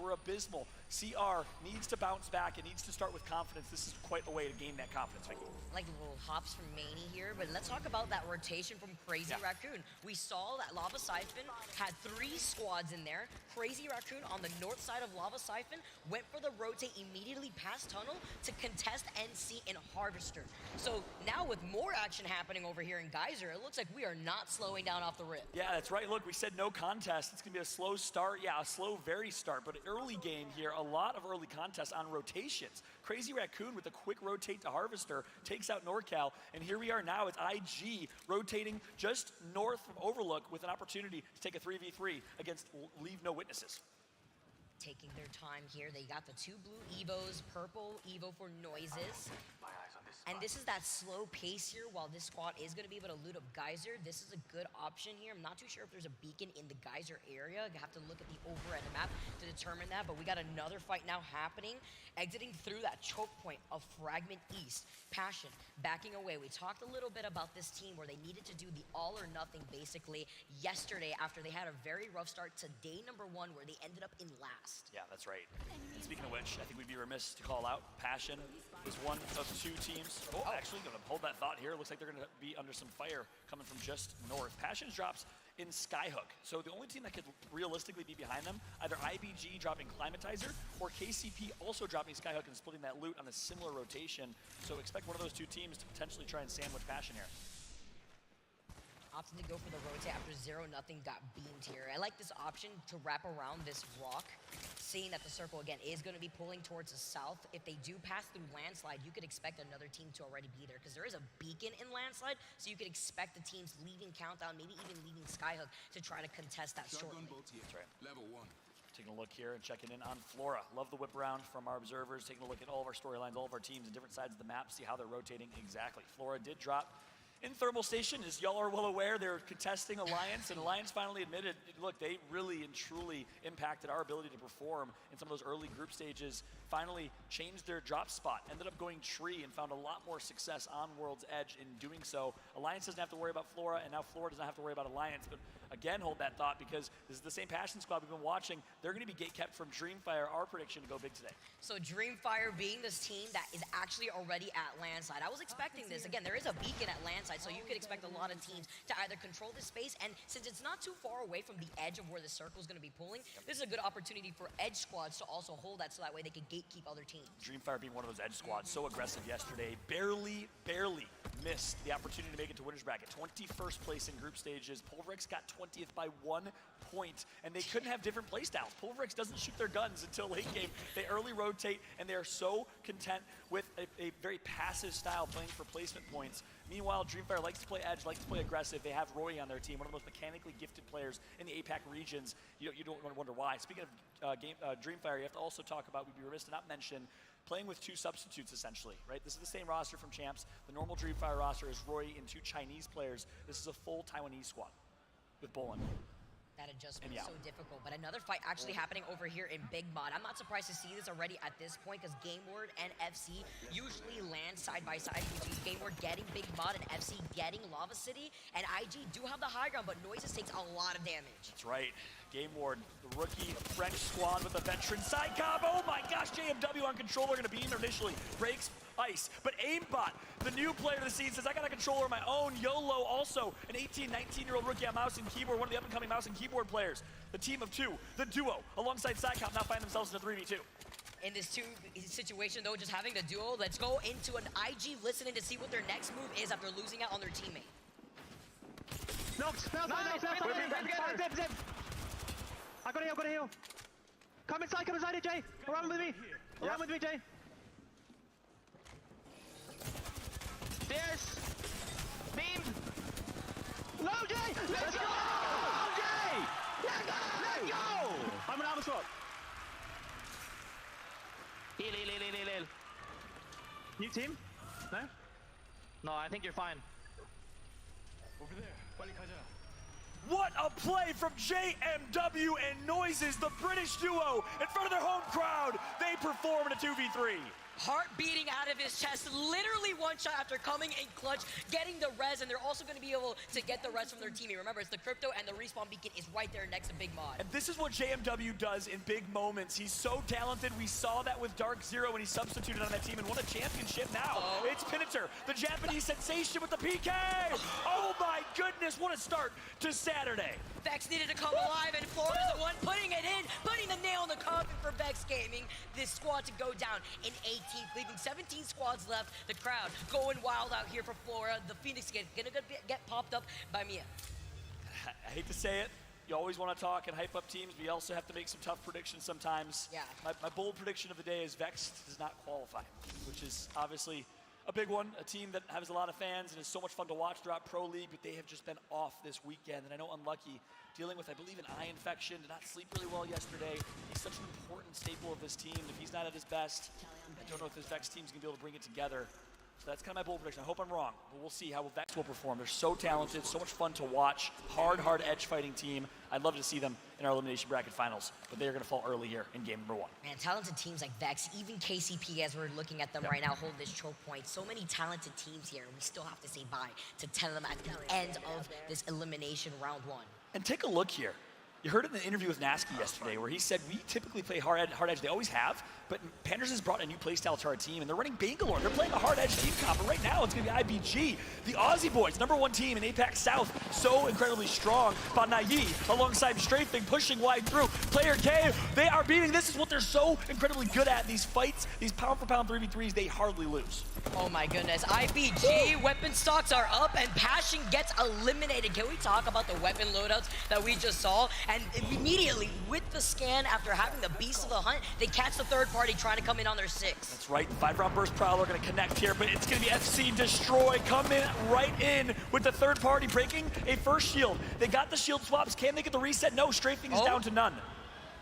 were abysmal. CR needs to bounce back. It needs to start with confidence. This is quite a way to gain that confidence, Vicky. Like little hops from Maney here, but let's talk about that rotation from Crazy Raccoon. We saw that Lava Siphon had 3 squads in there. Crazy Raccoon on the north side of Lava Siphon went for the rotate immediately past Tunnel to contest NC and Harvester. So now with more action happening over here in Geyser, it looks like we are not slowing down off the rip. Yeah, that's right. Look, we said no contest. It's going to be a slow start. Yeah, a slow, very start, but early game here, a lot of early contests on rotations. Crazy Raccoon with a quick rotate to Harvester takes out NorCal, and here we are now. It's IG rotating just north of Overlook with an opportunity to take a 3v3 against Leave No Witnesses. Taking their time here. They got the 2 blue Evos, purple Evo for Noises. And this is that slow pace here while this squad is going to be able to loot up Geyser. This is a good option here. I'm not too sure if there's a beacon in the Geyser area. I have to look at the overhead map to determine that, but we got another fight now happening. Exiting through that choke point of Fragment East. Passion backing away. We talked a little bit about this team where they needed to do the all or nothing basically yesterday after they had a very rough start to day number 1 where they ended up in last. Yeah, that's right. And speaking of which, I think we'd be remiss to call out Passion was one of 2 teams. Oh, actually, going to hold that thought here. Looks like they're going to be under some fire coming from just north. Passion drops in Skyhook. So the only team that could realistically be behind them, either IBG dropping Climatizer or KCP also dropping Skyhook and splitting that loot on a similar rotation. So expect one of those 2 teams to potentially try and sandwich Passion here. Opting to go for the rotate after 0-0 got beamed here. I like this option to wrap around this rock, seeing that the circle, again, is going to be pulling towards the south. If they do pass through Landslide, you could expect another team to already be there because there is a beacon in Landslide, so you could expect the teams leaving Countdown, maybe even leaving Skyhook to try to contest that shortly. That's right. Level 1. Taking a look here and checking in on Flora. Love the whip around from our observers, taking a look at all of our storylines, all of our teams and different sides of the map, see how they're rotating exactly. Flora did drop in Thermal Station, as y'all are well aware, they're contesting Alliance, and Alliance finally admitted, look, they really and truly impacted our ability to perform in some of those early group stages, finally changed their drop spot, ended up going tree and found a lot more success on World's Edge in doing so. Alliance doesn't have to worry about Flora, and now Flora doesn't have to worry about Alliance, but again, hold that thought, because this is the same Passion squad we've been watching. They're going to be gatekept from Dreamfire, our prediction to go big today. So Dreamfire being this team that is actually already at Landslide. I was expecting this. Again, there is a beacon at Landslide, so you could expect a lot of teams to either control this space, and since it's not too far away from the edge of where the circle is going to be pulling, this is a good opportunity for edge squads to also hold that so that way they can gatekeep other teams. Dreamfire being one of those edge squads, so aggressive yesterday, barely missed the opportunity to make it to winner's bracket. 21st place in group stages. Pulverix got 20th by 1 point, and they couldn't have different play styles. Pulverix doesn't shoot their guns until late game. They early rotate, and they are so content with a very passive style playing for placement points. Meanwhile, Dreamfire likes to play edge, likes to play aggressive. They have Roy on their team, one of the most mechanically gifted players in the APAC regions. You don't wonder why. Speaking of Dreamfire, you have to also talk about, we'd be remiss to not mention, playing with 2 substitutes, essentially, right? This is the same roster from Champs. The normal Dreamfire roster is Roy and 2 Chinese players. This is a full Taiwanese squad with Bolin. That adjustment is so difficult, but another fight actually happening over here in Big Mod. I'm not surprised to see this already at this point because Game Ward and FC usually land side by side, which means Game Ward getting Big Mod and FC getting Lava City, and IG do have the high ground, but Noises takes a lot of damage. That's right. Game Ward, the rookie French squad with a veteran side combo. Oh my gosh, JMW on controller going to beam initially. Breaks ice, but Aimbot, the new player of the season, says I got a controller of my own. YOLO also an 18, 19-year-old rookie on mouse and keyboard, one of the up-and-coming mouse and keyboard players. The team of 2, the duo, alongside Sidecop now find themselves in a 3v2. In this situation though, just having the duo, let's go into an IG listening to see what their next move is after losing out on their teammate. Nice! I got a heal. Come inside it, Jay. Around with me. Around with me, Jay. Stairs. Beam. Low, Jay. Let's go. Low, Jay. Let's go. I'm an armor swap. Heal. New team? No? No, I think you're fine. Over there. What a play from JMW and Noises, the British duo, in front of their home crowd. They perform in a 2v3. Heart beating out of his chest, literally one shot after coming in clutch, getting the res, and they're also going to be able to get the res from their teammate. Remember, it's the crypto, and the respawn beacon is right there next to Big Mod. And this is what JMW does in big moments. He's so talented. We saw that with Dark Zero when he substituted on that team and won a championship now. It's Piniter, the Japanese sensation with the PK. Oh my goodness, what a start to Saturday. Vex needed to come alive, and Florida's the one putting it in, putting the nail in the coffin for Vex Gaming. This squad to go down in 18th, leaving 17 squads left. The crowd going wild out here for Florida. The Phoenix gonna get popped up by Mia. I hate to say it. You always want to talk and hype up teams, but you also have to make some tough predictions sometimes. Yeah. My bold prediction of the day is Vex does not qualify, which is obviously a big one. A team that has a lot of fans and is so much fun to watch throughout Pro League, but they have just been off this weekend. And I know Unlucky, dealing with, I believe, an eye infection, did not sleep really well yesterday. He's such an important staple of this team. If he's not at his best, I don't know if this Vex team's going to be able to bring it together. So that's kind of my bold prediction. I hope I'm wrong, but we'll see how Vex will perform. They're so talented, so much fun to watch. Hard edge fighting team. I'd love to see them in our elimination bracket finals, but they're going to fall early here in game number 1. Man, talented teams like Vex, even KCP as we're looking at them right now, hold this choke point. So many talented teams here, and we still have to say bye to 10 of them at the end of this elimination round 1. And take a look here. You heard it in the interview with Nasky yesterday where he said we typically play hard edge. They always have, but Panthers has brought a new playstyle to our team, and they're running Bangalore. They're playing a hard edge team comp, and right now it's going to be IBG. The Aussie boys, #1 team in APAC South, so incredibly strong. Banayi alongside Strafing, pushing wide through. Player K, they are beating. This is what they're so incredibly good at. These fights, these pound-for-pound 3v3s, they hardly lose. Oh my goodness, IBG, weapon stocks are up, and Passion gets eliminated. Can we talk about the weapon loadouts that we just saw? And immediately, with the scan, after having the Beast of the Hunt, they catch the third party trying to come in on their 6. That's right, 5-round burst Prowler going to connect here, but it's going to be FC Destroy coming right in with the third party, breaking a first shield. They got the shield swaps. Can they get the reset? No, Strafing is down to none.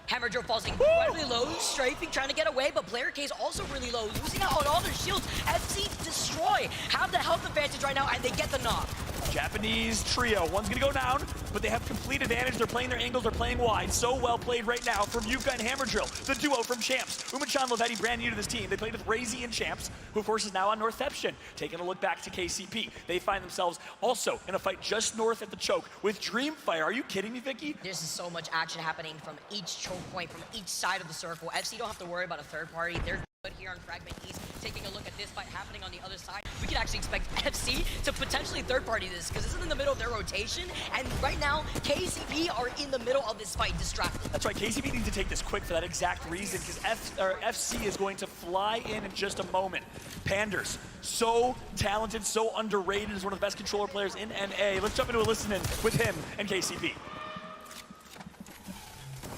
Hammer Drill falls incredibly low, Strafing trying to get away, but Player K is also really low, losing out on all their shields. FC Destroy have the health advantage right now, and they get the knock. Japanese trio, one's gonna go down, but they have complete advantage. They're playing their angles, they're playing wide. So well played right now from Yuka and Hammer Drill, the duo from Champs. Umachan Lavetti, brand new to this team. They played with Razy and Champs, who of course is now on Northception. Taking a look back to KCP. They find themselves also in a fight just north at the choke with Dreamfire. Are you kidding me, Vicky? There's so much action happening from each choke point, from each side of the circle. FC don't have to worry about a third party. They're good here on Fragment East. Taking a look at this fight happening on the other side, we could actually expect FC to potentially third party this, because this is in the middle of their rotation, and right now, KCP are in the middle of this fight, distracted. That's right, KCP needs to take this quick for that exact reason, because FC is going to fly in just a moment. Panders, so talented, so underrated, is one of the best controller players in NA. Let's jump into a listen-in with him and KCP.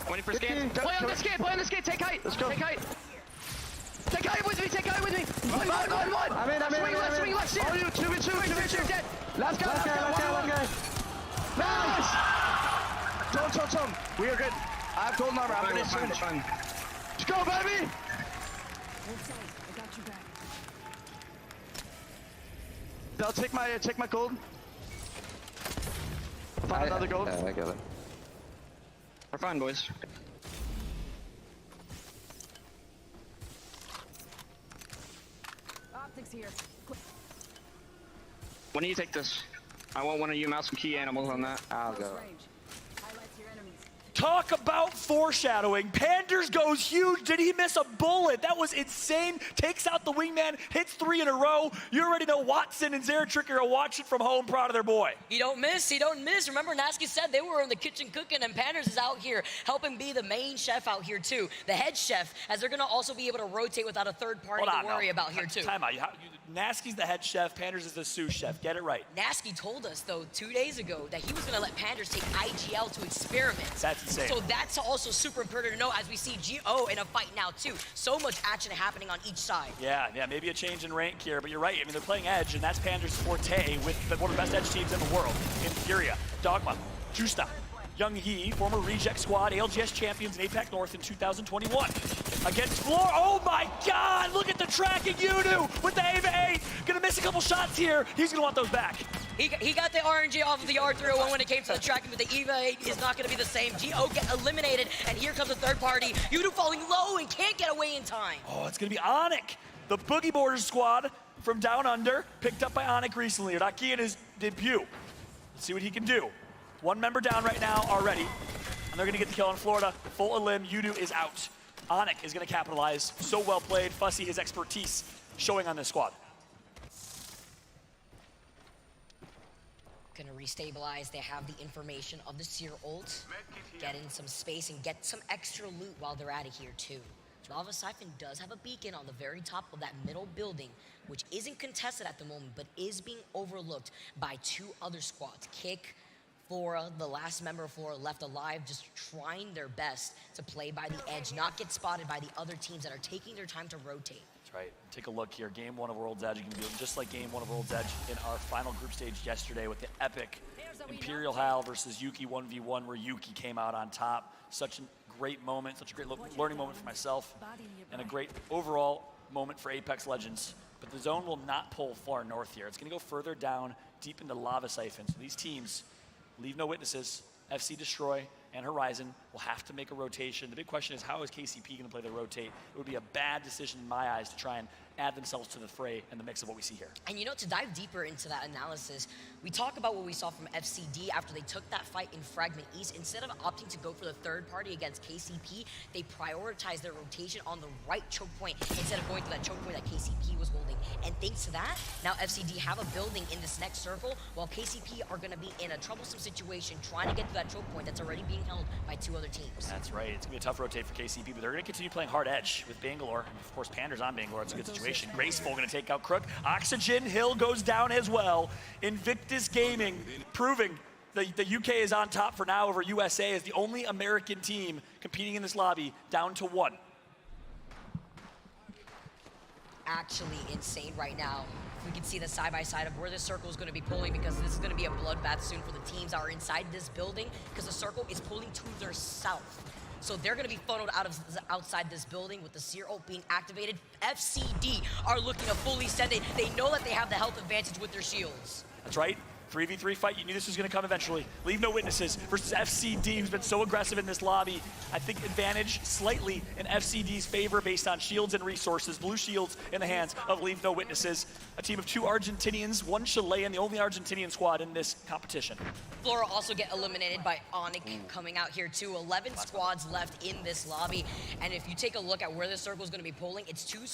Waiting for scan. Play on the skate, take height. Let's go. Take height. Take height with me, take height with me. One. I'm in. Swing left, shit. Oh, you, 2v2. Dead. Let's go. Nice. Tom. We are good. I have golden armor. I'm gonna switch. Let's go, baby. I got you back. They'll take my gold. Find another gold. Yeah, I got it. We're fine, boys. Optics here. When do you take this? I want one of you mouse some key animals on that. I'll Close go. range. Highlights your enemies. Talk about foreshadowing. Panders goes huge. Did he miss a bullet? That was insane. Takes out the wingman, hits 3 in a row. You already know Watson and Zeratricker are watching from home, proud of their boy. He don't miss. Remember, Nasky said they were in the kitchen cooking, and Panders is out here helping be the main chef out here too. The head chef, as they're gonna also be able to rotate without a third party to worry about here too. Time out. Nasky's the head chef, Panders is the sous chef. Get it right. Nasky told us, though, 2 days ago that he was going to let Panders take IGL to experiment. That's insane. So that's also super important to know as we see GO in a fight now, too. So much action happening on each side. Yeah, maybe a change in rank here, but you're right. I mean, they're playing edge, and that's Panders' forte with one of the best edge teams in the world. In Furia, Dogma, Justa, Young Yi, former Reject Squad, ALGS champions in APAC North in 2021. Against Floor, oh my God, look at the tracking Yudu with the Ava 8. Gonna miss a couple shots here. He's gonna want those back. He got the RNG off of the R301 when it came to the tracking, but the EVA 8 is not gonna be the same. GO get eliminated, and here comes the third party. Yudu falling low and can't get away in time. Oh, it's gonna be Onic. The Boogie Boarders squad from down under, picked up by Onyx recently. Raki in his debut. Let's see what he can do. One member down right now already, and they're gonna get the kill on Florida. Full elim, Yudu is out. Onyx is gonna capitalize. So well played. Fussy, his expertise showing on this squad. Gonna restabilize. They have the information of the Seer ult. Get in some space and get some extra loot while they're out of here too. Lava Siphon does have a beacon on the very top of that middle building, which isn't contested at the moment, but is being overlooked by two other squads. Kick, Flora, the last member of Flora left alive, just trying their best to play by the edge, not get spotted by the other teams that are taking their time to rotate. That's right. Take a look here. Game 1 of World's Edge. You can do it just like Game 1 of World's Edge in our final group stage yesterday with the epic Imperial Hal versus Yuki 1v1, where Yuki came out on top. Such a great moment, such a great learning moment for myself, and a great overall moment for Apex Legends. But the zone will not pull far north here. It's going to go further down, deep into Lava Siphon. So these teams leave no witnesses. FC Destroy and Horizon will have to make a rotation. The big question is, how is KCP going to play the rotate? It would be a bad decision in my eyes to try and add themselves to the fray and the mix of what we see here. And you know, to dive deeper into that analysis, we talk about what we saw from FCD after they took that fight in Fragment East. Instead of opting to go for the third party against KCP, they prioritized their rotation on the right choke point instead of going to that choke point that KCP was holding. And thanks to that, now FCD have a building in this next circle, while KCP are going to be in a troublesome situation trying to get to that choke point that's already being held by two other teams. That's right. It's going to be a tough rotate for KCP, but they're going to continue playing hard edge with Bangalore. And of course, Pander's on Bangalore. It's a good situation. Graceful going to take out Crook. Oxygen Hill goes down as well. Invictus Gaming proving the UK is on top for now over USA as the only American team competing in this lobby, down to 1. Actually insane right now. We can see the side-by-side of where this circle is going to be pulling, because this is going to be a bloodbath soon for the teams that are inside this building, because the circle is pulling to their south. So they're going to be funneled outside this building with the Seer ult being activated. FCD are looking to fully send it. They know that they have the health advantage with their shields. That's right. 3v3 fight, you knew this was going to come eventually. Leave no witnesses versus FCD, who's been so aggressive in this lobby. I think advantage slightly in FCD's favor based on shields and resources. Blue shields in the hands of Leave No Witnesses. A team of 2 Argentinians, 1 Chilean, the only Argentinian squad in this competition. Flora also get eliminated by Onyx coming out here too. 11 squads left in this lobby. And if you take a look at where the circle is going to be pulling, it's 3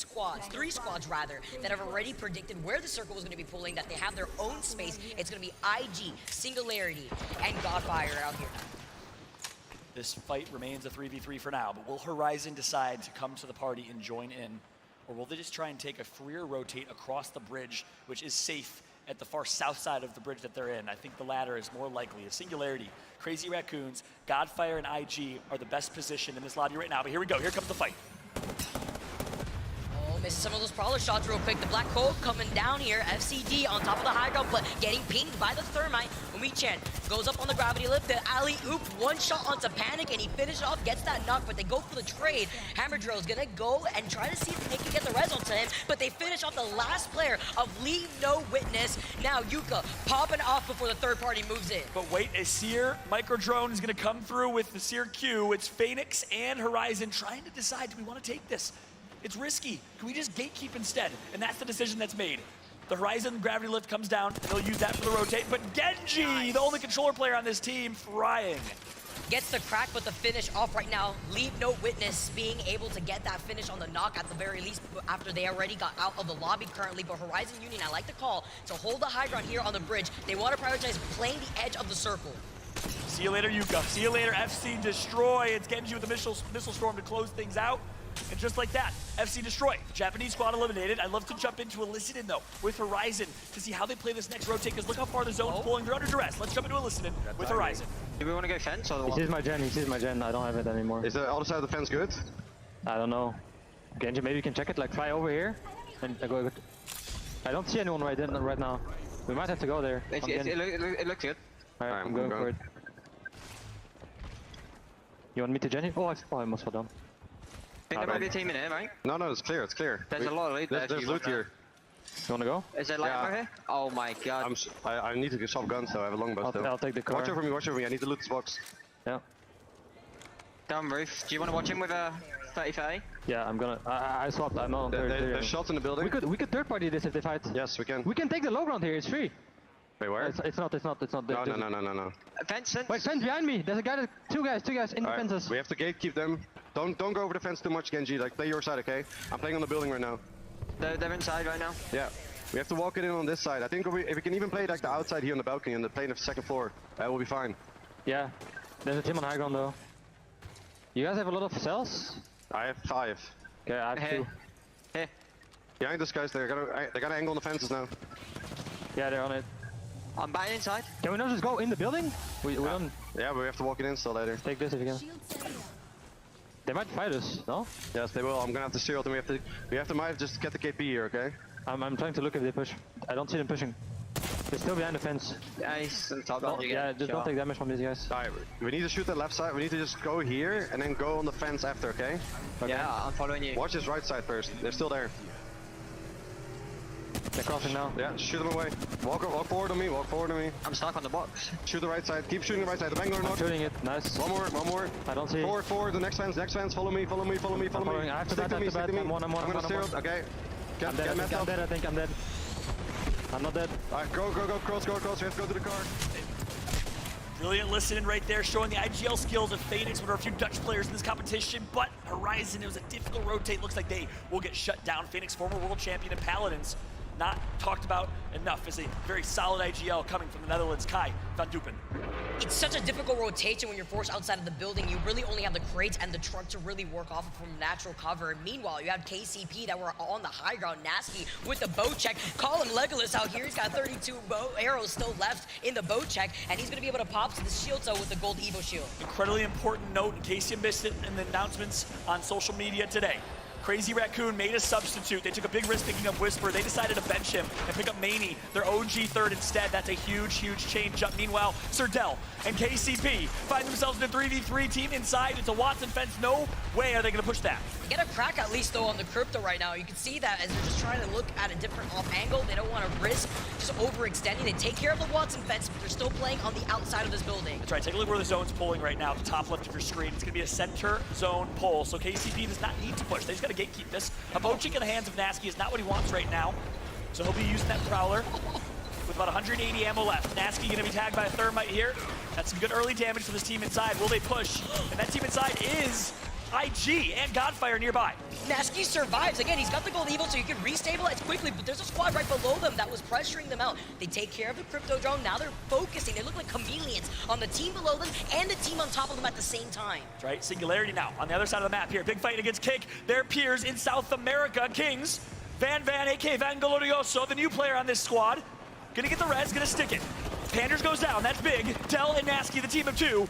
squads rather, that have already predicted where the circle is going to be pulling, that they have their own space. It's going to be IG, Singularity, and Godfire out here. This fight remains a 3v3 for now, but will Horizon decide to come to the party and join in? Or will they just try and take a freer rotate across the bridge, which is safe at the far south side of the bridge that they're in? I think the latter is more likely. A Singularity, Crazy Raccoons, Godfire, and IG are the best positioned in this lobby right now. But here we go. Here comes the fight. Misses some of those Prowler shots real quick. The Black Hole coming down here. FCD on top of the high ground, but getting pinged by the Thermite. Umichan goes up on the gravity lift. The alley-oop, one shot onto Panic, and he finishes off, gets that knock, but they go for the trade. Hammer Drill is gonna go and try to see if they can get the res onto him, but they finish off the last player of Leave No Witness. Now Yuka popping off before the third party moves in. But wait, a Seer micro drone is gonna come through with the Seer Q. It's Phoenix and Horizon trying to decide, do we wanna take this? It's risky. Can we just gatekeep instead? And that's the decision that's made. The Horizon gravity lift comes down, and they'll use that for the rotate. But Genji, the only controller player on this team, frying. Gets the crack, but the finish off right now. Leave No Witness being able to get that finish on the knock at the very least after they already got out of the lobby currently. But Horizon Union, I like the call to hold the high ground here on the bridge. They want to prioritize playing the edge of the circle. See you later, Yuka. See you later, FC Destroy. It's Genji with the missile storm to close things out. And just like that, FC Destroy, Japanese squad eliminated. I'd love to jump into a listen-in, though, with Horizon to see how they play this next rotate, because look how far the zone's pulling. They're under duress. Let's jump into a listen-in with Horizon. Do we want to go fence or He sees my gen, I don't have it anymore. Is the other side of the fence good? I don't know. Genji, maybe you can check it, like fly over here. And go. I don't see anyone right now. We might have to go there. it looks good. Alright, I'm going for it. You want me to Jenny? Oh, I almost fell down. I think there might be a team in here, mate. No, it's clear, it's clear. There's a lot of loot there. There's loot here. You wanna go? Is there light over here? Oh my god. I need to get shotgun, so I have a longbow still. I'll take the car. Watch over me, I need to loot this box. Yeah. Down roof. Do you want to watch him with a... 30-30. Yeah, I'm gonna. I swapped. I'm on. There's shots in the building. We could third party this if they fight. Yes, we can. We can take the low ground here. It's free. Wait, where? It's not. No. Fence. Wait, fence behind me. There's a guy. Two guys in the Alright, fences. we have to gatekeep them. Don't go over the fence too much, Genji. Like, play your side, okay? I'm playing on the building right now. They're inside right now. Yeah. We have to walk it in on this side. I think if we can even play like the outside here on the balcony and play in the second floor, that will be fine. Yeah. There's a team on high ground though. You guys have a lot of cells? I have 5. Okay, I have Hey. 2. Hey. Behind this guys, they're gonna angle on the fences now. Yeah, they're on it. I'm buying inside. Can we not just go in the building? We don't Yeah, but we have to walk it in still later. take this if you can. Shield setting up. They might fight us, no? Yes, they will. I'm gonna have to shield them. We have to might just get the KP here, okay? I'm trying to look if they push. I don't see them pushing. They're still behind the fence. Yeah, he's on top. Yeah, just don't take damage from these guys. Alright, we need to shoot that left side. We need to just go here and then go on the fence after, okay? Yeah, I'm following you. Watch this right side first. They're still there. They're crossing now. Yeah, shoot them away. Walk forward on me. Walk forward on me. I'm stuck on the box. Shoot the right side. Keep shooting the right side. The bank or I'm not. shooting it. Nice. One more. I don't see. Forward. The next fence. Follow me. following. I have to Stick bat, to me. Stick to me. I'm one. I'm gonna steer it. Okay. Get I'm dead. messed I'm up. dead. I think I'm dead. I'm not dead. Alright, go. Cross. We have to go to the car. Brilliant listening right there, showing the IGL skills of Phoenix. One of our few Dutch players in this competition, but Horizon, it was a difficult rotate. Looks like they will get shut down. Phoenix, former world champion and Paladins, not talked about enough as a very solid IGL coming from the Netherlands. Kai van Dupen. It's such a difficult rotation when you're forced outside of the building. You really only have the crates and the truck to really work off of from natural cover. And meanwhile, you have KCP that were on the high ground. Nasty with the bow check. Call him Legolas out here. He's got 32 bow arrows still left in the bow check. And he's going to be able to pop to the shield cell with the gold Evo shield. Incredibly important note in case you missed it in the announcements on social media today. Crazy Raccoon made a substitute. They took a big risk picking up Whisper. They decided to bench him and pick up Maney, their OG third instead. That's a huge change up. Meanwhile, Serdell and KCP find themselves in a 3v3 team inside. It's a Watson fence. No way are they going to push that. Get a crack at least though on the crypto right now. You can see that as they're just trying to look at a different off angle. They don't want to risk just overextending. They take care of the Watson fence, but they're still playing on the outside of this building. That's right. Take a look where the zone's pulling right now. At the top left of your screen. It's going to be a center zone pull. So KCP does not need to push. They just got to gatekeep this. A Bochik in the hands of Nasky is not what he wants right now. So he'll be using that Prowler with about 180 ammo left. Nasky going to be tagged by a Thermite here. That's some good early damage for this team inside. Will they push? And that team inside is IG and Godfire nearby. Nasky survives. Again, he's got the gold Evo, so you can restabilize quickly, but there's a squad right below them that was pressuring them out. They take care of the crypto drone. Now they're focusing. They look like chameleons on the team below them and the team on top of them at the same time. That's right. Singularity now on the other side of the map here. Big fight against Kick. Their peers in South America. Kings. Van, aka Van Glorioso, the new player on this squad. Gonna get the res, gonna stick it. Panders goes down. That's big. Dell and Nasky, the team of 2.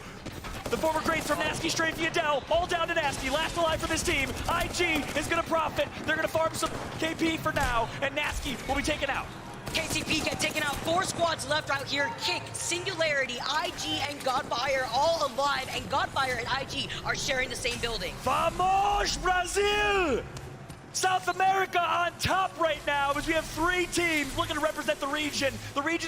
The former greats from Nasky straight via Dell, all down to Nasky. Last alive for this team. IG is going to profit. They're going to farm some KP for now, and Nasky will be taken out. KCP get taken out. 4 squads left out here. Kick, Singularity, IG, and Godfire all alive, and Godfire and IG are sharing the same building. Vamos, Brazil! South America on top right now as we have 3 teams looking to represent the region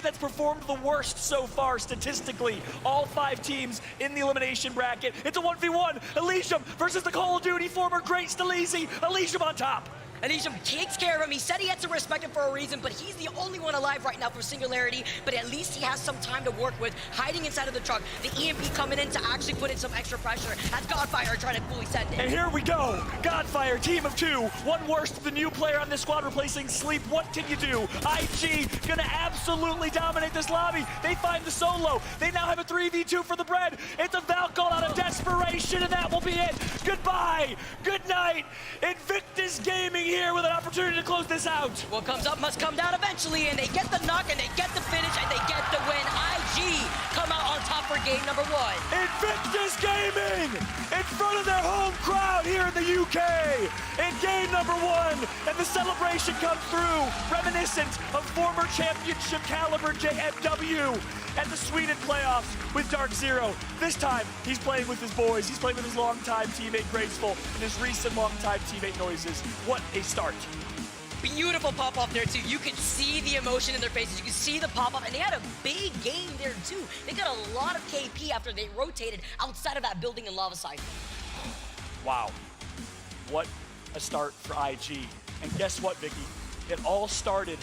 that's performed the worst so far statistically. All 5 teams in the elimination bracket. It's a 1v1. Elysium versus the Call of Duty former great Staleezy. Elysium on top. Elysium takes care of him. He said he had to respect him for a reason, but he's the only one alive right now for Singularity, but at least he has some time to work with, hiding inside of the truck. The EMP coming in to actually put in some extra pressure as Godfire trying to fully send it. And here we go. Godfire, team of 2. One worst, the new player on this squad replacing Sleep. What can you do? IG gonna absolutely dominate this lobby. They find the solo. They now have a 3v2 for the bread. It's a Valkyrie out of desperation, and that will be it. Goodbye. Good night. Invictus Gaming here with an opportunity to close this out. What comes up must come down eventually, and they get the knock, and they get the finish, and they get the win. IG come out on top for game number 1. Invictus Gaming in front of their home crowd here in the UK in game number 1, and the celebration comes through, reminiscent of former championship caliber JFW at the Sweden playoffs with Dark Zero. This time, he's playing with his boys. He's playing with his longtime teammate Graceful and his recent longtime teammate Noises. What a start. Beautiful pop-off there, too. You could see the emotion in their faces. You could see the pop-off, and they had a big game there, too. They got a lot of KP after they rotated outside of that building in Lava Side. Wow. What a start for IG. And guess what, Vicky? It all started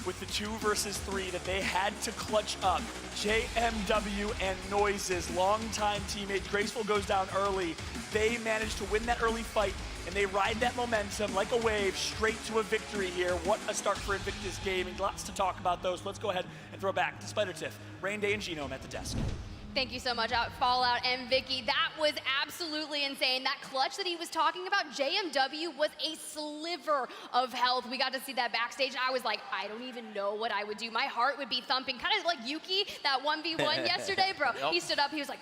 with the 2 versus 3 that they had to clutch up. JMW and Noises, longtime teammates. Graceful goes down early. They managed to win that early fight, and they ride that momentum like a wave straight to a victory here. What a start for Invictus Gaming. Lots to talk about those. Let's go ahead and throw back to Spider Tiff, Rain Day, and Genome at the desk. Thank you so much, Fallout and Vicky. That was absolutely insane. That clutch that he was talking about, JMW was a sliver of health. We got to see that backstage. I was like, I don't even know what I would do. My heart would be thumping, kind of like Yuki, that 1v1 yesterday, bro. He stood up, he was like,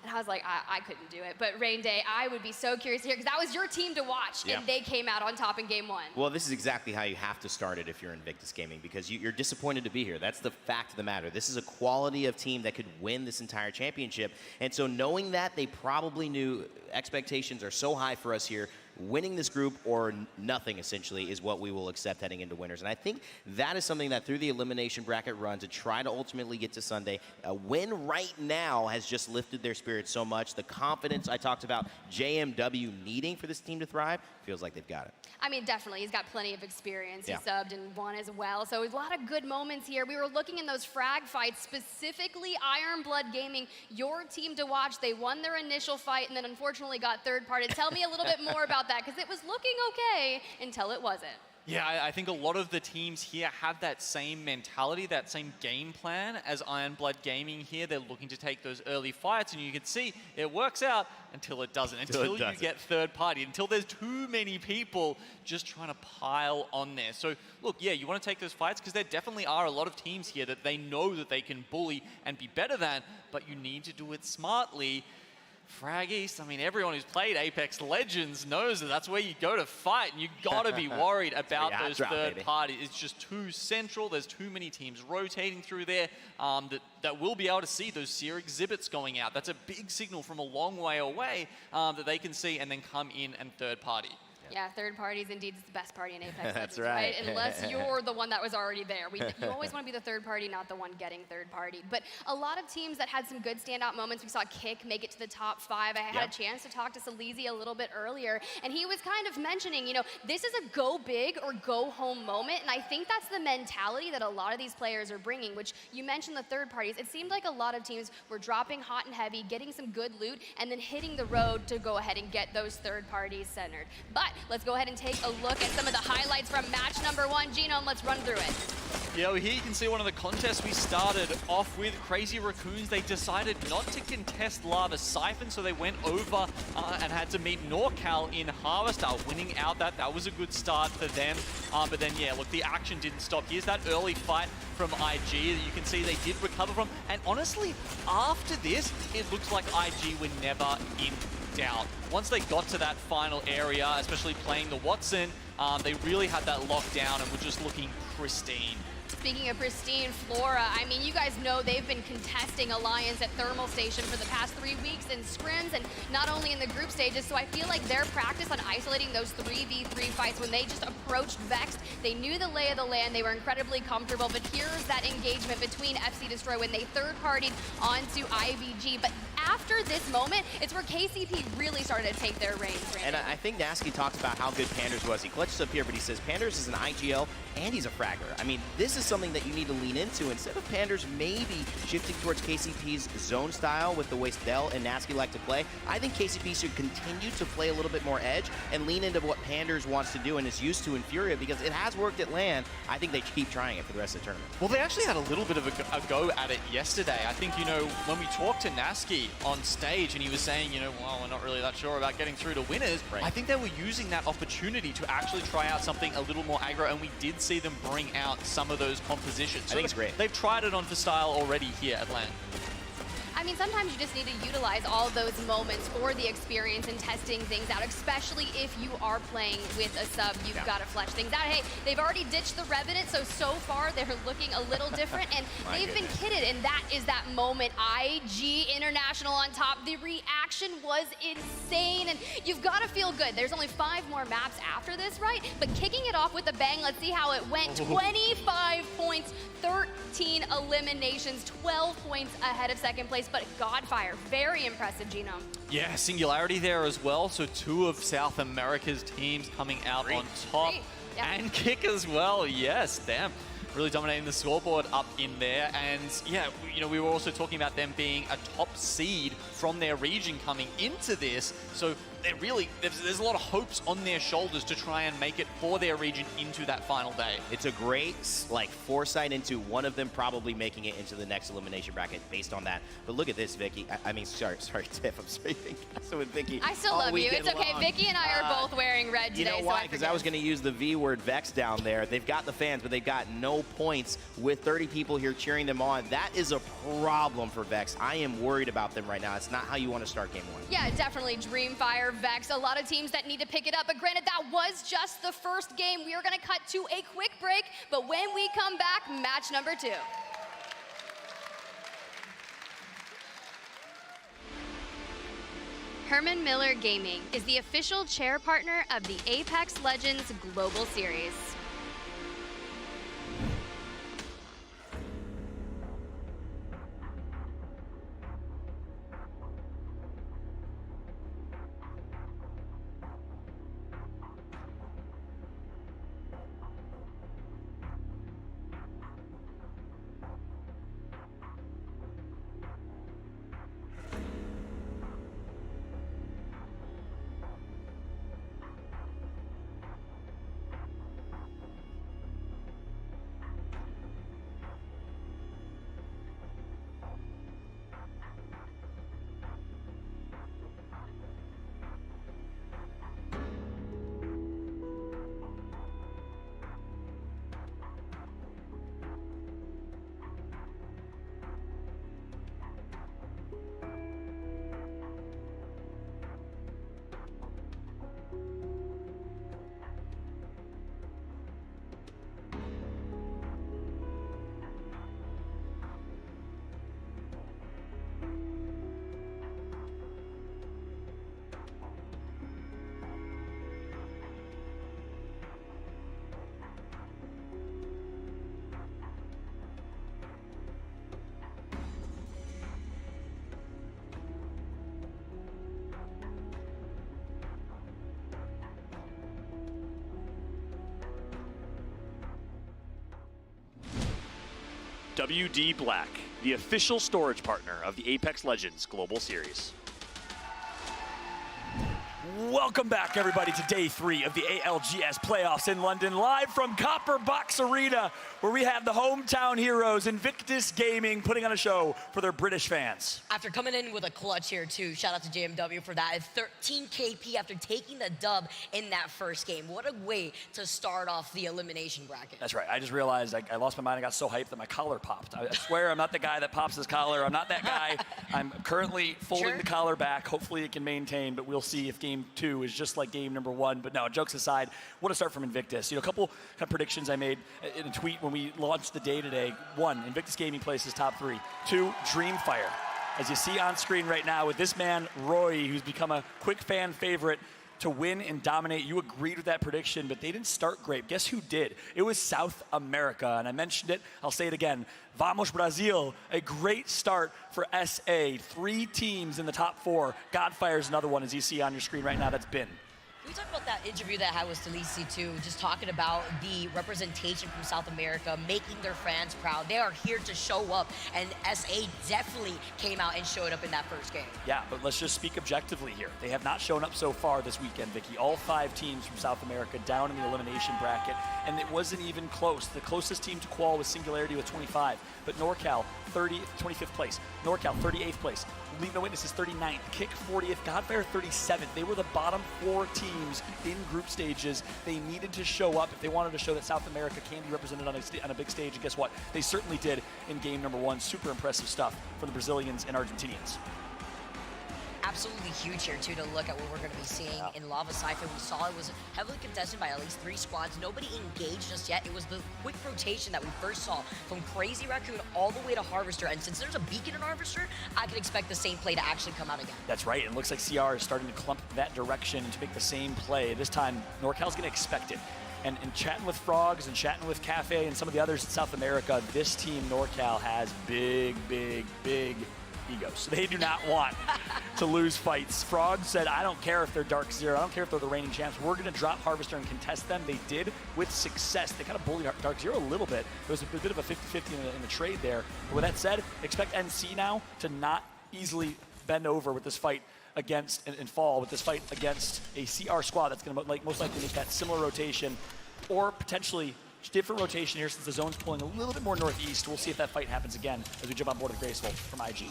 and I was like, I couldn't do it. But Rain Day, I would be so curious to hear, because that was your team to watch, and they came out on top in game 1. Well, this is exactly how you have to start it if you're Invictus Gaming, because you're disappointed to be here. That's the fact of the matter. This is a quality of team that could win this entire championship. And so knowing that, they probably knew expectations are so high for us here. Winning this group or nothing, essentially, is what we will accept heading into winners. And I think that is something that through the elimination bracket run to try to ultimately get to Sunday, a win right now has just lifted their spirits so much. The confidence I talked about JMW needing for this team to thrive feels like they've got it. I mean, definitely. He's got plenty of experience. He subbed and won as well. So a lot of good moments here. We were looking in those frag fights, specifically Iron Blood Gaming, your team to watch. They won their initial fight and then unfortunately got third party. Tell me a little bit more about that, because it was looking okay until it wasn't. Yeah, I think a lot of the teams here have that same mentality, that same game plan as Iron Blood Gaming here. They're looking to take those early fights, and you can see it works out until it doesn't, until you get third party, until there's too many people just trying to pile on there. So look, yeah, you want to take those fights because there definitely are a lot of teams here that they know that they can bully and be better than, but you need to do it smartly. Frag East, I mean, everyone who's played Apex Legends knows that that's where you go to fight, and you got to be worried about those third parties. It's just too central. There's too many teams rotating through there that will be able to see those seer exhibits going out. That's a big signal from a long way away that they can see and then come in and third party. Yeah, third parties indeed is the best party in Apex That's Legends, right. Unless you're the one that was already there. You always want to be the third party, not the one getting third party. But a lot of teams that had some good standout moments. We saw Kick make it to the top 5. I had a chance to talk to Saleezy a little bit earlier, and he was kind of mentioning, you know, this is a go big or go home moment, and I think that's the mentality that a lot of these players are bringing, which you mentioned the third parties. It seemed like a lot of teams were dropping hot and heavy, getting some good loot, and then hitting the road to go ahead and get those third parties centered. But let's go ahead and take a look at some of the highlights from match number 1. Genome, let's run through it. Yeah, well, here you can see one of the contests we started off with. Crazy Raccoons, they decided not to contest Lava Siphon, so they went over and had to meet NorCal in Harvestar, winning out that. That was a good start for them. But then, yeah, look, the action didn't stop. Here's that early fight from IG that you can see they did recover from. And honestly, after this, it looks like IG were never in doubt. Once they got to that final area, especially playing the Watson, they really had that locked down and were just looking pristine. Speaking of pristine Flora, I mean, you guys know they've been contesting Alliance at Thermal Station for the past 3 weeks in scrims, and not only in the group stages, so I feel like their practice on isolating those 3v3 fights when they just approached Vexed, they knew the lay of the land, they were incredibly comfortable, but here's that engagement between FC Destroy when they third-partied onto IVG. But after this moment, it's where KCP really started to take their reins. And I think Nasky talked about how good Panders was. He clutches up here, but he says Panders is an IGL and he's a fragger. I mean, this is something that you need to lean into. Instead of Panders maybe shifting towards KCP's zone style with the way Dell and Nasky like to play, I think KCP should continue to play a little bit more edge and lean into what Panders wants to do and is used to in Furia, because it has worked at LAN. I think they keep trying it for the rest of the tournament. Well, they actually had a little bit of a go at it yesterday. I think, you know, when we talked to Nasky on stage and he was saying, you know, well, we're not really that sure about getting through to winners, I think they were using that opportunity to actually try out something a little more aggro, and we did see them bring out some of those compositions. So I think it's great. They've tried it on for style already here at LAN. I mean, sometimes you just need to utilize all those moments for the experience and testing things out, especially if you are playing with a sub. You've got to flesh things out. Hey, they've already ditched the Revenant, so far they're looking a little different, and they've been kitted, and that is that moment. IG International on top. The reaction was insane, and you've got to feel good. There's only 5 more maps after this, right? But kicking it off with a bang, let's see how it went. 25 points, 13 eliminations, 12 points ahead of second place. but Godfire, very impressive, Gino. Yeah, Singularity there as well. So 2 of South America's teams coming out on top. Yeah. And Kick as well, yes, damn. Really dominating the scoreboard up in there. And yeah, you know, we were also talking about them being a top seed from their region coming into this. So they're really, there's a lot of hopes on their shoulders to try and make it for their region into that final day. It's a great like foresight into one of them probably making it into the next elimination bracket based on that. But look at this, Vicky. I mean, sorry, Tiff. I'm sorry, so with Vicky. I still love you. It's okay. Vicky and I are both wearing red today. You know so why? Because I was going to use the V word, Vex, down there. They've got the fans, but they've got no points with 30 people here cheering them on. That is a problem for Vex. I am worried about them right now. It's not how you want to start game 1. Yeah, definitely Dreamfire, Vex, a lot of teams that need to pick it up. But granted, that was just the first game. We are going to cut to a quick break. But when we come back, match number 2. Herman Miller Gaming is the official chair partner of the Apex Legends Global Series. WD Black, the official storage partner of the Apex Legends Global Series. Welcome back, everybody, to day 3 of the ALGS playoffs in London, live from Copper Box Arena, where we have the hometown heroes, Invictus Gaming, putting on a show for their British fans. After coming in with a clutch here, too, shout out to JMW for that. 13 KP after taking the dub in that first game. What a way to start off the elimination bracket. That's right. I just realized I lost my mind. I got so hyped that my collar popped. I swear I'm not the guy that pops his collar. I'm not that guy. I'm currently folding the collar back. Hopefully it can maintain, but we'll see if game 2 is just like game number 1. But no, jokes aside, what a start from Invictus. You know, a couple kind of predictions I made in a tweet when we launched the day today. 1, Invictus Gaming places top 3. 2, Dreamfire. As you see on screen right now with this man, Roy, who's become a quick fan favorite to win and dominate. You agreed with that prediction, but they didn't start great. Guess who did? It was South America, and I mentioned it. I'll say it again. Vamos Brazil, a great start for SA. 3 teams in the top 4. Godfire's another one, as you see on your screen right now, that's been. Can we talk about that interview that I had with Stolisi too, just talking about the representation from South America, making their fans proud. They are here to show up, and SA definitely came out and showed up in that first game. Yeah, but let's just speak objectively here. They have not shown up so far this weekend, Vicky. All 5 teams from South America down in the elimination bracket, and it wasn't even close. The closest team to qual was Singularity with 25, but NorCal, 25th place. NorCal, 38th place. Leave No Witnesses, 39th. Kick, 40th. Godfire, 37th. They were the bottom 4 teams in group stages. They needed to show up if they wanted to show that South America can be represented on a big stage. And guess what? They certainly did in game number 1. Super impressive stuff from the Brazilians and Argentinians. Absolutely huge here, too, to look at what we're going to be seeing in Lava Cypher. We saw it was heavily contested by at least 3 squads. Nobody engaged just yet. It was the quick rotation that we first saw from Crazy Raccoon all the way to Harvester. And since there's a beacon in Harvester, I can expect the same play to actually come out again. That's right. It looks like CR is starting to clump that direction and to make the same play. This time, NorCal's going to expect it. And chatting with Frogs and chatting with Cafe and some of the others in South America, this team, NorCal, has big egos. They do not want to lose fights. Frog said, I don't care if they're Dark Zero. I don't care if they're the reigning champs. We're going to drop Harvester and contest them. They did with success. They kind of bullied Dark Zero a little bit. There was a bit of a 50-50 in the trade there. But with that said, expect NC now to not easily bend over with this fight against and fall with this fight against a CR squad that's going to most likely make that similar rotation, or potentially different rotation here since the zone's pulling a little bit more northeast. We'll see if that fight happens again as we jump on board with Graceful from IG.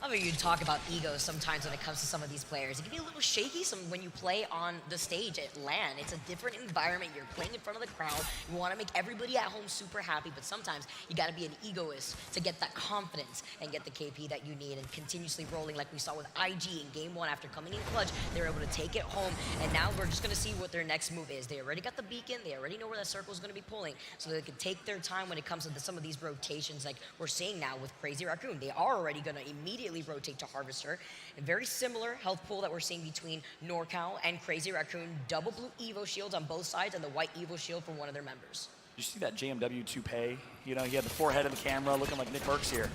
I mean, you talk about egos sometimes when it comes to some of these players. It can be a little shaky when you play on the stage at LAN. It's a different environment. You're playing in front of the crowd. You want to make everybody at home super happy, but sometimes you got to be an egoist to get that confidence and get the KP that you need, and continuously rolling like we saw with IG in game 1 after coming in clutch. They were able to take it home, and now we're just going to see what their next move is. They already got the beacon. They already know where that circle is going to be pulling, so they can take their time when it comes to some of these rotations like we're seeing now with Crazy Raccoon. They are already going to immediately rotate to Harvester. A very similar health pool that we're seeing between NorCal and Crazy Raccoon. Double blue Evo shields on both sides and the white Evo shield from one of their members. You see that JMW toupee? You know, he had the forehead of the camera looking like Nick Burks here.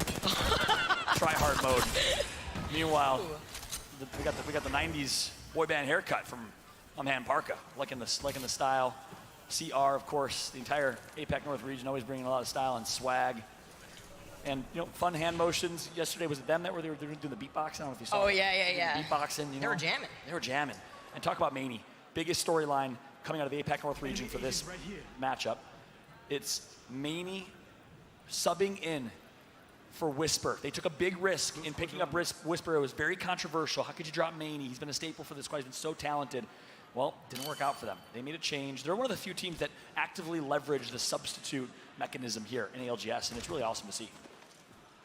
Try hard mode. Meanwhile, we got the 90s boy band haircut from my man Parka, liking the style. CR, of course, the entire APAC North region always bringing a lot of style and swag. And, you know, fun hand motions. Yesterday, was it them that were doing the beatboxing? I don't know if you saw Oh, it. yeah. Beatboxing, you know. They were jamming. They were jamming. And talk about Maney. Biggest storyline coming out of the APAC North region for this matchup. It's Maney subbing in for Whisper. They took a big risk in picking up Whisper. It was very controversial. How could you drop Maney? He's been a staple for this squad. He's been so talented. Well, didn't work out for them. They made a change. They're one of the few teams that actively leverage the substitute mechanism here in ALGS, and it's really awesome to see.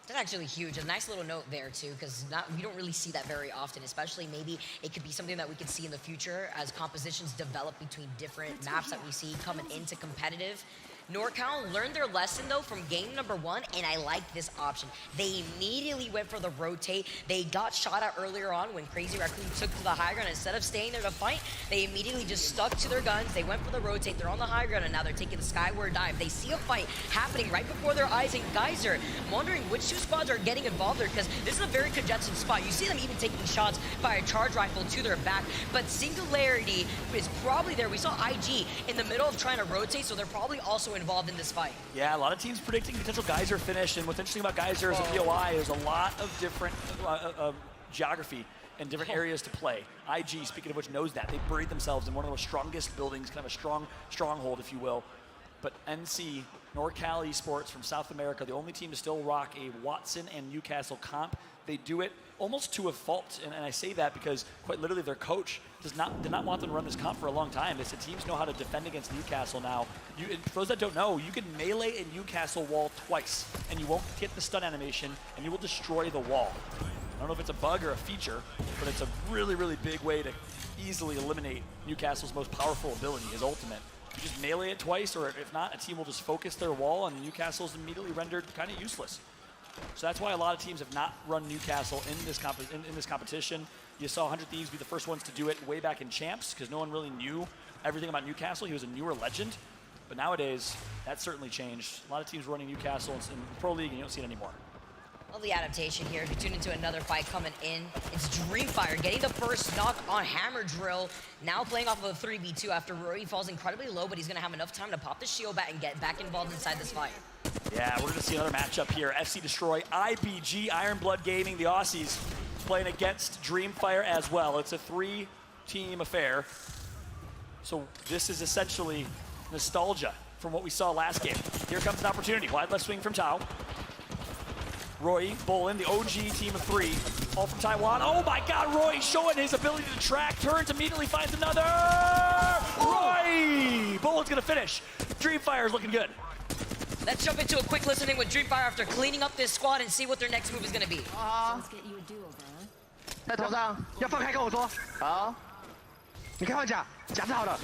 That's actually huge. A nice little note there, too, because we don't really see that very often, especially maybe it could be something that we could see in the future as compositions develop between different maps that we see coming into competitive. NorCal learned their lesson, though, from game number 1, and I like this option. They immediately went for the rotate. They got shot at earlier on when Crazy Raccoon took to the high ground. Instead of staying there to fight, they immediately just stuck to their guns. They went for the rotate. They're on the high ground, and now they're taking the skyward dive. They see a fight happening right before their eyes in Geyser. I'm wondering which two squads are getting involved there, because this is a very congested spot. You see them even taking shots by a charge rifle to their back, but Singularity is probably there. We saw IG in the middle of trying to rotate, so they're probably also involved in this fight. Yeah, a lot of teams predicting potential Geyser finish, and what's interesting about Geyser as a POI, there's a lot of different geography and different areas to play. IG, speaking of which, knows that. They buried themselves in one of the most strongest buildings, kind of a stronghold, if you will. But NC, NorCal Esports from South America, the only team to still rock a Watson and Newcastle comp. They do it almost to a fault, and I say that because quite literally their coach did not want them to run this comp for a long time. They said teams know how to defend against Newcastle now. For those that don't know, you can melee a Newcastle wall twice, and you won't get the stun animation, and you will destroy the wall. I don't know if it's a bug or a feature, but it's a really, really big way to easily eliminate Newcastle's most powerful ability, his ultimate. You just melee it twice, or if not, a team will just focus their wall, and Newcastle's immediately rendered kind of useless. So that's why a lot of teams have not run Newcastle in this competition. You saw 100 Thieves be the first ones to do it way back in Champs, because no one really knew everything about Newcastle. He was a newer legend. But nowadays, that's certainly changed. A lot of teams running Newcastle in Pro League, and you don't see it anymore. Love the adaptation here. We tune into another fight coming in. It's Dreamfire getting the first knock on Hammer Drill. Now playing off of a 3v2 after Rory falls incredibly low, but he's going to have enough time to pop the shield back and get back involved inside this fight. Yeah, we're going to see another matchup here. FC Destroy, IBG, Iron Blood Gaming, the Aussies playing against Dreamfire as well. It's a 3-team affair. So this is essentially nostalgia from what we saw last game. Here comes an opportunity. Wide left swing from Tao. Roy Bolin, the OG team of 3, all from Taiwan. Oh my God, Roy showing his ability to track, turns, immediately finds another. Roy! Bolin's gonna finish. Dreamfire is looking good. Let's jump into a quick listening with Dreamfire after cleaning up this squad and see what their next move is gonna be. Let's get you a do-over, huh? 在头上，要放开跟我说。好，你开换甲，甲是好的。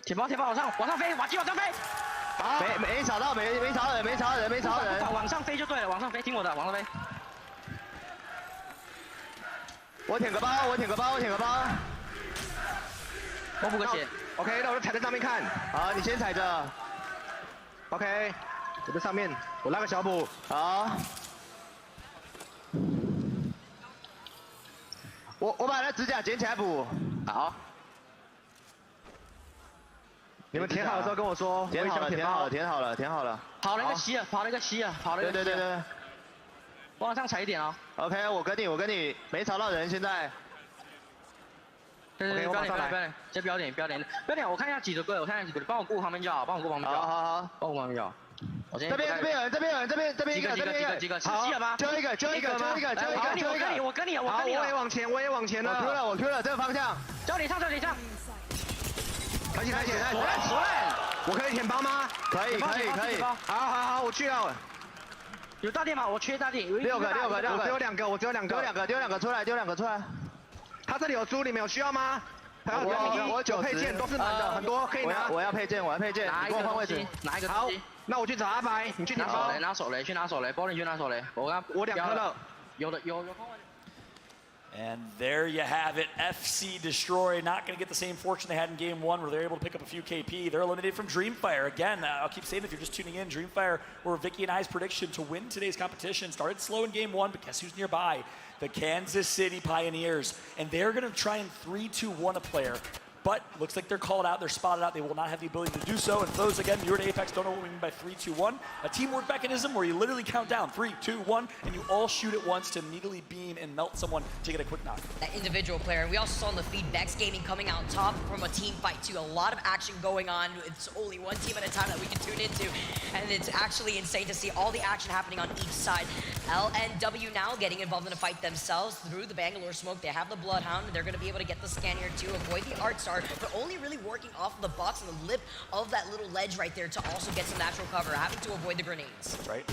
铁包往上，往上飞，瓦基往上飞。没吵到，没吵人，没吵人，没吵人。往上飞就对了，往上飞，听我的，往上飞。我舔个包，我舔个包，我舔个包。我补个血。OK， 那我就踩在上面看。好，你先踩着。OK，我在上面，我拉个小补。好。我把那指甲捡起来补。好。你们填好的时候跟我说。填好了，填好了，填好了，填好了。跑了一个西啊，跑了一个西啊，跑了一个。对对对对。往上踩一点啊。OK， 我跟你，没吵到人现在。对对，不要点，先不要点，我看一下几个队，帮我顾旁边就好，好。好，帮我顾旁边就好。这边有人，这边一个，几个，吃鸡了吗？就一个，我跟你，好，我也往前了，我 Q 了这个方向，教你上，开起，锁烂，我可以填包吗？可以，好，我去了。有大电吗？我缺大电。六个，我只有两个，丢两个出来。他这里有猪，你们有需要吗？我9配件都是满的，很多可以拿。我要配件，你给我换位置。拿一个好，那我去找阿白，你去拿手雷，去拿手雷，波林去拿手雷。我2颗了，有空位。And there you have it. FC Destroy not going to get the same fortune they had in Game 1 where they're able to pick up a few KP. They're eliminated from Dreamfire. Again, I'll keep saying if you're just tuning in, Dreamfire were Vicky and I's prediction to win today's competition. Started slow in Game 1, but guess who's nearby? The Kansas City Pioneers. And they're going to try and 3-2-1 a player. But looks like they're called out, they're spotted out. They will not have the ability to do so. And for those, again, newer to Apex, don't know what we mean by 3-2-1. A teamwork mechanism where you literally count down 3, 2, 1, and you all shoot at once to immediately beam and melt someone to get a quick knock. That individual player. And we also saw in the feed, Bex Gaming coming out top from a team fight too. A lot of action going on. It's only one team at a time that we can tune into. And it's actually insane to see all the action happening on each side. LNW now getting involved in a fight themselves through the Bangalore smoke. They have the Bloodhound. They're going to be able to get the scan here to avoid the Art Star, but only really working off of the box and the lip of that little ledge right there to also get some natural cover, having to avoid the grenades. That's right.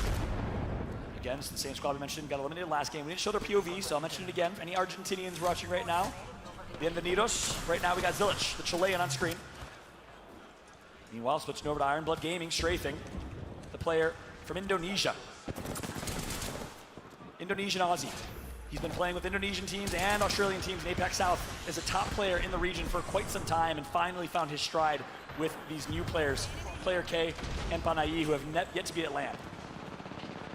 Again, it's the same squad we mentioned, got eliminated last game. We didn't show their POV, so I'll mention it again. For any Argentinians watching right now, bienvenidos. Right now we got Zilic, the Chilean on screen. Meanwhile, switching over to Ironblood Gaming, strafing the player from Indonesia. Indonesian Aussie. He's been playing with Indonesian teams and Australian teams in Apex South as a top player in the region for quite some time and finally found his stride with these new players, Player K and Panay, who have yet to be at LAN.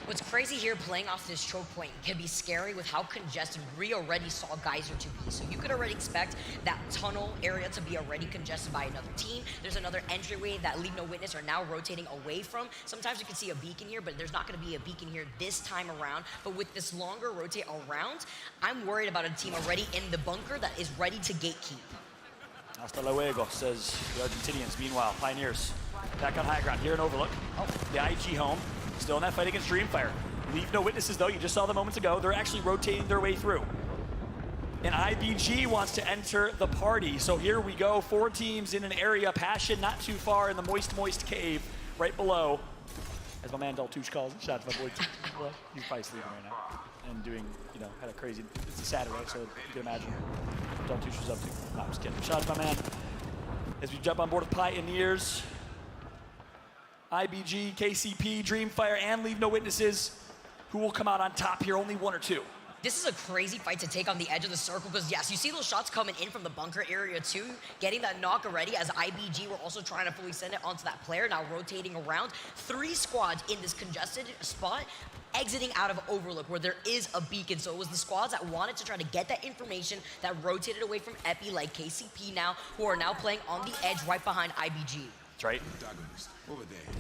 What's crazy here, playing off this choke point can be scary with how congested we already saw Geyser to be. So you could already expect that tunnel area to be already congested by another team. There's another entryway that Leave No Witness are now rotating away from. Sometimes you can see a beacon here, but there's not going to be a beacon here this time around. But with this longer rotate around, I'm worried about a team already in the bunker that is ready to gatekeep. Hasta luego, says the Argentinians. Meanwhile, Pioneers back on high ground here in Overlook. Oh, the IG home. Still in that fight against Dreamfire. Leave No Witnesses, though. You just saw them moments ago. They're actually rotating their way through. And IBG wants to enter the party. So here we go. 4 teams in an area. Passion not too far in the moist cave right below. As my man Daltouche calls it. Shout out to my boy. Well, he's probably sleeping right now. And doing, had a crazy, it's a Saturday, so you can imagine what Daltouche was up to. No, I'm just kidding. Shout out to my man. As we jump on board with Pioneers. IBG, KCP, Dreamfire, and Leave No Witnesses. Who will come out on top here? Only 1 or 2. This is a crazy fight to take on the edge of the circle because, yes, you see those shots coming in from the bunker area too, getting that knock already as IBG were also trying to fully send it onto that player, now rotating around. 3 squads in this congested spot, exiting out of Overlook where there is a beacon. So it was the squads that wanted to try to get that information that rotated away from Epi, like KCP now, who are now playing on the edge right behind IBG. That's right.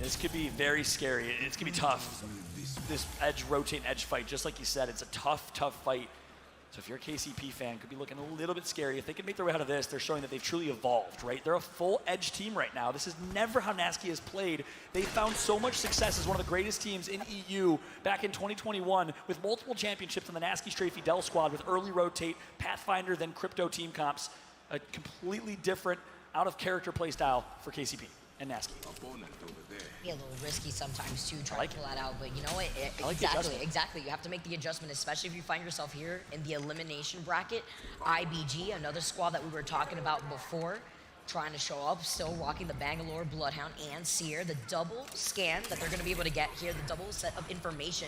This could be very scary. It's going to be tough. This edge rotate edge fight, just like you said, it's a tough fight. So if you're a KCP fan, could be looking a little bit scary. If they can make their way out of this, they're showing that they've truly evolved, right? They're a full edge team right now. This is never how Nasky has played. They found so much success as one of the greatest teams in EU back in 2021 with multiple championships on the Nasky Strafey Dell squad with early rotate, Pathfinder, then Crypto team comps. A completely different, out-of-character play style for KCP and Nasky. Be a little risky sometimes too, trying to pull that out, but you know what? Exactly. You have to make the adjustment, especially if you find yourself here in the elimination bracket. IBG, another squad that we were talking about before, trying to show up, still rocking the Bangalore Bloodhound and Seer, the double scan that they're going to be able to get here, the double set of information.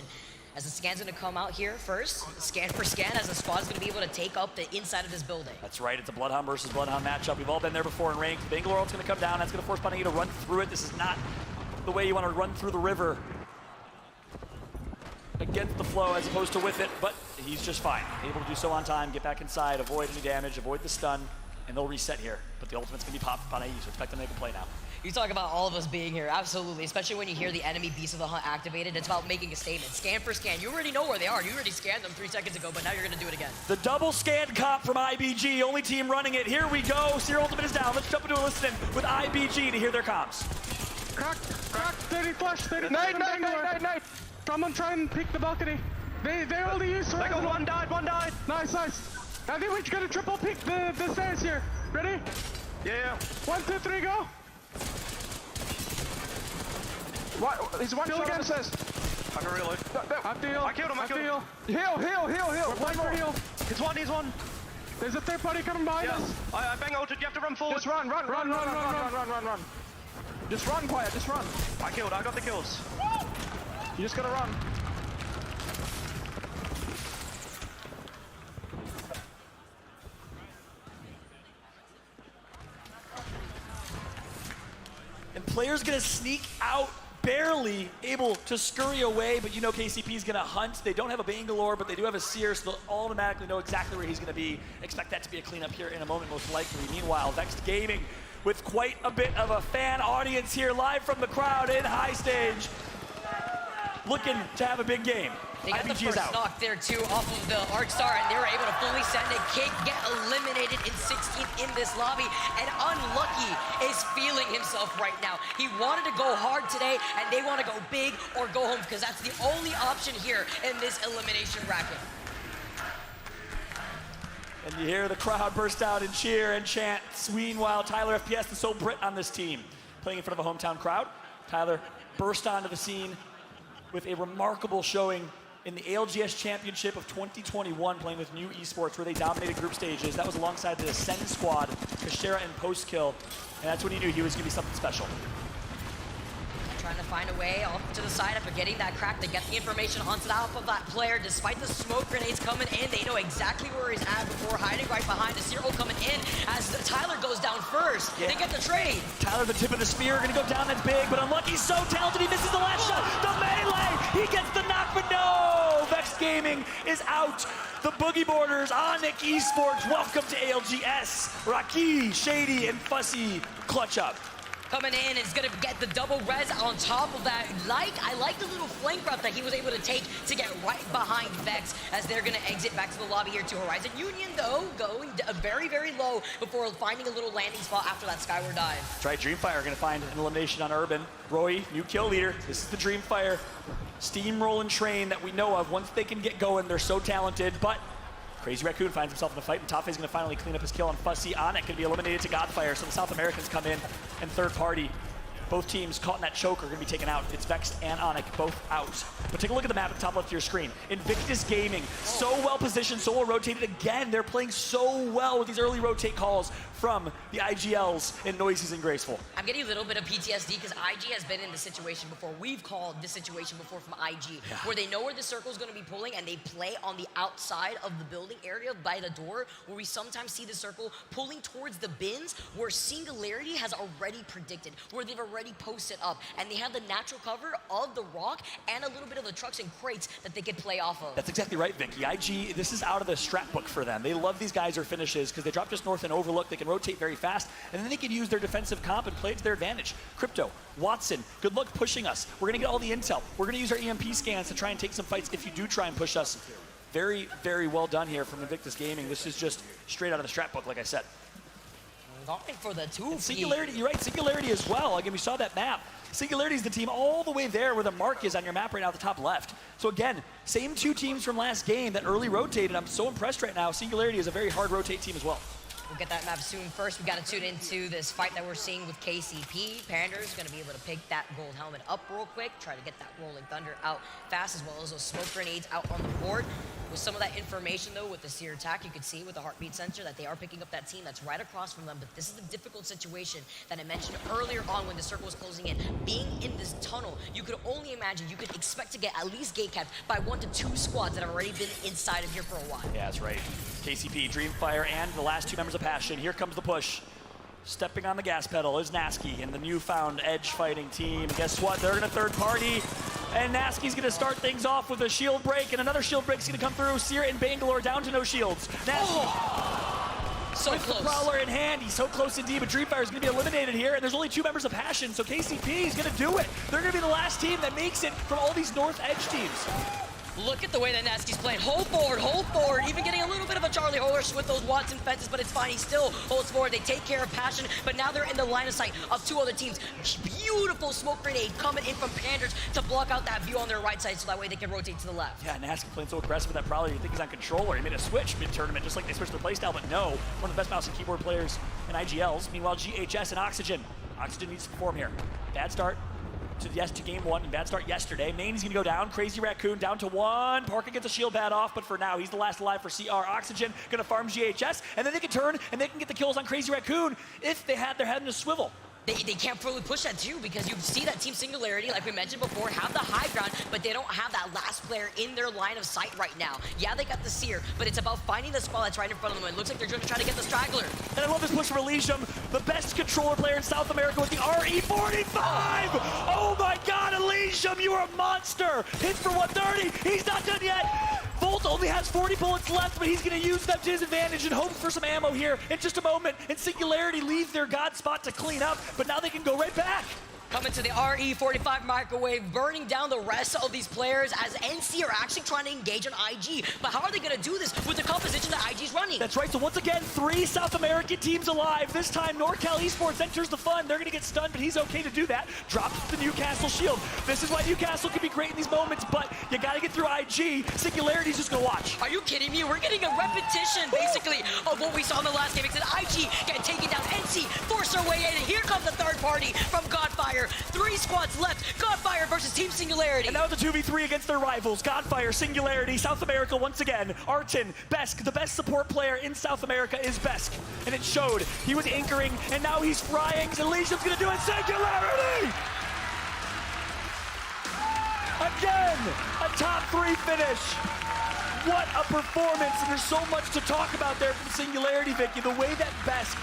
As the scan's going to come out here first, scan for scan, as the squad's going to be able to take up the inside of this building. That's right, it's a Bloodhound versus Bloodhound matchup. We've all been there before in ranked. Bangalore is going to come down, that's going to force Panay to run through it. This is not the way you want to run through the river against the flow as opposed to with it, but he's just fine. Able to do so on time, get back inside, avoid any damage, avoid the stun, and they'll reset here. But the ultimate's gonna be popped upon AE, so expect them to make a play now. You talk about all of us being here, absolutely, especially when you hear the enemy Beast of the Hunt activated. It's about making a statement. Scan for scan. You already know where they are. You already scanned them 3 seconds ago, but now you're gonna do it again. The double scan comp from IBG, only team running it. Here we go. Seer ultimate is down. Let's jump into a listen with IBG to hear their comps. Crack, 30 flash, 30 Night. Someone try and pick the balcony. They only use They got one died. Nice. I think we're gonna triple pick the stairs here. Ready? Yeah. 1, 2, 3, go. What? He's one shot against us. I can reload. I feel. I killed him. Heal. One more heal. He's one. There's a third party coming behind us. I bang ulted. You have to run forward. Just run. Just run, quiet. Just run. I got the kills. You just gotta run. And players gonna sneak out, barely able to scurry away, but you know KCP's gonna hunt. They don't have a Bangalore, but they do have a Seer, so they'll automatically know exactly where he's gonna be. Expect that to be a cleanup here in a moment, most likely. Meanwhile, Vexed Gaming with quite a bit of a fan audience here, live from the crowd in high stage, looking to have a big game. They got the IBG is first out. knock there too off of the Arc Star, and they were able to fully send it. Cake get eliminated in 16th in this lobby, and Unlucky is feeling himself right now. He wanted to go hard today, and they want to go big or go home, because that's the only option here in this elimination bracket. And you hear the crowd burst out and cheer and chant. Meanwhile, Tyler FPS, the sole Brit on this team, playing in front of a hometown crowd. Tyler burst onto the scene with a remarkable showing in the ALGS Championship of 2021, playing with New Esports, where they dominated group stages. That was alongside the Ascend squad, Kashera and Post Kill, and that's when he knew he was going to be something special. Trying to find a way off to the side after getting that crack to get the information onto the top of that player. Despite the smoke grenades coming in, they know exactly where he's at before hiding right behind the Zero coming in as Tyler goes down first. Yeah. They get the trade. Tyler, the tip of the spear, gonna go down, that's big, but Unlucky's so talented, he misses the last shot. The melee, he gets the knock, but no! Vexed Gaming is out. The Boogie Borders, Onyx Esports, welcome to ALGS. Raki, Shady, and Fussy clutch up. Coming in is gonna get the double res on top of that. I like the little flank route that he was able to take to get right behind Vex as they're gonna exit back to the lobby here to Horizon Union, though, going very, very low before finding a little landing spot after that Skyward dive. That's right, Dreamfire gonna find an elimination on Urban. Roy, new kill leader. This is the Dreamfire steamrolling train that we know of. Once they can get going, they're so talented, but Crazy Raccoon finds himself in a fight, and Tafe's gonna finally clean up his kill on Fussy. Onyx gonna be eliminated to Godfire, so the South Americans come in, and third party. Both teams caught in that choke are gonna be taken out. It's Vexed and Onyx both out. But take a look at the map at the top left of your screen. Invictus Gaming, so well positioned, so well rotated. Again, they're playing so well with these early rotate calls from the IGLs in Noises and Graceful. I'm getting a little bit of PTSD because IG has been in this situation before. We've called this situation before from IG, where they know where the circle is going to be pulling and they play on the outside of the building area by the door, where we sometimes see the circle pulling towards the bins, where Singularity has already predicted, where they've already posted up, and they have the natural cover of the rock and a little bit of the trucks and crates that they could play off of. That's exactly right, Vicky. IG, this is out of the strat book for them. They love these guys or finishes because they drop just north and overlook. They can rotate very fast, and then they can use their defensive comp and play it to their advantage. Crypto, Watson, good luck pushing us. We're gonna get all the intel. We're gonna use our EMP scans to try and take some fights if you do try and push us. Very, very well done here from Invictus Gaming. This is just straight out of the strat book, like I said. Going for the two. Singularity, you're right, Singularity as well. Again, we saw that map. Singularity is the team all the way there where the mark is on your map right now at the top left. So again, same two teams from last game that early rotated. I'm so impressed right now. Singularity is a very hard rotate team as well. We'll get that map soon. First, we got to tune into this fight that we're seeing with KCP. Pander's going to be able to pick that gold helmet up real quick, try to get that Rolling Thunder out fast, as well as those smoke grenades out on the board. With some of that information, though, with the Seer attack, you could see with the heartbeat sensor that they are picking up that team that's right across from them. But this is the difficult situation that I mentioned earlier on when the circle was closing in. Being in this tunnel, you could only imagine, you could expect to get at least gate capped by 1 to 2 squads that have already been inside of here for a while. Yeah, that's right. KCP, Dreamfire, and the last 2 members of Passion. Here comes the push. Stepping on the gas pedal is Nasky and the newfound edge fighting team. And guess what? They're going to third party. And Nasky's going to start things off with a shield break, and another shield break's going to come through. Seer and Bangalore down to no shields. Nasky So with close. the Prowler in hand. He's so close indeed, but Dreamfire is going to be eliminated here, and there's only 2 members of Passion, so KCP is going to do it. They're going to be the last team that makes it from all these North Edge teams. Look at the way that Nasky's playing. Hold forward, even getting a little bit of a Charlie Horse with those Watson fences, but it's fine. He still holds forward. They take care of Passion, but now they're in the line of sight of 2 other teams. Beautiful smoke grenade coming in from Panders to block out that view on their right side so that way they can rotate to the left. Yeah, Nasky playing so aggressive with that Prowler. You think he's on controller. He made a switch mid-tournament, just like they switched their playstyle, but no. One of the best mouse and keyboard players in IGLs. Meanwhile, GHS and Oxygen. Oxygen needs to perform here. Bad start to game 1 and bad start yesterday. Main's gonna go down. Crazy Raccoon down to 1. Parker gets a shield pad off, but for now he's the last alive for CR. Oxygen gonna farm GHS, and then they can turn and they can get the kills on Crazy Raccoon if they had their head in a swivel. They can't fully push that too because you see that Team Singularity, like we mentioned before, have the high ground, but they don't have that last player in their line of sight right now. Yeah, they got the Seer, but it's about finding the squad that's right in front of them. It looks like they're going to try to get the Straggler. And I love this push from Elysium, the best controller player in South America with the RE45! Oh my god, Elysium, you are a monster! Hits for 130, he's not done yet! Volt only has 40 bullets left, but he's going to use them to his advantage and hope for some ammo here in just a moment. And Singularity leave their god spot to clean up, but now they can go right back. Coming to the RE45 microwave, burning down the rest of these players as NC are actually trying to engage on IG. But how are they going to do this with the composition that IG's running? That's right, so once again, 3 South American teams alive. This time, NorCal Esports enters the fun. They're going to get stunned, but he's okay to do that. Drops the Newcastle shield. This is why Newcastle can be great in these moments, but you got to get through IG. Singularity's just going to watch. Are you kidding me? We're getting a repetition, basically, of what we saw in the last game. Because IG get taken down. NC force their way in, and here comes the third party from Godfire. 3 squads left. Godfire versus Team Singularity. And now it's a 2v3 against their rivals. Godfire, Singularity, South America once again. Artin, Besk, the best support player in South America is Besk. And it showed. He was anchoring, and now he's frying. Elysium's gonna do it. Singularity! Again, a top 3 finish. What a performance, and there's so much to talk about there from Singularity, Vicky. The way that Besk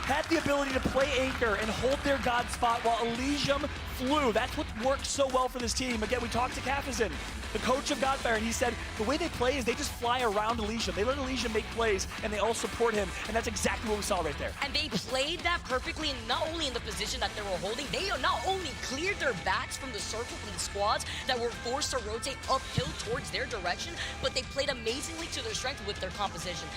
had the ability to play anchor and hold their god spot while Elysium flew. That's what worked so well for this team. Again, we talked to Kafazin, the coach of Godfire, and he said the way they play is they just fly around Elysium. They let Elysium make plays, and they all support him, and that's exactly what we saw right there. And they played that perfectly, not only in the position that they were holding, they not only cleared their backs from the circle from the squads that were forced to rotate uphill towards their direction, but they played amazingly to their strength with their composition.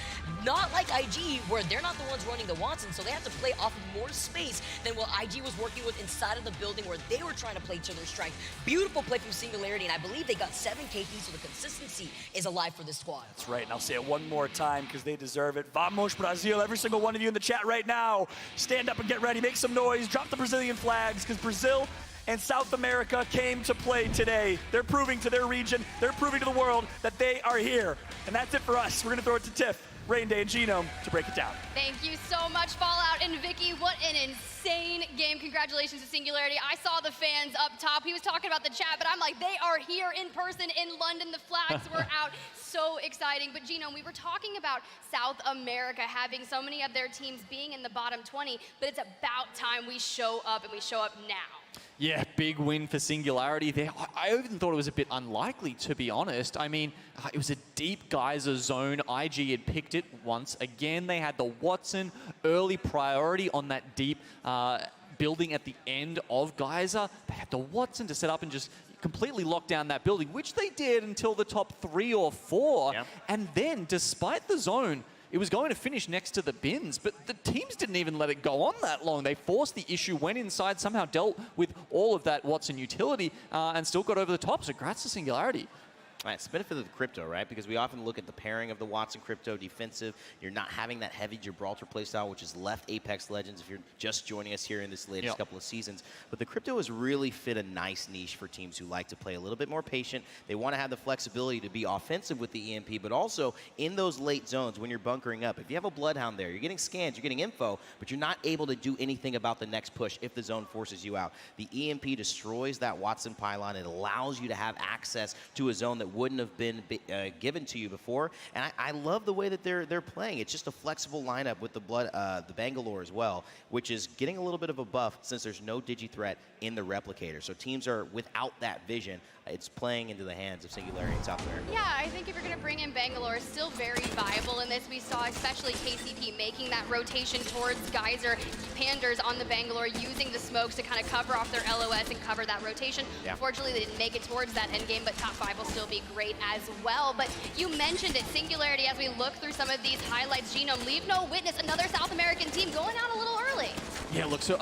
Not like IG, where they're not the ones running the Watson, so they have to play off more space than what IG was working with inside of the building where they were trying to play to their strength. Beautiful play from Singularity, and I believe they got 7 KP, so the consistency is alive for this squad. That's right, and I'll say it one more time because they deserve it. Vamos Brazil, every single one of you in the chat right now, stand up and get ready, make some noise, drop the Brazilian flags, because Brazil and South America came to play today. They're proving to their region, they're proving to the world that they are here. And that's it for us. We're gonna throw it to Tiff, Rain Day, and Genome to break it down. Thank you so much, Fallout and Vicky. What an insane game. Congratulations to Singularity. I saw the fans up top. He was talking about the chat, but I'm like, they are here in person in London. The flags were out. So exciting. But Genome, we were talking about South America having so many of their teams being in the bottom 20, but it's about time we show up, and we show up now. Yeah, big win for Singularity there. I even thought it was a bit unlikely, to be honest. I mean, it was a deep geyser zone. IG had picked it once again. They had the Watson early priority on that deep building at the end of geyser. They had the Watson to set up and just completely lock down that building, which they did until the top 3 or 4. Yep. And then, despite the zone, it was going to finish next to the bins, but the teams didn't even let it go on that long. They forced the issue, went inside, somehow dealt with all of that Watson utility, and still got over the top. So congrats to Singularity. Right, it's the benefit of the crypto, right? Because we often look at the pairing of the Watson crypto defensive. You're not having that heavy Gibraltar playstyle, which has left Apex Legends if you're just joining us here in this latest couple of seasons. But the crypto has really fit a nice niche for teams who like to play a little bit more patient. They want to have the flexibility to be offensive with the EMP, but also in those late zones when you're bunkering up. If you have a Bloodhound there, you're getting scans, you're getting info, but you're not able to do anything about the next push if the zone forces you out. The EMP destroys that Watson pylon. It allows you to have access to a zone that that wouldn't have been given to you before. And I love the way that they're playing. It's just a flexible lineup with the Bangalore as well, which is getting a little bit of a buff since there's no digi-threat in the replicator. So teams are without that vision. It's playing into the hands of Singularity in South America. Yeah, I think if you're going to bring in Bangalore, it's still very viable in this. We saw especially KCP making that rotation towards Geyser. Panders on the Bangalore using the smokes to kind of cover off their LOS and cover that rotation. Yeah. Unfortunately, they didn't make it towards that end game, but top 5 will still be great as well. But you mentioned it, Singularity, as we look through some of these highlights, Genome, leave no witness, another South American team going out a little early. Yeah, look, so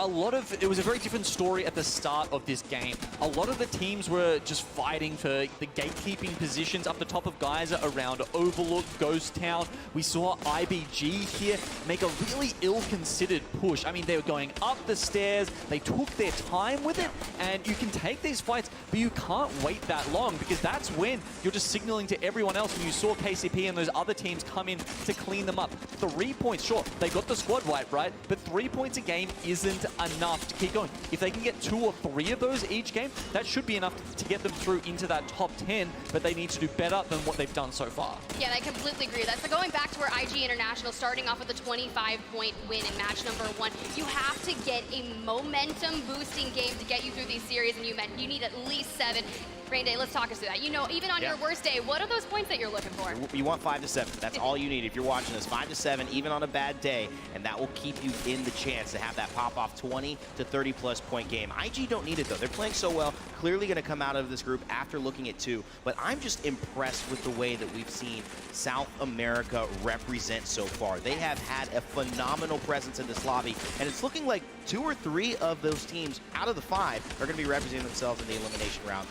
it was a very different story at the start of this game. A lot of the teams were just fighting for the gatekeeping positions up the top of Geyser around Overlook, Ghost Town. We saw IBG here make a really ill-considered push. I mean, they were going up the stairs, they took their time with it, and you can take these fights, but you can't wait that long because that's when you're just signaling to everyone else, and you saw KCP and those other teams come in to clean them up. 3 points, sure, they got the squad wipe, right? But 3 points a game isn't enough to keep going. If they can get 2 or 3 of those each game, that should be enough to get them through into that top 10, but they need to do better than what they've done so far. Yeah, I completely agree. That's going back to where IG International starting off with a 25-point win in match number 1. You have to get a momentum-boosting game to get you through these series, and you need at least 7. Rain Day, let's talk us through that. You know, even on your worst day, what are those points that you're looking for? You want 5 to 7. That's all you need if you're watching this. 5 to 7, even on a bad day, and that will keep you in the chance to have that pop-off 20 to 30-plus point game. IG don't need it, though. They're playing so well, clearly going to come out of this group after looking at 2. But I'm just impressed with the way that we've seen South America represent so far. They have had a phenomenal presence in this lobby, and it's looking like 2 or 3 of those teams out of the 5 are going to be representing themselves in the elimination round.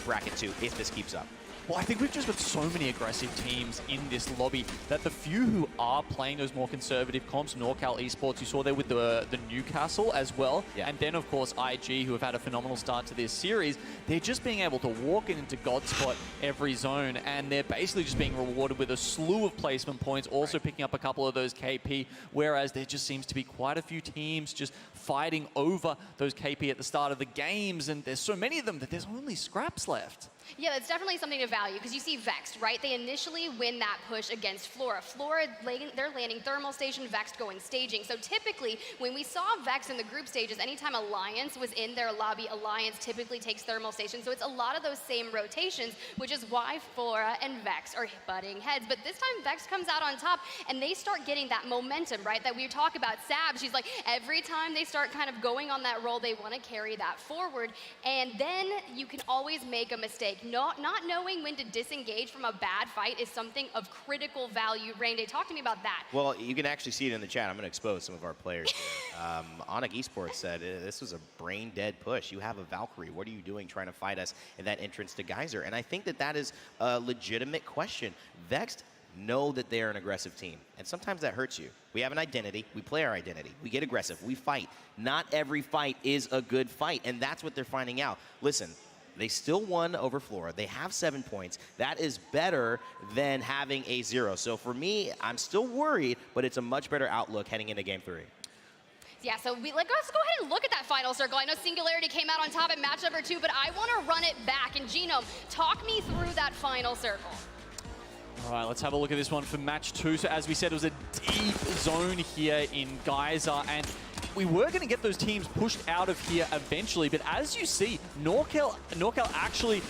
Bracket 2, if this keeps up. Well, I think we've just got so many aggressive teams in this lobby that the few who are playing those more conservative comps, NorCal Esports, you saw there with the Newcastle as well, and then of course IG, who have had a phenomenal start to this series, they're just being able to walk into God spot every zone, and they're basically just being rewarded with a slew of placement points, also picking up a couple of those KP, whereas there just seems to be quite a few teams just fighting over those KP at the start of the games, and there's so many of them that there's only scraps left. Yeah, that's definitely something to value because you see Vexed, right? They initially win that push against Flora. Flora, they're landing thermal station, Vexed going staging. So typically, when we saw Vex in the group stages, anytime Alliance was in their lobby, Alliance typically takes thermal station. So it's a lot of those same rotations, which is why Flora and Vex are butting heads. But this time, Vex comes out on top, and they start getting that momentum, right? That we talk about Sab. She's like, every time they start kind of going on that roll, they want to carry that forward. And then you can always make a mistake. Not knowing when to disengage from a bad fight is something of critical value. Rain Day, talk to me about that. Well, you can actually see it in the chat. I'm going to expose some of our players here. Onyx Esports said, this was a brain-dead push. You have a Valkyrie. What are you doing trying to fight us in that entrance to Geyser? And I think that that is a legitimate question. Vexed know that they're an aggressive team, and sometimes that hurts you. We have an identity. We play our identity. We get aggressive. We fight. Not every fight is a good fight, and that's what they're finding out. Listen, they still won over Flora. They have 7 points. That is better than having a 0. So for me, I'm still worried, but it's a much better outlook heading into Game 3. Yeah, so let's go ahead and look at that final circle. I know Singularity came out on top at match number 2, but I want to run it back. And Genome, talk me through that final circle. All right, let's have a look at this one for match 2. So as we said, it was a deep zone here in Geyser, and we were going to get those teams pushed out of here eventually, but as you see, NorCal actually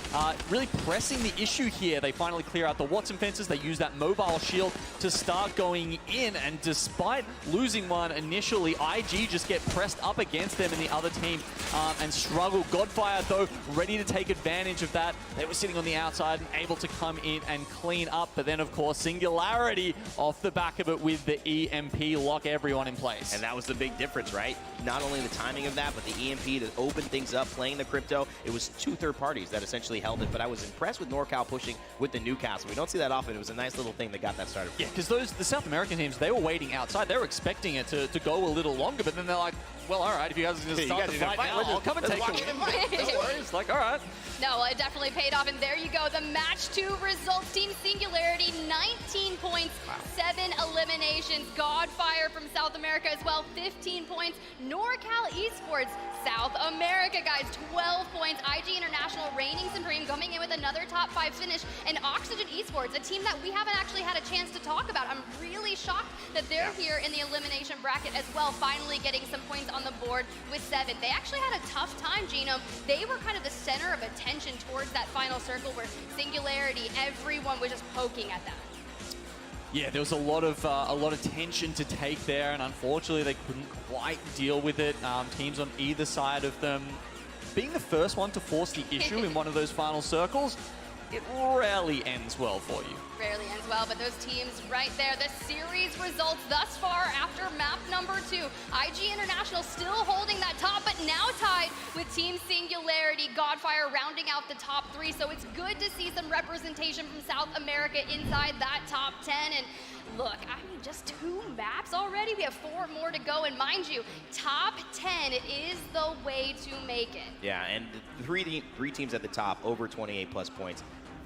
really pressing the issue here. They finally clear out the Watson fences. They use that mobile shield to start going in, and despite losing one initially, IG just get pressed up against them and the other team and struggle. Godfire, though, ready to take advantage of that. They were sitting on the outside and able to come in and clean up, but then, of course, Singularity off the back of it with the EMP lock everyone in place. And that was the big difference, right? Not only the timing of that, but the EMP to open things up, playing the crypto. It was 2 third parties that essentially held it, but I was impressed with NorCal pushing with the Newcastle. We don't see that often. It was a nice little thing that got that started. Yeah, because the South American teams, they were waiting outside. They were expecting it to go a little longer, but then they're like, well, all right, if you guys are going to start the fight now, I'll come and take it. No worries. Like, all right. No, well, it definitely paid off, and there you go. The match 2 results. Team Singularity, 19 points, 7 eliminations. Godfire from South America as well, 15 points. NorCal Esports, South America, guys, 12 points. IG International reigning supreme, coming in with another top 5 finish. And Oxygen Esports, a team that we haven't actually had a chance to talk about. I'm really shocked that they're here in the elimination bracket as well, finally getting some points on the board with 7. They actually had a tough time, Gino. They were kind of the center of attention towards that final circle where Singularity, everyone was just poking at them. Yeah, there was a lot of tension to take there, and unfortunately they couldn't quite deal with it. Teams on either side of them being the first one to force the issue in one of those final circles, it rarely ends well for you. Rarely ends well, but those teams right there, the series results thus far after map number 2. IG International still holding that top, but now tied with Team Singularity. Godfire rounding out the top 3, so it's good to see some representation from South America inside that top 10. And look, I mean, just 2 maps already. We have 4 more to go, and mind you, top 10 is the way to make it. Yeah, and the three teams at the top, over 28 plus points.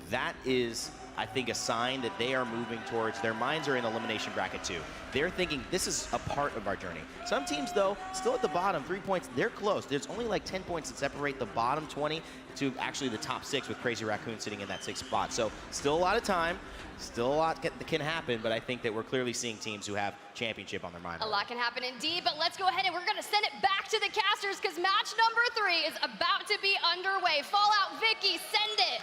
That is, I think, a sign that they are moving towards, their minds are in elimination bracket 2. They're thinking this is a part of our journey. Some teams, though, still at the bottom, 3 points, they're close. There's only like 10 points that separate the bottom 20 to actually the top 6 with Crazy Raccoon sitting in that 6th spot. So still a lot of time, still a lot that can happen, but I think that we're clearly seeing teams who have championship on their mind. A lot can happen indeed, but let's go ahead and we're going to send it back to the casters because match number 3 is about to be underway. Fallout, Vicky, send it.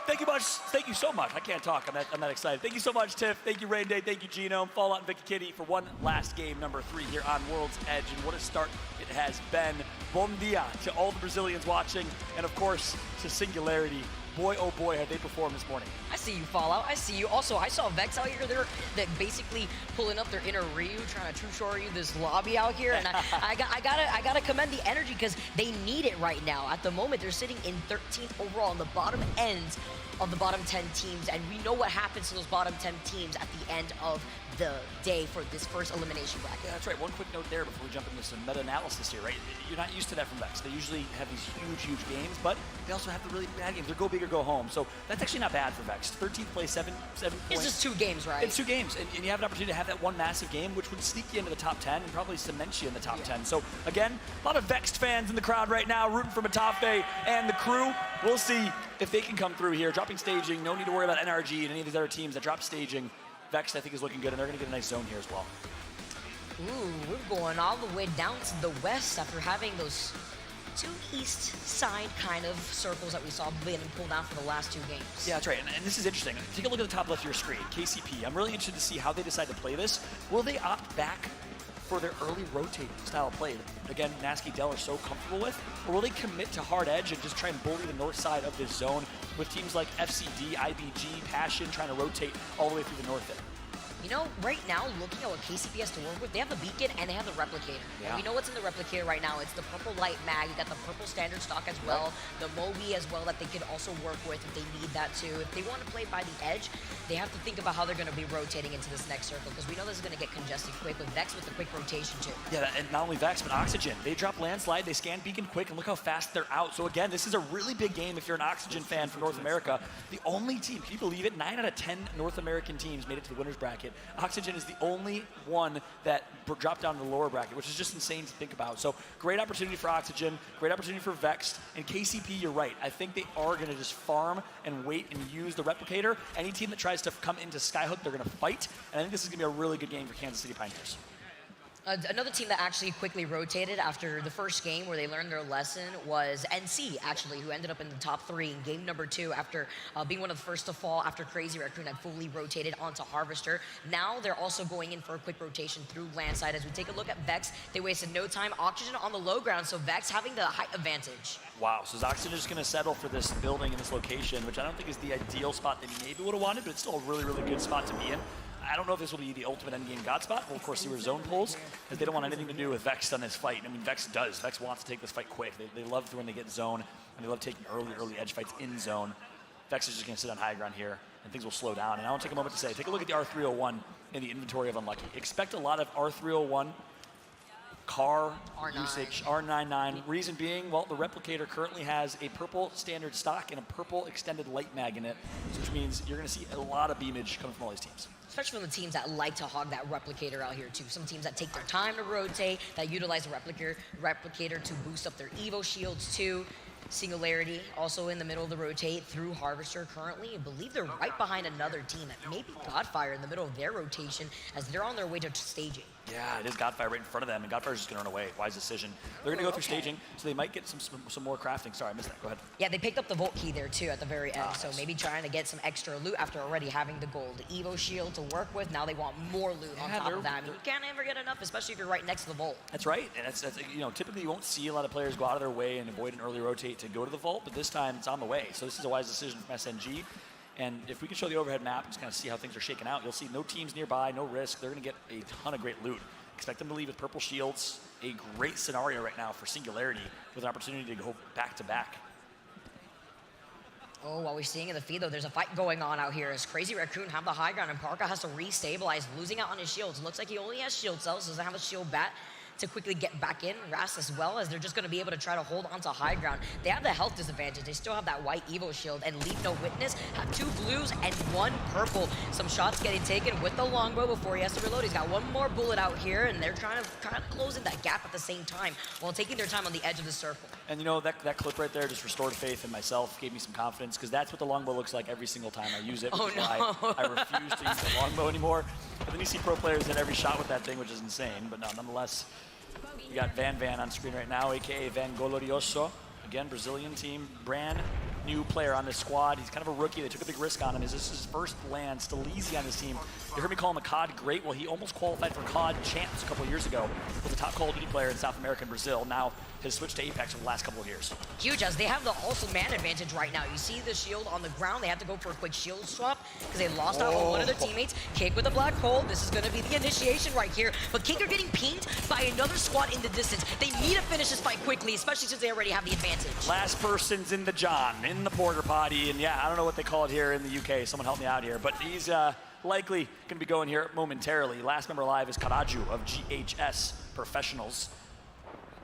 Thank you much. Thank you so much. I can't talk. I'm that excited. Thank you so much, Tiff. Thank you, Rain Day. Thank you, Gino. Fallout and Vicky Kitty for one last game, number 3 here on World's Edge. And what a start it has been. Bom dia to all the Brazilians watching, and of course to Singularity. Boy, oh boy, have they performed this morning. I see you, Fallout. I see you. Also, I saw Vex out here. They're basically pulling up their inner Ryu, trying to true short you this lobby out here. And I gotta commend the energy because they need it right now. At the moment, they're sitting in 13th overall on the bottom ends of the bottom 10 teams, and we know what happens to those bottom 10 teams at the end of the day for this first elimination bracket. Yeah, that's right. One quick note there before we jump into some meta-analysis here, right? You're not used to that from Vex. They usually have these huge games, but they also have the really bad games. They're go big or go home. So that's actually not bad for Vex. 13th place, 7 points. It's just 2 games, right? It's 2 games, and you have an opportunity to have that one massive game, which would sneak you into the top 10 and probably cement you in the top 10. So again, a lot of Vexed fans in the crowd right now, rooting for Matafe and the crew. We'll see if they can come through here. Dropping staging, no need to worry about NRG and any of these other teams that drop staging. Vex, I think, is looking good, and they're going to get a nice zone here as well. Ooh, we're going all the way down to the west after having those 2 east side kind of circles that we saw being pulled out for the last 2 games. Yeah, that's right, and this is interesting. Take a look at the top left of your screen, KCP. I'm really interested to see how they decide to play this. Will they opt back for their early rotating style of play that, again, Nasky Dell are so comfortable with? Or will they commit to hard edge and just try and bully the north side of this zone with teams like FCD, IBG, Passion trying to rotate all the way through the north there? You know, right now, looking at what KCP has to work with, they have the beacon and they have the replicator. Yeah. And we know what's in the replicator right now. It's the purple light mag. You got the purple standard stock as well. The Mobi as well that they could also work with if they need that too. If they want to play by the edge, they have to think about how they're going to be rotating into this next circle because we know this is going to get congested quick with Vex with the quick rotation too. Yeah, and not only Vex, but Oxygen. They drop Landslide, they scan Beacon quick, and look how fast they're out. So again, this is a really big game if you're an Oxygen fan from North America. The only team, can you believe it? 9 out of 10 North American teams made it to the winner's bracket. Oxygen is the only one that dropped down to the lower bracket, which is just insane to think about. So great opportunity for Oxygen, great opportunity for Vexed, and KCP, you're right. I think they are going to just farm and wait and use the replicator. Any team that tries to come into Skyhook, they're going to fight, and I think this is going to be a really good game for Kansas City Pioneers. Another team that actually quickly rotated after the first game where they learned their lesson was NC, actually, who ended up in the top 3 in game number 2 after being one of the first to fall after Crazy Raccoon had fully rotated onto Harvester. Now they're also going in for a quick rotation through Landside. As we take a look at Vex, they wasted no time. Oxygen on the low ground, so Vex having the height advantage. Wow, so Oxygen is just going to settle for this building in this location, which I don't think is the ideal spot that he maybe would have wanted, but it's still a really, really good spot to be in. I don't know if this will be the ultimate endgame God spot. We'll, of course, see where zone pulls, because they don't want anything to do with Vex on this fight. I mean, Vex does. Vex wants to take this fight quick. They love when they get zone, and they love taking early edge fights in zone. Vex is just going to sit on high ground here, and things will slow down. And I want to take a moment to say, take a look at the R301 in the inventory of Unlucky. Expect a lot of R301 car R9. usage, R99. Reason being, well, the Replicator currently has a purple standard stock and a purple extended light mag in it, which means you're going to see a lot of beamage coming from all these teams. Especially from the teams that like to hog that replicator out here too. Some teams that take their time to rotate, that utilize the replicator to boost up their Evo shields too. Singularity also in the middle of the rotate through Harvester currently. I believe they're right behind another team that may be Godfire in the middle of their rotation as they're on their way to staging. Yeah, it is Godfire right in front of them, and Godfire's just going to run away. Wise decision. They're going to go through staging, so they might get some more crafting. Sorry, I missed that. Go ahead. Yeah, they picked up the Volt Key there too at the very end, so maybe trying to get some extra loot after already having the gold Evo shield to work with. Now they want more loot on top of that. I mean, you can't ever get enough, especially if you're right next to the Volt. That's right, and that's typically you won't see a lot of players go out of their way and avoid an early rotate to go to the Vault, but this time it's on the way. So this is a wise decision from SNG. And if we can show the overhead map, just kind of see how things are shaking out, you'll see no teams nearby, no risk. They're going to get a ton of great loot. Expect them to leave with purple shields. A great scenario right now for Singularity with an opportunity to go back-to-back. Oh, while we're seeing in the feed, though, there's a fight going on out here as Crazy Raccoon have the high ground, and Parka has to restabilize, losing out on his shields. Looks like he only has shield cells, doesn't have a shield bat to quickly get back in. Ras as well, as they're just going to be able to try to hold onto high ground. They have the health disadvantage. They still have that white Evo shield, and Leave No Witness have 2 blues and 1 purple. Some shots getting taken with the longbow before he has to reload. He's got 1 more bullet out here, and they're trying to kind of close in that gap at the same time while taking their time on the edge of the circle. And you know, that clip right there just restored faith in myself, gave me some confidence, because that's what the longbow looks like every single time I use it. Oh, which is why I refuse to use the longbow anymore. But then you see pro players hit every shot with that thing, which is insane. But no, nonetheless, we got Van on screen right now, a.k.a. Van Glorioso. Again, Brazilian team, brand new player on this squad. He's kind of a rookie. They took a big risk on him. This is his first land. Still easy on this team. You heard me call him a COD great. Well, he almost qualified for COD champs a couple of years ago. Was a top Call of Duty player in South America and Brazil. Now has switched to Apex for the last couple of years. Huge, as they have the also man advantage right now. You see the shield on the ground. They have to go for a quick shield swap because they lost out on one of their teammates. Kick with a black hole. This is going to be the initiation right here. But Kick are getting pinged by another squad in the distance. They need to finish this fight quickly, especially since they already have the advantage. Last person's in the John, in the porter potty. And yeah, I don't know what they call it here in the UK. Someone help me out here. But he's likely going to be going here momentarily. Last member alive is Karaju of GHS Professionals.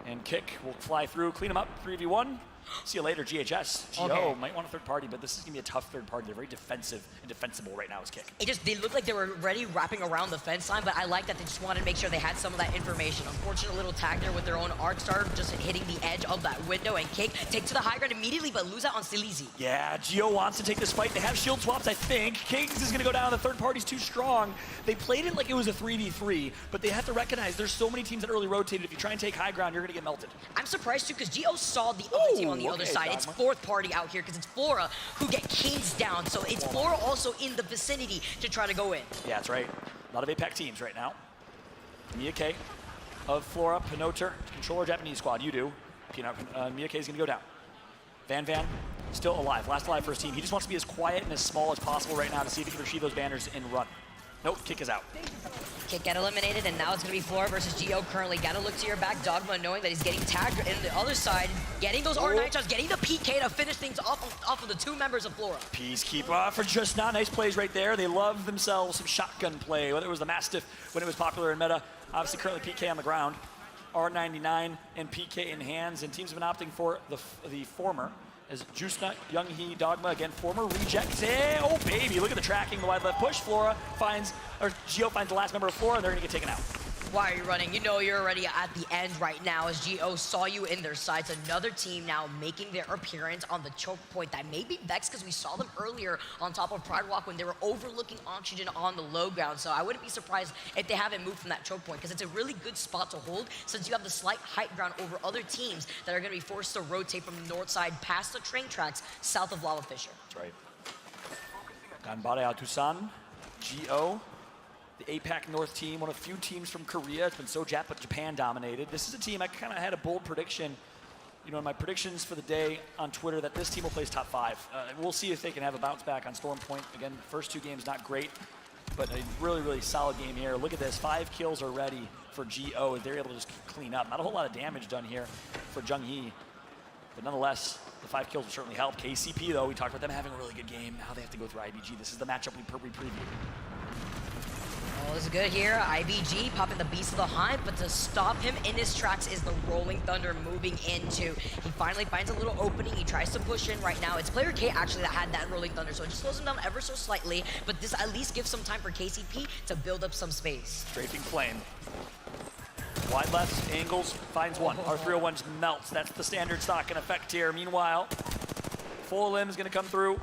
And Kick will fly through, clean him up, 3v1. See you later, GHS. GO might want a third party, but this is going to be a tough third party. They're very defensive and defensible right now as Kick. They looked like they were already wrapping around the fence line, but I like that they just wanted to make sure they had some of that information. Unfortunate little tag there with their own Arc Star, just hitting the edge of that window, and Kick take to the high ground immediately, but lose out on Silizi. Yeah, Gio wants to take this fight. They have shield swaps, I think. Kings is going to go down. The third party's too strong. They played it like it was a 3v3, but they have to recognize there's so many teams that early rotated. If you try and take high ground, you're going to get melted. I'm surprised, too, because Gio saw the other team on the other side. It's fourth party out here because it's Flora who get Kings down. So it's Flora also in the vicinity to try to go in. Yeah, that's right. A lot of APAC teams right now. Mia K of Flora, Pinoter, controller Japanese squad. You do. Mia K is going to go down. Van, still alive. Last alive for his team. He just wants to be as quiet and as small as possible right now to see if he can retrieve those banners and run. Nope, Kick is out. Kick get eliminated, and now it's going to be Flora versus Gio currently. Got to look to your back. Dogma knowing that he's getting tagged in the other side, getting those R9 shots, getting the PK to finish things off of the 2 members of Flora. Peacekeeper for just now. Nice plays right there. They love themselves some shotgun play, whether it was the Mastiff when it was popular in meta. Obviously, currently PK on the ground. R99 and PK in hands, and teams have been opting for the former. As Jusna, Younghee, Dogma, again, former rejects. Hey, oh baby, look at the tracking, the wide left push. Flora finds, or Gio finds the last member of Flora, and they're gonna get taken out. Why are you running? You know you're already at the end right now as Gio saw you in their sights. Another team now making their appearance on the choke point. That may be Vex because we saw them earlier on top of Pride Walk when they were overlooking Oxygen on the low ground. So I wouldn't be surprised if they haven't moved from that choke point because it's a really good spot to hold since you have the slight height ground over other teams that are going to be forced to rotate from the north side past the train tracks south of Lava Fisher. That's right. Ganbare Atusan, Gio. The APAC North team, one of the few teams from Korea. It's been so Japan dominated. This is a team I kind of had a bold prediction, in my predictions for the day on Twitter that this team will place top 5. We'll see if they can have a bounce back on Storm Point. Again, first 2 games not great, but a really, really solid game here. Look at this, 5 kills already for GO. They're able to just clean up. Not a whole lot of damage done here for Jung-hee, but nonetheless, the 5 kills will certainly help. KCP though, we talked about them having a really good game. Now they have to go through IBG. This is the matchup we previewed. Oh, this is good here. IBG popping the Beast of the Hive, but to stop him in his tracks is the Rolling Thunder moving into. He finally finds a little opening. He tries to push in right now. It's player K actually that had that Rolling Thunder, so it just slows him down ever so slightly, but this at least gives some time for KCP to build up some space. Strafing Flame. Wide left, angles, finds one. R301 melts. That's the standard stock in effect here. Meanwhile, Full Limb is going to come through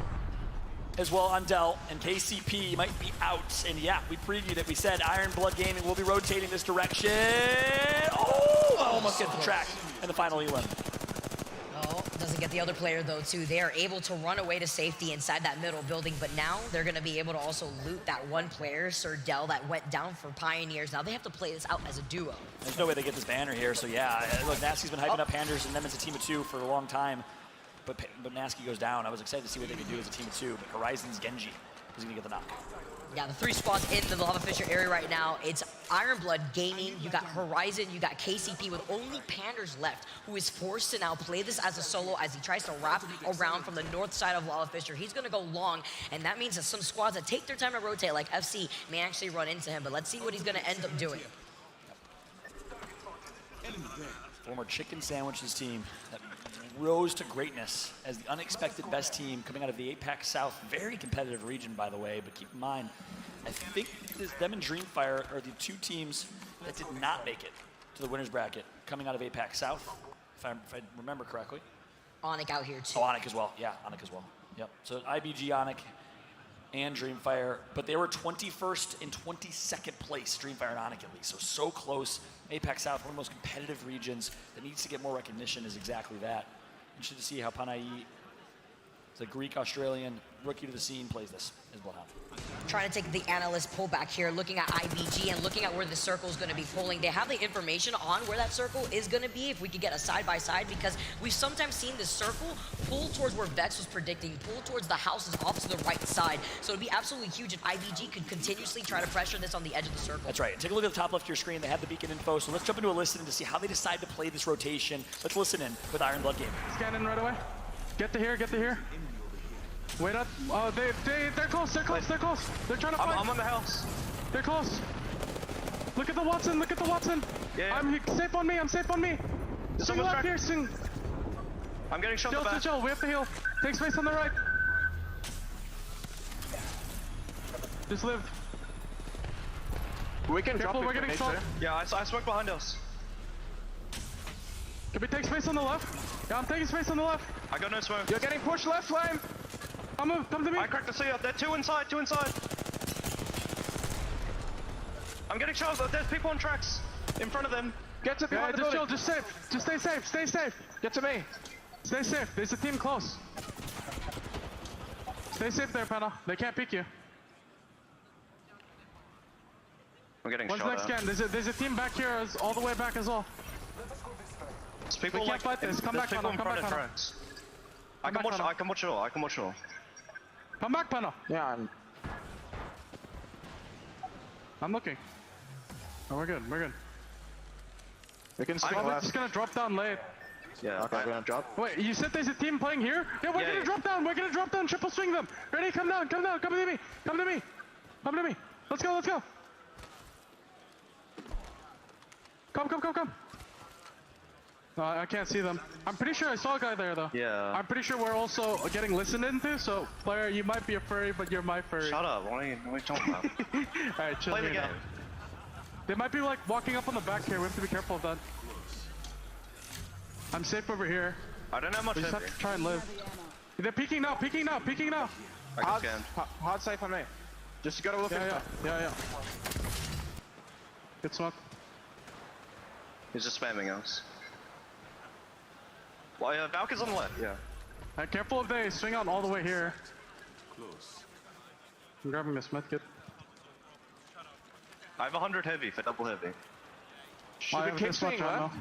as well on Dell, and KCP might be out. And yeah, we previewed it. We said Iron Blood Gaming will be rotating this direction. Oh, almost gets the track in the final elim. Oh, doesn't get the other player though too. They are able to run away to safety inside that middle building, but now they're going to be able to also loot that one player, Sir Dell, that went down for Pioneers. Now they have to play this out as a duo. There's no way they get this banner here, so yeah. Look, Nasky's been hyping up Panders and them as a team of two for a long time. But Nasky goes down. I was excited to see what they could do as a team of two, but Horizon's Genji is going to get the knock. Yeah, the 3 spots in the Lava Fisher area right now. It's Iron Blood Gaming, you got Horizon, you got KCP with only Panders left, who is forced to now play this as a solo as he tries to wrap around from the north side of Lava Fisher. He's going to go long, and that means that some squads that take their time to rotate, like FC, may actually run into him, but let's see what he's going to end up doing. Former Chicken Sandwiches team that rose to greatness as the unexpected best team coming out of the APAC South. Very competitive region, by the way, but keep in mind, I think them and Dreamfire are the 2 teams that did not make it to the winners bracket coming out of APAC South, if I remember correctly. Onyx out here too. Oh, Onyx as well. Yeah, Onyx as well. Yep. So IBG, Onyx, and Dreamfire, but they were 21st and 22nd place, Dreamfire and Onyx at least, so close. APAC South, one of the most competitive regions that needs to get more recognition, is exactly that. Interested to see how Panay, the Greek-Australian rookie to the scene, plays this as Bloodhound. Trying to take the analyst pullback here, looking at IBG and looking at where the circle is going to be pulling. They have the information on where that circle is going to be if we could get a side-by-side, because we've sometimes seen the circle pull towards where Vex was predicting, pull towards the houses off to the right side. So it'd be absolutely huge if IBG could continuously try to pressure this on the edge of the circle. That's right. Take a look at the top left of your screen. They have the beacon info. So let's jump into a listen to see how they decide to play this rotation. Let's listen in with Iron Blood Gaming. Scan in right away. Get to here, get to here. Wait up. Oh, they're close, they're close, they're close. They're trying to fight. I'm on the house. They're close. Look at the Watson, look at the Watson. Yeah. I'm safe on me, I'm safe on me. Swing left track. here, swing. I'm getting shot in the back. Chill, we have to heal. Take space on the right. Just live. We can Careful, drop it. we're getting shot. Yeah, I smoke behind us. Can we take space on the left? Yeah, I'm taking space on the left. I got no smoke. You're getting pushed left, Flame. Come to me. I cracked the seal. They're 2 inside, 2 inside. I'm getting shot. There's people on tracks. In front of them. Get to behind the just building. chill, just safe. Just stay safe, stay safe. Get to me. Stay safe. There's a team close. Stay safe there, Panna. They can't pick you. I'm getting One's shot next at. scan. There's a team back here, all the way back as well. There's people We can't fight this. Come there's back, people Panna. in Come front back, of Panna. tracks. Come I back, can watch it all. I can watch it all. Come back, Panna. Yeah, I'm looking. Oh, we're good. We're good. we can swing Probably left. just gonna drop down late. Yeah, okay, we're gonna drop. Wait, you said there's a team playing here? Yeah, we're gonna drop down. We're gonna drop down. Triple swing them. Ready? Come down. Come down. Come to me. Come to me. Come to me. Let's go. Let's go. Come. No, I can't see them. I'm pretty sure I saw a guy there, though. Yeah. I'm pretty sure we're also getting listened into, so, player, you might be a furry, but you're my furry. Shut up. What are you talking about? Alright, chill. Play the game. Now. They might be, like, walking up on the back here. We have to be careful of that. I'm safe over here. I don't have much We just have to try and live. They're peeking now. I can scan. Hard safe on me. Just gotta look at Yeah. Good smoke. He's just spamming us. Well, yeah, Valk is on the left. Yeah. Alright, careful if they swing out all the way here. I'm grabbing this medkit. I have 100 heavy for double heavy. Should we keep swinging left?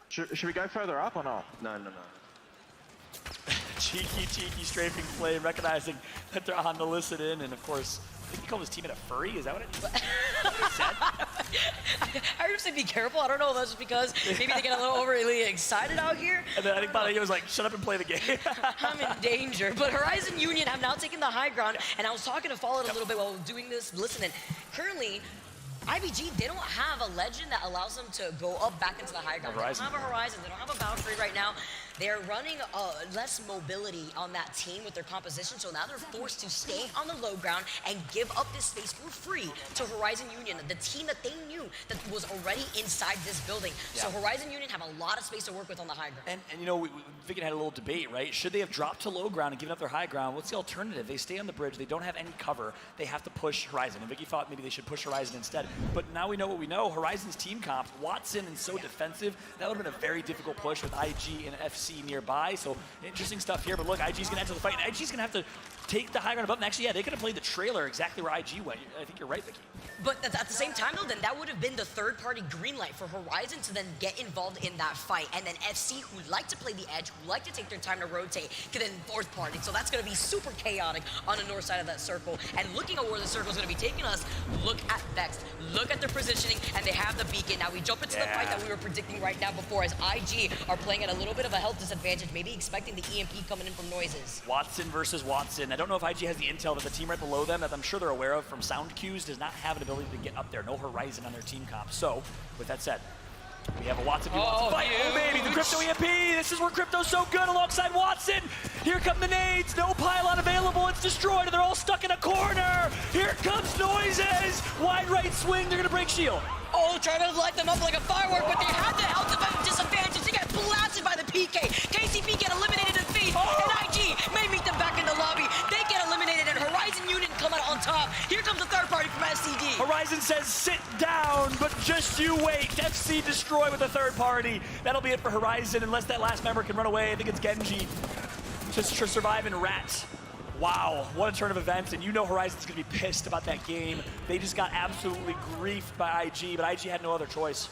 Should we go further up or not? No. cheeky strafing Flame, recognizing that they're on the listen in, and of course, I think he called his teammate a furry. Is that what it said? I heard him say be careful. I don't know if that's just because maybe they get a little overly excited out here. And then I think Bonnie was like, shut up and play the game. I'm in danger. But Horizon Union have now taken the high ground, and I was talking to Fallout a little bit while doing this, listening. Currently, IBG, they don't have a legend that allows them to go up back into the high ground. They don't have a Horizon, they don't have a Valkyrie right now. They're running less mobility on that team with their composition, so now they're forced to stay on the low ground and give up this space for free to Horizon Union, the team that they knew that was already inside this building. Yeah. So Horizon Union have a lot of space to work with on the high ground. And you know, Vicken had a little debate, right? Should they have dropped to low ground and given up their high ground? What's the alternative? They stay on the bridge, they don't have any cover, they have to push Horizon. And Vicky thought maybe they should push Horizon instead. But now we know what we know. Horizon's team comp, Watson and so defensive, that would have been a very difficult push with IG and FC nearby. So interesting stuff here, but look, IG's gonna enter the fight, and IG's gonna have to take the high ground above. And actually, yeah, they could have played the trailer exactly where IG went. I think you're right, Vicky. But at the same time, though, then that would have been the third-party green light for Horizon to then get involved in that fight. And then FC, who like to play the edge, who like to take their time to rotate, could then fourth party. So that's going to be super chaotic on the north side of that circle. And looking at where the circle is going to be taking us, look at Vex, look at their positioning, and they have the beacon. Now we jump into the fight that we were predicting right now before, as IG are playing at a little bit of a health disadvantage, maybe expecting the EMP coming in from noises. Watson versus Watson. I don't know if IG has the intel that the team right below them, that I'm sure they're aware of from sound cues, does not have an ability to get up there. No Horizon on their team comp. So, with that said, we have a Watson v Watson fight. Oh, baby, the Crypto EMP. This is where Crypto's so good alongside Watson. Here come the nades. No pylon available. It's destroyed, and they're all stuck in a corner. Here comes Noises. Wide right swing. They're going to break shield. Oh, trying to light them up like a firework, but they had the health disadvantage. They get blasted by the PK. KCP get eliminated in feed, and IG may meet them back in the lobby. They get eliminated, and Horizon Union come out on top. Here comes the third party from SCD. Horizon says, sit down, but just you wait. FC destroy with the third party. That'll be it for Horizon, unless that last member can run away. I think it's Genji. Just to survive in Rat. Wow, what a turn of events, and you know Horizon's gonna be pissed about that game. They just got absolutely griefed by IG, but IG had no other choice.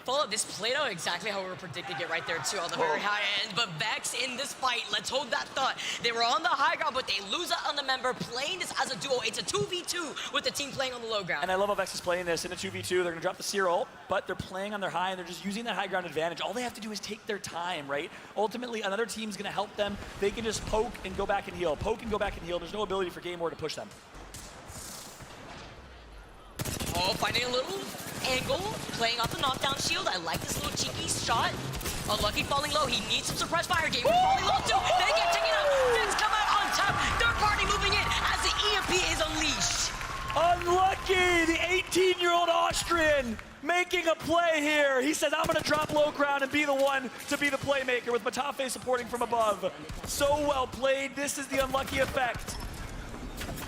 Fallout, this played out exactly how we were predicting it right there too, on the very high end. But Vex in this fight, let's hold that thought. They were on the high ground, but they lose out on the member. Playing this as a duo, it's a 2v2 with the team playing on the low ground. And I love how Vex is playing this in a 2v2. They're gonna drop the Seer ult, but they're playing on their high, and they're just using that high ground advantage. All they have to do is take their time, right? Ultimately, another team's gonna help them. They can just poke and go back and heal. Poke and go back and heal. There's no ability for Game War to push them. Oh, finding a little angle, playing off the knockdown shield. I like this little cheeky shot. Unlucky falling low. He needs some surprise fire. Game falling low too. They get taken out. Things come out on top. Third party moving in as the EMP is unleashed. Unlucky, the 18-year-old Austrian making a play here. He says, I'm gonna drop low ground and be the one to be the playmaker with Matafe supporting from above. So well played. This is the unlucky effect.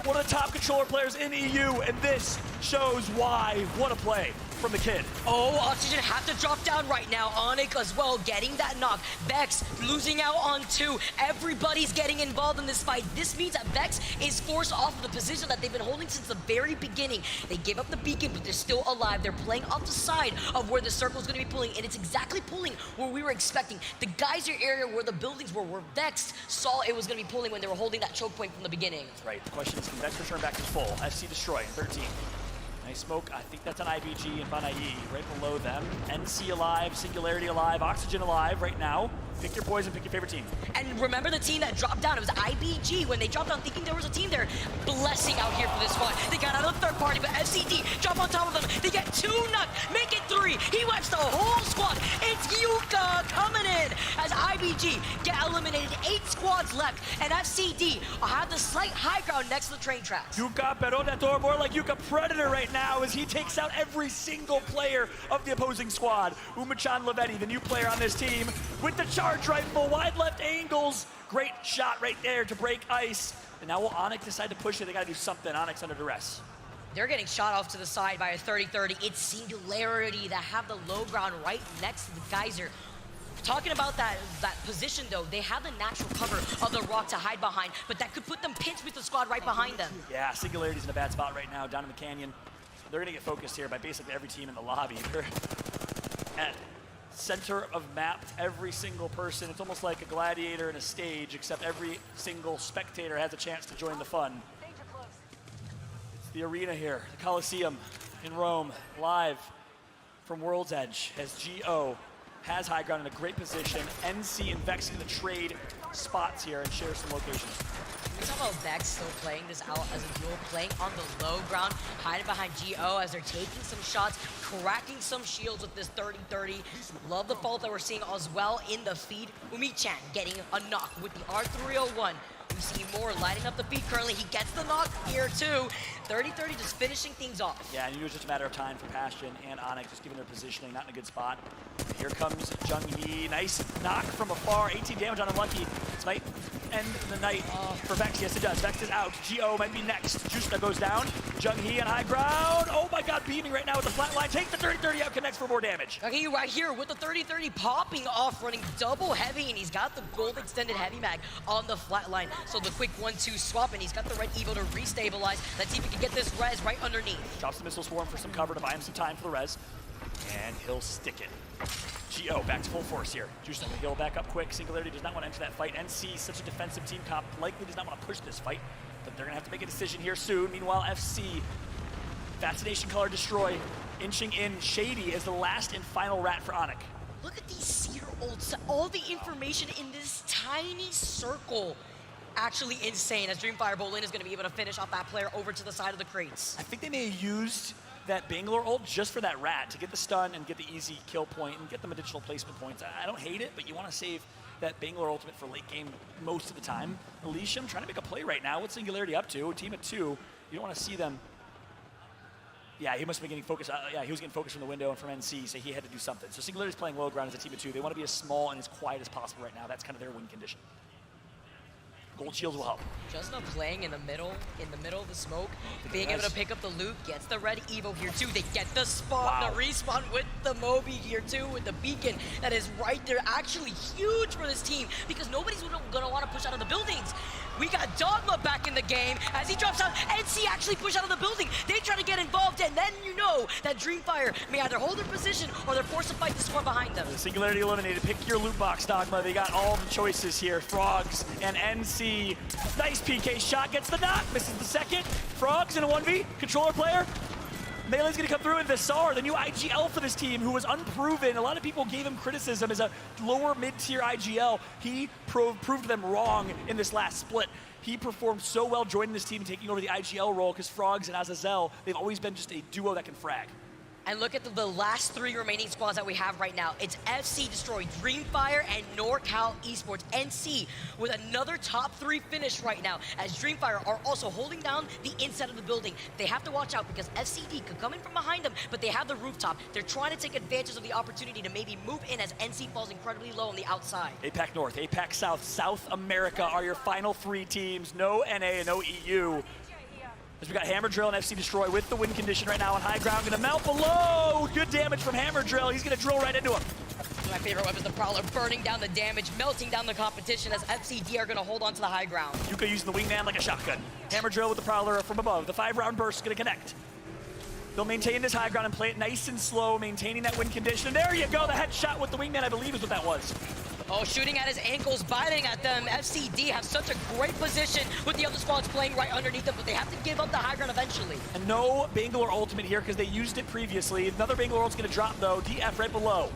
One of the top controller players in EU, and this shows why. What a play from the kid. Oh, Oxygen have to drop down right now. Onyx as well, getting that knock. Vex losing out on 2. Everybody's getting involved in this fight. This means that Vex is forced off of the position that they've been holding since the very beginning. They gave up the beacon, but they're still alive. They're playing off the side of where the circle's gonna be pulling, and it's exactly pulling where we were expecting. The geyser area where the buildings were, where Vex saw it was gonna be pulling when they were holding that choke point from the beginning. That's right. The question is, can Vex return back to full? FC destroy in 13. Nice smoke. I think that's on IBG and Banai right below them. NC alive, Singularity alive, Oxygen alive right now. Pick your poison, pick your favorite team. And remember the team that dropped down. It was IBG. When they dropped down thinking there was a team there, blessing out here for this one. They got out of the third party, but FCD drop on top of them. They get 2 knocked, make it 3. He wipes the whole squad. It's Yuka coming in as IBG get eliminated. 8 squads left, and FCD have the slight high ground next to the train tracks. Yuka Perodator, more like Yuka Predator right now as he takes out every single player of the opposing squad. Umachan Lavetti, the new player on this team, with the charge rifle, wide left angles. Great shot right there to break ice. And now will Onyx decide to push it? They gotta do something. Onyx under duress. They're getting shot off to the side by a 30-30. It's Singularity that have the low ground right next to the geyser. Talking about that position though, they have the natural cover of the rock to hide behind, but that could put them pinched with the squad right behind them. Yeah, Singularity's in a bad spot right now, down in the canyon. They're gonna get focused here by basically every team in the lobby. They're at center of map, every single person. It's almost like a gladiator in a stage, except every single spectator has a chance to join the fun. It's the arena here, the Coliseum. in Rome, live from World's Edge, as G.O. has high ground in a great position. NC and Vex in the trade spots here and share some locations. We talk about Vex still playing this out as a duel, playing on the low ground, hiding behind G.O. as they're taking some shots, cracking some shields with this 30-30. Love the fault that we're seeing as well in the feed. Umi-chan getting a knock with the R301. We see more lighting up the feed currently. He gets the knock here too. 30-30 just finishing things off. Yeah, and it was just a matter of time for Passion and Onyx, just given their positioning, not in a good spot. Here comes Jung-hee, nice knock from afar, 18 damage on Unlucky. This might end the night for Vex. Yes, it does. Vex is out. G.O. might be next. Justa goes down. Jung-hee on high ground. Oh my god, beaming right now with the flat line. Take the 30-30 out, connects for more damage. Jung-hee right here with the 30-30 popping off, running double heavy, and he's got the gold extended heavy mag on the flat line. So the quick 1-2 swap, and he's got the red Evo to restabilize. Let's see if he can get this res right underneath. Drops the missile swarm for some cover to buy him some time for the res. And he'll stick it. G.O. back to full force here. Juice gonna heal back up quick. Singularity does not want to enter that fight. NC, such a defensive team comp, likely does not want to push this fight, but they're gonna have to make a decision here soon. Meanwhile, FC, Fascination Color Destroy, inching in. Shady is the last and final rat for Onyx. Look at these Seer ults, all the information in this tiny circle. Actually insane, as Dreamfire Bolin is going to be able to finish off that player over to the side of the crates. I think they may have used that Bangalore ult just for that rat, to get the stun and get the easy kill point and get them additional placement points. I don't hate it, but you want to save that Bangalore ultimate for late game most of the time. Elysium trying to make a play right now. What's Singularity up to? A team of 2. You don't want to see them. Yeah, he must have been getting focused. Yeah, he was getting focused from the window and from NC, so he had to do something. So Singularity's playing low ground as a team of 2. They want to be as small and as quiet as possible right now. That's kind of their win condition. Gold shields will help. Just not playing in the middle of the smoke, being able to pick up the loot, gets the red Evo here too. They get the spawn, the respawn with the Moby here too, with the beacon that is right there. Actually huge for this team because nobody's gonna want to push out of the buildings. We got Dogma back in the game as he drops out. NC actually push out of the building. They try to get involved, and then you know that Dreamfire may either hold their position or they're forced to fight the swarm behind them. Singularity eliminated. Pick your loot box, Dogma. They got all the choices here. Frogs and NC. Nice PK shot. Gets the knock. Misses the second. Frogs in a 1v. Controller player. Melee's gonna come through in Visar, the new IGL for this team, who was unproven. A lot of people gave him criticism as a lower mid-tier IGL. He proved them wrong in this last split. He performed so well joining this team and taking over the IGL role because Frogs and Azazel, they've always been just a duo that can frag. And look at the last 3 remaining squads that we have right now. It's FC Destroy, Dreamfire, and NorCal Esports. NC with another top 3 finish right now, as Dreamfire are also holding down the inside of the building. They have to watch out because FCD could come in from behind them, but they have the rooftop. They're trying to take advantage of the opportunity to maybe move in as NC falls incredibly low on the outside. APAC North, APAC South, South America are your final 3 teams. No NA and no EU. As we got Hammer Drill and FC Destroy with the win condition right now on high ground. Gonna melt below. Good damage from Hammer Drill. He's gonna drill right into him. My favorite weapon is the Prowler, burning down the damage, melting down the competition as FCD are gonna hold on to the high ground. Yuka using the wingman like a shotgun. Hammer Drill with the Prowler from above. The 5-round burst is gonna connect. They'll maintain this high ground and play it nice and slow, maintaining that win condition. And there you go, the headshot with the wingman, I believe is what that was. Oh, shooting at his ankles, biting at them. FCD have such a great position with the other squads playing right underneath them, but they have to give up the high ground eventually. And no Bangalore ultimate here because they used it previously. Another Bangalore ult's gonna drop though. DF right below.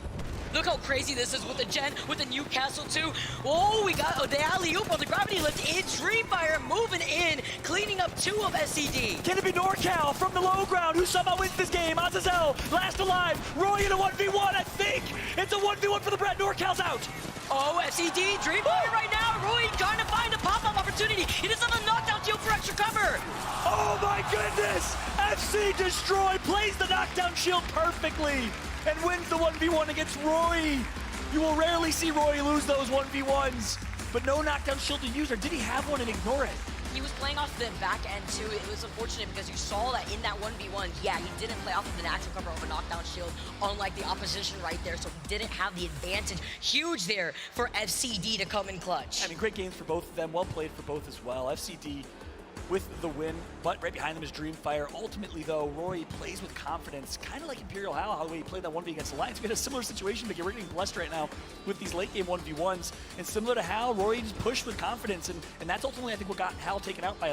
Look how crazy this is with the Gen, with the Newcastle too. Oh, we got the alley-oop on the gravity lift in. Dreamfire moving in, cleaning up 2 of SCD. Can it be NorCal from the low ground who somehow wins this game? Azazel, last alive. Roy in a 1v1, I think. It's a 1v1 for the Brad. NorCal's out. Oh, FCD, Dreamfire right now. Roy trying to find a pop-up opportunity. He does have a knockdown shield for extra cover. Oh my goodness! FC Destroy plays the knockdown shield perfectly and wins the 1v1 against Roy. You will rarely see Roy lose those 1v1s, but no knockdown shield to use, or did he have one and ignore it? He was playing off the back end too. It was unfortunate because you saw that in that 1v1, yeah, he didn't play off of the natural cover of a knockdown shield, unlike the opposition right there, so he didn't have the advantage. Huge there for FCD to come in clutch. I mean, great games for both of them, well played for both as well. FCD with the win, but right behind them is Dreamfire. Ultimately, though, Roy plays with confidence, kind of like Imperial how the way he played that 1v against Alliance. We had a similar situation, but we're getting blessed right now with these late game 1v1s. And similar to Hal, Roy just pushed with confidence, and that's ultimately, I think, what got Hal taken out by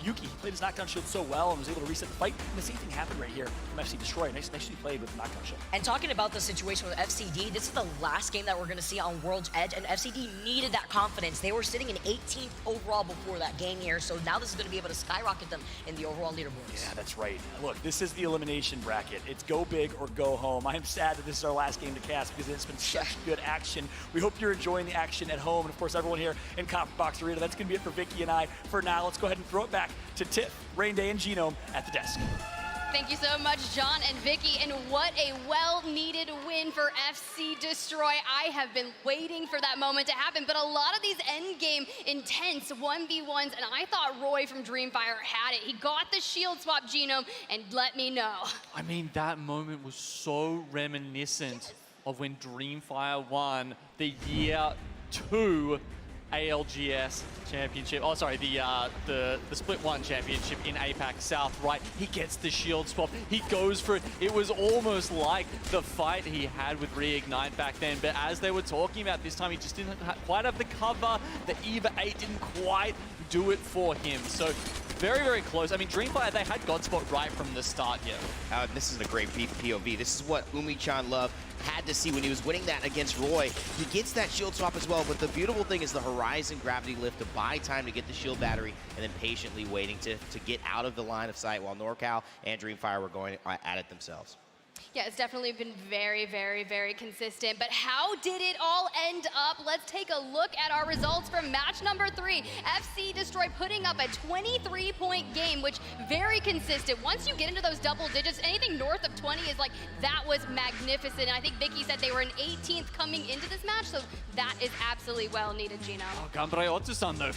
Yuki. He played his knockdown shield so well and was able to reset the fight. And the same thing happened right here from FC Destroy. Nicely played with the knockdown shield. And talking about the situation with FCD, this is the last game that we're going to see on World's Edge, and FCD needed that confidence. They were sitting in 18th overall before that game here, so now this is going to be able to skyrocket them in the overall leaderboards. Yeah, that's right. Look, this is the elimination bracket. It's go big or go home. I am sad that this is our last game to cast because it's been such good action. We hope you're enjoying the action at home, and of course everyone here in Copper Box Arena. That's going to be it for Vicky and I for now. Let's go ahead and throw it back to Tiff, Rain Day, and Genome at the desk. Thank you so much, John and Vicky, and what a well-needed win for FC Destroy. I have been waiting for that moment to happen, but a lot of these endgame intense 1v1s, and I thought Roy from Dreamfire had it. He got the shield swap, Genome, and let me know. I mean, that moment was so reminiscent of when Dreamfire won the year 2 ALGS championship. Oh, sorry, the Split 1 championship in APAC South, right? He gets the shield swap. He goes for it. It was almost like the fight he had with Reignite back then. But as they were talking about this time, he just didn't quite have the cover. The EVA 8 didn't quite do it for him. So very, very close. I mean, Dreamfire, they had Godspot right from the start here. This is a great POV. This is what Umi-chan Love had to see when he was winning that against Roy. He gets that shield swap as well, but the beautiful thing is the Horizon gravity lift to buy time to get the shield battery and then patiently waiting to get out of the line of sight while NorCal and Dreamfire were going at it themselves. Yeah, it's definitely been very, very, very consistent. But how did it all end up? Let's take a look at our results from match number 3. FC Destroy putting up a 23-point game, which very consistent. Once you get into those double digits, anything north of 20 is like, that was magnificent. And I think Vicky said they were in 18th coming into this match, so that is absolutely well needed, Gino. Oh, Gambare Otsu-san, though,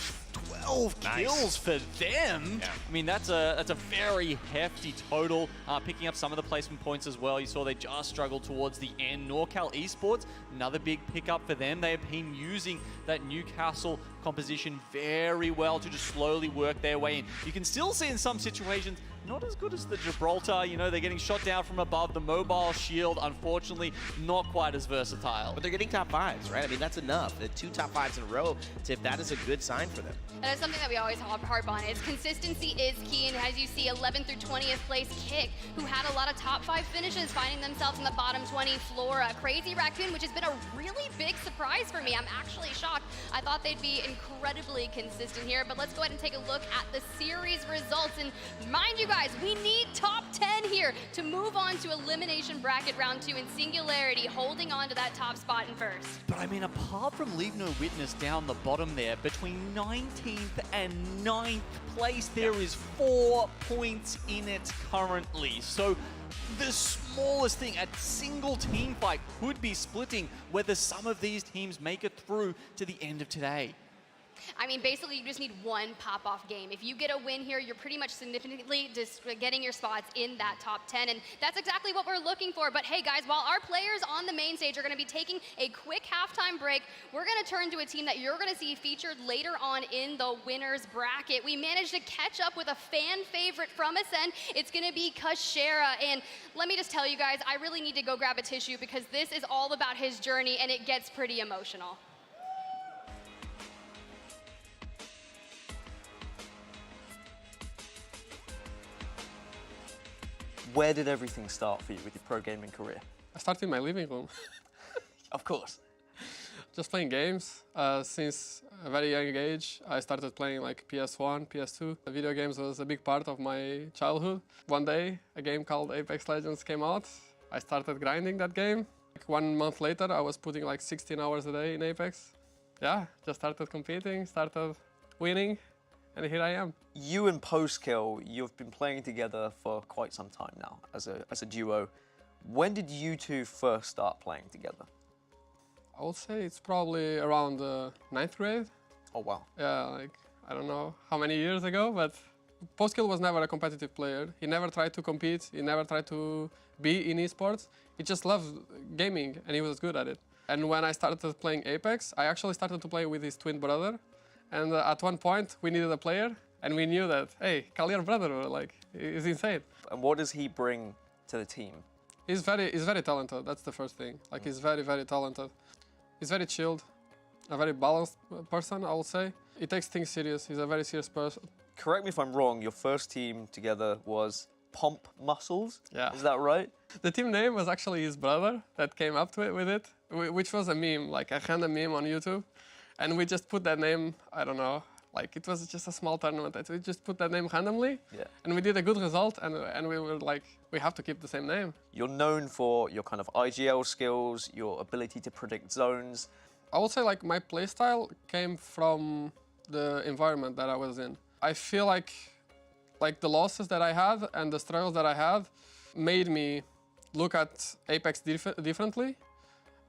12 kills for them. Yeah. I mean, that's a very hefty total. Picking up some of the placement points as well. You saw they just struggled towards the end. NorCal Esports, another big pickup for them. They have been using that Newcastle composition very well to just slowly work their way in. You can still see in some situations, not as good as the Gibraltar. You know, they're getting shot down from above. The mobile shield, unfortunately, not quite as versatile. But they're getting top 5s, right? I mean, that's enough. The 2 top 5s in a row, Tiff, that is a good sign for them. That is something that we always harp on, is consistency is key. And as you see, 11th through 20th place Kick, who had a lot of top 5 finishes, finding themselves in the bottom 20. Flora, Crazy Raccoon, which has been a really big surprise for me. I'm actually shocked. I thought they'd be incredibly consistent here. But let's go ahead and take a look at the series results. And mind you guys, we need top 10 here to move on to elimination bracket round 2 in Singularity, holding on to that top spot in first. But I mean, apart from Leave No Witness down the bottom there, between 19th and 9th place, there is 4 points in it currently. So the smallest thing, a single team fight could be splitting whether some of these teams make it through to the end of today. I mean, basically, you just need one pop-off game. If you get a win here, you're pretty much significantly just getting your spots in that top 10, and that's exactly what we're looking for. But hey, guys, while our players on the main stage are going to be taking a quick halftime break, we're going to turn to a team that you're going to see featured later on in the winner's bracket. We managed to catch up with a fan favorite from Ascend. It's going to be Kashera, and let me just tell you guys, I really need to go grab a tissue because this is all about his journey, and it gets pretty emotional. Where did everything start for you with your pro gaming career? I started in my living room. Of course. Just playing games. Since a very young age, I started playing like PS1, PS2. The video games was a big part of my childhood. One day, a game called Apex Legends came out. I started grinding that game. Like 1 month later, I was putting like 16 hours a day in Apex. Yeah, just started competing, started winning, and here I am. You and Postkill, you've been playing together for quite some time now as a duo. When did you two first start playing together? I would say it's probably around 9th grade. Oh, wow. Yeah, like, I don't know how many years ago, but Postkill was never a competitive player. He never tried to compete. He never tried to be in esports. He just loved gaming, and he was good at it. And when I started playing Apex, I actually started to play with his twin brother. And at one point, we needed a player, and we knew that, hey, call your brother, like, he's insane. And what does he bring to the team? He's very talented, that's the first thing. Like, he's very, very talented. He's very chilled, a very balanced person, I would say. He takes things serious, he's a very serious person. Correct me if I'm wrong, your first team together was Pomp Muscles? Yeah. Is that right? The team name was actually his brother that came up with it, which was a meme, like a random meme on YouTube. And we just put that name, I don't know, like it was just a small tournament. We just put that name randomly, and we did a good result, and we were like, we have to keep the same name. You're known for your kind of IGL skills, your ability to predict zones. I would say like my playstyle came from the environment that I was in. I feel like the losses that I had and the struggles that I had made me look at Apex differently,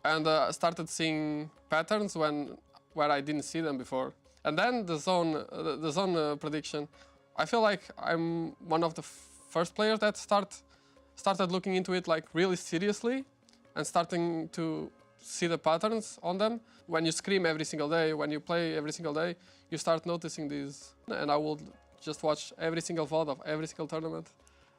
and started seeing patterns where I didn't see them before. And then the zone prediction. I feel like I'm one of the first players that started looking into it like really seriously, and starting to see the patterns on them. When you scream every single day, when you play every single day, you start noticing these. And I would just watch every single VOD of every single tournament,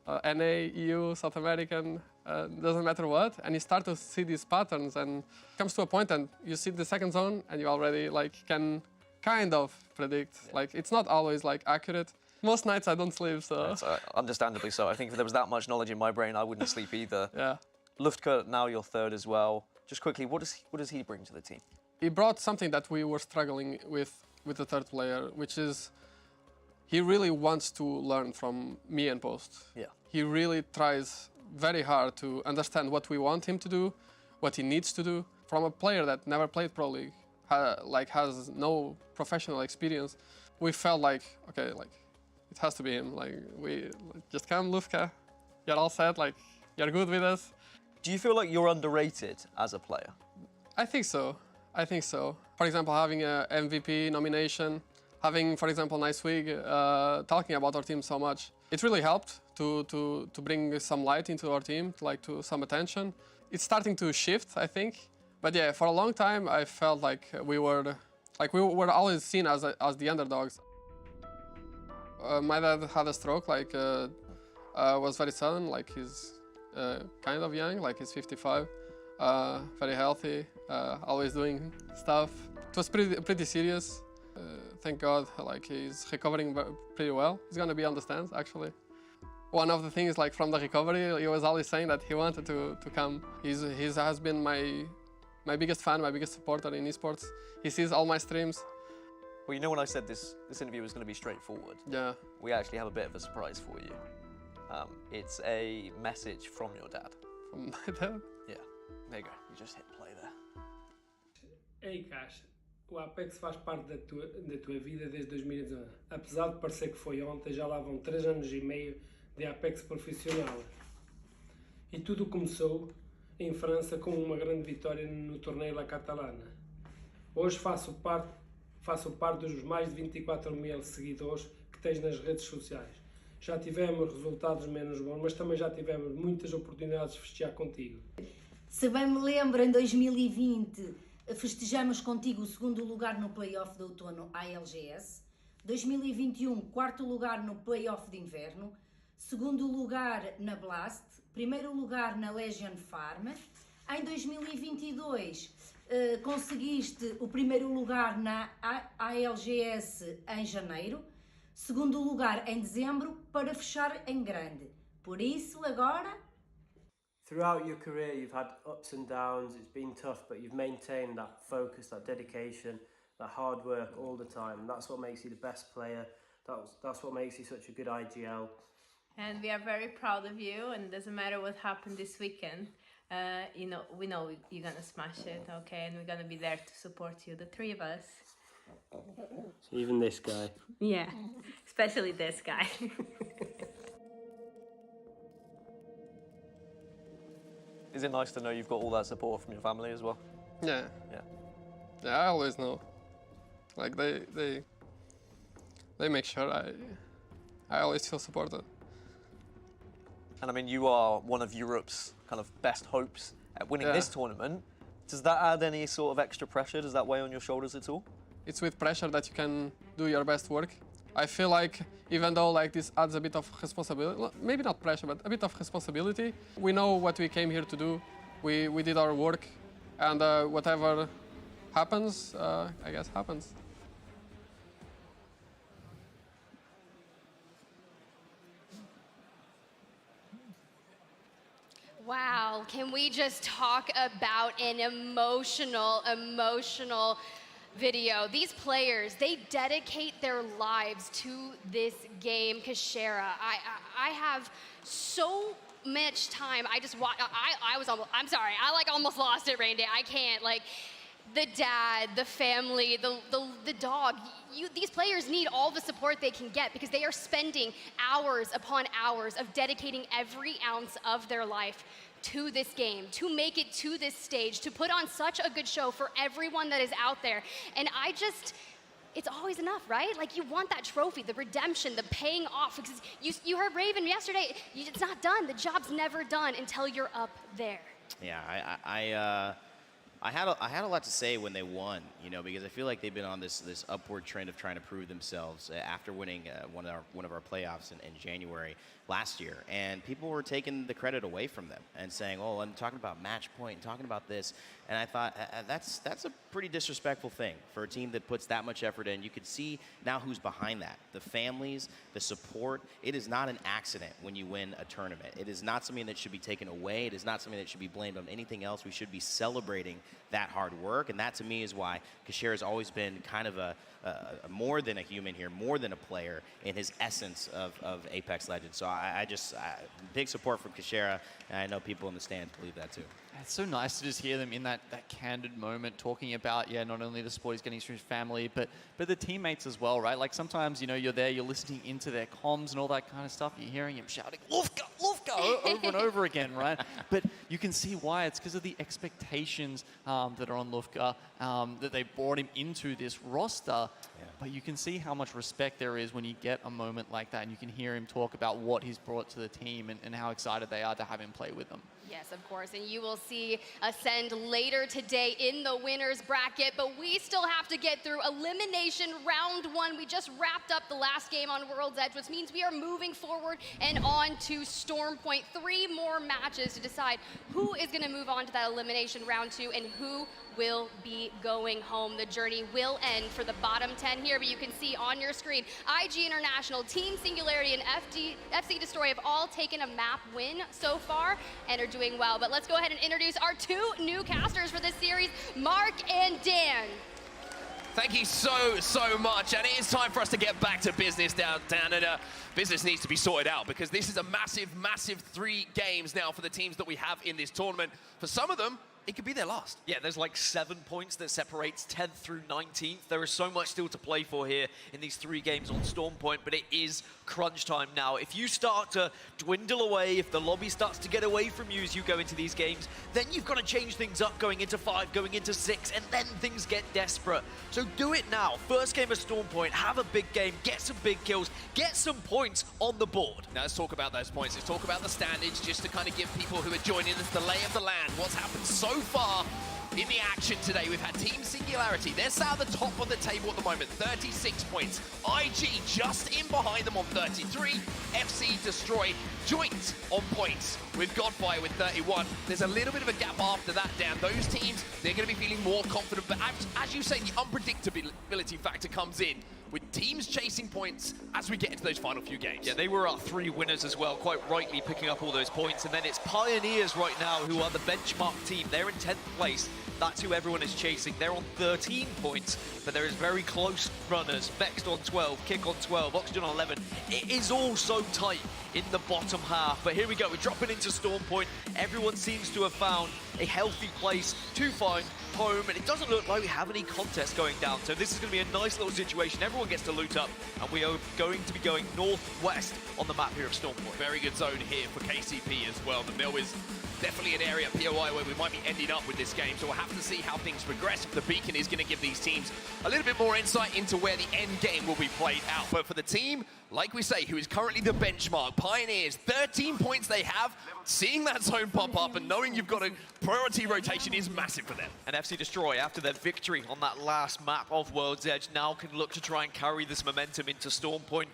NA, EU, South American, doesn't matter what, and you start to see these patterns, and it comes to a point and you see the second zone and you already like can kind of predict. Like it's not always like accurate. Most nights I don't sleep, so. That's, understandably so. I think if there was that much knowledge in my brain, I wouldn't sleep either. Yeah. Luftka, now you're third as well. Just quickly, what does he bring to the team? He brought something that we were struggling with the third player, which is he really wants to learn from me and Post. Yeah. He really tries very hard to understand what we want him to do, what he needs to do. From a player that never played Pro League, has no professional experience, we felt like, okay, like it has to be him. Like we just come, Luftka, you're all set, like you're good with us. Do you feel like you're underrated as a player? I think so. I think so. For example, having a MVP nomination, having, for example, Nice Week, talking about our team so much, it really helped to bring some light into our team, like to some attention. It's starting to shift, I think. But yeah, for a long time, I felt like we were always seen as the underdogs. My dad had a stroke, like was very sudden, like he's kind of young, like he's 55, very healthy, always doing stuff. It was pretty serious. Thank God, like he's recovering pretty well. He's gonna be on the stands, actually. One of the things, like from the recovery, he was always saying that he wanted to come. He has been my biggest fan, my biggest supporter in esports. He sees all my streams. Well, you know when I said this interview was going to be straightforward? Yeah. We actually have a bit of a surprise for you. It's a message from your dad. From my dad? Yeah. There you go. You just hit play there. Ei, Caixa, o Apex faz parte da tua vida desde 2019. Apesar de parecer que foi ontem, já lá vão 3 anos e meio de Apex profissional. E tudo começou em França com uma grande vitória no Torneo La Catalana. Hoje faço parte dos mais de 24 mil seguidores que tens nas redes sociais. Já tivemos resultados menos bons, mas também já tivemos muitas oportunidades de festejar contigo. Se bem me lembro, em 2020 festejamos contigo o 2º lugar no Playoff de Outono ALGS, 2021 4º lugar no Playoff de Inverno, 2º lugar na Blast, 1º lugar na Legion Farm. Em 2022 conseguiste o 1º lugar na ALGS em janeiro, 2º lugar em dezembro, para fechar em grande. Por isso, agora... Throughout your career, you've had ups and downs, it's been tough, but you've maintained that focus, that dedication, that hard work all the time. And that's what makes you the best player. That's what makes you such a good IGL. And we are very proud of you, and it doesn't matter what happened this weekend. We know you're gonna smash it, okay? And we're gonna be there to support you, the 3 of us. Even this guy. Yeah, especially this guy. Is it nice to know you've got all that support from your family as well? Yeah. Yeah. Yeah, I always know. Like they make sure I always feel supported. And I mean, you are one of Europe's kind of best hopes at winning this tournament. Does that add any sort of extra pressure? Does that weigh on your shoulders at all? It's with pressure that you can do your best work. I feel like even though like this adds a bit of responsibility, maybe not pressure, but a bit of responsibility, we know what we came here to do. We did our work, and whatever happens, I guess happens. Wow, can we just talk about an emotional video? These players, they dedicate their lives to this game. Kashera, I have so much time. I just watch. I was almost. I'm sorry. I like almost lost it, Rain Day. I can't. Like, the dad, the family, the dog. These players need all the support they can get because they are spending hours upon hours of dedicating every ounce of their life to this game, to make it to this stage, to put on such a good show for everyone that is out there. And it's always enough, right? Like, you want that trophy, the redemption, the paying off. Because you heard Raven yesterday, it's not done. The job's never done until you're up there. Yeah, I had a lot to say when they won, you know, because I feel like they've been on this upward trend of trying to prove themselves after winning one of our playoffs in January last year, and people were taking the credit away from them and saying, "Oh, I'm talking about match point, and talking about this," and I thought that's a pretty disrespectful thing for a team that puts that much effort in. You could see now who's behind that: the families, the support. It is not an accident when you win a tournament. It is not something that should be taken away. It is not something that should be blamed on anything else. We should be celebrating that hard work, and that to me is why Kashera has always been kind of a more than a human here, more than a player in his essence of Apex Legends. So I big support from Kashera, and I know people in the stands believe that too. It's so nice to just hear them in that candid moment talking about, yeah, not only the support he's getting from his family, but the teammates as well, right? Like, sometimes, you know, you're there, you're listening into their comms and all that kind of stuff, you're hearing him shouting, Lufka, Lufka, over and over again, right? But you can see why. It's because of the expectations that are on Lufka, that they brought him into this roster. Yeah. But you can see how much respect there is when you get a moment like that, and you can hear him talk about what he's brought to the team and how excited they are to have him play with them. Yes, of course, and you will see Ascend later today in the winner's bracket, but we still have to get through elimination round 1. We just wrapped up the last game on World's Edge, which means we are moving forward and on to Storm Point. 3 more matches to decide who is going to move on to that elimination round 2 and who will be going home. The journey will end for the bottom 10 here, but you can see on your screen, IG International, Team Singularity, and FC Destroy have all taken a map win so far and are doing well. But let's go ahead and introduce our 2 new casters for this series, Mark and Dan. Thank you so much, and it is time for us to get back to business down, and business needs to be sorted out because this is a massive 3 games now for the teams that we have in this tournament. For some of them, it could be their last. Yeah, there's like 7 points that separates 10th through 19th. There is so much still to play for here in these 3 games on Storm Point, but it is crunch time now. If you start to dwindle away, if the lobby starts to get away from you as you go into these games, then you've got to change things up going into 5, going into 6, and then things get desperate. So do it now. First game of Storm Point, have a big game, get some big kills, get some points on the board. Now let's talk about those points. Let's talk about the standings just to kind of give people who are joining us the lay of the land. What's happened so far in the action today? We've had Team Singularity. They're sat at the top of the table at the moment, 36 points. IG just in behind them on 33. FC Destroy joint on points with Godfire with 31. There's a little bit of a gap after that, Dan. Those teams, they're going to be feeling more confident. But as you say, the unpredictability factor comes in with teams chasing points as we get into those final few games. Yeah, they were our 3 winners as well, quite rightly picking up all those points. And then it's Pioneers right now who are the benchmark team. They're in 10th place. That's who everyone is chasing. They're on 13 points, but there is very close runners. Vexed on 12, Kick on 12, Oxygen on 11. It is all so tight in the bottom half. But here we go, we're dropping into Storm Point. Everyone seems to have found a healthy place to find home, and it doesn't look like we have any contest going down. So this is going to be a nice little situation. Everyone gets to loot up, and we are going to be going northwest on the map here of Storm Point. Very good zone here for KCP as well. The mill is definitely an area, POI, where we might be ending up with this game, so we'll have to see how things progress. The beacon is going to give these teams a little bit more insight into where the end game will be played out. But for the team like we say, who is currently the benchmark. Pioneers, 13 points they have. Seeing that zone pop up and knowing you've got a priority rotation is massive for them. And FC Destroy, after their victory on that last map of World's Edge, now can look to try and carry this momentum into Storm Point.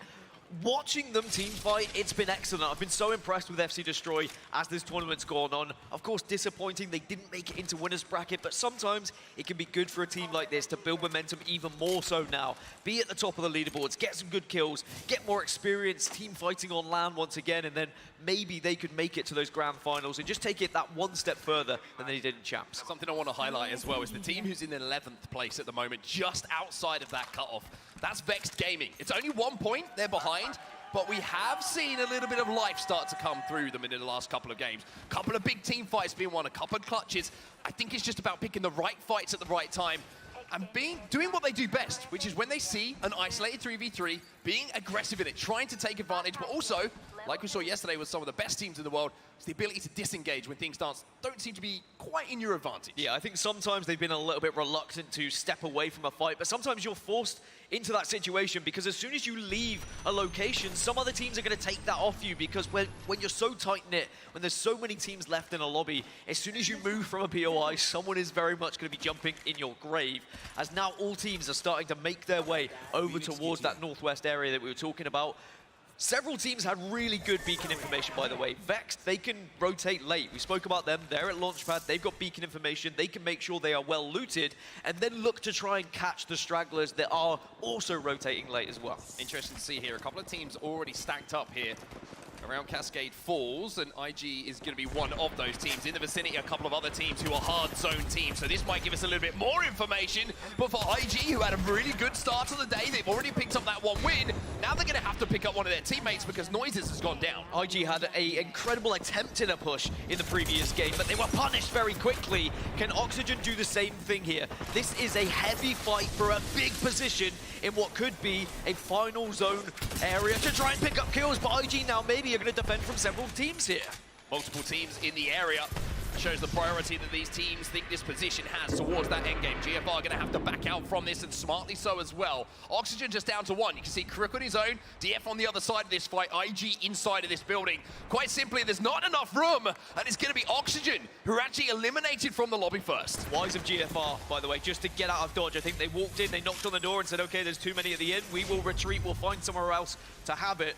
Watching them team fight, it's been excellent. I've been so impressed with FC Destroy as this tournament's gone on. Of course, disappointing they didn't make it into winner's bracket, but sometimes it can be good for a team like this to build momentum even more so now. Be at the top of the leaderboards, get some good kills, get more experience team fighting on LAN once again, and then maybe they could make it to those grand finals and just take it that one step further than they did in Champs. Something I want to highlight as well is the team who's in 11th place at the moment, just outside of that cutoff. That's Vexed Gaming. It's only 1 point they're behind, but we have seen a little bit of life start to come through them in the last couple of games. A couple of big team fights being won, a couple of clutches. I think it's just about picking the right fights at the right time and doing what they do best, which is when they see an isolated 3v3, being aggressive in it, trying to take advantage, but also, like we saw yesterday with some of the best teams in the world, it's the ability to disengage when things don't seem to be quite in your advantage. Yeah, I think sometimes they've been a little bit reluctant to step away from a fight, but sometimes you're forced into that situation because as soon as you leave a location, some other teams are going to take that off you because when you're so tight-knit, when there's so many teams left in a lobby, as soon as you move from a POI, someone is very much going to be jumping in your grave, as now all teams are starting to make their way over towards that northwest area that we were talking about. Several teams had really good beacon information, by the way. Vexed, they can rotate late. We spoke about them. They're at Launchpad. They've got beacon information. They can make sure they are well looted and then look to try and catch the stragglers that are also rotating late as well. Interesting to see here. A couple of teams already stacked up here around Cascade Falls, and IG is going to be one of those teams. In the vicinity, a couple of other teams who are hard zone teams, so this might give us a little bit more information. But for IG, who had a really good start of the day, they've already picked up that one win. Now they're going to have to pick up one of their teammates because Noises has gone down. IG had an incredible attempt in a push in the previous game, but they were punished very quickly. Can Oxygen do the same thing here? This is a heavy fight for a big position in what could be a final zone area to try and pick up kills, but IG now maybe are going to defend from several teams here. Multiple teams in the area. Shows the priority that these teams think this position has towards that endgame. GFR are going to have to back out from this, and smartly so as well. Oxygen just down to one. You can see Crook on his own, DF on the other side of this fight, IG inside of this building. Quite simply, there's not enough room, and it's going to be Oxygen who are actually eliminated from the lobby first. Wise of GFR, by the way, just to get out of dodge. I think they walked in, they knocked on the door and said, okay, there's too many at the end. We will retreat, we'll find somewhere else to have it.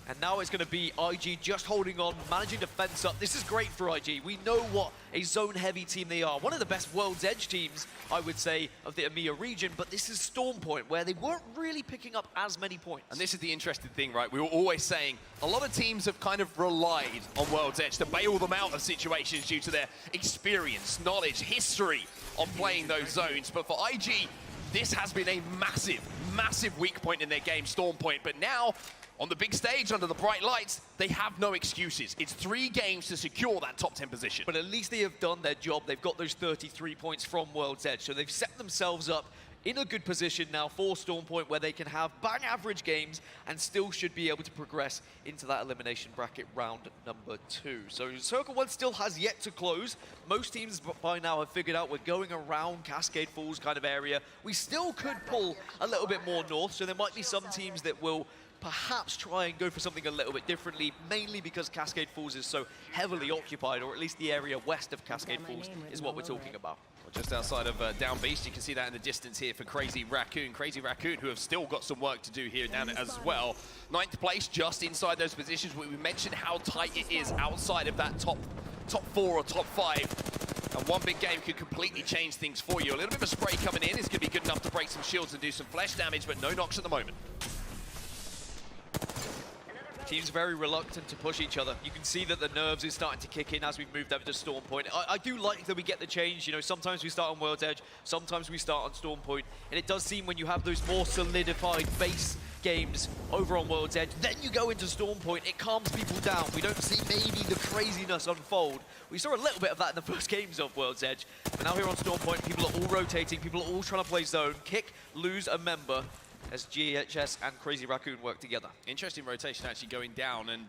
And now it's going to be IG just holding on, managing to fence up. This is great for IG. We know what a zone-heavy team they are. One of the best World's Edge teams, I would say, of the EMEA region, but this is Storm Point, where they weren't really picking up as many points. And this is the interesting thing, right? We were always saying a lot of teams have kind of relied on World's Edge to bail them out of situations due to their experience, knowledge, history of playing those zones. But for IG, this has been a massive, massive weak point in their game, Storm Point. But now, on the big stage, under the bright lights, they have no excuses. It's 3 games to secure that top 10 position. But at least they have done their job. They've got those 33 points from World's Edge. So they've set themselves up in a good position now for Storm Point, where they can have bang average games and still should be able to progress into that elimination bracket round number 2. So Circle 1 still has yet to close. Most teams by now have figured out we're going around Cascade Falls kind of area. We still could pull a little bit more north, so there might be some teams that will perhaps try and go for something a little bit differently, mainly because Cascade Falls is so heavily occupied, or at least the area west of Cascade Falls is what we're talking about. Just outside of Down Beast, you can see that in the distance here for Crazy Raccoon. Crazy Raccoon, who have still got some work to do here down as well. 9th place, just inside those positions. We mentioned how tight it is outside of that top 4 or top 5. And one big game could completely change things for you. A little bit of a spray coming in is going to be good enough to break some shields and do some flesh damage, but no knocks at the moment. Teams very reluctant to push each other. You can see that the nerves is starting to kick in as we've moved over to Storm Point. I do like that we get the change. You know, sometimes we start on World's Edge, sometimes we start on Storm Point. And it does seem when you have those more solidified base games over on World's Edge, then you go into Storm Point, it calms people down. We don't see maybe the craziness unfold. We saw a little bit of that in the first games of World's Edge. But now here on Storm Point, people are all rotating, people are all trying to play zone, kick, lose a member, as GHS and Crazy Raccoon work together. Interesting rotation actually going down, and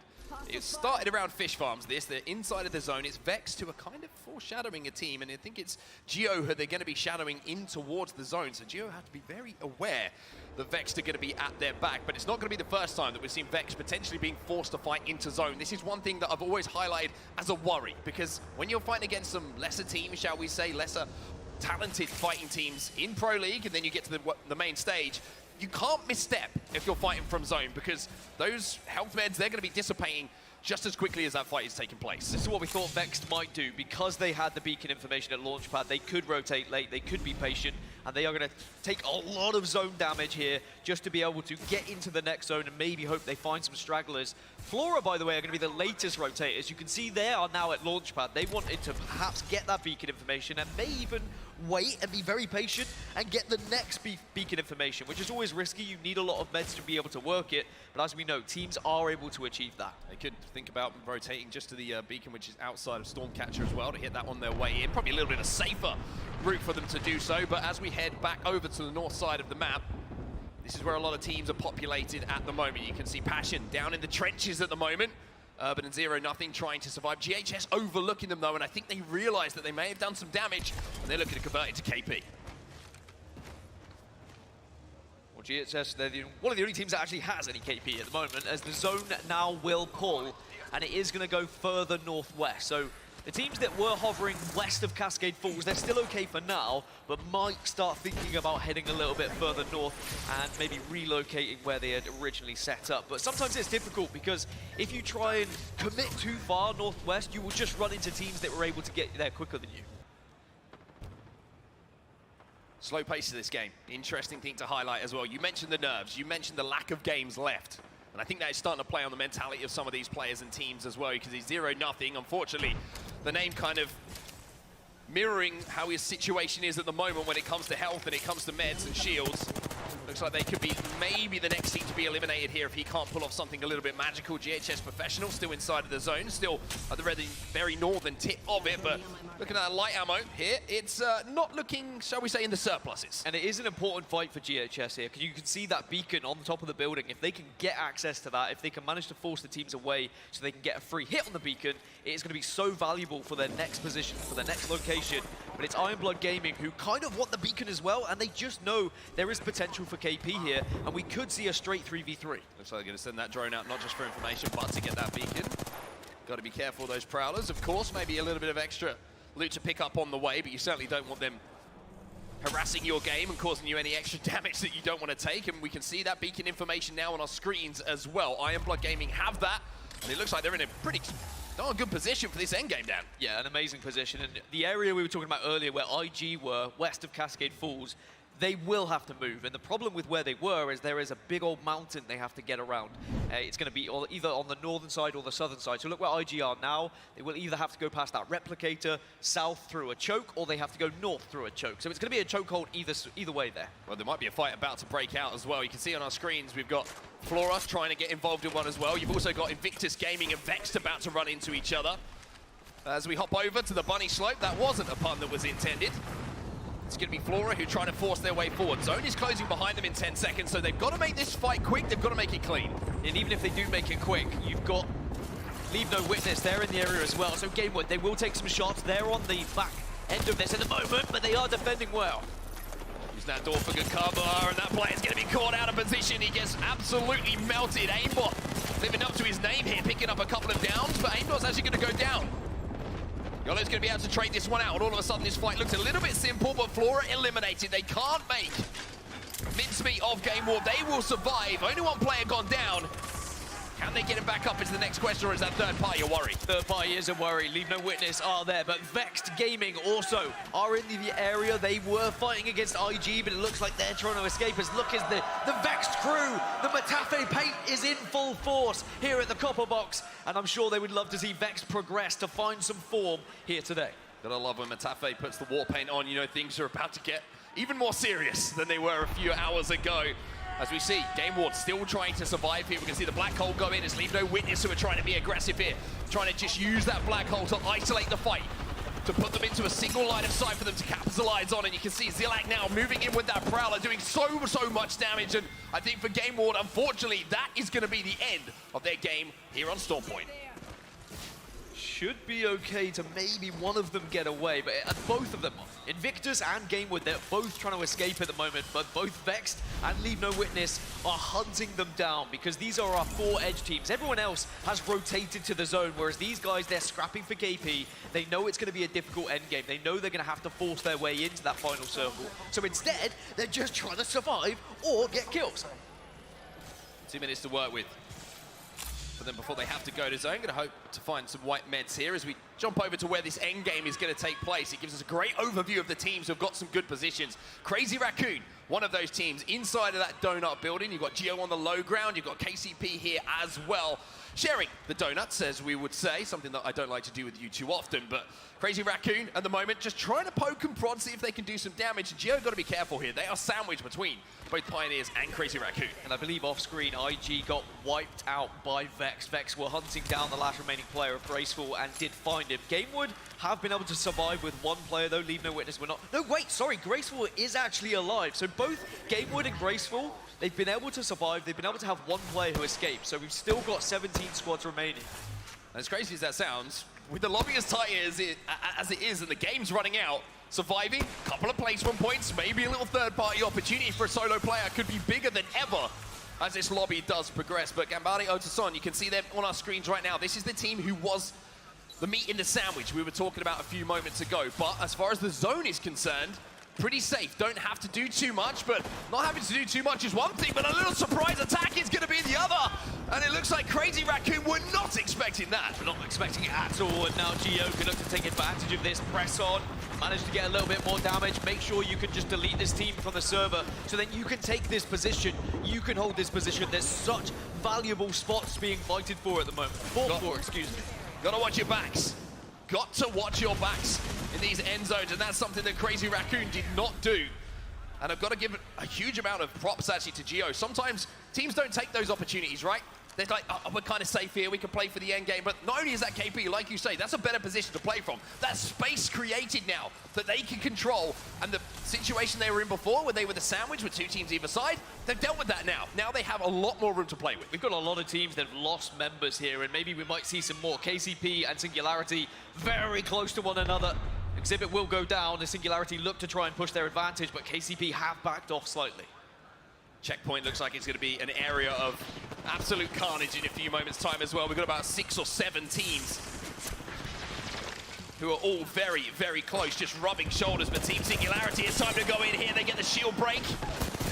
It started around fish farms, they're inside of the zone. It's Vex who are kind of foreshadowing a team, and I think it's Geo who they're going to be shadowing in towards the zone. So Geo have to be very aware that Vex are going to be at their back, but it's not going to be the first time that we've seen Vex potentially being forced to fight into zone. This is one thing that I've always highlighted as a worry, because when you're fighting against some lesser teams, shall we say, lesser talented fighting teams in Pro League, and then you get to the main stage, you can't misstep if you're fighting from zone, because those health meds, they're going to be dissipating just as quickly as that fight is taking place. This is what we thought Vex might do. Because they had the beacon information at launchpad, they could rotate late, they could be patient, and they are going to take a lot of zone damage here just to be able to get into the next zone and maybe hope they find some stragglers. Flora, by the way, are going to be the latest rotators. You can see they are now at launchpad. They wanted to perhaps get that beacon information and may even wait and be very patient and get the next beacon information, which is always risky. You need a lot of meds to be able to work it, but as we know, teams are able to achieve that. They could think about rotating just to the beacon, which is outside of Stormcatcher as well, to hit that on their way in. Probably a little bit of a safer route for them to do so, but as we head back over to the north side of the map, this is where a lot of teams are populated at the moment. You can see Passion down in the trenches at the moment. Urban and 0-0 trying to survive. GHS overlooking them though, and I think they realize that they may have done some damage, and they're looking to convert it to KP. Well, GHS, they're one of the only teams that actually has any KP at the moment, as the zone now will pull, and it is going to go further northwest. So the teams that were hovering west of Cascade Falls, they're still okay for now, but might start thinking about heading a little bit further north and maybe relocating where they had originally set up. But sometimes it's difficult, because if you try and commit too far northwest, you will just run into teams that were able to get there quicker than you. Slow pace of this game. Interesting thing to highlight as well. You mentioned the nerves. You mentioned the lack of games left. And I think that is starting to play on the mentality of some of these players and teams as well, because he's 0-0. Unfortunately, the name kind of mirroring how his situation is at the moment when it comes to health and it comes to meds and shields. Looks like they could be maybe the next team to be eliminated here if he can't pull off something a little bit magical. GHS Professional still inside of the zone, still at the very northern tip of it, but looking at light ammo here, it's not looking, shall we say, in the surpluses. And it is an important fight for GHS here, because you can see that beacon on the top of the building. If they can get access to that, if they can manage to force the teams away so they can get a free hit on the beacon, it is going to be so valuable for their next position, for their next location. But it's Ironblood Gaming who kind of want the beacon as well, and they just know there is potential for KP here, and we could see a straight 3v3. Looks like they're going to send that drone out not just for information, but to get that beacon. Got to be careful of those prowlers, of course. Maybe a little bit of extra loot to pick up on the way, but you certainly don't want them harassing your game and causing you any extra damage that you don't want to take. And we can see that beacon information now on our screens as well. Ironblood Gaming have that, and it looks like they're in a pretty good position for this endgame, Dan. Yeah, an amazing position. And the area we were talking about earlier, where IG were, west of Cascade Falls, they will have to move. And the problem with where they were is there is a big old mountain they have to get around. It's going to be either on the northern side or the southern side. So look where IG are now. They will either have to go past that replicator, south through a choke, or they have to go north through a choke. So it's going to be a chokehold either way there. Well, there might be a fight about to break out as well. You can see on our screens, we've got Flora trying to get involved in one as well. You've also got Invictus Gaming and Vex about to run into each other. As we hop over to the bunny slope, that wasn't a pun that was intended. It's going to be Flora who trying to force their way forward. Zone is closing behind them in 10 seconds, so they've got to make this fight quick. They've got to make it clean. And even if they do make it quick, you've got Leave No Witness there in the area as well. So Gamewood, they will take some shots. They're on the back end of this at the moment, but they are defending well. Use that door for good cover, and that player's going to be caught out of position. He gets absolutely melted. Aimbot living up to his name here, picking up a couple of downs, but Aimbot's actually going to go down. Yolo's going to be able to trade this one out, and all of a sudden this fight looks a little bit simple, but Flora eliminated. They can't make mincemeat of Game War. They will survive. Only one player gone down. Can they get him back up is the next question, or is that third party a worry? Third party is a worry. Leave No Witness are there, but Vexed Gaming also are in the area. They were fighting against IG, but it looks like they're trying to escape. As look as the Vexed crew, the Matafe paint is in full force here at the Copper Box, and I'm sure they would love to see Vexed progress to find some form here today. Gotta love when Matafe puts the war paint on. You know, things are about to get even more serious than they were a few hours ago. As we see, Game Ward still trying to survive here. We can see the black hole go in. It's Leave No Witness who are trying to be aggressive here. Trying to just use that black hole to isolate the fight. to put them into a single line of sight for them to capitalize on. And you can see Zilak now moving in with that Prowler, doing so much damage. And I think for Game Ward, unfortunately, that is going to be the end of their game here on Storm Point. Should be okay to maybe one of them get away, but both of them, Invictus and Gamewood, they're both trying to escape at the moment, but both Vexed and Leave No Witness are hunting them down because these are our 4 edge teams. Everyone else has rotated to the zone, whereas these guys, they're scrapping for KP. They know it's going to be a difficult endgame. They know they're going to have to force their way into that final circle. So instead, they're just trying to survive or get kills. 2 minutes to work with. But then before they have to go to zone, going to hope to find some white meds here as we jump over to where this end game is going to take place. It gives us a great overview of the teams who've got some good positions. Crazy Raccoon, one of those teams inside of that donut building. You've got Geo on the low ground. You've got KCP here as well, sharing the donuts, as we would say, something that I don't like to do with you too often. But Crazy Raccoon at the moment just trying to poke and prod, see if they can do some damage. And Geo got to be careful here. They are sandwiched between both Pioneers and Crazy Raccoon. And I believe off-screen, IG got wiped out by Vex. Vex were hunting down the last remaining player of Graceful and did find him. Gamewood have been able to survive with one player, though. Leave No Witness were not. No, wait, sorry, Graceful is actually alive. So both Gamewood and Graceful, they've been able to survive. They've been able to have one player who escaped. So we've still got 17 squads remaining. As crazy as that sounds, with the lobby as tight as it is and the game's running out, surviving, couple of placement points, maybe a little third-party opportunity for a solo player could be bigger than ever as this lobby does progress. But Gambari Otason, you can see them on our screens right now. This is the team who was the meat in the sandwich we were talking about a few moments ago. But as far as the zone is concerned, pretty safe. Don't have to do too much, but not having to do too much is one thing, but a little surprise attack is going to be the other. And it looks like Crazy Raccoon were not expecting that. We're not expecting it at all, and now Geo can look to take advantage of this. Press on, manage to get a little bit more damage. Make sure you can just delete this team from the server, so then you can take this position. You can hold this position. There's such valuable spots being fighted for at the moment. Excuse me. Gotta watch your backs. Got to watch your backs in these end zones, and that's something that Crazy Raccoon did not do. And I've got to give a huge amount of props actually to Geo. Sometimes teams don't take those opportunities, right? They're like, oh, we're kind of safe here, we can play for the end game. But not only is that KP, like you say, that's a better position to play from. That space created now that they can control. And the situation they were in before, where they were the sandwich with 2 teams either side, they've dealt with that now. Now they have a lot more room to play with. We've got a lot of teams that have lost members here, and maybe we might see some more. KCP and Singularity very close to one another. Exhibit will go down. The Singularity look to try and push their advantage, but KCP have backed off slightly. Checkpoint looks like it's going to be an area of absolute carnage in a few moments' time as well. We've got about 6 or 7 teams who are all very, very close, just rubbing shoulders. But Team Singularity, it's time to go in here. They get the shield break.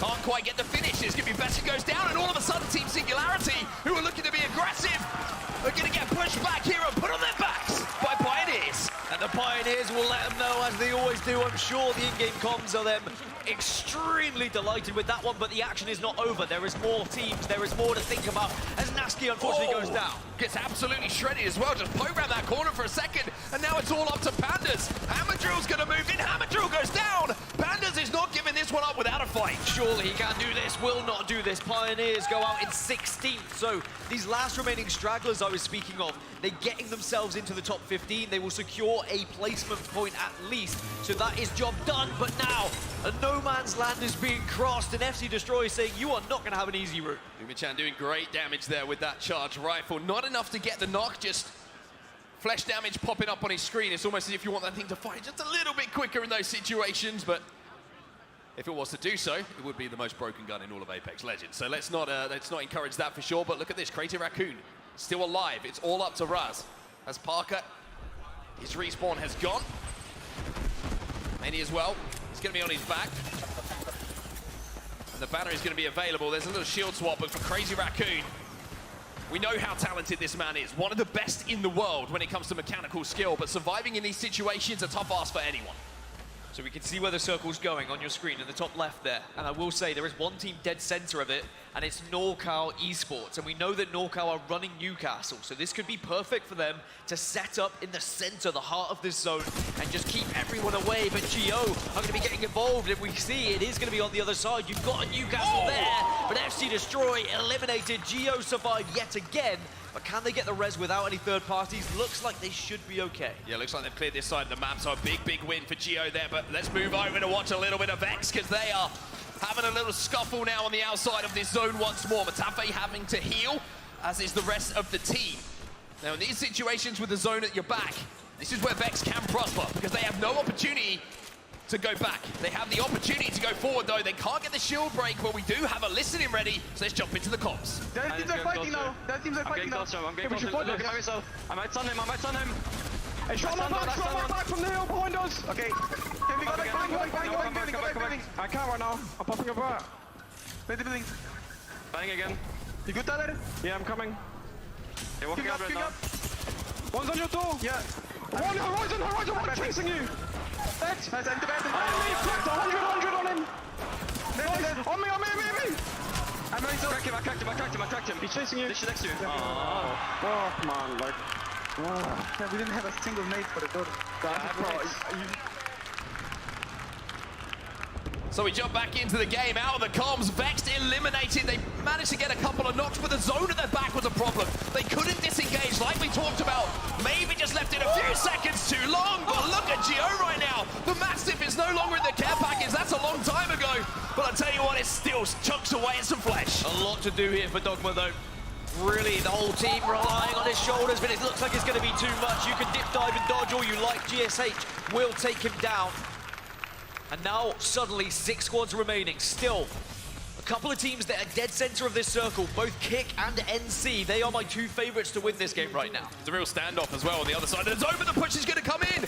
Can't quite get the finish. It's going to be Bessie goes down, and all of a sudden Team Singularity, who are looking to be aggressive, are going to get pushed back here and put on their backs by Pioneers. And the Pioneers will let them know, as they always do. I'm sure the in-game comms are them extremely delighted with that one, but the action is not over. There is more teams, there is more to think about as Nasky unfortunately goes down. Gets absolutely shredded as well, just poke around that corner for a second, and now it's all up to Pandas. Hammer Drill's gonna move in, Hammer Drill goes down. Pandas is not giving this one up without a fight. Surely he can do this, will not do this. Pioneers go out in 16th, so these last remaining stragglers I was speaking of, they're getting themselves into the top 15. They will secure a placement point at least, so that is job done. But now a no man's land is being crossed, and FC Destroy saying you are not going to have an easy route. Umichan doing great damage there with that charge rifle. Not enough to get the knock, just flesh damage popping up on his screen. It's almost as if you want that thing to fire just a little bit quicker in those situations, but if it was to do so, it would be the most broken gun in all of Apex Legends. So let's not encourage that for sure. But look at this, Crazy Raccoon still alive. It's all up to Raz. As Parker, his respawn has gone. Manny as well. He's going to be on his back. And the banner is going to be available. There's a little shield swap, but for Crazy Raccoon, we know how talented this man is. One of the best in the world when it comes to mechanical skill, but surviving in these situations, a tough ask for anyone. So we can see where the circle's going on your screen in the top left there. And I will say there is one team dead center of it, and it's NorCal Esports. And we know that NorCal are running Newcastle, so this could be perfect for them to set up in the center, the heart of this zone, and just keep everyone away. But Geo are going to be getting involved, and we see it is going to be on the other side. You've got a Newcastle there, but FC Destroy eliminated. Geo survived yet again. but can they get the res without any third parties? Looks like they should be okay. Yeah, looks like they've cleared this side of the map, so a big win for Geo there. But let's move over to watch a little bit of Vex, because they are having a little scuffle now on the outside of this zone once more. Matafe having to heal, as is the rest of the team. Now, in these situations with the zone at your back, this is where Vex can prosper, because they have no opportunity to go back. They have the opportunity to go forward, though. They can't get the shield break, but we do have a listening ready, so let's jump into the comms. Their teams are fighting now. Their teams are fighting now. I'm getting close. Look at myself. I might stun him. Hey, shot my back from the hill behind us. Okay. Can we go back? Come back. I can't right now. I'm popping a bar. Building. Bang again. You good, Tyler? Yeah, I'm coming. They're walking out right now. One's on your door. Yeah. One horizon, one chasing you. Nice, I'm dead. 100 on him. Nice. On me. I'm ready to I cracked him. He's chasing you. This is next to you. Oh, come on, like. Yeah, we didn't have a single nade for the door. So we jump back into the game, out of the comms, Vex eliminated. They managed to get a couple of knocks, but the zone at their back was a problem. They couldn't disengage like we talked about. Maybe just left it a few seconds too long, but look at Geo right now. The Mastiff is no longer in the care package. That's a long time ago. But I tell you what, it still chunks away at some flesh. A lot to do here for Dogma, though. Really, the whole team relying on his shoulders, but it looks like it's going to be too much. You can dip, dive, and dodge all you like. GSH will take him down. And now, suddenly, 6 squads remaining. Still, a couple of teams that are dead center of this circle, both Kick and NC. They are my 2 favorites to win this game right now. It's a real standoff as well on the other side of the zone, but the push is going to come in.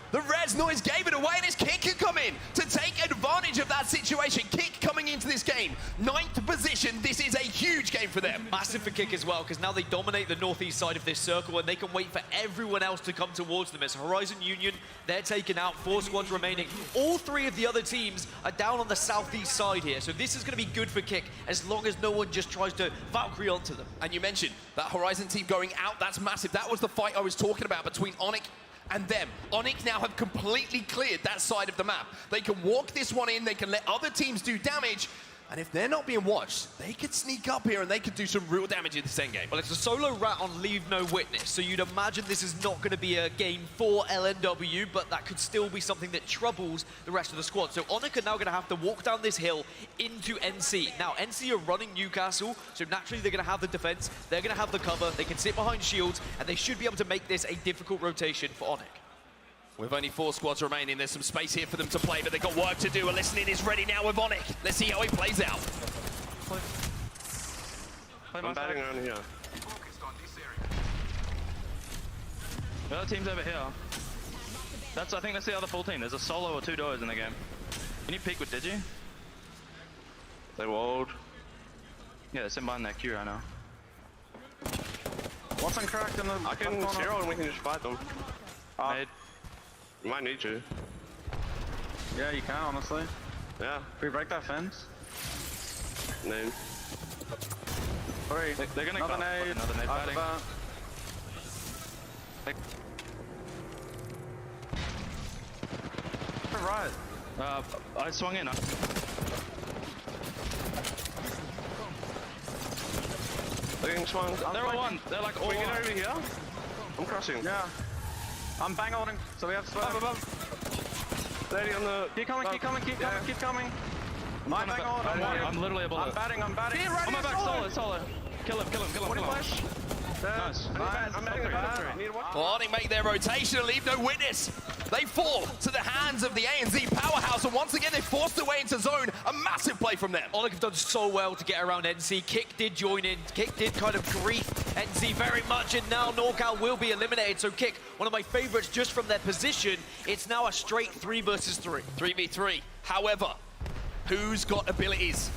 The res noise gave it away, and his Kick can come in to take advantage of that situation. Kick coming into this game, 9th position. This is a huge game for them. Massive for Kick as well, because now they dominate the northeast side of this circle, and they can wait for everyone else to come towards them. As Horizon Union, they're taken out, 4 squads remaining. All 3 of the other teams are down on the southeast side here, so this is going to be good for Kick, as long as no one just tries to Valkyrie onto them. And you mentioned that Horizon team going out, that's massive. That was the fight I was talking about between Onyx and them. Onyx now have completely cleared that side of the map. They can walk this one in, they can let other teams do damage, and if they're not being watched, they could sneak up here and they could do some real damage in this endgame. Well, it's a solo rat on Leave No Witness, so you'd imagine this is not going to be a game for LNW, but that could still be something that troubles the rest of the squad. So Onyx are now going to have to walk down this hill into NC. Now, NC are running Newcastle, so naturally they're going to have the defense, they're going to have the cover, they can sit behind shields, and they should be able to make this a difficult rotation for Onyx. With only 4 squads remaining, there's some space here for them to play, but they've got work to do. A listening is ready now with Onyx. Let's see how he plays out. I'm batting around here. The other team's over here. I think that's the other full team. There's a solo or 2 duos in the game. Can you peek with Digi? They walled. Yeah, they're sitting behind that queue right now. What's uncracked in the... I can zero and we can just fight them. Might need to. Yeah, you can, honestly. Yeah. Can we break that fence? Nade. 3. They're gonna another nade. Another nade batting. Right. I swung in. They're getting swung. They're all one. They're like all one. Over here. I'm crushing. Yeah. I'm bang holding, so we have to above. Lady on the... Keep coming. My bang hold, I'm literally a bullet. I'm batting. On my back, solo. Kill him. Flash. Nice. I'm batting the bat. Well, Onyx make their rotation and Leave No Witness. They fall to the hands of the ANZ powerhouse, and once again, they're forced away into zone. A massive play from them. Onyx have done so well to get around NC. Kick did join in. Kick did kind of grief NC very much, and now NorCal will be eliminated. So Kick, one of my favorites just from their position. It's now a straight 3 versus 3. 3v3. However, who's got abilities?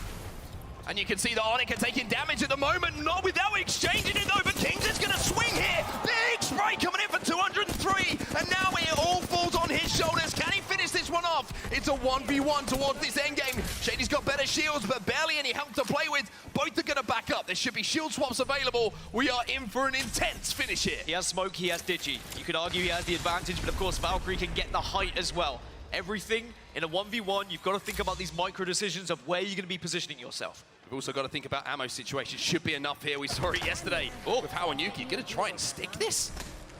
And you can see that Onyx are taking damage at the moment, not without exchanging it though, but Kings is going to swing here. Big spray coming in for 203, and now it all falls on his shoulders. Can he finish this one off? It's a 1v1 towards this endgame. Shady's got better shields, but barely any help to play with. Both are going to back up. There should be shield swaps available. We are in for an intense finish here. He has smoke, he has Digi. You could argue he has the advantage, but of course Valkyrie can get the height as well. Everything in a 1v1, you've got to think about these micro decisions of where you're going to be positioning yourself. We've also got to think about ammo situation. Should be enough here. We saw it yesterday. Oh, with Hawanyuki. Going to try and stick this.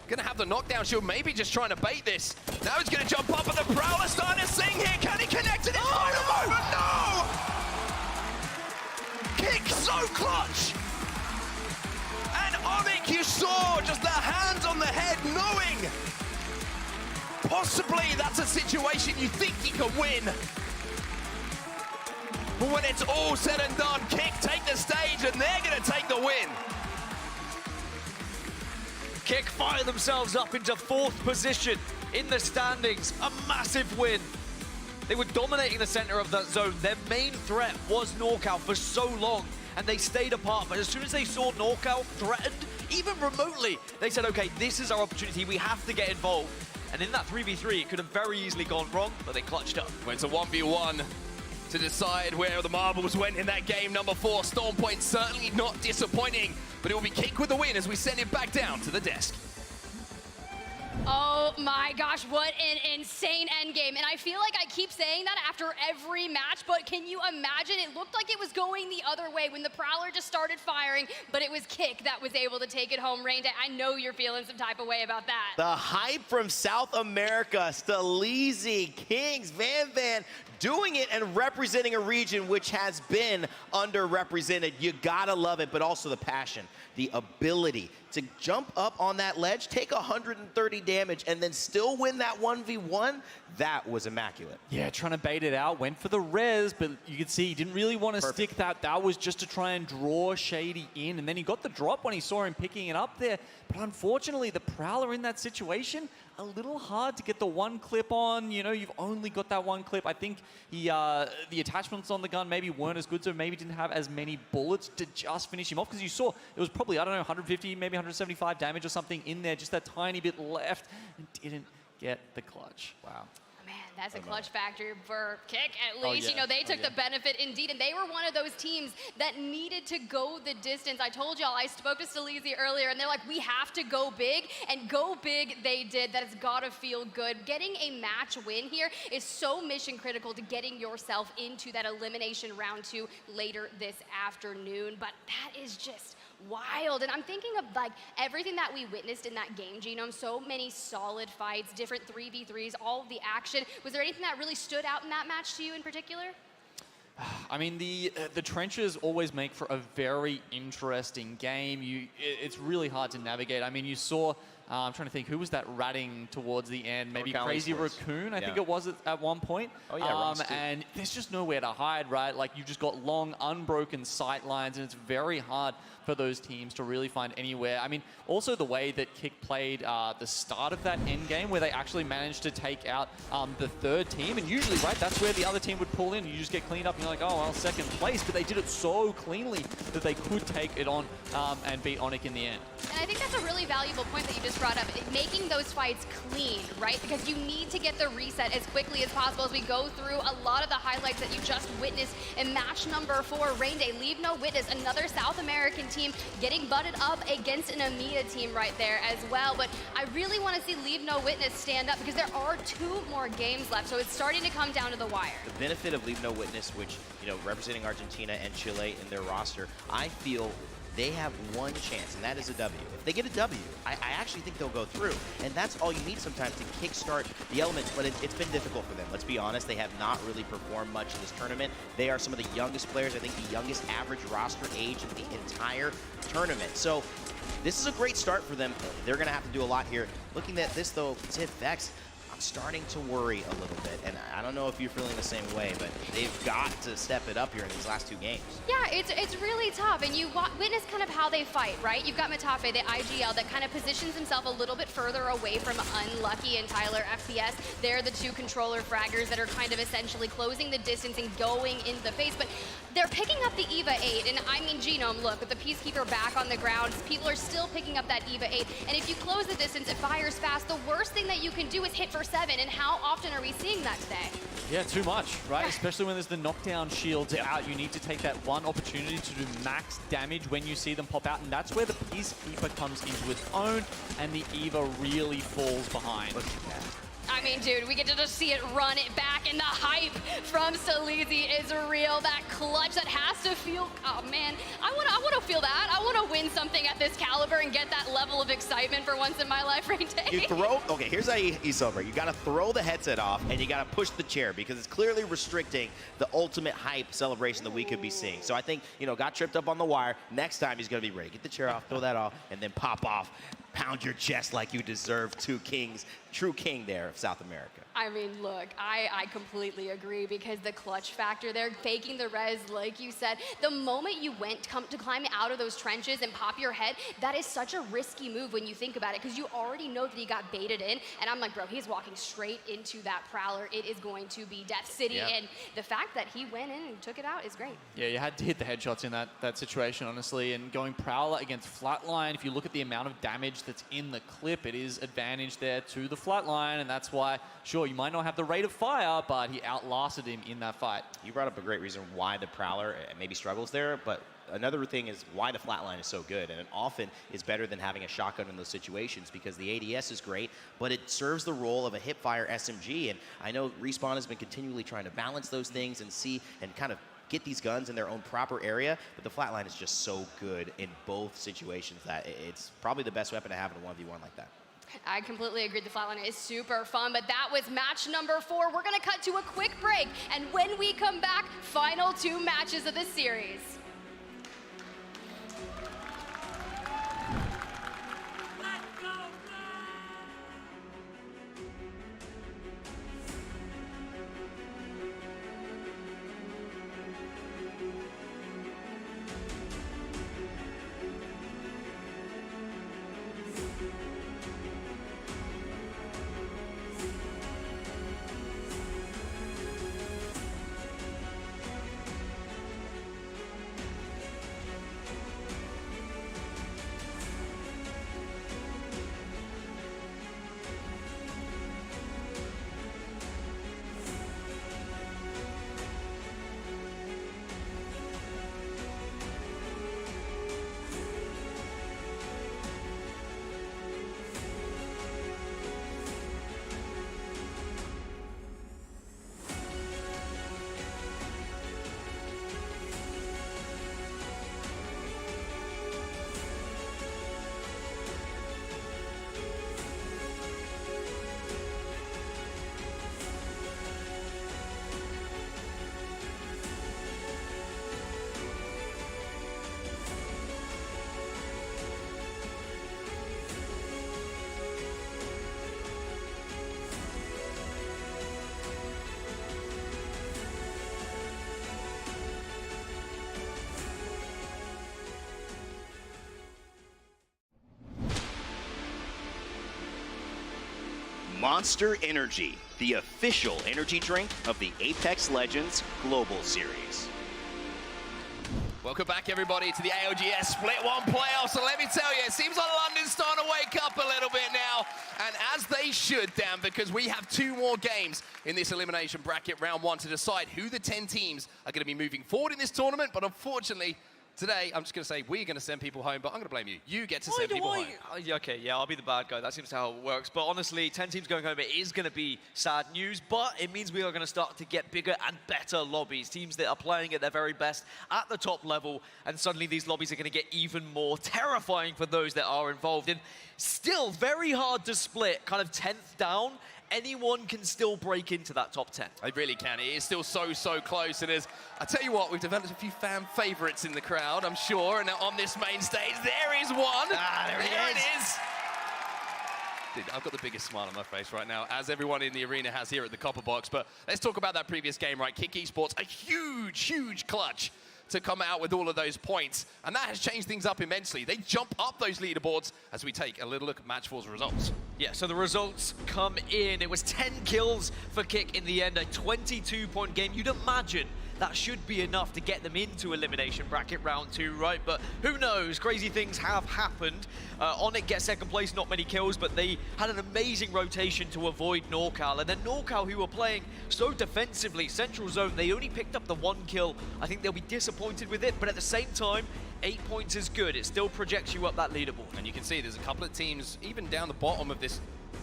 Going to have the knockdown shield. Maybe just trying to bait this. Now he's going to jump up, and the Prowler starting to sing here. Can he connect in his final moment? No! Kick so clutch. And Omik, you saw just the hands on the head, knowing possibly that's a situation you think he can win. But when it's all said and done, Kick take the stage, and they're going to take the win. Kick fire themselves up into 4th position in the standings. A massive win. They were dominating the center of that zone. Their main threat was NorCal for so long, and they stayed apart. But as soon as they saw NorCal threatened, even remotely, they said, okay, this is our opportunity. We have to get involved. And in that 3v3, it could have very easily gone wrong, but they clutched up. Went to 1v1 to decide where the marbles went in that game. Number 4, Storm Point, certainly not disappointing, but it will be Kick with the win as we send it back down to the desk. Oh my gosh, what an insane endgame. And I feel like I keep saying that after every match, but can you imagine? It looked like it was going the other way when the Prowler just started firing, but it was Kick that was able to take it home. Rain Day, I know you're feeling some type of way about that. The hype from South America, Staleezy, Kings, Van, doing it and representing a region which has been underrepresented. You gotta love it, but also the passion, the ability to jump up on that ledge, take 130 damage, and then still win that 1v1, that was immaculate. Yeah, trying to bait it out, went for the res, but you can see he didn't really want to stick that. That was just to try and draw Shady in, and then he got the drop when he saw him picking it up there. But unfortunately, the Prowler in that situation, a little hard to get the one clip on. You know, you've only got that one clip. I think he, the attachments on the gun maybe weren't as good, so maybe didn't have as many bullets to just finish him off, because you saw it was probably, I don't know, 150, maybe 175 damage or something in there, just that tiny bit left, and didn't get the clutch. Wow. Man, that's a clutch factor for Kick, at least. You know, they took the benefit indeed, and they were one of those teams that needed to go the distance. I told y'all, I spoke to Staleezy earlier, and they're like, we have to go big, and go big they did. That has got to feel good. Getting a match win here is so mission critical to getting yourself into that elimination round 2 later this afternoon, but that is just wild. And I'm thinking of like everything that we witnessed in that game, Genome. So many solid fights, different 3v3s, all of the action. Was there anything that really stood out in that match to you in particular? I mean, the trenches always make for a very interesting game. It's really hard to navigate. I mean, you saw, I'm trying to think, who was that ratting towards the end? Maybe Crazy Raccoon, I think it was at one point. Oh yeah, and there's just nowhere to hide, right? Like, you've just got long, unbroken sight lines, and it's very hard for those teams to really find anywhere. I mean, also the way that Kick played the start of that end game, where they actually managed to take out the 3rd team, and usually, right, that's where the other team would pull in. You just get cleaned up, and you're like, oh, well, 2nd place, but they did it so cleanly that they could take it on and beat Onic in the end. And I think that's a really valuable point that you just brought up, making those fights clean, right? Because you need to get the reset as quickly as possible as we go through a lot of the highlights that you just witnessed in match number 4, Rain Day, Leave No Witness, another South American team getting butted up against an Amida team right there as well. But I really want to see Leave No Witness stand up, because there are 2 more games left, so it's starting to come down to the wire. The benefit of Leave No Witness, which, you know, representing Argentina and Chile in their roster, I feel they have one chance, and that is a W. If they get a W, I actually think they'll go through. And that's all you need sometimes to kickstart the elements, but it's been difficult for them. Let's be honest, they have not really performed much in this tournament. They are some of the youngest players, I think the youngest average roster age in the entire tournament. So this is a great start for them. They're going to have to do a lot here. Looking at this, though, Tiff Vex, I'm starting to worry a little bit, and I don't know if you're feeling the same way, but they've got to step it up here in these last 2 games. Yeah, it's really tough, and you witness kind of how they fight, right? You've got Matafe, the IGL, that kind of positions himself a little bit further away from Unlucky and Tyler FPS. They're the 2 controller fraggers that are kind of essentially closing the distance and going into the face, but they're picking up the EVA 8, and I mean, Genome, look, with the Peacekeeper back on the ground, people are still picking up that EVA 8, and if you close the distance, it fires fast. The worst thing that you can do is hit for 7, and how often are we seeing that today? Yeah, too much, right? Especially when there's the knockdown shields out. You need to take that one opportunity to do max damage when you see them pop out, and that's where the Peacekeeper comes into its own, and the EVA really falls behind. Look at that. I mean, dude, we get to just see it run it back, and the hype from Salizi is real. That clutch that has to feel, oh man, I want to feel that. I want to win something at this caliber and get that level of excitement for once in my life, right, Dave? You throw, okay, here's how you celebrate. You got to throw the headset off, and you got to push the chair, because it's clearly restricting the ultimate hype celebration that we could be seeing. So I think, you know, got tripped up on the wire. Next time he's going to be ready. Get the chair off, throw that off, and then pop off. Pound your chest like you deserve. Two kings, true king there of South America. I mean, look, I completely agree, because the clutch factor there, faking the res, like you said, the moment you went to climb out of those trenches and pop your head, that is such a risky move when you think about it, because you already know that he got baited in, and I'm like, bro, he's walking straight into that Prowler. It is going to be Death City, and the fact that he went in and took it out is great. Yeah, you had to hit the headshots in that situation, honestly, and going Prowler against Flatline, if you look at the amount of damage that's in the clip, it is advantage there to the Flatline, and that's why, sure, you might not have the rate of fire, but he outlasted him in that fight. You brought up a great reason why the Prowler maybe struggles there, but another thing is why the Flatline is so good, and it often is better than having a shotgun in those situations, because the ADS is great, but it serves the role of a hipfire SMG, and I know Respawn has been continually trying to balance those things and see and kind of get these guns in their own proper area, but the Flatline is just so good in both situations that it's probably the best weapon to have in a 1v1 like that. I completely agree. The Flatline is super fun, but that was match number 4. We're going to cut to a quick break, and when we come back, final 2 matches of the series. Monster Energy, the official energy drink of the Apex Legends Global Series. Welcome back, everybody, to the ALGS Split 1 playoffs. So let me tell you, it seems like London's starting to wake up a little bit now. And as they should, Dan, because we have 2 more games in this elimination bracket, round 1, to decide who the 10 teams are going to be moving forward in this tournament. But unfortunately, today, I'm just going to say we're going to send people home, but I'm going to blame you. You get to send people home. Okay, yeah, I'll be the bad guy. That seems how it works. But honestly, 10 teams going home, it is going to be sad news, but it means we are going to start to get bigger and better lobbies. Teams that are playing at their very best at the top level, and suddenly these lobbies are going to get even more terrifying for those that are involved. And still very hard to split, kind of 10th down. Anyone can still break into that top 10. They really can. It is still so, so close. And I tell you what, we've developed a few fan favorites in the crowd, I'm sure. And on this main stage, there is one. There it is. Dude, I've got the biggest smile on my face right now, as everyone in the arena has here at the Copper Box. But let's talk about that previous game, right? Kick Esports, a huge, huge clutch to come out with all of those points. And that has changed things up immensely. They jump up those leaderboards as we take a little look at Match 4's results. Yeah, so the results come in. It was 10 kills for Kick in the end, a 22-point game. You'd imagine that should be enough to get them into elimination bracket round 2, right? But who knows? Crazy things have happened. Onic gets second place, not many kills, but they had an amazing rotation to avoid NorCal. And then NorCal, who were playing so defensively, Central Zone, they only picked up the 1 kill. I think they'll be disappointed with it, but at the same time, 8 points is good. It still projects you up that leaderboard. And you can see there's a couple of teams, even down the bottom of this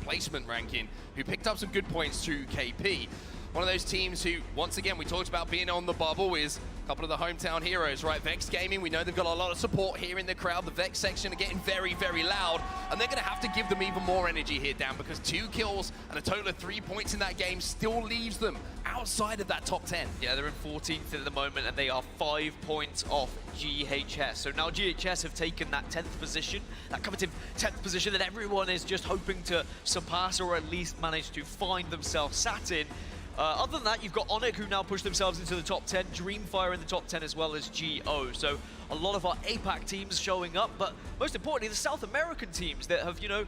placement ranking, who picked up some good points through KP. One of those teams who, once again, we talked about being on the bubble, is a couple of the hometown heroes, right? Vex Gaming, we know they've got a lot of support here in the crowd. The Vex section are getting very, very loud, and they're going to have to give them even more energy here, Dan, because 2 kills and a total of 3 points in that game still leaves them outside of that top 10. Yeah, they're in 14th at the moment, and they are 5 points off GHS. So now GHS have taken that 10th position, that coveted 10th position that everyone is just hoping to surpass or at least manage to find themselves sat in. Other than that, you've got Onyx, who now push themselves into the top 10, Dreamfire in the top 10 as well as GO. So a lot of our APAC teams showing up, but most importantly, the South American teams that have, you know,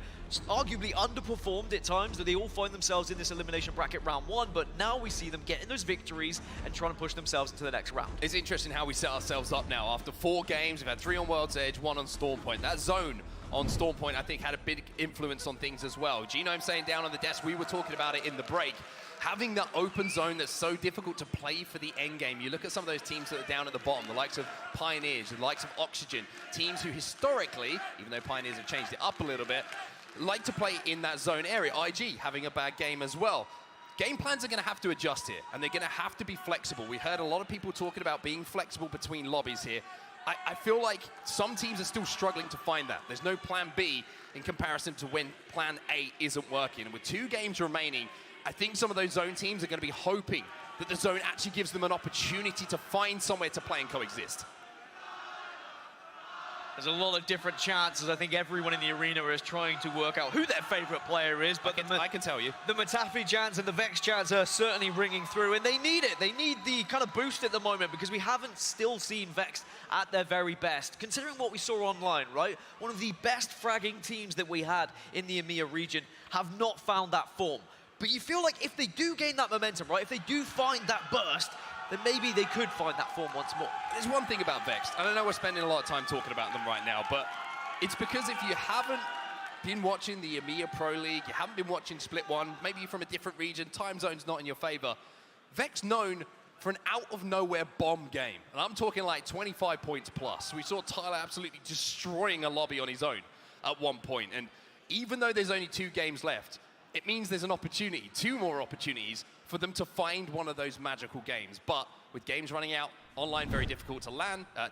arguably underperformed at times, that they all find themselves in this elimination bracket round 1, but now we see them getting those victories and trying to push themselves into the next round. It's interesting how we set ourselves up now. After 4 games, we've had 3 on World's Edge, 1 on Stormpoint. That zone on Stormpoint, I think, had a big influence on things as well. Genome saying down on the desk, we were talking about it in the break, having that open zone that's so difficult to play for the end game. You look at some of those teams that are down at the bottom, the likes of Pioneers, the likes of Oxygen, teams who historically, even though Pioneers have changed it up a little bit, like to play in that zone area. IG having a bad game as well. Game plans are going to have to adjust here, and they're going to have to be flexible. We heard a lot of people talking about being flexible between lobbies here. I feel like some teams are still struggling to find that. There's no plan B in comparison to when plan A isn't working. And with 2 games remaining, I think some of those zone teams are going to be hoping that the zone actually gives them an opportunity to find somewhere to play and coexist. There's a lot of different chances. I think everyone in the arena is trying to work out who their favorite player is, but I can tell you. The Matafi chants and the Vex chants are certainly ringing through, and they need it. They need the kind of boost at the moment, because we haven't still seen Vex at their very best. Considering what we saw online, right? One of the best fragging teams that we had in the EMEA region have not found that form. But you feel like if they do gain that momentum, right? If they do find that burst, then maybe they could find that form once more. There's one thing about Vex. I don't know we're spending a lot of time talking about them right now, but it's because if you haven't been watching the EMEA Pro League, you haven't been watching Split 1, maybe you're from a different region, time zone's not in your favor, Vex known for an out-of-nowhere bomb game. And I'm talking like 25 points plus. We saw Tyler absolutely destroying a lobby on his own at one point. And even though there's only 2 games left, it means there's an opportunity, 2 more opportunities, for them to find one of those magical games. But with games running out, online very difficult to land, and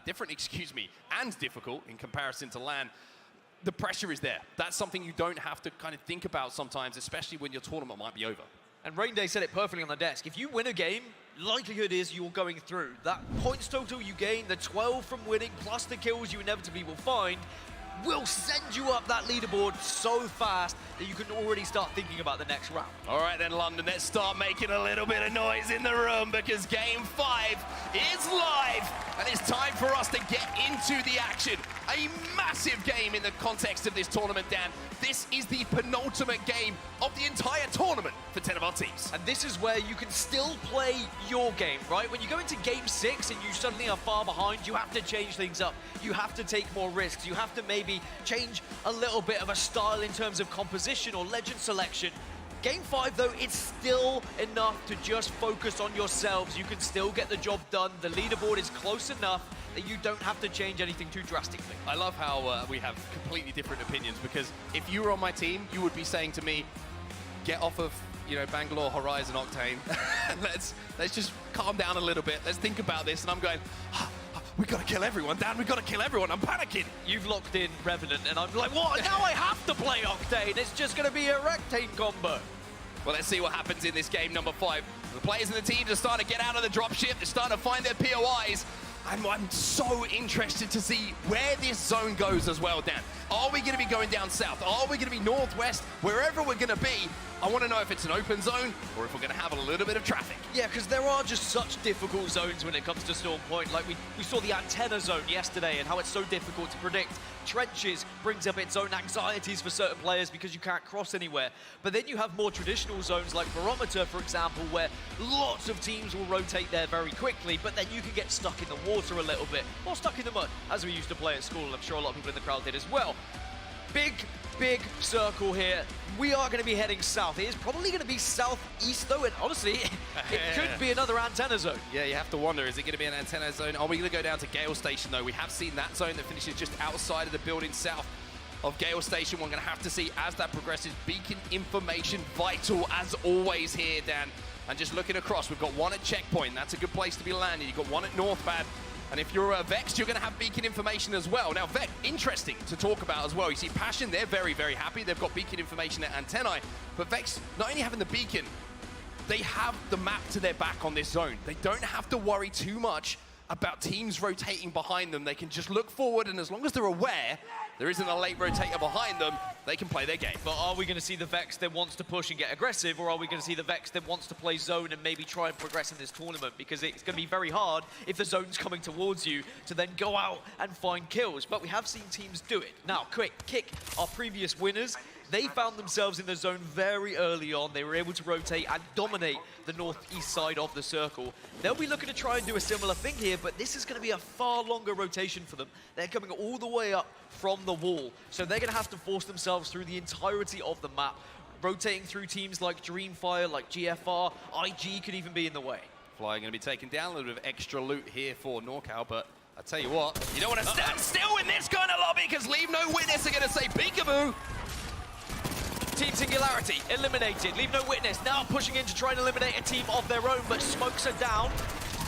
difficult in comparison to LAN, the pressure is there. That's something you don't have to kind of think about sometimes, especially when your tournament might be over. And Rainday said it perfectly on the desk. If you win a game, likelihood is you're going through. That points total you gain, the 12 from winning, plus the kills you inevitably will find, will send you up that leaderboard so fast that you can already start thinking about the next round. All right then, London, let's start making a little bit of noise in the room, because Game 5 is live, and it's time for us to get into the action. A massive game in the context of this tournament, Dan. This is the penultimate game of the entire tournament for 10 of our teams. And this is where you can still play your game, right? When you go into Game 6 and you suddenly are far behind, you have to change things up. You have to take more risks. You have to maybe change a little bit of a style in terms of composition or legend selection. Game 5, though, it's still enough to just focus on yourselves. You can still get the job done. The leaderboard is close enough that you don't have to change anything too drastically. I love how we have completely different opinions, because if you were on my team, you would be saying to me, get off of, Bangalore, Horizon, Octane. let's just calm down a little bit. Let's think about this. And I'm going, we got to kill everyone, Dan. We got to kill everyone. I'm panicking. You've locked in Revenant, and I'm like, what? Now I have to play Octane. It's just going to be a Rectane combo. Well, let's see what happens in this game number 5. The players in the teams are starting to get out of the dropship. They're starting to find their POIs. I'm so interested to see where this zone goes as well, Dan. Are we going to be going down south? Are we going to be northwest? Wherever we're going to be, I want to know if it's an open zone or if we're going to have a little bit of traffic. Yeah, because there are just such difficult zones when it comes to Stormpoint. Like we saw the antenna zone yesterday and how it's so difficult to predict. Trenches brings up its own anxieties for certain players because you can't cross anywhere. But then you have more traditional zones like Barometer, for example, where lots of teams will rotate there very quickly, but then you can get stuck in the water a little bit, or stuck in the mud, as we used to play at school, and I'm sure a lot of people in the crowd did as well. Big circle here. We are going to be heading south. It is probably going to be southeast, though, and honestly, it could be another antenna zone. Yeah, you have to wonder, is it going to be an antenna zone? Are we going to go down to Gale Station, though? We have seen that zone that finishes just outside of the building south. of Gale Station. We're going to have to see as that progresses. Beacon information vital as always here, Dan. And just looking across, we've got one at Checkpoint. That's a good place to be landing. You've got one at Northpad. And if you're Vexed, you're going to have Beacon information as well. Now, Vex, interesting to talk about as well. You see Passion, they're very, very happy. They've got Beacon information at Antennae. But Vex, not only having the Beacon, they have the map to their back on this zone. They don't have to worry too much about teams rotating behind them. They can just look forward, and as long as they're aware there isn't a late rotator behind them, they can play their game. But are we going to see the Vex that wants to push and get aggressive, or are we going to see the Vex that wants to play zone and maybe try and progress in this tournament? Because it's going to be very hard if the zone's coming towards you to then go out and find kills. But we have seen teams do it. Now, quick kick, our previous winners, they found themselves in the zone very early on. They were able to rotate and dominate the northeast side of the circle. They'll be looking to try and do a similar thing here, but this is going to be a far longer rotation for them. They're coming all the way up from the wall, so they're going to have to force themselves through the entirety of the map, rotating through teams like Dreamfire, like GFR, IG could even be in the way. Fly going to be taken down, a little bit of extra loot here for NorCal, but I tell you what, you don't want to stand still in this kind of lobby, because Leave No Witness are going to say peekaboo. Team Singularity eliminated. Leave No Witness now pushing in to try and eliminate a team of their own, but smokes are down.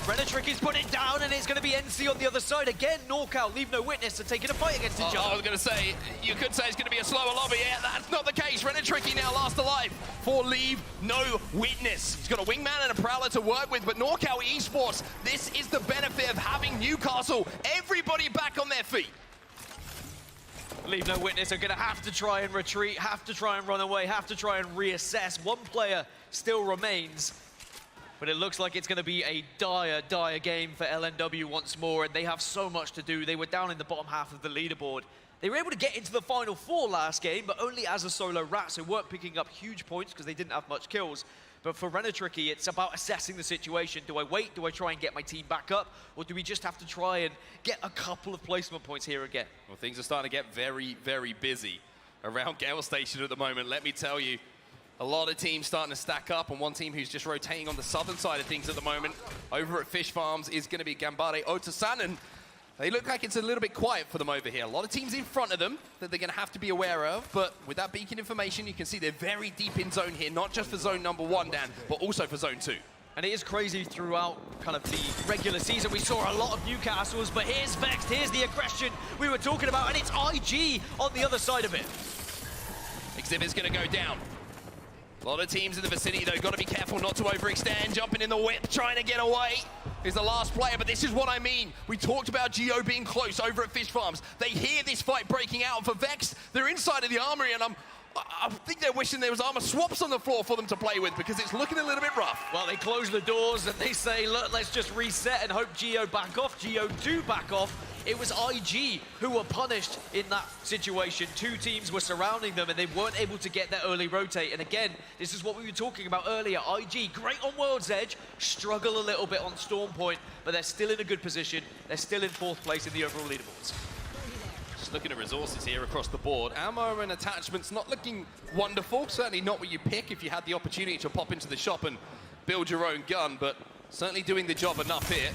Renatrick is put it down, and it's going to be NC on the other side. Again, NorCal, Leave No Witness are taking a fight against each other. I was going to say, you could say it's going to be a slower lobby. Yeah, that's not the case. Renatricky now last alive for Leave No Witness. He's got a wingman and a prowler to work with, but NorCal Esports, this is the benefit of having Newcastle. Everybody back on their feet. Leave No Witness are going to have to try and retreat, have to try and run away, have to try and reassess. One player still remains, but it looks like it's going to be a dire, dire game for LNW once more, and they have so much to do. They were down in the bottom half of the leaderboard. They were able to get into the Final Four last game, but only as a solo rat, so weren't picking up huge points because they didn't have much kills. But for Renatricky, it's about assessing the situation. Do I wait? Do I try and get my team back up? Or do we just have to try and get a couple of placement points here again? Well, things are starting to get very, very busy around Gale Station at the moment. Let me tell you, a lot of teams starting to stack up, and one team who's just rotating on the southern side of things at the moment, over at Fish Farms, is going to be Gambare Otasan. They look like it's a little bit quiet for them over here. A lot of teams in front of them that they're going to have to be aware of, but with that beacon information, you can see they're very deep in zone here, not just for zone number 1, Dan, but also for zone 2. And it is crazy throughout kind of the regular season. We saw a lot of Newcastles, but here's Vexed, here's the aggression we were talking about, and it's IG on the other side of it. Exhibit's going to go down. A lot of teams in the vicinity, though, got to be careful not to overextend. Jumping in the whip, trying to get away is the last player, but this is what I mean. We talked about Geo being close over at Fish Farms. They hear this fight breaking out for Vex. They're inside of the armory, and I think they're wishing there was armor swaps on the floor for them to play with, because it's looking a little bit rough. Well, they close the doors and they say, look, let's just reset and hope Geo back off. Geo do back off. It was IG who were punished in that situation. Two teams were surrounding them and they weren't able to get their early rotate. And again, this is what we were talking about earlier. IG, great on World's Edge, struggle a little bit on Storm Point, but they're still in a good position. They're still in 4th place in the overall leaderboards. Just looking at resources here across the board. Ammo and attachments not looking wonderful. Certainly not what you pick if you had the opportunity to pop into the shop and build your own gun, but certainly doing the job enough here.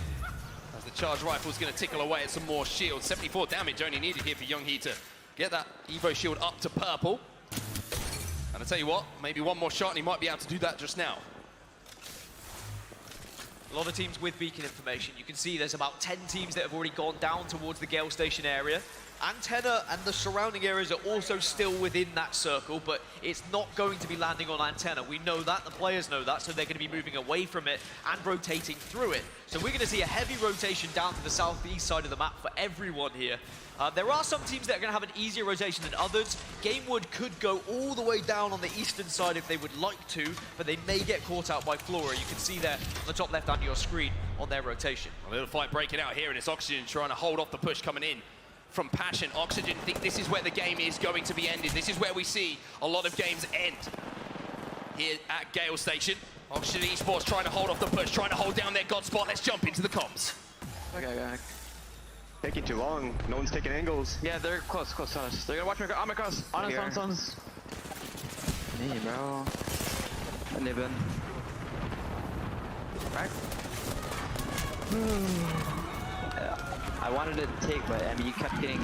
As the charge rifle is going to tickle away at some more shields. 74 damage only needed here for Younghee to get that Evo shield up to purple. And I tell you what, maybe one more shot and he might be able to do that just now. A lot of teams with beacon information. You can see there's about 10 teams that have already gone down towards the Gale Station area. Antenna and the surrounding areas are also still within that circle, but it's not going to be landing on Antenna. We know that, the players know that, so they're going to be moving away from it and rotating through it. So we're going to see a heavy rotation down to the southeast side of the map for everyone here. There are some teams that are going to have an easier rotation than others. Gamewood could go all the way down on the eastern side if they would like to, but they may get caught out by Flora. You can see there on the top left hand of your screen on their rotation. A little fight breaking out here, and it's Oxygen trying to hold off the push coming in from Passion. Oxygen think this is where the game is going to be ended. This is where we see a lot of games end here at Gale Station. Oxygen Esports trying to hold off the push, trying to hold down their god spot. Let's jump into the comms. Okay. Taking too long. No one's taking angles. Yeah, they're close to us. They're gonna watch me. Oh my gosh. On us. Hey, bro. 11. Right. I wanted to take, but I mean, you kept getting.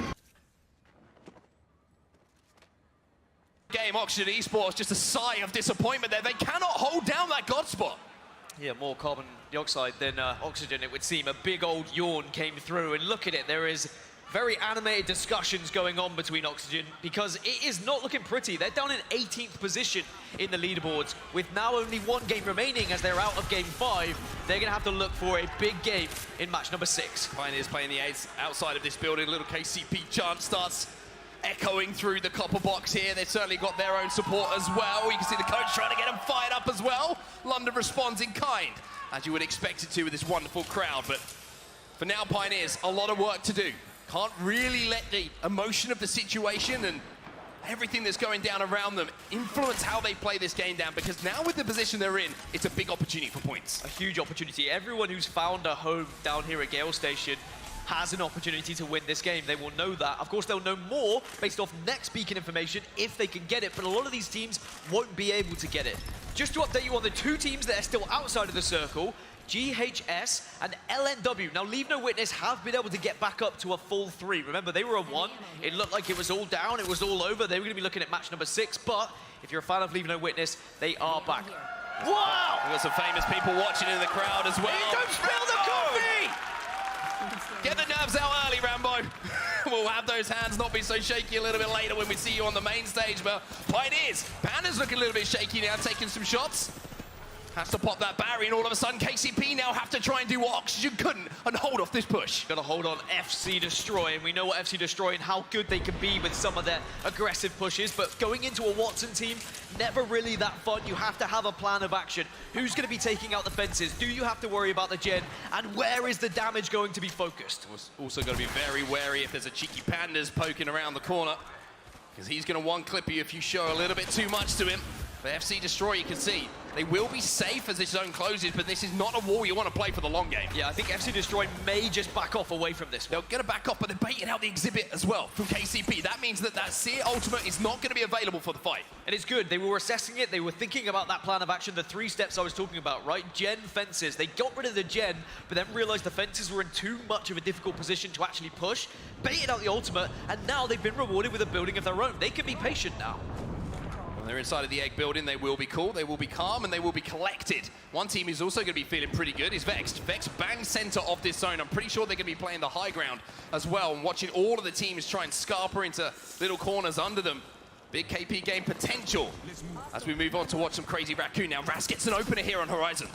game. Oxygen Esports, just a sigh of disappointment there. They cannot hold down that God spot. Yeah, more carbon dioxide than oxygen, it would seem. A big old yawn came through, and look at it. There is very animated discussions going on between Oxygen because it is not looking pretty. They're down in 18th position in the leaderboards with now only one game remaining as they're out of game 5. They're going to have to look for a big game in match number 6. Pioneers playing the aids outside of this building. A little KCP chant starts echoing through the copper box here. They've certainly got their own support as well. You can see the coach trying to get them fired up as well. London responds in kind, as you would expect it to with this wonderful crowd. But for now, Pioneers, a lot of work to do. Can't really let the emotion of the situation and everything that's going down around them influence how they play this game down, because now with the position they're in, it's a big opportunity for points. A huge opportunity. Everyone who's found a home down here at Gale Station has an opportunity to win this game. They will know that. Of course, they'll know more based off next beacon information if they can get it, but a lot of these teams won't be able to get it. Just to update you on the 2 teams that are still outside of the circle, GHS and LNW. Now, Leave No Witness have been able to get back up to a full 3. Remember, they were a 1. It looked like it was all down. It was all over. They were going to be looking at match number 6. But if you're a fan of Leave No Witness, they are back. Wow! We've got some famous people watching in the crowd as well. Don't spill the coffee! Get the nerves out early, Rambo. We'll have those hands not be so shaky a little bit later when we see you on the main stage. But Pioneers, Panda's looking a little bit shaky now, taking some shots. Has to pop that barrier, and all of a sudden KCP now have to try and do what Oxygen couldn't and hold off this push. Got to hold on FC Destroy, and we know what FC Destroy and how good they can be with some of their aggressive pushes, but going into a Watson team, never really that fun. You have to have a plan of action. Who's going to be taking out the fences? Do you have to worry about the gen? And where is the damage going to be focused? Also got to be very wary if there's a cheeky Pandas poking around the corner, because he's going to one-clip you if you show a little bit too much to him. But FC Destroy, you can see, they will be safe as this zone closes, but this is not a war you want to play for the long game. Yeah, I think FC Destroy may just back off away from this one. They'll get a back off, but they're baiting out the exhibit as well from KCP. That means that Seer ultimate is not going to be available for the fight. And it's good. They were assessing it. They were thinking about that plan of action, the 3 steps I was talking about, right? Gen, fences. They got rid of the gen, but then realized the fences were in too much of a difficult position to actually push, baited out the ultimate, and now they've been rewarded with a building of their own. They can be patient now. When they're inside of the egg building, they will be cool, they will be calm, and they will be collected. One team is also going to be feeling pretty good is Vex. Vex bang center of this zone. I'm pretty sure they're going to be playing the high ground as well, and watching all of the teams try and scarper into little corners under them. Big KP game potential as we move on to watch some crazy Raccoon. Now, Raz gets an opener here on Horizon.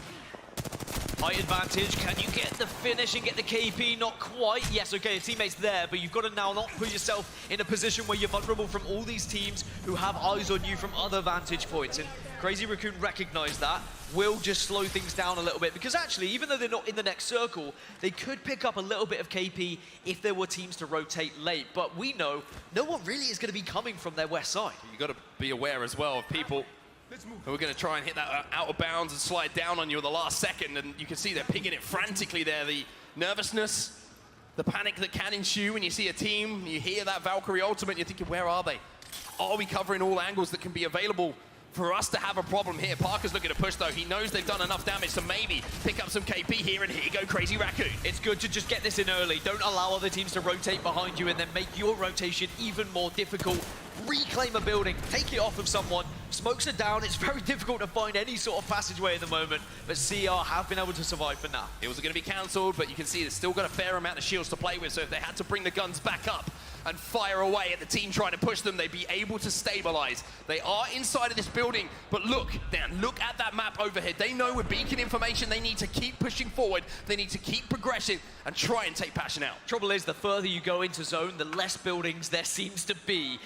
Height advantage, can you get the finish and get the KP? Not quite. Yes, okay, your teammate's there, but you've got to now not put yourself in a position where you're vulnerable from all these teams who have eyes on you from other vantage points. And Crazy Raccoon recognized that, will just slow things down a little bit, because actually, even though they're not in the next circle, they could pick up a little bit of KP if there were teams to rotate late. But we know no one really is going to be coming from their west side. You've got to be aware as well of people who are going to try and hit that out of bounds and slide down on you at the last second, and you can see they're pinging it frantically there. The nervousness, the panic that can ensue when you see a team, you hear that Valkyrie ultimate, you're thinking, where are they? Are we covering all angles that can be available for us to have a problem here? Parker's looking to push though. He knows they've done enough damage to maybe pick up some KP here, and here you go, Crazy Raccoon. It's good to just get this in early. Don't allow other teams to rotate behind you and then make your rotation even more difficult. Reclaim a building, take it off of someone, smokes it down. It's very difficult to find any sort of passageway at the moment, but CR have been able to survive for now. It was going to be cancelled, but you can see they've still got a fair amount of shields to play with, so if they had to bring the guns back up and fire away at the team trying to push them, they'd be able to stabilize. They are inside of this building, but look, Dan, look at that map overhead. They know with beacon information, they need to keep pushing forward. They need to keep progressing and try and take Passion out. Trouble is, the further you go into zone, the less buildings there seems to be.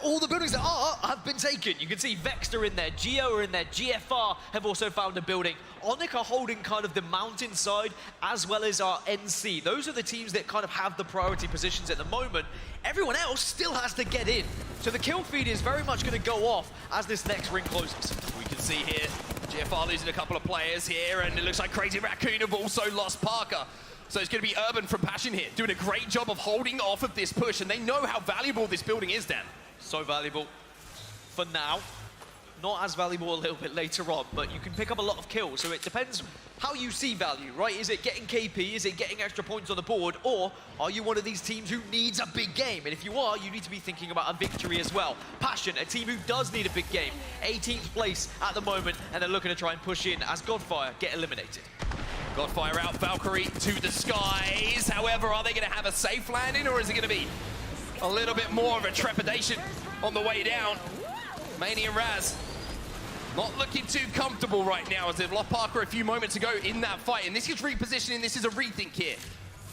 All the buildings that have been taken. You can see Vex are in there, Geo are in there, GFR have also found a building. Onyx are holding kind of the mountainside as well as our NC. Those are the teams that kind of have the priority positions at the moment. Everyone else still has to get in. So the kill feed is very much going to go off as this next ring closes. We can see here, GFR losing a couple of players here, and it looks like Crazy Raccoon have also lost Parker. So it's going to be Urban from Passion here, doing a great job of holding off of this push, and they know how valuable this building is, Dan. So valuable for now. not as valuable a little bit later on, but you can pick up a lot of kills. So it depends how you see value, right? Is it getting KP? Is it getting extra points on the board? Or are you one of these teams who needs a big game? And if you are, you need to be thinking about a victory as well. Passion, a team who does need a big game. 18th place at the moment, and they're looking to try and push in as Godfire get eliminated. Godfire out, Valkyrie to the skies. However, are they going to have a safe landing, or is it going to be a little bit more of a trepidation on the way down? Mania and Raz not looking too comfortable right now, as they've lost Parker a few moments ago in that fight. And this is repositioning, this is a rethink here.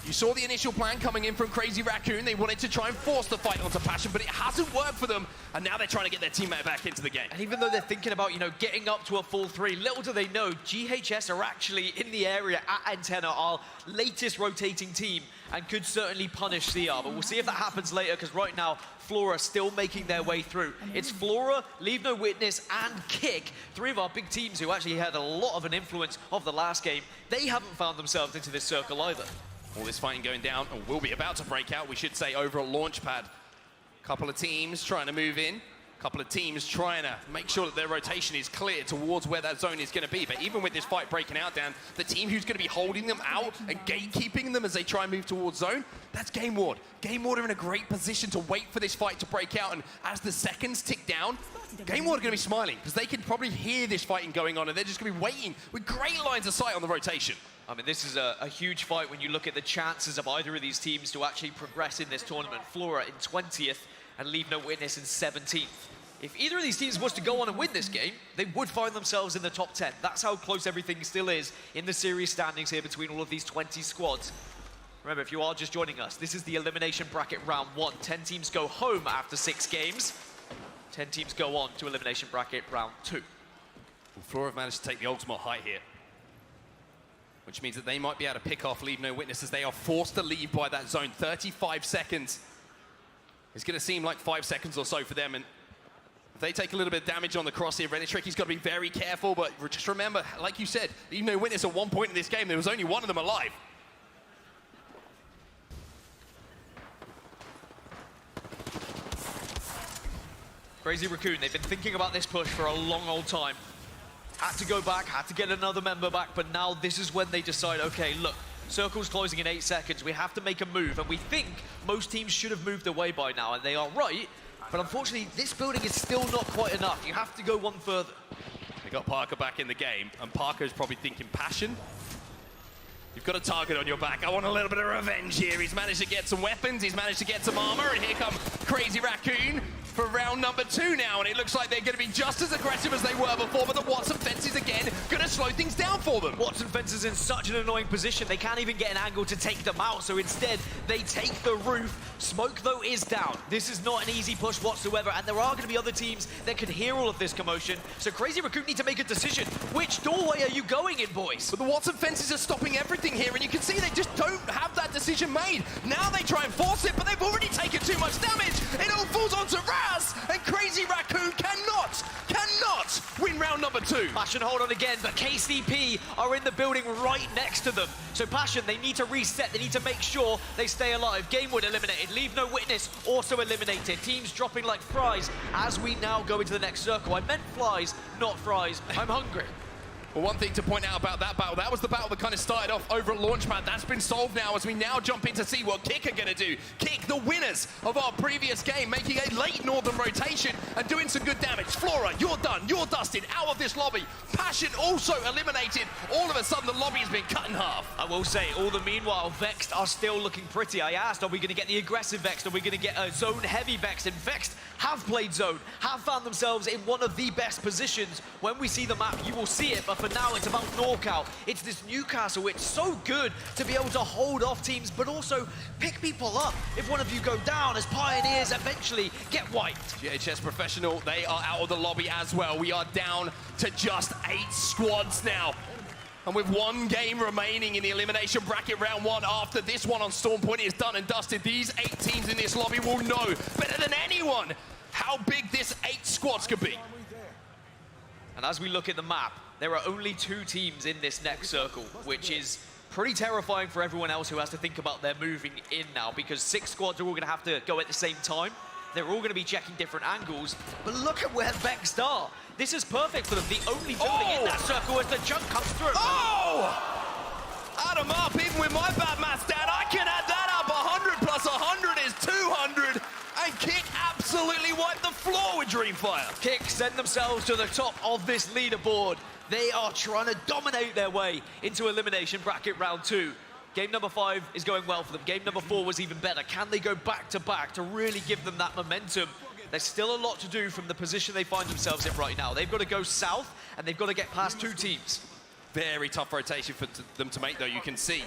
You saw the initial plan coming in from Crazy Raccoon. They wanted to try and force the fight onto Passion, but it hasn't worked for them. And now they're trying to get their teammate back into the game. And even though they're thinking about, you know, getting up to a full 3, little do they know, GHS are actually in the area at Antenna, our latest rotating team, and could certainly punish CR. But we'll see if that happens later, because right now, Flora still making their way through. It's Flora, Leave No Witness, and Kick, 3 of our big teams who actually had a lot of an influence of the last game. They haven't found themselves into this circle either. All this fighting going down, and will be about to break out, we should say, over at Launchpad. Couple of teams trying to move in. Couple of teams trying to make sure that their rotation is clear towards where that zone is going to be. But even with this fight breaking out, Dan, the team who's going to be holding them out and gatekeeping them as they try and move towards zone, that's Game Ward. Game Ward are in a great position to wait for this fight to break out. And as the seconds tick down, Game Ward are going to be smiling, because they can probably hear this fighting going on, and they're just going to be waiting with great lines of sight on the rotation. I mean, this is a huge fight when you look at the chances of either of these teams to actually progress in this tournament. Flora in 20th and Leave No Witness in 17th. If either of these teams was to go on and win this game, they would find themselves in the top 10. That's how close everything still is in the series standings here between all of these 20 squads. Remember, if you are just joining us, this is the elimination bracket round 1. 10 teams go home after 6 games. 10 teams go on to elimination bracket round 2. Well, Flora have managed to take the ultimate height here, which means that they might be able to pick off Leave No Witness, as they are forced to leave by that zone. 35 seconds. It's going to seem like 5 seconds or so for them, and if they take a little bit of damage on the cross here, Renitricky's got to be very careful, but just remember, like you said, Leave No Witness at one point in this game, there was only one of them alive. Crazy Raccoon, they've been thinking about this push for a long old time. Had to go back, had to get another member back, but now this is when they decide, okay, look, circle's closing in 8 seconds, we have to make a move, and we think most teams should have moved away by now, and they are right, but unfortunately, this building is still not quite enough. You have to go one further. They got Parker back in the game, and Parker's probably thinking Passion. You've got a target on your back. I want a little bit of revenge here. He's managed to get some weapons, he's managed to get some armor, and here come Crazy Raccoon for round number 2 now, and it looks like they're going to be just as aggressive as they were before, but the Watson fences again going to slow things down for them. Watson fences in such an annoying position, they can't even get an angle to take them out, so instead they take the roof. Smoke, though, is down. This is not an easy push whatsoever, and there are going to be other teams that can hear all of this commotion, so Crazy Raccoon need to make a decision. Which doorway are you going in, boys? But the Watson fences are stopping everything here, and you can see they just don't have that decision made. Now they try and force it, but they've already taken too much damage. It all falls onto Raz, and Crazy Raccoon cannot win round number 2. Passion hold on again, but KCP are in the building right next to them. So Passion, they need to reset, they need to make sure they stay alive. Gamewood eliminated, Leave No Witness also eliminated. Teams dropping like fries as we now go into the next circle. I meant flies, not fries. I'm hungry. Well, one thing to point out about that battle, that was the battle that kind of started off over at Launchpad. That's been solved now as we now jump in to see what Kick are going to do. Kick, the winners of our previous game, making a late northern rotation and doing some good damage. Flora, you're done. You're dusted. Out of this lobby. Passion also eliminated. All of a sudden, the lobby has been cut in half. I will say, all the meanwhile, Vexed are still looking pretty. I asked, are we going to get the aggressive Vexed? Are we going to get a zone-heavy Vexed? And Vexed have played zone, have found themselves in one of the best positions. When we see the map, you will see it, but for now, it's about Norcal. It's this Newcastle. It's so good to be able to hold off teams, but also pick people up if one of you go down, as Pioneers eventually get wiped. GHS Professional, they are out of the lobby as well. We are down to just 8 squads now. And with 1 game remaining in the elimination bracket round 1, after this one on Storm Point is done and dusted, these 8 teams in this lobby will know better than anyone how big this 8 squads could be. And as we look at the map, there are only 2 teams in this next circle, which is pretty terrifying for everyone else who has to think about their moving in now, because 6 squads are all going to have to go at the same time. They're all going to be checking different angles, but look at where Vex are. This is perfect for them. The only building in that circle as the jump comes through. Oh! Add them up, even with my bad math stat, I can add that up. 100 plus 100 is 200, and Kick absolutely wiped the floor with Dreamfire. Kick send themselves to the top of this leaderboard. They are trying to dominate their way into elimination bracket round 2. Game number 5 is going well for them. Game number 4 was even better. Can they go back to back to really give them that momentum? There's still a lot to do from the position they find themselves in right now. They've got to go south, and they've got to get past 2 teams. Very tough rotation for them to make, though. You can see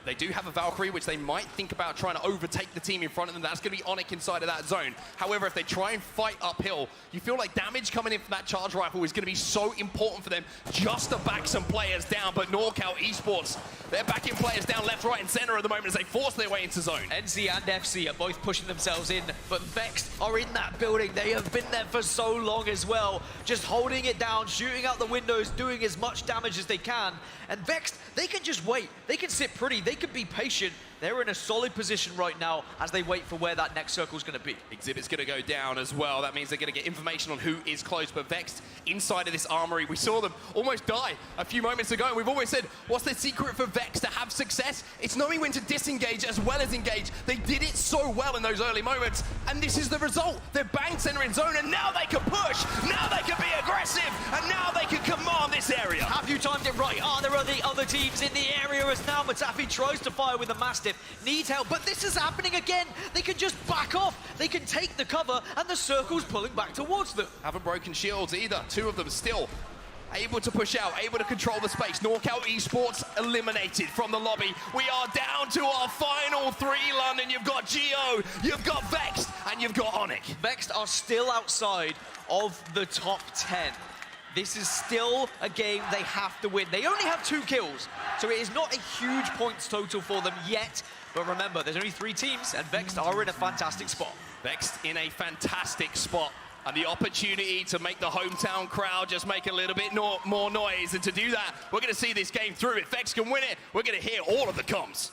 they do have a Valkyrie, which they might think about trying to overtake the team in front of them. That's going to be Onyx inside of that zone. However, if they try and fight uphill, you feel like damage coming in from that charge rifle is going to be so important for them just to back some players down. But NorCal Esports, they're backing players down left, right, and center at the moment as they force their way into zone. NC and FC are both pushing themselves in, but Vex are in that building. They have been there for so long as well, just holding it down, shooting out the windows, doing as much damage as they can. And Vex, they can just wait. They can sit pretty. They can be patient. They're in a solid position right now as they wait for where that next circle is going to be. Exhibit's going to go down as well. That means they're going to get information on who is close. But Vex, inside of this armory, we saw them almost die a few moments ago. And we've always said, what's the secret for Vex to have success? It's knowing when to disengage as well as engage. They did it so well in those early moments. And this is the result. They're bang center in zone, and now they can push. Now they can be aggressive. And now they can command this area. Have you timed it right? Are there any other teams in the area as now Matafi tries to fire with a Mastiff? Needs help, but this is happening again. They can just back off. They can take the cover, and the circle's pulling back towards them. Haven't broken shields either. 2 of them still able to push out, able to control the space. NorCal Esports eliminated from the lobby. We are down to our final 3, London. You've got Geo, you've got Vex, and you've got Onyx. Vex are still outside of the top 10. This is still a game they have to win. They only have 2 kills, so it is not a huge points total for them yet. But remember, there's only 3 teams, and Vex are in a fantastic spot. Vex in a fantastic spot, and the opportunity to make the hometown crowd just make a little bit more noise. And to do that, we're going to see this game through. If Vex can win it, we're going to hear all of the comms.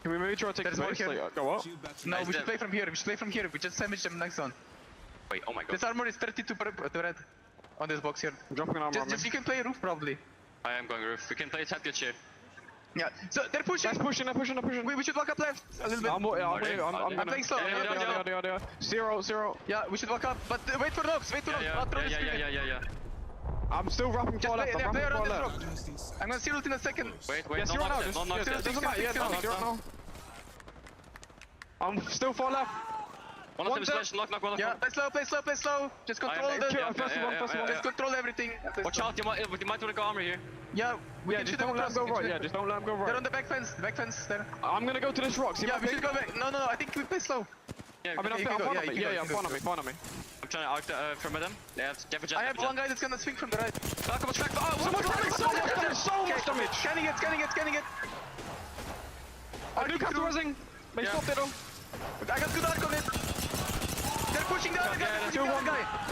Can we maybe try to take the base? Go up? No, we should play from here. We should play from here. We just sandwich them next zone. Wait, oh my god. This armor is 32 per red on this box here. I'm dropping an armor. Just you can play roof probably. I am going roof. We can play tap get here. Yeah, so they're pushing. They're pushing. We should walk up left a little bit. I'm playing slow. Yeah. 0. Yeah, we should walk up, but wait for knobs. Wait for knobs. Yeah. I'm still wrapping far left. I'm wrapping far left. I'm gonna see ult in a second. Wait, not knock this. Doesn't matter. Yeah, no. I'm still far left. One of them is flash, knock. Yeah, play slow. Just control just control everything. Watch out, you might want to go armor here. Yeah, just don't let him go right. Just don't let him go right. They're on the back fence there. I'm gonna go to this rock. Yeah, we should go back. No, I think we play slow. Yeah, I'm in front of me. Yeah, in front of me. I'm trying to from them. I have one guy that's gonna swing from the right. So much damage. Scanning it. I do cast rising. They stopped it all. I got good arc on it. They're pushing the other guy.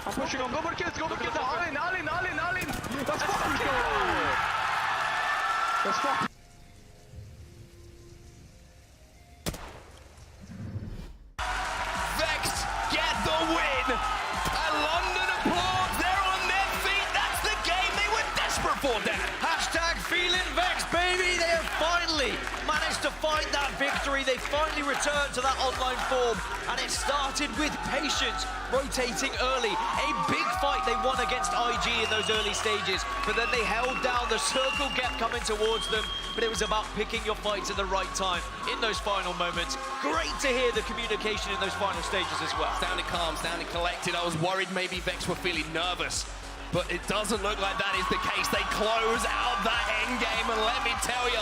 I'm pushing on. Go for kills. All in. Let's fucking go. Let's fucking. Vex get the win. And London applauds. They're on their feet. That's the game they were desperate for, Dan. Hashtag feeling Vex, baby. They have finally managed to find that victory. They finally returned to that online form, and it started with patience, rotating early. A big fight they won against IG in those early stages, but then they held down. The circle kept coming towards them, but it was about picking your fights at the right time in those final moments. Great to hear the communication in those final stages as well. Sounded calm, sounded collected. I was worried maybe Vex were feeling nervous, but it doesn't look like that is the case. They close out that end game, and let me tell you,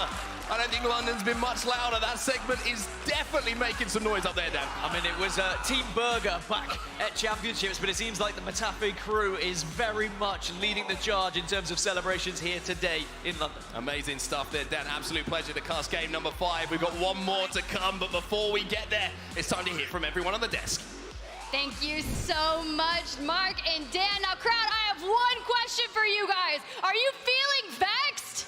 I don't think London's been much louder. That segment is definitely making some noise up there, Dan. I mean, it was Team Burger back at Championships, but it seems like the Matafe crew is very much leading the charge in terms of celebrations here today in London. Amazing stuff there, Dan. Absolute pleasure to cast game number 5. We've got one more to come, but before we get there, it's time to hear from everyone on the desk. Thank you so much, Mark and Dan. Now, crowd, I have one question for you guys. Are you feeling vexed?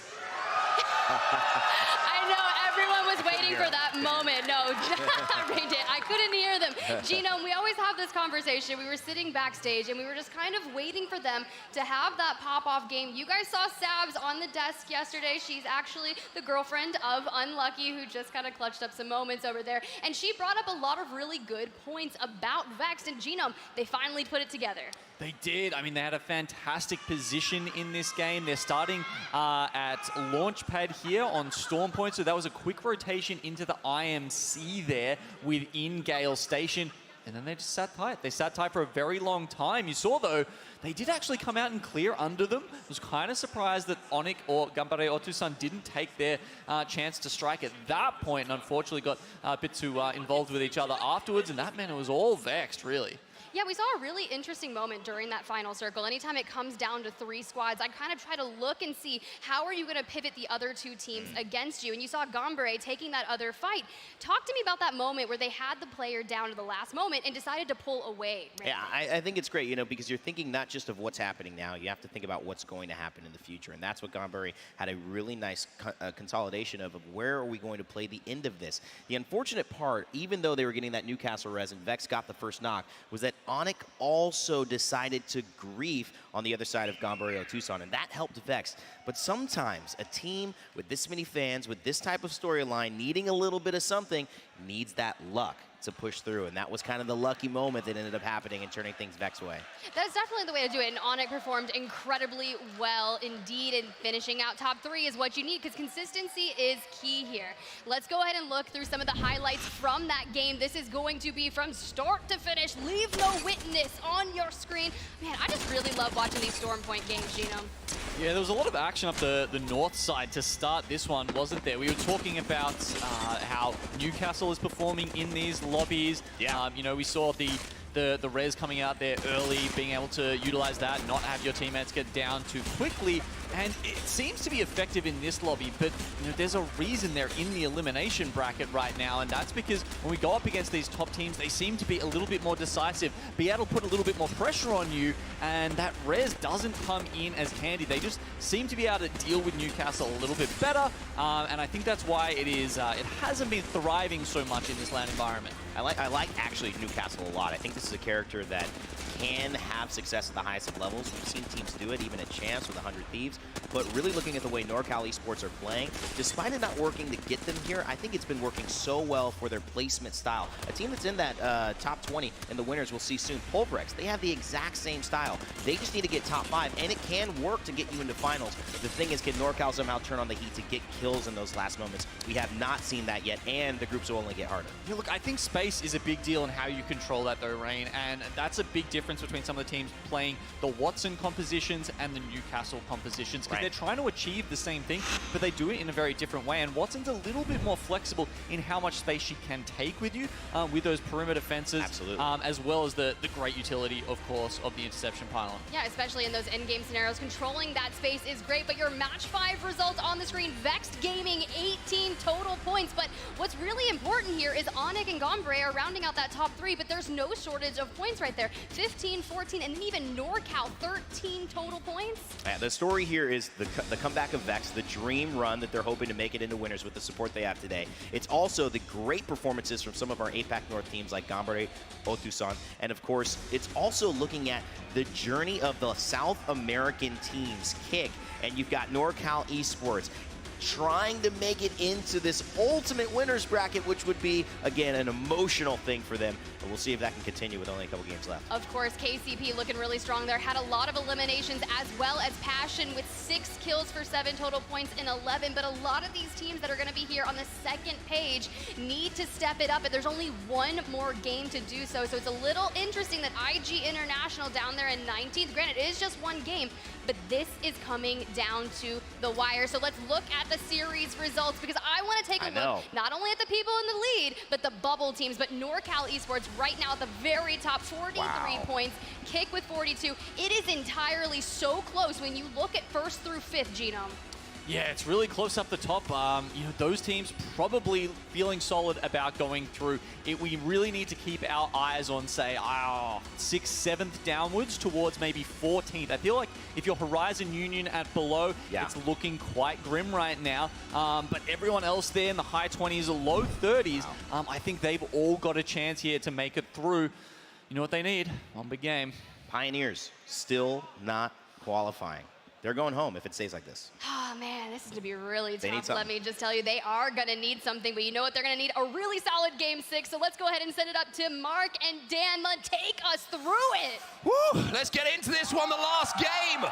I know everyone was waiting for that moment. No, I couldn't hear them. Genome, we always have this conversation. We were sitting backstage and we were just kind of waiting for them to have that pop-off game. You guys saw Sabs on the desk yesterday. She's actually the girlfriend of Unlucky, who just kind of clutched up some moments over there. And she brought up a lot of really good points about Vex and Genome. They finally put it together. They did. I mean, they had a fantastic position in this game. They're starting at launch pad here on Storm Point, so that was a quick rotation into the IMC there within Gale Station, and then they just sat tight. They sat tight for a very long time. You saw, though, they did actually come out and clear under them. I was kind of surprised that Onic or Ganbare Otusan didn't take their chance to strike at that point, and unfortunately got a bit too involved with each other afterwards, and that meant it was all Vexed, really. Yeah, we saw a really interesting moment during that final circle. Anytime it comes down to 3 squads, I kind of try to look and see how are you going to pivot the other 2 teams against you. And you saw Ganbare taking that other fight. Talk to me about that moment where they had the player down to the last moment and decided to pull away. Yeah, I think it's great, you know, because you're thinking not just of what's happening now, you have to think about what's going to happen in the future. And that's what Ganbare had a really nice consolidation of where are we going to play the end of this. The unfortunate part, even though they were getting that Newcastle res and Vex got the first knock, was that Onic also decided to grief on the other side of Ganbare Otusan, and that helped Vex. But sometimes a team with this many fans, with this type of storyline, needing a little bit of something, needs that luck to push through, and that was kind of the lucky moment that ended up happening and turning things Vex way. That's definitely the way to do it, and Onic performed incredibly well indeed, and finishing out top 3 is what you need, because consistency is key here. Let's go ahead and look through some of the highlights from that game. This is going to be from start to finish. Leave no witness on your screen. Man, I just really love watching these Storm Point games, Genome. Yeah, there was a lot of action up the north side to start this one, wasn't there? We were talking about how Newcastle is performing in these lobbies. Yeah. You know, we saw the res coming out there early, being able to utilize that, not have your teammates get down too quickly. And it seems to be effective in this lobby, but you know, there's a reason they're in the elimination bracket right now, and that's because when we go up against these top teams, they seem to be a little bit more decisive, be able to put a little bit more pressure on you, and that res doesn't come in as handy. They just seem to be able to deal with Newcastle a little bit better, and I think that's why it hasn't been thriving so much in this LAN environment. I like actually Newcastle a lot. I think this is a character that can have success at the highest of levels. We've seen teams do it, even at Chance with 100 Thieves. But really looking at the way NorCal Esports are playing, despite it not working to get them here, I think it's been working so well for their placement style. A team that's in that top 20 in the winners we'll see soon, Pulverex, they have the exact same style. They just need to get top 5, and it can work to get you into finals. The thing is, can NorCal somehow turn on the heat to get kills in those last moments? We have not seen that yet, and the groups will only get harder. Yeah, look, I think space is a big deal in how you control that though, Rain, and that's a big difference between some of the teams playing the Watson compositions and the Newcastle compositions, because they're trying to achieve the same thing, but they do it in a very different way, and Watson's a little bit more flexible in how much space she can take with you with those perimeter fences, as well as the great utility, of course, of the interception pylon. Yeah, especially in those end-game scenarios, controlling that space is great, but your match 5 result on the screen, Vexed Gaming, 18 total points, but what's really important here is Onic and Ganbare are rounding out that top 3, but there's no shortage of points right there. 15, 14, and then even NorCal, 13 total points. Yeah, the story here is the comeback of Vex, the dream run that they're hoping to make it into winners with the support they have today. It's also the great performances from some of our APAC North teams like Ganbare, Otusan, and of course, it's also looking at the journey of the South American teams, Kick, and you've got NorCal Esports trying to make it into this ultimate winners bracket, which would be, again, an emotional thing for them. And we'll see if that can continue with only a couple games left. Of course, KCP looking really strong there. Had a lot of eliminations, as well as Passion with 6 kills for 7 total points in 11. But a lot of these teams that are going to be here on the second page need to step it up. And there's only one more game to do so. So it's a little interesting that IG International down there in 19th. Granted, it is just one game, but this is coming down to the wire. So let's look at the series results, because I want to take a look not only at the people in the lead, but the bubble teams. But NorCal Esports right now at the very top, 43 points, Kick with 42. It is entirely so close when you look at 1st through 5th, Genome. Yeah, it's really close up the top. You know, those teams probably feeling solid about going through. We really need to keep our eyes on, say, 6th, 7th downwards towards maybe 14th. I feel like if you're Horizon Union at below, it's looking quite grim right now. But everyone else there in the high 20s, low 30s, I think they've all got a chance here to make it through. You know what they need? One big game. Pioneers still not qualifying. They're going home if it stays like this. Oh, man, this is going to be really They need tough. something. Let me just tell you, they are going to need something, but you know what they're going to need? A really solid Game 6. So let's go ahead and send it up to Mark and Dan. Take us through it. Woo! Let's get into this one, the last game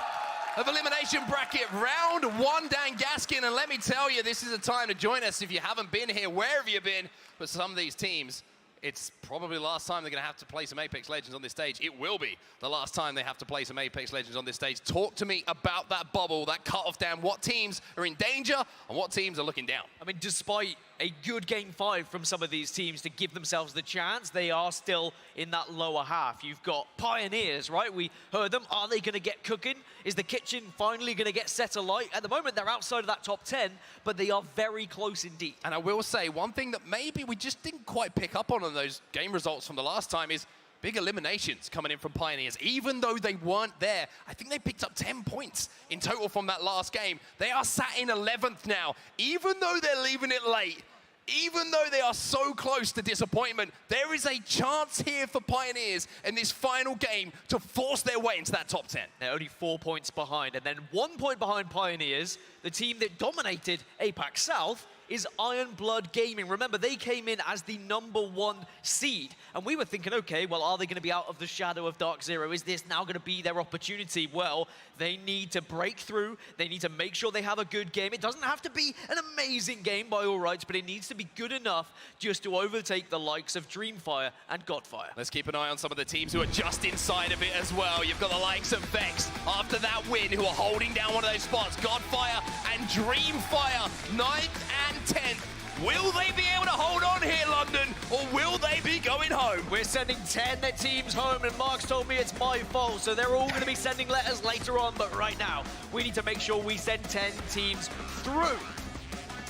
of Elimination Bracket, round 1, Dan Gaskin. And let me tell you, this is a time to join us if you haven't been here. Where have you been? But some of these teams, it's probably the last time they're going to have to play some Apex Legends on this stage. It will be the last time they have to play some Apex Legends on this stage. Talk to me about that bubble, that cutoff down. What teams are in danger and what teams are looking down? I mean, despite a good Game 5 from some of these teams to give themselves the chance, they are still in that lower half. You've got Pioneers, right? We heard them. Are they going to get cooking? Is the kitchen finally going to get set alight? At the moment, they're outside of that top 10, but they are very close indeed. And I will say, one thing that maybe we just didn't quite pick up on those game results from the last time is big eliminations coming in from Pioneers. Even though they weren't there, I think they picked up 10 points in total from that last game. They are sat in 11th now. Even though they're leaving it late, even though they are so close to disappointment, there is a chance here for Pioneers in this final game to force their way into that top 10. They're only 4 points behind, and then 1 point behind Pioneers. The team that dominated APAC South is Iron Blood Gaming. Remember, they came in as the #1 seed, and we were thinking, okay, well, are they going to be out of the shadow of Dark Zero? Is this now going to be their opportunity? Well, they need to break through. They need to make sure they have a good game. It doesn't have to be an amazing game by all rights, but it needs to be good enough just to overtake the likes of Dreamfire and Godfire. Let's keep an eye on some of the teams who are just inside of it as well. You've got the likes of Vex after that win, who are holding down one of those spots. Godfire and Dreamfire, 9th and 10th. Will they be able to hold on here, London, or will they be going home? We're sending 10 teams home, and Mark's told me it's my fault, so they're all going to be sending letters later on, but right now, we need to make sure we send 10 teams through.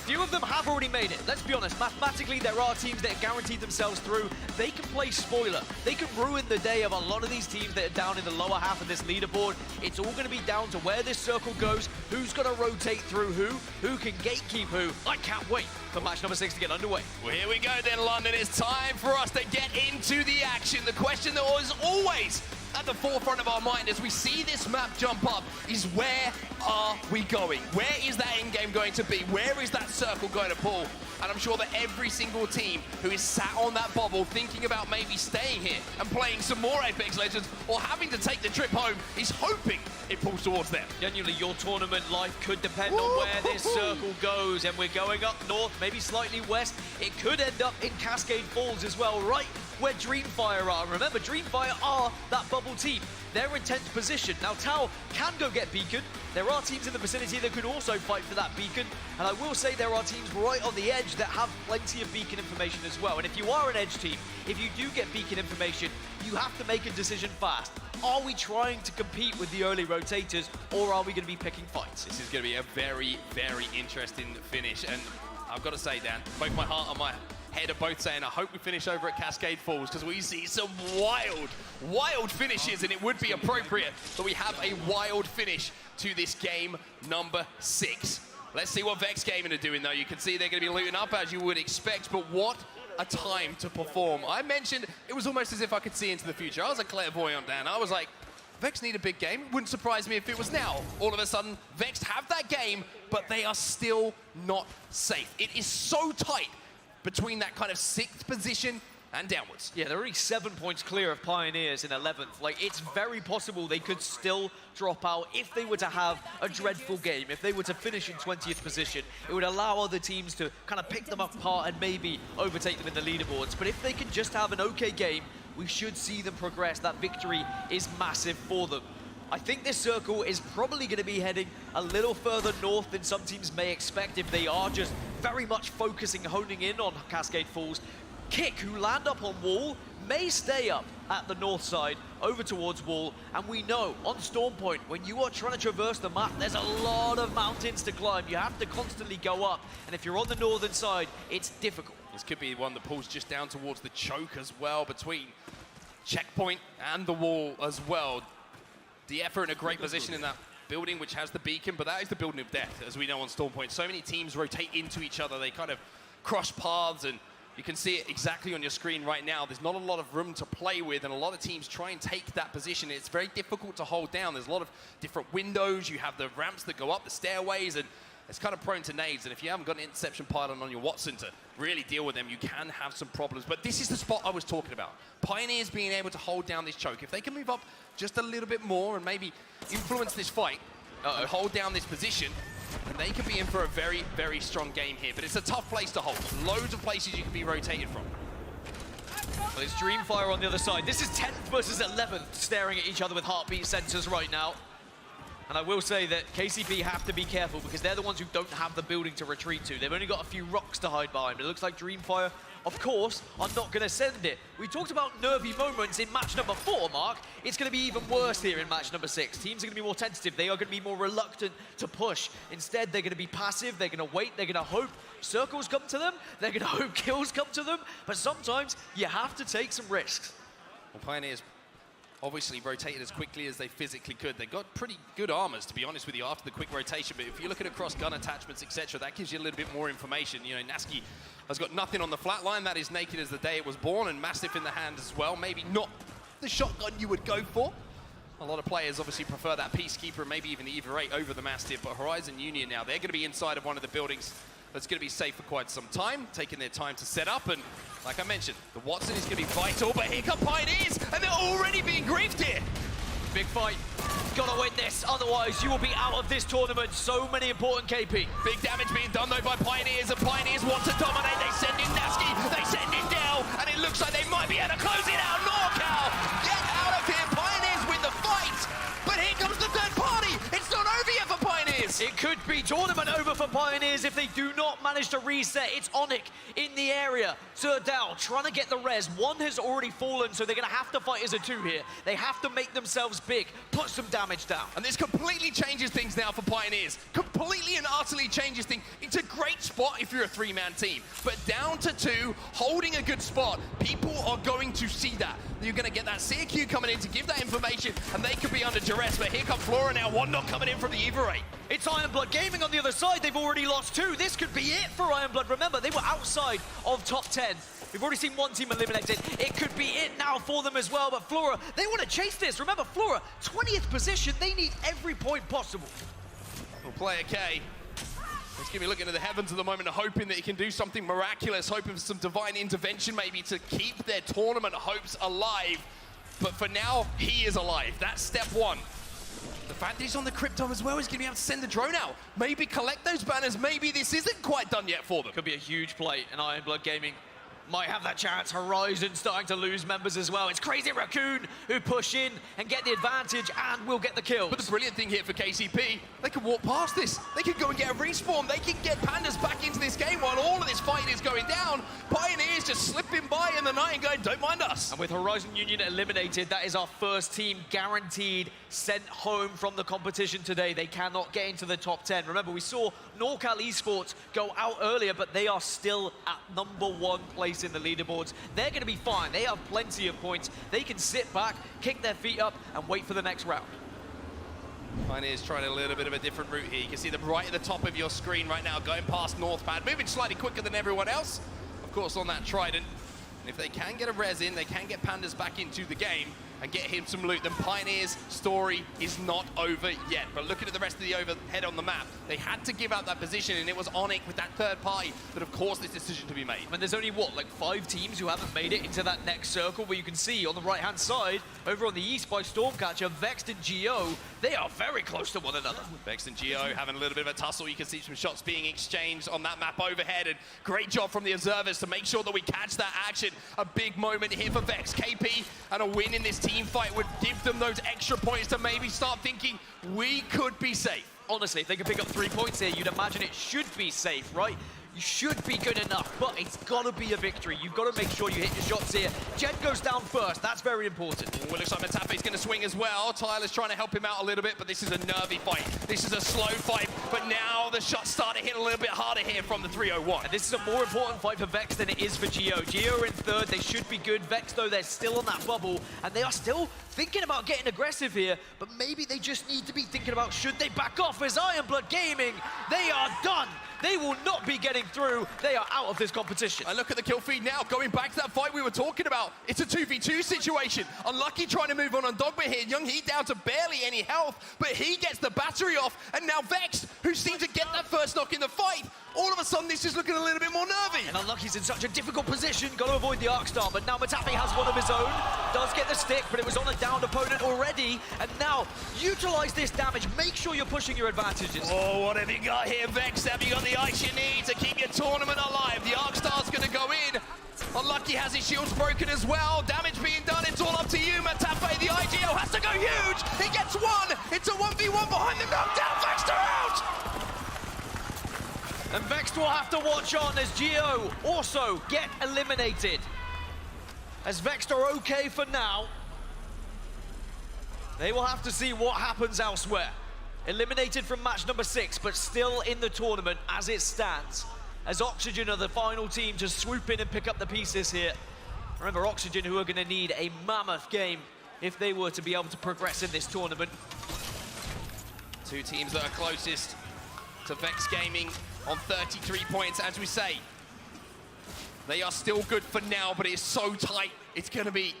Few of them have already made it. Let's be honest, mathematically, there are teams that guaranteed themselves through. They can play spoiler. They can ruin the day of a lot of these teams that are down in the lower half of this leaderboard. It's all going to be down to where this circle goes, who's going to rotate through who can gatekeep who. I can't wait for match number 6 to get underway. Well, here we go then, London. It's time for us to get into the action. The question that was always at the forefront of our mind as we see this map jump up is, where are we going? Where is that end game going to be? Where is that circle going to pull? And I'm sure that every single team who is sat on that bubble thinking about maybe staying here and playing some more Apex Legends or having to take the trip home is hoping it pulls towards them. Genuinely, your tournament life could depend on where this circle goes, and we're going up north, maybe slightly west. It could end up in Cascade Falls as well, right where Dreamfire are. Remember, Dreamfire are that bubble team. They're in 10th position. Now, Tau can go get Beacon. There are teams in the vicinity that could also fight for that Beacon. And I will say there are teams right on the edge that have plenty of Beacon information as well. And if you are an edge team, if you do get Beacon information, you have to make a decision fast. Are we trying to compete with the early rotators, or are we going to be picking fights? This is going to be a very, very interesting finish. And I've got to say, Dan, both my heart and my head are both saying, I hope we finish over at Cascade Falls, because we see some wild finishes, and it would be appropriate that we have a wild finish to this game number 6. Let's see what Vex Gaming are doing, though. You can see they're going to be looting up, as you would expect, but what a time to perform. I mentioned it was almost as if I could see into the future. I was a clairvoyant, Dan. I was like, Vex need a big game. Wouldn't surprise me if it was now. All of a sudden, Vex have that game, but they are still not safe. It is so tight between that kind of 6th position and downwards. Yeah, they're only 7 points clear of Pioneers in 11th. Like, it's very possible they could still drop out if they were to have a dreadful game. If they were to finish in 20th position, it would allow other teams to kind of pick them apart and maybe overtake them in the leaderboards. But if they can just have an okay game, we should see them progress. That victory is massive for them. I think this circle is probably going to be heading a little further north than some teams may expect if they are just very much focusing, honing in on Cascade Falls. Kick, who land up on wall, may stay up. at the north side, over towards Wall, and we know on Storm Point, when you are trying to traverse the map, there's a lot of mountains to climb. You have to constantly go up, and if you're on the northern side, it's difficult. This could be one that pulls just down towards the choke as well, between checkpoint and the wall as well. DF are in a great position in that building, which has the beacon, but that is the building of death, as we know on Storm Point. So many teams rotate into each other. They kind of cross paths, and you can see it exactly on your screen right now. There's not a lot of room to play with, and a lot of teams try and take that position. It's very difficult to hold down. There's a lot of different windows. You have the ramps that go up, the stairways, and it's kind of prone to nades. And if you haven't got an interception pylon on your Watson to really deal with them, you can have some problems. But this is the spot I was talking about. Pioneers being able to hold down this choke. If they can move up just a little bit more and maybe influence this fight, hold down this position, and they could be in for a very, very strong game here. But it's a tough place to hold. Loads of places you can be rotated from. Well, it's Dreamfire on the other side. This is 10th versus 11th, staring at each other with heartbeat sensors right now. And I will say that KCP have to be careful because they're the ones who don't have the building to retreat to. They've only got a few rocks to hide behind, but it looks like Dreamfire, of course, are not going to send it. We talked about nervy moments in match number 4, Mark. It's going to be even worse here in match number 6. Teams are going to be more tentative. They are going to be more reluctant to push. Instead, they're going to be passive. They're going to wait. They're going to hope circles come to them. They're going to hope kills come to them. But sometimes you have to take some risks. Well, Pioneers obviously rotated as quickly as they physically could. They got pretty good armors, to be honest with you, after the quick rotation. But if you're looking across gun attachments, etc., that gives you a little bit more information. You know, Naski has got nothing on the flat line. That is naked as the day it was born, and Mastiff in the hand as well. Maybe not the shotgun you would go for. A lot of players obviously prefer that Peacekeeper and maybe even the Eva 8 over the Mastiff. But Horizon Union now, they're going to be inside of one of the buildings that's going to be safe for quite some time, taking their time to set up. And like I mentioned, the Watson is going to be vital, but here come Pioneers, and they're already being griefed here. Big fight. Gotta win this, otherwise you will be out of this tournament. So many important KP. Big damage being done though by Pioneers, and Pioneers want to dominate. They send in Naski, they send in Dell, and it looks like they might be able to close it out. NorCal, get out of here. Pioneers win the fight, but here comes the third party. It's not over yet for Pioneers. It could be tournament over for Pioneers if they do not manage to reset. It's Onic in the area. Zerdal trying to get the res. One has already fallen, so they're going to have to fight as a 2 here. They have to make themselves big, put some damage down. And this completely changes things now for Pioneers. Completely and utterly changes things. It's a great spot if you're a 3-man team. But down to 2, holding a good spot, people are going to see that. You're going to get that CQ coming in to give that information, and they could be under duress. But here comes Flora now. One knock coming in from the Eva 8. It's Ironblood Gaming on the other side. They've already lost 2. This could be it for Ironblood. Remember, they were outside of top 10. We've already seen one team eliminated. It could be it now for them as well. But Flora, they want to chase this. Remember, Flora, 20th position. They need every point possible. Well, player K, he's going to be looking to the heavens at the moment, hoping that he can do something miraculous, hoping for some divine intervention maybe to keep their tournament hopes alive. But for now, he is alive. That's step 1. The fact that he's on the crypto as well is going to be able to send the drone out. Maybe collect those banners. Maybe this isn't quite done yet for them. Could be a huge play, and Ironblood Gaming might have that chance. Horizon starting to lose members as well. It's Crazy Raccoon who push in and get the advantage and will get the kills. But the brilliant thing here for KCP, they can walk past this. They can go and get a respawn. They can get Pandas back into this game while all of this fight is going down. Pioneers just slipping by in the night and going, don't mind us. And with Horizon Union eliminated, that is our first team guaranteed sent home from the competition today. They cannot get into the top 10. Remember, we saw NorCal Esports go out earlier, but they are still at #1 place in the leaderboards. They're going to be fine. They have plenty of points. They can sit back, kick their feet up, and wait for the next round. Pioneers trying a little bit of a different route here. You can see them right at the top of your screen right now, going past Northpad, moving slightly quicker than everyone else. Of course, on that Trident. And if they can get a res in, they can get Pandas back into the game and get him some loot, then Pioneers' story is not over yet. But looking at the rest of the overhead on the map, they had to give out that position, and it was Onic with that third party that have caused this decision to be made. I mean, there's only, what, like 5 teams who haven't made it into that next circle, where you can see on the right-hand side, over on the east by Stormcatcher, Vexed and Geo, they are very close to one another. Vexed and Geo having a little bit of a tussle. You can see some shots being exchanged on that map overhead, and great job from the observers to make sure that we catch that action. A big moment here for Vex. KP and a win in this team fight would give them those extra points to maybe start thinking we could be safe. honestly, if they can pick up 3 points here, you'd imagine it should be safe, right? You should be good enough, but it's got to be a victory. You've got to make sure you hit your shots here. Jed goes down first. That's very important. Well, it looks like Matafe's going to swing as well. Tyler's trying to help him out a little bit, but this is a nervy fight. This is a slow fight, but now the shots start to hit a little bit harder here from the 301. And this is a more important fight for Vex than it is for Geo. Geo are in third. They should be good. Vex, though, they're still on that bubble, and they are still thinking about getting aggressive here, but maybe they just need to be thinking about should they back off as Ironblood Gaming. They are done. They will not be getting through. They are out of this competition. And look at the kill feed now, going back to that fight we were talking about. It's a 2v2 situation. Unlucky trying to move on Dogma here. Young Heat down to barely any health, but he gets the battery off. And now Vex, who seemed to get that first knock in the fight, all of a sudden this is looking a little bit more nervy. And Unlucky's in such a difficult position. Got to avoid the Arc Star, but now Matafe has one of his own. Does get the stick, but it was on a downed opponent already. And now, utilize this damage. Make sure you're pushing your advantages. Oh, what have you got here, Vex? Have you got the ice you need to keep your tournament alive? The Arc Star's going to go in. Unlucky has his shields broken as well. Damage being done, it's all up to you, Matafe. The IGL has to go huge. He gets one. It's a 1v1 behind the knockdown. Vexter out. And Vex will have to watch on as Geo also get eliminated. As Vex are okay for now, they will have to see what happens elsewhere. Eliminated from match number 6, but still in the tournament as it stands. As Oxygen are the final team to swoop in and pick up the pieces here. Remember, Oxygen, who are going to need a mammoth game if they were to be able to progress in this tournament. Two teams that are closest to Vex Gaming on 33 points, as we say. They are still good for now, but it's so tight. It's going to be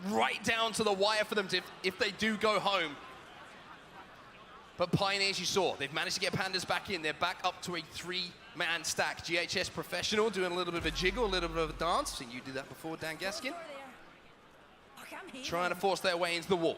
right down to the wire for them if they do go home. But Pioneers, you saw, they've managed to get Pandas back in. They're back up to a 3-man stack. GHS Professional doing a little bit of a jiggle, a little bit of a dance. Seen you did that before, Dan Gaskin. Trying to force their way into the wall.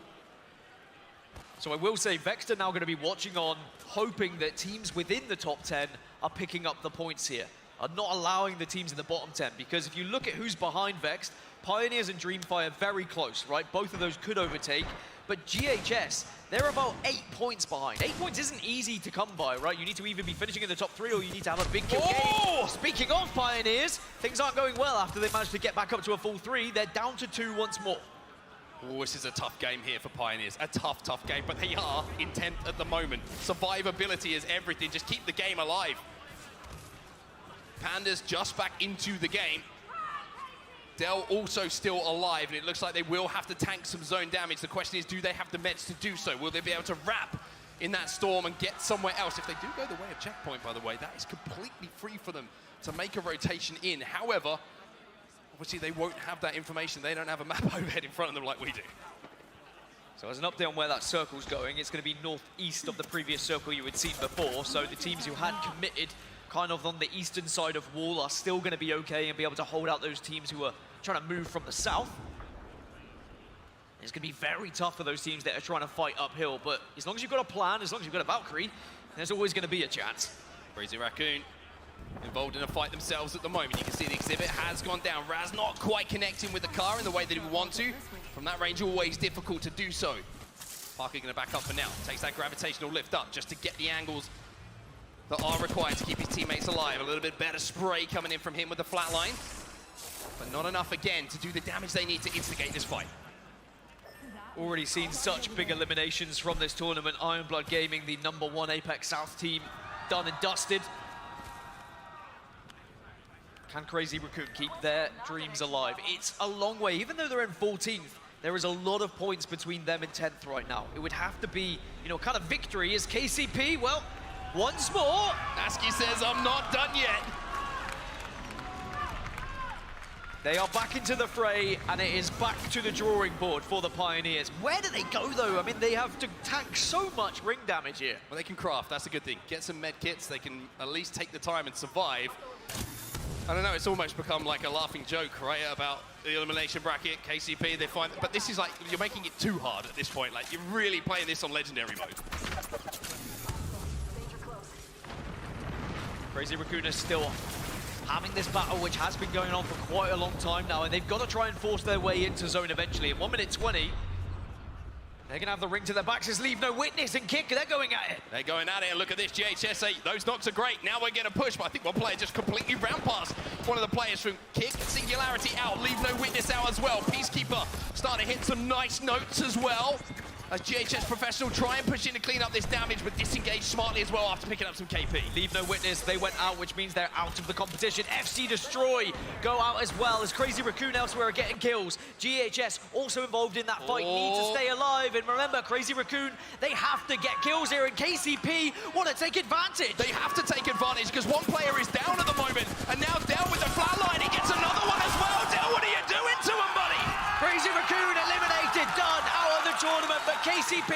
So I will say, Vex are now going to be watching on, hoping that teams within the top 10 are picking up the points here, are not allowing the teams in the bottom 10. Because if you look at who's behind Vex, Pioneers and Dreamfire very close, right? Both of those could overtake. But GHS, they're about 8 points behind. 8 points isn't easy to come by, right? You need to either be finishing in the top 3 or you need to have a big kill game. Speaking of Pioneers, things aren't going well after they managed to get back up to a full 3. They're down to 2 once more. Oh, this is a tough game here for Pioneers. A tough, tough game, but they are in 10th at the moment. Survivability is everything. Just keep the game alive. Pandas just back into the game. Dell also still alive, and it looks like they will have to tank some zone damage. The question is, do they have the meds to do so? Will they be able to wrap in that storm and get somewhere else? If they do go the way of Checkpoint, by the way, that is completely free for them to make a rotation in. However, obviously they won't have that information. They don't have a map overhead in front of them like we do. So as an update on where that circle's going, it's going to be northeast of the previous circle you had seen before. So the teams who had committed kind of on the eastern side of Wall are still going to be okay and be able to hold out those teams who are trying to move from the south. It's going to be very tough for those teams that are trying to fight uphill, but as long as you've got a plan, as long as you've got a Valkyrie, there's always going to be a chance. Crazy Raccoon involved in a fight themselves at the moment. You can see the exhibit has gone down. Raz not quite connecting with the car in the way that he would want to. From that range, always difficult to do so. Parker going to back up for now. Takes that gravitational lift up just to get the angles that are required to keep his teammates alive. A little bit better spray coming in from him with the flatline, but not enough again to do the damage they need to instigate this fight. Already seen such big eliminations from this tournament. Ironblood Gaming, the #1 Apex South team, done and dusted. Can Crazy Raccoon keep their dreams alive? It's a long way. Even though they're in 14th, there is a lot of points between them and 10th right now. It would have to be, you know, kind of victory. Is KCP, well, once more. Aski says, I'm not done yet. They are back into the fray, and it is back to the drawing board for the Pioneers. Where do they go, though? I mean, they have to tank so much ring damage here. Well, they can craft. That's a good thing. Get some med kits. They can at least take the time and survive. I don't know. It's almost become like a laughing joke, right, about the elimination bracket, KCP. They find, but this is like, you're making it too hard at this point. Like, you're really playing this on legendary mode. Crazy Raccoon is still having this battle, which has been going on for quite a long time now, and they've got to try and force their way into zone eventually. In 1 minute 20, They're going to have the ring to their backs. Just leave no witness and kick. They're going at it. They're going at it, and look at this, GHS. Those knocks are great. Now we're going to push, but I think one player just completely ran past one of the players from Kick. Singularity out, leave no witness out as well. Peacekeeper starting to hit some nice notes as well. As GHS Professional try and push in to clean up this damage, but disengage smartly as well after picking up some KP. Leave no witness, they went out, which means they're out of the competition. FC Destroy go out as well, as Crazy Raccoon elsewhere are getting kills. GHS also involved in that fight, need to stay alive. And remember, Crazy Raccoon, they have to get kills here, and KCP want to take advantage. They have to take advantage, because one player is down at the moment, and now down with the flatline, he gets another one as well. Dell, what are you doing to him, buddy? Crazy Raccoon eliminated, done, out of the tournament, but KCP,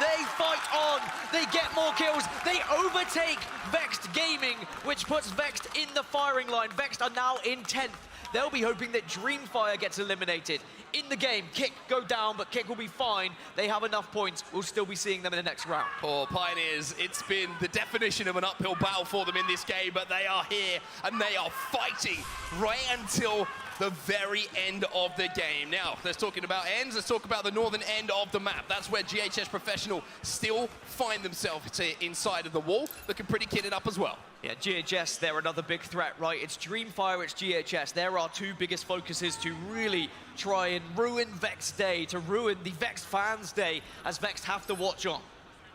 they fight on, they get more kills, they overtake Vexed Gaming, which puts Vexed in the firing line. Vexed are now in 10th. They'll be hoping that Dreamfire gets eliminated. In the game, Kick go down, but Kick will be fine. They have enough points. We'll still be seeing them in the next round. Poor Pioneers, it's been the definition of an uphill battle for them in this game, but they are here, and they are fighting right until the very end of the game. Now, let's talking about ends, let's talk about the northern end of the map. That's where GHS Professional still find themselves inside of the wall, looking pretty kitted up as well. Yeah, GHS, they're another big threat, right? It's Dreamfire, it's GHS. There are two biggest focuses to really try and ruin Vexed Day, to ruin the Vexed fans' day, as Vexed have to watch on.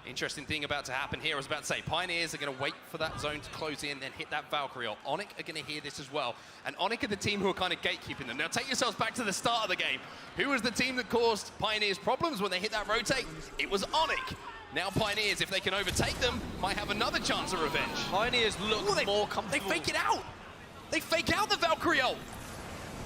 Interesting thing about to happen here, I was about to say, Pioneers are going to wait for that zone to close in, then hit that Valkyrie. Onyx are going to hear this as well. And Onyx are the team who are kind of gatekeeping them. Now take yourselves back to the start of the game. Who was the team that caused Pioneers problems when they hit that rotate? It was Onyx. Now Pioneers, if they can overtake them, might have another chance of revenge. Pioneers look more comfortable. They fake it out. They fake out the Valkyrie ult.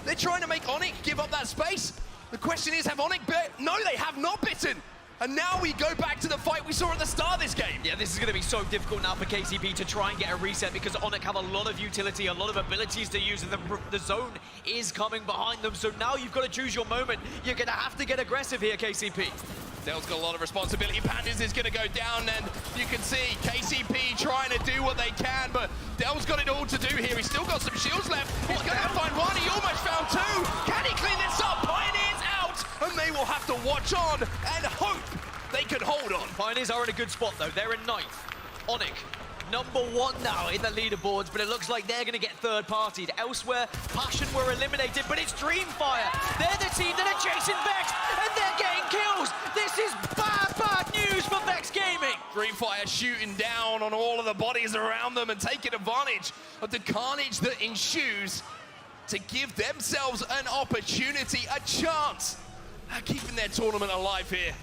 They're trying to make Onyx give up that space. The question is, have Onyx bit? No, they have not bitten. And now we go back to the fight we saw at the start of this game. Yeah, this is going to be so difficult now for KCP to try and get a reset, because Onyx have a lot of utility, a lot of abilities to use, and the zone is coming behind them. So now you've got to choose your moment. You're going to have to get aggressive here, KCP. Dell's got a lot of responsibility. Pandas is going to go down, and you can see KCP trying to do what they can, but Dell's got it all to do here. He's still got some shields left. He's going to find one. He almost found two. Can he clean this up? Pioneers out, and they will have to watch on and hope they can hold on. Pioneers are in a good spot, though. They're in 9th. Onyx, #1 now in the leaderboards, but it looks like they're going to get third-partied. Elsewhere, Passion were eliminated, but it's Dreamfire. They're the team that are chasing Vex, and they're getting kills. This is bad, bad news for Vex Gaming. Dreamfire shooting down on all of the bodies around them and taking advantage of the carnage that ensues to give themselves an opportunity, a chance at keeping their tournament alive here.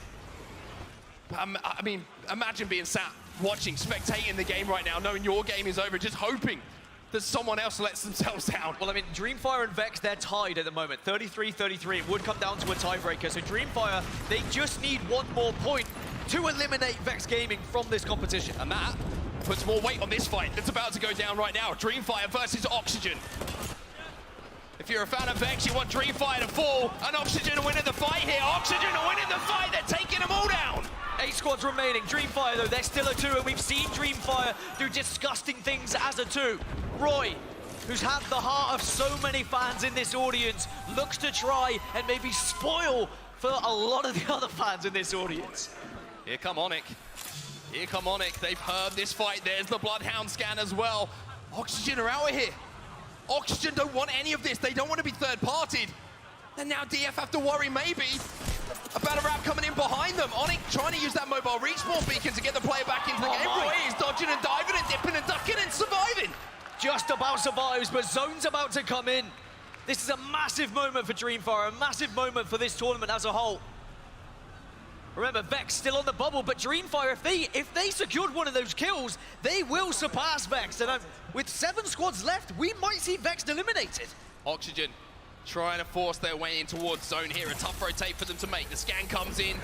I mean, imagine being sat watching, spectating the game right now, knowing your game is over, just hoping that someone else lets themselves down. Well, I mean, Dreamfire and Vex, they're tied at the moment, 33-33. It would come down to a tiebreaker. So Dreamfire, they just need one more point to eliminate Vex Gaming from this competition. And that puts more weight on this fight that's about to go down right now. Dreamfire versus Oxygen. If you're a fan of Vex, you want Dreamfire to fall, and Oxygen winning the fight here. Oxygen are winning the fight, they're taking them all down. 8 squads remaining. Dreamfire, though, they're still a 2, and we've seen Dreamfire do disgusting things as a 2. Roy, who's had the heart of so many fans in this audience, looks to try and maybe spoil for a lot of the other fans in this audience. Here come Onyx. Here come Onyx. They've heard this fight. There's the Bloodhound scan as well. Oxygen are out of here. Oxygen don't want any of this. They don't want to be third-partied. And now DF have to worry maybe about a wrap coming in behind them. Onyx trying to use that mobile respawn beacon to get the player back into the game. Roy is dodging and diving and dipping and ducking and surviving. Just about survives, but Zone's about to come in. This is a massive moment for Dreamfire, a massive moment for this tournament as a whole. Remember, Vex still on the bubble, but Dreamfire, if they secured one of those kills, they will surpass Vex. And with 7 squads left, we might see Vex eliminated. Oxygen trying to force their way in towards zone here. A tough rotate for them to make. The scan comes in,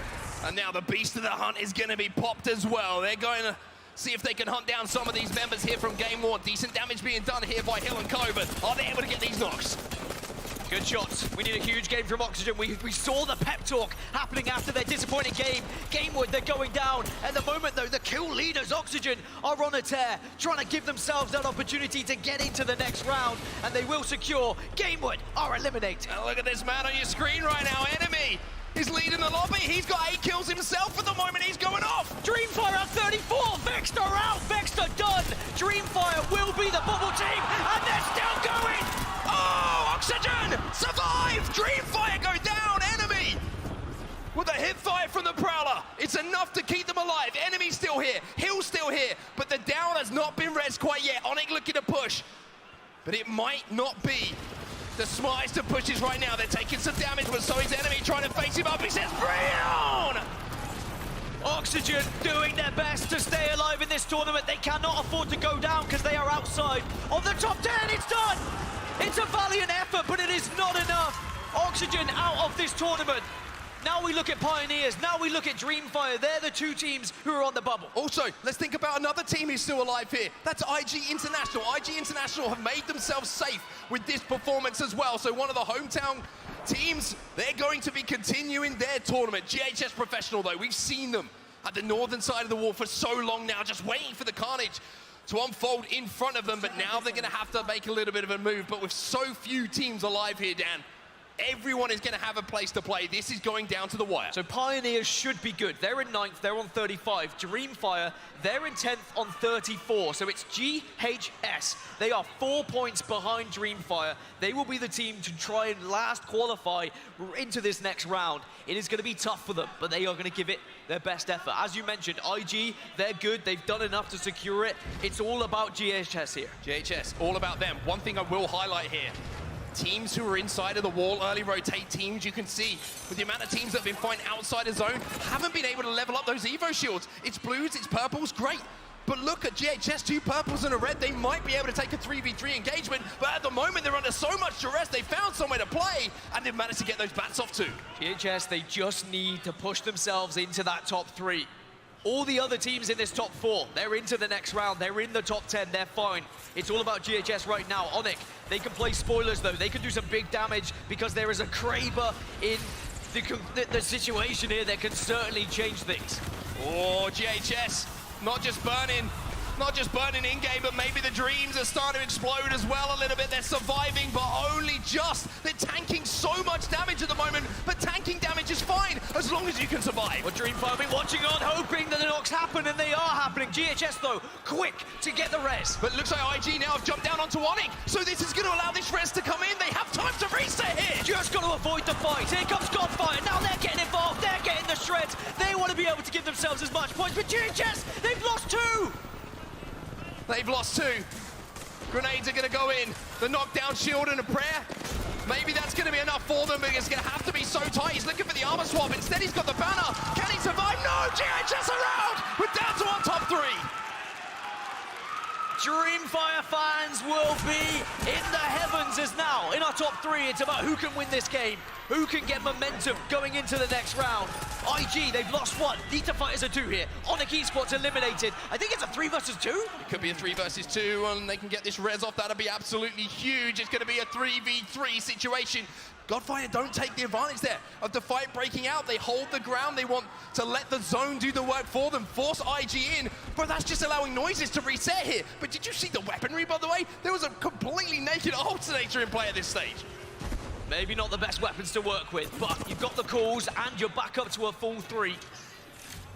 and now the beast of the hunt is going to be popped as well. They're going to see if they can hunt down some of these members here from Game 1. Decent damage being done here by Hill and Co, but are they able to get these knocks? Good shots. We need a huge game from Oxygen. We saw the pep talk happening after their disappointing game. Gamewood, they're going down. At the moment, though, the kill leaders, Oxygen, are on a tear, trying to give themselves that opportunity to get into the next round, and they will secure. Gamewood are eliminated. And look at this man on your screen right now. Enemy is leading the lobby. He's got 8 kills himself at the moment. He's going off. Dreamfire at 34. Vexter out. Vexter done. Dreamfire will be the bubble team, and they're still going. Oh, Oxygen survive. Dreamfire go down. Enemy with a hip fire from the Prowler. It's enough to keep them alive. Enemy's still here. Hill's still here, but the down has not been res quite yet. Onyx looking to push, but it might not be the smartest of pushes right now. They're taking some damage, but so is Enemy trying to face him up. He says, bring it on! Oxygen doing their best to stay alive in this tournament. They cannot afford to go down because they are outside of the top 10. It's done! It's a valiant effort, but it is not enough. Oxygen out of this tournament. Now we look at Pioneers, now we look at Dreamfire. They're the 2 teams who are on the bubble. Also, let's think about another team who's still alive here. That's IG International. IG International have made themselves safe with this performance as well. So one of the hometown teams, they're going to be continuing their tournament. GHS Professional, though, we've seen them at the northern side of the wall for so long now, just waiting for the carnage to unfold in front of them. But now they're going to have to make a little bit of a move. But with so few teams alive here, Dan, everyone is going to have a place to play. This is going down to the wire. So Pioneers should be good. They're in 9th, they're on 35. Dreamfire, they're in 10th on 34. So it's GHS. They are 4 points behind Dreamfire. They will be the team to try and last qualify into this next round. It is going to be tough for them, but they are going to give it their best effort. As you mentioned, IG, they're good. They've done enough to secure it. It's all about GHS here. GHS, all about them. One thing I will highlight here, teams who are inside of the wall, early rotate teams, you can see with the amount of teams that have been fighting outside the zone, haven't been able to level up those Evo shields. It's blues, it's purples, great. But look at GHS, 2 purples and a red. They might be able to take a 3v3 engagement, but at the moment they're under so much duress. They found somewhere to play, and they've managed to get those bats off too. GHS, they just need to push themselves into that top 3. All the other teams in this top 4, they're into the next round. They're in the top 10. They're fine. It's all about GHS right now. Onyx, they can play spoilers, though. They can do some big damage because there is a Kraber in the situation here that can certainly change things. Oh, GHS, not just burning in-game, but maybe the dreams are starting to explode as well a little bit. They're surviving, but only just. They're tanking so much damage at the moment, but tanking damage is fine as long as you can survive. Well, Dreamfire been watching on, hoping that the knocks happen, and they are happening. GHS, though, quick to get the res. But it looks like IG now have jumped down onto Onyx, so this is going to allow this res to come in. They have time to reset here. Just got to avoid the fight. Here comes Godfire. Now they're getting involved. They're getting the shreds. They want to be able to give themselves as much points, but GHS, they've lost 2. They've lost 2. Grenades are going to go in. The knockdown shield and a prayer. Maybe that's going to be enough for them, but it's going to have to be so tight. He's looking for the armor swap. Instead, he's got the banner. Can he survive? No! GHS around! We're down to our top 3. Dreamfire fans will be in the heavens as now in our top 3. It's about who can win this game, who can get momentum going into the next round. IG, they've lost 1. Need to fight as a 2 here. Onyx Esports eliminated. I think it's a 3 versus 2. It could be a 3 versus 2, and they can get this res off. That'll be absolutely huge. It's going to be a 3v3 situation. Godfire don't take the advantage there of the fight breaking out. They hold the ground. They want to let the zone do the work for them, force IG in, but that's just allowing Noises to reset here. But did you see the weaponry, by the way? There was a completely naked alternator in play at this stage. Maybe not the best weapons to work with, but you've got the calls and you're back up to a full 3.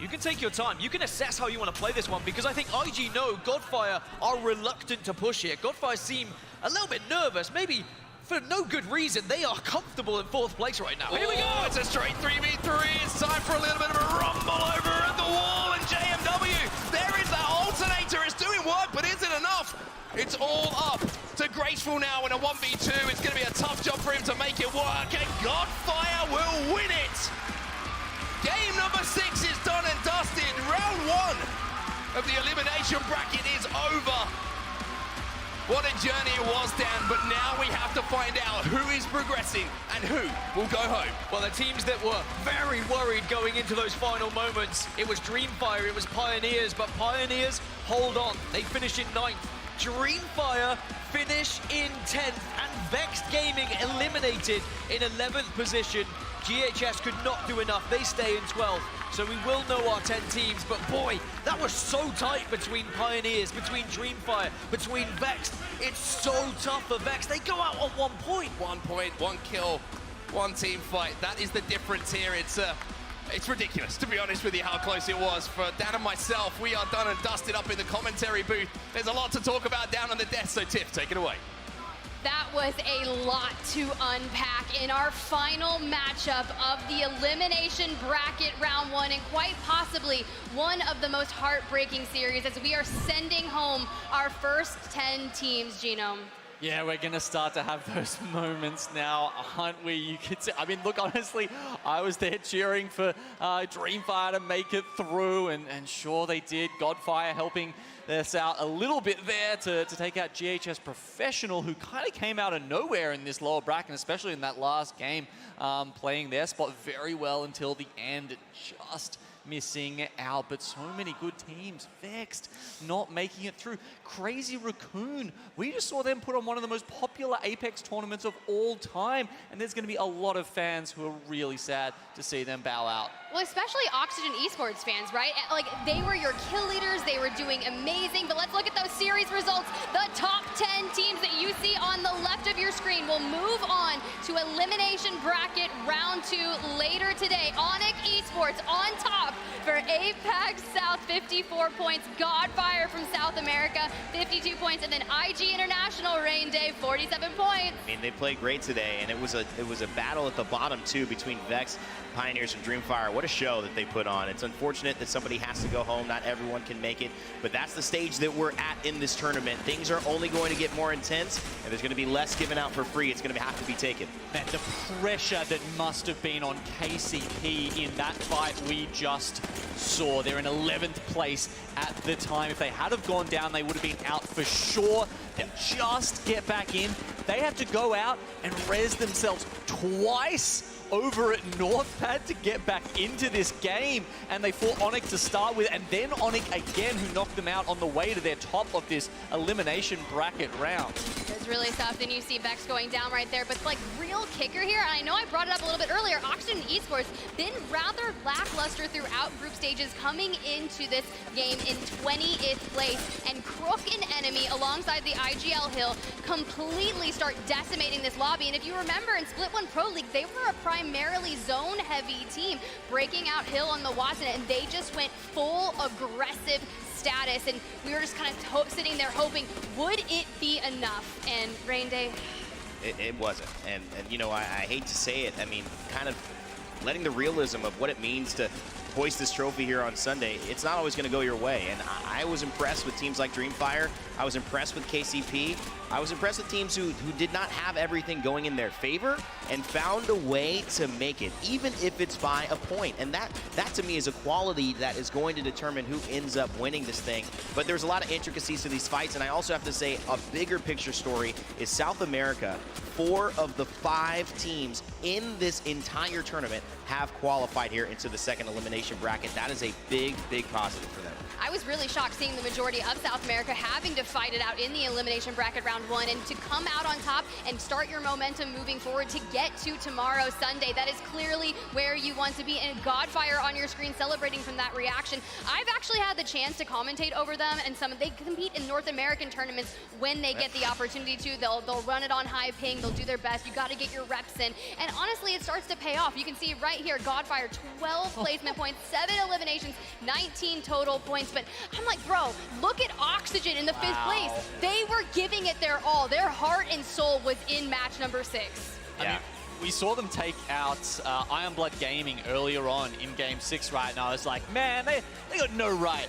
You can take your time. You can assess how you want to play this one, because I think IG know Godfire are reluctant to push here. Godfire seem a little bit nervous, maybe for no good reason. They are comfortable in 4th place right now. Here we go. It's a straight 3v3. It's time for a little bit of a rumble over at the wall, and JMW, there is that alternator. It's doing work, but is it enough? It's all up to Graceful now in a 1v2. It's going to be a tough job for him to make it work, and Godfire will win it. Game number 6 is done and dusted. Round 1 of the elimination bracket is over. What a journey it was, Dan, but now we have to find out who is progressing and who will go home. Well, the teams that were very worried going into those final moments, it was Dreamfire, it was Pioneers, but Pioneers hold on. They finish in 9th. Dreamfire finish in 10th, and Vexed Gaming eliminated in 11th position. GHS could not do enough. They stay in 12th. So we will know our 10 teams, but boy, that was so tight between Pioneers, between Dreamfire, between Vexed. It's so tough for Vexed. They go out on 1 point. 1 point, 1 kill, 1 team fight. That is the difference here. It's ridiculous, to be honest with you, how close it was. For Dan and myself, we are done and dusted up in the commentary booth. There's a lot to talk about down on the desk, so Tiff, take it away. That was a lot to unpack in our final matchup of the elimination bracket round 1, and quite possibly one of the most heartbreaking series as we are sending home our first 10 teams, Genome. Yeah, we're going to start to have those moments now, aren't we? You could say, I mean, look, honestly, I was there cheering for Dreamfire to make it through, and sure they did. Godfire helping us out a little bit there to take out GHS Professional, who kind of came out of nowhere in this lower bracket, especially in that last game, playing their spot very well until the end, just missing out. But so many good teams. Vexed not making it through. Crazy Raccoon, we just saw them put on one of the most popular Apex tournaments of all time, and there's going to be a lot of fans who are really sad to see them bow out. Well, especially Oxygen Esports fans, right? Like, they were your kill leaders, they were doing amazing, but let's look at those series results. The top 10 teams that you see on the left of your screen will move on to elimination bracket round 2 later today. Onyx Esports on top for Apex South, 54 points. Godfire from South America, 52 points, and then IG International, Rain Day, 47 points. I mean, they played great today, and it was a battle at the bottom too between Vex, Pioneers, and Dreamfire. What a show that they put on. It's unfortunate that somebody has to go home. Not everyone can make it, but that's the stage that we're at in this tournament. Things are only going to get more intense, and there's going to be less given out for free. It's going to have to be taken. Man, the pressure that must have been on KCP in that fight we just saw. They're in 11th place at the time. If they had have gone down, they would have been out for sure. And just get back in, they had to go out and res themselves twice over at Northpad to get back into this game, and they fought Onyx to start with, and then Onyx again, who knocked them out on the way to their top of this elimination bracket round. It's really tough. Then you see Vex going down right there, but like real kicker here, and I know I brought it up a little bit earlier, Oxygen Esports been rather lackluster throughout group stages, coming into this game in 20th place, and Crook and Enemy alongside the IGL Hill completely start decimating this lobby. And if you remember in Split 1 Pro League, they were a primarily zone-heavy team, breaking out Hill on the Watson, and they just went full aggressive status, and we were just kind of sitting there hoping, would it be enough? And Rain Day, It wasn't, and you know, I hate to say it, I mean, kind of letting the realism of what it means to hoist this trophy here on Sunday, it's not always going to go your way. And I was impressed with teams like Dreamfire. I was impressed with KCP. I was impressed with teams who did not have everything going in their favor and found a way to make it, even if it's by a point. And that to me is a quality that is going to determine who ends up winning this thing. But there's a lot of intricacies to these fights, and I also have to say a bigger picture story is South America. 4 of the 5 teams in this entire tournament have qualified here into the second elimination bracket. That is a big, big positive for them. I was really shocked seeing the majority of South America having to fight it out in the elimination bracket round 1, and to come out on top and start your momentum moving forward to get to tomorrow, Sunday. That is clearly where you want to be, and Godfire on your screen celebrating from that reaction. I've actually had the chance to commentate over them, and they compete in North American tournaments when they get the opportunity to. They'll run it on high ping, they'll do their best. You got to get your reps in, and honestly, it starts to pay off. You can see right here, Godfire, 12 placement points, 7 eliminations, 19 total points. But I'm like, bro, look at Oxygen in the 5th place. They were giving it their all. Their heart and soul was in match number 6. Yeah. I mean, we saw them take out Iron Blood Gaming earlier on in Game 6, right? And I was like, man, they got no right.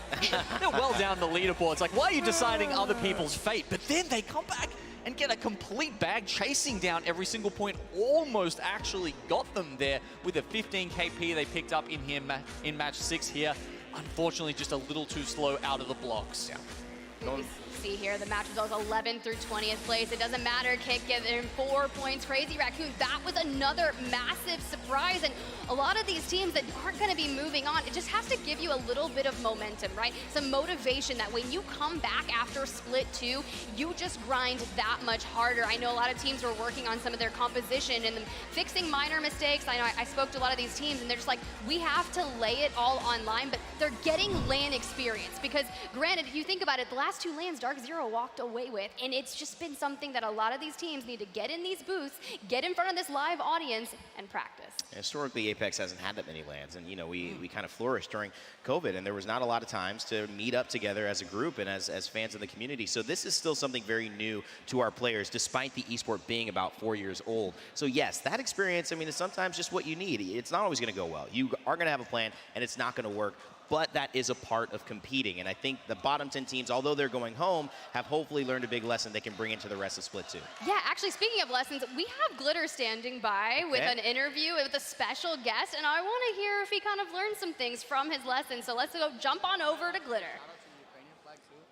They're well down the leaderboards. Like, why are you deciding other people's fate? But then they come back and get a complete bag, chasing down every single point. Almost actually got them there with a 15 KP they picked up in here in match 6 here. Unfortunately, just a little too slow out of the blocks. Yeah. See here, the match results 11th through 20th place. It doesn't matter, Kick getting 4 points. Crazy Raccoon, that was another massive surprise. And a lot of these teams that aren't going to be moving on, it just has to give you a little bit of momentum, right? Some motivation that when you come back after split 2, you just grind that much harder. I know a lot of teams were working on some of their composition and fixing minor mistakes. I know I spoke to a lot of these teams and they're just like, we have to lay it all online, but they're getting LAN experience because granted, if you think about it, the last 2 LANs Dark Zero walked away with, and it's just been something that a lot of these teams need to get in these booths, get in front of this live audience, and practice. Historically, Apex hasn't had that many LANs, and we kind of flourished during COVID, and there was not a lot of times to meet up together as a group and as fans of the community. So this is still something very new to our players, despite the esport being about 4 years old. So yes, that experience, I mean, is sometimes just what you need. It's not always going to go well. You are going to have a plan, and it's not going to work. But that is a part of competing. And I think the bottom 10 teams, although they're going home, have hopefully learned a big lesson they can bring into the rest of Split 2. Yeah, actually, speaking of lessons, we have Glitter standing by with an interview with a special guest, and I want to hear if he kind of learned some things from his lesson. So let's go jump on over to Glitter.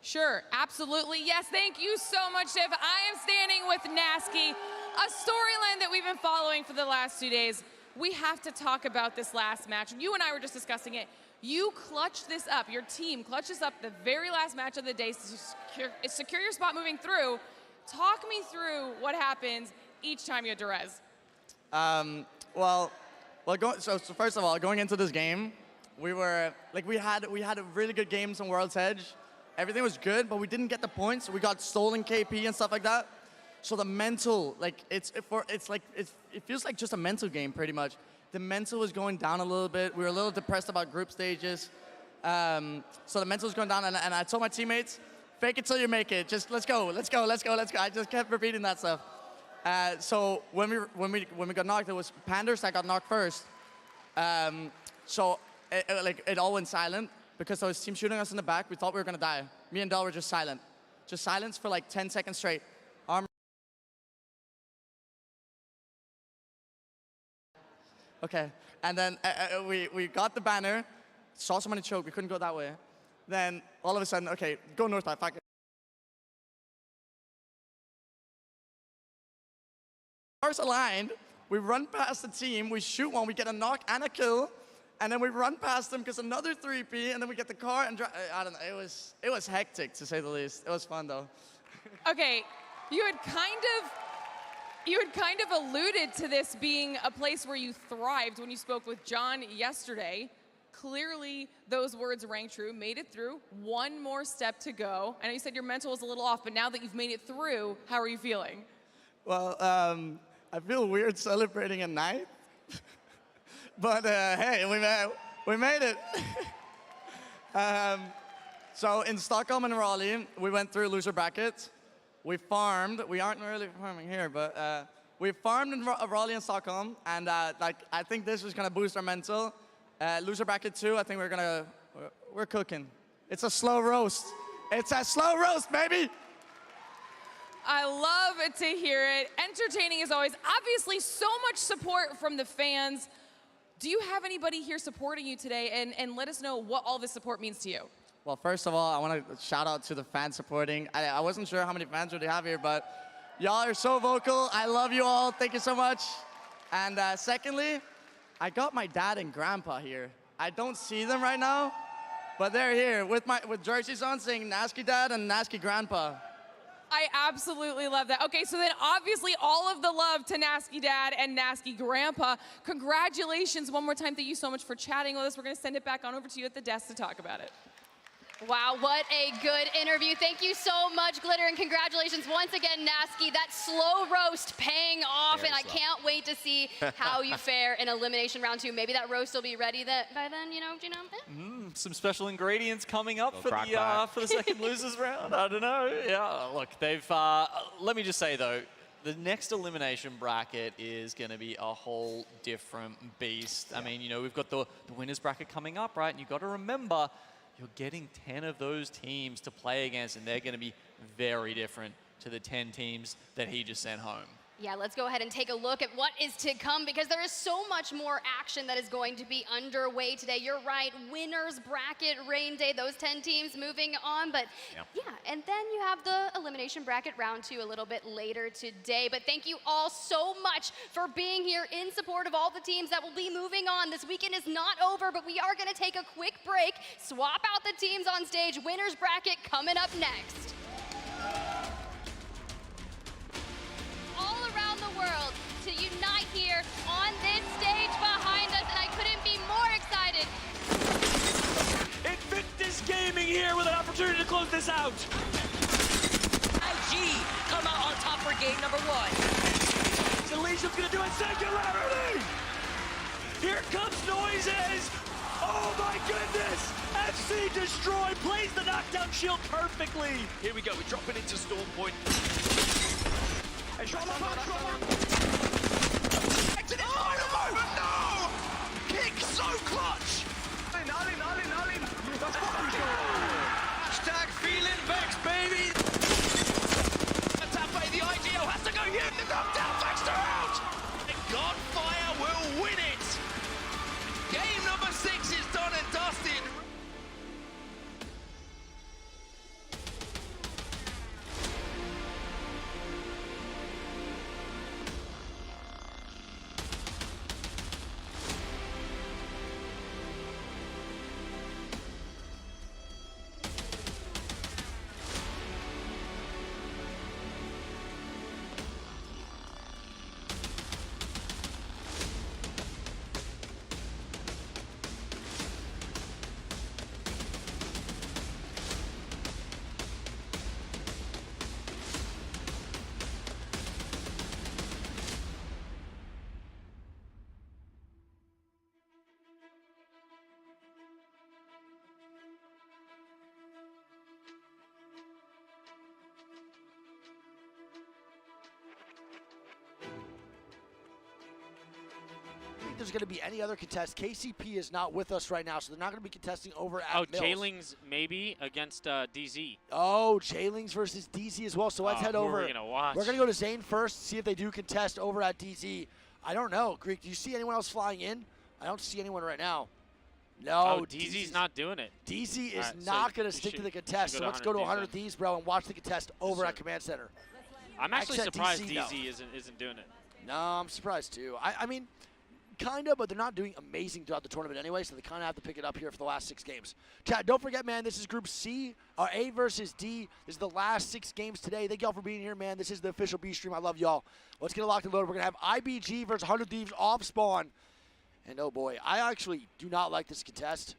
Sure, absolutely. Yes, thank you so much, Shiv. I am standing with Nasky, a storyline that we've been following for the last 2 days. We have to talk about this last match. You and I were just discussing it. You clutched this up. Your team clutched this up the very last match of the day to secure your spot moving through. Talk me through what happens each time you Derez. So first of all, going into this game, we had really good games on World's Edge. Everything was good, but we didn't get the points. We got stolen KP and stuff like that. So the mental, it feels like just a mental game pretty much. The mental was going down a little bit. We were a little depressed about group stages. So the mental was going down, and I told my teammates, fake it till you make it. Just let's go. I just kept repeating that stuff. So when we got knocked, it was Panders that got knocked first. So it all went silent because there was team shooting us in the back. We thought we were gonna die. Me and Del were just silent. Just silence for like 10 seconds straight. Okay, and then we got the banner, saw somebody choke, we couldn't go that way. Then all of a sudden, okay, go north side, fuck it. Cars aligned, we run past the team, we shoot one, we get a knock and a kill, and then we run past them because another 3P, and then we get the car and drive. I don't know, it was hectic to say the least. It was fun though. Okay, you had kind of alluded to this being a place where you thrived when you spoke with John yesterday. Clearly, those words rang true, made it through, one more step to go. I know you said your mental was a little off, but now that you've made it through, how are you feeling? Well, I feel weird celebrating a night, but hey, we made it. So in Stockholm and Raleigh, we went through loser brackets. We farmed. We aren't really farming here, but we farmed in Raleigh and Stockholm, and I think this was gonna boost our mental. Loser bracket 2, I think we're cooking. It's a slow roast. It's a slow roast, baby. I love to hear it. Entertaining as always. Obviously, so much support from the fans. Do you have anybody here supporting you today? And let us know what all this support means to you. Well, first of all, I want to shout out to the fans supporting. I wasn't sure how many fans would they have here, but y'all are so vocal. I love you all. Thank you so much. And secondly, I got my dad and grandpa here. I don't see them right now, but they're here with jerseys on saying Nasky Dad and Nasky Grandpa. I absolutely love that. Okay, so then obviously all of the love to Nasky Dad and Nasky Grandpa. Congratulations one more time. Thank you so much for chatting with us. We're going to send it back on over to you at the desk to talk about it. Wow, what a good interview. Thank you so much, Glitter, and congratulations once again, Nasky. That slow roast paying off, and I can't wait to see how you fare in Elimination Round 2. Maybe that roast will be ready by then, you know? Some special ingredients coming up for the second losers round. I don't know. Yeah, look, they've. Let me just say though, the next elimination bracket is going to be a whole different beast. Yeah. I mean, you know, we've got the winners bracket coming up, right? And you've got to remember, you're getting 10 of those teams to play against, and they're going to be very different to the 10 teams that he just sent home. Yeah, let's go ahead and take a look at what is to come because there is so much more action that is going to be underway today. You're right, winners bracket rain day, those 10 teams moving on. But yeah, and then you have the elimination bracket round 2 a little bit later today. But thank you all so much for being here in support of all the teams that will be moving on. This weekend is not over, but we are going to take a quick break, swap out the teams on stage. Winners bracket coming up next. All around the world to unite here on this stage behind us, and I couldn't be more excited. Invictus Gaming here with an opportunity to close this out. IG come out on top for game number 1. Elysium's gonna do it. Singularity! Here comes Noises! Oh my goodness! FC Destroy plays the knockdown shield perfectly. Here we go, we're dropping into Storm Point. No! Kick so clutch! Hashtag feeling vexed, baby! Tappe, the IGL has to go here, the knockdown Vexter out! And Godfire will win it! Game number 6 is done and dusted. There's going to be any other contest. KCP is not with us right now, so they're not going to be contesting over at Mills. Jailings maybe against DZ. Oh, Jailings versus DZ as well. So let's head over. We're going to watch. We're going to go to Zane first, see if they do contest over at DZ. I don't know. Greek, do you see anyone else flying in? I don't see anyone right now. No. Oh, DZ's not doing it. DZ is not going to stick to the contest. So let's go to 100 Thieves, bro, and watch the contest over at Command Center. I'm actually surprised DC isn't doing it. No, I'm surprised too. I mean, kind of, but they're not doing amazing throughout the tournament anyway, so they kind of have to pick it up here for the last 6 games. Chat, don't forget, man, this is Group C, A versus D. This is the last 6 games today. Thank y'all for being here, man. This is the official B stream. I love y'all. Let's get it locked and loaded. We're going to have IBG versus 100 Thieves off spawn. And oh boy, I actually do not like this contest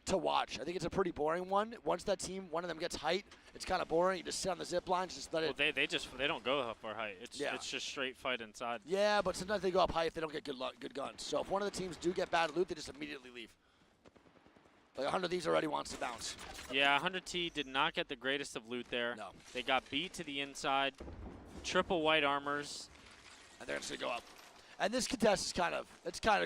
to watch. I think it's a pretty boring one. Once that team, one of them gets height, it's kind of boring. You just sit on the zip lines, just let it. Well, they don't go up for height. It's just straight fight inside. Yeah, but sometimes they go up high if they don't get good guns. So if one of the teams do get bad loot, they just immediately leave. Like 100 of these already wants to bounce. Yeah, 100T did not get the greatest of loot there. No. They got beat to the inside. Triple white armors. And they're just going to go up. And this contest is kind of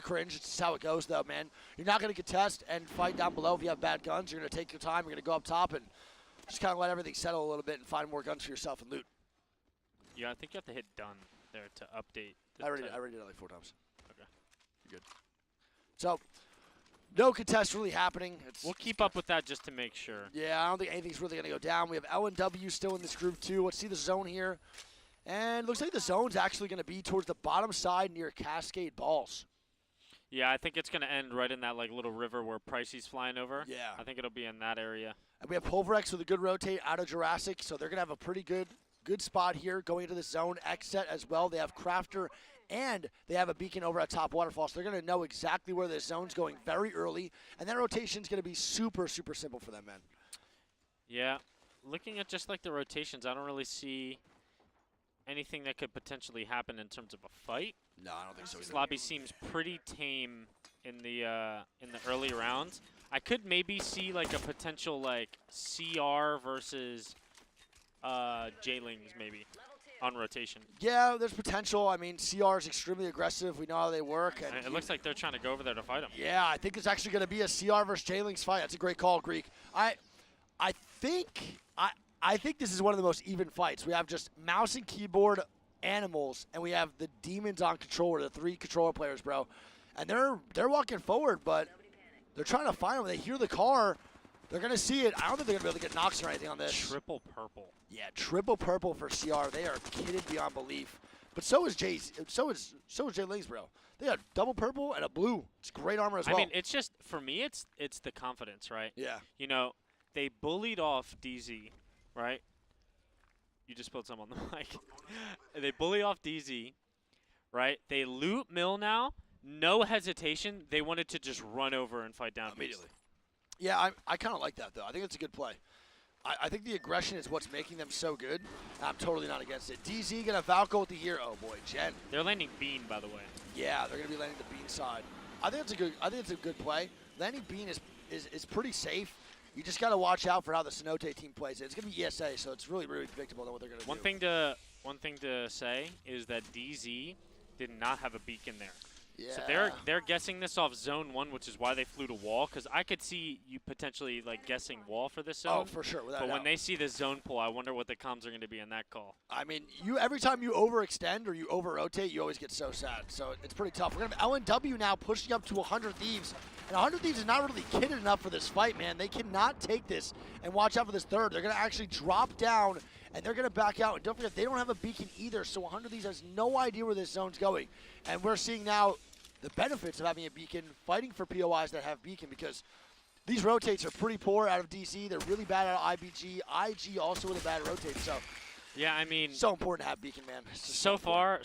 cringe. It's just how it goes, though, man. You're not going to contest and fight down below if you have bad guns. You're going to take your time. You're going to go up top and just kind of let everything settle a little bit and find more guns for yourself and loot. Yeah, I think you have to hit done there to update. I already did it like 4 times. Okay. You're good. So, no contest really happening. We'll keep up with that just to make sure. Yeah, I don't think anything's really going to go down. We have L&W still in this group, too. Let's see the zone here. And looks like the zone's actually going to be towards the bottom side near Cascade Balls. Yeah, I think it's going to end right in that like little river where Pricey's flying over. Yeah. I think it'll be in that area. And we have Pulverex with a good rotate out of Jurassic, so they're going to have a pretty good spot here going into the zone. X set as well. They have Crafter, and they have a beacon over at top waterfall, so they're going to know exactly where this zone's going very early. And that rotation's going to be super, super simple for them, man. Yeah. Looking at just like the rotations, I don't really see anything that could potentially happen in terms of a fight. No, I don't think so either. Slobby seems pretty tame in the early rounds. I could maybe see like a potential like CR versus J-Lings maybe on rotation. Yeah, there's potential. I mean, CR is extremely aggressive. We know how they work. And it looks like they're trying to go over there to fight him. Yeah, I think it's actually going to be a CR versus J-Lings fight. That's a great call, Greek. I think this is one of the most even fights. We have just mouse and keyboard animals, and we have the demons on controller, the 3 controller players, bro. And they're walking forward, but they're trying to find them. They hear the car. They're going to see it. I don't think they're going to be able to get knocks or anything on this. Triple purple. Yeah, triple purple for CR. They are kidded beyond belief. But so is Jay Lings, bro. They got double purple and a blue. It's great armor as well. I mean, it's just, for me, it's the confidence, right? Yeah. You know, they bullied off DZ, right? You just spilled some on the mic. They bully off DZ, right? They loot Mill now. No hesitation. They wanted to just run over and fight down immediately. Yeah, I kind of like that, though. I think it's a good play. I think the aggression is what's making them so good. I'm totally not against it. DZ gonna Valko with the year. Oh boy, Jen. They're landing Bean, by the way. Yeah, they're gonna be landing the Bean side. I think it's a good play. Landing Bean is pretty safe. You just gotta watch out for how the Cenote team plays it. It's gonna be ESA, so it's really predictable on what they're gonna do. One thing to say is that DZ did not have a beacon there. Yeah. So they're guessing this off zone 1, which is why they flew to wall. Because I could see you potentially like guessing wall for this zone. Oh, for sure. But when they see the zone pull, I wonder what the comms are going to be in that call. I mean, every time you overextend or you over-rotate, you always get so sad. So it's pretty tough. We're going to have LNW now pushing up to 100 Thieves. And 100 Thieves is not really kitted enough for this fight, man. They cannot take this. And watch out for this third. They're going to actually drop down, and they're going to back out. And don't forget, they don't have a beacon either. So 100 Thieves has no idea where this zone's going. And we're seeing now the benefits of having a beacon, fighting for POIs that have beacon, because these rotates are pretty poor out of DC. They're really bad out of IBG. IG also with a bad rotate. So yeah, I mean, so important to have beacon, man. So far,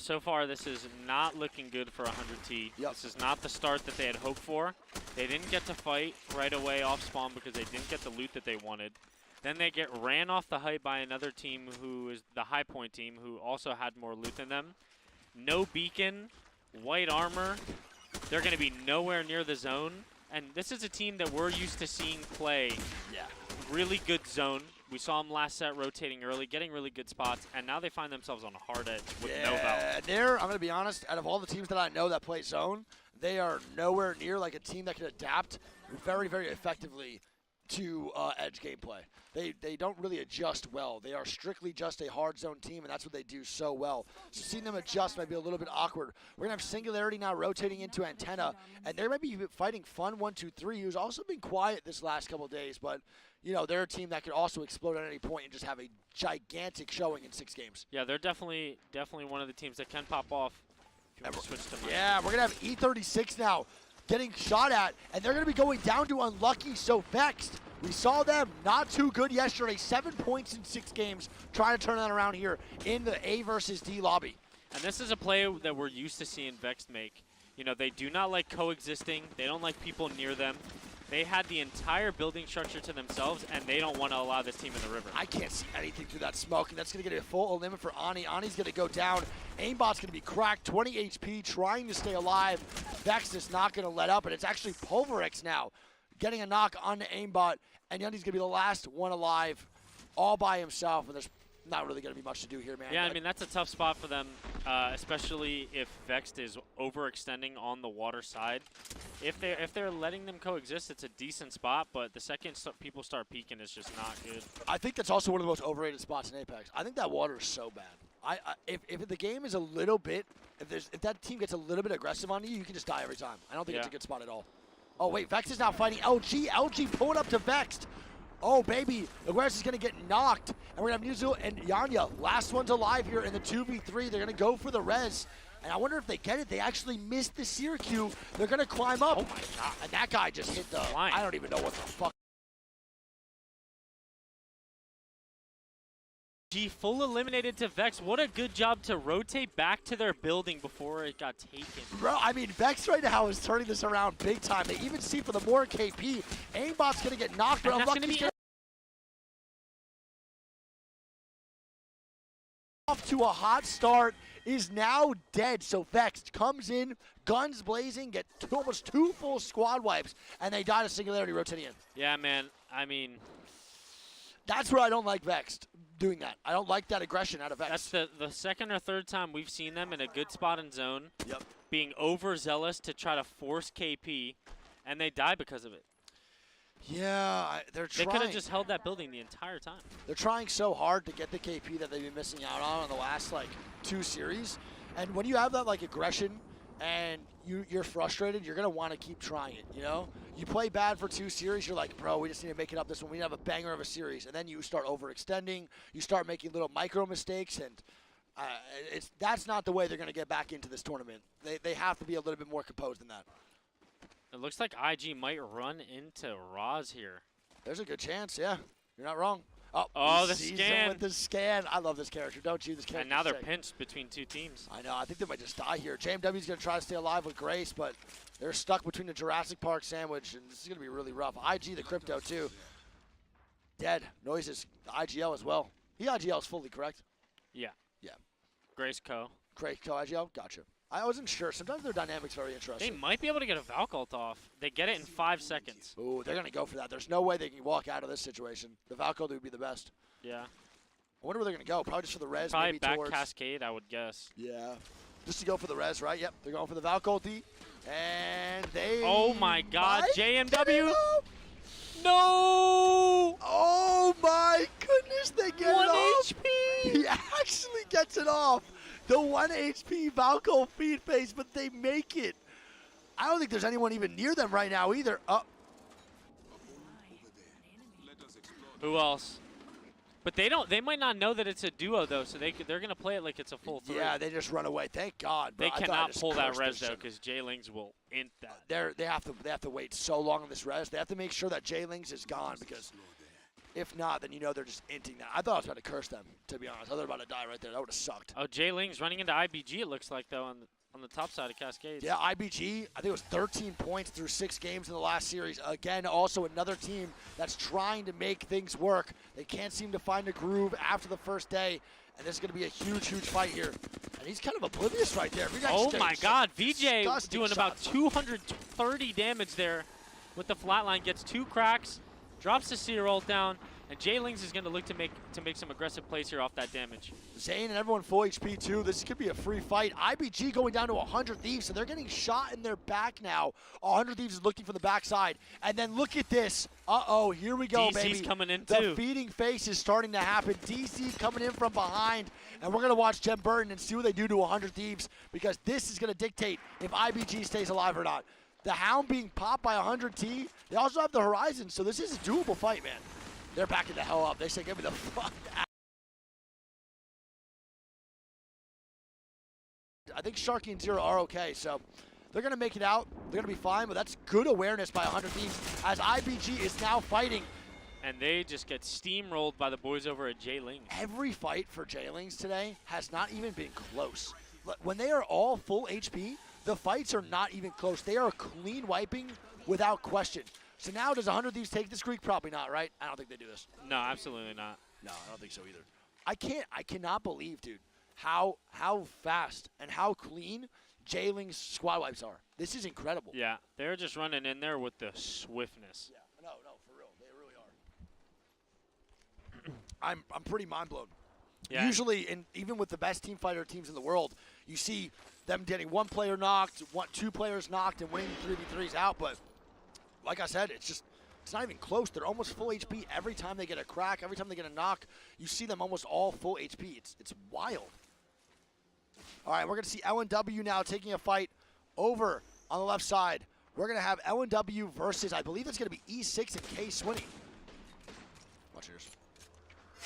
this is not looking good for 100T. Yep. This is not the start that they had hoped for. They didn't get to fight right away off spawn because they didn't get the loot that they wanted. Then they get ran off the height by another team who is the High Point team, who also had more loot than them. No beacon, white armor. They're going to be nowhere near the zone. And this is a team that we're used to seeing play really good zone. We saw them last set rotating early, getting really good spots, and now they find themselves on a hard edge with no Val. I'm going to be honest, out of all the teams that I know that play zone, they are nowhere near like a team that can adapt very, very effectively to edge gameplay. They don't really adjust well. They are strictly just a hard zone team, and that's what they do so well. So seeing them adjust might be a little bit awkward. We're going to have Singularity now rotating into Antenna, and they might be fighting Fun 123, who's also been quiet this last couple of days, but you know, they're a team that could also explode at any point and just have a gigantic showing in 6 games. Yeah, they're definitely one of the teams that can pop off. Switch to yeah, we're going to have E36 now getting shot at, and they're going to be going down to Unlucky, so Vexed. We saw them not too good yesterday, 7 points in 6 games, trying to turn that around here in the A versus D lobby. And this is a play that we're used to seeing Vexed make. You know, they do not like coexisting. They don't like people near them. They had the entire building structure to themselves, and they don't want to allow this team in the river. I can't see anything through that smoke, and that's going to get a full limit for Ani. Ani's going to go down. Aimbot's going to be cracked, 20 HP, trying to stay alive. Vex is not going to let up, and it's actually Pulverex now getting a knock on the Aimbot, and Yundi's going to be the last one alive all by himself, and there's not really going to be much to do here, man. Yeah, I mean, that's a tough spot for them, especially if Vexed is overextending on the water side. If they're letting them coexist, it's a decent spot, but the second people start peeking, it's just not good. I think that's also one of the most overrated spots in Apex. I think that water is so bad. If the game is a little bit, if that team gets a little bit aggressive on you, you can just die every time. I don't think it's a good spot at all. Oh, wait, Vex is now fighting LG. LG pulling up to Vexed. Oh, baby, Aguirre is going to get knocked. And we're going to have Muzu and Yanya, last ones alive here in the 2v3. They're going to go for the res. And I wonder if they get it. They actually missed the seer queue. They're going to climb up. Oh, my God. And that guy just hit the line. I don't even know what the fuck. G full eliminated to Vex. What a good job to rotate back to their building before it got taken. Bro, I mean, Vex right now is turning this around big time. They even see for the more KP. Aimbot's going to get knocked, but Unlucky's off to a hot start, is now dead. So Vex comes in, guns blazing, get almost 2 full squad wipes, and they die to Singularity rotating in. Yeah, man. I mean, that's where I don't like Vexed doing that. I don't like that aggression out of Vex. That's the second or third time we've seen them in a good spot in zone, being overzealous to try to force KP, and they die because of it. Yeah, they're They trying. could have just held that building the entire time. They're trying so hard to get the KP that they've been missing out on the last like 2 series. And when you have that like aggression and you're frustrated, you're gonna want to keep trying it. You know, you play bad for 2 series, you're like, bro, we just need to make it up this one. We need to have a banger of a series, and then you start overextending. You start making little micro mistakes, and that's not the way they're gonna get back into this tournament. They have to be a little bit more composed than that. It looks like IG might run into Roz here. There's a good chance, yeah. You're not wrong. Oh, he the sees him scan. with the scan. I love this character, don't you? This character. And now they're sick. pinched between 2 teams. I know. I think they might just die here. JMW's going to try to stay alive with Grace, but they're stuck between the Jurassic Park sandwich, and this is going to be really rough. IG, the crypto, too. Dead. Noises, the IGL as well. He IGL is fully correct? Yeah. Yeah. Grace Co. Grace Co IGL? Gotcha. I wasn't sure. Sometimes their dynamics very interesting. They might be able to get a Valk ult off. They get it in 5 seconds. Ooh, they're going to go for that. There's no way they can walk out of this situation. The Valko would be the best. Yeah. I wonder where they're going to go. Probably just for the res. Probably maybe back towards Cascade, I would guess. Yeah. Just to go for the res, right? Yep. They're going for the Valk ulti. And they... Oh, my God. might JMW. get it up. No! Oh, my goodness. They get 1 it off. HP. He actually gets it off. The 1 HP Valko feed phase, but they make it. I don't think there's anyone even near them right now either. Who else? But they might not know that it's a duo though, so they're gonna play it like it's a full 3. Yeah, they just run away. Thank God. Bro. They I thought I cannot just pull that cursed res this though, shit. because J-Lings will int that. They have to wait so long on this res. They have to make sure that J-Lings is gone, because if not, then you know they're just inting that. I thought I was about to curse them, to be honest. I thought they were about to die right there. That would have sucked. Oh, J-Lings running into IBG. It looks like though on the top side of Cascade. Yeah, IBG, I think it was 13 points through 6 games in the last series. Again, also another team that's trying to make things work. They can't seem to find a groove after the first day, and this is going to be a huge, huge fight here. And he's kind of oblivious right there. Oh my God, VJ disgusting doing about shots. 230 damage there with the flatline. Gets 2 cracks, drops the Seer ult down, and J-Lings is going to look to make some aggressive plays here off that damage. Zane and everyone full HP too. This could be a free fight. IBG going down to 100 Thieves, so they're getting shot in their back now. 100 Thieves is looking for the backside. And then look at this. Uh-oh, here we go, DC's baby. coming in the too. feeding face is starting to happen. DC coming in from behind. And we're going to watch Jem Burton and see what they do to 100 Thieves, because this is going to dictate if IBG stays alive or not. The Hound being popped by 100T. They also have the Horizon, so this is a doable fight, man. They're backing the hell up. They say, get me the fuck out. I think Sharky and Zero are okay, so they're going to make it out. They're going to be fine, but that's good awareness by 100 Thieves as IBG is now fighting. And they just get steamrolled by the boys over at J-Lings. Every fight for J-Lings today has not even been close. When they are all full HP, the fights are not even close. They are clean wiping without question. So now does 100 Thieves take this Greek? Probably not, right? I don't think they do this. No, absolutely not. No, I don't think so either. I cannot believe, dude, how fast and how clean J-Ling's squad wipes are. This is incredible. Yeah, they're just running in there with the swiftness. Yeah, no, for real. They really are. I'm pretty mind blown. Yeah. Usually, even with the best team fighter teams in the world, you see them getting 1 player knocked, 2 players knocked, and winning 3v3s out, but like I said, it's not even close. They're almost full HP every time they get a crack, every time they get a knock. You see them almost all full HP. It's wild. All right, we're going to see LNW now taking a fight over on the left side. We're going to have LNW versus, I believe it's going to be E6 and K Swinney. Watch yours.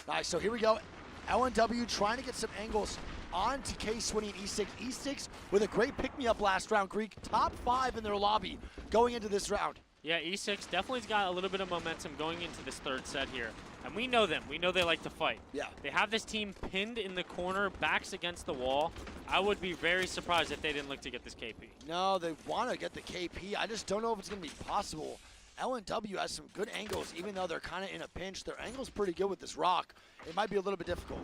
Nice, so here we go. LNW trying to get some angles onto K Swinney and E6. E6 with a great pick-me-up last round, Greek. Top 5 in their lobby going into this round. Yeah, E6 definitely's got a little bit of momentum going into this 3rd set here. And we know them. We know they like to fight. Yeah. They have this team pinned in the corner, backs against the wall. I would be very surprised if they didn't look to get this KP. No, they want to get the KP. I just don't know if it's going to be possible. LNW has some good angles, even though they're kind of in a pinch. Their angle's pretty good with this rock. It might be a little bit difficult.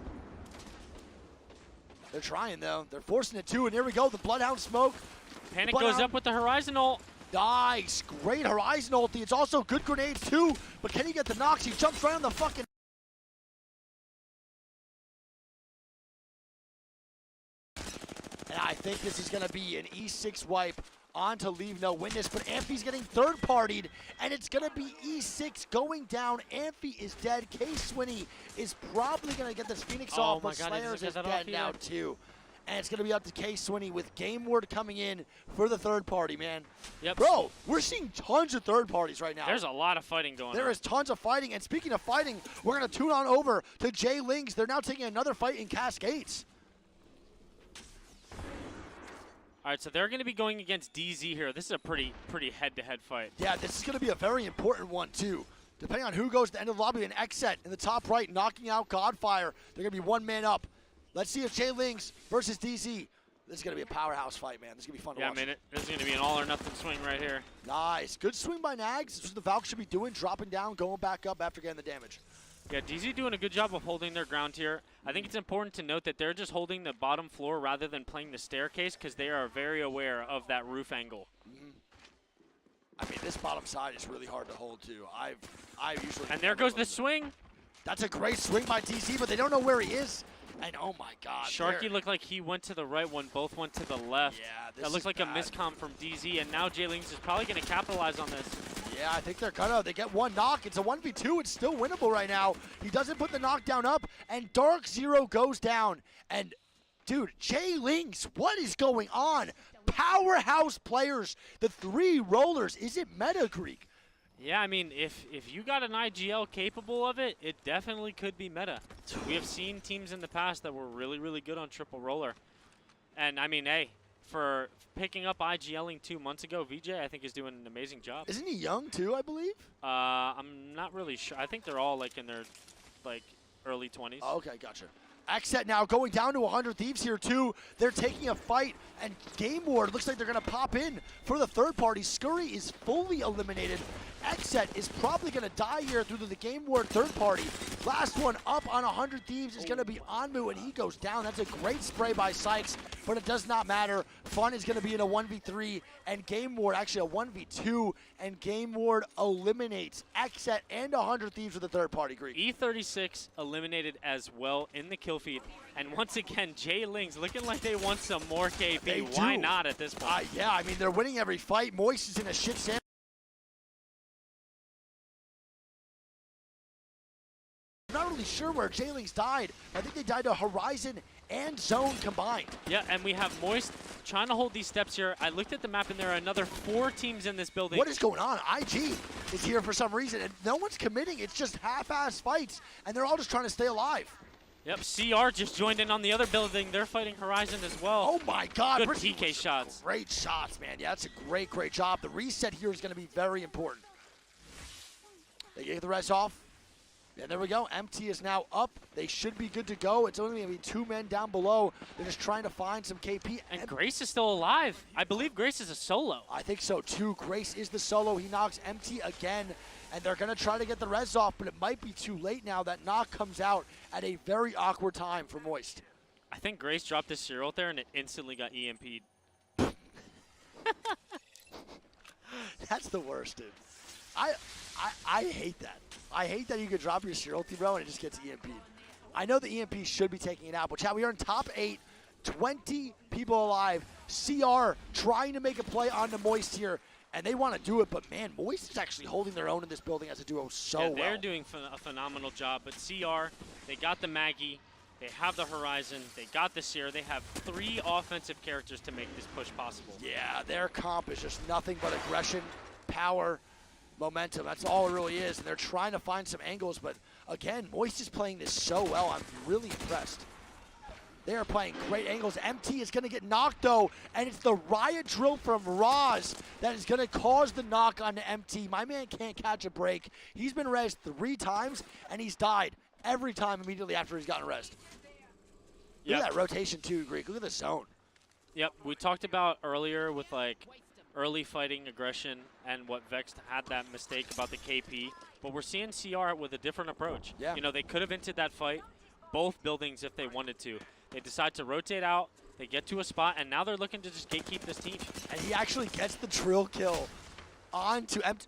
They're trying, though. They're forcing it, too. And here we go. The Bloodhound smoke. Panic goes up with the Horizon ult. Nice. Great Horizon ulti. It's also good grenades, too. But can he get the knocks? He jumps right on the fucking... And I think this is going to be an E6 wipe on to leave no witness, but Amphi's getting third-partied, and it's going to be E6 going down. Amphi is dead. K-Swinny is probably going to get this Phoenix off, but Slayers is dead now too. And it's going to be up to K-Swinny with Game Ward coming in for the third party, man. Yep. Bro, we're seeing tons of third parties right now. There's a lot of fighting going on. There is tons of fighting, and speaking of fighting, we're going to tune on over to Jay Lings. They're now taking another fight in Cascades. All right, so they're going to be going against DZ here. This is a pretty head-to-head fight. Yeah, this is going to be a very important one, too. Depending on who goes to the end of the lobby, an X-Set in the top right, knocking out Godfire. They're going to be one man up. Let's see if Jay Lings versus DZ. This is going to be a powerhouse fight, man. This is going to be fun to watch. Yeah, man, this is going to be an all-or-nothing swing right here. Nice. Good swing by Nags. This is what the Valk should be doing, dropping down, going back up after getting the damage. Yeah, DZ doing a good job of holding their ground here. I think it's important to note that they're just holding the bottom floor rather than playing the staircase because they are very aware of that roof angle. I mean, this bottom side is really hard to hold, too. I usually... And there goes the swing. That's a great swing by DZ, but they don't know where he is. And oh my God. Sharky looked like he went to the right one, both went to the left. Yeah, that looked like a miscomm from DZ, and now Jay Lings is probably going to capitalize on this. Yeah, I think they're gonna. They get one knock. It's a 1v2. It's still winnable right now. He doesn't put the knockdown up, and Dark Zero goes down. And dude, Jay Lings, what is going on? Powerhouse players, the three rollers. Is it meta, Greek? Yeah, I mean, if you got an IGL capable of it, it definitely could be meta. We have seen teams in the past that were really good on triple roller. And I mean, hey, for picking up IGLing 2 months ago, VJ, I think, is doing an amazing job. Isn't he young too, I believe? I'm not really sure. I think they're all like in their early 20s. Oh, okay, gotcha. X-Set now going down to 100 Thieves here too. They're taking a fight, and Game Ward looks like they're gonna pop in for the third party. Scurry is fully eliminated. X-Set is probably gonna die here through the Game Ward third party. Last one up on 100 Thieves is gonna be Anmu, and he goes down. That's a great spray by Sykes, but it does not matter. Fun is gonna be in a 1v3, and Game Ward, actually a 1v2, and Game Ward eliminates X-Set and 100 Thieves for the third party, Greek. E36 eliminated as well in the kill feed. And once again, Jay Lings looking like they want some more KP. They Why do. not at this point? Yeah, I mean, they're winning every fight. Moist is in a shit sandwich. I'm not really sure where Jay Lings died. I think they died to Horizon and Zone combined. Yeah, and we have Moist trying to hold these steps here. I looked at the map, and there are another 4 teams in this building. What is going on? IG is here for some reason, and no one's committing. It's just half-ass fights, and they're all just trying to stay alive. Yep, CR just joined in on the other building. They're fighting Horizon as well. Oh my God. Good PK shots. Great shots, man. Yeah, that's a great job. The reset here is going to be very important. They get the res off. Yeah, there we go. MT is now up. They should be good to go. It's only going to be 2 men down below. They're just trying to find some KP. And Grace is still alive. I believe Grace is a solo. I think so too. Grace is the solo. He knocks MT again. And they're going to try to get the res off, but it might be too late now. That knock comes out at a very awkward time for Moist. I think Grace dropped his serial out there, and it instantly got EMP'd. That's the worst, dude. I hate that. I hate that you could drop your serialty, bro, and it just gets EMP'd. I know the EMP should be taking it out, but chat, we are in top 8, 20 people alive. CR trying to make a play on the Moist here. And they want to do it, but man, Moist is actually holding their own in this building as a duo well. They're doing a phenomenal job, but CR, they got the Maggie, they have the Horizon, they got the Seer, they have 3 offensive characters to make this push possible. Yeah, their comp is just nothing but aggression, power, momentum. That's all it really is, and they're trying to find some angles, but again, Moist is playing this so well. I'm really impressed. They are playing great angles. MT is going to get knocked, though, and it's the riot drill from Roz that is going to cause the knock on the MT. My man can't catch a break. He's been rezzed 3 times, and he's died every time immediately after he's gotten rezzed. Look at that rotation, too, Greek. Look at the zone. Yep, we talked about earlier with, early fighting aggression and what Vex had that mistake about the KP, but we're seeing CR with a different approach. Yeah. You know, they could have entered that fight, both buildings, if they wanted to. They decide to rotate out, they get to a spot, and now they're looking to just gatekeep this team. And he actually gets the drill kill onto MT.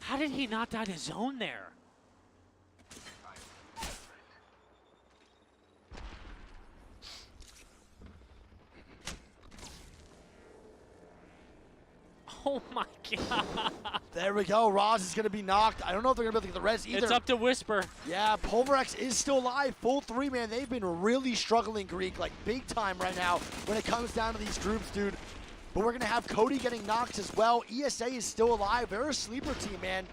How did he not die to zone there? Oh my god. There we go. Roz is going to be knocked. I don't know if they're going to be able to get the res either. It's up to Whisper. Yeah, Pulverex is still alive. Full 3, man. They've been really struggling, Greek, like big time right now when it comes down to these groups, dude. But we're going to have Cody getting knocked as well. ESA is still alive. They're a sleeper team, man.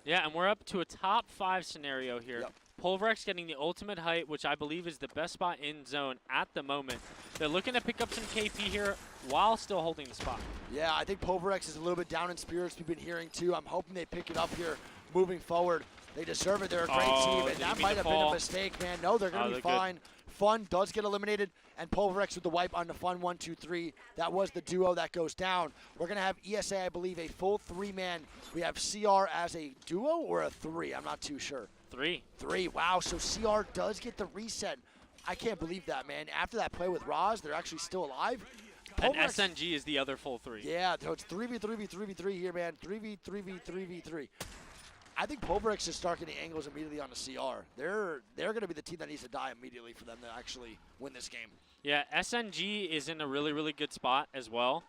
Yeah, and we're up to a top 5 scenario here. Yep. Pulverex getting the ultimate height, which I believe is the best spot in zone at the moment. They're looking to pick up some KP here while still holding the spot. Yeah, I think Pulverex is a little bit down in spirits. We've been hearing too. I'm hoping they pick it up here moving forward. They deserve it. They're a great team, and that might have been a mistake, man. No, they're going to be fine. Fun does get eliminated, and Pulverex with the wipe on the Fun 1-2-3. That was the duo that goes down. We're going to have ESA, I believe, a full 3-man. We have CR as a duo or a 3. I'm not too sure. 3. 3, wow. So CR does get the reset. I can't believe that, man. After that play with Roz, they're actually still alive. And SNG is the other full 3. Yeah, so it's 3v3v3v3 here, man. 3v3v3v3. I think Pulverex should start getting angles immediately on the CR. They're going to be the team that needs to die immediately for them to actually win this game. Yeah, SNG is in a really, really good spot as well.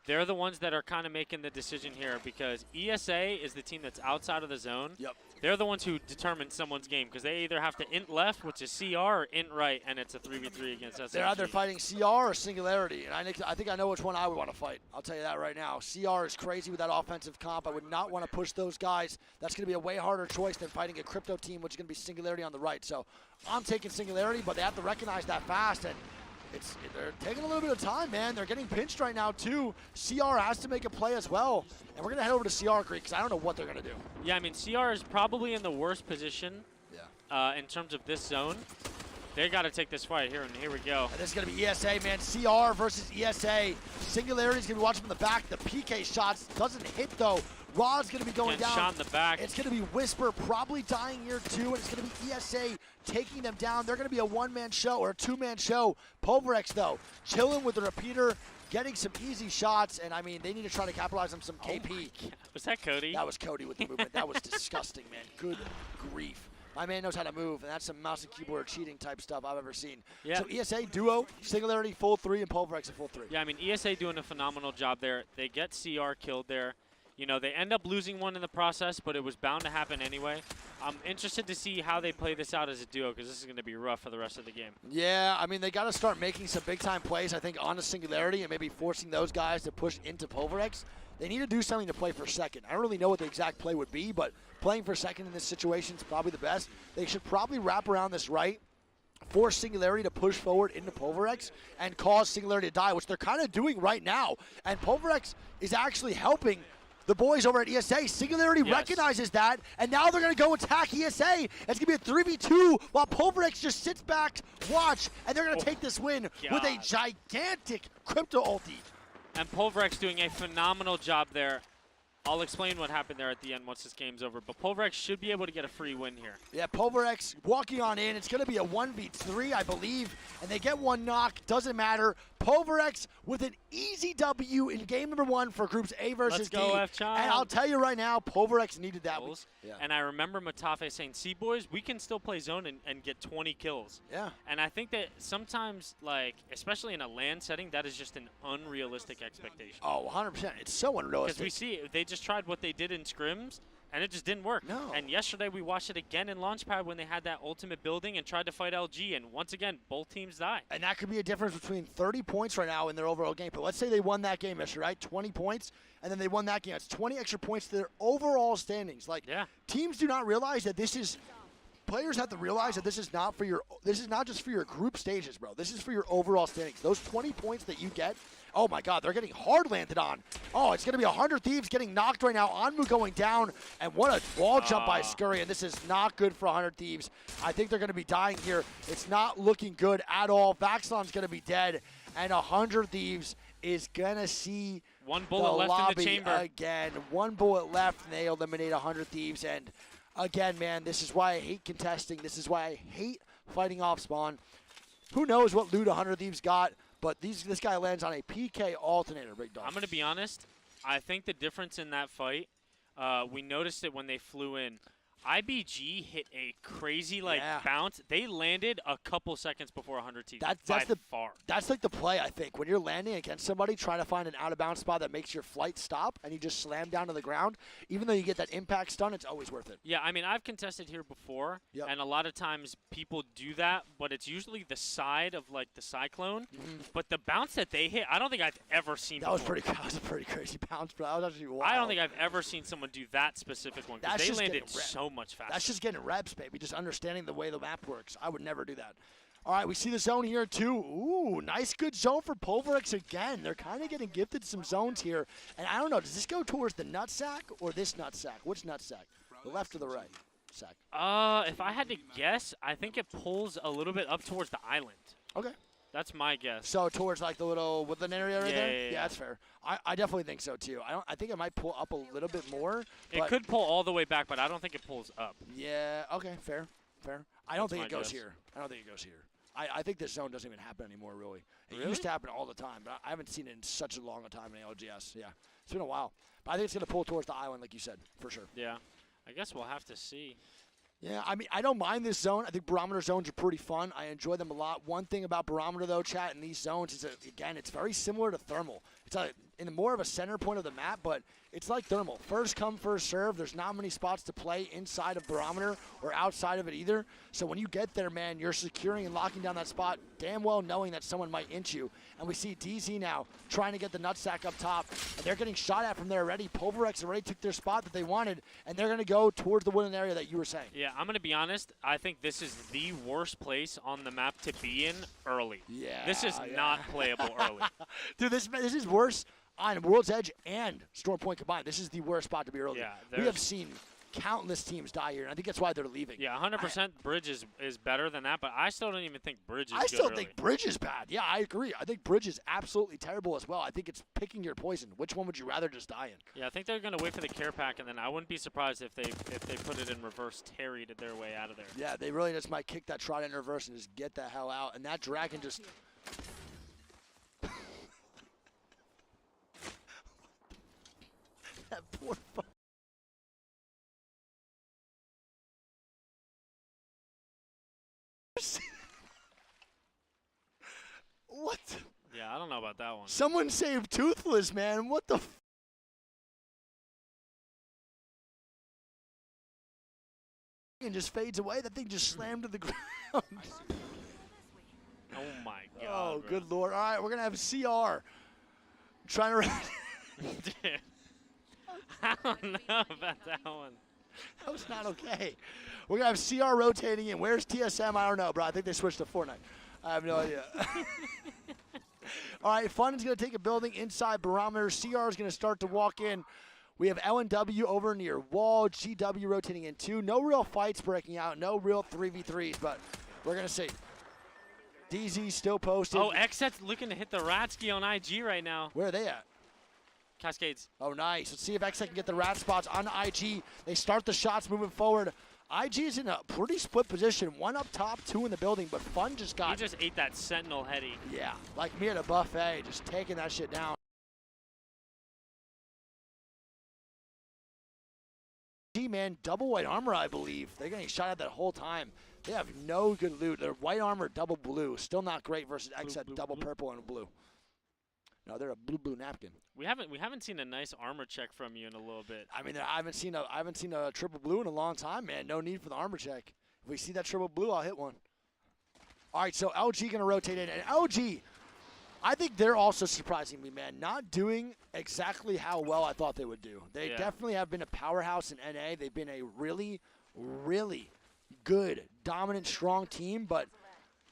They're the ones that are kind of making the decision here because ESA is the team that's outside of the zone. Yep. They're the ones who determine someone's game because they either have to int left, which is CR, or int right, and it's a 3v3 against SNG. They're either fighting CR or Singularity, and I think I know which one I would want to fight. I'll tell you that right now. CR is crazy with that offensive comp. I would not want to push those guys. That's going to be a way harder choice than fighting a crypto team, which is going to be Singularity on the right. So I'm taking Singularity, but they have to recognize that fast, and they're taking a little bit of time, man. They're getting pinched right now, too. CR has to make a play as well. And we're going to head over to CR, Greek, because I don't know what they're going to do. Yeah, I mean, CR is probably in the worst position in terms of this zone. They got to take this fight here, and here we go. And this is going to be ESA, man. CR versus ESA. Singularity's going to be watching from the back. The PK shots doesn't hit, though. Rod's going to be going down. Shot in the back. It's going to be Whisper probably dying here, too, and it's going to be ESA taking them down. They're going to be a one-man show or a two-man show. Pulverex, though, chilling with the repeater, getting some easy shots, and, I mean, they need to try to capitalize on some KP. Was that Cody? That was Cody with the movement. That was disgusting, man. Good grief. My man knows how to move, and that's some mouse and keyboard cheating type stuff I've ever seen. Yeah. So ESA, duo, Singularity, full 3, and Pulverex a full 3. Yeah, I mean, ESA doing a phenomenal job there. They get CR killed there. You know, they end up losing one in the process, but it was bound to happen anyway. I'm interested to see how they play this out as a duo because this is going to be rough for the rest of the game. Yeah, I mean, they got to start making some big-time plays, I think, on the Singularity and maybe forcing those guys to push into Pulverex. They need to do something to play for second. I don't really know what the exact play would be, but playing for second in this situation is probably the best. They should probably wrap around this right, force Singularity to push forward into Pulverex and cause Singularity to die, which they're kind of doing right now. And Pulverex is actually helping the boys over at ESA. Singularity recognizes that, and now they're going to go attack ESA. It's going to be a 3v2 while Pulverex just sits back, watch, and they're going to take this win with a gigantic crypto ulti. And Pulverex doing a phenomenal job there. I'll explain what happened there at the end once this game's over, but Pulverex should be able to get a free win here. Yeah, Pulverex walking on in. It's going to be a 1v3, I believe, and they get one knock. Doesn't matter. Pulverex with an easy W in game number 1 for groups A versus Let's go, D. F-Child. And I'll tell you right now, Pulverex needed that. Yeah. And I remember Matafe saying, see, boys, we can still play zone and get 20 kills. Yeah. And I think that sometimes, like, especially in a LAN setting, that is just an unrealistic expectation. Oh, 100%. It's so unrealistic. Because we see, they just tried what they did in scrims, and it just didn't work. No. And yesterday we watched it again in Launchpad when they had that ultimate building and tried to fight LG, and once again, both teams died. And that could be a difference between 30 points right now in their overall game. But let's say they won that game yesterday, right? 20 points, and then they won that game. It's 20 extra points to their overall standings. Like, teams do not realize that this is – players have to realize that this is not for your – this is not just for your group stages, bro. This is for your overall standings. Those 20 points that you get – oh, my God, they're getting hard landed on. Oh, it's going to be 100 Thieves getting knocked right now. Anmu going down, and what a wall jump by Scurry, and this is not good for 100 Thieves. I think they're going to be dying here. It's not looking good at all. Vaxlon's going to be dead, and 100 Thieves is going to see one bullet left in the chamber again. One bullet left, and they eliminate 100 Thieves, and again, man, this is why I hate contesting. This is why I hate fighting off spawn. Who knows what loot 100 Thieves got? But this guy lands on a PK alternator, big dog. I'm going to be honest. I think the difference in that fight, we noticed it when they flew in. IBG hit a crazy bounce. They landed a couple seconds before 100 T. That's like the play, I think. When you're landing against somebody, trying to find an out-of-bounds spot that makes your flight stop, and you just slam down to the ground, even though you get that impact stun, it's always worth it. Yeah, I mean, I've contested here before, and a lot of times people do that, but it's usually the side of, like, the Cyclone. But the bounce that they hit, I don't think I've ever seen That was a pretty crazy bounce, bro. That was actually wild. I don't think I've ever seen someone do that specific one, because they landed so much faster. That's just getting reps, baby. Just understanding the way the map works. I would never do that. All right, we see the zone here, too. Ooh, nice, good zone for Pulverex again. They're kind of getting gifted some zones here. And I don't know, does this go towards the nutsack or this nutsack? Which nutsack? The left or the right sack? If I had to guess, I think it pulls a little bit up towards the island. Okay. That's my guess. So towards like the little woodland area right there? Yeah, that's fair. I definitely think so too. I think it might pull up a little bit more. It could pull all the way back, but I don't think it pulls up. Yeah, okay, fair. I don't think it goes guess. here. I don't think it goes here. I think this zone doesn't even happen anymore, really. It used to happen all the time, but I haven't seen it in such a long time in ALGS. Yeah, it's been a while. But I think it's going to pull towards the island, like you said, for sure. Yeah, I guess we'll have to see. Yeah, I mean, I don't mind this zone. I think barometer zones are pretty fun. I enjoy them a lot. One thing about barometer, though, chat, in these zones is that, again, it's very similar to thermal. It's in more of a center point of the map, but it's like thermal. First come, first serve. There's not many spots to play inside of barometer or outside of it either. So when you get there, man, you're securing and locking down that spot, damn well knowing that someone might inch you. And we see DZ now trying to get the nutsack up top, and they're getting shot at from there already. Pulverex already took their spot that they wanted, and they're going to go towards the woodland area that you were saying. Yeah, I'm going to be honest. I think this is the worst place on the map to be in early. Yeah. This is not playable early. Dude, this is worse on World's Edge and Storm Point combined. This is the worst spot to be early. Yeah, we have seen countless teams die here, and I think that's why they're leaving. Yeah, 100% Bridge is better than that, but I still don't even think Bridge is good I still early. think Bridge is bad. Yeah, I agree. I think Bridge is absolutely terrible as well. I think it's picking your poison. Which one would you rather just die in? Yeah, I think they're going to wait for the care pack, and then I wouldn't be surprised if they put it in reverse Terry their way out of there. Yeah, they really just might kick that Trident in reverse and just get the hell out. And that Dragon just... that poor fuck. What? Yeah, I don't know about that one. Someone saved Toothless, man. What the f? And just fades away. That thing just slammed to the ground. Oh my god. Oh, bro. good lord. All right, we're going to have CR. Trying to... Dude. I don't know about that one. That was not okay. We're going to have CR rotating in. Where's TSM? I don't know, bro. I think they switched to Fortnite. I have no idea. All right, Fun is going to take a building inside barometer. CR is going to start to walk in. We have LNW over near wall. GW rotating in 2. No real fights breaking out. No real 3v3s, but we're going to see. DZ still posted. Oh, XSET's looking to hit the Ratsky on IG right now. Where are they at? Cascades. Oh, nice. Let's see if XSET can get the rat spots on IG. They start the shots moving forward. IG is in a pretty split position. 1 up top, 2 in the building, but Fun just got... He just ate that Sentinel heady. Yeah, like me at a buffet, just taking that shit down. Man, double white armor, I believe. They're getting shot at that whole time. They have no good loot. They're white armor, double blue. Still not great versus XSET, double purple and blue. No, they're a blue napkin. We haven't seen a nice armor check from you in a little bit. I mean, I haven't seen a triple blue in a long time, man. No need for the armor check. If we see that triple blue, I'll hit one. All right, so LG going to rotate in. And LG, I think they're also surprising me, man. Not doing exactly how well I thought they would do. They definitely have been a powerhouse in NA. They've been a really, really good, dominant, strong team. But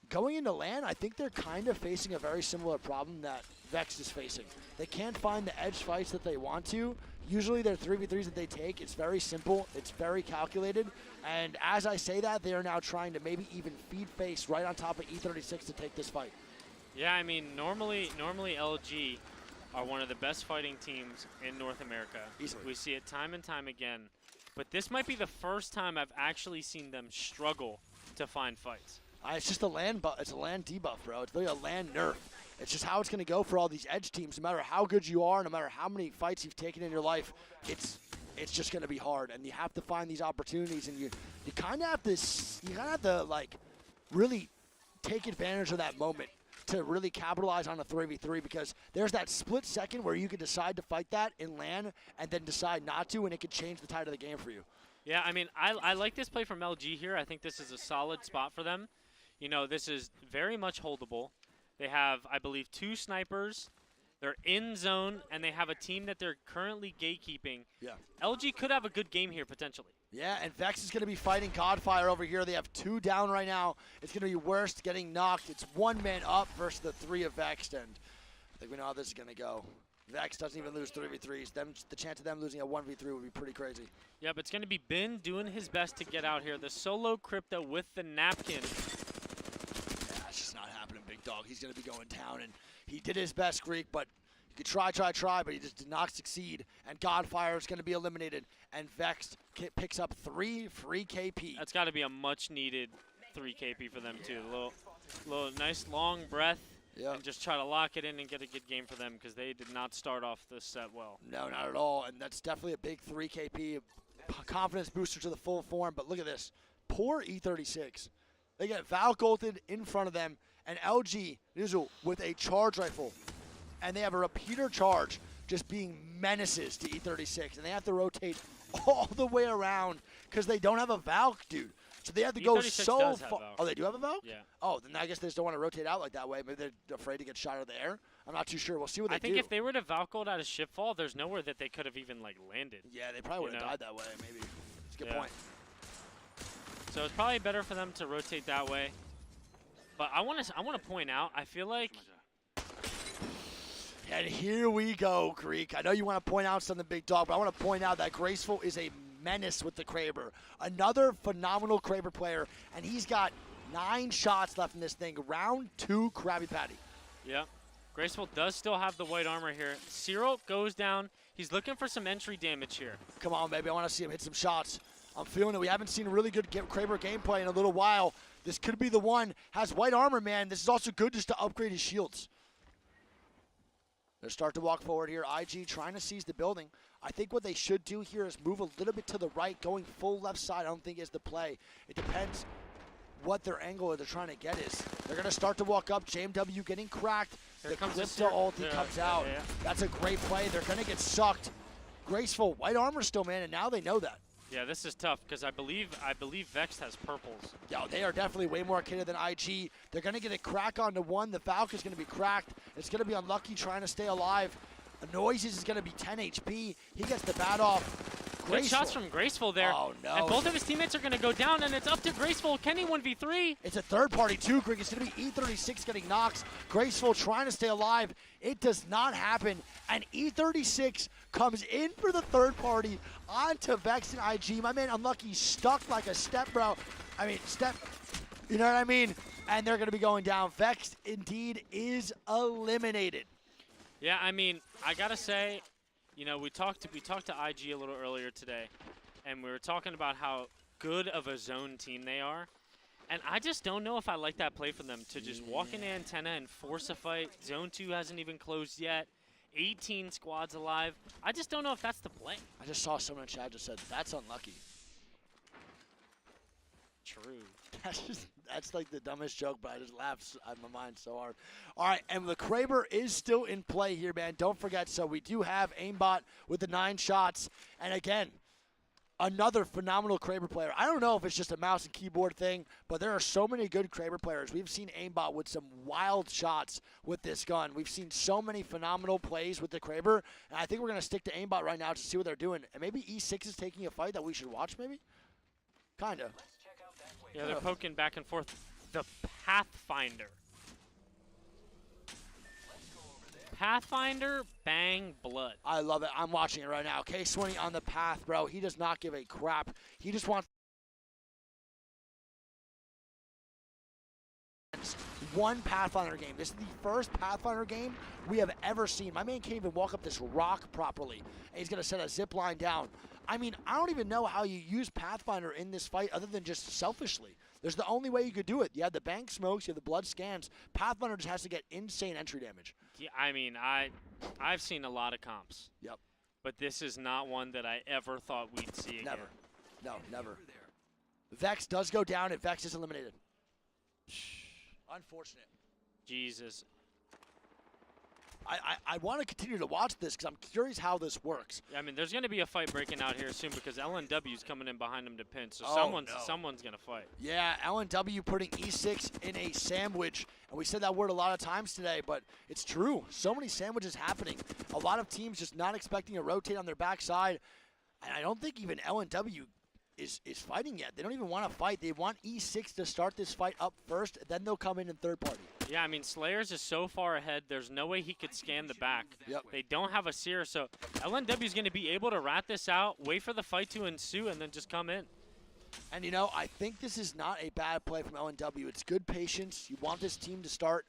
going into LAN, I think they're kind of facing a very similar problem that Vex is facing. They can't find the edge fights that they want to. Usually their 3v3s that they take, it's very simple, it's very calculated, and as I say that, they are now trying to maybe even feed face right on top of E36 to take this fight. Yeah, I mean, normally LG are one of the best fighting teams in North America. Easily. We see it time and time again, but this might be the first time I've actually seen them struggle to find fights. It's just a LAN it's a LAN debuff, bro. It's really a LAN nerf. It's just how it's going to go for all these edge teams. No matter how good you are, no matter how many fights you've taken in your life, it's it's just going to be hard. And you have to find these opportunities, and you kind of have to like really take advantage of that moment to really capitalize on a 3v3, because there's that split second where you can decide to fight that in LAN and then decide not to, and it could change the tide of the game for you. Yeah, I mean, I like this play from LG here. I think this is a solid spot for them. You know, this is very much holdable. They have, I believe, 2 snipers. They're in zone, and they have a team that they're currently gatekeeping. Yeah. LG could have a good game here, potentially. Yeah, and Vex is going to be fighting Godfire over here. They have 2 down right now. It's going to be Worst getting knocked. It's 1 man up versus the 3 of Vex, and I think we know how this is going to go. Vex doesn't even lose 3v3s. The chance of them losing a 1v3 would be pretty crazy. Yeah, but it's going to be Bin doing his best to get out here. The solo Crypto with the napkin. Yeah, it's just not happening, big dog. He's going to be going down, and he did his best, Greek, but he could try, but he just did not succeed. And Godfire is going to be eliminated, and Vex picks up 3 free KP. That's got to be a much-needed 3 KP for them, too. A little nice long breath. Yep. And just try to lock it in and get a good game for them, because they did not start off this set well. No, not at all, and that's definitely a big 3 KP, a confidence booster to the full form, but look at this. Poor E36. They get Valk ulted in front of them, and LG Nizzle with a charge rifle, and they have a repeater charge just being menaces to E36, and they have to rotate all the way around because they don't have a Valk, dude. So they have to go so far. Oh, they do have a Valk? Yeah. Oh, then I guess they just don't want to rotate out like that way. Maybe they're afraid to get shot out of the air. I'm not too sure. We'll see what they do. I think if they were to Valk ult out of Shipfall, there's nowhere that they could have even like landed. Yeah, they probably would have died that way, maybe. That's a good point. So it's probably better for them to rotate that way. But I want to point out, I feel like. And here we go, Greek. I know you want to point out something, big dog, but I want to point out that Graceful is a menace with the Kraber. Another phenomenal Kraber player, and he's got 9 shots left in this thing. Round 2, Krabby Patty. Yeah. Graceful does still have the white armor here. Cyril goes down. He's looking for some entry damage here. Come on, baby. I want to see him hit some shots. I'm feeling it. We haven't seen a really good Kraber gameplay in a little while. This could be the one. Has white armor, man. This is also good just to upgrade his shields. They'll start to walk forward here. IG trying to seize the building. I think what they should do here is move a little bit to the right, going full left side. I don't think is the play. It depends what their angle they're trying to get is. They're going to start to walk up. JMW getting cracked. Here the comes Crypto ulti comes out. Yeah. That's a great play. They're going to get sucked. Graceful, white armor still, man, and now they know that. Yeah, this is tough because I believe Vex has purples. Yeah, they are definitely way more kitted than IG. They're going to get a crack onto one. The Valk is going to be cracked. It's going to be unlucky trying to stay alive. Noises is going to be 10 HP. He gets the bat off. Good shots from Graceful there. Oh, no. And both of his teammates are going to go down, and it's up to Graceful. Can he 1v3? It's a third party too, Greg. It's going to be E36 getting knocks. Graceful trying to stay alive. It does not happen. And E36 comes in for the third party onto Vex and IG. My man Unlucky stuck like a step, bro. I mean, step, you know what I mean? And they're going to be going down. Vex indeed is eliminated. Yeah, I mean, I got to say, you know, we talked to IG a little earlier today, and we were talking about how good of a zone team they are. And I just don't know if I like that play for them to just walk in antenna and force a fight. Zone 2 hasn't even closed yet. 18 squads alive. I just don't know if that's the play. I just saw someone in chat just said, that's unlucky. True. That's like the dumbest joke, but I just laughed out of my mind so hard. All right, and the Kraber is still in play here, man. Don't forget, so we do have Aimbot with the 9 shots. And again, another phenomenal Kraber player. I don't know if it's just a mouse and keyboard thing, but there are so many good Kraber players. We've seen Aimbot with some wild shots with this gun. We've seen so many phenomenal plays with the Kraber, and I think we're going to stick to Aimbot right now to see what they're doing. And maybe E6 is taking a fight that we should watch, maybe? Kind of. Yeah, they're poking back and forth. The Pathfinder. Pathfinder, bang, blood. I love it. I'm watching it right now. K20 on the path, bro. He does not give a crap. He just wants one Pathfinder game. This is the first Pathfinder game we have ever seen. My man can't even walk up this rock properly. And he's going to set a zip line down. I mean, I don't even know how you use Pathfinder in this fight other than just selfishly. There's the only way you could do it. You have the bank smokes, you have the blood scans. Pathfinder just has to get insane entry damage. Yeah, I mean, I've seen a lot of comps. Yep. but this is not one that I ever thought we'd see again. Never. No, never. Vex does go down, and Vex is eliminated. Unfortunate. Jesus. I want to continue to watch this because I'm curious how this works. Yeah, I mean, there's going to be a fight breaking out here soon because LNW's coming in behind him to pin, so Oh, someone's going to fight. Yeah, LNW putting E6 in a sandwich, and we said that word a lot of times today, but it's true. So many sandwiches happening. A lot of teams just not expecting to rotate on their backside, and I don't think even LNW is fighting yet. They don't even want to fight. They want E6 to start this fight up first, then they'll come in third party. Yeah, I mean, Slayers is so far ahead, there's no way he could scan the back. Yep. They don't have a seer, so LNW is going to be able to rat this out, wait for the fight to ensue, and then just come in. And, you know, I think this is not a bad play from LNW. It's good patience. You want this team to start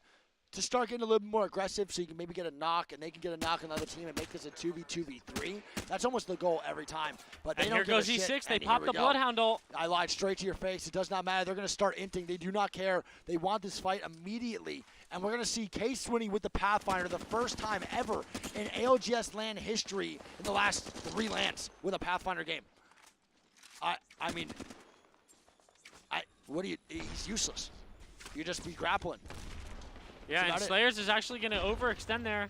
getting a little bit more aggressive so you can maybe get a knock, and they can get a knock on the other team and make this a 2v2v3. That's almost the goal every time. But they And don't here give a goes shit, E6. They and pop here the we go. Bloodhound ult. I lied straight to your face. It does not matter. They're going to start inting. They do not care. They want this fight immediately. And we're going to see Case winning with the Pathfinder the first time ever in ALGS LAN history in the last 3 LANs with a Pathfinder game. I mean, he's useless. You just be grappling. Yeah, and Slayers is actually going to overextend there.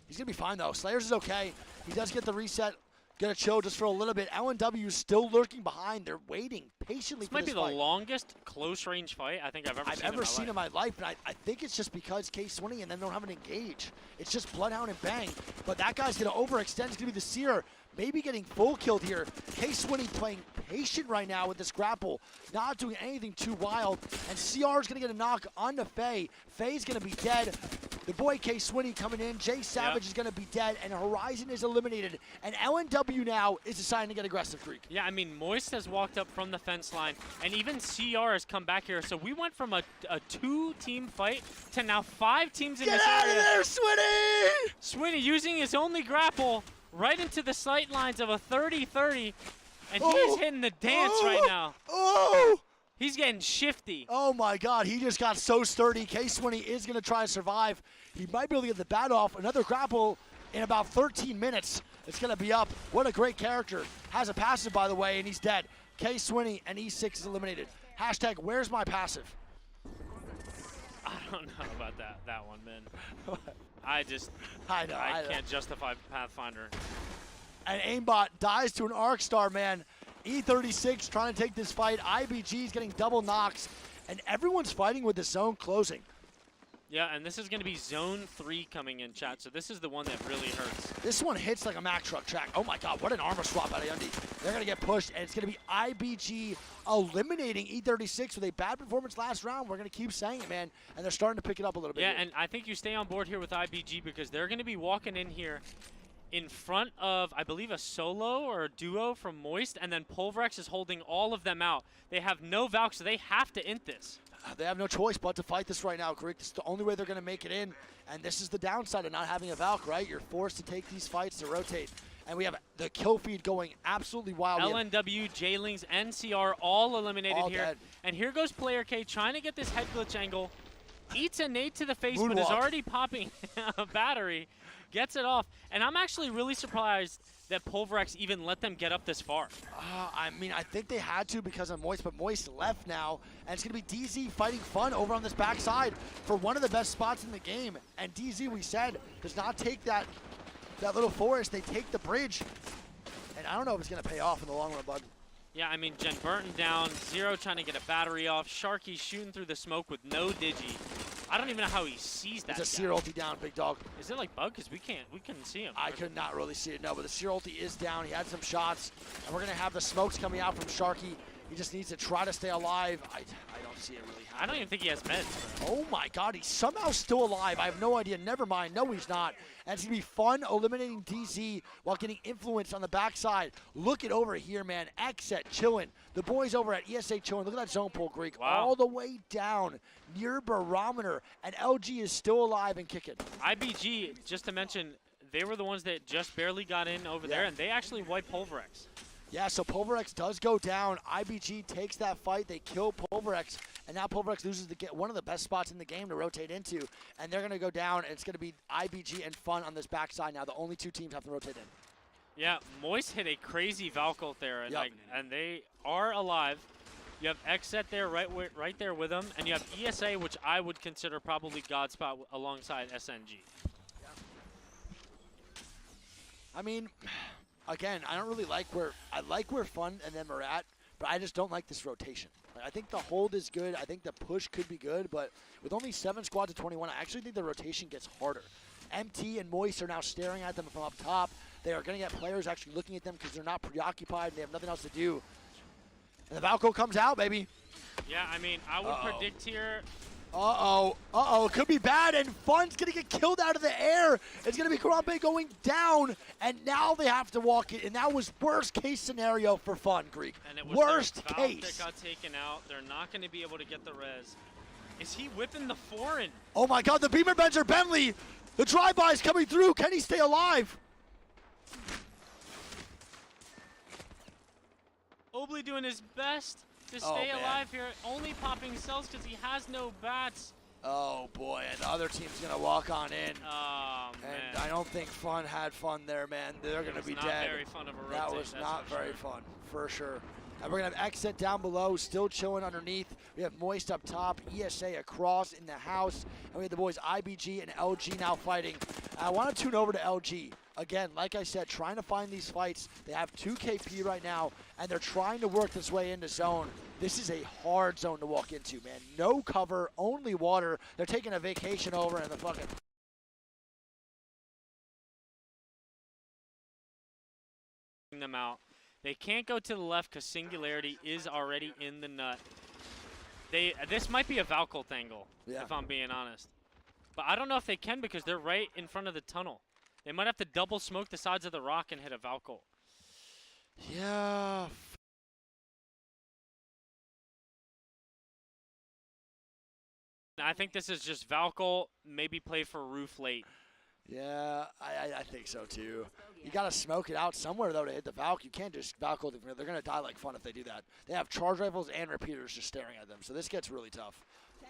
He's going to be fine, though. Slayers is okay. He does get the reset, get a chill just for a little bit. LNW is still lurking behind. They're waiting patiently for this fight. This might be the longest close-range fight I think I've ever seen in my life. And I think it's just because Case winning and then don't have an engage. It's just Bloodhound and Bang. But that guy's going to overextend. It's going to be the Seer. Maybe getting full killed here. Case winning playing patient right now with this grapple. Not doing anything too wild. And CR is going to get a knock onto Faye. Faye's going to be dead. The boy Case Winnie coming in. Jay Savage is going to be dead. And Horizon is eliminated. And LNW now is deciding to get aggressive, Greek. Yeah, I mean, Moist has walked up from the fence line. And even CR has come back here. So we went from a 2-team fight to now 5 teams in this area. Get out of there, Swinny! Swinny using his only grapple right into the sight lines of a 30-30. And Oh! he's hitting the dance right now. Oh! He's getting shifty. Oh my God, he just got so sturdy. Case Winnie is going to try to survive. He might be able to get the bat off. Another grapple in about 13 minutes. It's going to be up. What a great character. Has a passive, by the way, and he's dead. Case Winnie and E6 is eliminated. Hashtag, where's my passive? I don't know about that one, man. I know. Can't justify Pathfinder. And Aimbot dies to an Arc Star, man. E36 trying to take this fight. IBG is getting double knocks. And everyone's fighting with the zone closing. Yeah, and this is going to be Zone 3 coming in, chat. So this is the one that really hurts. This one hits like a Mack truck track. Oh my God, what an armor swap out of Yundi. They're going to get pushed, and it's going to be IBG eliminating E36 with a bad performance last round. We're going to keep saying it, man. And they're starting to pick it up a little bit. Yeah, here. and I think you stay on board here with IBG because they're going to be walking in here in front of, I believe, a solo or a duo from Moist, and then Pulverex is holding all of them out. They have no Valk, so they have to int this. They have no choice but to fight this right now, Greek. This is the only way they're going to make it in. And this is the downside of not having a Valk, right? You're forced to take these fights to rotate. And we have the kill feed going absolutely wild. LNW, J-Lings, and CR all eliminated All here. dead. And here goes Player K trying to get this head glitch angle. Eats a nade to the face, but Moonwalk. is already popping a battery. Gets it off. And I'm actually really surprised that Pulverex even let them get up this far. I mean, I think they had to because of Moist, but Moist left now. And it's going to be DZ fighting Fun over on this backside for one of the best spots in the game. And DZ, we said, does not take that little forest. They take the bridge. And I don't know if it's going to pay off in the long run, bud. Yeah, I mean, Jen Burton down, Zero trying to get a battery off, Sharky shooting through the smoke with no digi. I don't even know how he sees that. It's a Seer ulti down, big dog. Is it like bug? Because we couldn't see him. I could not really see it, no, but the Seer ulti is down. He had some shots, and we're going to have the smokes coming out from Sharky. He just needs to try to stay alive. I don't see it really happening. I don't even think he has meds. Oh my God, he's somehow still alive. I have no idea. Never mind. No, he's not. And it's going to be Fun eliminating DZ while getting influence on the backside. Look it over here, man. Xset chilling. The boys over at ESA chilling. Look at that zone pull, Greek. Wow. All the way down near barometer. And LG is still alive and kicking. IBG, just to mention, they were the ones that just barely got in over there, and they actually wiped Pulverex. Yeah, so Pulverex does go down. IBG takes that fight. They kill Pulverex. And now Pulverex loses one of the best spots in the game to rotate into. And they're going to go down, and it's going to be IBG and Fun on this backside now. The only 2 teams have to rotate in. Yeah, Moist hit a crazy Valkyl there, and, Yep. and they are alive. You have Xset there right there with them, and you have ESA, which I would consider probably Godspot alongside SNG. I mean, again, I don't really like where Fun and them are at, but I just don't like this rotation. Like, I think the hold is good. I think the push could be good, but with only 7 squads to 21, I actually think the rotation gets harder. MT and Moist are now staring at them from up top. They are going to get players actually looking at them because they're not preoccupied and they have nothing else to do. And the Valkyl comes out, baby. Yeah, I mean, I would predict here. It could be bad, and Fun's going to get killed out of the air. It's going to be Karambe going down, and now they have to walk it, and that was worst case scenario for Fun, Greek. And it was worst their Valk case. that got taken out. They're not going to be able to get the res. Is he whipping the foreign? Oh my god, the Beamer Benzer Bentley. The drive-by is coming through. Can he stay alive? Obley doing his best to stay alive here, only popping cells because he has no bats. Oh boy, and the other team's gonna walk on in. Oh man. And I don't think Fun had fun there, man. They're gonna be not dead. very fun of a That rotate, was that's not for very sure. fun, for sure. And we're gonna have Exit down below, still chilling underneath. We have Moist up top, ESA across in the house, and we have the boys IBG and LG now fighting. I want to tune over to LG. Again, like I said, trying to find these fights. They have 2 KP right now, and they're trying to work this way into zone. This is a hard zone to walk into, man. No cover, only water. They're taking a vacation over in the fucking... Them out. They can't go to the left because Singularity is already in the nut. This might be a Valkyl tangle, if I'm being honest. But I don't know if they can because they're right in front of the tunnel. They might have to double smoke the sides of the rock and hit a Valkyl. Yeah. I think this is just Valkyl, maybe play for roof late. Yeah, I think so too. You got to smoke it out somewhere though to hit the Valk. You can't just Valkyl. They're going to die like Fun if they do that. They have charge rifles and repeaters just staring at them, so this gets really tough.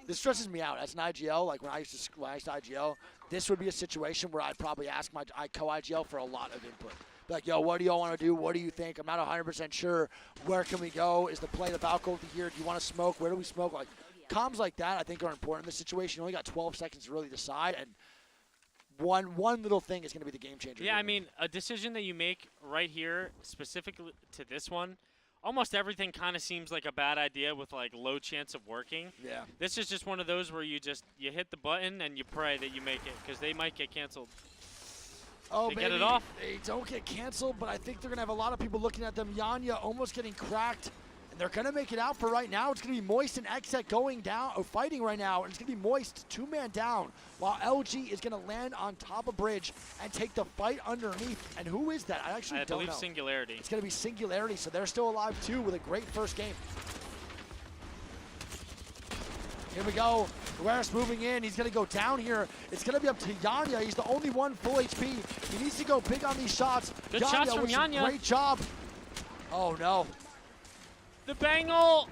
This stresses me out as an IGL. Like when I used to IGL, this would be a situation where I'd probably ask my co-IGL for a lot of input. Be like, yo, what do y'all want to do? What do you think? I'm not 100% sure. Where can we go? Is the play the Valkyl here? Do you want to smoke? Where do we smoke? Like comms like that, I think are important in this situation. You only got 12 seconds to really decide, and one little thing is going to be the game changer. Yeah, I mean, a decision that you make right here, specifically to this one, almost everything kind of seems like a bad idea with like low chance of working. Yeah. This is just one of those where you hit the button and you pray that you make it because they might get canceled. Oh, they maybe get it off. They don't get canceled, but I think they're going to have a lot of people looking at them. Yanya almost getting cracked. They're going to make it out for right now. It's going to be Moist and Exet going down, or fighting right now, and it's going to be Moist 2-man down, while LG is going to land on top of bridge and take the fight underneath. And who is that? I actually don't know. I believe Singularity. It's going to be Singularity, so they're still alive too with a great first game. Here we go. Guerrero's moving in. He's going to go down here. It's going to be up to Yanya. He's the only one full HP. He needs to go big on these shots. Good shots from with some Yanya. Great job. Oh, no. The Bangle!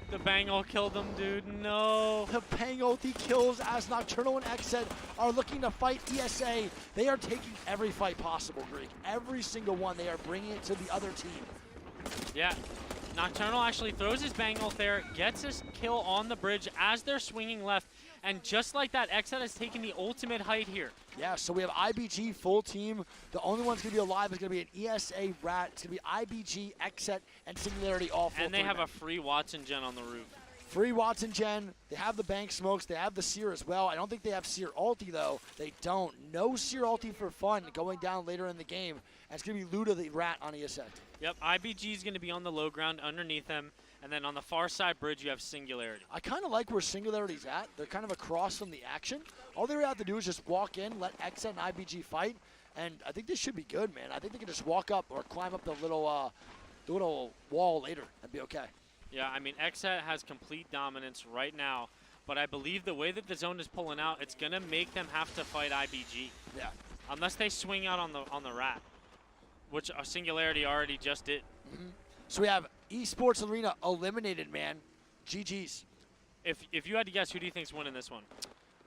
The Bangle killed him, dude. No. The Bangle, the kills as Nocturnal and Exet are looking to fight ESA. They are taking every fight possible, Greek. Every single one. They are bringing it to the other team. Yeah. Nocturnal actually throws his Bangle there, gets his kill on the bridge as they're swinging left. And just like that, Exet has taken the ultimate height here. Yeah, so we have IBG full team. The only one's going to be alive is going to be an ESA Rat. It's going to be IBG, Exet, and Singularity all full. And they have a free Watson gen on the roof. Free Watson gen. They have the bank smokes. They have the Seer as well. I don't think they have Seer ulti, though. They don't. No Seer ulti for Fun going down later in the game. And it's going to be Luda the Rat on ESA. Yep, IBG is going to be on the low ground underneath them. And then on the far side bridge, you have Singularity. I kind of like where Singularity's at. They're kind of across from the action. All they really have to do is just walk in, let Exet and IBG fight, and I think this should be good, man. I think they can just walk up or climb up the little wall later and be okay. Yeah, I mean, Exet has complete dominance right now, but I believe the way that the zone is pulling out, it's going to make them have to fight IBG. Yeah. Unless they swing out on the Rat, which Singularity already just did. Mm-hmm. So we have Esports Arena eliminated, man. GG's. If you had to guess, who do you think's winning this one?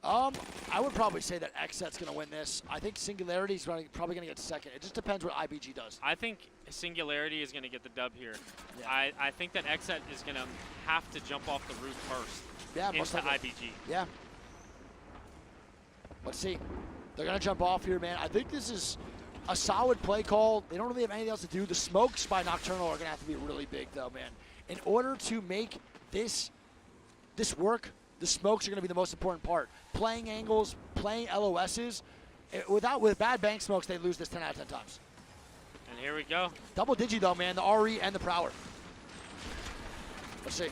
I would probably say that XSET's going to win this. I think Singularity's probably going to get second. It just depends what IBG does. I think Singularity is going to get the dub here. Yeah. I think that XSET is going to have to jump off the roof first into IBG. Yeah. Let's see. They're going to jump off here, man. I think this is a solid play call. They don't really have anything else to do. The smokes by Nocturnal are going to have to be really big, though, man. In order to make this work, the smokes are going to be the most important part. Playing angles, playing LOSs. With bad bank smokes, they lose this 10 out of 10 times. And here we go. Double digi, though, man. The RE and the Prowler. Let's see.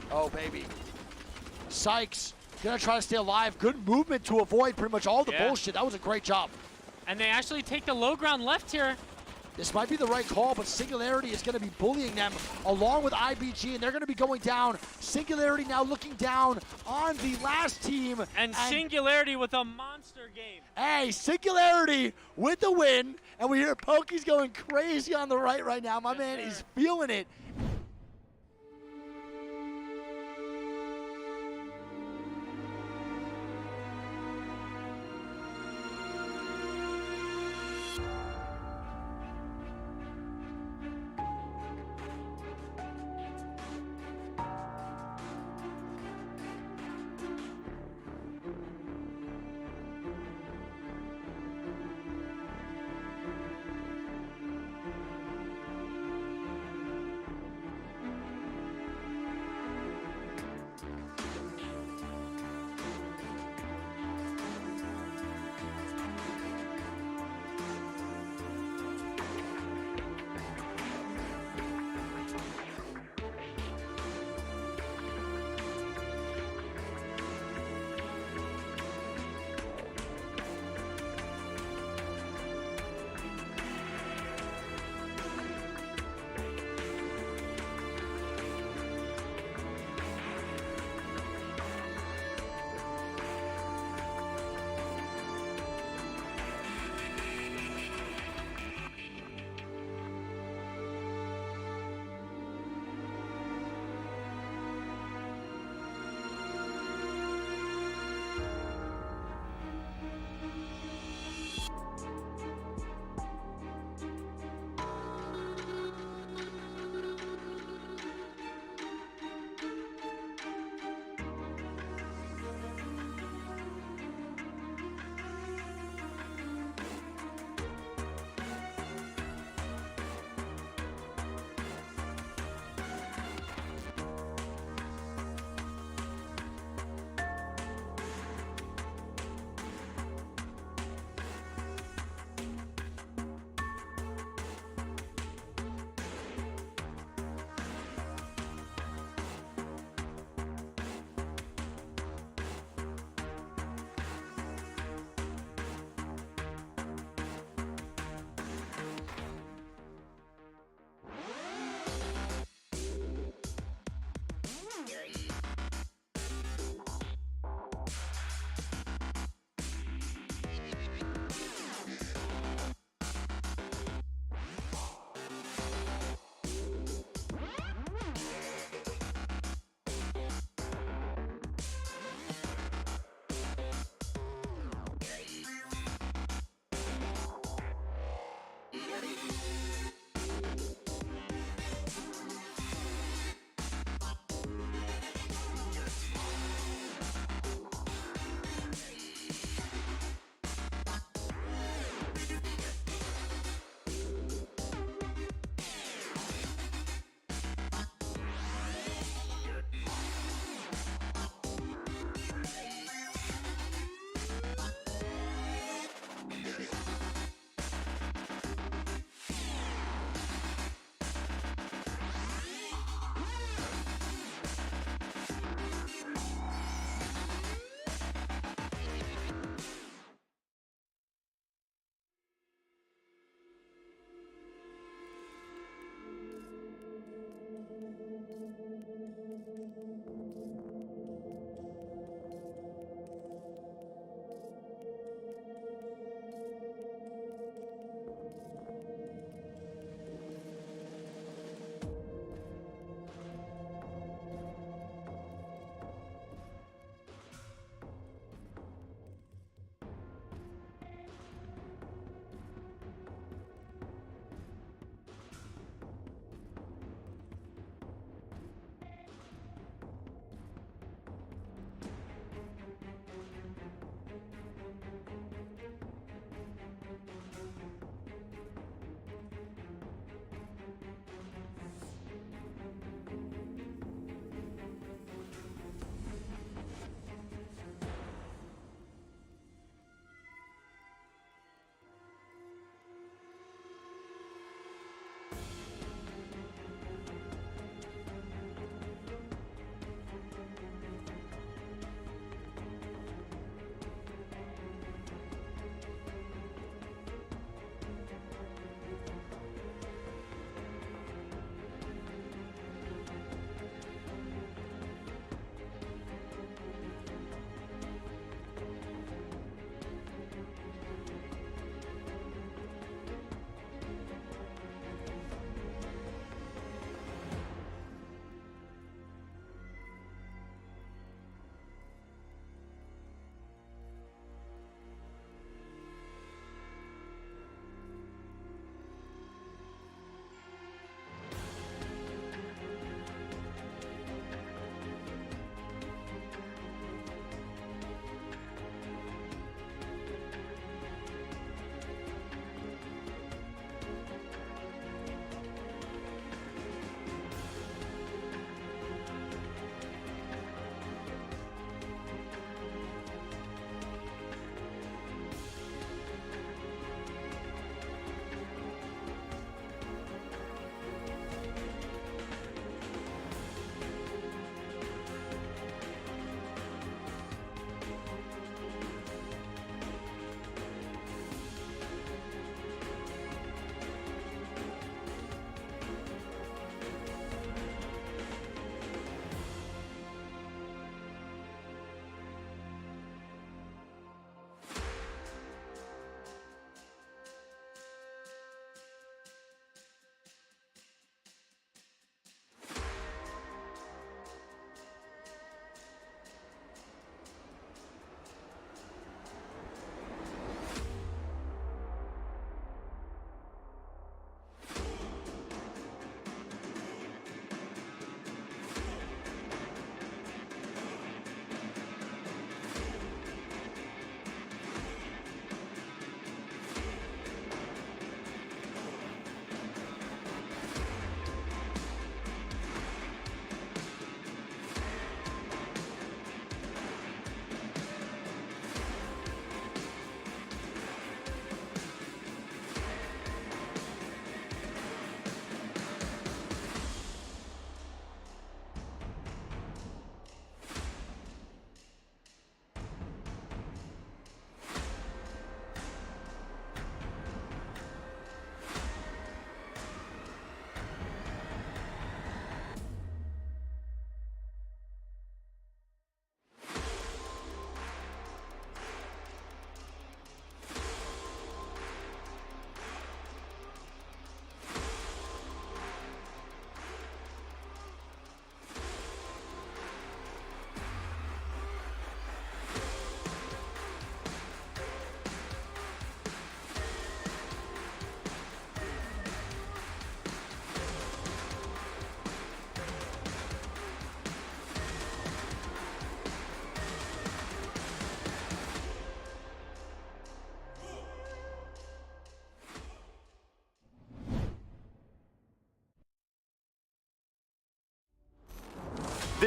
Oh, baby. Sykes gonna try to stay alive. Good movement to avoid pretty much all the bullshit. That was a great job. And they actually take the low ground left here. This might be the right call, but Singularity is gonna be bullying them along with IBG, and they're gonna be going down. Singularity now looking down on the last team. And Singularity with a monster game. Hey, Singularity with the win, and we hear Pokey's going crazy on the right now. My man is feeling it.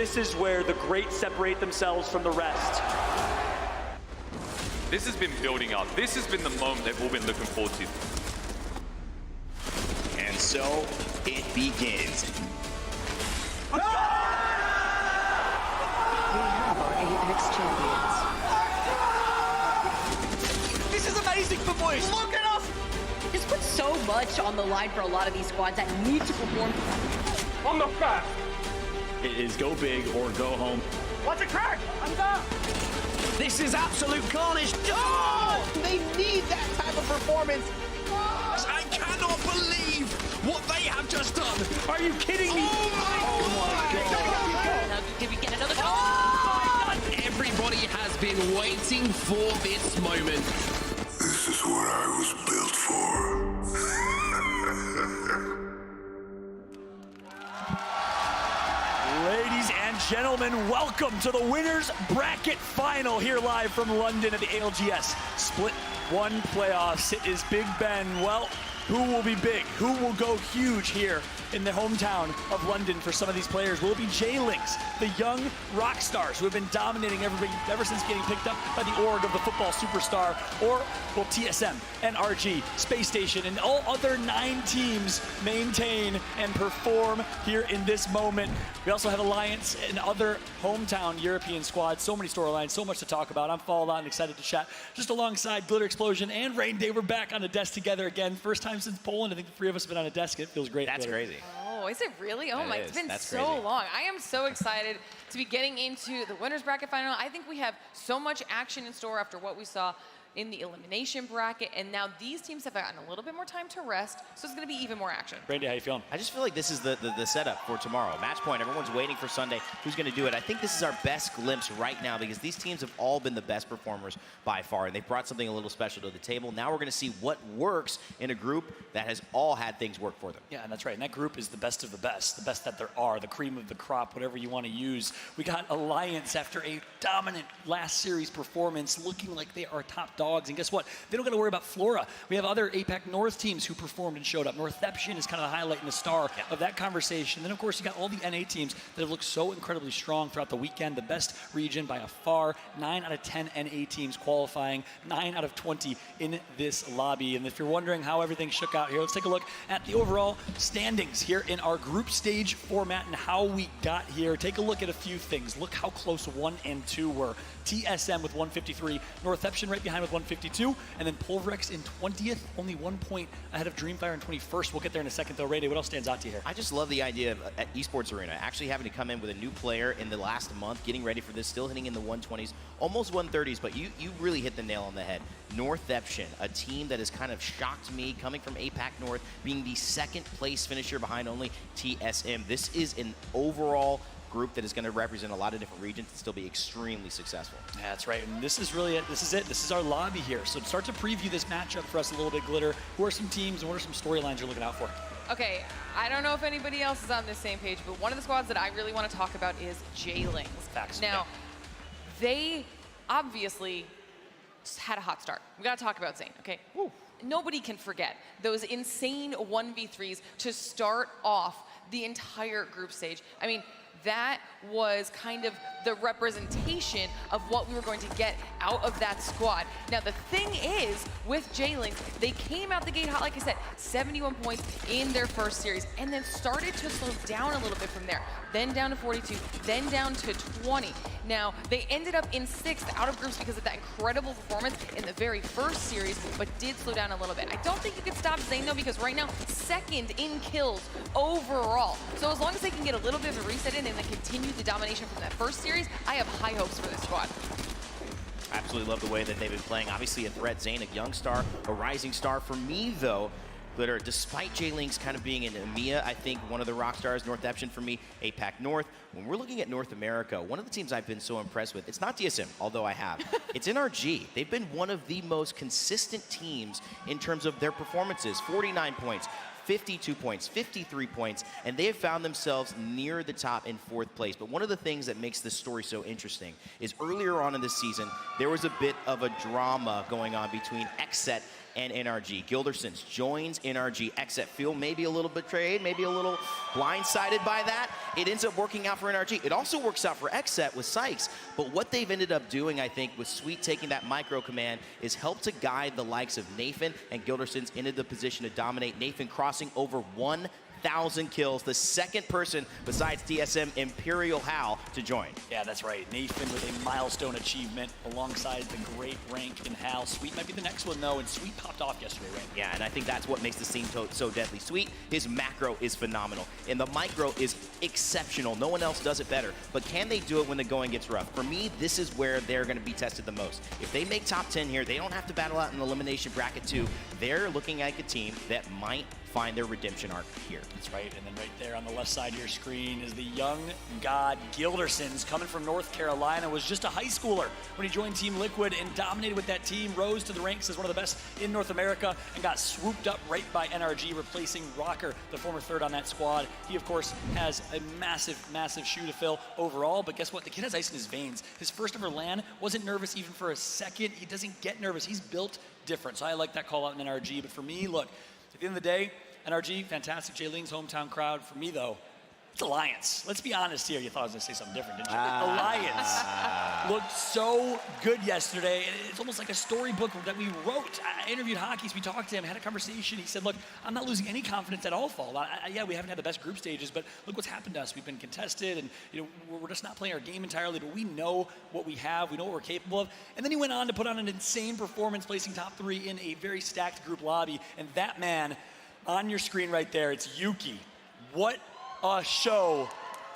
this is where the greats separate themselves from the rest. This has been building up. This has been the moment they've all been looking forward to. And so it begins. We have our Apex champions. This is amazing for boys. Look at us. This puts so much on the line for a lot of these squads that need to perform. On the fast. It is go big or go home. Watch it crack. I'm done. This is absolute carnage. Oh! They need that type of performance. I cannot believe what they have just done. Are you kidding me? Oh my God. Now, did we get another goal? Oh! Everybody has been waiting for this moment. This is what I was built for. Ladies and gentlemen, welcome to the winners bracket final here live from London at the ALGS Split 1 playoffs. It is Big Ben. Well, who will be big? Who will go huge here in the hometown of London for some of these players? Will it be J-Links, the young rock stars who have been dominating everybody ever since getting picked up by the org of the football superstar? Or will TSM, NRG, Space Station, and all other 9 teams maintain and perform here in this moment? We also have Alliance and other hometown European squads. So many storylines, so much to talk about. I'm Fallout and excited to chat just alongside Glitter Explosion and Rain Day. We're back on a desk together again. First time since Poland. I think the 3 of us have been on a desk. It feels great. That's Glitter. crazy. Oh, is it really? Oh That my, is. it's been That's so crazy. long. I am so excited to be getting into the winners bracket final. I think we have so much action in store after what we saw in the elimination bracket, and now these teams have gotten a little bit more time to rest, so it's going to be even more action. Randy, how you feeling? I just feel like this is the setup for tomorrow. Match point, everyone's waiting for Sunday. Who's going to do it? I think this is our best glimpse right now because these teams have all been the best performers by far, and they've brought something a little special to the table. Now we're going to see what works in a group that has all had things work for them. Yeah, and that's right. And that group is the best that there are, the cream of the crop, whatever you want to use. We got Alliance after a dominant last series performance, looking like they are top dogs. And guess what? They don't got to worry about Flora. We have other APAC North teams who performed and showed up. Northception is kind of the highlight and the star of that conversation. Then, of course, you got all the NA teams that have looked so incredibly strong throughout the weekend. The best region by a far. 9 out of 10 NA teams qualifying. 9 out of 20 in this lobby. And if you're wondering how everything shook out here, let's take a look at the overall standings here in our group stage format and how we got here. Take a look at a few things. Look how close 1 and 2 were. TSM with 153, Northception right behind with 152, and then Pulverex in 20th, only 1 point ahead of Dreamfire in 21st. We'll get there in a second though. Ray, what else stands out to you here? I just love the idea of at Esports Arena actually having to come in with a new player in the last month, getting ready for this, still hitting in the 120s, almost 130s, but you really hit the nail on the head. Northception, a team that has kind of shocked me, coming from APAC North, being the 2nd place finisher behind only TSM. This is an overall group that is going to represent a lot of different regions and still be extremely successful. Yeah, that's right. And this is really it. This is it. This is our lobby here. So start to preview this matchup for us a little bit, Glitter. Who are some teams and what are some storylines you're looking out for? Okay, I don't know if anybody else is on this same page, but one of the squads that I really want to talk about is J-Lings. Facts. Now, they obviously had a hot start. We got to talk about Zane, okay? Woo. Nobody can forget those insane 1v3s to start off the entire group stage. I mean, that was kind of the representation of what we were going to get out of that squad. Now, the thing is, with J-Links, they came out the gate hot, like I said, 71 points in their first series, and then started to slow down a little bit from there. Then down to 42, then down to 20. Now, they ended up in 6th out of groups because of that incredible performance in the very first series, but did slow down a little bit. I don't think you can stop Zane, though, because right now, 2nd in kills overall. So as long as they can get a little bit of a reset in and then continue the domination from that first series, I have high hopes for this squad. Absolutely love the way that they've been playing. Obviously a threat, Zane, a young star, a rising star. For me, though, Glitter, despite J-Links kind of being in EMEA, I think one of the rock stars, Northception for me, APAC North. When we're looking at North America, one of the teams I've been so impressed with, it's not DSM, although I have. It's NRG. They've been one of the most consistent teams in terms of their performances. 49 points, 52 points, 53 points, and they have found themselves near the top in 4th place. But one of the things that makes this story so interesting is earlier on in this season, there was a bit of a drama going on between XSET and NRG. Gildersons joins NRG. XSET feel maybe a little betrayed, maybe a little blindsided by that. It ends up working out for NRG. It also works out for XSET with Sykes. But what they've ended up doing, I think, with Sweet taking that micro command is help to guide the likes of Nathan, and Gildersons into the position to dominate. Nathan crossing over 1,000 kills, the second person besides TSM Imperial Hal to join. Yeah, that's right. Nathan with a milestone achievement alongside the great rank in Hal. Sweet might be the next one, though, and Sweet popped off yesterday, right? Yeah, and I think that's what makes the scene so deadly. Sweet, his macro is phenomenal, and the micro is exceptional. No one else does it better. But can they do it when the going gets rough? For me, this is where they're going to be tested the most. If they make top 10 here, they don't have to battle out in the elimination bracket too. They're looking like a team that might find their redemption arc here. That's right, and then right there on the left side of your screen is the young god Gildersons, coming from North Carolina, was just a high schooler when he joined Team Liquid and dominated with that team, rose to the ranks as one of the best in North America, and got swooped up right by NRG, replacing Rocker, the former third on that squad. He, of course, has a massive shoe to fill overall, but guess what? The kid has ice in his veins. His first ever LAN, wasn't nervous even for a second. He doesn't get nervous. He's built different, so I like that call out in NRG, but for me, look, at the end of the day, NRG, fantastic. Jayling's hometown crowd. For me, though, it's Alliance. Let's be honest here. You thought I was going to say something different, didn't you? Alliance looked so good yesterday. It's almost like a storybook that we wrote. I interviewed Hockey, we talked to him, had a conversation. He said, look, I'm not losing any confidence at all, Fall. Yeah, we haven't had the best group stages, but look what's happened to us. We've been contested, and we're just not playing our game entirely, but we know what we have. We know what we're capable of. And then he went on to put on an insane performance, placing top 3 in a very stacked group lobby. And that man, on your screen right there, it's Yuki. What a show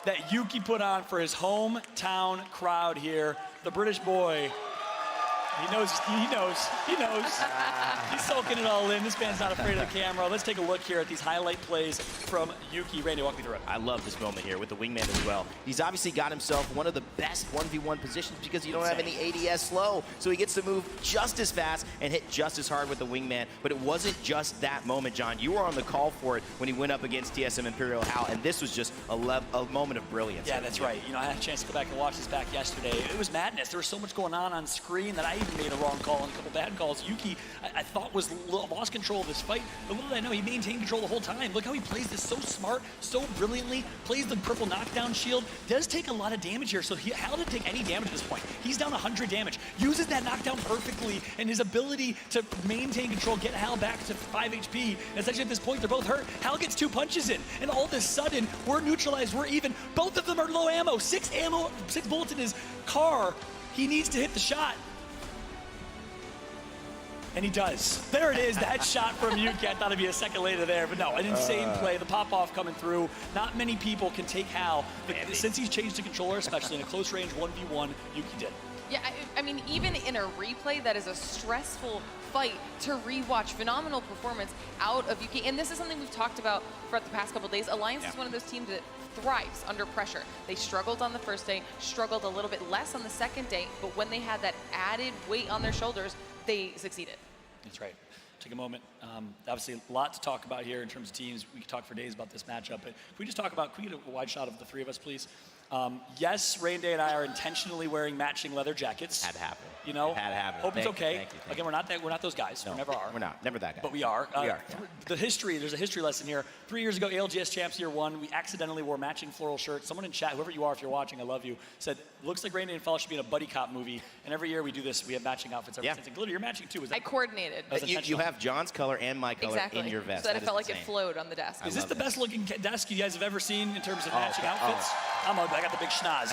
that Yuki put on for his hometown crowd here. The British boy, he knows. He's soaking it all in. This man's not afraid of the camera. Let's take a look here at these highlight plays from Yuki. Randy, walk me through it. I love this moment here with the wingman as well. He's obviously got himself one of the best 1v1 positions because you don't have any ADS slow, so he gets to move just as fast and hit just as hard with the wingman. But it wasn't just that moment, John. You were on the call for it when he went up against TSM Imperial Hal, and this was just a moment of brilliance. Yeah, that's right. I had a chance to go back and watch this back yesterday. It was madness. There was so much going on screen that I even made a wrong call and a couple bad calls. Yuki, I thought was lost control of this fight, but little did I know he maintained control the whole time. Look how he plays this so smart, so brilliantly, plays the purple knockdown shield, does take a lot of damage here, so Hal didn't take any damage at this point. He's down 100 damage, uses that knockdown perfectly, and his ability to maintain control, get Hal back to 5 HP, and essentially at this point they're both hurt. Hal gets 2 punches in, and all of a sudden, we're neutralized, we're even. Both of them are low ammo, 6 bullets in his car. He needs to hit the shot. And he does. There it is, that shot from Yuki. I thought it'd be a second later there, but no, an insane play. The pop-off coming through. Not many people can take Hal, but since he's changed the controller, especially in a close range 1v1, Yuki did. Yeah, I mean, even in a replay, that is a stressful fight to rewatch. Phenomenal performance out of Yuki. And this is something we've talked about throughout the past couple days. Alliance is one of those teams that thrives under pressure. They struggled on the first day, struggled a little bit less on the second day, but when they had that added weight on their shoulders, they succeeded. That's right. Take a moment. Obviously, a lot to talk about here in terms of teams. We could talk for days about this matchup, but can we just talk about, can we get a wide shot of the 3 of us, please? Yes, Rain Day and I are intentionally wearing matching leather jackets. Had to happen. You know, it had to happen. Hope it's okay. Thank you. Again, we're not those guys. No, we never are. We're not. Never that guy. But we are. We are. The history. There's a history lesson here. 3 years ago, ALGS champs year 1. We accidentally wore matching floral shirts. Someone in chat, whoever you are, if you're watching, I love you, said, looks like Rain Day and Fall should be in a buddy cop movie. And every year we do this. We have matching outfits ever since. And Glitter, you're matching too. I coordinated. You have John's color and my color in your vest. So that it felt like it flowed on the desk. Is this the best looking desk you guys have ever seen in terms of matching outfits? I got the big schnoz.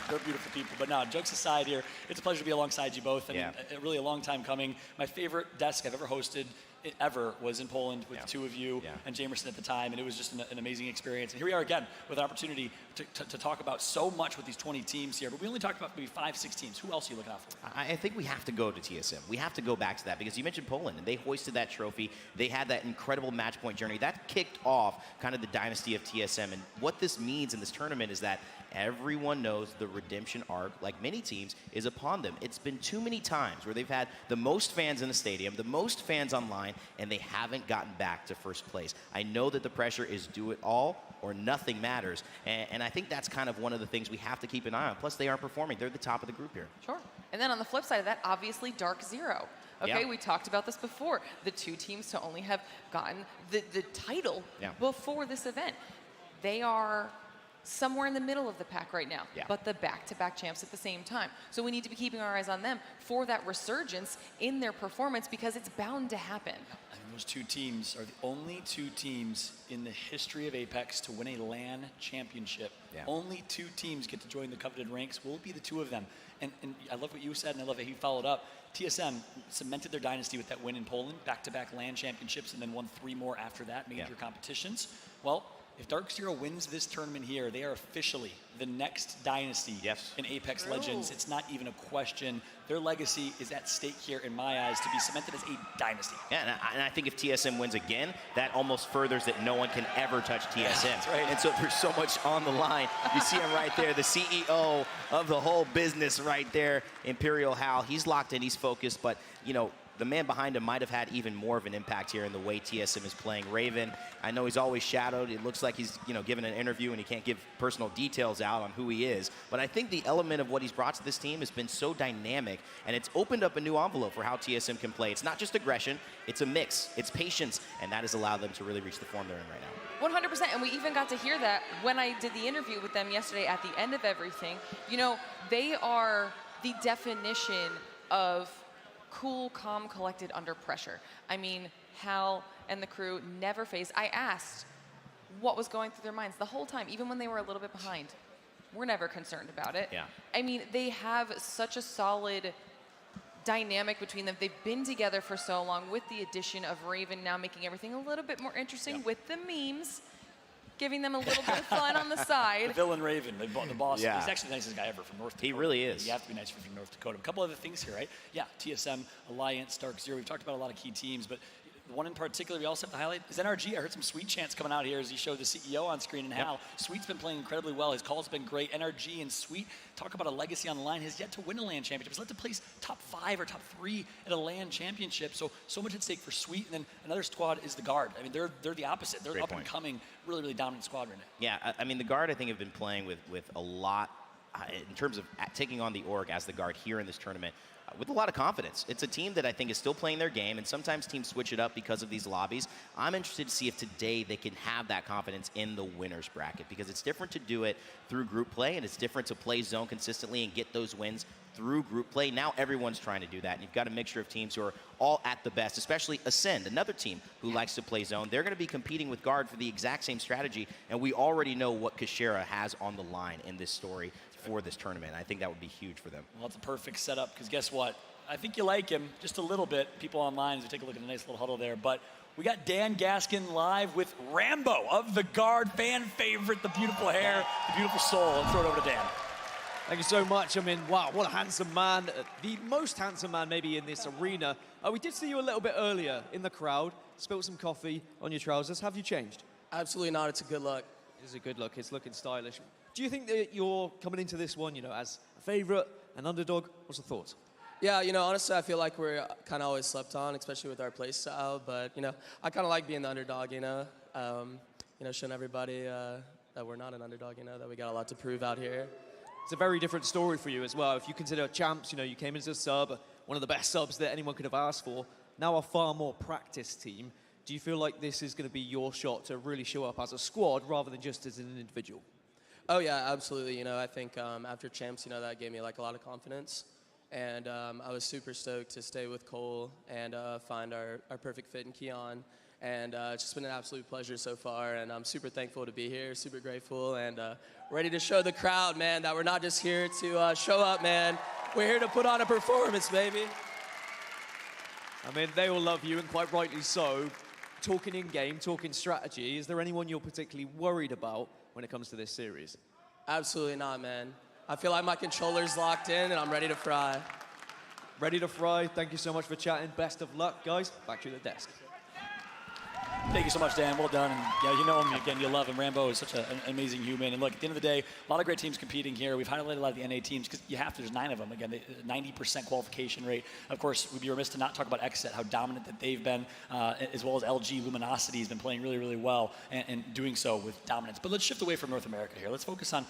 They're beautiful people. But no, jokes aside here, it's a pleasure to be alongside you both. And really a long time coming. My favorite desk I've ever hosted was in Poland with the 2 of you and Jamerson at the time, and it was just an amazing experience. And here we are again with an opportunity to talk about so much with these 20 teams here, but we only talked about maybe 5-6 teams. Who else are you looking out for? I think we have to go to TSM. We have to go back to that because you mentioned Poland, and they hoisted that trophy. They had that incredible match point journey. That kicked off kind of the dynasty of TSM, and what this means in this tournament is that everyone knows the redemption arc, like many teams, is upon them. It's been too many times where they've had the most fans in the stadium, the most fans online, and they haven't gotten back to first place. I know that the pressure is do it all or nothing matters, and I think that's kind of one of the things we have to keep an eye on. Plus, they are performing. They're the top of the group here. Sure. And then on the flip side of that, obviously Dark Zero. Okay, Yeah. we talked about this before. The 2 teams to only have gotten the title before this event. They are somewhere in the middle of the pack right now, but the back-to-back champs at the same time. So we need to be keeping our eyes on them for that resurgence in their performance because it's bound to happen. And those 2 teams are the only 2 teams in the history of Apex to win a LAN championship. Only 2 teams get to join the coveted ranks. Will be the 2 of them. And I love what you said, and I love that he followed up. TSM cemented their dynasty with that win in Poland, back-to-back LAN championships, and then won 3 more after that, major competitions. Well, if Dark Zero wins this tournament here, they are officially the next dynasty in Apex Legends. It's not even a question. Their legacy is at stake here, in my eyes, to be cemented as a dynasty. Yeah, and I think if TSM wins again, that almost furthers that no one can ever touch TSM. That's right. And so there's so much on the line. You see him right there, the CEO of the whole business right there, Imperial Hal. He's locked in, he's focused, but, you know, the man behind him might have had even more of an impact here in the way TSM is playing. Raven, I know he's always shadowed. It looks like he's, you know, given an interview and he can't give personal details out on who he is. But I think the element of what he's brought to this team has been so dynamic, and it's opened up a new envelope for how TSM can play. It's not just aggression, it's a mix, it's patience, and that has allowed them to really reach the form they're in right now. 100%, and we even got to hear that when I did the interview with them yesterday at the end of everything. You know, they are the definition of cool, calm, collected under pressure. I mean, Hal and the crew never phased. I asked what was going through their minds the whole time, even when they were a little bit behind. We're never concerned about it. I mean, they have such a solid dynamic between them. They've been together for so long, with the addition of Raven now making everything a little bit more interesting with the memes, giving them a little bit of fun on the side. The villain Raven, the boss. Yeah. He's actually the nicest guy ever from North Dakota. He really is. You have to be nice from North Dakota. A couple other things here, right? Yeah, TSM, Alliance, Dark Zero. We've talked about a lot of key teams, but the one in particular we also have to highlight is NRG. I heard some Sweet chants coming out here as he showed the CEO on screen and Hal. Sweet's been playing incredibly well. His call's been great. NRG and Sweet, talk about a legacy on the line, has yet to win a LAN championship. He's led to place top 5 or top 3 at a LAN championship. So much at stake for Sweet. And then another squad is the Guard. I mean, they're the opposite. They're up and coming, really, really dominant squad right now. Yeah, I mean, the Guard, I think, have been playing with a lot in terms of taking on the org as the Guard here in this tournament. With a lot of confidence. It's a team that I think is still playing their game, and sometimes teams switch it up because of these lobbies. I'm interested to see if today they can have that confidence in the winner's bracket, because it's different to do it through group play, and it's different to play zone consistently and get those wins through group play. Now everyone's trying to do that, and you've got a mixture of teams who are all at the best, especially Ascend, another team who likes to play zone. They're going to be competing with Guard for the exact same strategy, and we already know what Kashera has on the line in this story for this tournament. I think that would be huge for them. Well, it's a perfect setup, because guess what? I think you like him just a little bit. People online, as we take a look at the nice little huddle there. But we got Dan Gaskin live with Rambo of the Guard, fan favorite, the beautiful hair, the beautiful soul. Let's throw it over to Dan. Thank you so much. I mean, wow, what a handsome man. The most handsome man maybe in this arena. We did see you a little bit earlier in the crowd. Spilled some coffee on your trousers. Have you changed? Absolutely not. It's a good look. It is a good look. It's looking stylish. Do you think that you're coming into this one, you know, as a favorite, an underdog? What's the thoughts? Yeah, you know, honestly, I feel like we're kind of always slept on, especially with our play style. But, you know, I kind of like being the underdog, you know, showing everybody that we're not an underdog, you know, that we got a lot to prove out here. It's a very different story for you as well. If you consider champs, you know, you came as a sub, one of the best subs that anyone could have asked for, now a far more practiced team. Do you feel like this is going to be your shot to really show up as a squad rather than just as an individual? Oh, yeah, absolutely. You know, I think after champs, you know, that gave me, like, a lot of confidence. And I was super stoked to stay with Cole and find our perfect fit in Keon. And it's just been an absolute pleasure so far. And I'm super thankful to be here, super grateful, and ready to show the crowd, man, that we're not just here to show up, man. We're here to put on a performance, baby. I mean, they all love you, and quite rightly so. Talking in-game, talking strategy, is there anyone you're particularly worried about when it comes to this series? Absolutely not, man. I feel like my controller's locked in, and I'm ready to fry. Ready to fry. Thank you so much for chatting. Best of luck, guys. Back to the desk. Thank you so much, Dan. Well done. And yeah, you know him again. You love him. Rambo is such an amazing human. And look, at the end of the day, a lot of great teams competing here. We've highlighted a lot of the NA teams because you have to. There's 9 of them. Again, 90% qualification rate. Of course, we'd be remiss to not talk about XSET, how dominant that they've been, as well as LG Luminosity has been playing really, really well and doing so with dominance. But let's shift away from North America here. Let's focus on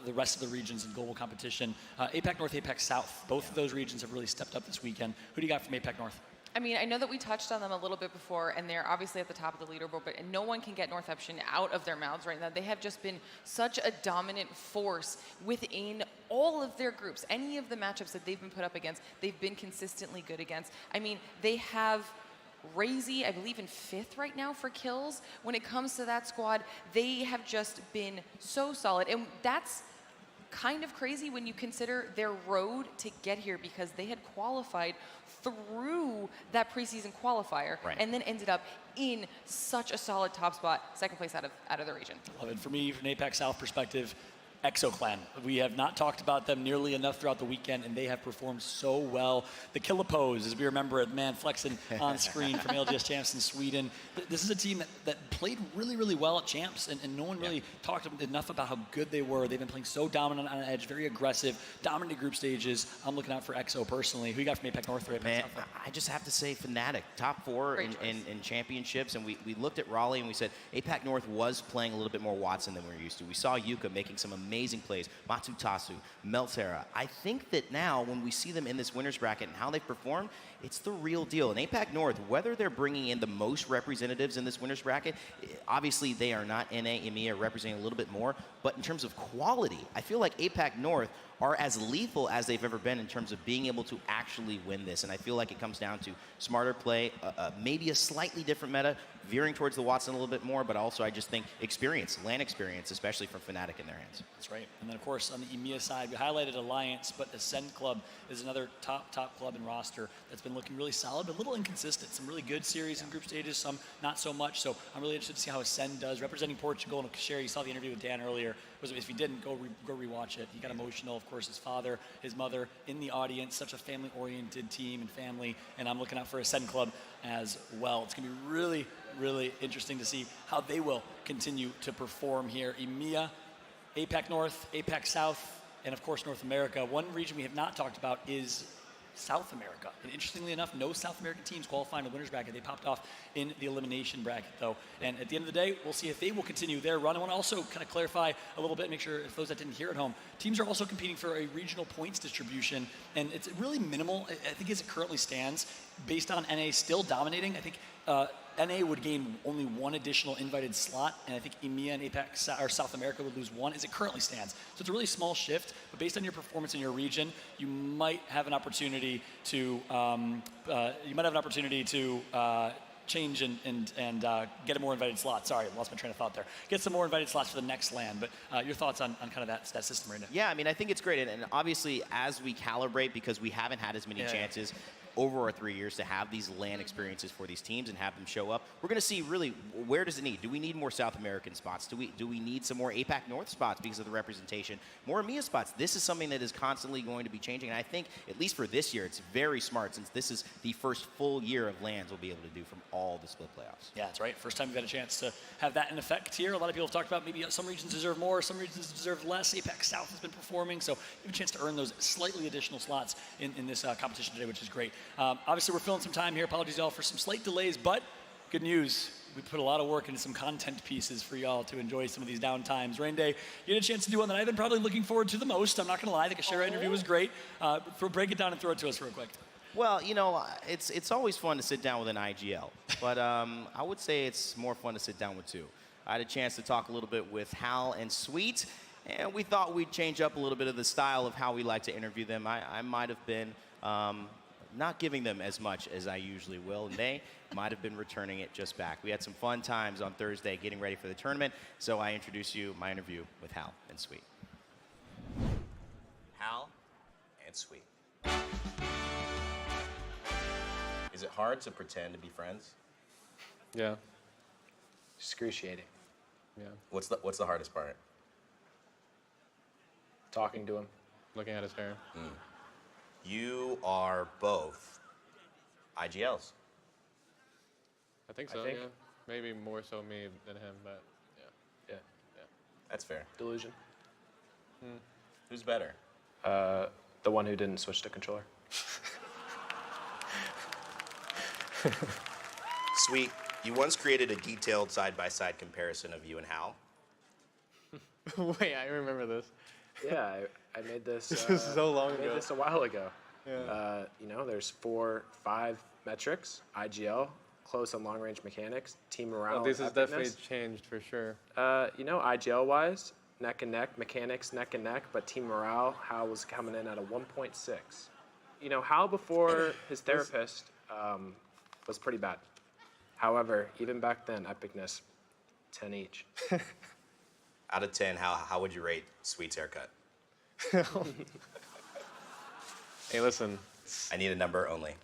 the rest of the regions in global competition. APAC North, APAC South. Both of those regions have really stepped up this weekend. Who do you got from APAC North? I mean, I know that we touched on them a little bit before, and they're obviously at the top of the leaderboard, but no one can get Northampton out of their mouths right now. They have just been such a dominant force within all of their groups. Any of the matchups that they've been put up against, they've been consistently good against. I mean, they have Razy, I believe, in 5th right now for kills. When it comes to that squad, they have just been so solid, and that's kind of crazy when you consider their road to get here, because they had qualified through that preseason qualifier and then ended up in such a solid top spot, 2nd place out of the region. Love it. For me, from an APAC South perspective, Exo Clan. We have not talked about them nearly enough throughout the weekend, and they have performed so well. The Killer Pose, as we remember it, man, flexing on screen from ALGS Champs in Sweden. This is a team that played really, really well at Champs, and no one really talked enough about how good they were. They've been playing so dominant on edge, very aggressive, dominant group stages. I'm looking out for Exo personally. Who you got from APAC North or APAC Man, South? I just have to say Fnatic, top 4 in championships, and we looked at Raleigh and we said APAC North was playing a little bit more Watson than we were used to. We saw Yuka making some amazing plays. Matutasu, Meltera. I think that now when we see them in this winners bracket and how they've performed, it's the real deal. And APAC North, whether they're bringing in the most representatives in this winners bracket, obviously they are not NA, EMEA representing a little bit more, but in terms of quality, I feel like APAC North are as lethal as they've ever been in terms of being able to actually win this. And I feel like it comes down to smarter play, maybe a slightly different meta, veering towards the Watson a little bit more, but also I just think experience, LAN experience, especially from Fnatic in their hands. That's right. And then, of course, on the EMEA side, we highlighted Alliance, but Ascend Club is another top club in roster that's been looking really solid, but a little inconsistent. Some really good series in group stages, some not so much. So I'm really interested to see how Ascend does. Representing Portugal, and Sherry, you saw the interview with Dan earlier. If you didn't, go rewatch it. He got emotional. Of course, his father, his mother in the audience. Such a family-oriented team and family, and I'm looking out for Ascend Club as well. It's going to be really, really interesting to see how they will continue to perform here. EMEA, APAC North, APAC South, and of course North America. One region we have not talked about is South America. And interestingly enough, no South American teams qualifying the winners bracket. They popped off in the elimination bracket, though. And at the end of the day, we'll see if they will continue their run. I want to also kind of clarify a little bit, make sure if those that didn't hear at home, teams are also competing for a regional points distribution, and it's really minimal, I think, as it currently stands, based on NA still dominating. I think NA would gain only 1 additional invited slot, and I think EMEA and APAC or South America would lose 1 as it currently stands. So it's a really small shift, but based on your performance in your region, you might have an opportunity to change and get a more invited slot. Sorry, I lost my train of thought there. Get some more invited slots for the next LAN, but your thoughts on kind of that system right now? Yeah, I mean, I think it's great, and obviously as we calibrate, because we haven't had as many chances over our 3 years to have these LAN experiences for these teams and have them show up, we're going to see really where does it need? Do we need more South American spots? Do we need some more APAC North spots because of the representation? More EMEA spots? This is something that is constantly going to be changing, and I think, at least for this year, it's very smart, since this is the first full year of LANs we'll be able to do from all the split playoffs. Yeah, that's right. First time we've had a chance to have that in effect here. A lot of people have talked about maybe some regions deserve more, some regions deserve less. APAC South has been performing, so you have a chance to earn those slightly additional slots in this competition today, which is great. Obviously, we're filling some time here. Apologies, y'all, for some slight delays, but good news. We put a lot of work into some content pieces for y'all to enjoy some of these down times. Rain Day, you had a chance to do one that I've been probably looking forward to the most. I'm not going to lie. The Kashera interview was great. Break it down and throw it to us real quick. Well, you know, it's always fun to sit down with an IGL, but I would say it's more fun to sit down with 2. I had a chance to talk a little bit with Hal and Sweet, and we thought we'd change up a little bit of the style of how we like to interview them. I might have been not giving them as much as I usually will, and they might have been returning it just back. We had some fun times on Thursday getting ready for the tournament, so I introduce you my interview with Hal and Sweet. Hal and Sweet. Is it hard to pretend to be friends? Yeah. Excruciating. Yeah. What's the hardest part? Talking to him, looking at his hair. You are both IGLs. I think so, yeah. Maybe more so me than him, but yeah. That's fair. Delusion. Who's better? The one who didn't switch to controller. Sweet, you once created a detailed side-by-side comparison of you and Hal. Wait, I remember this. Yeah, I made this. This is so long ago. I made this a while ago. Yeah. You know, there's 4, 5 metrics, IGL, close and long-range mechanics, team morale. Well, this has epicness. definitely changed for sure. You know, IGL-wise, neck and neck, mechanics neck and neck, but team morale, Hal was coming in at a 1.6. You know, Hal before his therapist was pretty bad. However, even back then, epicness, 10 each. Out of 10, how would you rate Sweet's haircut? Hey, listen. I need a number only.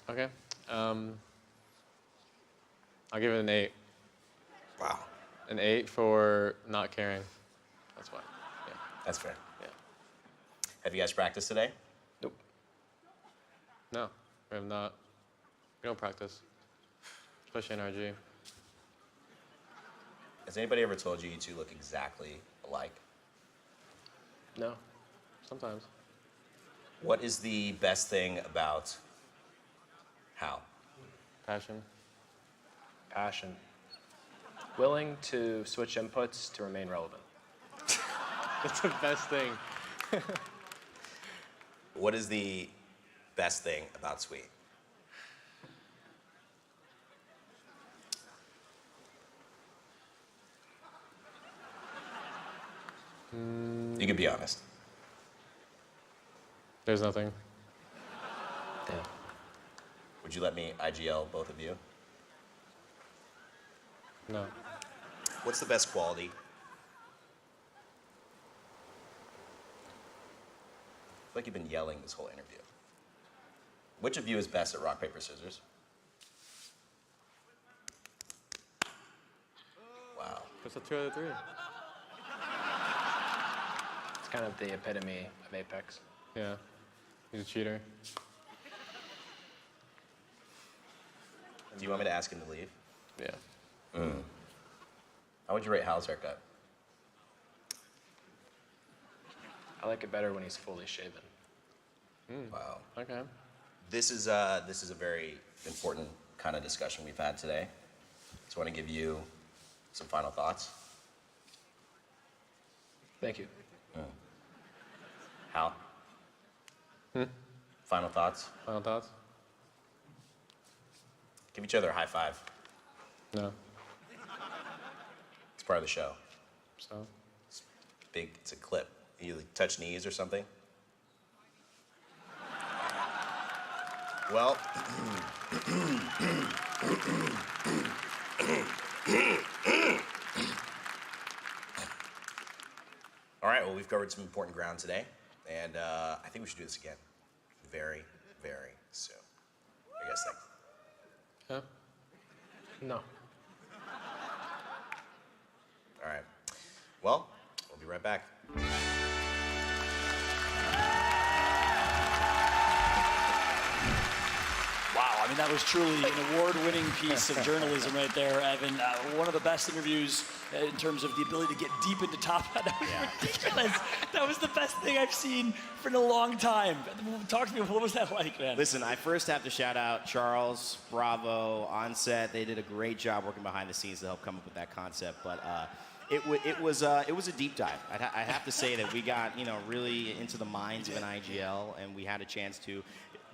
Okay. I'll give it an 8. Wow. An 8 for not caring. That's why. Yeah. That's fair. Yeah. Have you guys practiced today? Nope. No, we have not. We don't practice, especially in RG. Has anybody ever told you you two look exactly alike? No, sometimes. What is the best thing about Hal? Passion. Passion. Willing to switch inputs to remain relevant. That's the best thing. What is the best thing about Sweet? You can be honest. There's nothing. Yeah. Would you let me IGL both of you? No. What's the best quality? I feel like you've been yelling this whole interview. Which of you is best at rock, paper, scissors? Wow. That's a 2 out of 3. It's kind of the epitome of Apex. Yeah. He's a cheater. Do you want me to ask him to leave? Yeah. How would you rate Hal's haircut? I like it better when he's fully shaven. Wow. Okay. This is a very important kind of discussion we've had today. So I want to give you some final thoughts. Thank you. Hal? Final thoughts? Final thoughts? Give each other a high five. No. It's part of the show. So? It's big, it's a clip. You like, touch knees or something? Well, all right, well, we've covered some important ground today, and I think we should do this again very, very soon. What do you guys think? Huh? No. All right. Well, we'll be right back. Wow, I mean, that was truly an award-winning piece of journalism right there, Evan. One of the best interviews in terms of the ability to get deep into top. That was ridiculous. That was the best thing I've seen for a long time. Talk to me, what was that like, man? Listen, I first have to shout out Charles, Bravo, Onset. They did a great job working behind the scenes to help come up with that concept. But it was a deep dive. I have to say that we got really into the minds of an IGL, and we had a chance to,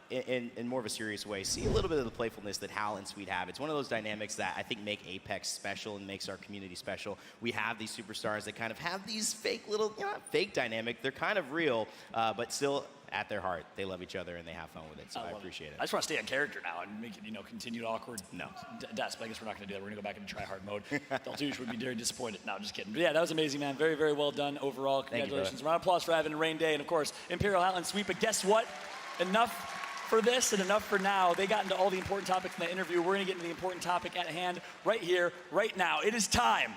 in more of a serious way, see a little bit of the playfulness that Hal and Sweet have. It's one of those dynamics that I think make Apex special and makes our community special. We have these superstars that kind of have these fake little, not fake dynamic, they're kind of real, but still at their heart, they love each other and they have fun with it, so I appreciate it. I just want to stay on character now and make it, continued awkward. No. But I guess we're not going to do that. We're going to go back into try-hard mode. Deltouche would be very disappointed. No, I'm just kidding. But yeah, that was amazing, man. Very, very well done overall. Congratulations. Round of applause for Evan and Rain Day, and of course, Imperial Highland Sweep. But guess what? Enough for this and enough for now. They got into all the important topics in the interview. We're going to get into the important topic at hand right here, right now. It is time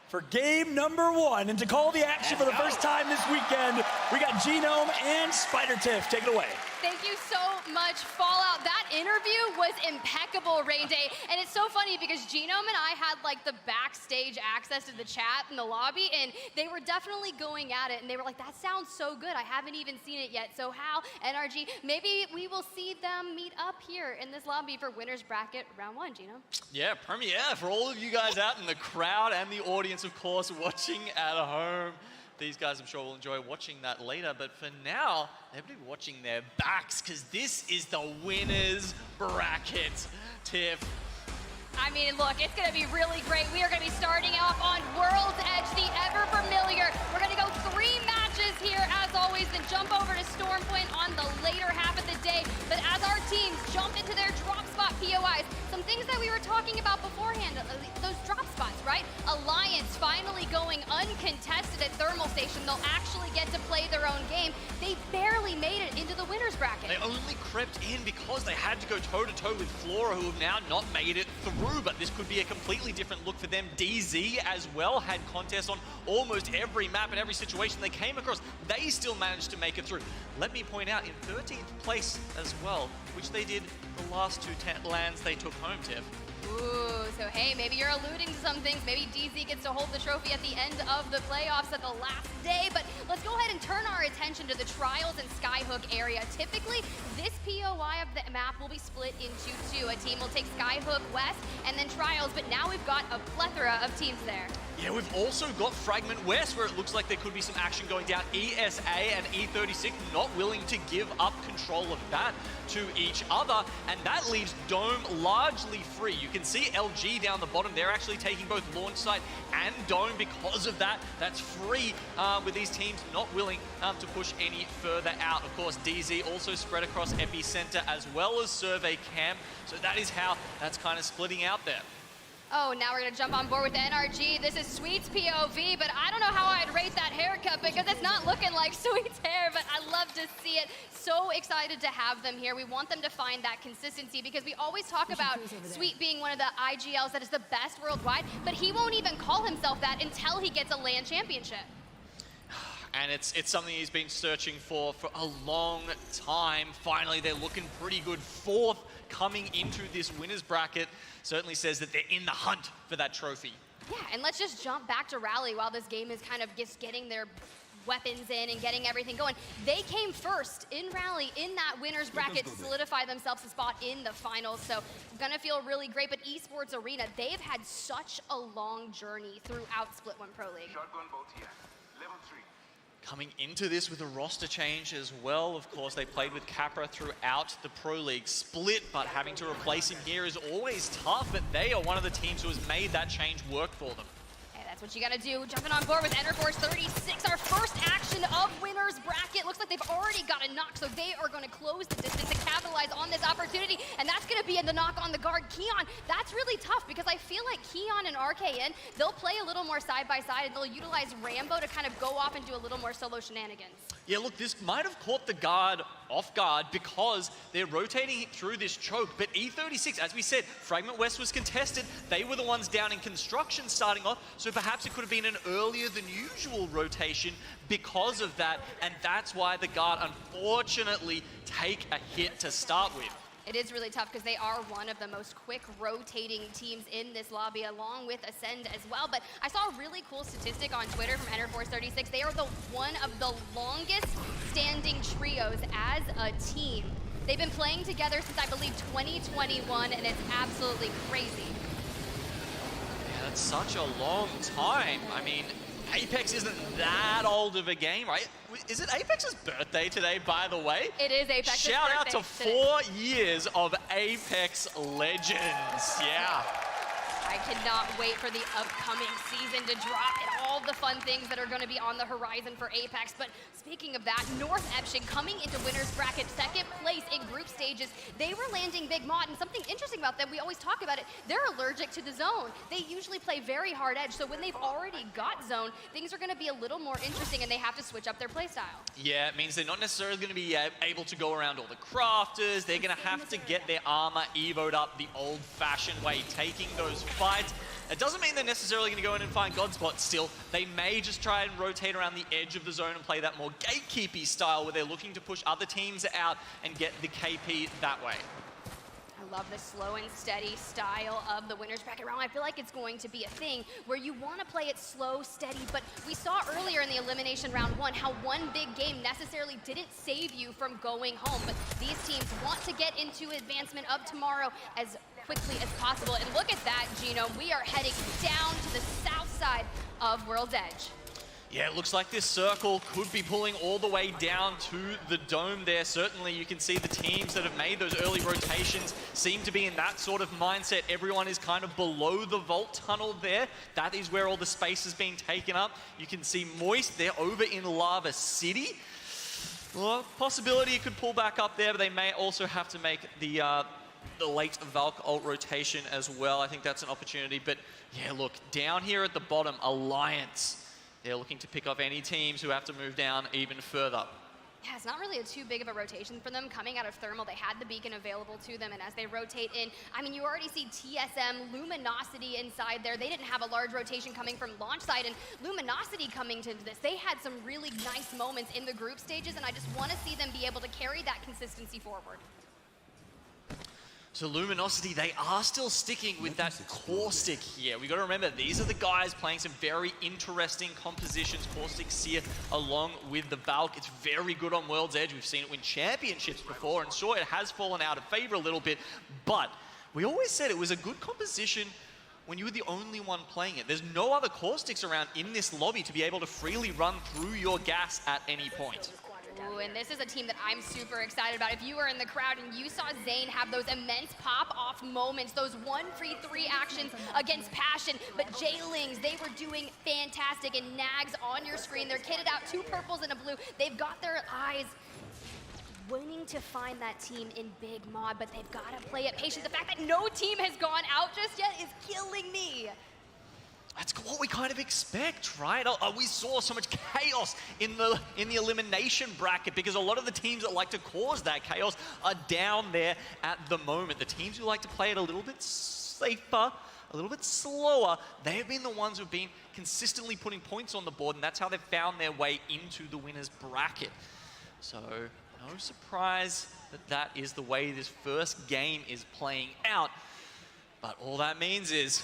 for game number 1. And to call the action for the first time this weekend, we got Genome and Spider Tiff. Take it away. Thank you so much, Fallout. That interview was impeccable, Rain Day. And it's so funny because Genome and I had like the backstage access to the chat in the lobby, and they were definitely going at it. And they were like, that sounds so good. I haven't even seen it yet. So Hal, NRG, maybe we will see them meet up here in this lobby for Winners Bracket Round 1, Genome. Yeah, premiere for all of you guys out in the crowd and the audience, of course, watching at home. these guys, I'm sure, will enjoy watching that later. But for now, they'll be watching their backs because this is the winners bracket. Tiff. I mean, look, it's going to be really great. We are going to be starting off on World's Edge, the ever familiar. We're going to go 3 matches here, as always, then jump over to Storm Point on the later half of the day. But as our teams jump into their drop spot POIs, some things that we were talking about beforehand, those drop spots, right? Alliance finally going uncontested at Thermal Station. They'll actually get to play their own game. They barely made it into the winners bracket. They only crept in because they had to go toe-to-toe with Flora, who have now not made it through, but this could be a completely different look for them. DZ as well had contests on almost every map and every situation they came across. They still managed to make it through. Let me point out, in 13th place as well, which they did the last 2 lands they took home, Tiff. Ooh, so hey, maybe you're alluding to some things. Maybe DZ gets to hold the trophy at the end of the playoffs at the last day. But let's go ahead and turn our attention to the Trials and Skyhook area. Typically, this POI of the map will be split into 2. A team will take Skyhook West and then Trials, but now we've got a plethora of teams there. Yeah, we've also got Fragment West, where it looks like there could be some action going down. ESA and E36 not willing to give up control of that to each other, and that leaves Dome largely free. You can see LG down the bottom. They're actually taking both launch site and Dome because of that. That's free with these teams not willing to push any further out. Of course, DZ also spread across Epicenter as well as Survey Camp, so that is how that's kind of splitting out there. Oh, now we're going to jump on board with NRG. This is Sweet's POV, but I don't know how I'd rate that haircut because it's not looking like Sweet's hair, but I love to see it. So excited to have them here. We want them to find that consistency because we always talk about Sweet being one of the IGLs that is the best worldwide, but he won't even call himself that until he gets a LAN championship. And it's something he's been searching for a long time. Finally, they're looking pretty good. 4th coming into this winners bracket. Certainly says that they're in the hunt for that trophy. Yeah, and let's just jump back to Rally while this game is kind of just getting their weapons in and getting everything going. They came first in Rally in that winners bracket to solidify themselves a spot in the finals. So gonna feel really great. But Esports Arena, they've had such a long journey throughout Split 1 Pro League. Coming into this with a roster change as well. Of course, they played with Capra throughout the Pro League split, but having to replace him here is always tough, but they are one of the teams who has made that change work for them. Hey, that's what you gotta do. Jumping on board with Enerforce 36, our first action of winners bracket. Looks like they've already got a knock, so they are gonna close the distance and capitalize on this opportunity, and that's gonna be in the knock on the guard. Keon, that's really tough because I feel like Keon and RKN, they'll play a little more side by side and they'll utilize Rambo to kind of go off and do a little more solo shenanigans. Yeah, look, this might have caught the guard off guard because they're rotating through this choke, but E36, as we said, Fragment West was contested. They were the ones down in construction starting off, so perhaps it could have been an earlier than usual rotation because of that, and that's why the guard unfortunately take a hit to start with. It is really tough because they are one of the most quick rotating teams in this lobby, along with Ascend as well. But I saw a really cool statistic on Twitter from Enerforce 36. They are one of the longest standing trios as a team. They've been playing together since, I believe, 2021, and it's absolutely crazy. Yeah, that's such a long time. I mean, Apex isn't that old of a game, right? Is it Apex's birthday today, by the way? It is Apex's birthday. Shout out to 4 years of Apex Legends. Yeah. I cannot wait for the upcoming season to drop and all the fun things that are going to be on the horizon for Apex. But speaking of that, North Epshing coming into winners bracket 2nd place in group stages. They were landing Big Mod, and something interesting about them, we always talk about it, they're allergic to the zone. They usually play very hard edge, so when they've already got zone, things are going to be a little more interesting and they have to switch up their playstyle. Yeah, it means they're not necessarily going to be able to go around all the crafters. They're going to have to get their armor evoed up the old-fashioned way, taking those fights. It doesn't mean they're necessarily going to go in and find Godspot still. They may just try and rotate around the edge of the zone and play that more gatekeepy style where they're looking to push other teams out and get the KP that way. I love the slow and steady style of the winners bracket round. I feel like it's going to be a thing where you want to play it slow, steady, but we saw earlier in the elimination round 1 how one big game necessarily didn't save you from going home, but these teams want to get into advancement of tomorrow as quickly as possible. And look at that, Gino. We are heading down to the south side of World's Edge. Yeah, it looks like this circle could be pulling all the way down to the dome there. Certainly you can see the teams that have made those early rotations seem to be in that sort of mindset. Everyone is kind of below the vault tunnel there. That is where all the space is being taken up. You can see Moist, they're over in Lava City. Well, possibility it could pull back up there, but they may also have to make the late Valk ult rotation as well. I think that's an opportunity. But yeah, look, down here at the bottom, Alliance. They're looking to pick off any teams who have to move down even further. Yeah, it's not really too big of a rotation for them. Coming out of Thermal, they had the beacon available to them, and as they rotate in, I mean, you already see TSM, Luminosity inside there. They didn't have a large rotation coming from launch side, and Luminosity coming to this. They had some really nice moments in the group stages, and I just want to see them be able to carry that consistency forward. So Luminosity, they are still sticking with that Caustic here. We got to remember, these are the guys playing some very interesting compositions. Caustic Seer along with the Valk. It's very good on World's Edge. We've seen it win championships before, and sure, it has fallen out of favor a little bit, but we always said it was a good composition when you were the only one playing it. There's no other Caustics around in this lobby to be able to freely run through your gas at any point. Ooh, and this is a team that I'm super excited about. If you were in the crowd and you saw Zayn have those immense pop-off moments, those 1-3 actions against Passion, but Jaylings, they were doing fantastic, and Nags on your screen, they're kitted out, 2 purples and a blue. They've got their eyes wanting to find that team in Big Mod, but they've got to play it patient. The fact that no team has gone out just yet is killing me. That's what we kind of expect, right? We saw so much chaos in the elimination bracket because a lot of the teams that like to cause that chaos are down there at the moment. The teams who like to play it a little bit safer, a little bit slower, they have been the ones who have been consistently putting points on the board, and that's how they've found their way into the winner's bracket. So no surprise that that is the way this first game is playing out. But all that means is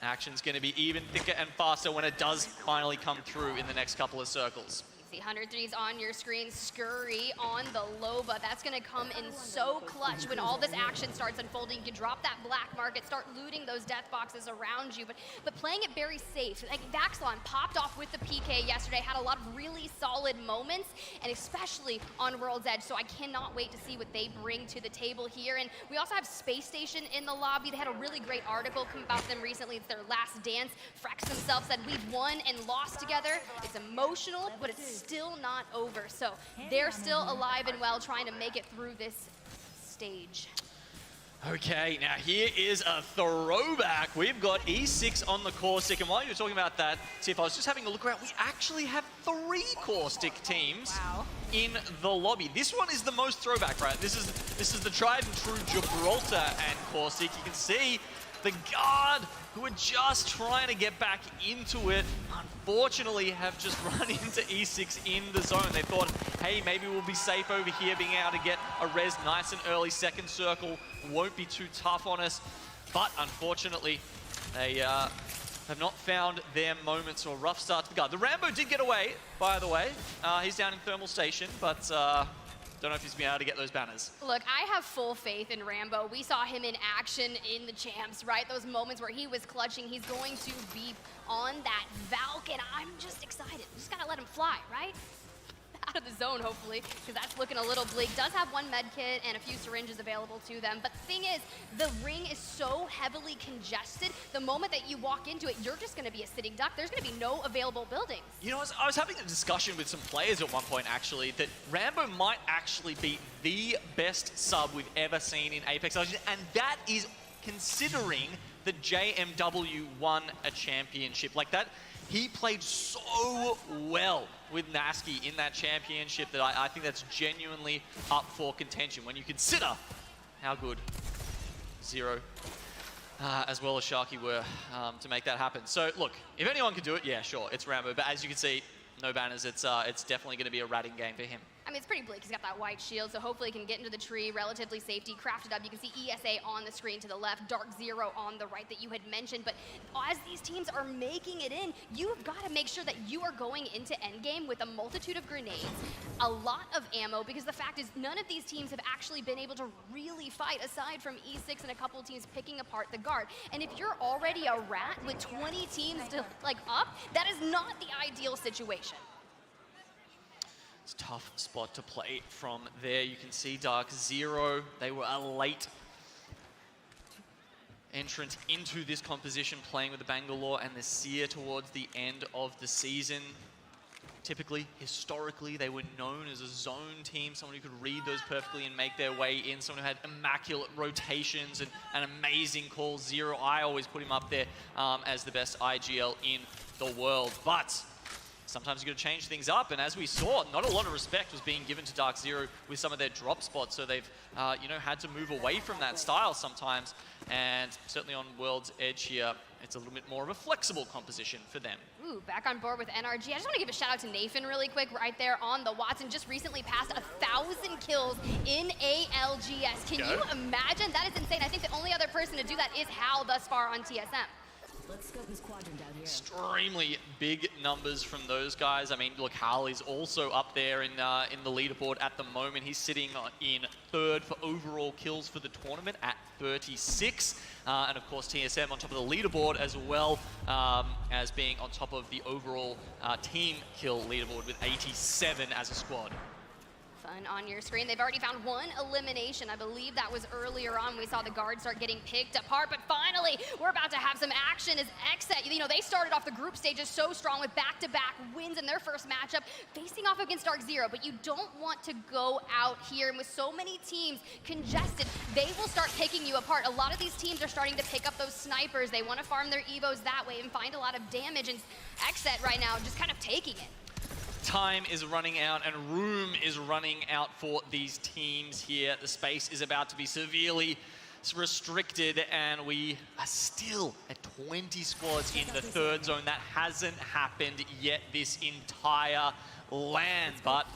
action's going to be even thicker and faster when it does finally come through in the next couple of circles. See 103's on your screen, Scurry on the Loba. That's going to come in so clutch when all this action starts unfolding. You can drop that black market, start looting those death boxes around you, but playing it very safe. Like Vaxlon popped off with the PK yesterday, had a lot of really solid moments, and especially on World's Edge, so I cannot wait to see what they bring to the table here. And we also have Space Station in the lobby. They had a really great article come about them recently. It's their last dance. Frex themselves said, we've won and lost together. It's emotional, but it's still not over. So they're still alive and well, trying to make it through this stage. Okay, now here is a throwback. We've got E6 on the Caustic, and while you were talking about that, Tiff, I was just having a look around. We actually have 3 Caustic teams in the lobby. This one is the most throwback, right? This is the tried and true Gibraltar and Caustic. You can see the guard who are just trying to get back into it, unfortunately have just run into E6 in the zone. They thought, hey, maybe we'll be safe over here, being able to get a res nice and early. Second circle won't be too tough on us. But unfortunately, they have not found their moments, or rough start to the guard. The Rambo did get away, by the way. He's down in Thermal Station, but don't know if he's been able to get those banners. Look, I have full faith in Rambo. We saw him in action in the champs, right? Those moments where he was clutching. He's going to be on that Valk, and I'm just excited. We just gotta let him fly, right? Out of the zone, hopefully, because that's looking a little bleak. Does have 1 med kit and a few syringes available to them, but the thing is, the ring is so heavily congested, the moment that you walk into it, you're just gonna be a sitting duck. There's gonna be no available buildings. You know, I was having a discussion with some players at one point, actually, that Rambo might actually be the best sub we've ever seen in Apex Legends, and that is considering that JMW won a championship. Like that, he played so well with Nasky in that championship that I think that's genuinely up for contention when you consider how good Zero as well as Sharky were to make that happen. So look, if anyone can do it, yeah, sure, it's Rambo. But as you can see, no banners. It's definitely going to be a ratting game for him. I mean, it's pretty bleak. He's got that white shield, so hopefully he can get into the tree relatively safety, crafted up. You can see ESA on the screen to the left, Dark Zero on the right that you had mentioned. But as these teams are making it in, you've got to make sure that you are going into endgame with a multitude of grenades, a lot of ammo, because the fact is none of these teams have actually been able to really fight aside from E6 and a couple of teams picking apart the guard. And if you're already a rat with 20 teams to, like, up, that is not the ideal situation. It's a tough spot to play from there. You can see Dark Zero, they were a late entrance into this composition, playing with the Bangalore and the Seer towards the end of the season. Typically, historically, they were known as a zone team, someone who could read those perfectly and make their way in, someone who had immaculate rotations and amazing calls. Zero, I always put him up there as the best IGL in the world. But sometimes you got to change things up, and as we saw, not a lot of respect was being given to Dark Zero with some of their drop spots, so they've had to move away from that style sometimes, and certainly on World's Edge here, it's a little bit more of a flexible composition for them. Ooh, back on board with NRG. I just want to give a shout out to Nathan really quick right there on the Watson. Just recently passed 1,000 kills in ALGS. Can you imagine? That is insane. I think the only other person to do that is Hal thus far on TSM. Let's scope this quadrant out here. Extremely big numbers from those guys. I mean, look, Hal is also up there in the leaderboard at the moment. He's sitting in third for overall kills for the tournament at 36. And of course, TSM on top of the leaderboard as well as being on top of the overall team kill leaderboard with 87 as a squad. Fun on your screen. They've already found one elimination. I believe that was earlier on. We saw the guards start getting picked apart, but finally, we're about to have some action as XSET, they started off the group stages so strong with back-to-back wins in their first matchup, facing off against Dark Zero, but you don't want to go out here, and with so many teams congested, they will start picking you apart. A lot of these teams are starting to pick up those snipers. They want to farm their evos that way and find a lot of damage, and XSET right now just kind of taking it. Time is running out and room is running out for these teams here. The space is about to be severely restricted, and we are still at 20 squads in the third zone. That hasn't happened yet this entire land, but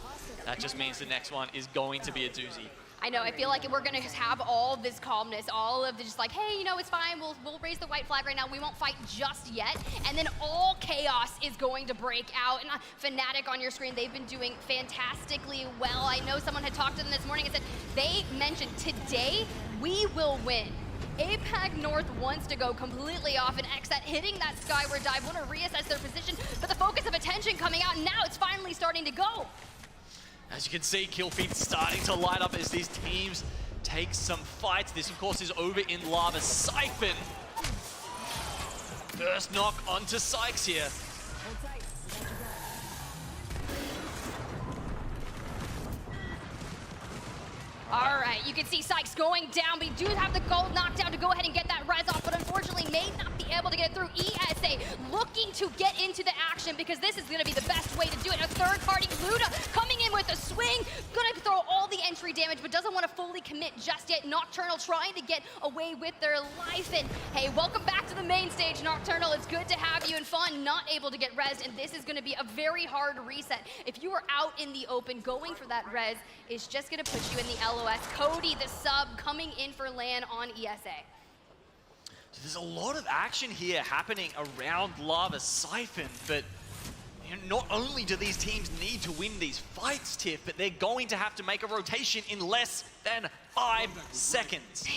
that just means the next one is going to be a doozy. I know, I feel like we're gonna just have all this calmness, all of the just like, hey, it's fine, we'll raise the white flag right now, we won't fight just yet, and then all chaos is going to break out. And Fnatic on your screen, they've been doing fantastically well. I know someone had talked to them this morning and said, they mentioned today, we will win. APAC North wants to go completely off, and XSET hitting that skyward dive, want to reassess their position, but the focus of attention coming out, and now it's finally starting to go. As you can see, kill feeds starting to light up as these teams take some fights. This, of course, is over in Lava Siphon. First knock onto Sykes here. All right, you can see Sykes going down. We do have the gold knockdown to go ahead and get that res off, but unfortunately may not be able to get it through. ESA looking to get into the action because this is going to be the best way to do it. A third-party Luda coming in with a swing, going to throw all the entry damage, but doesn't want to fully commit just yet. Nocturnal trying to get away with their life. And hey, welcome back to the main stage, Nocturnal. It's good to have you and fun. Not able to get res, and this is going to be a very hard reset. If you are out in the open, going for that res is just going to put you in the LOS. Cody, the sub, coming in for LAN on ESA. So there's a lot of action here happening around Lava Siphon, but not only do these teams need to win these fights, Tiff, but they're going to have to make a rotation in less than 5 seconds.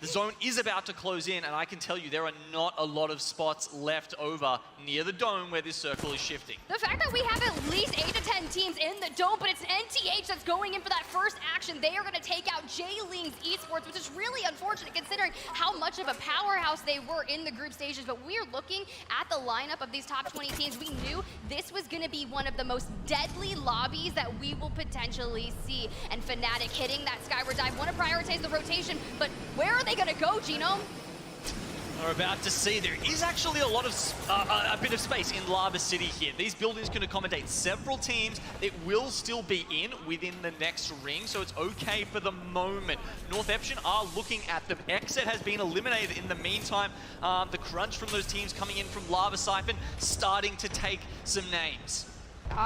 The zone is about to close in, and I can tell you there are not a lot of spots left over near the dome where this circle is shifting. The fact that we have at least 8 to 10 teams in the dome, but it's NTH that's going in for that first action. They are going to take out J-Lings Esports, which is really unfortunate considering how much of a powerhouse they were in the group stages. But we're looking at the lineup of these top 20 teams. We knew this was going to be one of the most deadly lobbies that we will potentially see. And Fnatic hitting that skyward dive. Want to prioritize the rotation, but where are they going to go, Genome? We're about to see there is actually a lot of a bit of space in Lava City here. These buildings can accommodate several teams. It will still be in within the next ring, so it's okay for the moment. North Epsion are looking at them. XSET has been eliminated in the meantime. The crunch from those teams coming in from Lava Siphon starting to take some names.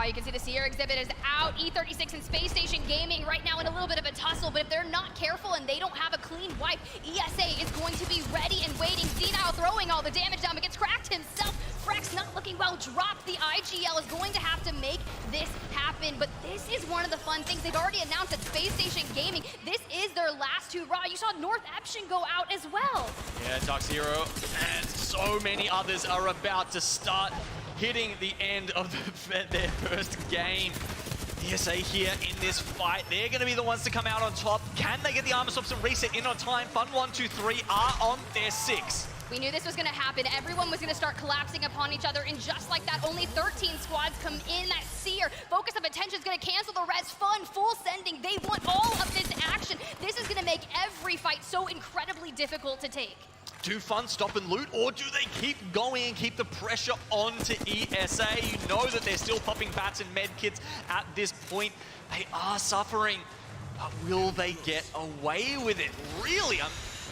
You can see the Seer exhibit is out. E36 and Space Station Gaming right now in a little bit of a tussle, but if they're not careful and they don't have a clean wipe, ESA is going to be ready and waiting. Zenile throwing all the damage down, but gets cracked himself. Frex not looking well, dropped. The IGL is going to have to make this happen, but this is one of the fun things. They've already announced at Space Station Gaming, this is their last hurrah. You saw North Eption go out as well. Yeah, Dark Zero and so many others are about to start hitting the end of their first game. ESA here in this fight, they're going to be the ones to come out on top. Can they get the armor swaps and reset in on time? Fun 1, 2, 3 are on their 6. We knew this was going to happen. Everyone was going to start collapsing upon each other, and just like that, only 13 squads come in. That Seer, focus of attention is going to cancel the res. Fun, full sending. They want all of this action. This is going to make every fight so incredibly difficult to take. Do Fun stop and loot, or do they keep going and keep the pressure on to ESA? You know that they're still popping bats and med kits at this point. They are suffering, but will they get away with it? Really,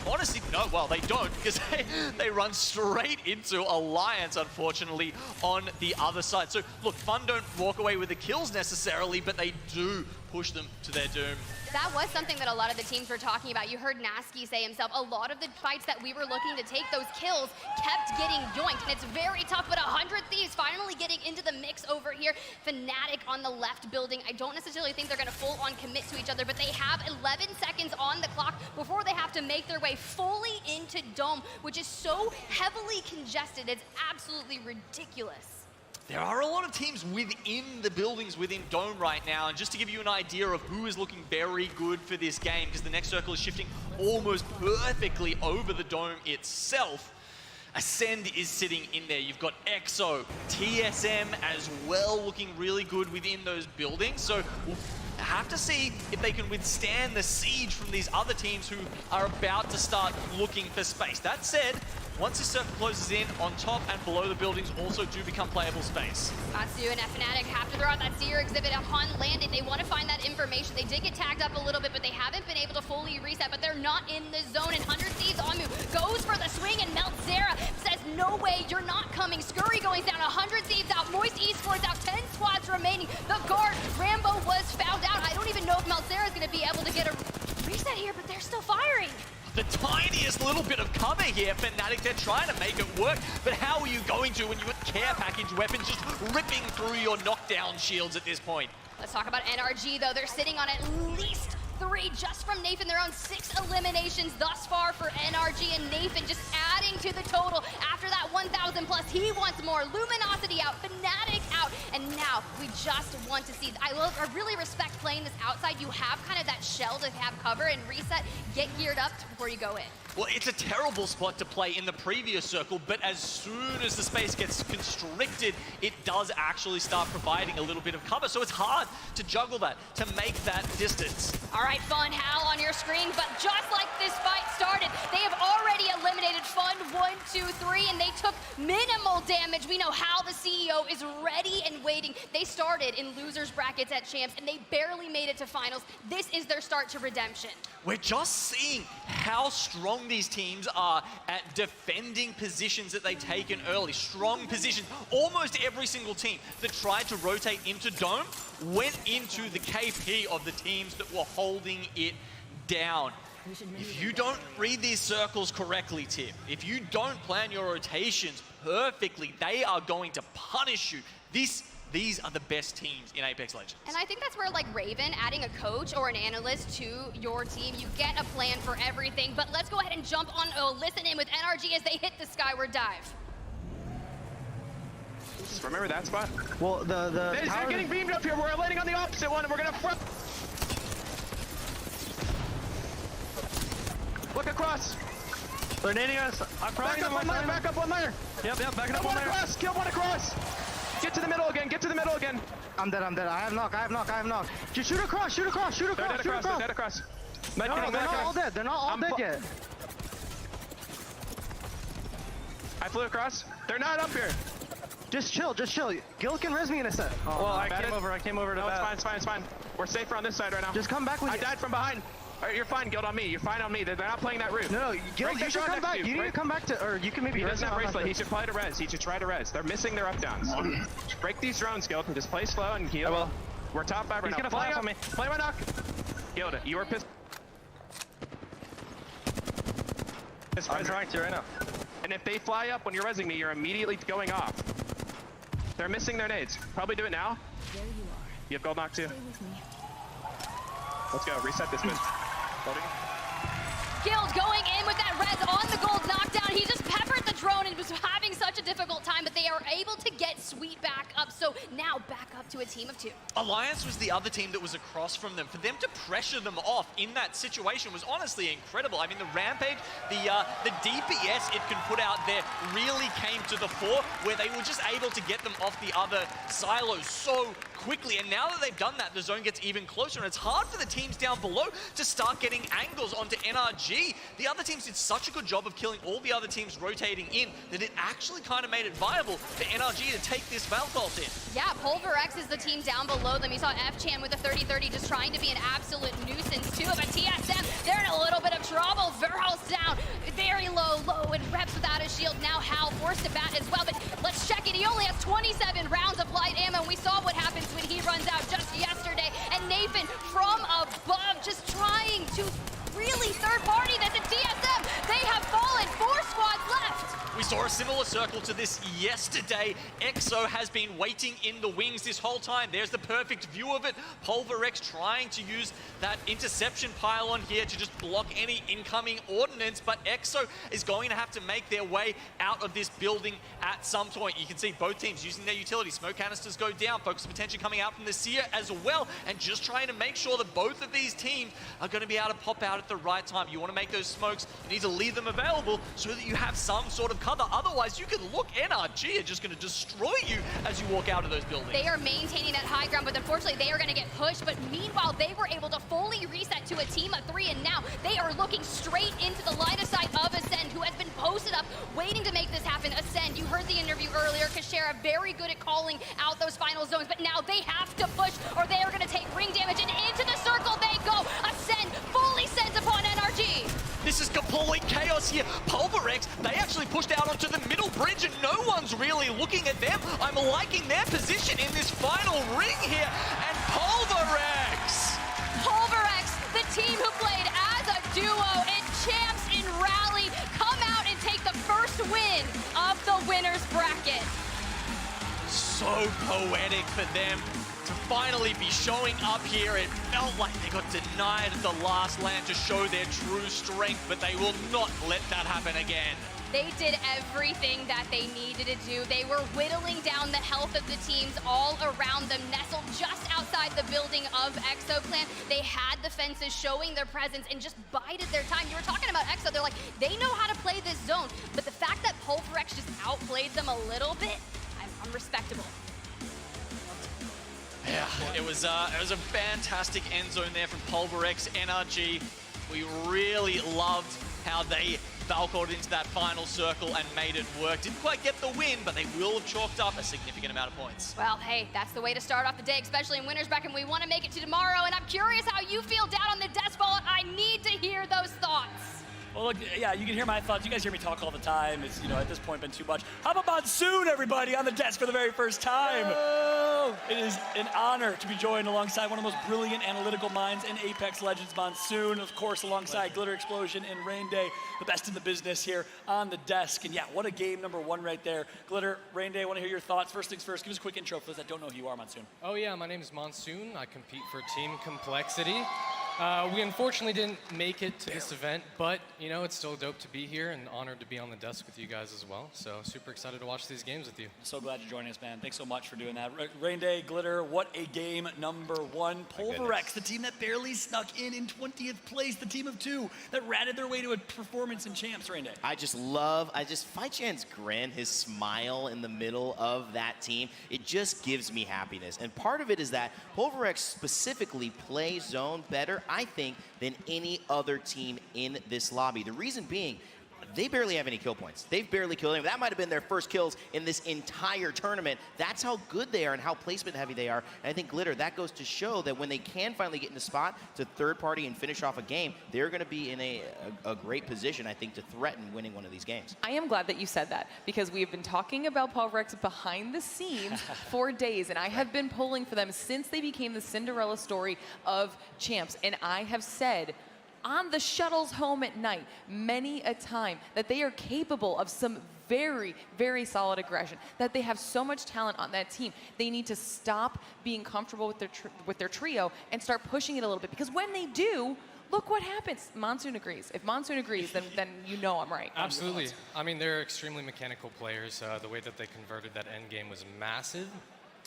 honestly, no, well, they don't, because they run straight into Alliance, unfortunately, on the other side. So, look, Fun don't walk away with the kills necessarily, but they do push them to their doom. That was something that a lot of the teams were talking about. You heard Nasky say himself, a lot of the fights that we were looking to take, those kills kept getting yoinked, and it's very tough, but 100 Thieves finally getting into the mix over here. Fnatic on the left building. I don't necessarily think they're going to full-on commit to each other, but they have 11 seconds on the clock before they have to make their way fully into Dome, which is so heavily congested. It's absolutely ridiculous. There are a lot of teams within the buildings within Dome right now, and just to give you an idea of who is looking very good for this game, because the next circle is shifting almost perfectly over the Dome itself. Ascend is sitting in there. You've got EXO, TSM as well, looking really good within those buildings. So we'll have to see if they can withstand the siege from these other teams who are about to start looking for space. That said, once this circle closes in, on top and below the buildings also do become playable space. Matsu and Fnatic have to throw out that Seer exhibit upon landing. They want to find that information. They did get tagged up a little bit, but they haven't been able to fully reset, but they're not in the zone. And 100 Thieves, Amu goes for the swing, and Meltzera says, no way, you're not coming. Scurry going down, 100 Thieves out, Moist Esports out, 10 squads remaining. The guard, Rambo, was found out. I don't even know if Meltzera is going to be able to get a reset here, but they're still firing. The tiniest little bit of cover here, Fnatic, they're trying to make it work, but how are you going to when you've got care package weapons just ripping through your knockdown shields at this point? Let's talk about NRG, though. They're sitting on at least 3 just from Nathan. They're on 6 eliminations thus far for NRG, and Nathan just adding to the total. After that 1,000 plus, he wants more. Luminosity out, Fnatic out, and now we just want to see. I really respect playing this outside. You have kind of that shell to have cover and reset, get geared up before you go in. Well, it's a terrible spot to play in the previous circle, but as soon as the space gets constricted, it does actually start providing a little bit of cover. So it's hard to juggle that, to make that distance. All right, Fun, Hal on your screen, but just like this fight started, they have already eliminated Fun 1, 2, 3, and they took minimal damage. We know Hal, the CEO, is ready and waiting. They started in losers brackets at Champs, and they barely made it to finals. This is their start to redemption. We're just seeing how strong these teams are at defending positions that they've taken early. Strong positions. Almost every single team that tried to rotate into Dome went into the KP of the teams that were holding it down. If you don't read these circles correctly, Tip, if you don't plan your rotations perfectly, they are going to punish you. These are the best teams in Apex Legends. And I think that's where, like Raven, adding a coach or an analyst to your team, you get a plan for everything. But let's go ahead and jump on, listen in with NRG as they hit the skyward dive. Remember that spot? Well, they're getting beamed up here. We're landing on the opposite one, and we're gonna front. Look across. They're nading us. I'm probably back up one liner. Back up one liner. Yep, backing up one liner. Across. Kill one across. Get to the middle again. Get to the middle again. I'm dead. I have knock. Just shoot across. They're dead across. No, they're not all dead. They're not all dead yet. I flew across. They're not up here. Just chill. Gil can res me in a set. Oh, well, I came over to bat. It's fine. We're safer on this side right now. Just come back with I died from behind. All right, you're fine, Guild on me. You're fine on me. They're not playing that roof. No, Guild, you should come back. You need to come back to, or you can maybe. He doesn't have bracelet. He should play to res. He should try to res. They're missing their up downs. Break these drones, Guild, and just play slow and heal. Well, we're top 5 right now. He's gonna fly on me. Play my knock. Guild, you are pissed. I'm trying to right now. And if they fly up when you're resing me, you're immediately going off. They're missing their nades. Probably do it now. There you are. You have gold knock too. Stay with me. Let's go. Reset this mid. Guild going in with that res on the gold knockdown. He just peppered the drone and was having such a difficult time, but they are able to get Sweet back up. So now back up to a team of 2. Alliance was the other team that was across from them. For them to pressure them off in that situation was honestly incredible. I mean, the Rampage, the DPS it can put out there really came to the fore, where they were just able to get them off the other silos so quickly. And now that they've done that, the zone gets even closer, and it's hard for the teams down below to start getting angles onto NRG. The other teams did such a good job of killing all the other teams rotating in that it actually kind of made it viable for NRG to take this Valcolt in. Yeah, Pulverex is the team down below them. You saw F-Chan with a 30-30 just trying to be an absolute nuisance too. But TSM, they're in a little bit of trouble. Verhal's down, very low, and Reps without a shield. Now Hal forced to bat as well, but let's check it. He only has 27 rounds of light ammo. We saw what happens when he runs out just yesterday. And Nathan from above just trying to really third party that's a TSM. They have fallen. 4 squads left. We saw a similar circle to this yesterday. EXO has been waiting in the wings this whole time. There's the perfect view of it. Pulverex trying to use that interception pylon here to just block any incoming ordnance, but EXO is going to have to make their way out of this building at some point. You can see both teams using their utility. Smoke canisters go down, focus of attention coming out from the Seer as well, and just trying to make sure that both of these teams are going to be able to pop out at the right time. You want to make those smokes, you need to leave them available so that you have some sort of cover. Otherwise, you can look, NRG are just going to destroy you as you walk out of those buildings. They are maintaining that high ground, but unfortunately, they are going to get pushed. But meanwhile, they were able to fully reset to a team of 3, and now they are looking straight into the line of sight of Ascend, who has been posted up, waiting to make this happen. Ascend, you heard the interview earlier. Kashera, very good at calling out those final zones, but now they have to push, or they are going to take ring damage, and into the circle they go. Ascend fully sends upon NRG. This is complete chaos here. Pulverex, they actually pushed out onto the middle bridge and no one's really looking at them. I'm liking their position in this final ring here. And Pulverex, the team who played as a duo in champs in Rally, come out and take the first win of the winner's bracket. so poetic for them to finally be showing up here. It felt like they got denied at the last land to show their true strength, but they will not let that happen again. They did everything that they needed to do. They were whittling down the health of the teams all around them, nestled just outside the building of EXO Clan. They had the fences showing their presence and just bided their time. You were talking about EXO, they're like, they know how to play this zone, but the fact that Pulverex just outplayed them a little bit, I'm respectable. Yeah, it was a fantastic end zone there from Pulverex. NRG, we really loved how they Valcored into that final circle and made it work. Didn't quite get the win, but they will have chalked up a significant amount of points. Well, hey, that's the way to start off the day, especially in winner's bracket, and we want to make it to tomorrow, and I'm curious how you feel down on the desk, Fallout. I need to hear those thoughts. Well, look, yeah, you can hear my thoughts. You guys hear me talk all the time. It's, you know, at this point been too much. How about Monsoon, everybody, on the desk for the very first time? Oh. It is an honor to be joined alongside one of the most brilliant analytical minds in Apex Legends, Monsoon, of course, alongside Glitter Explosion and Rain Day, the best in the business here on the desk. And yeah, what a game number one right there. Glitter, Rain Day, I want to hear your thoughts. First things first, give us a quick intro for those that don't know who you are, Monsoon. Oh yeah, my name is Monsoon. I compete for Team Complexity. We unfortunately didn't make it to this event, but you know, it's still dope to be here and honored to be on the desk with you guys as well. So super excited to watch these games with you. So glad you're joining us, man. Thanks so much for doing that. Rain Day, Glitter, what a game number one. Pulverex, the team that barely snuck in 20th place, the team of two that ratted their way to a performance in champs, Rain Day. I just Fichan's grin, his smile in the middle of that team, it just gives me happiness. And part of it is that Pulverex specifically plays zone better, I think, than any other team in this lobby. The reason being, they barely have any kill points. They've barely killed anyone. That might have been their first kills in this entire tournament. That's how good they are and how placement heavy they are. And I think Glitter, that goes to show that when they can finally get in a spot to third party and finish off a game, they're going to be in a great position, I think, to threaten winning one of these games. I am glad that you said that, because we have been talking about Pulverex behind the scenes for days, and I have been pulling for them since they became the Cinderella story of champs. And I have said on the shuttles home at night many a time that they are capable of some very, very solid aggression, that they have so much talent on that team. They need to stop being comfortable with their trio and start pushing it a little bit, because when they do, look what happens. Monsoon agrees. If Monsoon agrees, then you know I'm right. Absolutely. I mean, they're extremely mechanical players. The way that they converted that end game was massive,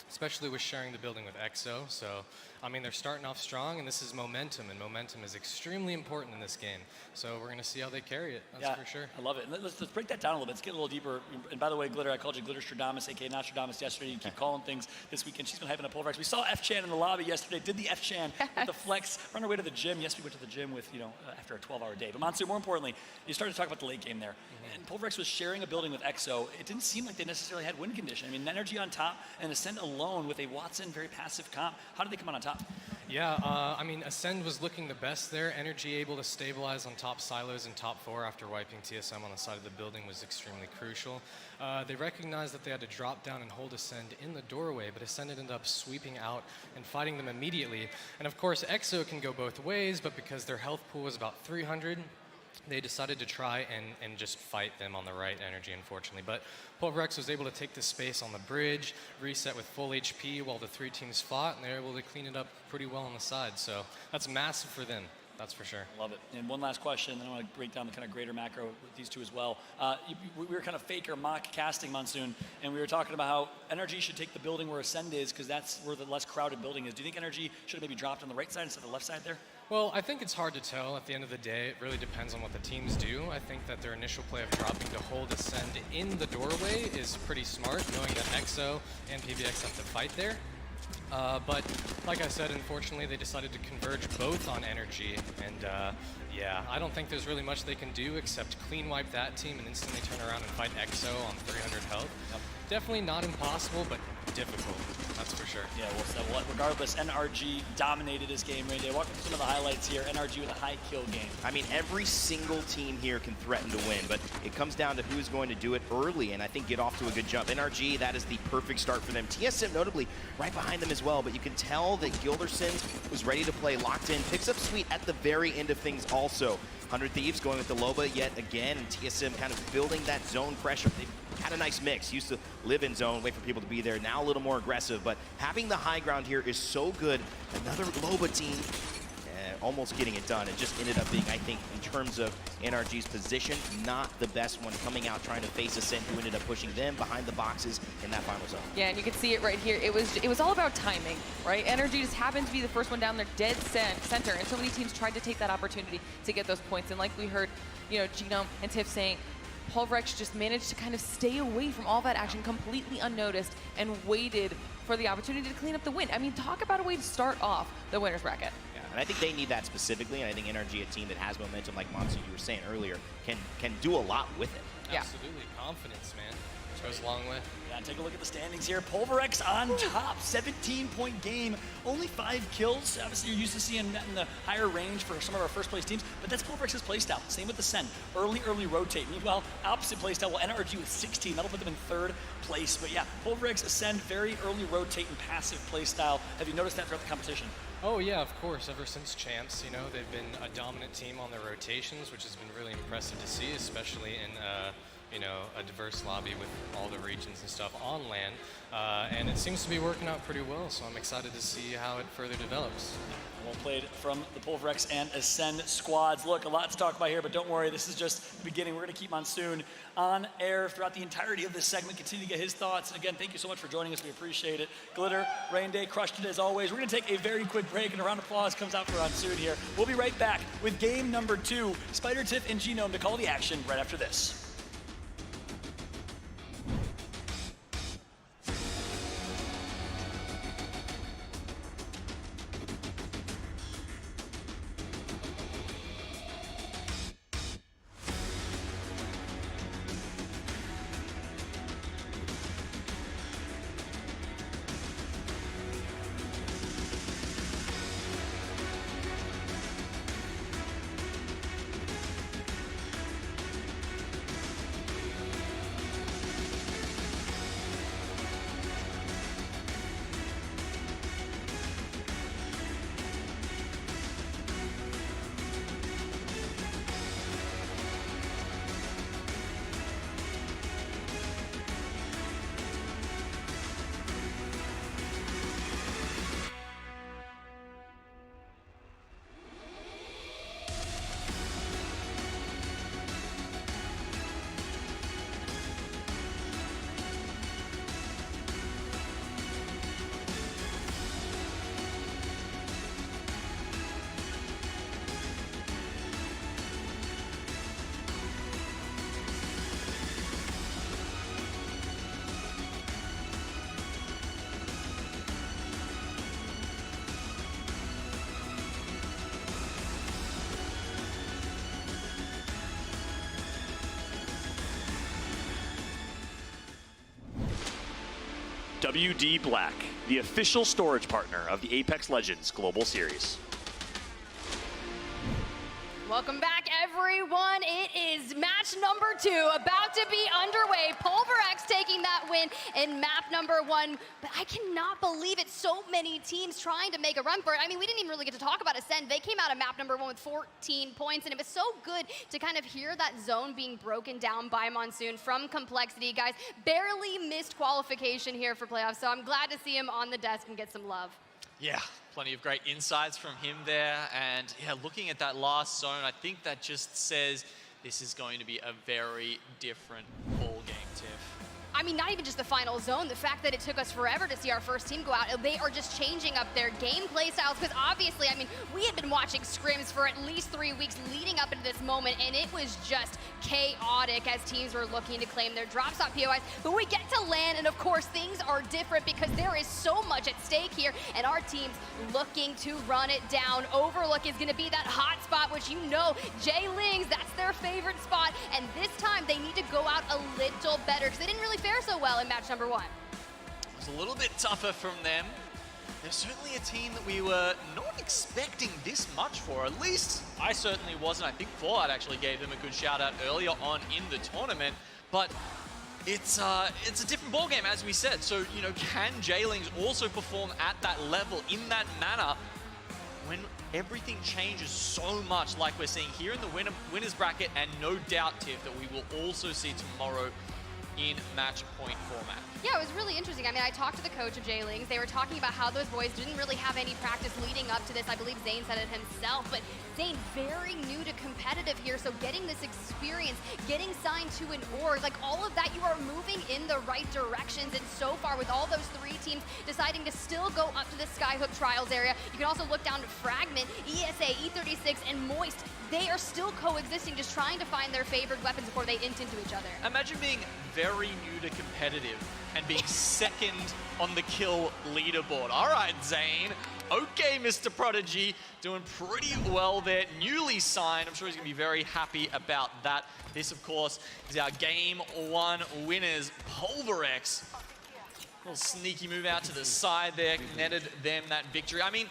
especially with sharing the building with EXO. So, I mean, they're starting off strong, and this is momentum, and momentum is extremely important in this game. So we're going to see how they carry it, that's for sure. I love it. And let's break that down a little bit. Let's get a little deeper. And by the way, Glitter, I called you Glitter Stradamus, a.k.a. Nostradamus, yesterday. You keep calling things this weekend. She's been hyping up Pulverex. We saw F-Chan in the lobby yesterday, did the F-Chan with the flex, on our way to the gym. Yes, we went to the gym with, after a 12-hour day. But Monsoon, more importantly, you started to talk about the late game there. And Pulverex was sharing a building with EXO. It didn't seem like they necessarily had win condition. I mean, Energy on top and Ascend alone with a Watson, very passive comp. How did they come out on top? Yeah, I mean, Ascend was looking the best there. Energy able to stabilize on top silos and top 4 after wiping TSM on the side of the building was extremely crucial. They recognized that they had to drop down and hold Ascend in the doorway, but Ascend ended up sweeping out and fighting them immediately. And of course, EXO can go both ways, but because their health pool was about 300, they decided to try and just fight them on the right Energy, unfortunately. But Pulverex was able to take the space on the bridge, reset with full HP while the 3 teams fought, and they were able to clean it up pretty well on the side. So that's massive for them, that's for sure. Love it. And one last question, then I want to break down the kind of greater macro with these two as well. We were kind of fake or mock casting Monsoon, and we were talking about how Energy should take the building where Ascend is, because that's where the less crowded building is. Do you think Energy should have maybe dropped on the right side instead of the left side there? Well, I think it's hard to tell at the end of the day. It really depends on what the teams do. I think that their initial play of dropping to hold Ascend in the doorway is pretty smart, knowing that EXO and PBX have to fight there. But like I said, unfortunately, they decided to converge both on Energy. And yeah, I don't think there's really much they can do except clean wipe that team and instantly turn around and fight EXO on 300 health. Yep. Definitely not impossible, but difficult, that's for sure. Yeah, well, regardless, NRG dominated this game right there. Walk through some of the highlights here. NRG with a high kill game. I mean, every single team here can threaten to win, but it comes down to who's going to do it early and I think get off to a good jump. NRG, that is the perfect start for them. TSM notably right behind them as well, but you can tell that Gilderson was ready to play, locked in, picks up Sweet at the very end of things also. 100 Thieves going with the Loba yet again, and TSM kind of building that zone pressure. They've had a nice mix. Used to live in zone, wait for people to be there. Now a little more aggressive, but having the high ground here is so good. Another Loba team almost getting it done. It just ended up being, I think, in terms of NRG's position, not the best one, coming out trying to face Ascent, who ended up pushing them behind the boxes in that final zone. Yeah, and you can see it right here. It was all about timing, right? Energy just happened to be the first one down there, dead center, and so many teams tried to take that opportunity to get those points. And like we heard, Genome and Tiff saying, Pulverex just managed to kind of stay away from all that action completely unnoticed and waited for the opportunity to clean up the win. I mean, talk about a way to start off the winner's bracket. Yeah, and I think they need that specifically, and I think NRG, a team that has momentum like Monsoon, you were saying earlier, can do a lot with it. Yeah. Absolutely, confidence, man. Goes a long way. Yeah, take a look at the standings here. Pulverex on top, 17-point game, only 5 kills. Obviously, you're used to seeing that in the higher range for some of our first-place teams, but that's Pulverex's playstyle. Same with Ascend, early rotate. Meanwhile, opposite playstyle, well, NRG with 16, that'll put them in 3rd place. But yeah, Pulverex, Ascend, very early rotate and passive playstyle. Have you noticed that throughout the competition? Oh yeah, of course. Ever since champs, they've been a dominant team on their rotations, which has been really impressive to see, especially in a diverse lobby with all the regions and stuff on LAN. And it seems to be working out pretty well, so I'm excited to see how it further develops. Well played from the Pulverex and Ascend squads. Look, a lot to talk about here, but don't worry, this is just the beginning. We're going to keep Monsoon on air throughout the entirety of this segment, continue to get his thoughts. And again, thank you so much for joining us. We appreciate it. Glitter, Rain Day, crushed it as always. We're going to take a very quick break, and a round of applause comes out for Monsoon here. We'll be right back with game number 2, Spider, Tiff, and Genome to call the action right after this. WD Black, the official storage partner of the Apex Legends Global Series. Welcome back, everyone. It is match number 2 about to be underway. Pulverex taking that win in map number 1. But I cannot believe it. So many teams trying to make a run for it. I mean, we didn't even really get to talk about Ascend. They came out of map number 1 with 14 points, and it was so good to kind of hear that zone being broken down by Monsoon from Complexity. Guys, barely missed qualification here for playoffs, so I'm glad to see him on the desk and get some love. Yeah, plenty of great insights from him there. And yeah, looking at that last zone, I think that just says this is going to be a very different ball game, Tiff. I mean, not even just the final zone, the fact that it took us forever to see our first team go out, they are just changing up their gameplay styles, because obviously, I mean, we had been watching scrims for at least 3 weeks leading up into this moment, and it was just chaotic as teams were looking to claim their drop stop POIs. But we get to land, and of course, things are different because there is so much at stake here, and our team's looking to run it down. Overlook is going to be that hot spot, which you know, Jay Lings, that's their favorite spot, and this time they need to go out a little better because they didn't really fare so well in match number 1. It was a little bit tougher from them. They're certainly a team that we were not expecting this much for. At least I certainly wasn't. I think Fallout actually gave them a good shout out earlier on in the tournament. But it's a different ballgame, as we said. So, you know, can Jaylings also perform at that level in that manner when everything changes so much like we're seeing here in the winners bracket, and no doubt, Tiff, that we will also see tomorrow in match point format. Yeah, it was really interesting. I mean, I talked to the coach of Jaylings. They were talking about how those boys didn't really have any practice leading up to this. I believe Zane said it himself, but Zane, very new to competitive here, so getting this experience, getting signed to an org, like all of that, you are moving in the right directions. And so far, with all those 3 teams deciding to still go up to the Skyhook Trials area, you can also look down to Fragment, ESA, E36, and Moist. They are still coexisting, just trying to find their favorite weapons before they int into each other. Imagine being very new to competitive and being second on the kill leaderboard. All right, Zane. Okay, Mr. Prodigy, doing pretty well there. Newly signed. I'm sure he's going to be very happy about that. This, of course, is our Game 1 winners, Pulverex. Little sneaky move out to the side there, netted them that victory. I mean,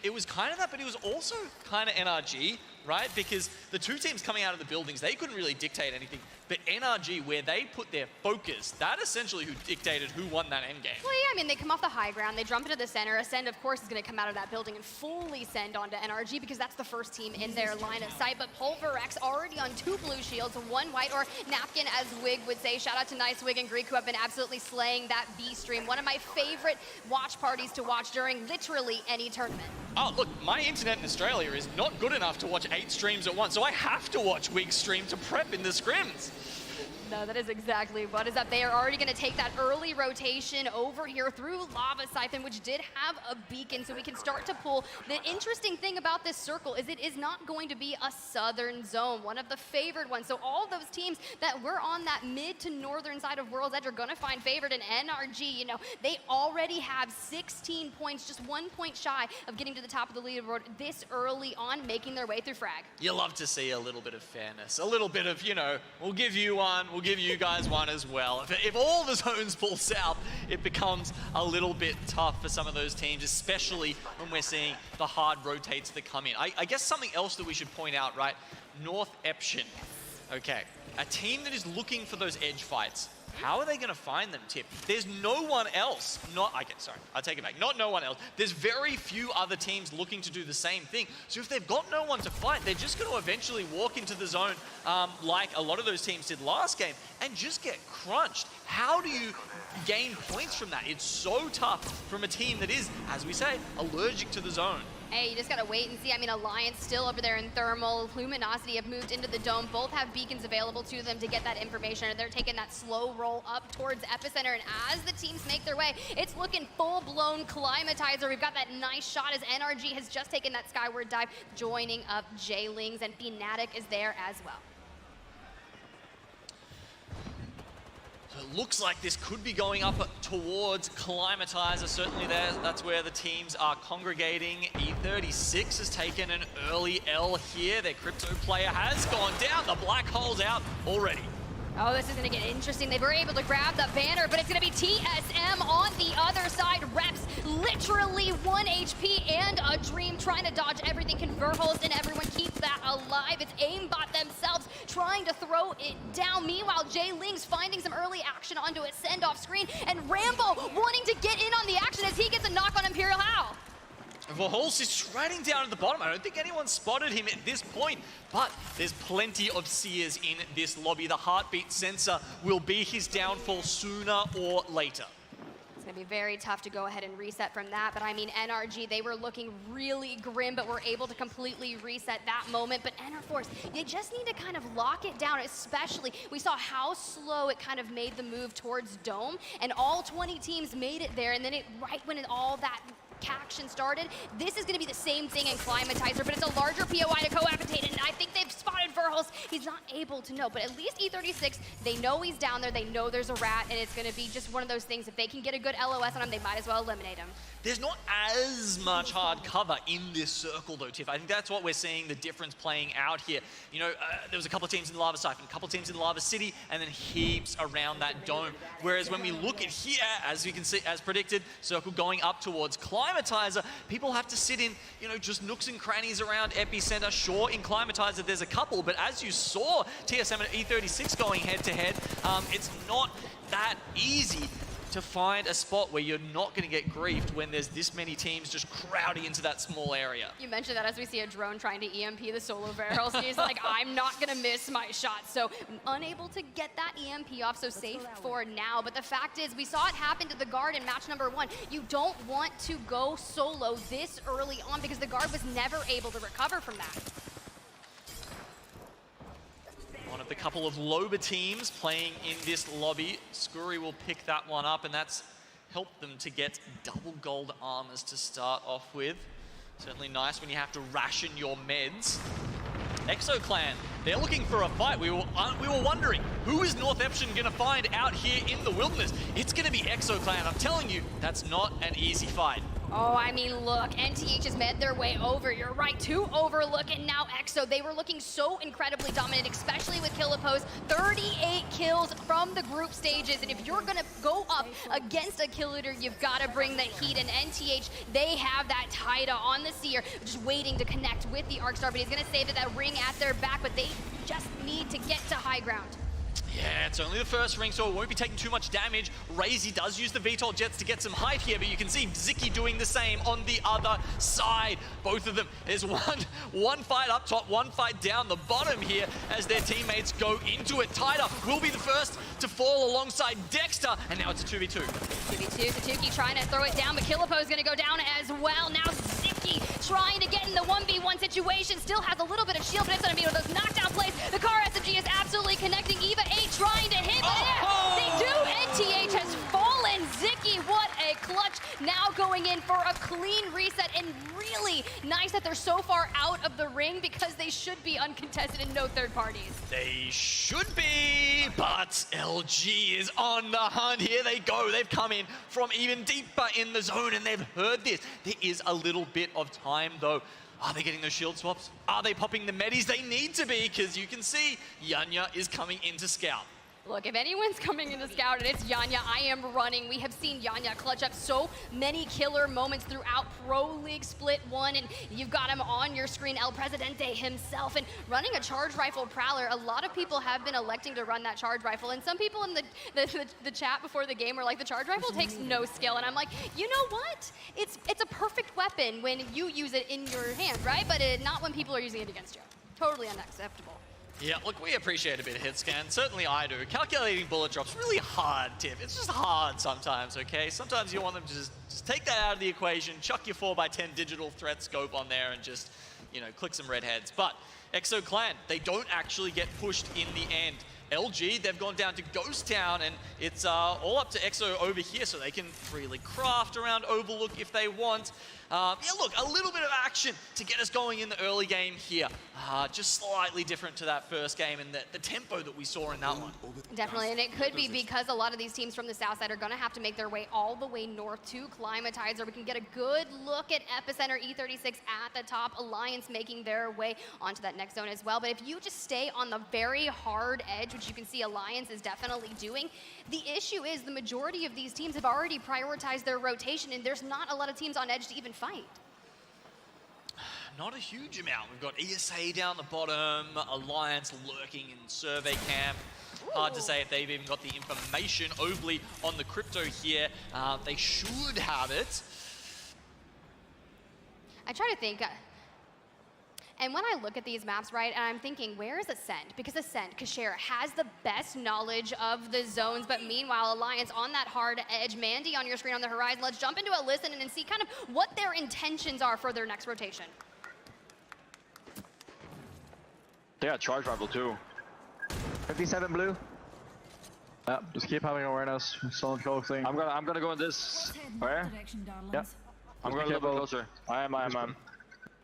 it was kind of that, but it was also kind of NRG, right? Because the 2 teams coming out of the buildings, they couldn't really dictate anything. But NRG, where they put their focus, that essentially who dictated who won that endgame. Well, yeah, I mean, they come off the high ground, they jump into the center. Ascend, of course, is going to come out of that building and fully send onto NRG because that's the first team in their line of sight. But Pulverex already on 2 blue shields, 1 white, or Napkin, as Wig would say. Shout out to Nice Wig and Greek, who have been absolutely slaying that B stream. One of my favorite watch parties to watch during literally any tournament. Oh, look, my internet in Australia is not good enough to watch 8 streams at once, so I have to watch Wig's stream to prep in the scrims. No, that is exactly what is up. They are already going to take that early rotation over here through Lava Siphon, which did have a beacon, so we can start to pull. The interesting thing about this circle is it is not going to be a southern zone, one of the favored ones. So all those teams that were on that mid to northern side of World's Edge are going to find favored. And NRG, you know, they already have 16 points, just 1 point shy of getting to the top of the leaderboard this early on, making their way through frag. You love to see a little bit of fairness, a little bit of, you know, we'll give you one, we'll give you guys one as well. If all the zones pull south, it becomes a little bit tough for some of those teams, especially when we're seeing the hard rotates that come in. I guess something else that we should point out, right? North Eption. Okay, a team that is looking for those edge fights. How are they going to find them, Tip? There's no one else. I take it back. Not no one else. There's very few other teams looking to do the same thing. So if they've got no one to fight, they're just going to eventually walk into the zone like a lot of those teams did last game and just get crunched. How do you gain points from that? It's so tough from a team that is, as we say, allergic to the zone. Hey, you just gotta wait and see. I mean, Alliance still over there in Thermal. Luminosity have moved into the dome. Both have beacons available to them to get that information, and they're taking that slow roll up towards Epicenter. And as the teams make their way, it's looking full-blown Climatizer. We've got that nice shot as NRG has just taken that skyward dive, joining up Jaylings, and Fnatic is there as well. It looks like this could be going up towards Climatizer. Certainly that's where the teams are congregating. E36 has taken an early L here. Their crypto player has gone down. The black hole's out already. Oh, this is going to get interesting. They were able to grab the banner, but it's going to be TSM on the other side. Reps literally 1 HP and a dream, trying to dodge everything. Can Verholst and everyone keep that alive? It's aimbot themselves trying to throw it down. Meanwhile, Jay Ling's finding some early action onto a send-off screen, and Rambo wanting to get in on the action as he gets a knock on Imperial Howl. Verholst is shredding down at the bottom. I don't think anyone spotted him at this point, but there's plenty of seers in this lobby. The heartbeat sensor will be his downfall sooner or later. It's going to be very tough to go ahead and reset from that, but I mean, NRG, they were looking really grim, but were able to completely reset that moment. But NRForce, they just need to kind of lock it down, especially we saw how slow it kind of made the move towards Dome, and all 20 teams made it there, and then right when all that action started, this is going to be the same thing in Climatizer, but it's a larger POI to cohabitate, and I think they've spotted Verholst. He's not able to know, but at least E36, they know he's down there, they know there's a rat, and it's going to be just one of those things. If they can get a good LOS on him, they might as well eliminate him. There's not as much hard cover in this circle though, Tiff. I think that's what we're seeing the difference playing out here. You know, there was a couple of teams in the Lava Siphon, a couple of teams in the Lava City, and then heaps around that dome. Whereas when we look at here, as we can see, as predicted, circle going up towards Climatizer, people have to sit in, you know, just nooks and crannies around Epicenter. Sure, in Climatizer there's a couple, but as you saw TSM and E36 going head to head, it's not that easy to find a spot where you're not going to get griefed when there's this many teams just crowding into that small area. You mentioned that as we see a drone trying to EMP the solo barrels. He's like, I'm not going to miss my shot. So unable to get that EMP off, so safe for now. But the fact is, we saw it happen to the guard in match number 1. You don't want to go solo this early on because the guard was never able to recover from that. One of the couple of Loba teams playing in this lobby. Scurry will pick that one up, and that's helped them to get double gold armors to start off with. Certainly nice when you have to ration your meds. Exo Clan, they're looking for a fight. We were wondering, who is North Epsilon going to find out here in the wilderness? It's going to be Exo Clan. I'm telling you, that's not an easy fight. Oh, I mean, look, NTH has made their way over. You're right, to Overlook, and now Exo. They were looking so incredibly dominant, especially with Killapose. 38 kills from the group stages, and if you're gonna go up against a kill leader, you've gotta bring the heat, and NTH, they have that Tida on the Seer, just waiting to connect with the Arcstar, but he's gonna save that ring at their back, but they just need to get to high ground. Yeah, it's only the first ring, so it won't be taking too much damage. Razy does use the VTOL jets to get some height here, but you can see Ziki doing the same on the other side. Both of them, there's one fight up top, one fight down the bottom here as their teammates go into it. Tida will be the first to fall alongside Dexter, and now it's a 2v2. 2v2, Satuki trying to throw it down, but Killapose is gonna go down as well. Now Ziki trying to get in the 1v1 situation, still has a little bit of shield, but it's gonna be one of those knockdown plays. The car SMG is absolutely connecting. Eva 8 trying to hit there. They do. NTH has fallen. Ziki, what a clutch. Now going in for a clean reset, and really nice that they're so far out of the ring because they should be uncontested and no third parties. They should be, but LG is on the hunt. Here they go. They've come in from even deeper in the zone, and they've heard this. There is a little bit of time, though. Are they getting those shield swaps? Are they popping the medis? They need to be, because you can see Yanya is coming into Scout. Look, if anyone's coming into Scout and it's Yanya, I am running. We have seen Yanya clutch up so many killer moments throughout Pro League Split 1, and you've got him on your screen, El Presidente himself, and running a charge rifle Prowler. A lot of people have been electing to run that charge rifle, and some people in the chat before the game were like, the charge rifle takes no skill, and I'm like, you know what? It's a perfect weapon when you use it in your hand, right? But not when people are using it against you. Totally unacceptable. Yeah, look, we appreciate a bit of hit scan. Certainly I do. Calculating bullet drops really hard, Tiff. It's just hard sometimes, okay? Sometimes you want them to just take that out of the equation, chuck your 4x10 digital threat scope on there and just, you know, click some red heads. But Exo Clan, they don't actually get pushed in the end. LG, they've gone down to Ghost Town, and it's all up to Exo over here, so they can freely craft around Overlook if they want. Yeah, look, a little bit of action to get us going in the early game here. Just slightly different to that first game and the tempo that we saw in that one. Definitely, and it could be because a lot of these teams from the south side are going to have to make their way all the way north to Climatizer. We can get a good look at Epicenter, E36 at the top, Alliance making their way onto that next zone as well. But if you just stay on the very hard edge, which you can see Alliance is definitely doing, the issue is the majority of these teams have already prioritized their rotation, and there's not a lot of teams on edge to even fight. Not a huge amount. We've got ESA down the bottom, Alliance lurking in survey camp. Hard to say if they've even got the information overly on the crypto here. They should have it. I try to think, and when I look at these maps, right, and I'm thinking, where is Ascend? Because Ascend, Kashera, has the best knowledge of the zones, but meanwhile, Alliance on that hard edge. Mandy on your screen on the horizon. Let's jump into a listen and see kind of what their intentions are for their next rotation. They got charge rifle too. 57 blue. Yeah, just keep having awareness. Someone closing. I'm gonna go in this. Where? Yeah. I'm going a little bit closer. I am.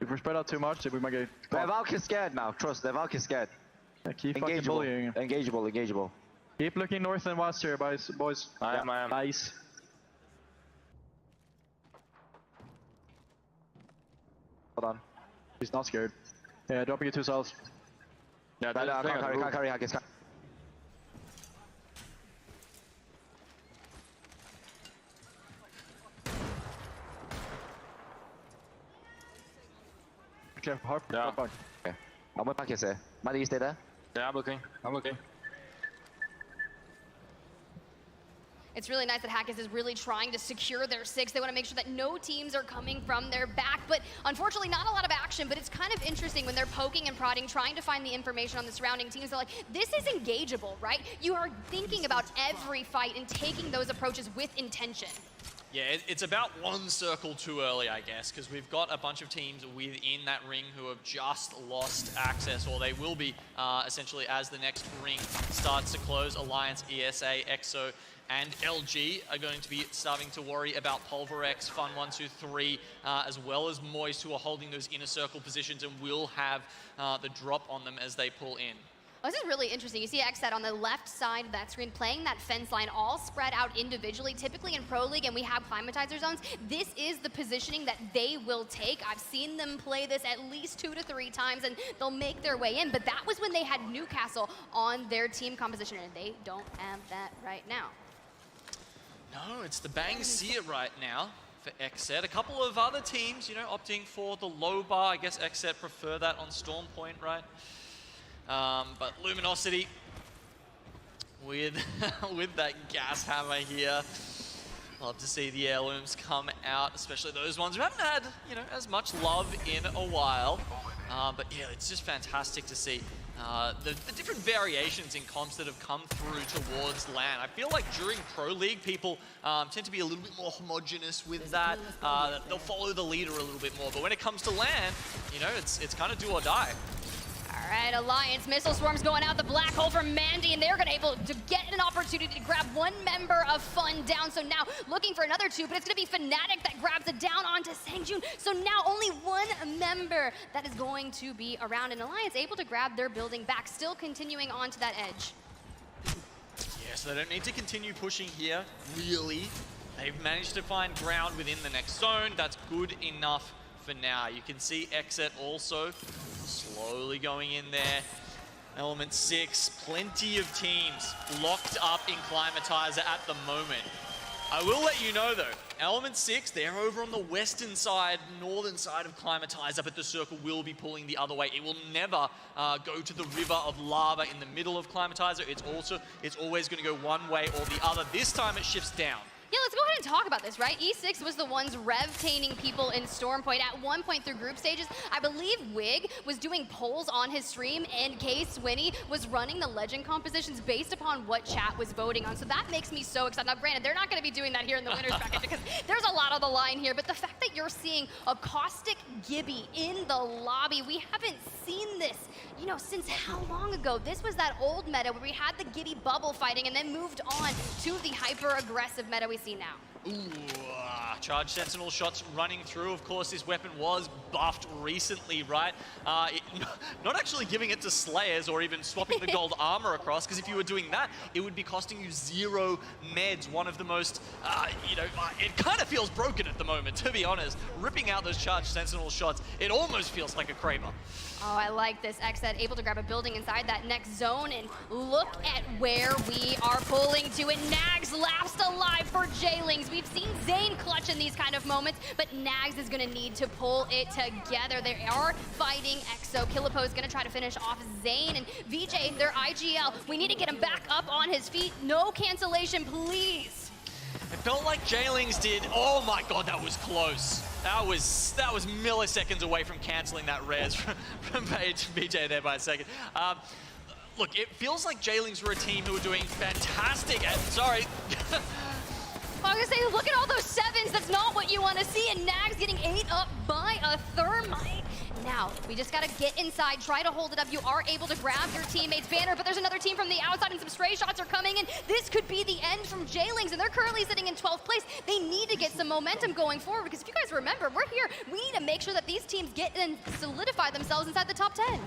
If we spread out too much, we might get. The Valk is scared now. Trust, the Valk is scared. Yeah, keep fucking bullying. Engageable. Keep looking north and west here, boys. I am. Nice. Hold on. He's not scared. Yeah, dropping it 2 cells. Yeah, can't carry Haggis. Clear, hard. Yeah. Okay. I'm with Haggis here. Maddie, you stay there? Yeah, I'm looking. It's really nice that Hackis is really trying to secure their 6. They want to make sure that no teams are coming from their back, but unfortunately not a lot of action. But it's kind of interesting when they're poking and prodding, trying to find the information on the surrounding teams. They're like, this is engageable, right? You are thinking about every fight and taking those approaches with intention. Yeah, it's about one circle too early, I guess, because we've got a bunch of teams within that ring who have just lost access, or they will be essentially as the next ring starts to close. Alliance, ESA, EXO, and LG are going to be starting to worry about Pulverex, Fun123, as well as Moist, who are holding those inner circle positions and will have the drop on them as they pull in. Well, this is really interesting. You see XSET on the left side of that screen playing that fence line all spread out individually. Typically in Pro League, and we have Climatizer zones, this is the positioning that they will take. I've seen them play this at least 2 to 3 times, and they'll make their way in. But that was when they had Newcastle on their team composition, and they don't have that right now. No, it's the Bang Seer right now for XSET. A couple of other teams, you know, opting for the low bar. I guess XSET prefer that on Storm Point, right? But Luminosity with with that gas hammer here. Love to see the heirlooms come out, especially those ones who haven't had, you know, as much love in a while. But yeah, it's just fantastic to see the different variations in comps that have come through towards LAN. I feel like during Pro League, people tend to be a little bit more homogenous with that. They'll follow the leader a little bit more. But when it comes to LAN, you know, it's kind of do or die. All right, Alliance missile swarms going out the black hole from Mandy, and they're going to be able to get an opportunity to grab one member of Fun down. So now looking for another 2, but it's going to be Fnatic that grabs it down onto Sangjun. So now only 1 member that is going to be around, and Alliance able to grab their building back, still continuing on to that edge. Yeah, so they don't need to continue pushing here, really. They've managed to find ground within the next zone. That's good enough for now. You can see XSET also slowly going in there. Element 6, plenty of teams locked up in Climatizer at the moment. I will let you know though, Element 6, they're over on the western side, northern side of Climatizer, but the circle will be pulling the other way. It will never go to the river of lava in the middle of Climatizer. It's always going to go one way or the other. This time it shifts down. Yeah, let's go ahead and talk about this, right? E6 was the ones rev-taining people in Storm Point at one point through group stages. I believe Wig was doing polls on his stream, and K Swinney was running the legend compositions based upon what chat was voting on. So that makes me so excited. Now, granted, they're not going to be doing that here in the winner's bracket because there's a lot on the line here, but the fact that you're seeing a Caustic Gibby in the lobby, we haven't seen this, you know, since how long ago? This was that old meta where we had the Gibby bubble fighting and then moved on to the hyper-aggressive meta we see now. Charge Sentinel shots running through. Of course, this weapon was buffed recently, right? Not actually giving it to Slayers or even swapping the gold armor across, because if you were doing that, it would be costing you 0 meds. One of the most, it kind of feels broken at the moment, to be honest. Ripping out those Charge Sentinel shots, it almost feels like a Kraber. Oh, I like this. Xset able to grab a building inside that next zone, and look at where we are pulling to. And Nags last alive for Jaylings. We've seen Zane clutch in these kind of moments, but Nags is going to need to pull it together. They are fighting Exo. Killipo is going to try to finish off Zane, and VJ, their IGL. We need to get him back up on his feet. No cancellation, please. It felt like Jaylings did. Oh my god, that was close. That was milliseconds away from canceling that res from BJ there by a second. Look, it feels like Jaylings were a team who were doing fantastic. Sorry. I was gonna say, look at all those sevens. That's not what you want to see. And Nags getting ate up by a thermite. Now, we just gotta get inside, try to hold it up. You are able to grab your teammate's banner, but there's another team from the outside and some stray shots are coming in. This could be the end from Jaylings, and they're currently sitting in 12th place. They need to get some momentum going forward, because if you guys remember, we're here. We need to make sure that these teams get and solidify themselves inside the top 10.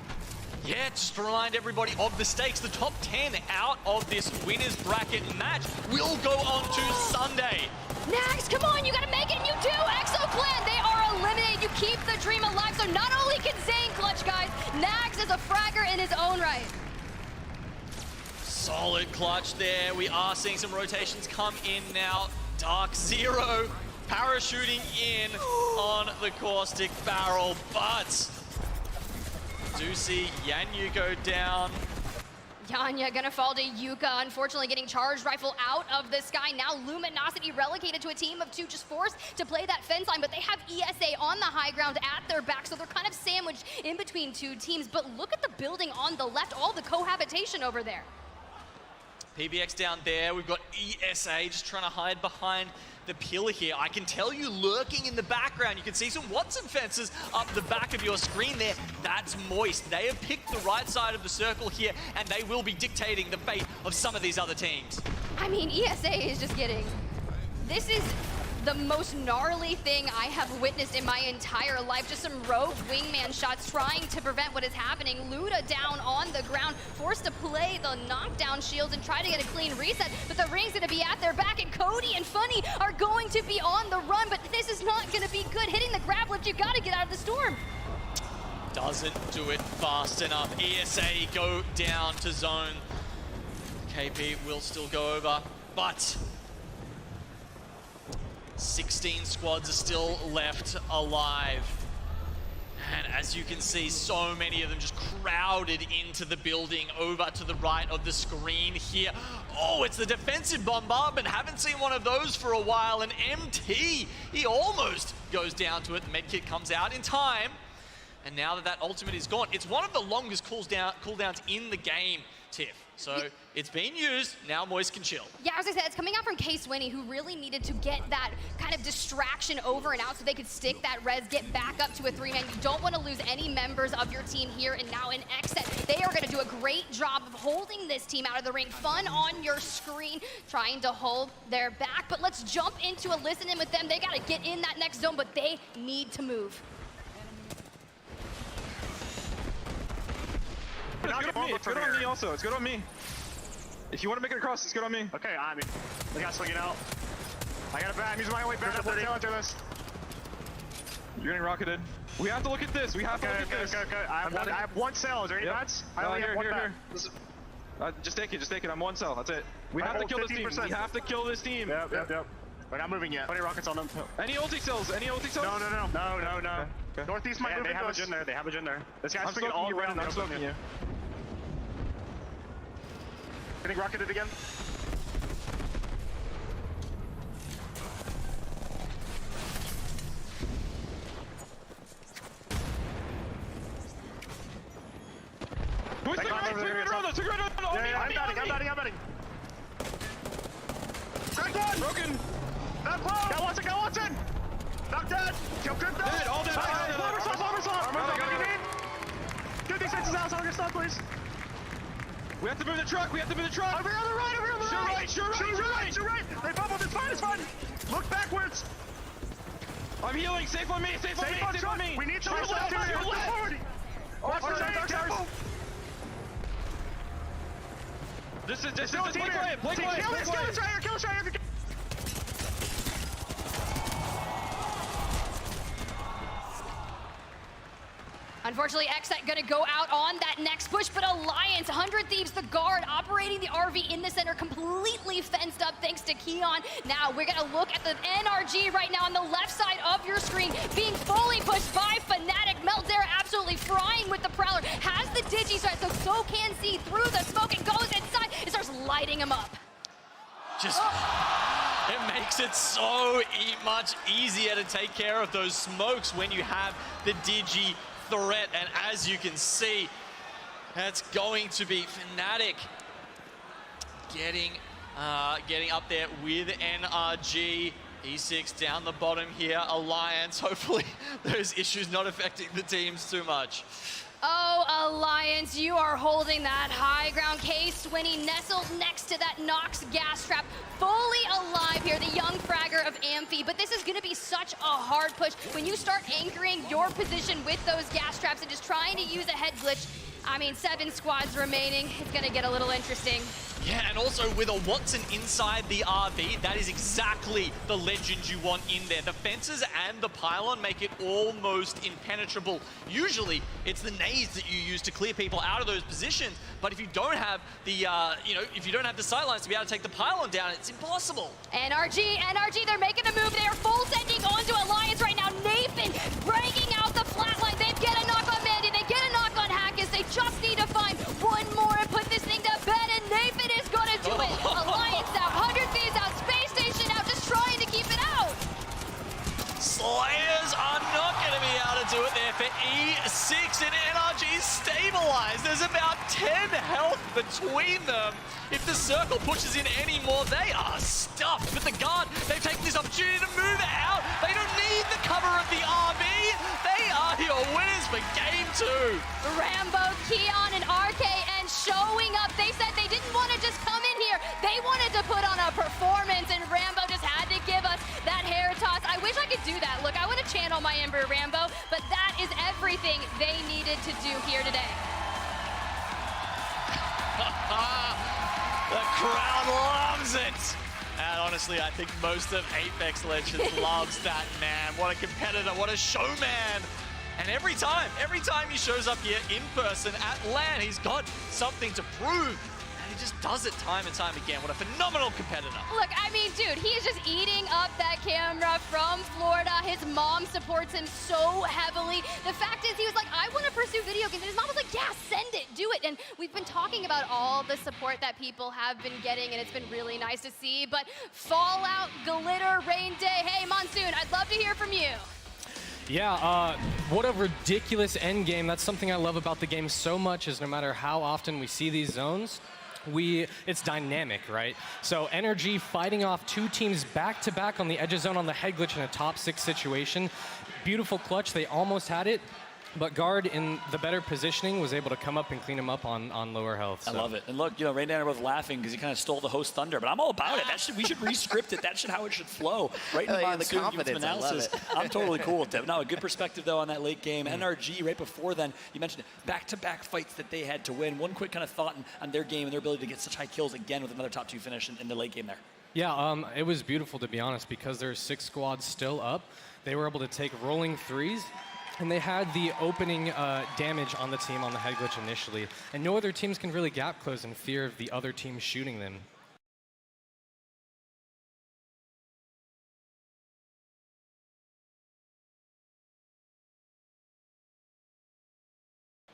Yeah, just to remind everybody of the stakes, the top 10 out of this winners bracket match will go on to Sunday. Nags, come on, you gotta make it, and you do! Exo Clan, they are eliminated. You keep the dream alive, so not only can Zane clutch, guys, Nags is a fragger in his own right. Solid clutch there. We are seeing some rotations come in now. Dark Zero parachuting in on the caustic barrel, but do see Yanyu go down. Yanya gonna fall to Yuka, unfortunately getting charged rifle out of the sky. Now Luminosity relegated to a team of 2, just forced to play that fence line, but they have ESA on the high ground at their back, so they're kind of sandwiched in between 2 teams. But look at the building on the left, all the cohabitation over there. PBX down there, we've got ESA just trying to hide behind the pillar here. I can tell you lurking in the background, you can see some Watson fences up the back of your screen there. That's Moist. They have picked the right side of the circle here, and they will be dictating the fate of some of these other teams. I mean, ESA is just getting... This is the most gnarly thing I have witnessed in my entire life. Just some rogue wingman shots trying to prevent what is happening. Luda down on the ground, forced to play the knockdown shields and try to get a clean reset, but the ring's gonna be at their back, and Cody and Funny are going to be on the run, but this is not gonna be good. Hitting the grab lift, you gotta get out of the storm. Doesn't do it fast enough. ESA go down to zone. KP will still go over, but 16 squads are still left alive. And as you can see, so many of them just crowded into the building over to the right of the screen here. Oh, it's the defensive bombardment. Haven't seen one of those for a while. And MT, he almost goes down to it. The medkit comes out in time. And now that that ultimate is gone, it's one of the longest cooldowns in the game, Tiff. So it's been used, now Moist can chill. Yeah, as I said, it's coming out from K-Swinney, who really needed to get that kind of distraction over and out so they could stick that res, get back up to a 3-man. You don't want to lose any members of your team here, and now in Xset, they are going to do a great job of holding this team out of the ring. Fun on your screen, trying to hold their back, but let's jump into a listen-in with them. They got to get in that next zone, but they need to move. It's good on me. It's good on me also. It's good on me. If you want to make it across, it's good on me. Okay, I mean, they got swinging out. I got it back. I'm using my way back. Let's go into this. You're getting rocketed. We have to look at this. We have to look at this. Okay. I have 1 cell. Is there any bats? I only have 1 bat. Just take it. I'm 1 cell. That's it. We have to kill this team. We have to kill this team. Yep. We're not moving yet. 20 rockets on them. Any ulti cells? Any ulti cells? No. Okay. Northeast might move. They have a gen there. They have a gen there. This guy's swinging all around. I'm smoking you. Getting rocketed again. I'm batting. Broken. Got Watson. Knocked dead. Kill Crypto. Dead. All dead. Get these senses out so I can stop, please. We have to move the truck. Over on the right. Sure right. They bubbled. It's fine. run! Look backwards! I'm healing. Safe on me. Safe on me. Safe on me. We need to left. Watch the side, careful! This is play quiet. Play quiet. Kill us right here. Unfortunately, Xset gonna go out on that next push, but Alliance, 100 Thieves, the guard, operating the RV in the center, completely fenced up thanks to Keon. Now we're gonna look at the NRG right now on the left side of your screen, being fully pushed by Fnatic. Meltzera absolutely frying with the Prowler, has the Digi sight, so can see through the smoke and goes inside, it starts lighting him up. Just, it makes it so much easier to take care of those smokes when you have the Digi threat, and as you can see, that's going to be Fnatic getting up there with NRG. E6 down the bottom here. Alliance, hopefully those issues not affecting the teams too much. Oh, Alliance, you are holding that high ground. K-Swinny nestled next to that Nox gas trap, fully alive here, the young fragger of Amphi. But this is going to be such a hard push when you start anchoring your position with those gas traps and just trying to use a head glitch. I mean, 7 squads remaining. It's going to get a little interesting. Yeah, and also with a Watson inside the RV, that is exactly the legend you want in there. The fences and the pylon make it almost impenetrable. Usually, it's the nades that you use to clear people out of those positions. But if you don't have the, if you don't have the sightlines to be able to take the pylon down, it's impossible. NRG, they're making a move. They are full sending onto Alliance right now. Nathan breaking out the flatline. They get a knock on Mandy. They get a knock on Hackers. They just need to find one more and put this thing to bed. And Nathan is going to do it. Alliance out, 100 Thieves out, Space Station out, just trying to keep it out. Slayers are not going to be able to do it there for E6, and NRG stabilized. There's about 10 health between them. If the circle pushes in any more, they are stuffed. But the guard, they've taken this opportunity to move out. They don't need the cover of the RB. They are your winners for game 2. Rambo, Keon, and RKN showing up. They said they didn't want to just come in here. They wanted to put on a performance, and Rambo just had to give us that hair toss. I wish I could do that. Look, I want to channel my Ember Rambo, but that is everything they needed to do here today. The crowd loves it. And honestly, I think most of Apex Legends loves that man. What a competitor, what a showman. And every time he shows up here in person at LAN, he's got something to prove. And he just does it time and time again. What a phenomenal competitor. Look, I mean, dude, he is just eating up that camera from Florida. His mom supports him so heavily. The fact is, he was like, I want to pursue video games. And his mom was like, yeah, send it, do it. And we've been talking about all the support that people have been getting, and it's been really nice to see. But Fallout, Glitter, Rain Day, hey, Monsoon, I'd love to hear from you. Yeah, what a ridiculous end game. That's something I love about the game so much, is no matter how often we see these zones, it's dynamic, right? So NRG fighting off 2 teams back-to-back on the edge of zone on the head glitch in a top 6 situation. Beautiful clutch, they almost had it. But Guard, in the better positioning, was able to come up and clean him up on lower health. So. I love it. And look, Rain and I are both laughing because he kind of stole the host thunder, but I'm all about it. We should re-script it. That's how it should flow. Right in the confidence analysis. I'm totally cool with it. No, a good perspective, though, on that late game. NRG, right before then, you mentioned it, back-to-back fights that they had to win. One quick kind of thought on their game and their ability to get such high kills again with another top 2 finish in the late game there. Yeah, it was beautiful, to be honest, because there's 6 squads still up. They were able to take rolling 3s. And they had the opening damage on the team on the head glitch initially. And no other teams can really gap close in fear of the other team shooting them.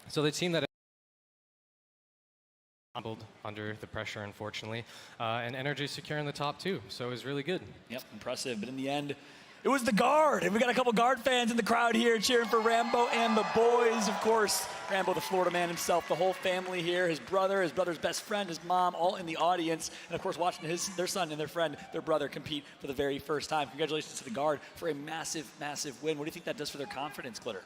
So the team that under the pressure, unfortunately, and NRG securing the top 2. So it was really good. Yep, impressive. But in the end, It was the guard, and we got a couple guard fans in the crowd here cheering for Rambo and the boys. Of course, Rambo, the Florida man himself, the whole family here, his brother's best friend, his mom, all in the audience, and of course watching their son and their friend, their brother, compete for the very first time. Congratulations to the guard for a massive, massive win. What do you think that does for their confidence, Glitter?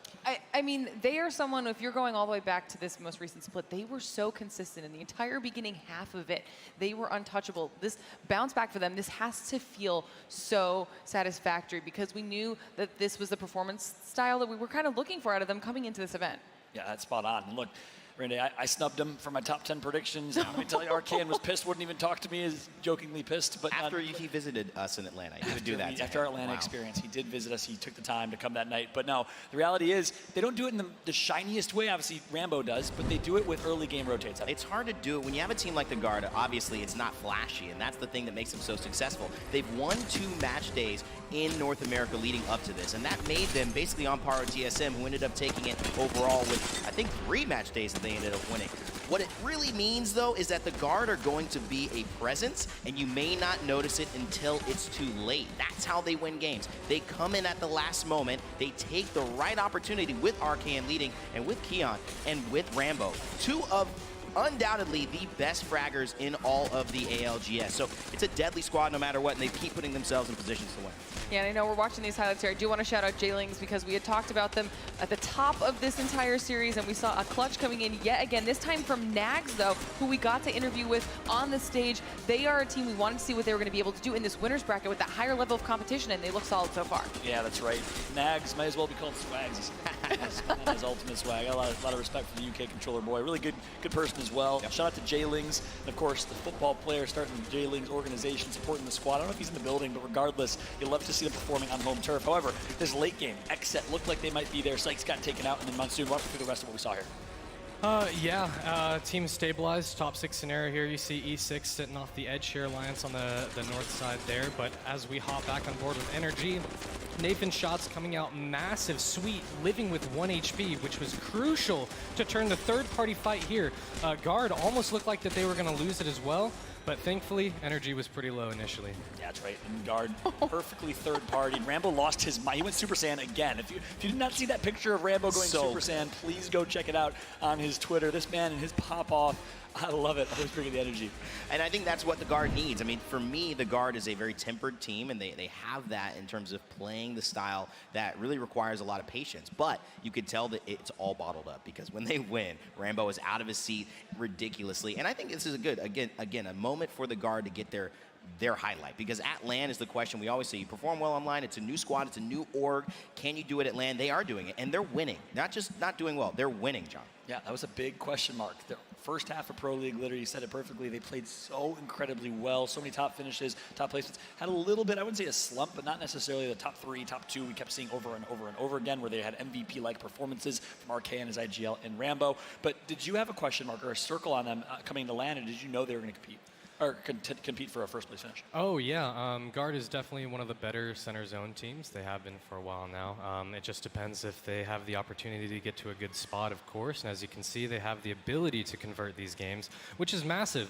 I mean, they are someone, if you're going all the way back to this most recent split, they were so consistent in the entire beginning half of it. They were untouchable. This bounce back for them, this has to feel so satisfactory because we knew that this was the performance style that we were kind of looking for out of them coming into this event. Yeah, that's spot on. And look, Randy, I snubbed him for my top 10 predictions. Let me tell you, Arcan was pissed, wouldn't even talk to me, is jokingly pissed. But after he visited us in Atlanta, he would do that. After our Atlanta experience, he did visit us. He took the time to come that night. But no, the reality is they don't do it in the shiniest way. Obviously, Rambo does, but they do it with early game rotates. It's hard to do it when you have a team like the Guard. Obviously, it's not flashy, and that's the thing that makes them so successful. They've won 2 match days in North America leading up to this, and that made them basically on par with TSM, who ended up taking it overall with, I think, 3 match days that they ended up winning. What it really means, though, is that the Guard are going to be a presence, and you may not notice it until it's too late. That's how they win games. They come in at the last moment, they take the right opportunity with Arcan leading, and with Keon, and with Rambo. 2 of undoubtedly the best fraggers in all of the ALGS. So it's a deadly squad no matter what, and they keep putting themselves in positions to win. Yeah, and I know we're watching these highlights here. I do want to shout out J-Lings because we had talked about them at the top of this entire series, and we saw a clutch coming in yet again, this time from Nags, though, who we got to interview with on the stage. They are a team we wanted to see what they were going to be able to do in this winner's bracket with that higher level of competition, and they look solid so far. Yeah, that's right. Nags might as well be called Swags. That's ultimate swag. I got a lot of respect for the UK controller boy. Really good person as well. Yep. Shout out to J-Lings, and of course the football player starting the J-Lings organization, supporting the squad. I don't know if he's in the building, but regardless, you'll love to see them performing on home turf. However, this late game, X-Set looked like they might be there. Sykes got taken out, and then Monsoon walked through the rest of what we saw here. Team stabilized, top 6 scenario here. You see E6 sitting off the edge here, Alliance on the north side there. But as we hop back on board with Energy, Nathan's shots coming out massive, sweet, living with 1 HP, which was crucial to turn the third-party fight here. Guard almost looked like that they were going to lose it as well. But thankfully, Energy was pretty low initially. Yeah, that's right. And Guard perfectly third-partied. Rambo lost his mind. He went Super Saiyan again. If you did not see that picture of Rambo going Super Saiyan, please go check it out on his Twitter. This man and his pop-off, I love it. Always bringing the energy. And I think that's what the Guard needs. I mean, for me, the Guard is a very tempered team, and they have that in terms of playing the style that really requires a lot of patience. But you could tell that it's all bottled up because when they win, Rambo is out of his seat ridiculously. And I think this is a good, again, a moment for the Guard to get their highlight, because at LAN is the question we always say. You perform well online, it's a new squad, it's a new org. Can you do it at LAN? They are doing it, and they're winning. Not just not doing well, they're winning, John. Yeah, that was a big question mark. The first half of Pro League, Glitter, you said it perfectly. They played so incredibly well, so many top finishes, top placements. Had a little bit, I wouldn't say a slump, but not necessarily the top 3, top 2 we kept seeing over and over and over again, where they had MVP-like performances from Arcan, his IGL, and Rambo. But did you have a question mark or a circle on them coming to LAN, and did you know they were going to compete? Or compete for a first place finish? Oh, yeah. Guard is definitely one of the better center zone teams. They have been for a while now. It just depends if they have the opportunity to get to a good spot, of course. And as you can see, they have the ability to convert these games, which is massive.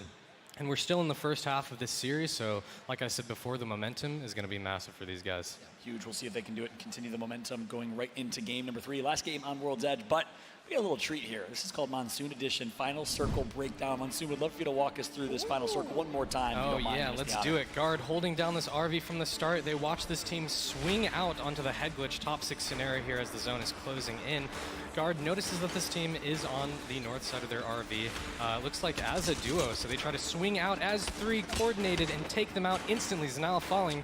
And we're still in the first half of this series, so like I said before, the momentum is going to be massive for these guys. Yeah, huge. We'll see if they can do it and continue the momentum going right into game number 3. Last game on World's Edge, but we got a little treat here. This is called Monsoon Edition, Final Circle Breakdown. Monsoon, would love for you to walk us through this Final Circle one more time. Oh, yeah, let's do it. Guard holding down this RV from the start. They watch this team swing out onto the head glitch top 6 scenario here as the zone is closing in. Guard notices that this team is on the north side of their RV. Looks like as a duo, so they try to swing out as 3 coordinated and take them out instantly. Zanala falling.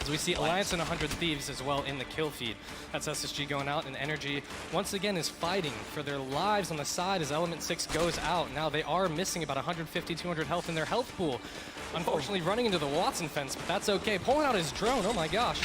As we see Alliance and 100 Thieves as well in the kill feed. That's SSG going out, and Energy once again is fighting for their lives on the side as Element 6 goes out. Now they are missing about 150, 200 health in their health pool. Unfortunately running into the Watson fence, but that's okay. Pulling out his drone, oh my gosh.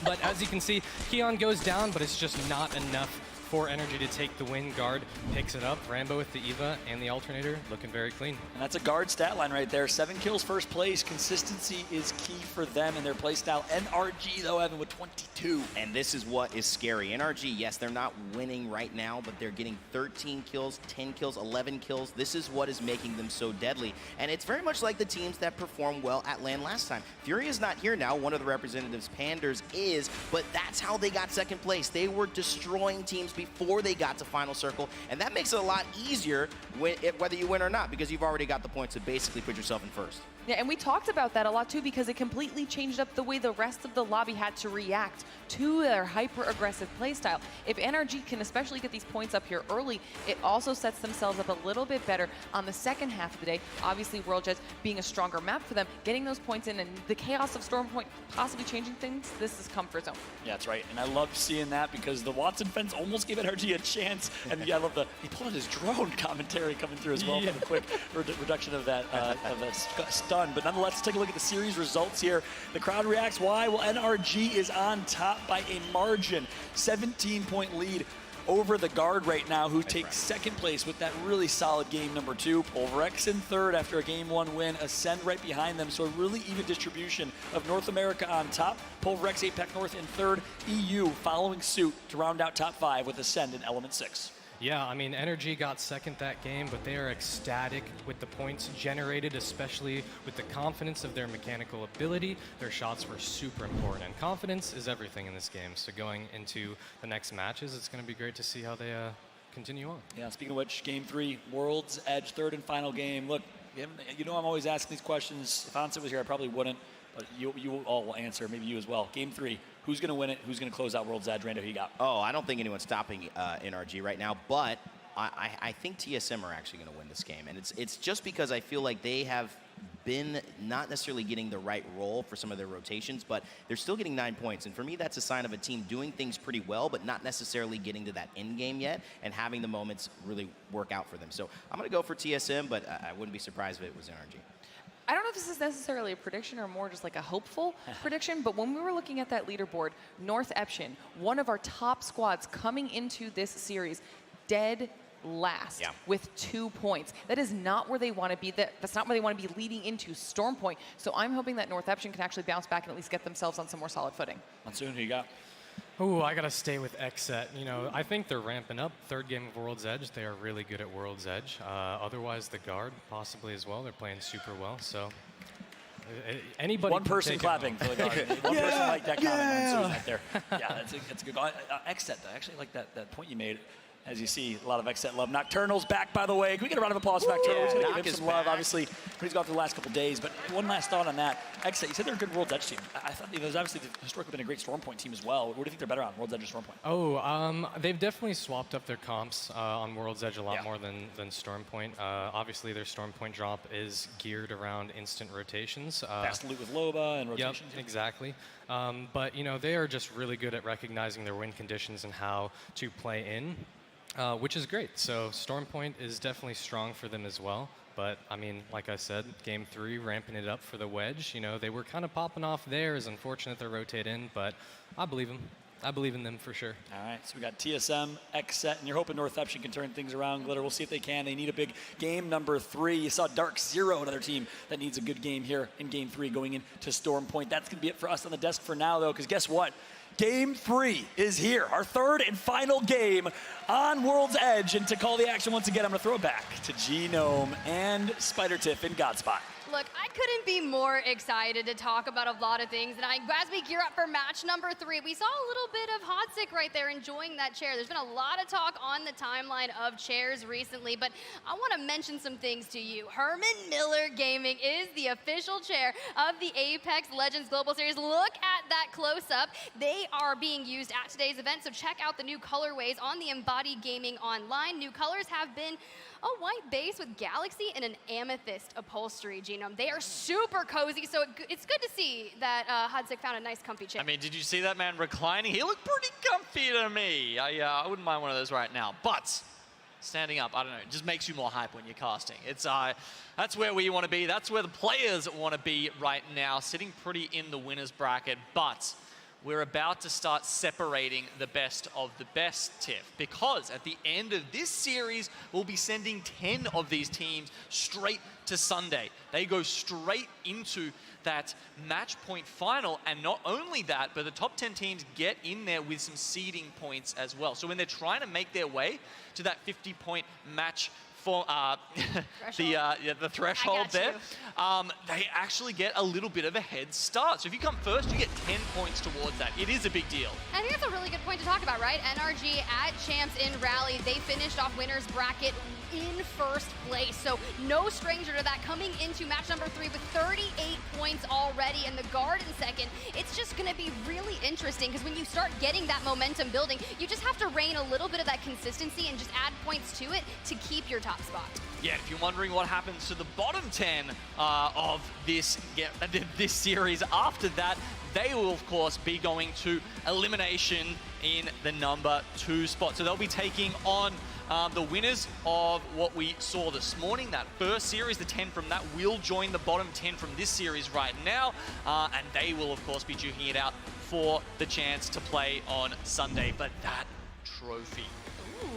But as you can see, Keon goes down, but it's just not enough for Energy to take the win. Guard picks it up. Rambo with the Eva and the alternator looking very clean. And that's a Guard stat line right there. 7 kills, first place. Consistency is key for them and their play style. NRG, though, Evan, with 22 2. And this is what is scary. NRG, yes, they're not winning right now, but they're getting 13 kills, 10 kills, 11 kills. This is what is making them so deadly. And it's very much like the teams that performed well at LAN last time. Fury is not here now. One of the representatives, Panders, is, but that's how they got second place. They were destroying teams before they got to Final Circle, and that makes it a lot easier whether you win or not, because you've already got the points to basically put yourself in first. Yeah, and we talked about that a lot too, because it completely changed up the way the rest of the lobby had to react to their hyper-aggressive playstyle. If NRG can especially get these points up here early, it also sets themselves up a little bit better on the second half of the day. Obviously, World Jets being a stronger map for them, getting those points in, and the chaos of Stormpoint possibly changing things, this is comfort zone. Yeah, that's right, and I love seeing that because the Watson fence almost gave NRG a chance, and yeah, I love he pulled out his drone commentary coming through as well for the quick reduction of that of a stun. But nonetheless, let's take a look at the series results here. The crowd reacts. Why? Well, NRG is on top by a margin, 17-point lead over the guard right now, who takes second place with that really solid game number 2. Pulverex in third after a game 1 win. Ascend right behind them, so a really even distribution of North America on top. Pulverex, APAC North in third. EU following suit to round out top 5 with Ascend in Element 6. Yeah, I mean, NRG got second that game, but they are ecstatic with the points generated, especially with the confidence of their mechanical ability. Their shots were super important, and confidence is everything in this game. So going into the next matches, it's going to be great to see how they continue on. Yeah, speaking of which, game 3, World's Edge, third and final game. Look, you know I'm always asking these questions. If Hansa was here, I probably wouldn't, but you all will answer, maybe you as well. Game 3. Who's going to win it? Who's going to close out World's Edge? Rando, who you got? Oh, I don't think anyone's stopping NRG right now, but I think TSM are actually going to win this game. And it's just because I feel like they have been not necessarily getting the right role for some of their rotations, but they're still getting 9 points. And for me, that's a sign of a team doing things pretty well, but not necessarily getting to that end game yet and having the moments really work out for them. So I'm going to go for TSM, but I wouldn't be surprised if it was NRG. I don't know if this is necessarily a prediction or more just like a hopeful prediction, but when we were looking at that leaderboard, North Eption, one of our top squads coming into this series, dead last with 2 points. That is not where they want to be. That's not where they want to be leading into Stormpoint. So I'm hoping that North Eption can actually bounce back and at least get themselves on some more solid footing. Monsoon, who you got? Oh, I got to stay with XSET. You know, I think they're ramping up. Third game of World's Edge. They are really good at World's Edge. Otherwise, the guard possibly as well. They're playing super well. So anybody. One person clapping for the guard. One person like that comment. Right there. Yeah, that's a good. XSET, I actually like that point you made. As you see, a lot of XSET love. Nocturnal's back, by the way. Can we get a round of applause for Nocturnal? We're going to give him some love, obviously. He's gone through the last couple of days. But one last thought on that. XSET, you said they're a good World's Edge team. I thought there's obviously historically been a great Stormpoint team as well. What do you think they're better on, World's Edge or Stormpoint? Oh, they've definitely swapped up their comps on World's Edge a lot more than Stormpoint. Obviously, their Stormpoint drop is geared around instant rotations. Fast loot with Loba and rotations. Yep, exactly. But, you know, they are just really good at recognizing their win conditions and how to play in. Which is great. So Stormpoint is definitely strong for them as well. But, I mean, like I said, Game 3, ramping it up for the Wedge. You know, they were kind of popping off there. It's unfortunate they rotate in, but I believe them. I believe in them for sure. All right, so we got TSM, XSET, and you're hoping North Eption can turn things around. Glitter, we'll see if they can. They need a big game number 3. You saw Dark Zero, another team that needs a good game here in Game 3 going into Stormpoint. That's going to be it for us on the desk for now, though, because guess what? Game 3 is here, our third and final game on World's Edge. And to call the action once again, I'm going to throw it back to Genome and SpiderTiff in Godspot. Look, I couldn't be more excited to talk about a lot of things. And as we gear up for match number 3, we saw a little bit of Hotsick right there enjoying that chair. There's been a lot of talk on the timeline of chairs recently, but I want to mention some things to you. Herman Miller Gaming is the official chair of the Apex Legends Global Series. Look at that close-up. They are being used at today's event, so check out the new colorways on the Embodied Gaming Online. New colors have been a white base with Galaxy and an amethyst upholstery, Genome. They are super cozy, so it's good to see that Hodzic found a nice comfy chair. I mean, did you see that man reclining? He looked pretty comfy to me. I wouldn't mind one of those right now. But standing up, I don't know, it just makes you more hype when you're casting. It's that's where we want to be. That's where the players want to be right now, sitting pretty in the winner's bracket. But we're about to start separating the best of the best, Tiff, because at the end of this series, we'll be sending 10 of these teams straight to Sunday. They go straight into that match point final. And not only that, but the top 10 teams get in there with some seeding points as well. So when they're trying to make their way to that 50-point match for the threshold there, they actually get a little bit of a head start. So if you come first, you get 10 points towards that. It is a big deal. I think that's a really good point to talk about, right? NRG at Champs in Rally, they finished off winners bracket in first place. So no stranger to that, coming into match number 3 with 38 points already, and the guard in second. It's just going to be really interesting because when you start getting that momentum building, you just have to rein a little bit of that consistency and just add points to it to keep your top spot. Yeah, if you're wondering what happens to the bottom 10 of this series after that, they will, of course, be going to elimination in the number 2 spot. So they'll be taking on the winners of what we saw this morning. That first series, the 10 from that, will join the bottom 10 from this series right now. And they will, of course, be duking it out for the chance to play on Sunday. But that trophy.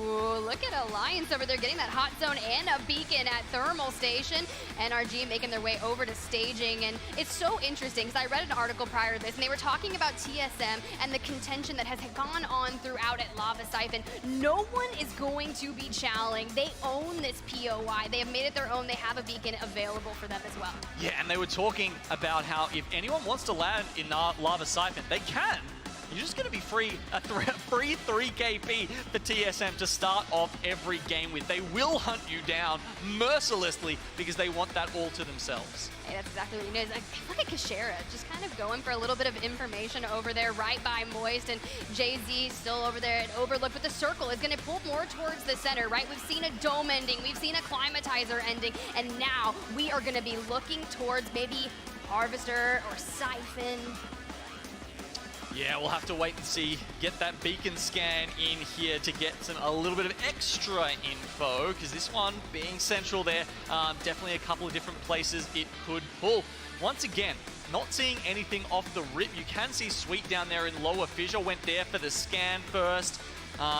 Ooh, look at Alliance over there getting that hot zone and a beacon at Thermal Station. NRG making their way over to staging. And it's so interesting because I read an article prior to this and they were talking about TSM and the contention that has gone on throughout at Lava Siphon. No one is going to be challenging. They own this POI. They have made it their own. They have a beacon available for them as well. Yeah, and they were talking about how if anyone wants to land in Lava Siphon, they can. You're just going to be free 3 KP for TSM to start off every game with. They will hunt you down mercilessly because they want that all to themselves. Hey, that's exactly what it is. Look at Kashera, just kind of going for a little bit of information over there right by Moist, and Jay-Z still over there at Overlook, but the circle is going to pull more towards the center, right? We've seen a dome ending, we've seen a climatizer ending, and now we are going to be looking towards maybe Harvester or Siphon. Yeah, we'll have to wait and see. Get that beacon scan in here to get a little bit of extra info, because this one being central there, definitely a couple of different places it could pull. Once again, not seeing anything off the rip. You can see Sweet down there in lower fissure, went there for the scan first.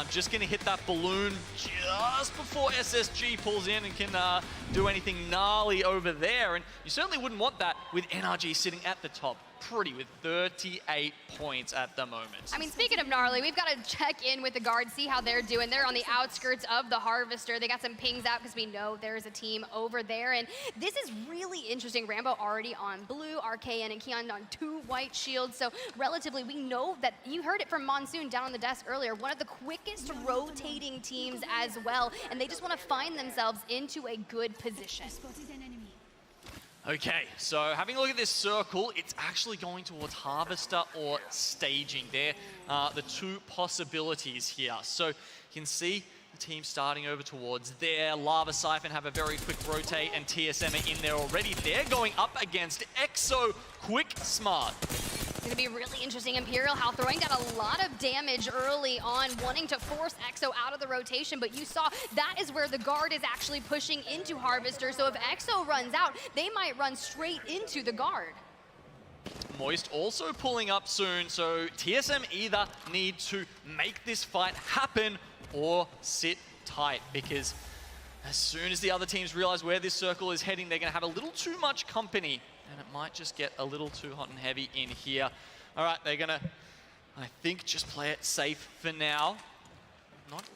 Just going to hit that balloon just before SSG pulls in and can do anything gnarly over there. And you certainly wouldn't want that with NRG sitting at the top, pretty, with 38 points at the moment. I mean, speaking of gnarly, we've got to check in with the guards, see how they're doing. They're on the outskirts of the Harvester. They got some pings out because we know there's a team over there. And this is really interesting. Rambo already on blue, RKN and Keon on 2 white shields. So relatively, we know that, you heard it from Monsoon down on the desk earlier, one of the quickest rotating teams as well. And they just want to find themselves into a good position. Okay, so having a look at this circle, it's actually going towards Harvester or staging. They're the 2 possibilities here. So you can see the team starting over towards there. Lava Siphon have a very quick rotate, and TSM are in there already. They're going up against EXO Quick Smart. It's going to be really interesting. Imperial Hal throwing down a lot of damage early on, wanting to force EXO out of the rotation, but you saw that is where the guard is actually pushing into Harvester. So if EXO runs out, they might run straight into the guard. Moist also pulling up soon, so TSM either need to make this fight happen or sit tight, because as soon as the other teams realize where this circle is heading, they're going to have a little too much company, and it might just get a little too hot and heavy in here. All right, they're going to, I think, just play it safe for now.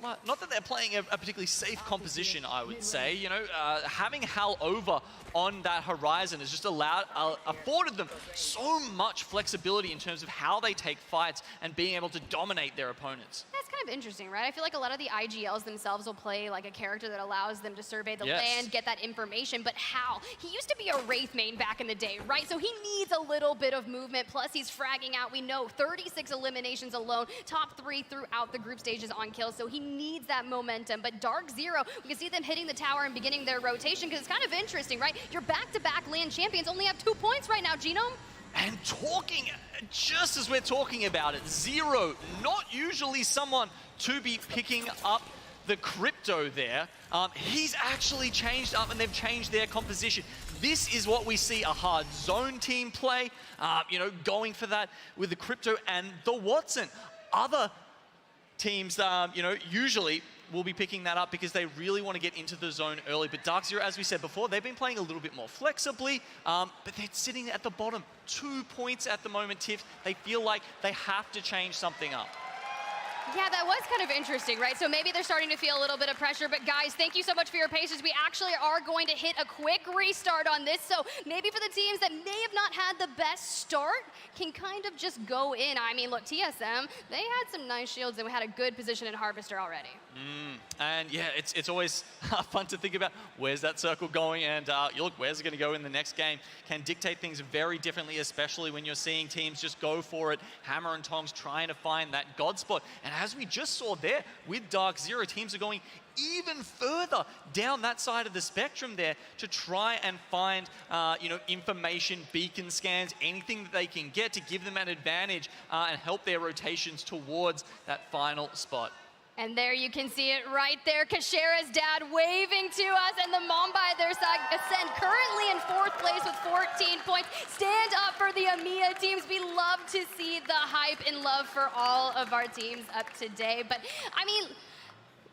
Not that they're playing a particularly safe composition, I would say. You know, having Hal over on that horizon has just afforded them so much flexibility in terms of how they take fights and being able to dominate their opponents. That's kind of interesting, right? I feel like a lot of the IGLs themselves will play like a character that allows them to survey the land, get that information. But Hal, he used to be a Wraith main back in the day, right? So he needs a little bit of movement. Plus, he's fragging out. We know 36 eliminations alone, top 3 throughout the group stages on kills. So he needs that momentum. But Dark Zero, we can see them hitting the tower and beginning their rotation, because it's kind of interesting, right? Your back-to-back land champions only have 2 points right now, Genome. And talking, just as we're talking about it, Zero, not usually someone to be picking up the crypto there. He's actually changed up, and they've changed their composition. This is what we see a hard zone team play, you know, going for that with the crypto and the Watson. Other teams, you know, usually will be picking that up because they really want to get into the zone early. But Dark Zero, as we said before, they've been playing a little bit more flexibly, but they're sitting at the bottom. 2 points at the moment, Tiff. They feel like they have to change something up. Yeah, that was kind of interesting, right? So maybe they're starting to feel a little bit of pressure, but guys, thank you so much for your patience. We actually are going to hit a quick restart on this, so maybe for the teams that may have not had the best start can kind of just go in. I mean, look, TSM, they had some nice shields and we had a good position in Harvester already. And yeah, it's always fun to think about where's that circle going, and you look, where's it going to go in the next game. Can dictate things very differently, especially when you're seeing teams just go for it, hammer and tongs, trying to find that god spot. And as we just saw there with Dark Zero, teams are going even further down that side of the spectrum there to try and find, you know, information, beacon scans, anything that they can get to give them an advantage and help their rotations towards that final spot. And there you can see it right there, Kashera's dad waving to us, and the mom by their side, Ascend, currently in 4th place with 14 points. Stand up for the EMEA teams. We love to see the hype and love for all of our teams up today. But, I mean,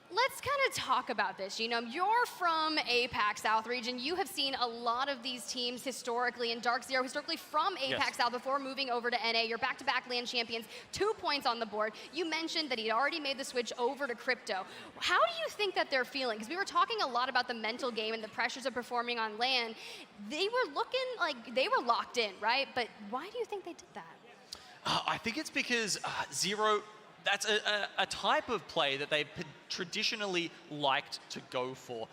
let's kind of talk about this. You know, you're from APAC South region. You have seen a lot of these teams historically, and Dark Zero historically from APAC South before moving over to NA. You're back-to-back LAN champions, 2 points on the board. You mentioned that he'd already made the switch over to crypto. How do you think that they're feeling? Because we were talking a lot about the mental game and the pressures of performing on LAN. They were looking like they were locked in, right? But why do you think they did that? I think it's because Zero, that's a type of play that they've traditionally liked to go for.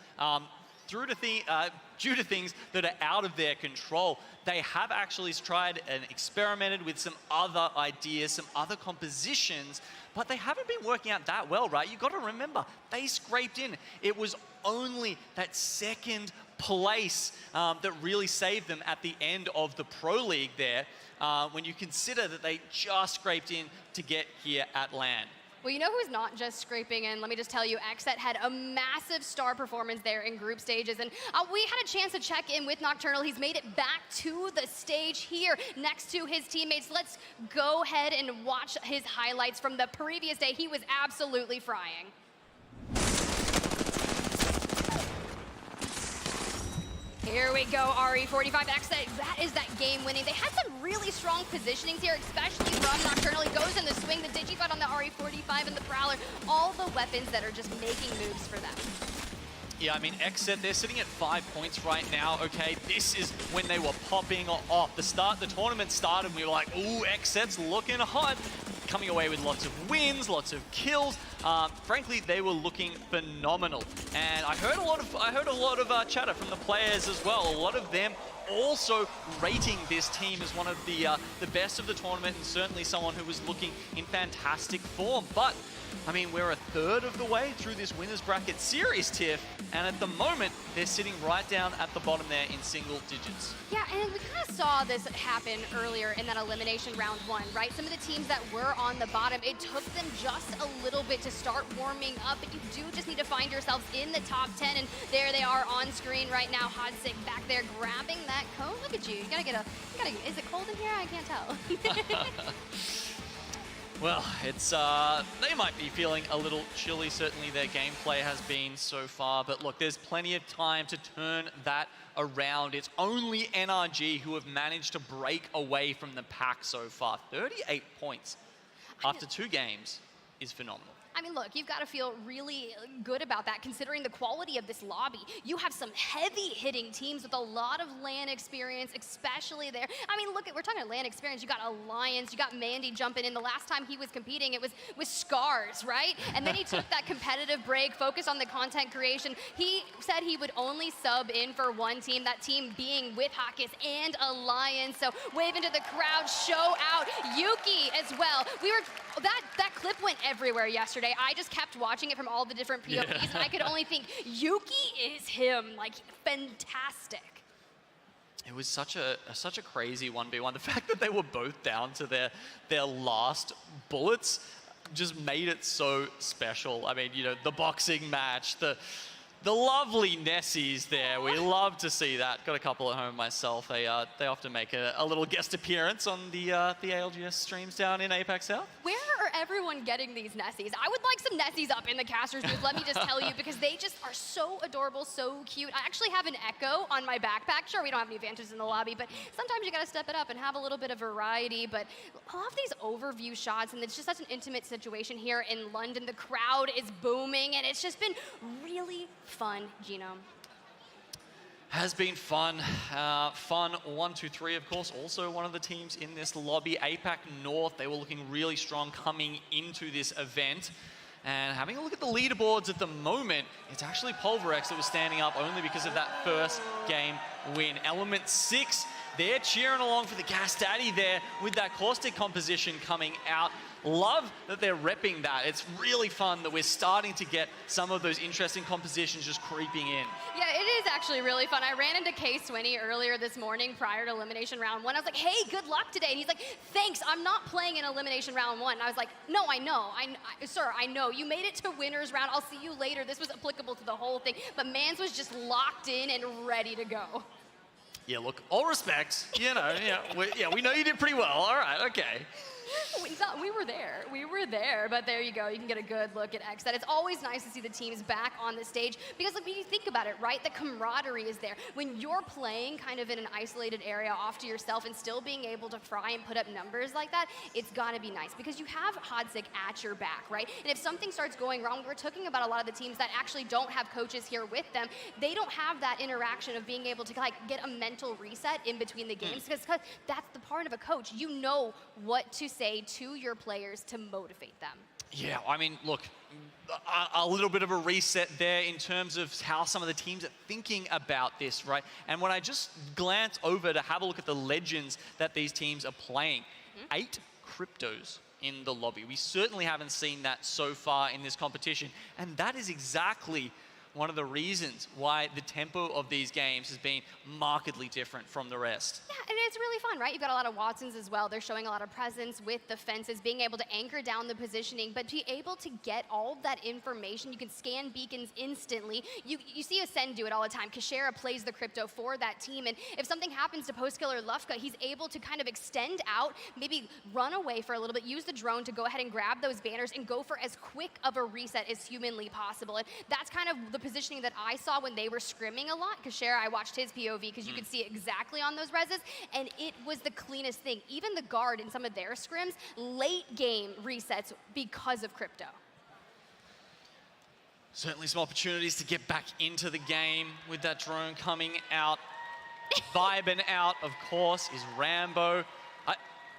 Due to things that are out of their control, they have actually tried and experimented with some other ideas, some other compositions, but they haven't been working out that well, right? You've got to remember, they scraped in. It was only that 2nd place that really saved them at the end of the Pro League there, when you consider that they just scraped in to get here at LAN. Well, you know who's not just scraping in? Let me just tell you, XSET had a massive star performance there in group stages, and we had a chance to check in with Nocturnal. He's made it back to the stage here next to his teammates. Let's go ahead and watch his highlights from the previous day. He was absolutely frying. Here we go, RE45. XSET, that is that game winning. They had some really strong positionings here, especially from Nocturnal. He goes in the swing, the Digifight on the RE45 and the Prowler. All the weapons that are just making moves for them. Yeah, I mean, XSET, they're sitting at 5 points right now, okay? This is when they were popping off. The tournament started and we were like, ooh, XSET's looking hot. Coming away with lots of wins, lots of kills. Frankly, they were looking phenomenal. And I heard a lot of chatter from the players as well. A lot of them also rating this team as one of the best of the tournament, and certainly someone who was looking in fantastic form. But I mean, we're a third of the way through this winners bracket series, Tiff, and at the moment, they're sitting right down at the bottom there in single digits. Yeah, and we kind of saw this happen earlier in that elimination round 1, right? Some of the teams that were on the bottom, it took them just a little bit to start warming up, but you do just need to find yourselves in the top 10, and there they are on screen right now. Hodsig back there grabbing that cone. Look at you. You gotta is it cold in here? I can't tell. Well, it's they might be feeling a little chilly. Certainly their gameplay has been so far. But look, there's plenty of time to turn that around. It's only NRG who have managed to break away from the pack so far. 38 points after 2 games is phenomenal. I mean, look, you've got to feel really good about that considering the quality of this lobby. You have some heavy-hitting teams with a lot of LAN experience, especially there. I mean, look, we're talking LAN experience. You got Alliance, you got Mandy jumping in. The last time he was competing, it was with Scars, right? And then he took that competitive break, focused on the content creation. He said he would only sub in for one team, that team being with Hakis and Alliance. So wave into the crowd, show out Yuki as well. That clip went everywhere yesterday. I just kept watching it from all the different POVs, and I could only think, Yuki is him, like, fantastic. It was such a crazy 1v1. The fact that they were both down to their last bullets just made it so special. I mean, you know, the boxing match, the lovely Nessies there. We love to see that. Got a couple at home myself. They often make a little guest appearance on the ALGS streams down in APAC South. Where are everyone getting these Nessies? I would like some Nessies up in the casters booth, let me just tell you, because they just are so adorable, so cute. I actually have an Echo on my backpack. Sure, we don't have any advantages in the lobby, but sometimes you gotta step it up and have a little bit of variety. But I love these overview shots, and it's just such an intimate situation here in London. The crowd is booming, and it's just been really fun, Gino. Has been fun. Fun 1, 2, 3, of course, also one of the teams in this lobby. APAC North, they were looking really strong coming into this event. And having a look at the leaderboards at the moment, it's actually Pulverex that was standing up only because of that first game win. Element 6, they're cheering along for the Gas Daddy there with that caustic composition coming out. Love that they're repping that. It's really fun that we're starting to get some of those interesting compositions just creeping in. Yeah, it is actually really fun. I ran into Kay Swinney earlier this morning prior to Elimination Round 1. I was like, hey, good luck today. And he's like, thanks, I'm not playing in Elimination Round 1. And I was like, no, I know. Sir, I know. You made it to Winners Round. I'll see you later. This was applicable to the whole thing. But Mans was just locked in and ready to go. Yeah, look, all respects, you know, we know you did pretty well. All right, okay. We were there, but there you go. You can get a good look at X. That it's always nice to see the teams back on the stage because, like, when you think about it, right, the camaraderie is there. When you're playing kind of in an isolated area off to yourself and still being able to fry and put up numbers like that, it's got to be nice because you have Hodzic at your back, right? And if something starts going wrong, we're talking about a lot of the teams that actually don't have coaches here with them. They don't have that interaction of being able to, like, get a mental reset in between the games because that's the part of a coach. You know what to say to your players to motivate them. Yeah, I mean, look, a little bit of a reset there in terms of how some of the teams are thinking about this, right? And when I just glance over to have a look at the legends that these teams are playing, 8 cryptos in the lobby. We certainly haven't seen that so far in this competition, and that is exactly one of the reasons why the tempo of these games has been markedly different from the rest. Yeah, and it's really fun, right? You've got a lot of Watsons as well. They're showing a lot of presence with the fences, being able to anchor down the positioning, but be able to get all of that information. You can scan beacons instantly. You see Ascend do it all the time. Kashera plays the crypto for that team, and if something happens to Postkiller Lufka, he's able to kind of extend out, maybe run away for a little bit, use the drone to go ahead and grab those banners and go for as quick of a reset as humanly possible. And that's kind of the positioning that I saw when they were scrimming a lot. Kashera, I watched his POV because you could see exactly on those reses, and it was the cleanest thing. Even the guard in some of their scrims, late game resets because of crypto. Certainly some opportunities to get back into the game with that drone coming out. Vibing out, of course, is Rambo.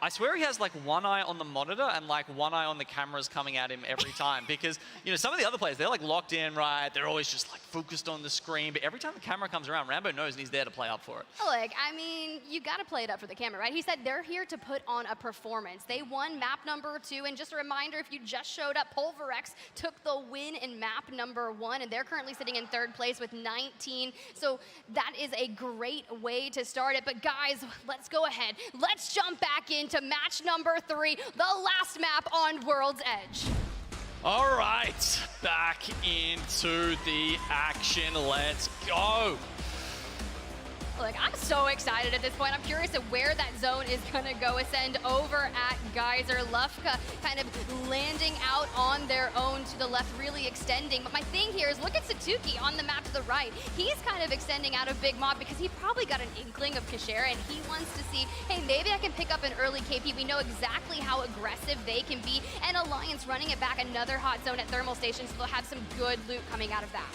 I swear he has like one eye on the monitor and like one eye on the cameras coming at him every time because, you know, some of the other players, they're like locked in, right? They're always just like focused on the screen, but every time the camera comes around, Rambo knows and he's there to play up for it. Look, I mean, you got to play it up for the camera, right? He said they're here to put on a performance. They won map number 2, and just a reminder, if you just showed up, Pulverex took the win in map number 1, and they're currently sitting in 3rd place with 19. So that is a great way to start it. But guys, let's go ahead. Let's jump back into match number 3, the last map on World's Edge. All right, back into the action. Let's go. Look, I'm so excited at this point. I'm curious of where that zone is going to go. Ascend over at Geyser. Lufka kind of landing out on their own to the left, really extending. But my thing here is look at Satuki on the map to the right. He's kind of extending out of Big Mob because he probably got an inkling of Kashera, and he wants to see, hey, maybe I can pick up an early KP. We know exactly how aggressive they can be. And Alliance running it back, another hot zone at Thermal Station, so they'll have some good loot coming out of that.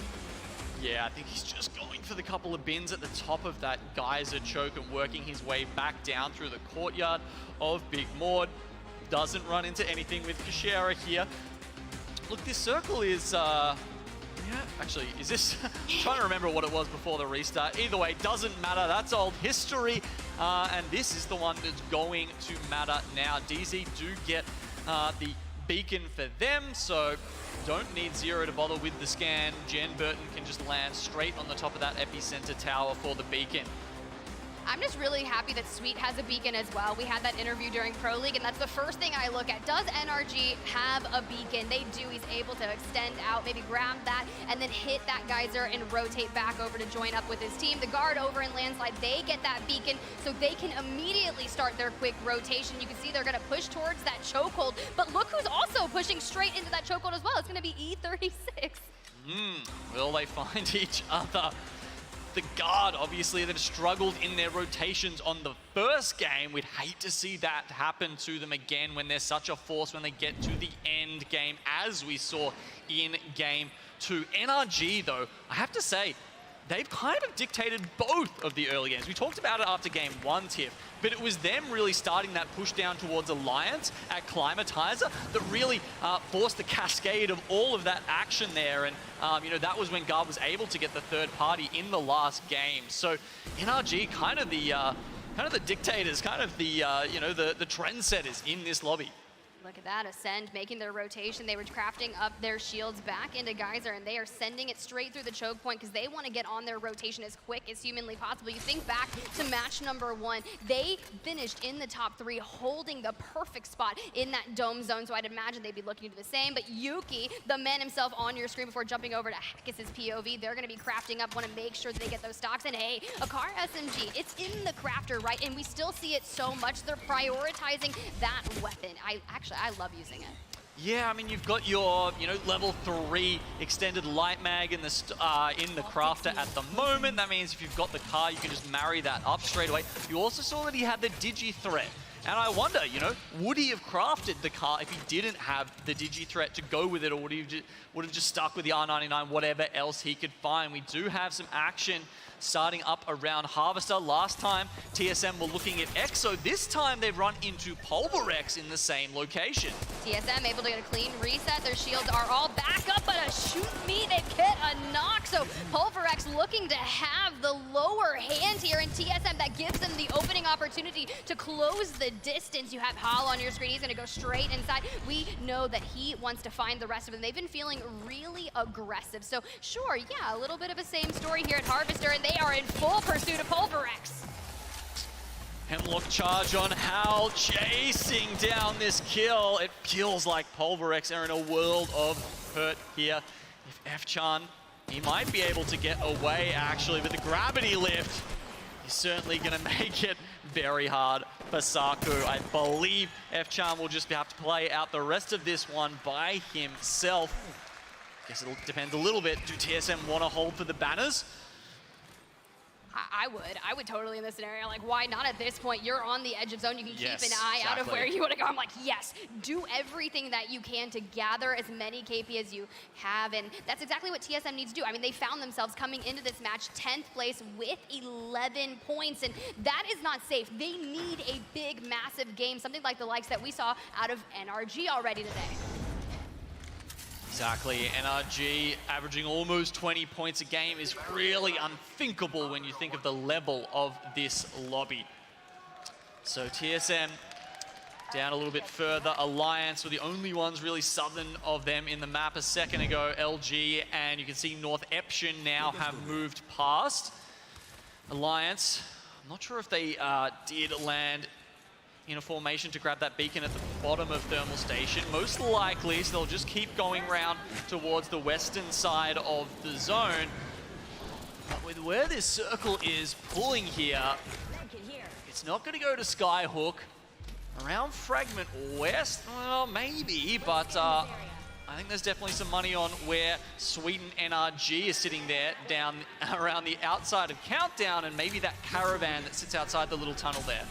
Yeah, I think he's just going for the couple of bins at the top of that Geyser choke and working his way back down through the courtyard of Big Maud. Doesn't run into anything with Kashera here. Look, this circle is, yeah, actually, is this? I'm trying to remember what it was before the restart. Either way, doesn't matter. That's old history. And this is the one that's going to matter now. DZ do get the beacon for them, so don't need Zero to bother with the scan. Jen Burton can just land straight on the top of that epicenter tower for the beacon. I'm just really happy that Sweet has a beacon as well. We had that interview during Pro League, and that's the first thing I look at. Does NRG have a beacon? They do. He's able to extend out, maybe grab that, and then hit that Geyser and rotate back over to join up with his team. The guard over in Landslide, they get that beacon, so they can immediately start their quick rotation. You can see they're going to push towards that chokehold, but look who's pushing straight into that chokehold as well. It's going to be E36. Will they find each other? The guard, obviously, that has struggled in their rotations on the first game. We'd hate to see that happen to them again when they're such a force when they get to the end game, as we saw in game 2. NRG, though, I have to say, they've kind of dictated both of the early games. We talked about it after game 1, Tiff, but it was them really starting that push down towards Alliance at Climatizer that really forced the cascade of all of that action there. And, you know, that was when Guard was able to get the third party in the last game. So NRG kind of the dictators, kind of the, you know, the trendsetters in this lobby. Look at that, Ascend making their rotation. They were crafting up their shields back into Geyser, and they are sending it straight through the choke point because they want to get on their rotation as quick as humanly possible. You think back to match number 1, they finished in the top 3, holding the perfect spot in that dome zone, so I'd imagine they'd be looking to do the same. But Yuki, the man himself on your screen before jumping over to Hackus' POV, they're going to be crafting up, want to make sure that they get those stocks. And hey, a car SMG, it's in the crafter, right? And we still see it so much. They're prioritizing that weapon. I love using it. Yeah, I mean, you've got your, you know, level 3 extended light mag in the crafter at the moment. That means if you've got the car, you can just marry that up straight away. You also saw that he had the Digi threat. And I wonder, you know, would he have crafted the car if he didn't have the Digi threat to go with it, or would he have just stuck with the R99, whatever else he could find? We do have some action starting up around Harvester. Last time, TSM were looking at Exo. This time, they've run into Pulverex in the same location. TSM able to get a clean reset. Their shields are all back up, but a shoot me, they get a knock. So Pulverex looking to have the lower hand here, and TSM, that gives them the opening opportunity to close the distance. You have Hal on your screen. He's going to go straight inside. We know that he wants to find the rest of them. They've been feeling really aggressive. So sure, yeah, a little bit of a same story here at Harvester, and they are in full pursuit of Pulverex. Hemlock charge on Hal, chasing down this kill. It feels like Pulverex are in a world of hurt here. If F-Chan, he might be able to get away actually, but the gravity lift is certainly going to make it very hard for Saku. I believe F-Chan will just have to play out the rest of this one by himself. Guess it'll depend a little bit. Do TSM want to hold for the banners? I would totally in this scenario. Like, why not at this point? You're on the edge of zone. You can keep an eye out of where you want to go. I'm like, yes, do everything that you can to gather as many KP as you have. And that's exactly what TSM needs to do. I mean, they found themselves coming into this match 10th place with 11 points. And that is not safe. They need a big, massive game, something like the likes that we saw out of NRG already today. Exactly, NRG averaging almost 20 points a game is really unthinkable when you think of the level of this lobby. So TSM down a little bit further. Alliance were the only ones really southern of them in the map a second ago. LG, and you can see North Eption now have moved past. Alliance, I'm not sure if they did land in a formation to grab that beacon at the bottom of Thermal Station. Most likely, so they'll just keep going around towards the western side of the zone. But with where this circle is pulling here, it's not going to go to Skyhook. Around Fragment West, well, maybe, but I think there's definitely some money on where Sweden NRG is sitting there down around the outside of Countdown, and maybe that caravan that sits outside the little tunnel there.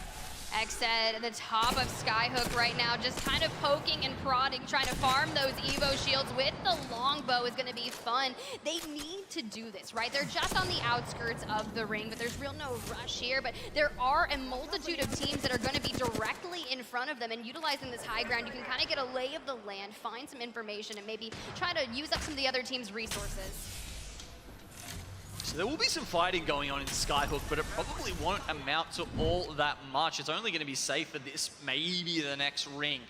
Exed at the top of Skyhook right now, just kind of poking and prodding, trying to farm those Evo shields with the longbow is going to be fun. They need to do this, right? They're just on the outskirts of the ring, but there's real no rush here. But there are a multitude of teams that are going to be directly in front of them, and utilizing this high ground, you can kind of get a lay of the land, find some information, and maybe try to use up some of the other team's resources. So there will be some fighting going on in Skyhook, but it probably won't amount to all that much. It's only going to be safe for this, maybe the next ring.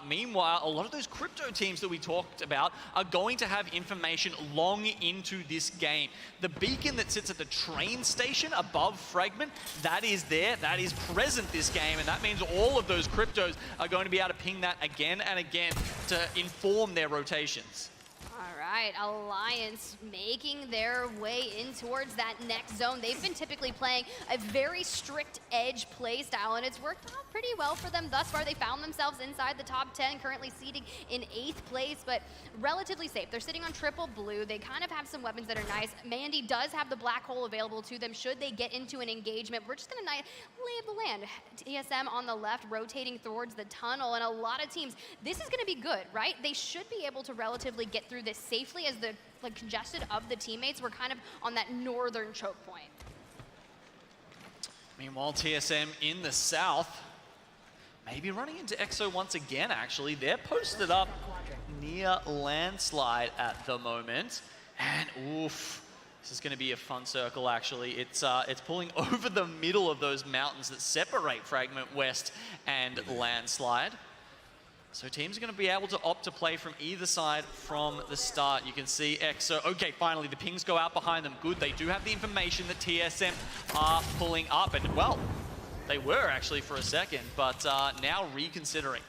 Meanwhile, a lot of those crypto teams that we talked about are going to have information long into this game. The beacon that sits at the train station above Fragment, that is there, that is present this game, and that means all of those cryptos are going to be able to ping that again and again to inform their rotations. All right, right, Alliance making their way in towards that next zone. They've been typically playing a very strict edge play style, and it's worked out pretty well for them thus far. They found themselves inside the top 10, currently seating in 8th place, but relatively safe. They're sitting on triple blue. They kind of have some weapons that are nice. Mandy does have the black hole available to them should they get into an engagement. We're just going to lay of the land. TSM on the left, rotating towards the tunnel, and a lot of teams, this is going to be good, right? They should be able to relatively get through this safely as the congested of the teammates were kind of on that northern choke point. Meanwhile, TSM in the south, maybe running into EXO once again, actually. They're posted up near Landslide at the moment. And oof, this is going to be a fun circle, actually. It's pulling over the middle of those mountains that separate Fragment West and Landslide. So teams are going to be able to opt to play from either side from the start. You can see EXO. Okay, finally, the pings go out behind them. Good, they do have the information that TSM are pulling up. And, well, they were actually for a second, but now reconsidering.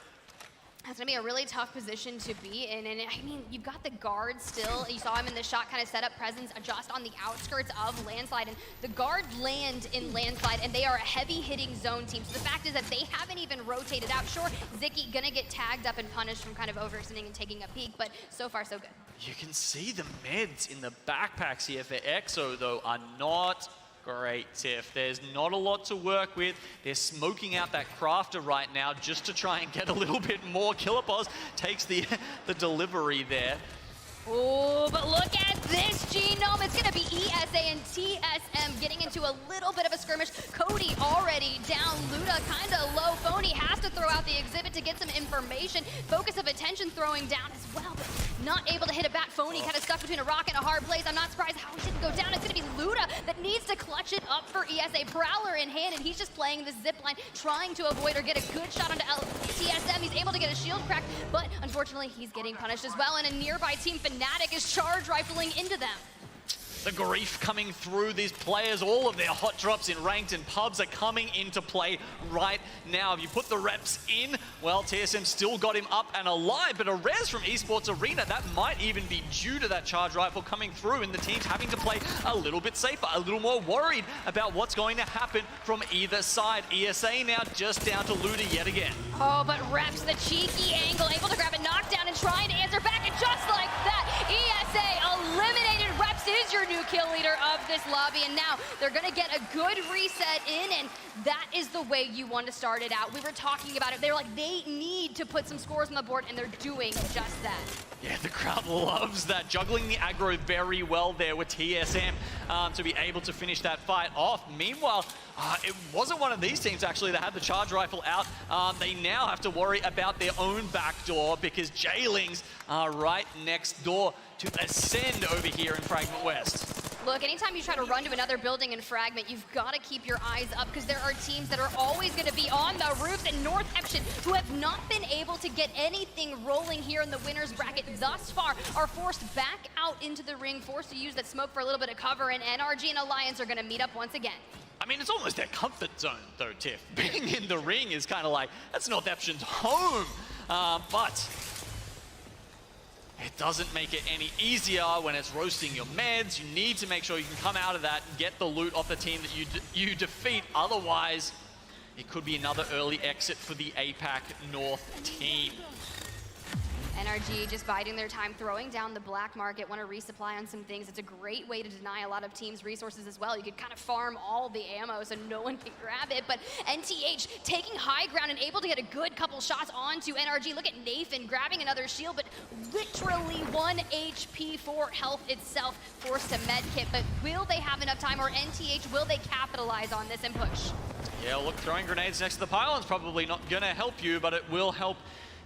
That's going to be a really tough position to be in. And I mean, you've got the guard still. You saw him in the shot kind of set up presence just on the outskirts of Landslide. And the guard land in Landslide, and they are a heavy hitting zone team. So the fact is that they haven't even rotated out. Sure, Zicky going to get tagged up and punished from kind of overextending and taking a peek, but so far so good. You can see the meds in the backpacks here for EXO, though, are not great, Tiff. There's not a lot to work with. They're smoking out that crafter right now just to try and get a little bit more. Killerpos takes the delivery there. Oh, but look at this genome. It's going to be ESA and TSM getting into a little bit of a skirmish. Cody already down. Luda kind of low. Phony has to throw out the exhibit to get some information. Focus of attention throwing down as well, but not able to hit a bat. Phony kind of stuck between a rock and a hard place. I'm not surprised how he didn't go down. It's going to be Luda that needs to clutch it up for ESA. Prowler in hand, and he's just playing the zip line, trying to avoid or get a good shot onto TSM. He's able to get a shield crack, but unfortunately, he's getting punished as well, and a nearby team Fnatic is charge rifling into them. The grief coming through these players, all of their hot drops in ranked and pubs are coming into play right now. If you put the reps in, well, TSM still got him up and alive, but a res from Esports Arena, that might even be due to that charge rifle coming through and the teams having to play a little bit safer, a little more worried about what's going to happen from either side. ESA now just down to Luda yet again. Oh, but reps the cheeky angle, able to grab a knockdown and trying to answer back, and just like that, ESA eliminated. Reps is your new kill leader of this lobby, and now they're going to get a good reset in, and that is the way you want to start it out. We were talking about it. They're like, they need to put some scores on the board, and they're doing just that. Yeah, the crowd loves that. Juggling the aggro very well there with TSM to be able to finish that fight off. Meanwhile, it wasn't one of these teams actually that had the charge rifle out. They now have to worry about their own back door because Jailings are right next door to Ascend over here in Fragment West. Look, anytime you try to run to another building in Fragment, you've got to keep your eyes up because there are teams that are always going to be on the roofs, and North Eption, who have not been able to get anything rolling here in the winner's bracket thus far, are forced back out into the ring, forced to use that smoke for a little bit of cover, and NRG and Alliance are going to meet up once again. I mean, it's almost their comfort zone, though, Tiff. Being in the ring is kind of like, that's North Eption's home, but it doesn't make it any easier when it's roasting your meds. You need to make sure you can come out of that and get the loot off the team that you defeat. Otherwise, it could be another early exit for the APAC North team. NRG just biding their time, throwing down the black market, want to resupply on some things. It's a great way to deny a lot of teams resources as well. You could kind of farm all the ammo so no one can grab it, but NTH taking high ground and able to get a good couple shots onto NRG. Look at Nathan grabbing another shield, but literally 1 HP for health itself, forced to medkit. But will they have enough time, or NTH, will they capitalize on this and push? Yeah, look, throwing grenades next to the pylon's probably not going to help you, but it will help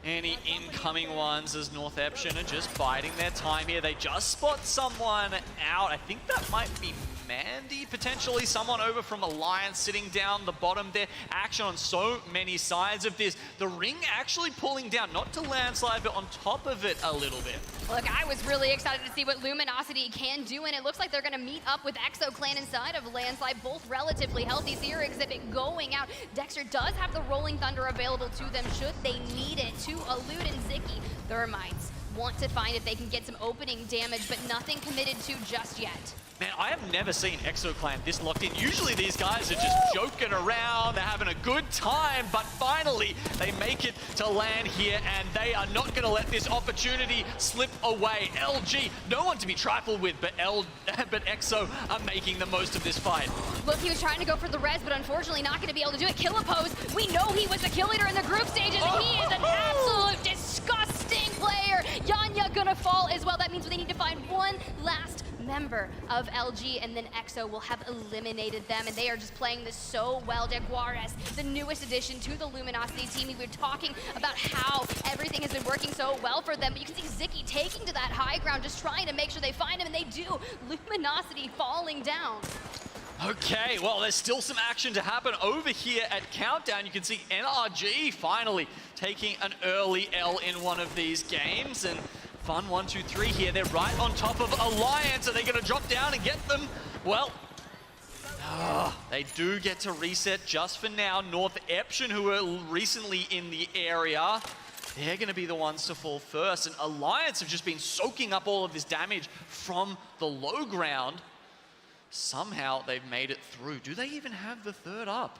any incoming ones as North Eption are just biding their time here. They just spot someone out. I think that might be Mandy, potentially. Someone over from Alliance sitting down the bottom there. Action on so many sides of this. The ring actually pulling down, not to Landslide, but on top of it a little bit. Look, I was really excited to see what Luminosity can do, and it looks like they're going to meet up with Exo Clan inside of Landslide, both relatively healthy. Seer Exhibit going out. Dexter does have the Rolling Thunder available to them should they need it to elude, and Zicky, Thermites want to find if they can get some opening damage, but nothing committed to just yet. Man, I have never seen EXO Clan this locked in. Usually these guys are just joking around, they're having a good time, but finally they make it to land here, and they are not going to let this opportunity slip away. LG, no one to be trifled with, but EXO are making the most of this fight. Look, he was trying to go for the res, but unfortunately not going to be able to do it. Kill a pose. We know he was a kill leader in the group stages, and he is an absolute disgusting player. Yanya gonna fall as well. That means they need to find one last member of LG, and then EXO will have eliminated them, and they are just playing this so well. Jaguares, the newest addition to the Luminosity team. We were talking about how everything has been working so well for them, but you can see Zicky taking to that high ground, just trying to make sure they find him, and they do. Luminosity falling down. Okay, well, there's still some action to happen over here at Countdown. You can see NRG finally taking an early L in one of these games, and fun 1, 2, 3 here. They're right on top of Alliance. Are they going to drop down and get them? Well, they do get to reset just for now. North Eption, who were recently in the area, they're going to be the ones to fall first. And Alliance have just been soaking up all of this damage from the low ground. Somehow they've made it through. Do they even have the third up?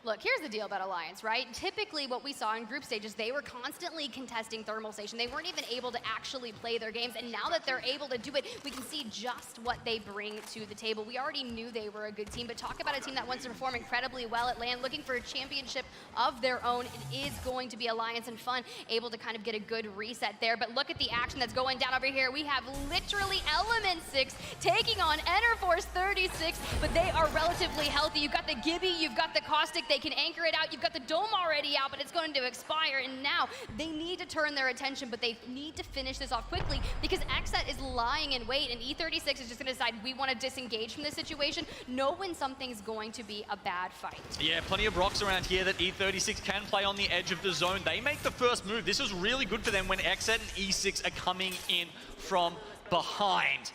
Look, here's the deal about Alliance, right? Typically what we saw in group stages, they were constantly contesting thermal station. They weren't even able to actually play their games, and now that they're able to do it, we can see just what they bring to the table. We already knew they were a good team, but talk about a team that wants to perform incredibly well at LAN, looking for a championship of their own. It is going to be Alliance and Fun, able to kind of get a good reset there, but look at the action that's going down over here. We have literally Element 6 taking on Enerforce 36, but they are relatively healthy. You've got the Gibby, you've got the Caustic, they can anchor it out. You've got the dome already out, but it's going to expire, and now they need to turn their attention, but they need to finish this off quickly because XSET is lying in wait, and E36 is just going to decide we want to disengage from this situation, know when something's going to be a bad fight. Yeah, plenty of rocks around here that E36 can play on the edge of the zone. They make the first move. This is really good for them when XSET and E6 are coming in from behind.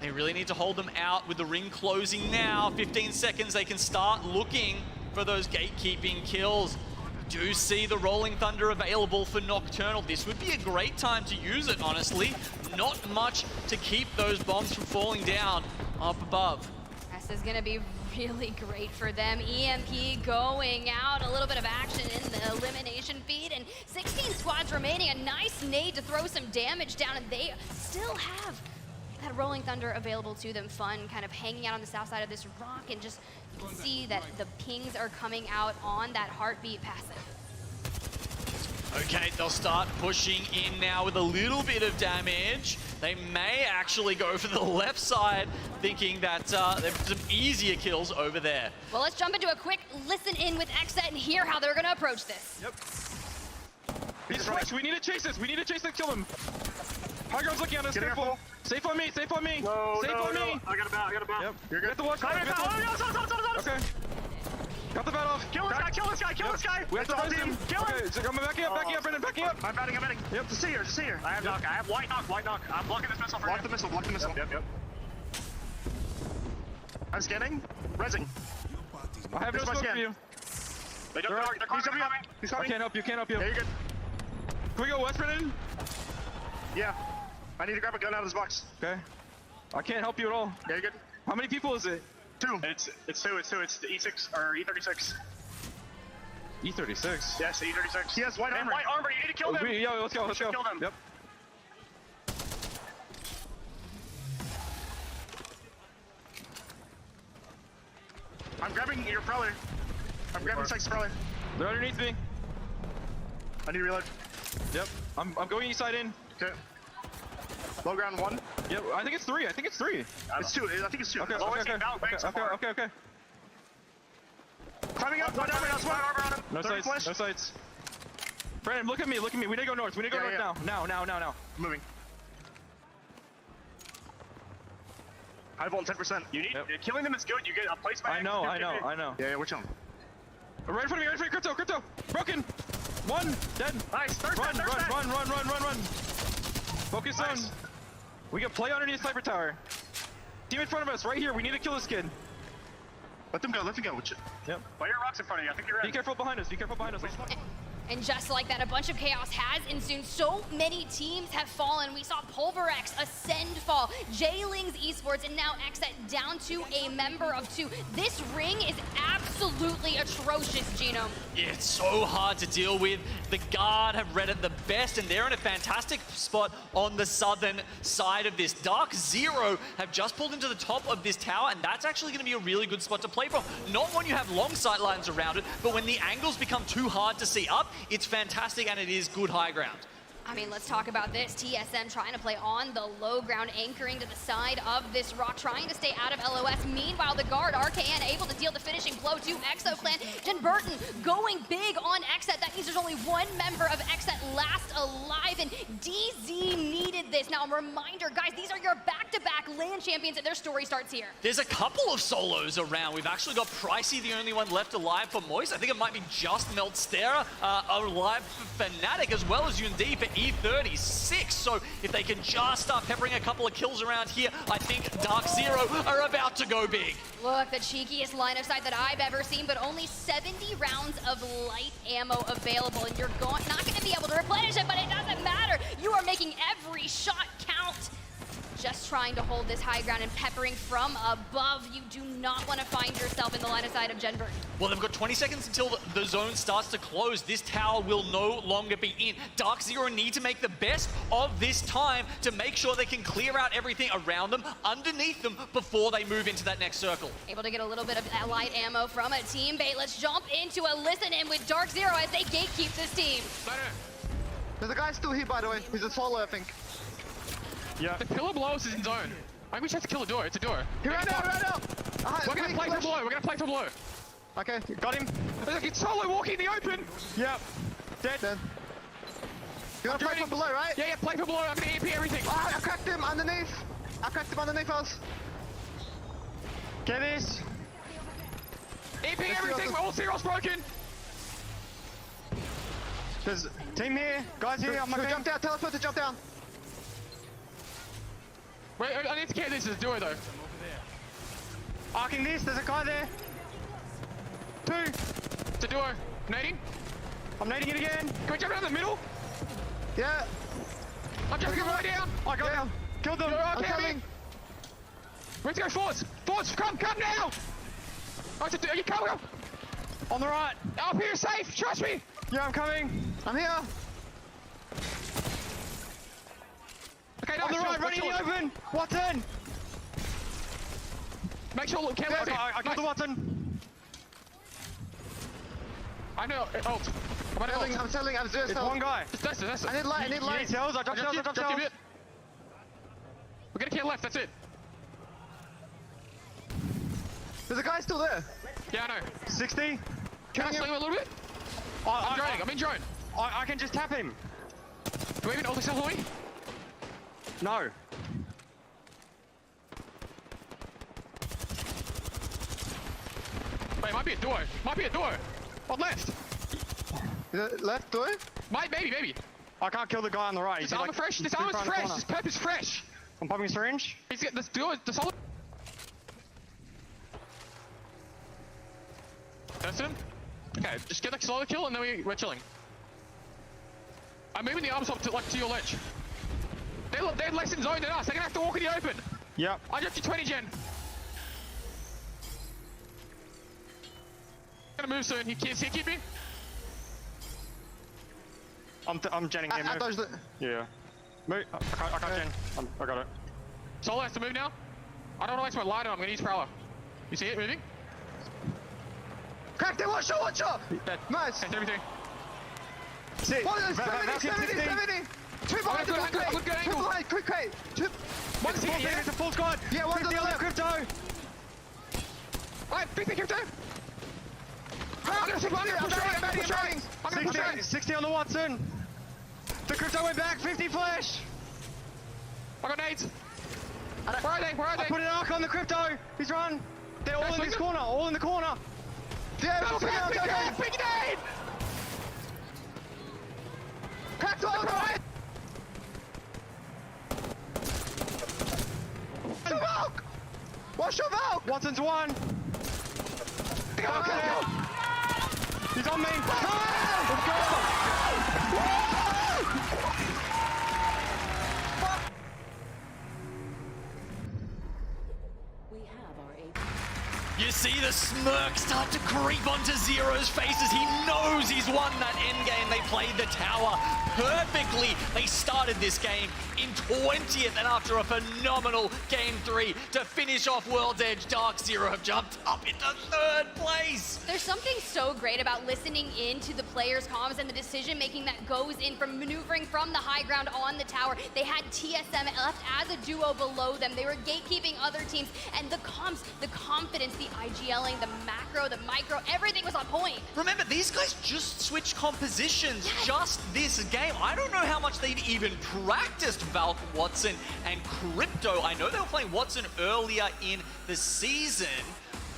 They really need to hold them out with the ring closing now. 15 seconds, they can start looking for those gatekeeping kills. Do see the Rolling Thunder available for Nocturnal. This would be a great time to use it, honestly. Not much to keep those bombs from falling down up above. This is going to be really great for them. EMP going out, a little bit of action in the elimination feed, and 16 squads remaining. A nice nade to throw some damage down, and they still have that Rolling Thunder available to them. Fun kind of hanging out on the south side of this rock, and just you can see that the pings are coming out on that heartbeat passive. Okay, they'll start pushing in now with a little bit of damage. They may actually go for the left side, thinking that there's some easier kills over there. Well, let's jump into a quick listen in with XSET and hear how they're going to approach this. Yep. He's fresh. We need to chase this. We need to chase and kill him. High ground's looking at us. Careful. Safe on me. Safe on me. No, safe on me. I got a bat. I got a bat. Yep. You're good. Get the watch. Okay. Got the bat off. Kill this guy. Kill this guy. Kill this guy. We have to res him. Kill him. Okay, so I'm backing up. Backing up, Brendan. Backing up. I'm batting. I'm batting. Yep. Just see here. Just see here. I have knock. I have white knock. White knock. I'm blocking this missile for Block the missile. Block the missile. Yep. I'm scanning. Resing. I have no smoke for you. They're coming. He's coming. I can't help you. Can't help you. Yeah, you're good. Can we go west, Brendan? Yeah. I need to grab a gun out of this box. Okay. I can't help you at all. Yeah, you're good. How many people is it? 2. It's 2. It's the E6 or E36. E36? Yes, the E36. He has white armor. White armor. You need to kill them. Yo, let's go. Let's go. Kill them. Yep. I'm grabbing your prowler. I'm grabbing Sykes' prowler. They're underneath me. I need to reload. Yep. I'm going east side in. Okay. Low ground 1. Yep. I think it's 3. It's 3. It's 2. I think it's 2. Okay. Okay. Climbing up. One armor on him. No sights. No sights. Brandon, look at me. We need to go north. We need to go north now. Now. Moving. High volt 10%. You need killing them is good. You get a placement. I know. Yeah, we're chilling. Right in front of me. Crypto. Broken. 1 dead. Nice. Run. Focus on. We can play underneath sniper tower. Team in front of us, right here. We need to kill this kid. Let them go. Yep. Play your rocks in front of you. I think you're right. Be careful behind us. And just like that, a bunch of chaos has ensued. So many teams have fallen. We saw Pulverex, Ascend fall, J-Lings Esports, and now Xset down to a member of 2. This ring is absolutely atrocious, Genome. Yeah, it's so hard to deal with. The Guard have read it the best, and they're in a fantastic spot on the southern side of this. Dark Zero have just pulled into the top of this tower, and that's actually going to be a really good spot to play from. Not when you have long sight lines around it, but when the angles become too hard to see up, it's fantastic, and it is good high ground. I mean, let's talk about this. TSM trying to play on the low ground, anchoring to the side of this rock, trying to stay out of LOS. Meanwhile, the Guard, RKN, able to deal the finishing blow to ExoClan. Jen Burton going big on Xset. That means there's only one member of Xset last alive, and DZ needed this. Now, a reminder, guys, these are your back-to-back LAN champions, and their story starts here. There's a couple of solos around. We've actually got Pricey, the only one left alive for Moist. I think it might be just Meltstera alive for Fnatic, as well as Yundi for E36. So if they can just start peppering a couple of kills around here, I think Dark Zero are about to go big. Look, the cheekiest line of sight that I've ever seen, but only 70 rounds of light ammo available, and you're not going to be able to replenish it, but it doesn't matter. You are making every shot count. Just trying to hold this high ground and peppering from above. You do not want to find yourself in the line of sight of Jen Burton. Well, they've got 20 seconds until the zone starts to close. This tower will no longer be in. Dark Zero need to make the best of this time to make sure they can clear out everything around them, underneath them, before they move into that next circle. Able to get a little bit of light ammo from a teammate. Let's jump into a listen in with Dark Zero as they gatekeep this team. There's a guy still here, by the way. He's a solo, I think. Yeah. The pillar below us is in zone. I think we just have to kill a door. It's a door. He ran out! We're gonna play from below. We're gonna play from below. Okay, got him. It's solo walking in the open. Yep. Dead. You wanna play from below, right? Yeah, play from below. I'm gonna EP everything. I cracked him underneath. I cracked him underneath us. Get this. EP everything. All zeros broken. There's team here. Guys here. I'm gonna jump down. Teleport to jump down. Wait, I need to get this as a duo though. Arcing this, there's a guy there. 2. It's a duo. Nading. I'm nading it again. Can we jump down the middle? Yeah. I'm jumping right down. I got him. Killed them. I'm coming. Let's go forwards. Forwards, come now. Oh, it's a, you come. On the right. Up here safe, trust me. Yeah, I'm coming. I'm here. Okay, on the right, running in the open! Watson! Make sure look careful. Yeah, I got the Watson. I know. Ult. I'm selling. I'm zero. It's one guy. That's it. I need light. I need light. Cells. I dropped cells. We're gonna kill left. That's it. There's a guy still there. Yeah, I know. 60. Can I swing him a little bit? I'm in drone. I can just tap him. Do we even ult yourself for me? No. Wait, it might be a duo. On left. Is it left duo? Maybe. I can't kill the guy on the right. This armor's fresh. This pep is fresh. I'm popping a syringe. He's got this duo. The solid. That's him. Okay, just get the solo kill and then we're chilling. I'm moving the arms up to your ledge. They're less in zone than us. They're gonna have to walk in the open. Yep. I dropped you 20 gen. Gonna move soon. He keep me. I'm genning him. Yeah. Move. I can't gen. I got it. Solo has to move now. I don't want to waste my light on. I'm gonna use Prowler. You see it moving? Cracked him. One shot. Nice. That's everything. See. 70. 2 behind the crate! 2 behind, quick crate! 2... One's here, yeah? It's a full squad! Yeah, one's on the left! Crypto! Alright, 50 crypto! I'm gonna push 60 on the Watson! The crypto went back, 50 flash! I got nades! Where are they? I put an arc on the crypto! He's run! They're all in this corner, all in the corner! Yeah, big nade! Cracked on the right! Valk! Watch your Valk! Watson's one! Go! He's on main. You see the smirk start to creep onto Zero's face as he knows he's won that endgame. They played the tower perfectly. They started this game in 20th, and after a phenomenal Game 3 to finish off World's Edge, Dark Zero have jumped up into 3rd place. There's something so great about listening in to the players' comms and the decision-making that goes in from maneuvering from the high ground on the tower. They had TSM left as a duo below them. They were gatekeeping other teams, and the comms, the confidence, the IGLing, the macro, the micro, everything was on point. Remember, these guys just switched compositions just this game. I don't know how much they've even practiced Valk, Watson, and Crypto. I know they were playing Watson earlier in the season,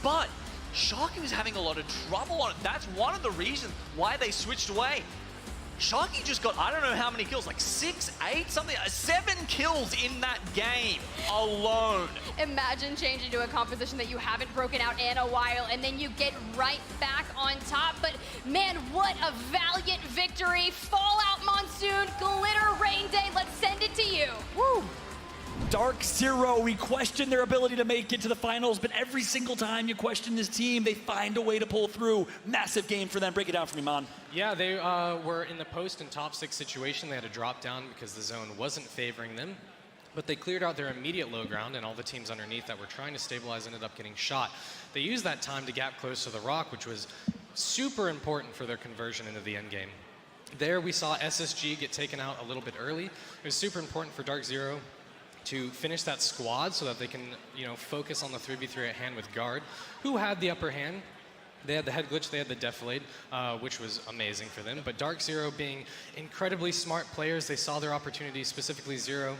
but Sharky was having a lot of trouble on it. That's one of the reasons why they switched away. Sharky just got, I don't know how many kills, like 6, 8, something, 7 kills in that game alone. Imagine changing to a composition that you haven't broken out in a while, and then you get right back on top. But man, what a valiant victory. Fallout Monsoon, Glitter Rain Day, let's send it to you. Woo! Dark Zero, we question their ability to make it to the finals, but every single time you question this team, they find a way to pull through. Massive game for them. Break it down for me, Mon. Yeah, they were in the post and top 6 situation. They had to drop down because the zone wasn't favoring them. But they cleared out their immediate low ground, and all the teams underneath that were trying to stabilize ended up getting shot. They used that time to gap close to the rock, which was super important for their conversion into the end game. There we saw SSG get taken out a little bit early. It was super important for Dark Zero to finish that squad so that they can, focus on the 3v3 at hand with Guard, who had the upper hand. They had the head glitch, they had the defilade, which was amazing for them. But Dark Zero being incredibly smart players, they saw their opportunity, specifically Zero,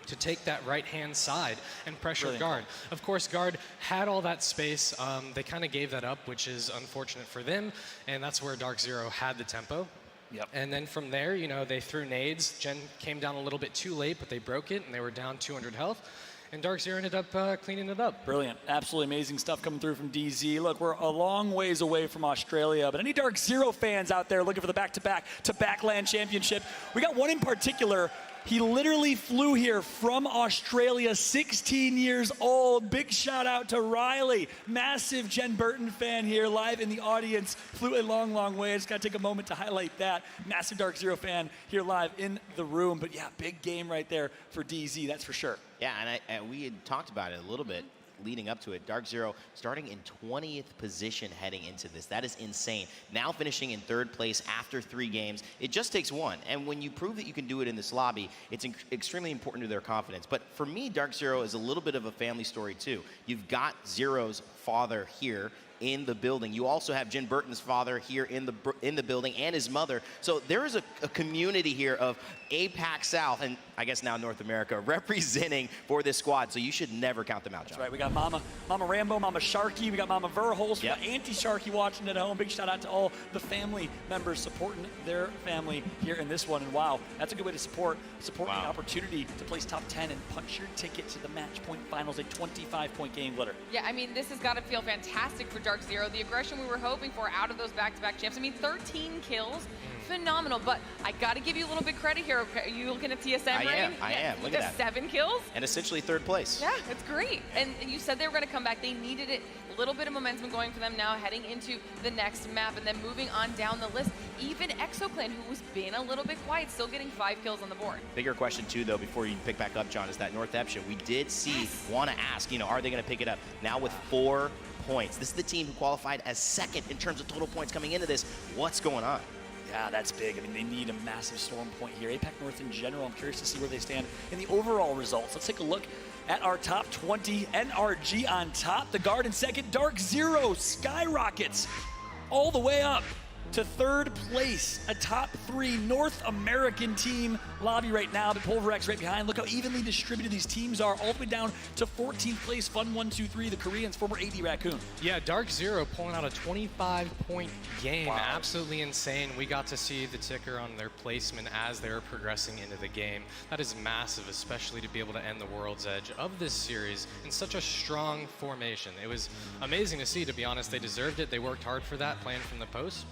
to take that right-hand side and pressure Guard. Of course, Guard had all that space. They kind of gave that up, which is unfortunate for them, and that's where Dark Zero had the tempo. Yep. And then from there, they threw nades. Gen came down a little bit too late, but they broke it, and they were down 200 health. And Dark Zero ended up cleaning it up. Brilliant. Absolutely amazing stuff coming through from DZ. Look, we're a long ways away from Australia, but any Dark Zero fans out there looking for the back-to-back to Backland Championship, we got one in particular. He literally flew here from Australia, 16 years old. Big shout out to Riley. Massive Jen Burton fan here live in the audience. Flew a long, long way. I just got to take a moment to highlight that. Massive Dark Zero fan here live in the room. But yeah, big game right there for DZ, that's for sure. Yeah, and we had talked about it a little bit leading up to it. Dark Zero starting in 20th position heading into this. That is insane. Now finishing in 3rd place after 3 games. It just takes one. And when you prove that you can do it in this lobby, it's extremely important to their confidence. But for me, Dark Zero is a little bit of a family story too. You've got Zero's father here in the building. You also have Jen Burton's father here in the building, and his mother. So there is a community here of APAC South, and I guess now North America, representing for this squad. So you should never count them out, John. That's right. We got Mama Rambo, Mama Sharky, we got Mama Verholst, we got Auntie Sharky watching at home. Big shout out to all the family members supporting their family here in this one. And wow, that's a good way to support the opportunity to place top 10 and punch your ticket to the match point finals, a 25-point game, Glitter. Yeah, I mean, this has got to feel fantastic for Dark Zero. The aggression we were hoping for out of those back-to-back champs. I mean, 13 kills, phenomenal. But I got to give you a little bit credit here. Are you looking at TSM, Rain? I am. Look at that. 7 kills. And essentially 3rd place. Yeah, it's great. And you said they were going to come back. They needed it. A little bit of momentum going for them now, heading into the next map, and then moving on down the list. Even ExoClan, who was being a little bit quiet, still getting 5 kills on the board. Bigger question too, though, before you pick back up, John, is that North Epsia. We did see, want to ask, are they going to pick it up now with 4 points? This is the team who qualified as 2nd in terms of total points coming into this. What's going on? Yeah, that's big. I mean, they need a massive storm point here. APAC North in general, I'm curious to see where they stand in the overall results. Let's take a look at our top 20. NRG on top, the Guard in 2nd. Dark Zero skyrockets all the way up. to third place, a top 3 North American team. Lobby right now, but Pulverex right behind. Look how evenly distributed these teams are, all the way down to 14th place. Fun 1, 2, 3, the Koreans, former AD Raccoon. Yeah, Dark Zero pulling out a 25-point game. Wow. Absolutely insane. We got to see the ticker on their placement as they were progressing into the game. That is massive, especially to be able to end the World's Edge of this series in such a strong formation. It was amazing to see, to be honest. They deserved it. They worked hard for that, playing from the post.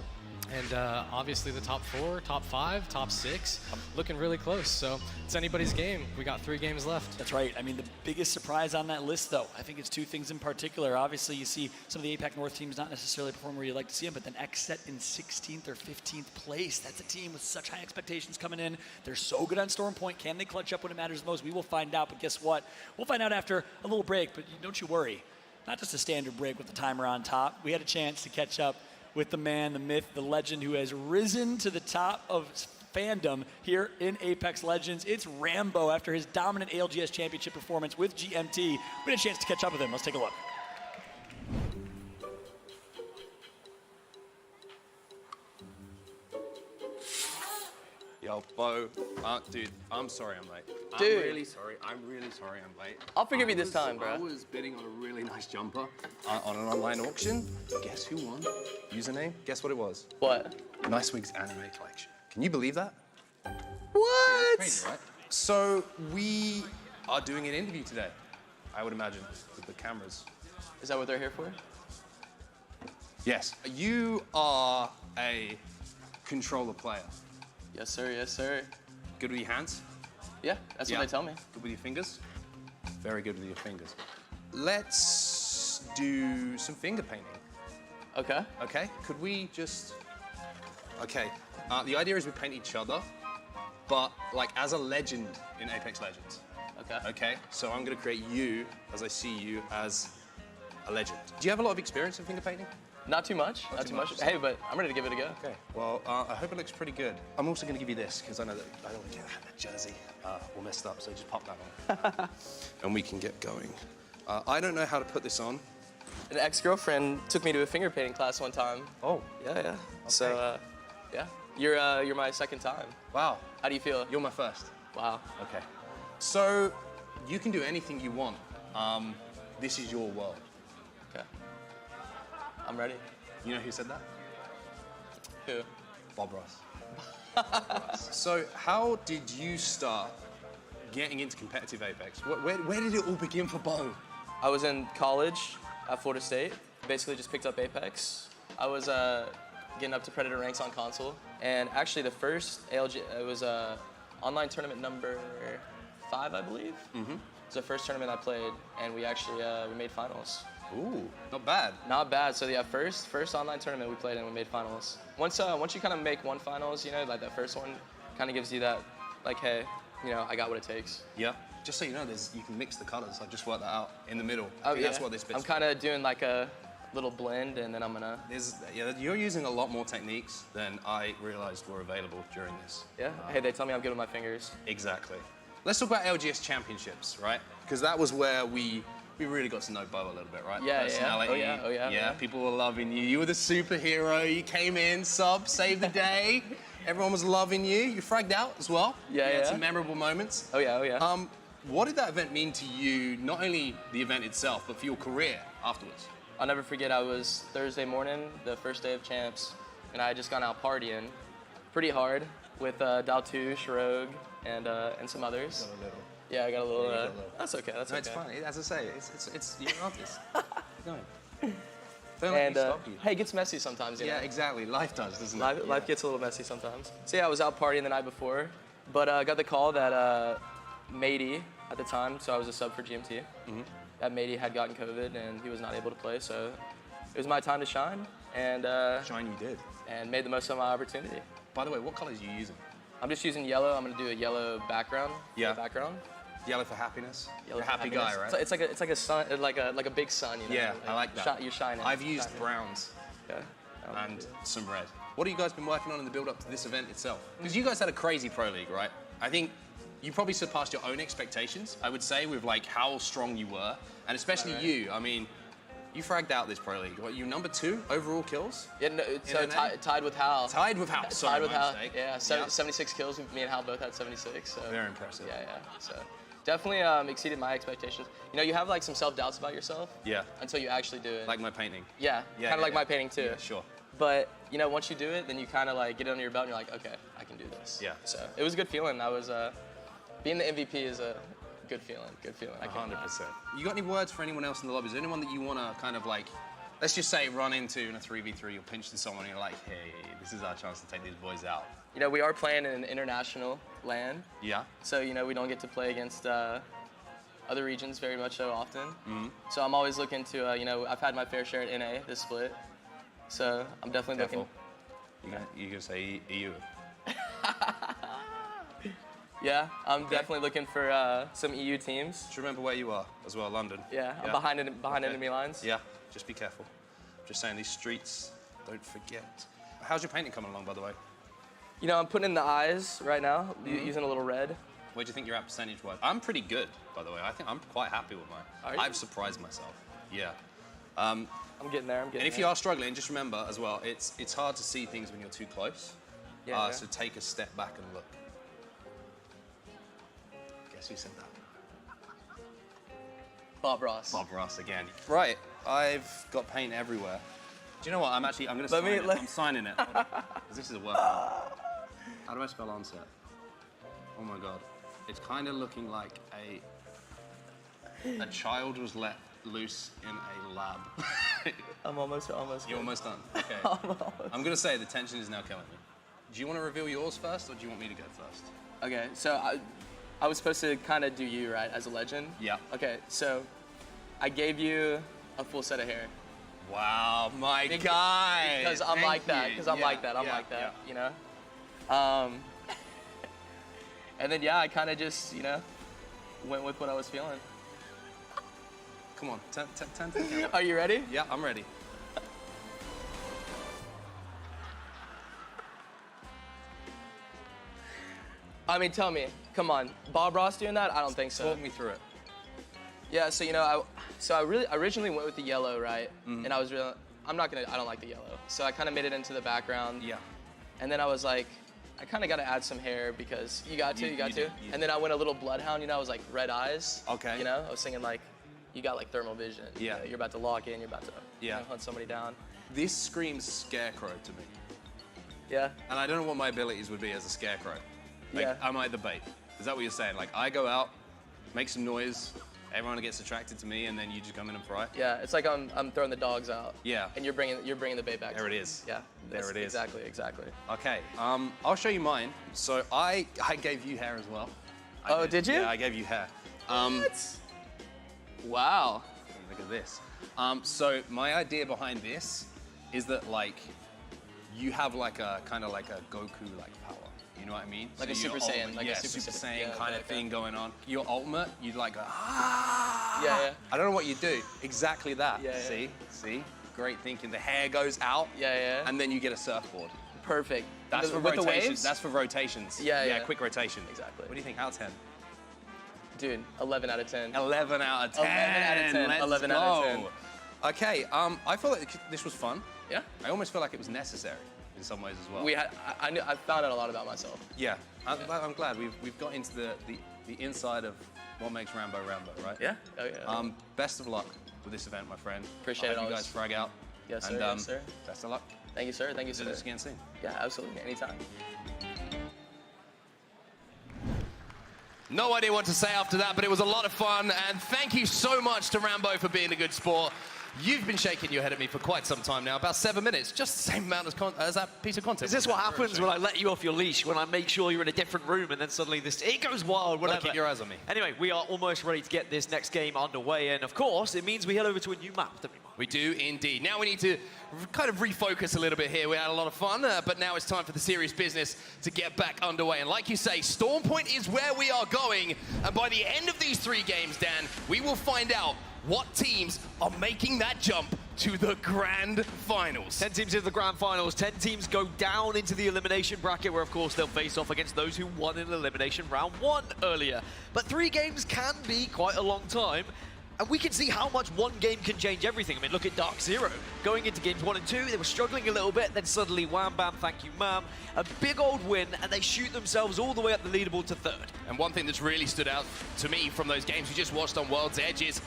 And obviously the top 4, top 5, top 6, looking really close. So it's anybody's game. We got 3 games left. That's right. I mean, the biggest surprise on that list, though, I think it's 2 things in particular. Obviously, you see some of the APAC North teams not necessarily perform where you'd like to see them, but then XSET in 16th or 15th place. That's a team with such high expectations coming in. They're so good on Storm Point. Can they clutch up when it matters most? We will find out, but guess what? We'll find out after a little break, but don't you worry. Not just a standard break with the timer on top. We had a chance to catch up with the man, the myth, the legend who has risen to the top of fandom here in Apex Legends. It's Rambo after his dominant ALGS championship performance with GMT. We had a chance to catch up with him. Let's take a look. Yo, Bo, dude, I'm sorry I'm late. Dude. I'm really sorry. I'm really sorry I'm late. I'll forgive you this time, bro. I was bidding on a really nice jumper on an online auction. Guess who won? Username? Guess what it was? What? Nice Wigs Anime Collection. Can you believe that? What? Crazy, right? So we are doing an interview today, I would imagine, with the cameras. Is that what they're here for? Yes. You are a controller player. Yes, sir. Yes, sir. Good with your hands? Yeah, that's what they tell me. Good with your fingers? Very good with your fingers. Let's do some finger painting. Okay. Okay, could we just... Okay, the idea is we paint each other, but like as a legend in Apex Legends. Okay. Okay, so I'm gonna create you, as I see you, as a legend. Do you have a lot of experience in finger painting? Not too much, not too much. Hey, but I'm ready to give it a go. Okay, well, I hope it looks pretty good. I'm also gonna give you this, because I know that I don't want to get that jersey all messed up, so just pop that on. And we can get going. I don't know how to put this on. An ex-girlfriend took me to a finger painting class one time. Oh. Yeah, yeah. Okay. So, yeah. You're my second time. Wow. How do you feel? You're my first. Wow. Okay. So, you can do anything you want. This is your world. Okay. I'm ready. You know who said that? Who? Bob Ross. So, how did you start getting into competitive Apex? Where did it all begin for Bo? I was in college at Florida State. Basically just picked up Apex. I was getting up to Predator ranks on console. And actually the first ALG, it was online tournament number 5, I believe. Mm-hmm. It was the first tournament I played, and we actually we made finals. Ooh, not bad. Not bad. So yeah, first online tournament we played and we made finals. Once you kind of make one finals, you know, like that first one kind of gives you that, like, hey, you know, I got what it takes. Yeah. Just so you know, you can mix the colors. I just worked that out in the middle. Oh, yeah. That's what this bit's I'm kind of doing like a little blend, and then I'm gonna. You're using a lot more techniques than I realized were available during this. Yeah. Hey, they tell me I'm good with my fingers. Exactly. Let's talk about LGS championships, right? Because that was where we really got to know Bo a little bit, right? Yeah, Personality. yeah. Oh yeah. Yeah, people were loving you. You were the superhero. You came in, saved the day. Everyone was loving you. You fragged out as well. Yeah, you had yeah. some memorable moments. Oh yeah. What did that event mean to you, not only the event itself, but for your career afterwards? I'll never forget, I was Thursday morning, the first day of champs, and I had just gone out partying pretty hard with Daltouche, Rogue, and some others. Got a little. Yeah, I got a little. That's okay, that's okay. It's funny, as I say, it's you're an artist. Keep going. Don't let And me stop you. hey, it gets messy sometimes, you know? Yeah, exactly. Life does, doesn't it? Life gets a little messy sometimes. So yeah, I was out partying the night before, but I got the call that Matey at the time, so I was a sub for GMT. Mm-hmm. That Matey had gotten COVID and he was not able to play, so it was my time to shine. And shine you did. And made the most of my opportunity. By the way, what colors are you using? I'm just using yellow. I'm gonna do a yellow background. Yeah. Background. Yellow for happiness. Yellow You're a for happy happiness. guy, right? It's like a sun, like a big sun, you know. Yeah, I like that. You're shining. I've used browns. Yeah. And some red. What have you guys been working on in the build-up to this event itself? Because you guys had a crazy pro league, right? I think you probably surpassed your own expectations, I would say, with like how strong you were, and especially you. I mean, You fragged out this Pro League. What, you number 2 overall kills? Yeah, no, so tied with Hal. Tied with Hal, sorry, tied with my Hal. mistake. Yeah, Yeah. 76 kills. Me and Hal both had 76. So. Very impressive. Yeah. So definitely exceeded my expectations. You know, you have like some self-doubts about yourself. Yeah. Until you actually do it. Like my painting. Yeah, kind of like my painting too. Yeah, sure. But you know, once you do it, then you kind of like get it under your belt and you're like, okay, I can do this. Yeah. So it was a good feeling. I was being the MVP is a good feeling. Good feeling. 100%. You got any words for anyone else in the lobby? Is there anyone that you want to kind of like, let's just say run into in a 3v3, you're pinching someone and you're like, hey, this is our chance to take these boys out? You know, we are playing in an international LAN. Yeah. So, you know, we don't get to play against other regions very much so often. Mm-hmm. So I'm always looking to, you know, I've had my fair share at NA this split. So I'm definitely looking. You gonna say EU? Yeah, I'm definitely looking for some EU teams. Just remember where you are as well, London. Yeah, I'm behind enemy lines. Yeah, just be careful. Just saying, these streets, don't forget. How's your painting coming along, by the way? You know, I'm putting in the eyes right now, using a little red. Where do you think you're at percentage-wise? I'm pretty good, by the way. I think I'm quite happy with mine. I've surprised myself. Yeah. I'm getting there. And if you are struggling, just remember as well, it's hard to see things when you're too close. Yeah. So take a step back and look. Guess who said that? Bob Ross. Bob Ross again. Right, I've got paint everywhere. Do you know what? I'm going to sign it. I'm signing it. Because this is a workout. How do I spell onset? Oh my God. It's kind of looking like a child was let loose in a lab. I'm almost You're almost done. Okay. I'm going to say the tension is now killing me. Do you want to reveal yours first, or do you want me to go first? Okay, so I was supposed to kind of do you, right, as a legend? Yeah. Okay, so I gave you a full set of hair. Wow, my guy. Because I'm like that. Because I'm like that. I'm like that. You know. And then I kind of just went with what I was feeling. Come on, 10. Are you ready? Yeah, I'm ready. I mean, tell me, come on, Bob Ross doing that? I don't think so. Talk me through it. Yeah, so I originally went with the yellow, right? And I don't like the yellow. So I kind of made it into the background. Yeah. And then I was like, I kind of got to add some hair because you got to. And then I went a little bloodhound, I was like red eyes. Okay. I was thinking like, you got like thermal vision. Yeah. You're about to lock in, you're about to hunt somebody down. This screams scarecrow to me. Yeah. And I don't know what my abilities would be as a scarecrow. Like, Yeah. am I the bait? Is that what you're saying? Like, I go out, make some noise, everyone gets attracted to me, and then you just come in and fry? Yeah, it's like I'm throwing the dogs out. Yeah. And you're bringing the bait back. There it is. Yeah. There it is. Exactly. Okay, I'll show you mine. So I gave you hair as well. Did you? Yeah, I gave you hair. What? Wow. Look at this. So my idea behind this is that like, you have like a kind of like a Goku-like power. You know what I mean? Like so a Super your Saiyan, ultimate- like a yeah, Super Saiyan Saiyan kind of thing going on. Your ultimate, you'd like go, Yeah. I don't know what you do. Exactly that. Yeah. See? Great thinking. The hair goes out. Yeah. And then you get a surfboard. Perfect. That's for with the rotations. waves? That's for rotations. Yeah. Quick rotation. Exactly. What do you think? Out of 10? Dude, 11 out of 10. 11 out of 10. 11 out of 10. Let's 11 go. out of 10. Okay. I feel like this was fun. Yeah. I almost feel like it was necessary in some ways as well. I found out a lot about myself. Yeah. I'm glad we've got into the inside of what makes Rambo Rambo, right? Yeah. Oh yeah. Best of luck with this event, my friend. Appreciate I it. hope you guys frag out. Yes, sir. And, Yes, sir. Best of luck. Thank you, sir. Thank you, sir. Do this again soon. Yeah, absolutely. Anytime. No idea what to say after that, but it was a lot of fun. And thank you so much to Rambo for being a good sport. You've been shaking your head at me for quite some time now, about 7 minutes. Just the same amount as that piece of content. Is this what happens when I let you off your leash, when I make sure you're in a different room and then suddenly it goes wild, whatever. Keep your eyes on me. Anyway, we are almost ready to get this next game underway, and of course, it means we head over to a new map, don't we, Mark? We do indeed. Now we need to kind of refocus a little bit here. We had a lot of fun, but now it's time for the serious business to get back underway. And like you say, Storm Point is where we are going. And by the end of these 3 games, Dan, we will find out what teams are making that jump to the grand finals. 10 teams in the grand finals. 10 teams go down into the elimination bracket, where of course they'll face off against those who won in elimination round 1 earlier. But 3 games can be quite a long time. And we can see how much one game can change everything. I mean, look at Dark Zero. Going into games 1 and 2, they were struggling a little bit, then suddenly wham bam, thank you ma'am. A big old win, and they shoot themselves all the way up the leaderboard to 3rd. And one thing that's really stood out to me from those games we just watched on World's Edge is,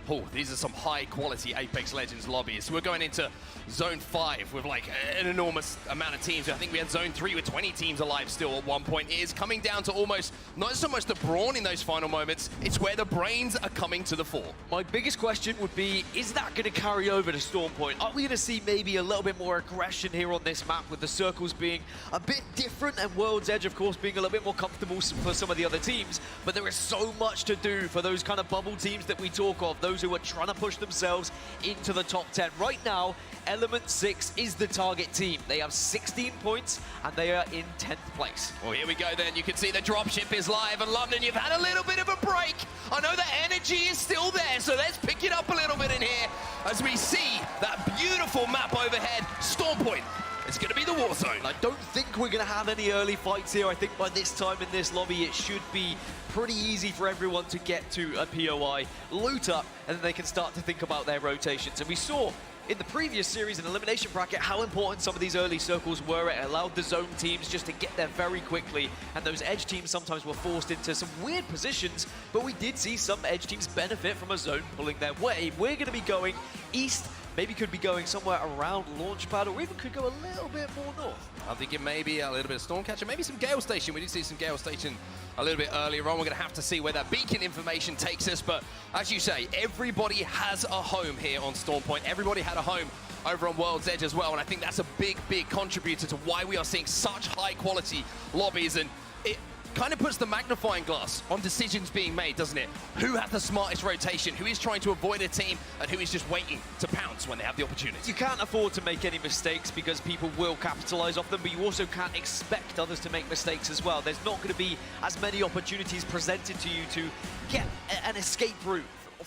oh, these are some high-quality Apex Legends lobbies. So we're going into Zone 5 with like an enormous amount of teams. I think we had Zone 3 with 20 teams alive still at one point. It is coming down to almost, not so much the brawn in those final moments, it's where the brains are coming to the fore. My biggest question would be, is that going to carry over to Storm Point? Are we going to see maybe a little bit more aggression here on this map, with the circles being a bit different and World's Edge, of course, being a little bit more comfortable for some of the other teams? But there is so much to do for those kind of bubble teams that we talk of, those who are trying to push themselves into the top 10. Right now, Element 6 is the target team. They have 16 points, and they are in 10th place. Well, here we go then. You can see the dropship is live, and London, you've had a little bit of a break. I know the energy is still there, so let's pick it up a little bit in here as we see that beautiful map overhead. Storm Point. It's going to be the war zone. I don't think we're going to have any early fights here. I think by this time in this lobby, it should be pretty easy for everyone to get to a POI, loot up, and then they can start to think about their rotations. And we saw in the previous series in Elimination Bracket how important some of these early circles were. It allowed the zone teams just to get there very quickly, and those edge teams sometimes were forced into some weird positions, but we did see some edge teams benefit from a zone pulling their way. We're going to be going east, maybe could be going somewhere around Launchpad, or even could go a little bit more north. I'm thinking maybe a little bit of Stormcatcher, maybe some Gale Station. We did see some Gale Station a little bit earlier on. We're going to have to see where that beacon information takes us. But as you say, everybody has a home here on Storm Point. Everybody had a home over on World's Edge as well. And I think that's a big, big contributor to why we are seeing such high quality lobbies. And it kind of puts the magnifying glass on decisions being made, doesn't it? Who has the smartest rotation? Who is trying to avoid a team? And who is just waiting to pounce when they have the opportunity? You can't afford to make any mistakes because people will capitalize off them, but you also can't expect others to make mistakes as well. There's not going to be as many opportunities presented to you to get an escape route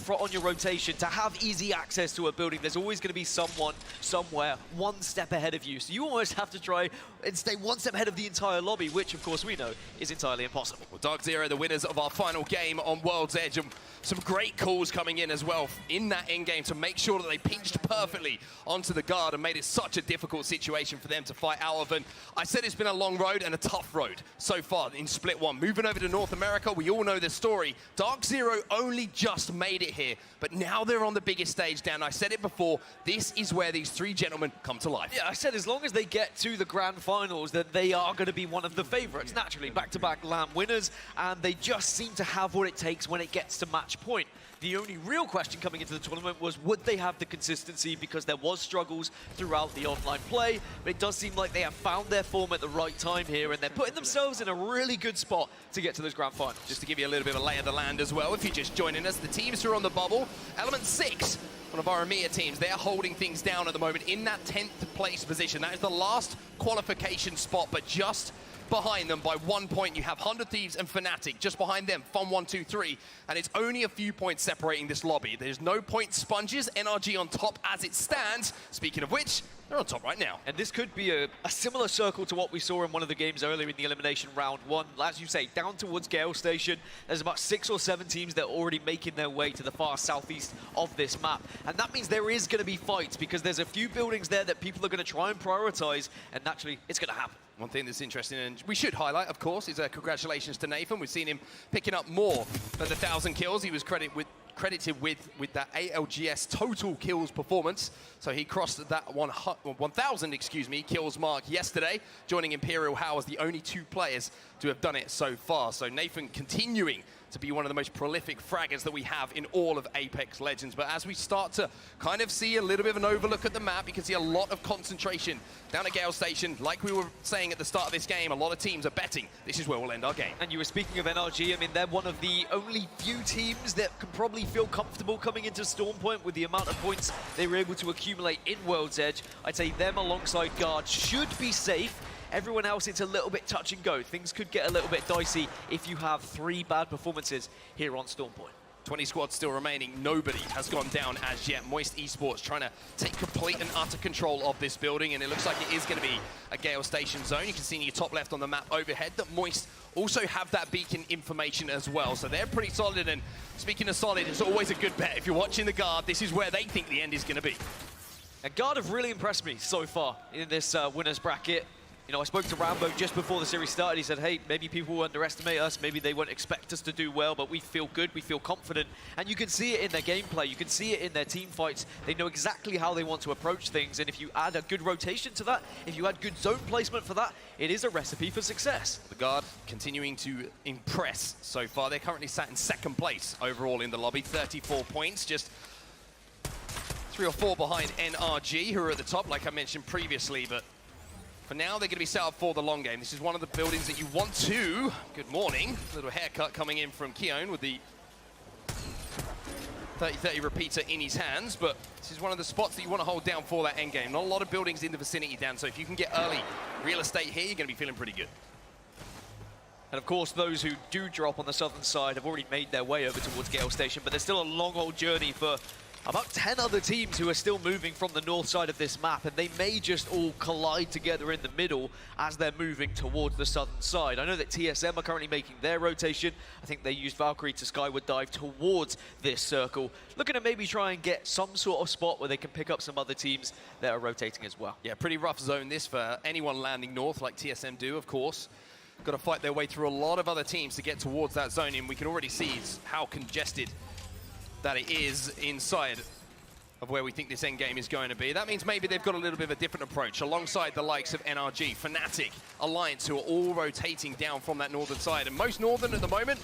on your rotation, to have easy access to a building. There's always going to be someone, somewhere, one step ahead of you. So you almost have to try and stay one step ahead of the entire lobby, which, of course, we know is entirely impossible. Well, Dark Zero, the winners of our final game on World's Edge, and some great calls coming in as well in that end game to make sure that they pinched perfectly onto the guard and made it such a difficult situation for them to fight out of. And I said it's been a long road and a tough road so far in Split 1. Moving over to North America, we all know the story. Dark Zero only just made it here, but now they're on the biggest stage down. I said it before, this is where these three gentlemen come to life. Yeah, I said as long as they get to the grand finals, that they are going to be one of the favorites. Naturally, back-to-back LAN winners, and they just seem to have what it takes when it gets to match point. The only real question coming into the tournament was, would they have the consistency, because there was struggles throughout the online play, but it does seem like they have found their form at the right time here, and they're putting themselves in a really good spot to get to those grand finals. Just to give you a little bit of a lay of the land as well, if you're just joining us, the teams who are on the bubble, Element 6, one of our EMEA teams, they're holding things down at the moment in that 10th place position. That is the last qualification spot, but just behind them by 1 point, you have 100 Thieves and Fnatic. Just behind them, Fun 1, 2, 3. And it's only a few points separating this lobby. There's no point sponges. NRG on top as it stands. Speaking of which, they're on top right now. And this could be a similar circle to what we saw in one of the games earlier in the elimination round 1. As you say, down towards Gale Station, there's about 6 or 7 teams that are already making their way to the far southeast of this map. And that means there is going to be fights, because there's a few buildings there that people are going to try and prioritize, and naturally, it's going to happen. One thing that's interesting, and we should highlight, of course, is congratulations to Nathan. We've seen him picking up more than the 1,000 kills. He was credited with that ALGS total kills performance. So he crossed that 1,000, kills mark yesterday, joining Imperial How as the only 2 players to have done it so far. So Nathan continuing to be one of the most prolific fraggers that we have in all of Apex Legends. But as we start to kind of see a little bit of an overlook at the map, you can see a lot of concentration down at Gale Station. Like we were saying at the start of this game, a lot of teams are betting this is where we'll end our game. And you were speaking of NRG, I mean, they're one of the only few teams that can probably feel comfortable coming into Storm Point with the amount of points they were able to accumulate in World's Edge. I'd say them alongside Guard should be safe. Everyone else, it's a little bit touch and go. Things could get a little bit dicey if you have 3 bad performances here on Storm Point. 20 squads still remaining. Nobody has gone down as yet. Moist Esports trying to take complete and utter control of this building, and it looks like it is going to be a Gale Station zone. You can see in your top left on the map overhead that Moist also have that beacon information as well. So they're pretty solid, and speaking of solid, it's always a good bet. If you're watching the Guard, this is where they think the end is going to be. And Guard have really impressed me so far in this winners bracket. You know, I spoke to Rambo just before the series started. He said, hey, maybe people will underestimate us. Maybe they won't expect us to do well, but we feel good, we feel confident. And you can see it in their gameplay. You can see it in their team fights. They know exactly how they want to approach things. And if you add a good rotation to that, if you add good zone placement for that, it is a recipe for success. The Guard continuing to impress so far. They're currently sat in second place overall in the lobby, 34 points, just 3 or 4 behind NRG, who are at the top, like I mentioned previously, but for now, they're going to be set up for the long game. This is one of the buildings that you want to. Good morning. Little haircut coming in from Keown with the 30-30 repeater in his hands, but this is one of the spots that you want to hold down for that end game. Not a lot of buildings in the vicinity, Dan, so if you can get early real estate here, you're going to be feeling pretty good. And of course, those who do drop on the southern side have already made their way over towards Gale Station, but there's still a long old journey for about 10 other teams who are still moving from the north side of this map, and they may just all collide together in the middle as they're moving towards the southern side. I know that TSM are currently making their rotation. I think they used Valkyrie to skyward dive towards this circle, looking to maybe try and get some sort of spot where they can pick up some other teams that are rotating as well. Yeah, pretty rough zone this for anyone landing north, like TSM do, of course. Got to fight their way through a lot of other teams to get towards that zone, and we can already see how congested that it is inside of where we think this end game is going to be. That means maybe they've got a little bit of a different approach alongside the likes of NRG, Fnatic, Alliance, who are all rotating down from that northern side. And most northern at the moment,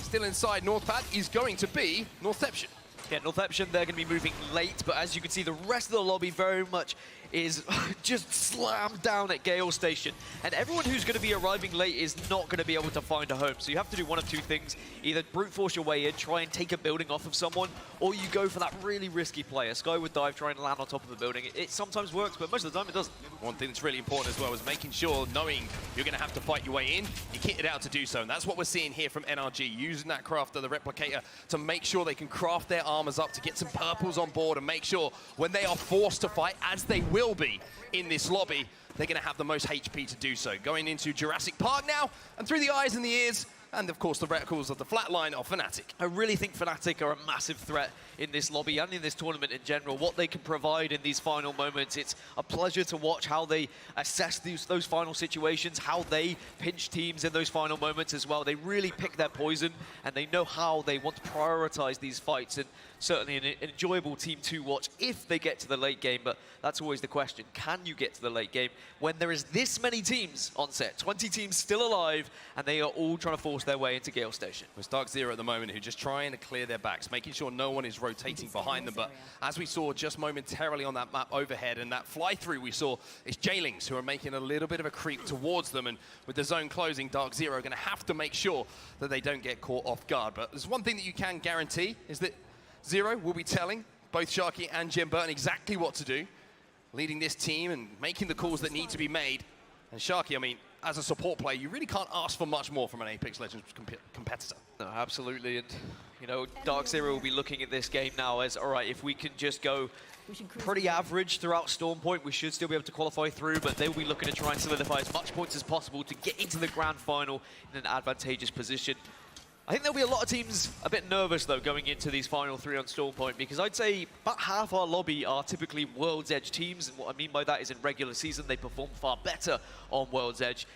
still inside North Pad, is going to be Northception. Yeah, Northception, they're going to be moving late, but as you can see, the rest of the lobby very much is just slammed down at Gale Station. And everyone who's going to be arriving late is not going to be able to find a home. So you have to do one of two things. Either brute force your way in, try and take a building off of someone, or you go for that really risky play. A skyward dive, try and land on top of a building. It sometimes works, but most of the time it doesn't. One thing that's really important as well is making sure, knowing you're going to have to fight your way in, you kit it out to do so. And that's what we're seeing here from NRG, using that crafter, the replicator, to make sure they can craft their armors up, to get some purples on board, and make sure when they are forced to fight, as they will be in this lobby, they're going to have the most HP to do so. Going into Jurassic Park now, and through the eyes and the ears, and of course the reticles of the flatline of Fnatic. I really think Fnatic are a massive threat in this lobby and in this tournament in general. What they can provide in these final moments, it's a pleasure to watch how they assess those final situations, how they pinch teams in those final moments as well. They really pick their poison, and they know how they want to prioritize these fights, and certainly an enjoyable team to watch if they get to the late game, but that's always the question. Can you get to the late game when there is this many teams on set? 20 teams still alive, and they are all trying to force their way into Gale Station. It's Dark Zero at the moment, who just trying to clear their backs, making sure no one is rotating behind them. But as we saw just momentarily on that map overhead and that fly-through we saw, it's Jailings who are making a little bit of a creep towards them. And with the zone closing, Dark Zero are going to have to make sure that they don't get caught off guard. But there's one thing that you can guarantee is that Zero will be telling both Sharky and Jim Burton exactly what to do, leading this team and making the calls that need to be made. And Sharky, I mean, as a support player, you really can't ask for much more from an Apex Legends competitor. No, absolutely. And, you know, Dark Zero will be looking at this game now as, all right, if we can just go pretty average throughout Storm Point, we should still be able to qualify through, but they will be looking to try and solidify as much points as possible to get into the grand final in an advantageous position. I think there'll be a lot of teams a bit nervous, though, going into these final 3 on Storm Point, because I'd say about half our lobby are typically World's Edge teams, and what I mean by that is in regular season, they perform far better on World's Edge.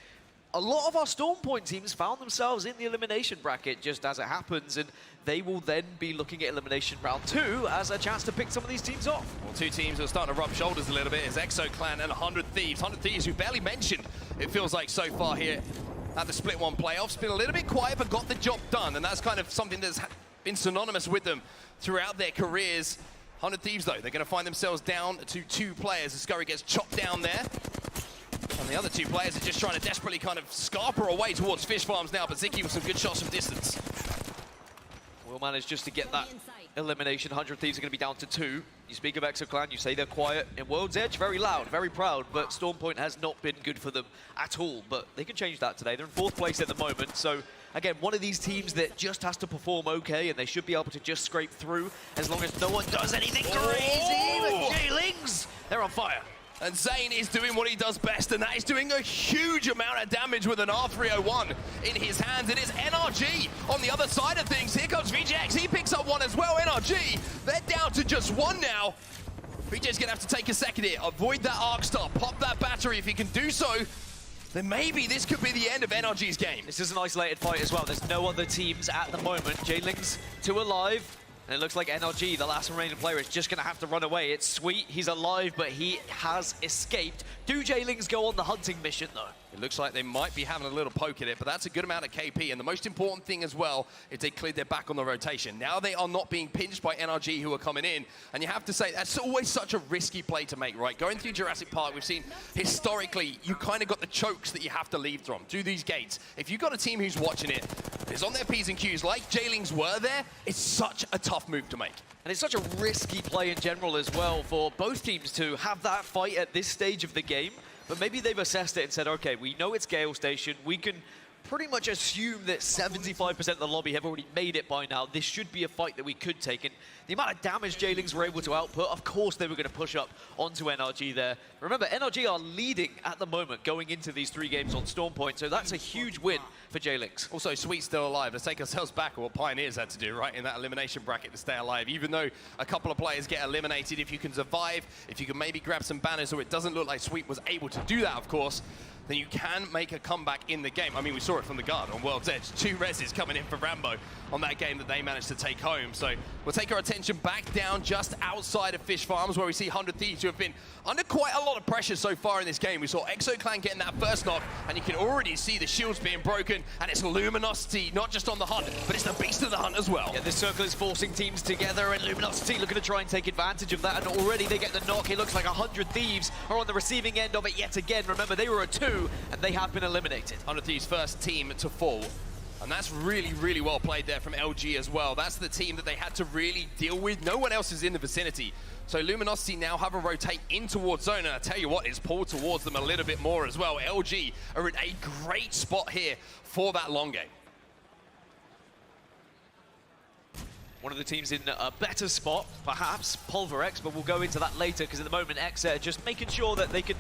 A lot of our Storm Point teams found themselves in the elimination bracket, just as it happens, and they will then be looking at elimination round 2 as a chance to pick some of these teams off. Well, two teams that are starting to rub shoulders a little bit is Exo Clan and 100 Thieves. 100 Thieves, who barely mentioned, it feels like, so far here at the Split 1 playoffs. Been a little bit quiet, but got the job done, and that's kind of something that's been synonymous with them throughout their careers. 100 Thieves, though, they're going to find themselves down to 2 players. The Scurry gets chopped down there. And the other 2 players are just trying to desperately kind of scarper away towards Fish Farms now, but Ziki with some good shots from distance. We'll manage just to get that elimination. 100 Thieves are going to be down to 2. You speak of Exoclan, you say they're quiet. In World's Edge, very loud, very proud, but Storm Point has not been good for them at all. But they can change that today. They're in 4th place at the moment, so again, one of these teams that just has to perform okay, and they should be able to just scrape through as long as no one does anything crazy. But Jailings, they're on fire. And Zayn is doing what he does best, and that is doing a huge amount of damage with an R301 in his hands. It is NRG on the other side of things. Here comes VJX. He picks up one as well. NRG, they're down to just one now. VJ's going to have to take a second here. Avoid that arc star. Pop that battery. If he can do so, then maybe this could be the end of NRG's game. This is an isolated fight as well. There's no other teams at the moment. J-Ling's 2 alive. And it looks like NRG, the last remaining player, is just going to have to run away. It's sweet, he's alive, but he has escaped. Do J-Lings go on the hunting mission, though? It looks like they might be having a little poke at it, but that's a good amount of KP. And the most important thing as well is they cleared their back on the rotation. Now they are not being pinched by NRG, who are coming in. And you have to say, that's always such a risky play to make, right? Going through Jurassic Park, we've seen historically, you kind of got the chokes that you have to leave from through these gates. If you've got a team who's watching it, is on their P's and Q's, like J-Lings were there, it's such a tough move to make. And it's such a risky play in general as well for both teams to have that fight at this stage of the game. But maybe they've assessed it and said, okay, we know it's Gale Station. We can pretty much assume that 75% of the lobby have already made it by now. This should be a fight that we could take. And the amount of damage J-Lings were able to output, of course they were going to push up onto NRG there. Remember, NRG are leading at the moment going into these 3 games on Storm Point, so that's a huge win for J-Lings. Also, Sweet's still alive. Let's take ourselves back at what Pioneers had to do, right, in that elimination bracket to stay alive. Even though a couple of players get eliminated, if you can survive, if you can maybe grab some banners, or it doesn't look like Sweet was able to do that, of course, then you can make a comeback in the game. I mean, we saw it from the Guard on World's Edge. 2 reses coming in for Rambo on that game that they managed to take home. So we'll take our attention back down just outside of Fish Farms, where we see 100 Thieves, who have been under quite a lot of pressure so far in this game. We saw ExoClan getting that first knock, and you can already see the shields being broken, and it's Luminosity, not just on the hunt, but it's the Beast of the Hunt as well. Yeah, this circle is forcing teams together, and Luminosity looking to try and take advantage of that, and already they get the knock. It looks like 100 Thieves are on the receiving end of it yet again. Remember, they were a 2, and they have been eliminated. 100 Thieves' first team to fall. And that's really, really well played there from LG as well. That's the team that they had to really deal with. No one else is in the vicinity. So Luminosity now have a rotate in towards zone, and I tell you what, it's pulled towards them a little bit more as well. LG are in a great spot here for that long game. One of the teams in a better spot, perhaps, Pulverex, but we'll go into that later, because at the moment, X are just making sure that they can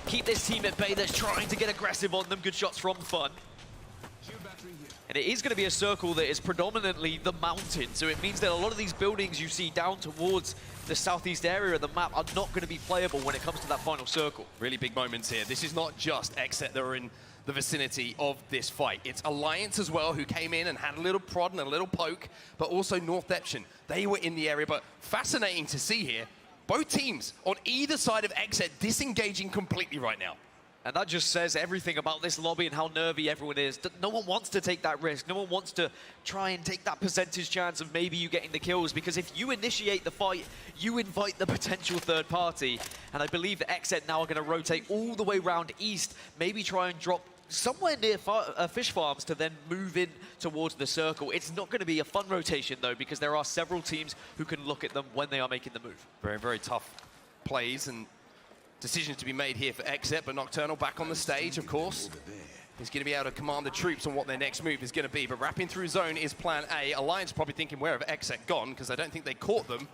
keep this team at bay that's trying to get aggressive on them. Good shots from Fun. And it is going to be a circle that is predominantly the mountain, so it means that a lot of these buildings you see down towards the southeast area of the map are not going to be playable when it comes to that final circle. Really big moments here. This is not just Exet that are in the vicinity of this fight. It's Alliance as well, who came in and had a little prod and a little poke, but also Northeption. They were in the area, but fascinating to see here, both teams on either side of Exet disengaging completely right now. And that just says everything about this lobby and how nervy everyone is. No one wants to take that risk. No one wants to try and take that percentage chance of maybe you getting the kills, because if you initiate the fight, you invite the potential third party. And I believe that Exet now are going to rotate all the way around east, maybe try and drop somewhere near Fish Farms to then move in towards the circle. It's not going to be a fun rotation, though, because there are several teams who can look at them when they are making the move. Very, very tough plays and decisions to be made here for Exet, but Nocturnal back on the stage, of course. He's going to be able to command the troops on what their next move is going to be, but wrapping through zone is plan A. Alliance probably thinking, where have Exet gone? Because I don't think they caught them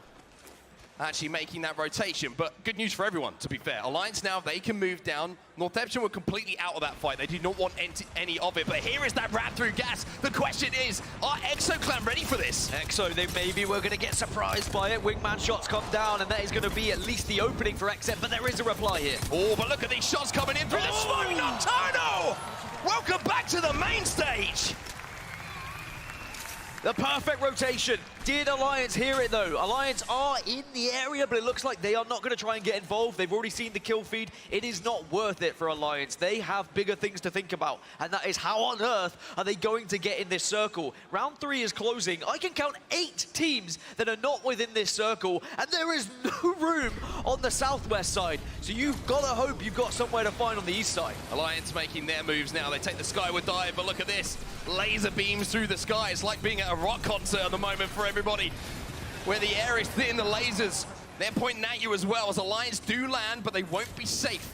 actually making that rotation. But good news for everyone, to be fair. Alliance now, they can move down. Northeption were completely out of that fight. They did not want any of it, but here is that wrap through gas. The question is, are ExoClan ready for this? Exo, they maybe were going to get surprised by it. Wingman shots come down, and that is going to be at least the opening for Exet, but there is a reply here. Oh, but look at these shots coming in through the smoke. Nocturnal! Welcome back to the main stage. The perfect rotation. Did Alliance hear it, though? Alliance are in the area, but it looks like they are not going to try and get involved. They've already seen the kill feed. It is not worth it for Alliance. They have bigger things to think about, and that is how on earth are they going to get in this circle? Round 3 is closing. I can count 8 teams that are not within this circle, and there is no room on the southwest side. So you've got to hope you've got somewhere to find on the east side. Alliance making their moves now. They take the skyward dive, but look at this. Laser beams through the sky. It's like being at a rock concert at the moment for everybody, where the air is thin, the lasers, they're pointing at you as well, as Alliance do land, but they won't be safe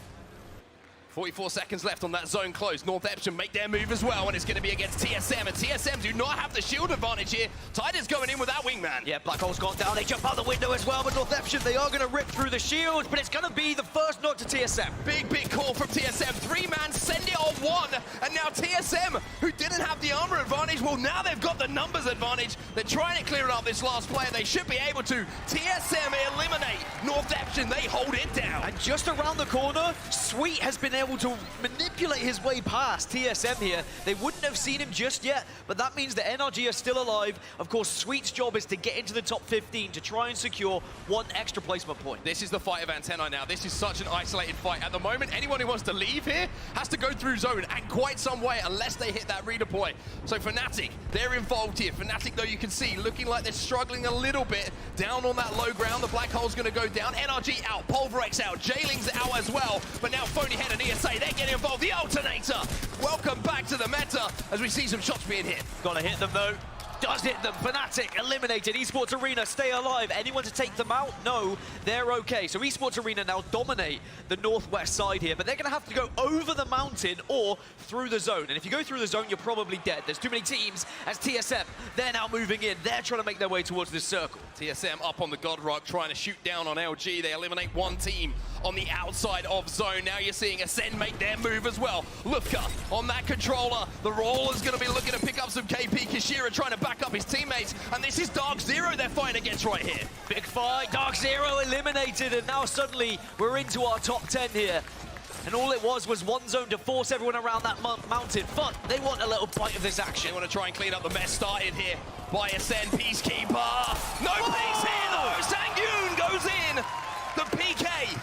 44 seconds left on that zone close. North Epsom make their move as well, and it's going to be against TSM. And TSM do not have the shield advantage here. Tiger's going in without wingman. Yeah, Black Hole's gone down. They jump out the window as well, but North Epsom, they are going to rip through the shield, but it's going to be the first knock to TSM. Big call from TSM. 3-man, send it on 1. And now TSM, who didn't have the armor advantage, well, now they've got the numbers advantage. They're trying to clear it up this last player. They should be able to. TSM eliminate North Epsom. They hold it down. And just around the corner, Sweet has been able to manipulate his way past TSM here. They wouldn't have seen him just yet, but that means the NRG are still alive. Of course, Sweet's job is to get into the top 15 to try and secure 1 extra placement point. This is the fight of Antennae now. This is such an isolated fight. At the moment, anyone who wants to leave here has to go through zone and quite some way unless they hit that redeploy. So Fnatic, they're involved here. Fnatic, though, you can see, looking like they're struggling a little bit down on that low ground. The Black Hole's going to go down. NRG out. Pulverex out. Jailing's out as well. But now Phony Head and ESA, they're getting involved. The alternator. Welcome back to the meta as we see some shots being hit. Gotta hit them though. Does hit them. Fnatic eliminated. Esports Arena stay alive. Anyone to take them out? No, they're okay. So Esports Arena now dominate the northwest side here, but they're going to have to go over the mountain or through the zone. And if you go through the zone, you're probably dead. There's too many teams as TSM. They're now moving in. They're trying to make their way towards this circle. TSM up on the God Rock trying to shoot down on LG. They eliminate 1 team on the outside of zone. Now you're seeing Ascend make their move as well. Lufka on that controller. The Roll is going to be looking to pick up some KP. Kashira trying to back up his teammates. And this is Dark Zero they're fighting against right here. Big fight. Dark Zero eliminated. And now suddenly we're into our top 10 here. And all it was 1 zone to force everyone around that mountain. But they want a little bite of this action. They want to try and clean up the mess started here by Ascend. Peacekeeper. No peace here though. Sangoon goes in. The PK.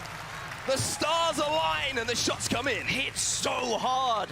The stars align and the shots come in. Hits so hard.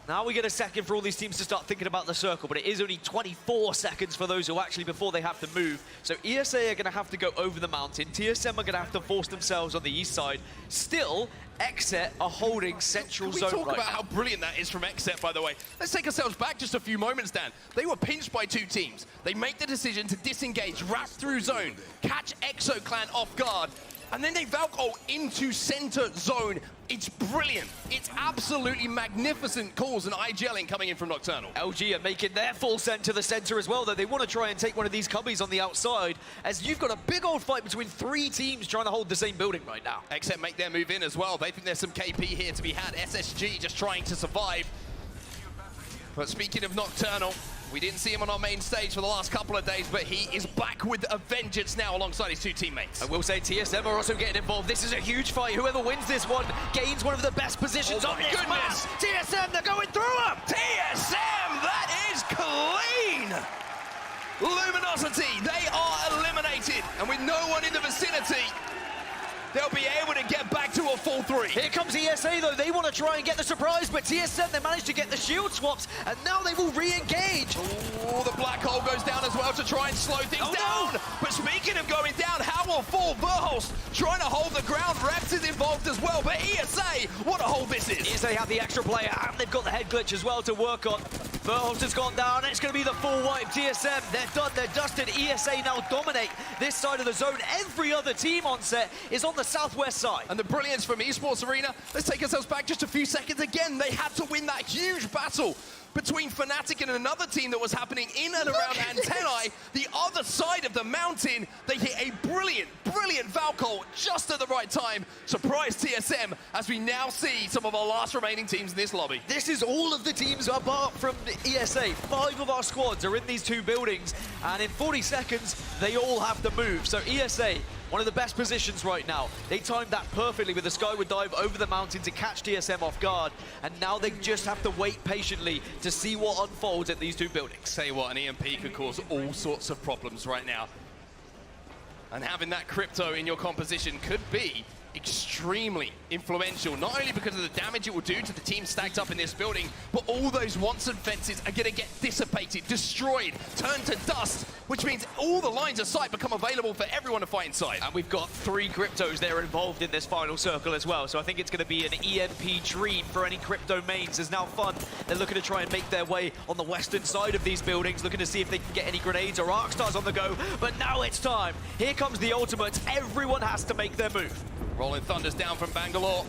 Now we get a second for all these teams to start thinking about the circle, but it is only 24 seconds for those who actually before they have to move. So ESA are going to have to go over the mountain. TSM are going to have to force themselves on the east side. Still, Exet are holding central zone right now. Can we talk about how brilliant that is from Exet, by the way? Let's take ourselves back just a few moments, Dan. They were pinched by 2 teams. They make the decision to disengage, wrap through zone, catch Exo Clan off guard, and then they Valk into center zone. It's brilliant. It's absolutely magnificent calls and IGLing coming in from Nocturnal. LG are making their full send to the center as well, though they want to try and take one of these cubbies on the outside, as you've got a big old fight between 3 teams trying to hold the same building right now. Exet make their move in as well. They think there's some KP here to be had. SSG just trying to survive. But speaking of Nocturnal, we didn't see him on our main stage for the last couple of days, but he is back with a vengeance now alongside his 2 teammates. I will say TSM are also getting involved. This is a huge fight. Whoever wins this one gains one of the best positions on this map. TSM, they're going through them! TSM, that is clean! Luminosity, they are eliminated, and with no one in the vicinity, they'll be able to get back to a full 3. Here comes ESA though, they want to try and get the surprise, but TSM, they managed to get the shield swaps, and now they will re-engage. Oh, the Black Hole goes down as well to try and slow things down. No. But speaking of going down, how will fall? Verholst trying to hold the ground. Reps is involved as well, but ESA, what a hold this is. ESA have the extra player, and they've got the head glitch as well to work on. Verholst has gone down, and it's going to be the full wipe. TSM, they're done, they're dusted. ESA now dominate this side of the zone. Every other team on set is on the southwest side. And the brilliance from Esports Arena, let's take ourselves back just a few seconds again. They had to win that huge battle between Fnatic and another team that was happening in and around Antennae. The other side of the mountain, they hit a brilliant Valkyrie just at the right time. Surprise TSM as we now see some of our last remaining teams in this lobby. This is all of the teams apart from the ESA. 5 of our squads are in these 2 buildings, and in 40 seconds, they all have to move. So ESA, one of the best positions right now. They timed that perfectly with the Skyward Dive over the mountain to catch TSM off guard, and now they just have to wait patiently to see what unfolds at these 2 buildings. Tell you what, an EMP could cause all sorts of problems right now. And having that crypto in your composition could be extremely influential, not only because of the damage it will do to the team stacked up in this building, but all those Watson fences are going to get dissipated, destroyed, turned to dust, which means all the lines of sight become available for everyone to fight inside. And we've got 3 cryptos that are involved in this final circle as well, so I think it's going to be an EMP dream for any crypto mains. There's now fun. They're looking to try and make their way on the western side of these buildings, looking to see if they can get any grenades or arc stars on the go, but now it's time. Here comes the ultimate. Everyone has to make their move. Rolling Thunders down from Bangalore.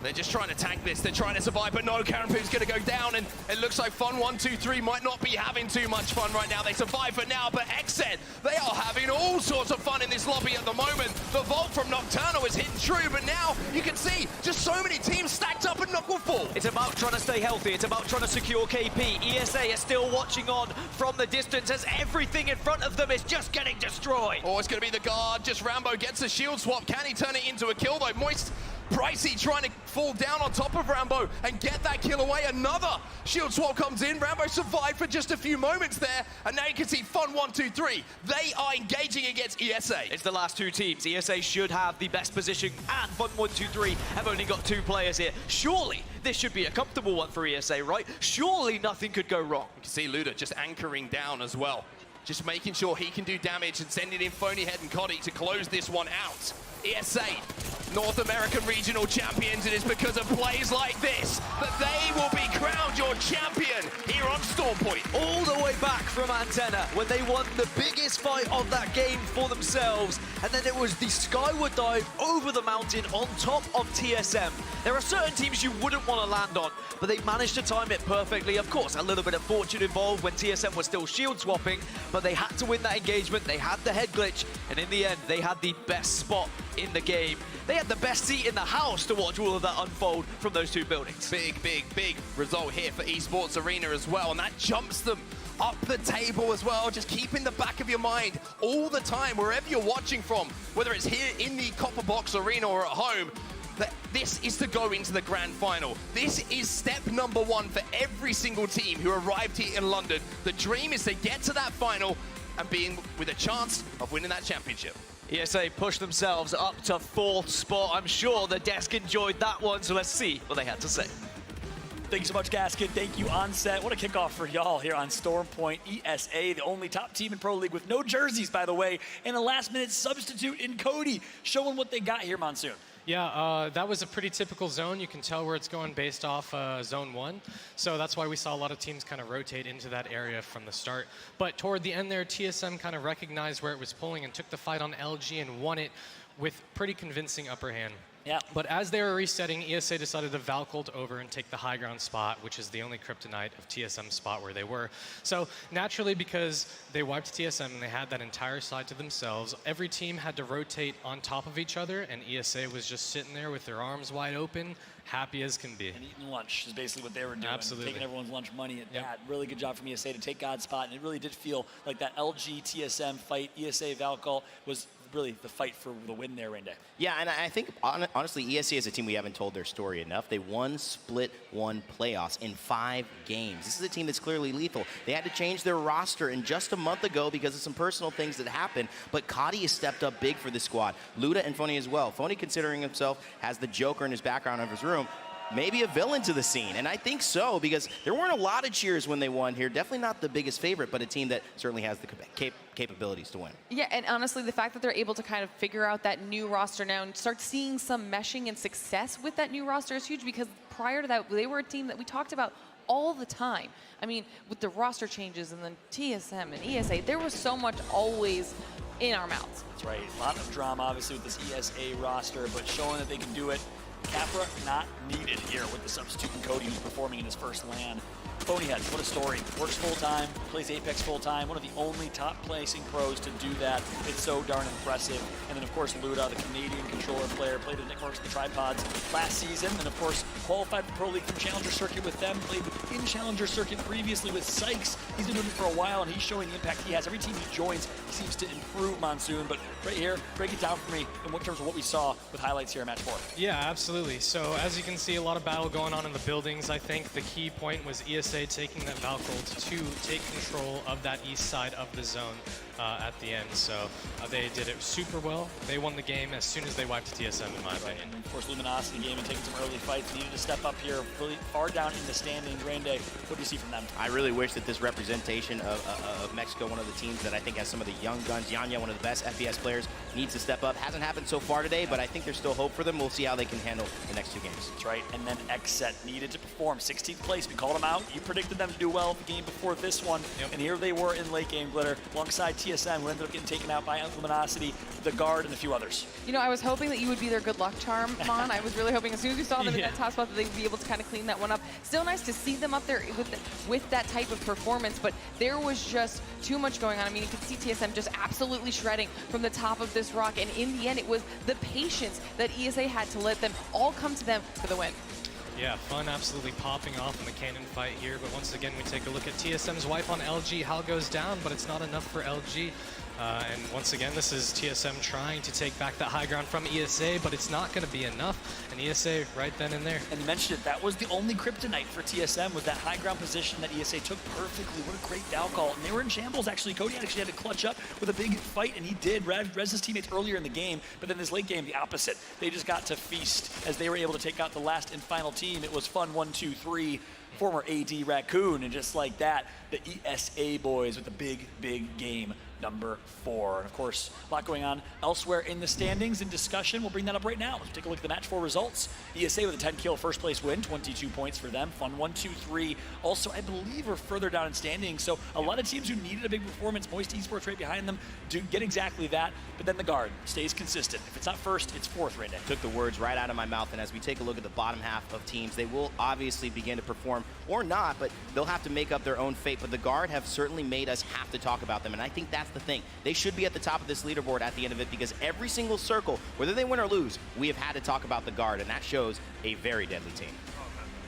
They're just trying to tank this. They're trying to survive, but no, Karen Poo's going to go down, and it looks like Fun 1, 2, 3 might not be having too much fun right now. They survive for now, but XZ, they are having all sorts of fun in this lobby at the moment. The Vault from Nocturnal is hitting true, but now you can see just so many teams stacked up, and Nock will fall. It's about trying to stay healthy. It's about trying to secure KP. ESA is still watching on from the distance as everything in front of them is just getting destroyed. Oh, it's going to be the guard. Just Rambo gets a shield swap. Can he turn it into a kill, though? Moist Pricey trying to fall down on top of Rambo and get that kill away. Another shield swap comes in. Rambo survived for just a few moments there, and now you can see Fun 1, 2, 3. They are engaging against ESA. It's the last two teams. ESA should have the best position, and Fun 1, 2, 3 have only got 2 players here. Surely this should be a comfortable one for ESA, right? Surely nothing could go wrong. You can see Luda just anchoring down as well. Just making sure he can do damage and sending in Phonyhead and Coddy to close this one out. ESA, North American Regional Champions, and it's because of plays like this that they will be crowned your champion here on Storm Point. All the way back from Antenna when they won the biggest fight of that game for themselves, and then it was the skyward dive over the mountain on top of TSM. There are certain teams you wouldn't want to land on, but they managed to time it perfectly. Of course, a little bit of fortune involved when TSM was still shield swapping, but they had to win that engagement. They had the head glitch, and in the end, they had the best spot in the game. They had the best seat in the house to watch all of that unfold from those 2 buildings. Big result here for Esports Arena as well, and that jumps them up the table as well. Just keep in the back of your mind all the time, wherever you're watching from, whether it's here in the Copper Box Arena or at home, that this is to go into the grand final. This is step number 1 for every single team who arrived here in London. The dream is to get to that final and being with a chance of winning that championship. ESA pushed themselves up to 4th spot. I'm sure the desk enjoyed that one, so let's see what they had to say. Thank you so much, Gaskin. Thank you, Onset. What a kickoff for y'all here on Storm Point. ESA, the only top team in Pro League with no jerseys, by the way, and a last-minute substitute in Cody, showing what they got here, Monsoon. Yeah, that was a pretty typical zone. You can tell where it's going based off zone 1. So that's why we saw a lot of teams kind of rotate into that area from the start. But toward the end there, TSM kind of recognized where it was pulling and took the fight on LG and won it with pretty convincing upper hand. Yeah. But as they were resetting, ESA decided to Valcolt over and take the high ground spot, which is the only kryptonite of TSM's spot where they were. So naturally, because they wiped TSM and they had that entire side to themselves, every team had to rotate on top of each other, and ESA was just sitting there with their arms wide open, happy as can be. And eating lunch is basically what they were doing. Absolutely. Taking everyone's lunch money at that. Really good job from ESA to take God's spot, and it really did feel like that LG TSM fight, ESA Valcolt, was really the fight for the win there, Rende. Yeah, and I think, honestly, ESA is a team we haven't told their story enough. They won Split 1 playoffs in 5 games. This is a team that's clearly lethal. They had to change their roster in just a month ago because of some personal things that happened, but Coddy has stepped up big for this squad. Luda and Phony as well. Phony, considering himself as the Joker in his background of his room, maybe a villain to the scene, and I think so, because there weren't a lot of cheers when they won here. Definitely not the biggest favorite, but a team that certainly has the capabilities to win. Yeah, and honestly, the fact that they're able to kind of figure out that new roster now and start seeing some meshing and success with that new roster is huge, because prior to that, they were a team that we talked about all the time. I mean, with the roster changes and then TSM and ESA, there was so much always in our mouths. That's right. A lot of drama, obviously, with this ESA roster, but showing that they can do it. Capra not needed here with the substitute and Cody, who's performing in his first LAN. Phonyhead, what a story. Works full-time, plays Apex full-time, one of the only top-placing pros to do that. It's so darn impressive. And then, of course, Luda, the Canadian controller player, played with Nick Marks and the Tripods last season, and, of course, qualified for Pro League from Challenger Circuit with them, played in Challenger Circuit previously with Sykes. He's been doing it for a while, and he's showing the impact he has. Every team he joins seems to improve, Monsoon, but right here, break it down for me in terms of what we saw with highlights here in Match 4. Yeah, absolutely. So, as you can see, a lot of battle going on in the buildings. I think the key point was ESA taking that Valcolt to take control of that east side of the zone at the end. So they did it super well. They won the game as soon as they wiped TSM, in my opinion. And of course, Luminosity game and taking some early fights. Needed to step up here really far down in the standing. Grande, what do you see from them? I really wish that this representation of Mexico, one of the teams that I think has some of the young guns, Yanya, one of the best FPS players, needs to step up. Hasn't happened so far today, but I think there's still hope for them. We'll see how they can handle the next 2 games. That's right. And then XSET needed to perform. 16th place, we called them out. You predicted them to do well the game before this one, and here they were in late game, Glitter, alongside TSM, who ended up getting taken out by Luminosity, the Guard, and a few others. You know, I was hoping that you would be their good luck charm, Mon. I was really hoping as soon as we saw them in that top spot that they would be able to kind of clean that one up. Still nice to see them up there with that type of performance, but there was just too much going on. I mean, you could see TSM just absolutely shredding from the top of this rock, and in the end, it was the patience that ESA had to let them all come to them for the win. Yeah, fun absolutely popping off in the cannon fight here, but once again, we take a look at TSM's wipe on LG. Hal goes down, but it's not enough for LG. And once again, this is TSM trying to take back that high ground from ESA, but it's not going to be enough. And ESA right then and there. And you mentioned it, that was the only kryptonite for TSM, was that high ground position that ESA took perfectly. What a great down call. And they were in shambles, actually. Cody actually had to clutch up with a big fight, and he did. Rez his teammates earlier in the game, but then this late game, the opposite. They just got to feast as they were able to take out the last and final team. It was fun, 1, 2, 3. Former AD Raccoon, and just like that, the ESA boys with the big game number 4. And of course, a lot going on elsewhere in the standings and discussion. We'll bring that up right now. Let's take a look at the match 4 results. ESA with a 10-kill first place win, 22 points for them. Fun 1, 2, 3. Also, I believe we're further down in standings, so a lot of teams who needed a big performance, Moist Esports right behind them, do get exactly that, but then the Guard stays consistent. If it's not first, it's 4th right now. Took the words right out of my mouth, and as we take a look at the bottom half of teams, they will obviously begin to perform, or not, but they'll have to make up their own fate. But the Guard have certainly made us have to talk about them, and I think that's the thing. They should be at the top of this leaderboard at the end of it, because every single circle, whether they win or lose, we have had to talk about the Guard, and that shows a very deadly team.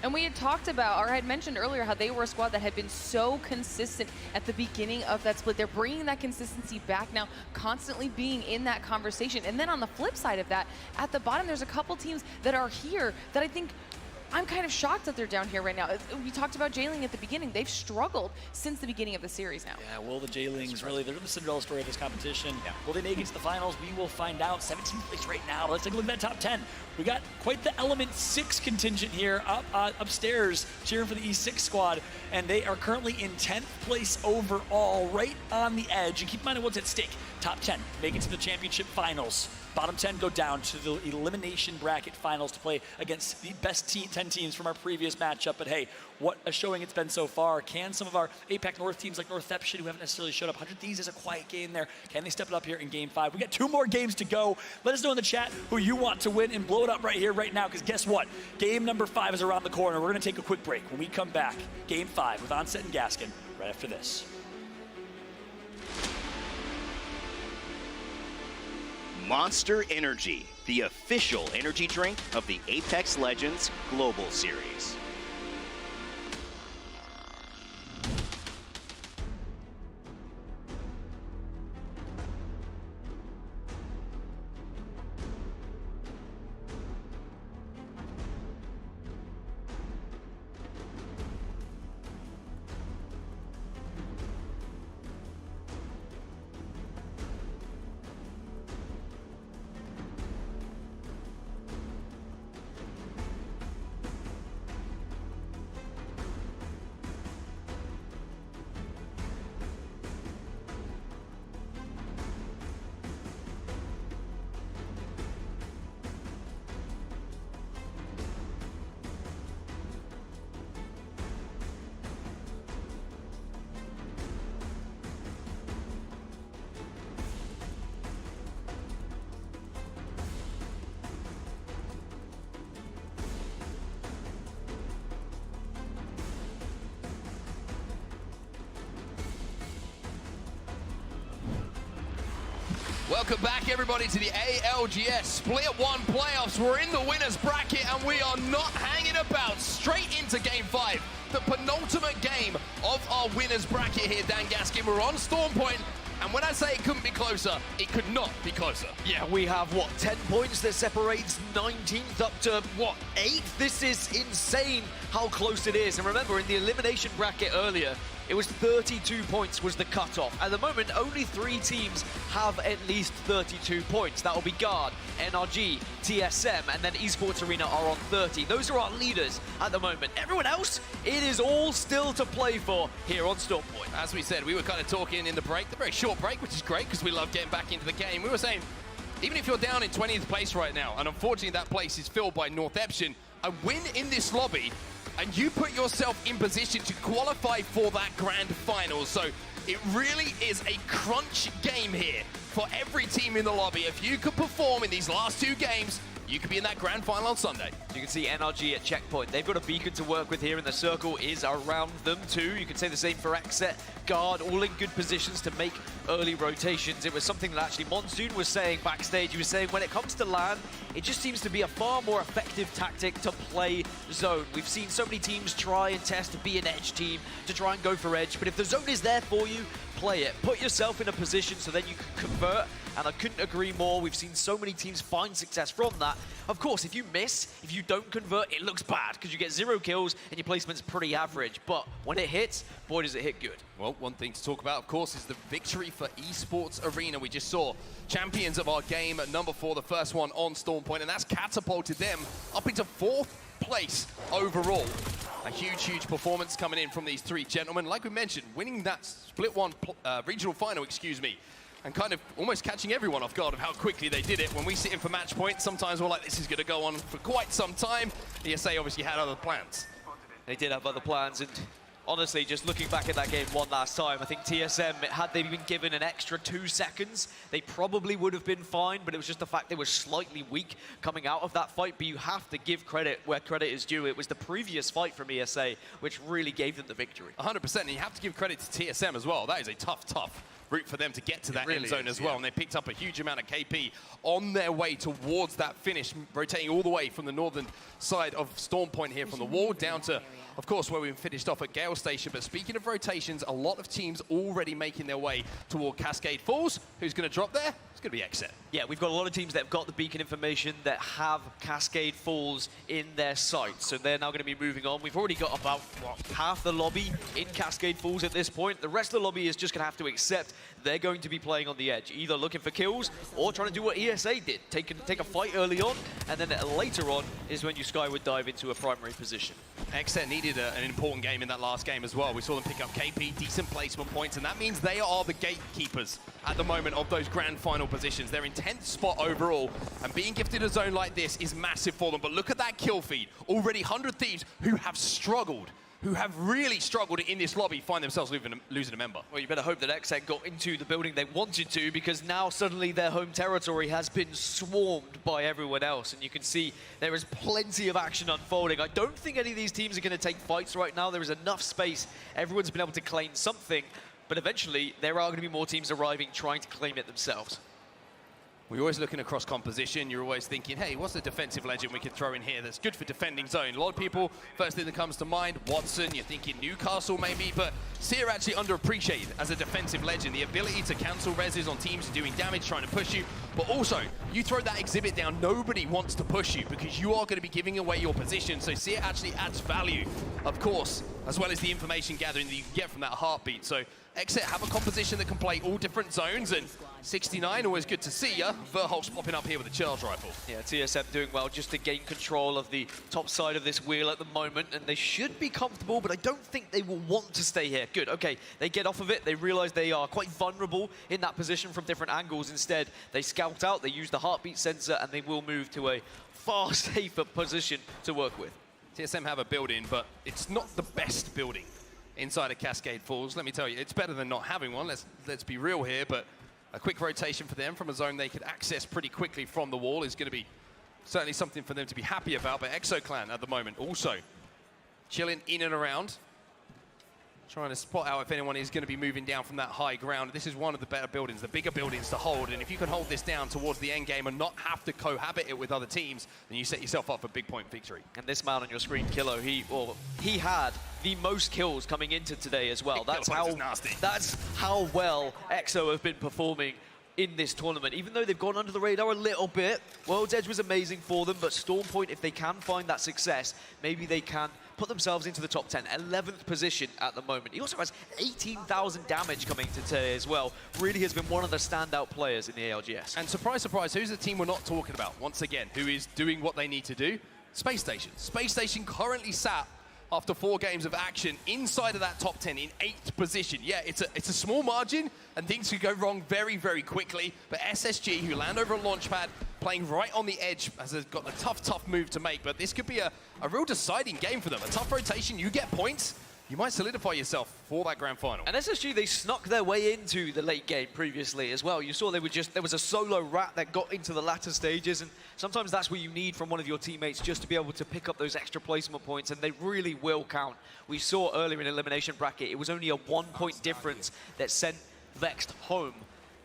And we had talked about, or I had mentioned earlier, how they were a squad that had been so consistent at the beginning of that split. They're bringing that consistency back now, constantly being in that conversation. And then on the flip side of that, at the bottom, there's a couple teams that are here that I think I'm kind of shocked that they're down here right now. We talked about Jailing at the beginning. They've struggled since the beginning of the series now. Yeah, will the Jailings really, they're the Cinderella story of this competition. Yeah. Will they make it to the finals? We will find out. 17th place right now. Let's take a look at that top 10. We got quite the Element 6 contingent here upstairs cheering for the E6 squad, and they are currently in 10th place overall, right on the edge. And keep in mind what's at stake. Top 10 make it to the championship finals. Bottom 10 go down to the elimination bracket finals to play against the best 10 teams from our previous matchup. But hey, what a showing it's been so far. Can some of our APAC North teams like Northception, who haven't necessarily showed up, 100 Thieves is a quiet game there, can they step it up here in game 5? We got 2 more games to go. Let us know in the chat who you want to win and blow it up right here, right now, because guess what? Game number 5 is around the corner. We're going to take a quick break. When we come back, game 5 with Onset and Gaskin right after this. Monster Energy, the official energy drink of the Apex Legends Global Series. Welcome back, everybody, to the ALGS Split 1 playoffs. We're in the winner's bracket, and we are not hanging about. Straight into Game 5, the penultimate game of our winner's bracket here, Dan Gaskin. We're on Storm Point, and when I say it couldn't be closer, it could not be closer. Yeah, we have, what, 10 points that separates 19th up to, what, 8th? This is insane how close it is. And remember, in the elimination bracket earlier, it was 32 points was the cutoff. At the moment, only 3 teams have at least 32 points. That will be Guard, NRG, TSM, and then Esports Arena are on 30. Those are our leaders at the moment. Everyone else, it is all still to play for here on Stormpoint. As we said, we were kind of talking in the break, the very short break, which is great because we love getting back into the game. We were saying, even if you're down in 20th place right now, and unfortunately that place is filled by Northception, a win in this lobby and you put yourself in position to qualify for that grand final. So it really is a crunch game here for every team in the lobby. If you could perform in these last 2 games, you could be in that grand final on Sunday. You can see NRG at checkpoint. They've got a beacon to work with here, and the circle is around them too. You can say the same for Xset, Guard, all in good positions to make early rotations. It was something that actually Monsoon was saying backstage. He was saying when it comes to LAN, it just seems to be a far more effective tactic to play zone. We've seen so many teams try and test to be an edge team, to try and go for edge, but if the zone is there for you, play it. Put yourself in a position so then you can convert, and I couldn't agree more. We've seen so many teams find success from that. Of course, if you miss, if you don't convert, it looks bad because you get 0 kills and your placement's pretty average. But when it hits, boy, does it hit good. Well, one thing to talk about, of course, is the victory for Esports Arena. We just saw champions of our game at number 4, the first one on Storm Point, and that's catapulted them up into 4th place overall. A huge, huge performance coming in from these 3 gentlemen. Like we mentioned, winning that Split 1 regional final, and kind of almost catching everyone off guard of how quickly they did it. When we sit in for match point, sometimes we're like, this is going to go on for quite some time. ESA obviously had other plans. They did have other plans, and honestly, just looking back at that game one last time, I think TSM, had they been given an extra 2 seconds, they probably would have been fine, but it was just the fact they were slightly weak coming out of that fight. But you have to give credit where credit is due. It was the previous fight from ESA which really gave them the victory. 100%, and you have to give credit to TSM as well. That is a tough route for them to get to that end zone as well. And they picked up a huge amount of KP on their way towards that finish, rotating all the way from the northern side of Storm Point here, from the wall down to, of course, where we finished off at Gale Station. But speaking of rotations, a lot of teams already making their way toward Cascade Falls. Who's going to drop there? It's going to be Xset. Yeah, we've got a lot of teams that have got the beacon information that have Cascade Falls in their sights. So they're now going to be moving on. We've already got about half the lobby in Cascade Falls at this point. The rest of the lobby is just going to have to accept they're going to be playing on the edge, either looking for kills or trying to do what ESA did, take a fight early on, and then later on is when you skyward dive into a primary position. Xset needed an important game in that last game as well. We saw them pick up KP, decent placement points, and that means they are the gatekeepers at the moment of those grand final positions. They're in 10th spot overall, and being gifted a zone like this is massive for them. But look at that kill feed. Already 100 Thieves who have struggled, who have really struggled in this lobby, find themselves losing a member. Well, you better hope that Xset got into the building they wanted to, because now suddenly their home territory has been swarmed by everyone else, and you can see there is plenty of action unfolding. I don't think any of these teams are going to take fights right now. There is enough space. Everyone's been able to claim something, but eventually there are going to be more teams arriving trying to claim it themselves. We're always looking across composition. You're always thinking, hey, what's the defensive legend we could throw in here that's good for defending zone? A lot of people, first thing that comes to mind, Watson. You're thinking Newcastle maybe, but Seer actually underappreciated as a defensive legend. The ability to cancel reses on teams doing damage, trying to push you, but also you throw that exhibit down, nobody wants to push you because you are going to be giving away your position. So Seer actually adds value, of course, as well as the information gathering that you can get from that heartbeat. So Xset have a composition that can play all different zones, and 69, always good to see ya. Verholt's popping up here with a charge rifle. Yeah, TSM doing well just to gain control of the top side of this wheel at the moment, and they should be comfortable, but I don't think they will want to stay here. Good, okay, they get off of it, they realize they are quite vulnerable in that position from different angles. Instead, they scout out, they use the heartbeat sensor, and they will move to a far safer position to work with. TSM have a building, but it's not the best building inside of Cascade Falls. Let me tell you, it's better than not having one. Let's be real here, but a quick rotation for them from a zone they could access pretty quickly from the wall is going to be certainly something for them to be happy about. But ExoClan at the moment also chilling in and around, trying to spot out if anyone is going to be moving down from that high ground. This is one of the better buildings, the bigger buildings to hold, and if you can hold this down towards the end game and not have to cohabit it with other teams, then you set yourself up for big point victory. And this man on your screen, Kilo, he had the most kills coming into today as well. That's how well EXO have been performing in this tournament. Even though they've gone under the radar a little bit, World's Edge was amazing for them, but Storm Point, if they can find that success, maybe they can put themselves into the top 10, 11th position at the moment. He also has 18,000 damage coming to today as well. Really has been one of the standout players in the ALGS. And surprise, surprise, who's the team we're not talking about? Once again, who is doing what they need to do? Space Station. Space Station currently sat after 4 games of action inside of that top 10 in 8th position. Yeah, it's a small margin and things could go wrong very, very quickly. But SSG, who land over a launch pad, playing right on the edge as they've got a tough move to make. But this could be a real deciding game for them. A tough rotation, you get points, you might solidify yourself for that grand final. And SSG, they snuck their way into the late game previously as well. You saw there was a solo rat that got into the latter stages, and sometimes that's what you need from one of your teammates just to be able to pick up those extra placement points, and they really will count. We saw earlier in elimination bracket, it was only a 1-point difference that sent Vexed home.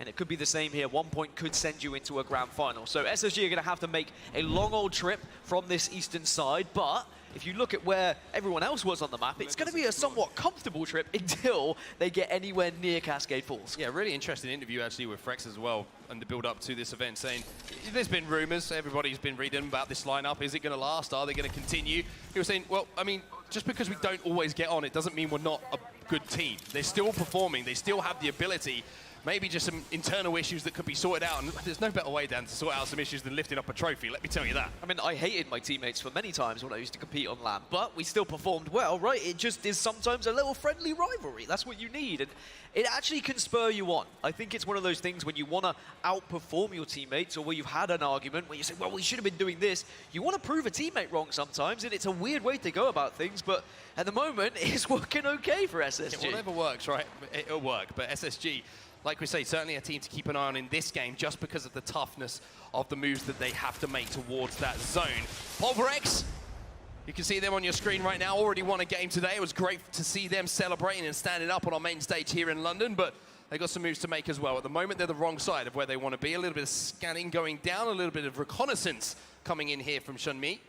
And it could be the same here. 1 point could send you into a grand final. So SSG are going to have to make a long old trip from this eastern side, but if you look at where everyone else was on the map, it's going to be a somewhat comfortable trip until they get anywhere near Cascade Falls. Yeah, really interesting interview actually with Frex as well, and the build up to this event, saying there's been rumors, everybody's been reading about this lineup. Is it going to last? Are they going to continue? He was saying, well, I mean, just because we don't always get on, it doesn't mean we're not a good team. They're still performing. They still have the ability. Maybe just some internal issues that could be sorted out, and there's no better way, Dan, to sort out some issues than lifting up a trophy, let me tell you that. I mean, I hated my teammates for many times when I used to compete on LAN, but we still performed well, right? It just is sometimes a little friendly rivalry. That's what you need, and it actually can spur you on. I think it's one of those things when you want to outperform your teammates, or where you've had an argument where you say, well, we should have been doing this. You want to prove a teammate wrong sometimes, and it's a weird way to go about things, but at the moment, it's working okay for SSG. Yeah, whatever works, right? It'll work, but SSG, like we say, certainly a team to keep an eye on in this game just because of the toughness of the moves that they have to make towards that zone. Pulverex, you can see them on your screen right now, already won a game today. It was great to see them celebrating and standing up on our main stage here in London, but they got some moves to make as well. At the moment, they're the wrong side of where they want to be. A little bit of scanning going down, a little bit of reconnaissance coming in here from Shunmi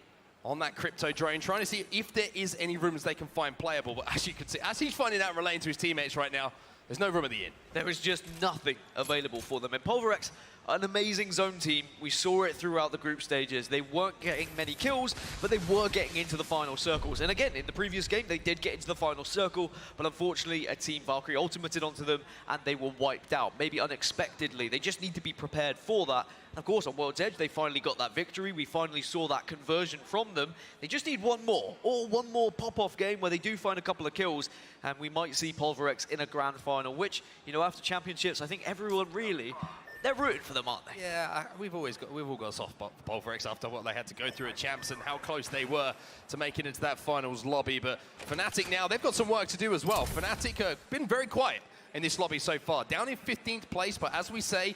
on that crypto drone, trying to see if there is any rooms they can find playable. But as you can see, as he's finding out relaying to his teammates right now, there's no room at the inn. There is just nothing available for them. And Pulverex, an amazing zone team. We saw it throughout the group stages. They weren't getting many kills, but they were getting into the final circles. And again, in the previous game, they did get into the final circle, but unfortunately, a Team Valkyrie ultimated onto them, and they were wiped out, maybe unexpectedly. They just need to be prepared for that. And of course, on World's Edge, they finally got that victory. We finally saw that conversion from them. They just need one more, or one more pop-off game where they do find a couple of kills, and we might see Pulverex in a grand final, which, you know, after championships, I think everyone really, they're rooting for them, aren't they? Yeah, we've all got a soft spot for Pulverex after what they had to go through at Champs and how close they were to making it into that finals lobby. But Fnatic now, they've got some work to do as well. Fnatic have been very quiet in this lobby so far. Down in 15th place, but as we say,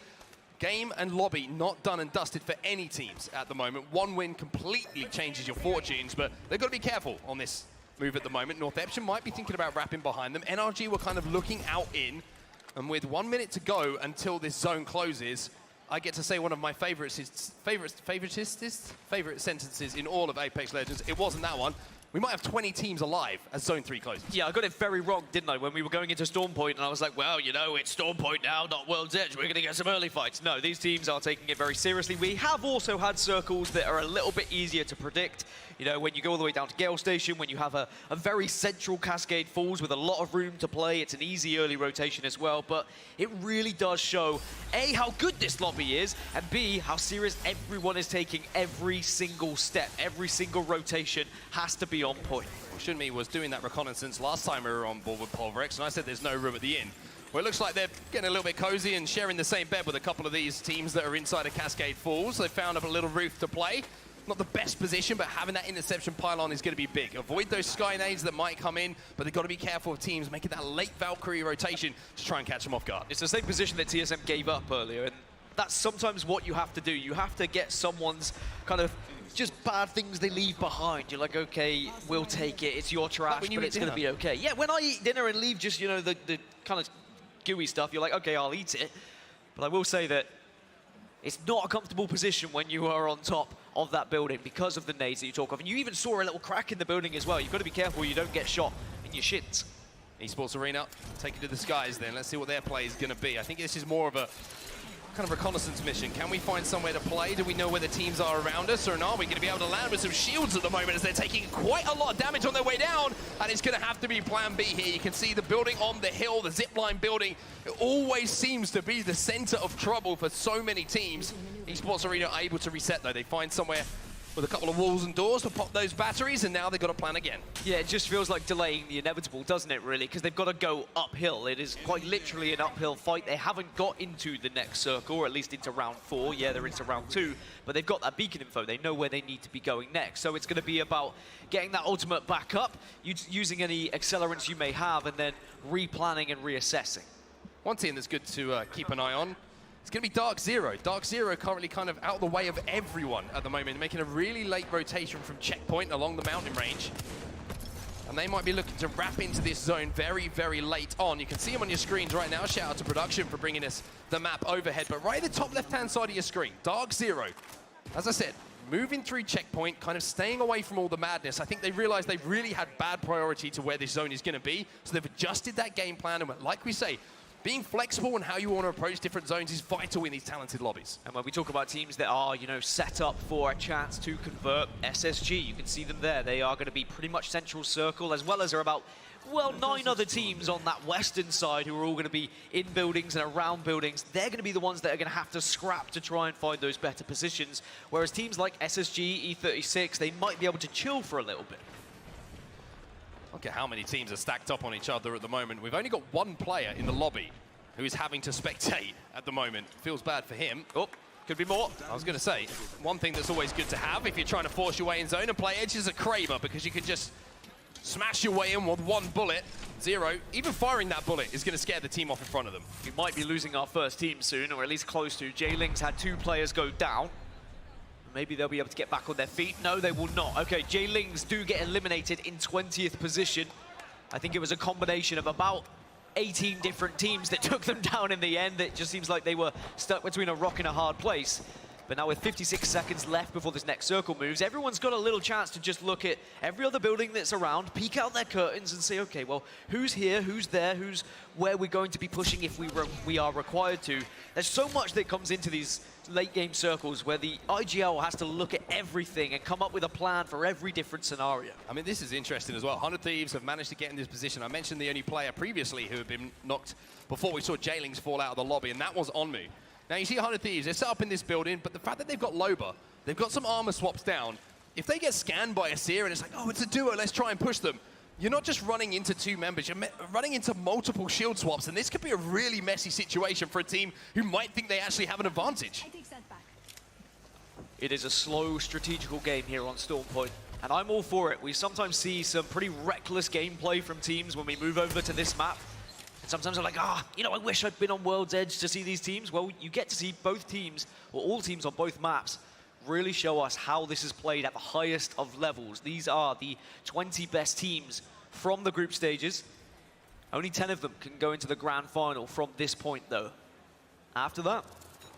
game and lobby not done and dusted for any teams at the moment. One win completely changes your fortunes, but they've got to be careful on this move at the moment. North Epsom might be thinking about wrapping behind them. NRG were kind of looking out in, and with 1 minute to go until this zone closes, I get to say one of my favorite sentences in all of Apex Legends. It wasn't that one. We might have 20 teams alive as Zone 3 closes. Yeah, I got it very wrong, didn't I, when we were going into Storm Point, and I was like, well, you know, it's Storm Point now, not World's Edge. We're going to get some early fights. No, these teams are taking it very seriously. We have also had circles that are a little bit easier to predict. You know, when you go all the way down to Gale Station, when you have a very central Cascade Falls with a lot of room to play, it's an easy early rotation as well, but it really does show, A, how good this lobby is, and B, how serious everyone is taking every single step. Every single rotation has to be on point. Well, Shunmi was doing that reconnaissance last time we were on board with Pulverex, and I said there's no room at the inn. Well, it looks like they're getting a little bit cozy and sharing the same bed with a couple of these teams that are inside of Cascade Falls. They found up a little roof to play. Not the best position, but having that interception pylon is going to be big. Avoid those sky nades that might come in, but they've got to be careful of teams making that late Valkyrie rotation to try and catch them off guard. It's the same position that TSM gave up earlier, and that's sometimes what you have to do. You have to get someone's kind of just bad things they leave behind. You're like, okay, we'll take it. It's your trash, but it's going to be okay. Yeah, when I eat dinner and leave just, you know, the kind of gooey stuff, you're like, okay, I'll eat it. But I will say that it's not a comfortable position when you are on top of that building because of the nades that you talk of. And you even saw a little crack in the building as well. You've got to be careful you don't get shot in your shins. Esports Arena, take it to the skies then. Let's see what their play is going to be. I think this is more of a kind of reconnaissance mission. Can we find somewhere to play? Do we know where the teams are around us, or not? We're going to be able to land with some shields at the moment as they're taking quite a lot of damage on their way down, and it's going to have to be plan B here. You can see the building on the hill, the zipline building. It always seems to be the center of trouble for so many teams. Esports Arena are able to reset though. They find somewhere with a couple of walls and doors to pop those batteries, and now they've got to plan again. Yeah, it just feels like delaying the inevitable, doesn't it, really? Because they've got to go uphill. It is quite literally an uphill fight. They haven't got into the next circle, or at least into round 4. Yeah, they're into round 2, but they've got that beacon info. They know where they need to be going next. So it's going to be about getting that ultimate back up, using any accelerants you may have, and then replanning and reassessing. One team that's good to keep an eye on, it's going to be Dark Zero. Dark Zero currently kind of out of the way of everyone at the moment, making a really late rotation from checkpoint along the mountain range. And they might be looking to wrap into this zone very, very late on. You can see them on your screens right now. Shout out to production for bringing us the map overhead. But right at the top left-hand side of your screen, Dark Zero. As I said, moving through checkpoint, kind of staying away from all the madness. I think they realized they've really had bad priority to where this zone is going to be. So they've adjusted that game plan. And like we say, being flexible in how you want to approach different zones is vital in these talented lobbies. And when we talk about teams that are, set up for a chance to convert, SSG, you can see them there. They are going to be pretty much central circle, as well as there are about, well, 9 other teams on that western side who are all going to be in buildings and around buildings. They're going to be the ones that are going to have to scrap to try and find those better positions, whereas teams like SSG, E36, they might be able to chill for a little bit. Look at how many teams are stacked up on each other at the moment. We've only got one player in the lobby who is having to spectate at the moment. Feels bad for him. Oh, could be more. I was going to say, one thing that's always good to have if you're trying to force your way in zone and play edge is a Kraber, because you can just smash your way in with one bullet. Zero, even firing that bullet is going to scare the team off in front of them. We might be losing our first team soon, or at least close to. J-Lings had 2 players go down. Maybe they'll be able to get back on their feet. No, they will not. Okay, J-Lings do get eliminated in 20th position. I think it was a combination of about 18 different teams that took them down in the end. It just seems like they were stuck between a rock and a hard place. But now with 56 seconds left before this next circle moves, everyone's got a little chance to just look at every other building that's around, peek out their curtains and say, okay, well, who's here, who's there, who's where we're going to be pushing if we are required to. There's so much that comes into these late game circles where the IGL has to look at everything and come up with a plan for every different scenario. I mean, this is interesting as well. 100 Thieves have managed to get in this position. I mentioned the only player previously who had been knocked before we saw J-Lings fall out of the lobby, and that was Onmu. Now, you see 100 Thieves, they're set up in this building, but the fact that they've got Loba, they've got some armor swaps down. If they get scanned by a Seer and it's like, oh, it's a duo, let's try and push them. You're not just running into 2 members, you're running into multiple shield swaps, and this could be a really messy situation for a team who might think they actually have an advantage. It is a slow, strategical game here on Stormpoint, and I'm all for it. We sometimes see some pretty reckless gameplay from teams when we move over to this map. And sometimes I'm like, I wish I'd been on World's Edge to see these teams. Well, you get to see both teams, or all teams on both maps, really show us how this is played at the highest of levels. These are the 20 best teams from the group stages. Only 10 of them can go into the grand final from this point, though. After that,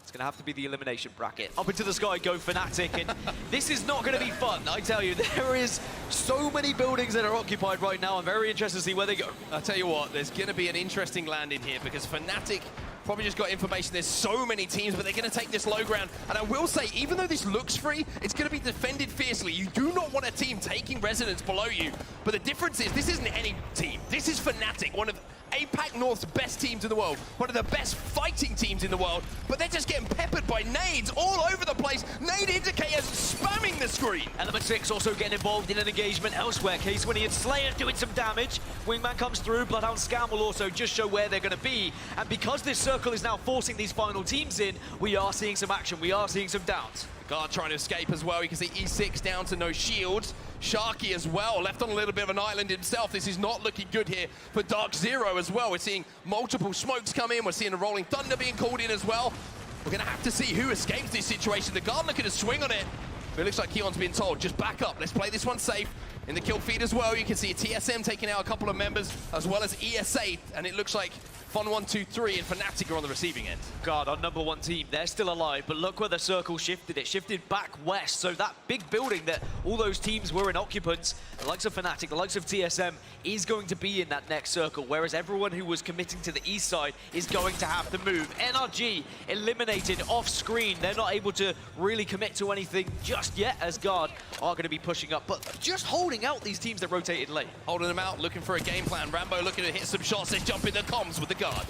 it's going to have to be the elimination bracket. Up into the sky go Fnatic, and this is not going to be fun, I tell you. There is so many buildings that are occupied right now. I'm very interested to see where they go. I'll tell you what, there's going to be an interesting landing here because Fnatic probably just got information. There's so many teams, but they're going to take this low ground. And I will say, even though this looks free, it's going to be defended fiercely. You do not want a team taking residence below you. But the difference is, this isn't any team. This is Fnatic, one of APAC North's best teams in the world, one of the best fighting teams in the world, but they're just getting peppered by nades all over the place. Nade indicators spamming the screen. Element 6 also getting involved in an engagement elsewhere. Case when he had Slayer doing some damage. Wingman comes through. Bloodhound Scam will also just show where they're going to be. And because this circle is now forcing these final teams in, we are seeing some action. We are seeing some downs. Guard trying to escape as well. You can see E6 down to no shields. Sharky as well, left on a little bit of an island himself. This is not looking good here for Dark Zero as well. We're seeing multiple smokes come in. We're seeing a Rolling Thunder being called in as well. We're going to have to see who escapes this situation. The guard looking to swing on it. But it looks like Keon's being told, just back up. Let's play this one safe. In the kill feed as well, you can see a TSM taking out a couple of members, as well as ESA. And it looks like Fun123 and Fnatic are on the receiving end. God, our #1 team, they're still alive, but look where the circle shifted. It shifted back west, so that big building that all those teams were in occupants, the likes of Fnatic, the likes of TSM, is going to be in that next circle, whereas everyone who was committing to the east side is going to have to move. NRG eliminated off screen. They're not able to really commit to anything just yet, as Guard are going to be pushing up, but just holding out these teams that rotated late. Holding them out, looking for a game plan. Rambo looking to hit some shots. Let's jump in the comms with the guard.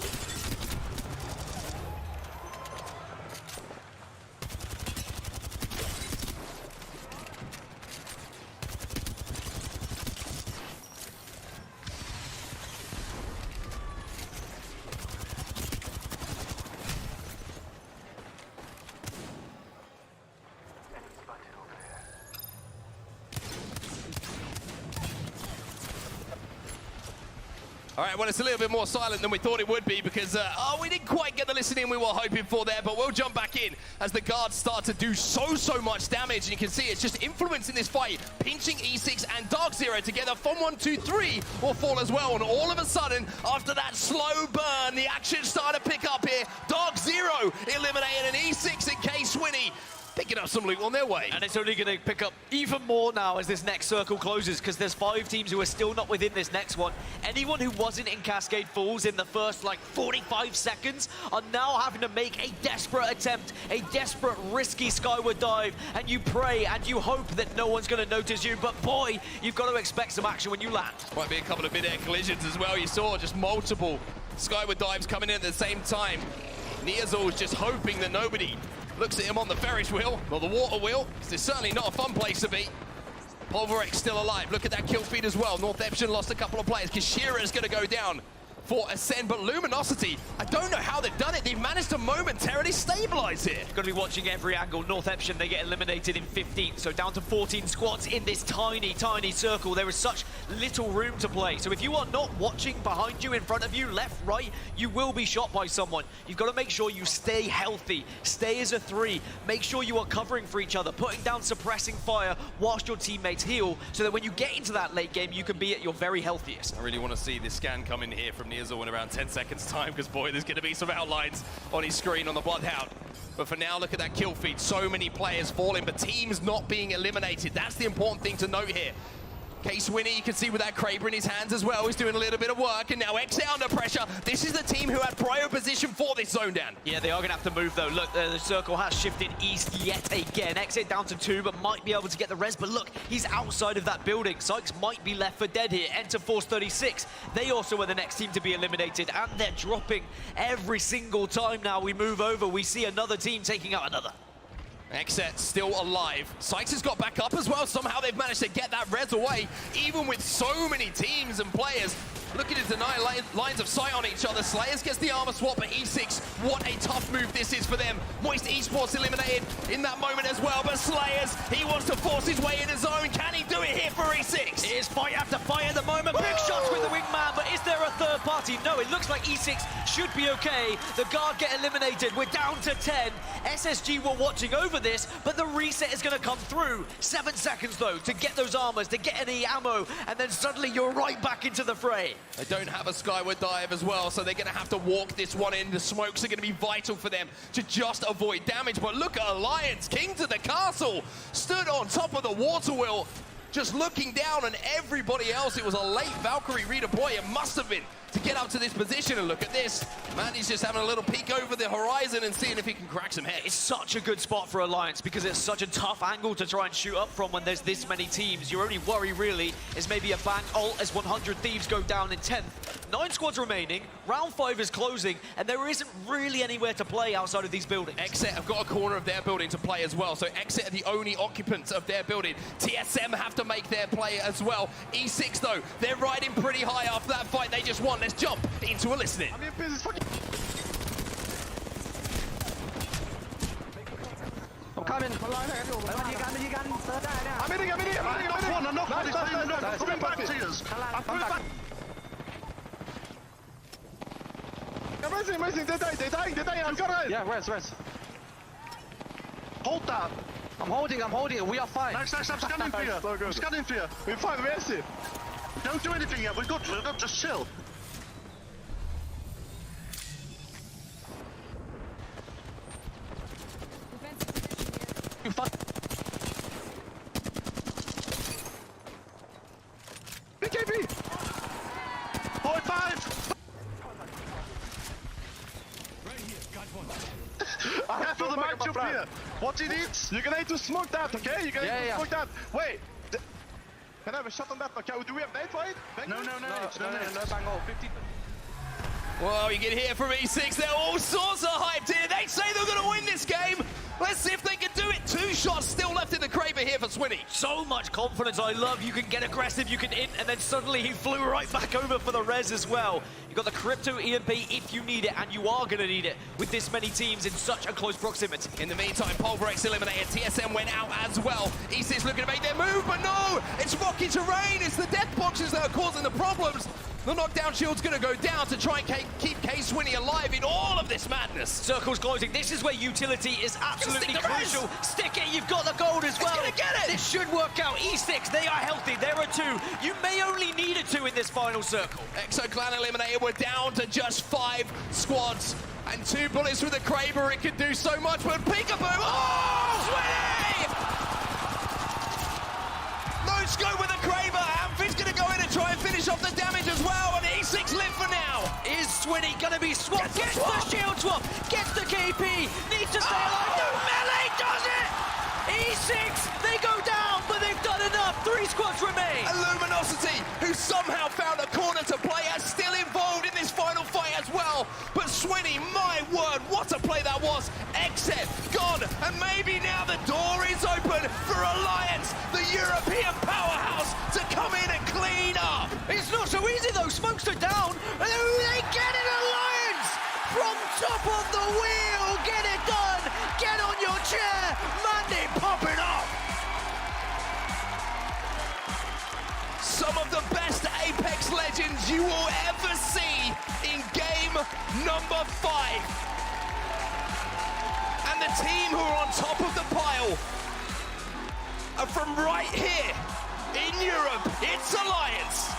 All right, well, it's a little bit more silent than we thought it would be because, we didn't quite get the listening we were hoping for there, but we'll jump back in as the guards start to do so much damage. And you can see it's just influencing this fight, pinching E6 and Dark Zero together. From 1, 2, 3 will fall as well. And all of a sudden, after that slow burn, the action started to pick up here. Dark Zero eliminating an E6 and K-Swinny. Picking up some loot on their way. And it's only going to pick up even more now as this next circle closes, because there's 5 teams who are still not within this next one. Anyone who wasn't in Cascade Falls in the first, 45 seconds are now having to make a desperate attempt, a desperate, risky skyward dive, and you pray and you hope that no one's going to notice you, but boy, you've got to expect some action when you land. Might be a couple of mid-air collisions as well. You saw just multiple skyward dives coming in at the same time. Neazul's just hoping that nobody looks at him on the Ferris wheel, or the water wheel. It's certainly not a fun place to be. Polvarex still alive. Look at that kill feed as well. North Epsion lost a couple of players. Kishira is going to go down for Ascend, but Luminosity, I don't know how they've done it. They've managed to momentarily stabilize here. Got to be watching every angle. North Epsion, they get eliminated in 15, so down to 14 squads in this tiny circle. There is such little room to play. So if you are not watching behind you, in front of you, left, right, you will be shot by someone. You've got to make sure you stay healthy, stay as a 3, make sure you are covering for each other, putting down suppressing fire whilst your teammates heal, so that when you get into that late game, you can be at your very healthiest. I really want to see this scan come in here from Neazul in around 10 seconds time, because boy, there's going to be some outlines on his screen on the Bloodhound. But for now, look at that kill feed. So many players falling, but teams not being eliminated. That's the important thing to note here. K-Swinny, you can see with that Kraber in his hands as well. He's doing a little bit of work, and now Exit under pressure. This is the team who had prior position for this zone down. Yeah, they are going to have to move, though. Look, the circle has shifted east yet again. Exit down to 2, but might be able to get the res. But look, he's outside of that building. Sykes might be left for dead here. Enter Force 36. They also are the next team to be eliminated, and they're dropping every single time now we move over. We see another team taking out another. Exet still alive. Sykes has got back up as well. Somehow they've managed to get that res away, even with so many teams and players looking to deny lines of sight on each other. Slayers gets the armor swap, but E6, what a tough move this is for them. Moist Esports eliminated in that moment as well, but Slayers, he wants to force his way in his zone. Can he do it here for E6? It is fight after fight at the moment. Big shots with the wingman, but is there a third party? No, it looks like E6 should be okay. The guard get eliminated. We're down to 10. SSG were watching over this, but the reset is going to come through. 7 seconds, though, to get those armors, to get any ammo, and then suddenly you're right back into the fray. They don't have a skyward dive as well, so they're going to have to walk this one in. The smokes are going to be vital for them to just avoid damage. But look at Alliance, King to the Castle, stood on top of the water wheel, just looking down on everybody else. It was a late Valkyrie redeploy. It must have been to get up to this position, and look at this. Mandy's just having a little peek over the horizon and seeing if he can crack some heads. It's such a good spot for Alliance because it's such a tough angle to try and shoot up from when there's this many teams. Your only worry, really, is maybe a bang ult as 100 Thieves go down in 10th. 9 squads remaining, round 5 is closing, and there isn't really anywhere to play outside of these buildings. Exit have got a corner of their building to play as well, so Exit are the only occupants of their building. TSM have to make their play as well. E6, though, they're riding pretty high after that fight they just won. Let's jump into a listening. I'm in business fucking... I'm coming. I'm in. I'm not coming back to you. I'm resing. They're dying. I'm gonna... Yeah, res. Hold that. I'm holding it. We are fine. Nice. I'm scanning for you. I'm scanning for you. We're fine. Where is he? Don't do anything yet. We're good. Just chill. You fuck. BKB! 0.5! I have the matchup here. What he needs? You're gonna need to smoke that, okay? You're gonna need to smoke that. Wait. Can I have a shot on that? Okay, do we have nade for it? No, bang all. 50. Well, you can hear from E6, they're all sorts of hyped here. They say they're going to win this game. Let's see if they can do it. 2 shots still left in the Kraber here for Swinny. So much confidence, I love. You can get aggressive, you can int, and then suddenly he flew right back over for the res as well. You've got the Crypto EMP if you need it, and you are going to need it with this many teams in such a close proximity. In the meantime, Polvarex eliminated. TSM went out as well. E6 looking to make their move, but no! It's rocky terrain. It's the death boxes that are causing the problems. The knockdown shield's gonna go down to try and keep K-Swinney alive in all of this madness. Circle's closing. This is where utility is absolutely crucial. Stick it, you've got the gold as well. He's gonna get it! This should work out. E6, they are healthy. There are 2. You may only need a 2 in this final circle. Exo Clan eliminated. We're down to just 5 squads. And 2 bullets with the Kraber. It could do so much, but Peekaboo! Oh! Swinney! No scope with the Kraber. Amphi's gonna go in and try and finish off the damage as well. And E6 live for now. Is Swinney gonna be swapped? Gets the shield swap. Gets the KP. Needs to stay alive. No, melee does it! E6, they go down, but they've done enough. 3 squads remain. And Luminosity, who somehow found a corner to play, is still involved in this final fight as well. But Swinney, my word, what a play that was. Exit, gone, and maybe now the door is open for Alliance, the European powerhouse, to come in and clean up. It's not so easy though. Smokes are down. And they get it, Alliance! From top of the wheel, get it done. Get on your chair. Mandy, pop it up. Some of the best Apex Legends you will ever see in game number 5. And the team who are on top of the pile are from right here in Europe. It's Alliance.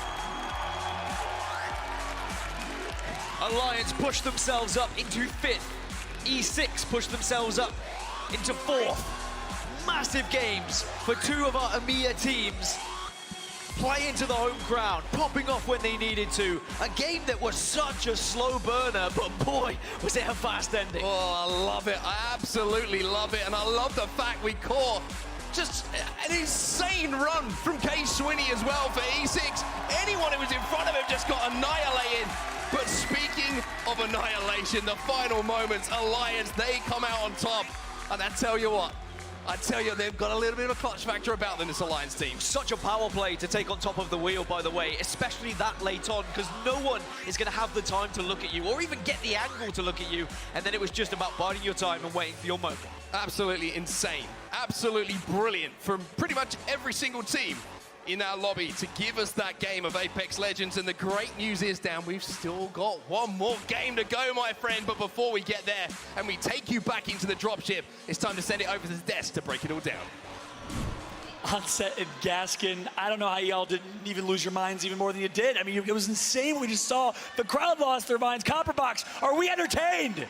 Alliance pushed themselves up into 5th. E6 pushed themselves up into 4th. Massive games for 2 of our EMEA teams. Playing to the home ground, popping off when they needed to. A game that was such a slow burner, but boy, was it a fast ending. Oh, I love it. I absolutely love it. And I love the fact we caught just an insane run from K-Swinney as well for E6. Anyone who was in front of him just got annihilated. But speaking of annihilation, the final moments, Alliance, they come out on top. And I tell you what, they've got a little bit of a clutch factor about them, this Alliance team. Such a power play to take on top of the wheel, by the way, especially that late on, because no one is going to have the time to look at you or even get the angle to look at you. And then it was just about biding your time and waiting for your moment. Absolutely insane. Absolutely brilliant from pretty much every single team in our lobby to give us that game of Apex Legends. And the great news is, Dan, we've still got one more game to go, my friend. But before we get there and we take you back into the dropship, it's time to send it over to the desk to break it all down. Onset and Gaskin, I don't know how y'all didn't even lose your minds even more than you did. I mean, it was insane what we just saw. The crowd lost their minds. Copperbox, are we entertained?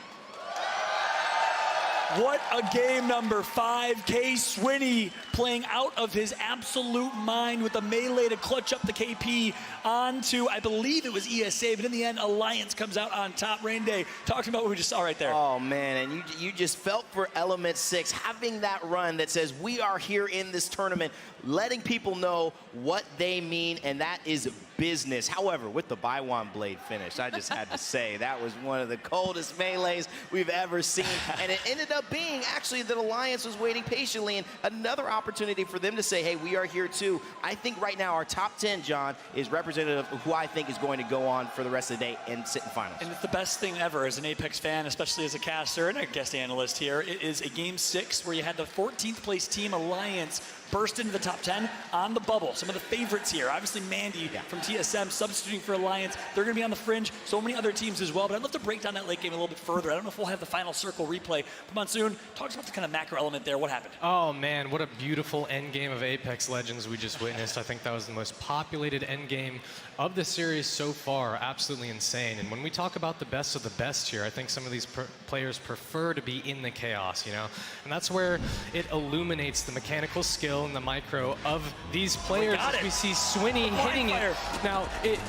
What a game number 5. K-Swinney playing out of his absolute mind with the melee to clutch up the KP onto, I believe it was ESA, but in the end, Alliance comes out on top. Rain Day, talking about what we just saw right there. Oh, man, and you just felt for Element 6, having that run that says, we are here in this tournament, letting people know what they mean, and that is business. However, with the Baiwan Blade finish, I just had to say, that was one of the coldest melees we've ever seen, and it ended up being actually that Alliance was waiting patiently, and another opportunity for them to say, hey, we are here too. I think right now our top 10, John, is representative of who I think is going to go on for the rest of the day and sit in finals. And it's the best thing ever as an Apex fan, especially as a caster and a guest analyst here. It is a game 6 where you had the 14th place team Alliance burst into the top 10 on the bubble. Some of the favorites here, obviously Mandy from TSM substituting for Alliance. They're going to be on the fringe. So many other teams as well. But I'd love to break down that late game a little bit further. I don't know if we'll have the final circle replay. But Monsoon, talk about the kind of macro element there. What happened? Oh man, what a beautiful end game of Apex Legends we just witnessed. I think that was the most populated end game of the series so far. Absolutely insane. And when we talk about the best of the best here, I think some of these players prefer to be in the chaos, you know? And that's where it illuminates the mechanical skill and the micro of these players. As we see Swinney hitting it. Now,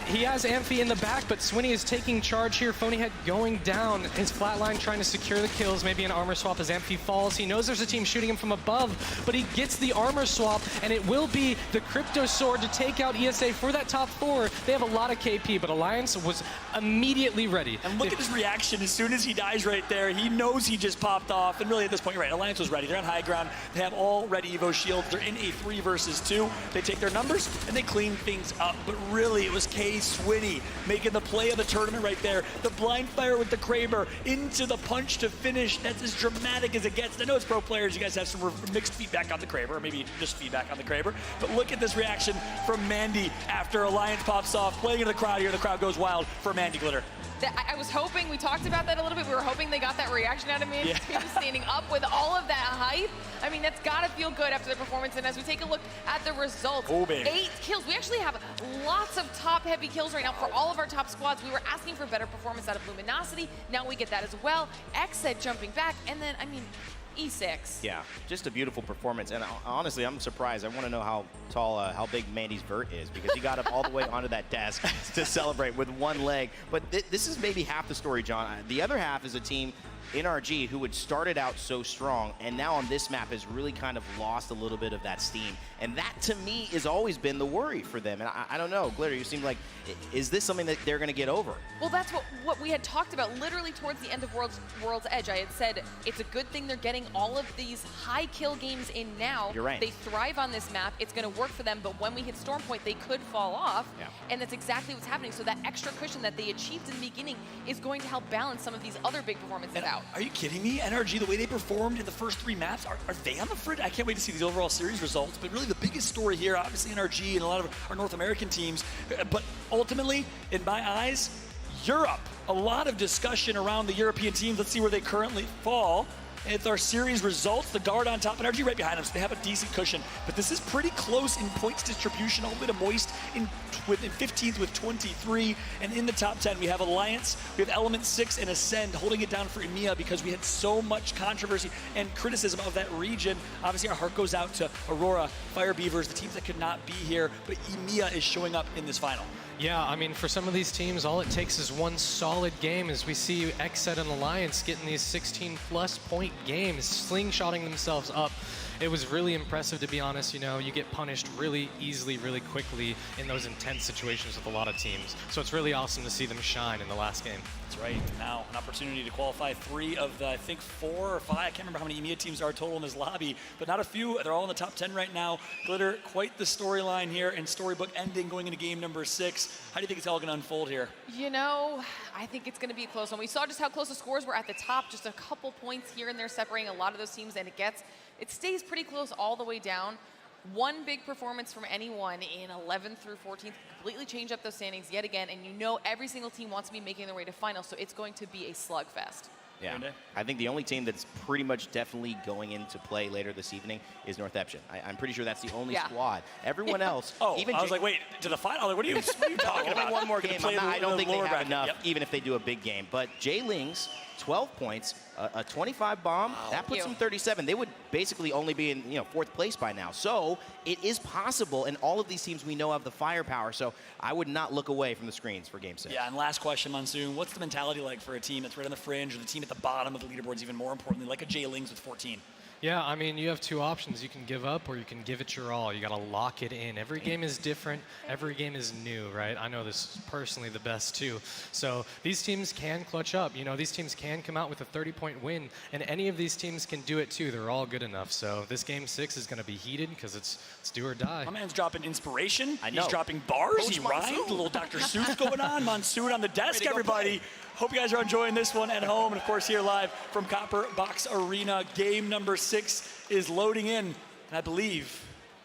he has Amphi in the back, but Swinney is taking charge here. Phonyhead going down his flatline, trying to secure the kills. Maybe an armor swap as Amphi falls. He knows there's a team shooting him from above, but he gets the armor swap, and it will be the Crypto Sword to take out ESA for that top 4. They have a lot of KP, but Alliance was immediately ready. And look at his reaction as soon as he dies right there. He knows he just popped off, and really at this point, you're right, Alliance was ready. They're on high ground. They have all red Evo shields. They're in a 3 versus 2. They take their numbers and they clean things up. But really, it was Kay Swinney making the play of the tournament right there. The blind fire with the Kraber into the punch to finish. That's as dramatic as it gets. I know it's pro players. You guys have some mixed feedback on the Kraber, or maybe just feedback on the Kraber. But look at this reaction from Mandy after Alliance pops off. Playing into the crowd here. The crowd goes wild for Mandy Glitter. I was hoping, we talked about that a little bit, we were hoping they got that reaction out of me, standing up with all of that hype. I mean, that's got to feel good after the performance. And as we take a look at the results, 8 kills. We actually have lots of top-heavy kills right now for all of our top squads. We were asking for better performance out of Luminosity. Now we get that as well. XZ jumping back, and then, I mean, E6. Yeah, just a beautiful performance. And honestly, I'm surprised. I want to know how tall, how big Mandy's vert is, because he got up all the way onto that desk to celebrate with one leg. But this is maybe half the story, John. The other half is a team, NRG, who had started out so strong and now on this map has really kind of lost a little bit of that steam. And that, to me, has always been the worry for them. And I don't know, Glitter, you seem like, is this something that they're going to get over? Well, that's what we had talked about literally towards the end of World's Edge. I had said it's a good thing they're getting all of these high kill games in now. You're right. They thrive on this map. It's going to work for them. But when we hit Storm Point, they could fall off. Yeah. And that's exactly what's happening. So that extra cushion that they achieved in the beginning is going to help balance some of these other big performances out. Are you kidding me? NRG, the way they performed in the first 3 maps, are they on the fridge? I can't wait to see these overall series results. But really the biggest story here, obviously NRG and a lot of our North American teams, but ultimately, in my eyes, Europe. A lot of discussion around the European teams. Let's see where they currently fall. It's our series results. The guard on top, NRG right behind them, so they have a decent cushion. But this is pretty close in points distribution, all the way to Moist in 15th with 23. And in the top 10, we have Alliance, we have Element 6 and Ascend holding it down for EMEA because we had so much controversy and criticism of that region. Obviously, our heart goes out to Aurora, Fire Beavers, the teams that could not be here, but EMEA is showing up in this final. Yeah, I mean, for some of these teams, all it takes is one solid game as we see XZ and Alliance getting these 16-plus point games, slingshotting themselves up. It was really impressive, to be honest. You know, you get punished really easily, really quickly in those intense situations with a lot of teams. So it's really awesome to see them shine in the last game. That's right. Now, an opportunity to qualify 3 of the, I think, 4 or 5. I can't remember how many EMEA teams are total in this lobby, but not a few. They're all in the top 10 right now. Glitter, quite the storyline here and storybook ending going into game number 6. How do you think it's all going to unfold here? You know, I think it's going to be a close one. We saw just how close the scores were at the top, just a couple points here and there separating a lot of those teams, and it stays pretty close all the way down. One big performance from anyone in 11th through 14th completely change up those standings yet again, and you know every single team wants to be making their way to finals, so it's going to be a slugfest. Yeah, I think the only team that's pretty much definitely going into play later this evening is North Epsion. I'm pretty sure that's the only squad. Everyone else, even I was like, wait, to the final? Like, what are you talking about? Only one more game. I don't think they have bracket. enough, even if they do a big game. But J-Lings, 12 points, a 25 bomb, that puts them 37. They would basically only be in 4th place by now. So it is possible, and all of these teams we know have the firepower. So I would not look away from the screens for Game 6. Yeah, and last question, Monsoon. What's the mentality like for a team that's right on the fringe, or the team at the bottom of the leaderboards, even more importantly, like a J-Lings with 14? Yeah, I mean, you have 2 options. You can give up or you can give it your all. You got to lock it in. Every game is different. Every game is new, right? I know this is personally the best too. So these teams can clutch up. You know, these teams can come out with a 30-point win, and any of these teams can do it too. They're all good enough. So this game 6 is going to be heated because it's do or die. My man's dropping inspiration. I know. He's dropping bars. Coach He rhymed. A little Dr. Seuss going on. Monsoon on the desk, everybody. Hope you guys are enjoying this one at home, and of course here live from Copper Box Arena. Game number 6 is loading in, and I believe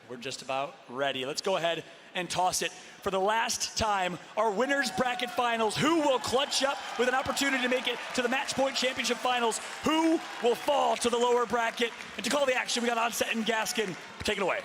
we're just about ready. Let's go ahead and toss it for the last time. Our winners bracket finals. Who will clutch up with an opportunity to make it to the Match Point Championship Finals? Who will fall to the lower bracket? And to call the action, we got Onset and Gaskin. Take it away.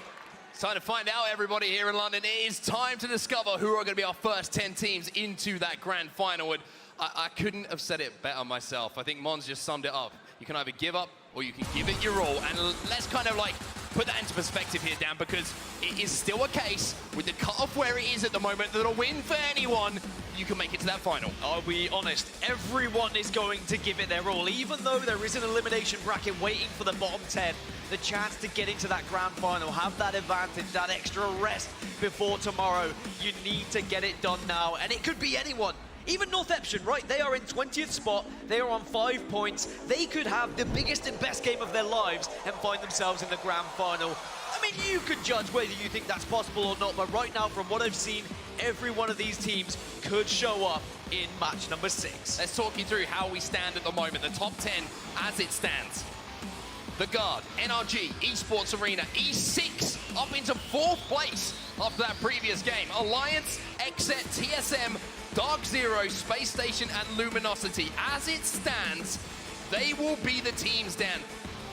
It's time to find out, everybody here in London. It is time to discover who are going to be our first 10 teams into that grand final. And I couldn't have said it better myself. I think Mons just summed it up. You can either give up or you can give it your all. And let's kind of like put that into perspective here, Dan, because it is still a case with the cutoff where it is at the moment that a win for anyone, you can make it to that final. I'll be honest, everyone is going to give it their all. Even though there is an elimination bracket waiting for the bottom 10, the chance to get into that grand final, have that advantage, that extra rest before tomorrow, you need to get it done now. And it could be anyone. Even Northeption, right? They are in 20th spot. They are on 5 points. They could have the biggest and best game of their lives and find themselves in the grand final. I mean, you could judge whether you think that's possible or not, but right now, from what I've seen, every one of these teams could show up in match number 6. Let's talk you through how we stand at the moment. The top 10 as it stands. The Guard, NRG, Esports Arena, E6 up into 4th place after that previous game. Alliance, Exet, TSM, Dark Zero, Space Station, and Luminosity. As it stands, they will be the teams, Dan,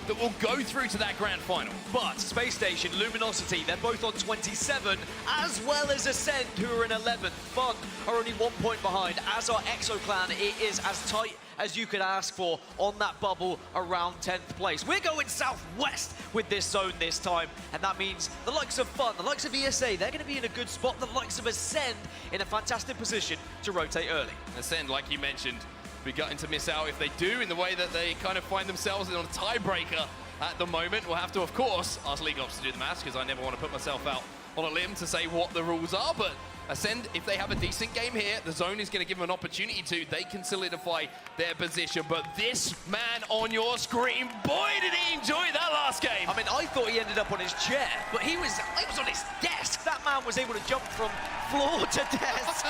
that will go through to that grand final. But Space Station, Luminosity, they're both on 27, as well as Ascend, who are in 11th. Fun are only 1 point behind. As our Exo Clan, it is as tight as you could ask for on that bubble around 10th place. We're going southwest with this zone this time, and that means the likes of Fun, the likes of ESA, they're going to be in a good spot. The likes of Ascend in a fantastic position to rotate early. Ascend, like you mentioned, be gutting to miss out if they do, in the way that they kind of find themselves on a tiebreaker at the moment. We'll have to, of course, ask League Ops to do the maths, because I never want to put myself out on a limb to say what the rules are, but Ascend, if they have a decent game here, the zone is going to give them an opportunity to. They can solidify their position, but this man on your screen, boy, did he enjoy that last game. I mean, I thought he ended up on his chair, but he was on his desk. That man was able to jump from floor to desk.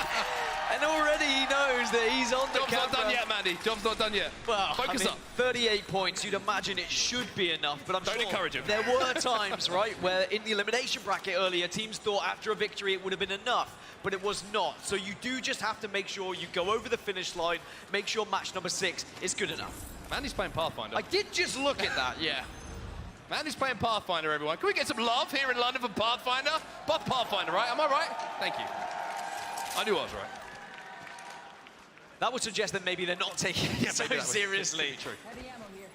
And already he knows that he's on the camera. Job's not done yet, Mandy. Job's not done yet. Well, Focus up. 38 points, you'd imagine it should be enough, but I'm Don't encourage him. There were times, right, where in the elimination bracket earlier, teams thought after a victory it would have been enough, but it was not. So you do just have to make sure you go over the finish line, make sure match number 6 is good enough. Mandy's playing Pathfinder. I did just look at that, yeah. Mandy's playing Pathfinder, everyone. Can we get some love here in London for Pathfinder? Buff Pathfinder, right? Am I right? Thank you. I knew I was right. That would suggest that maybe they're not taking it so seriously. True.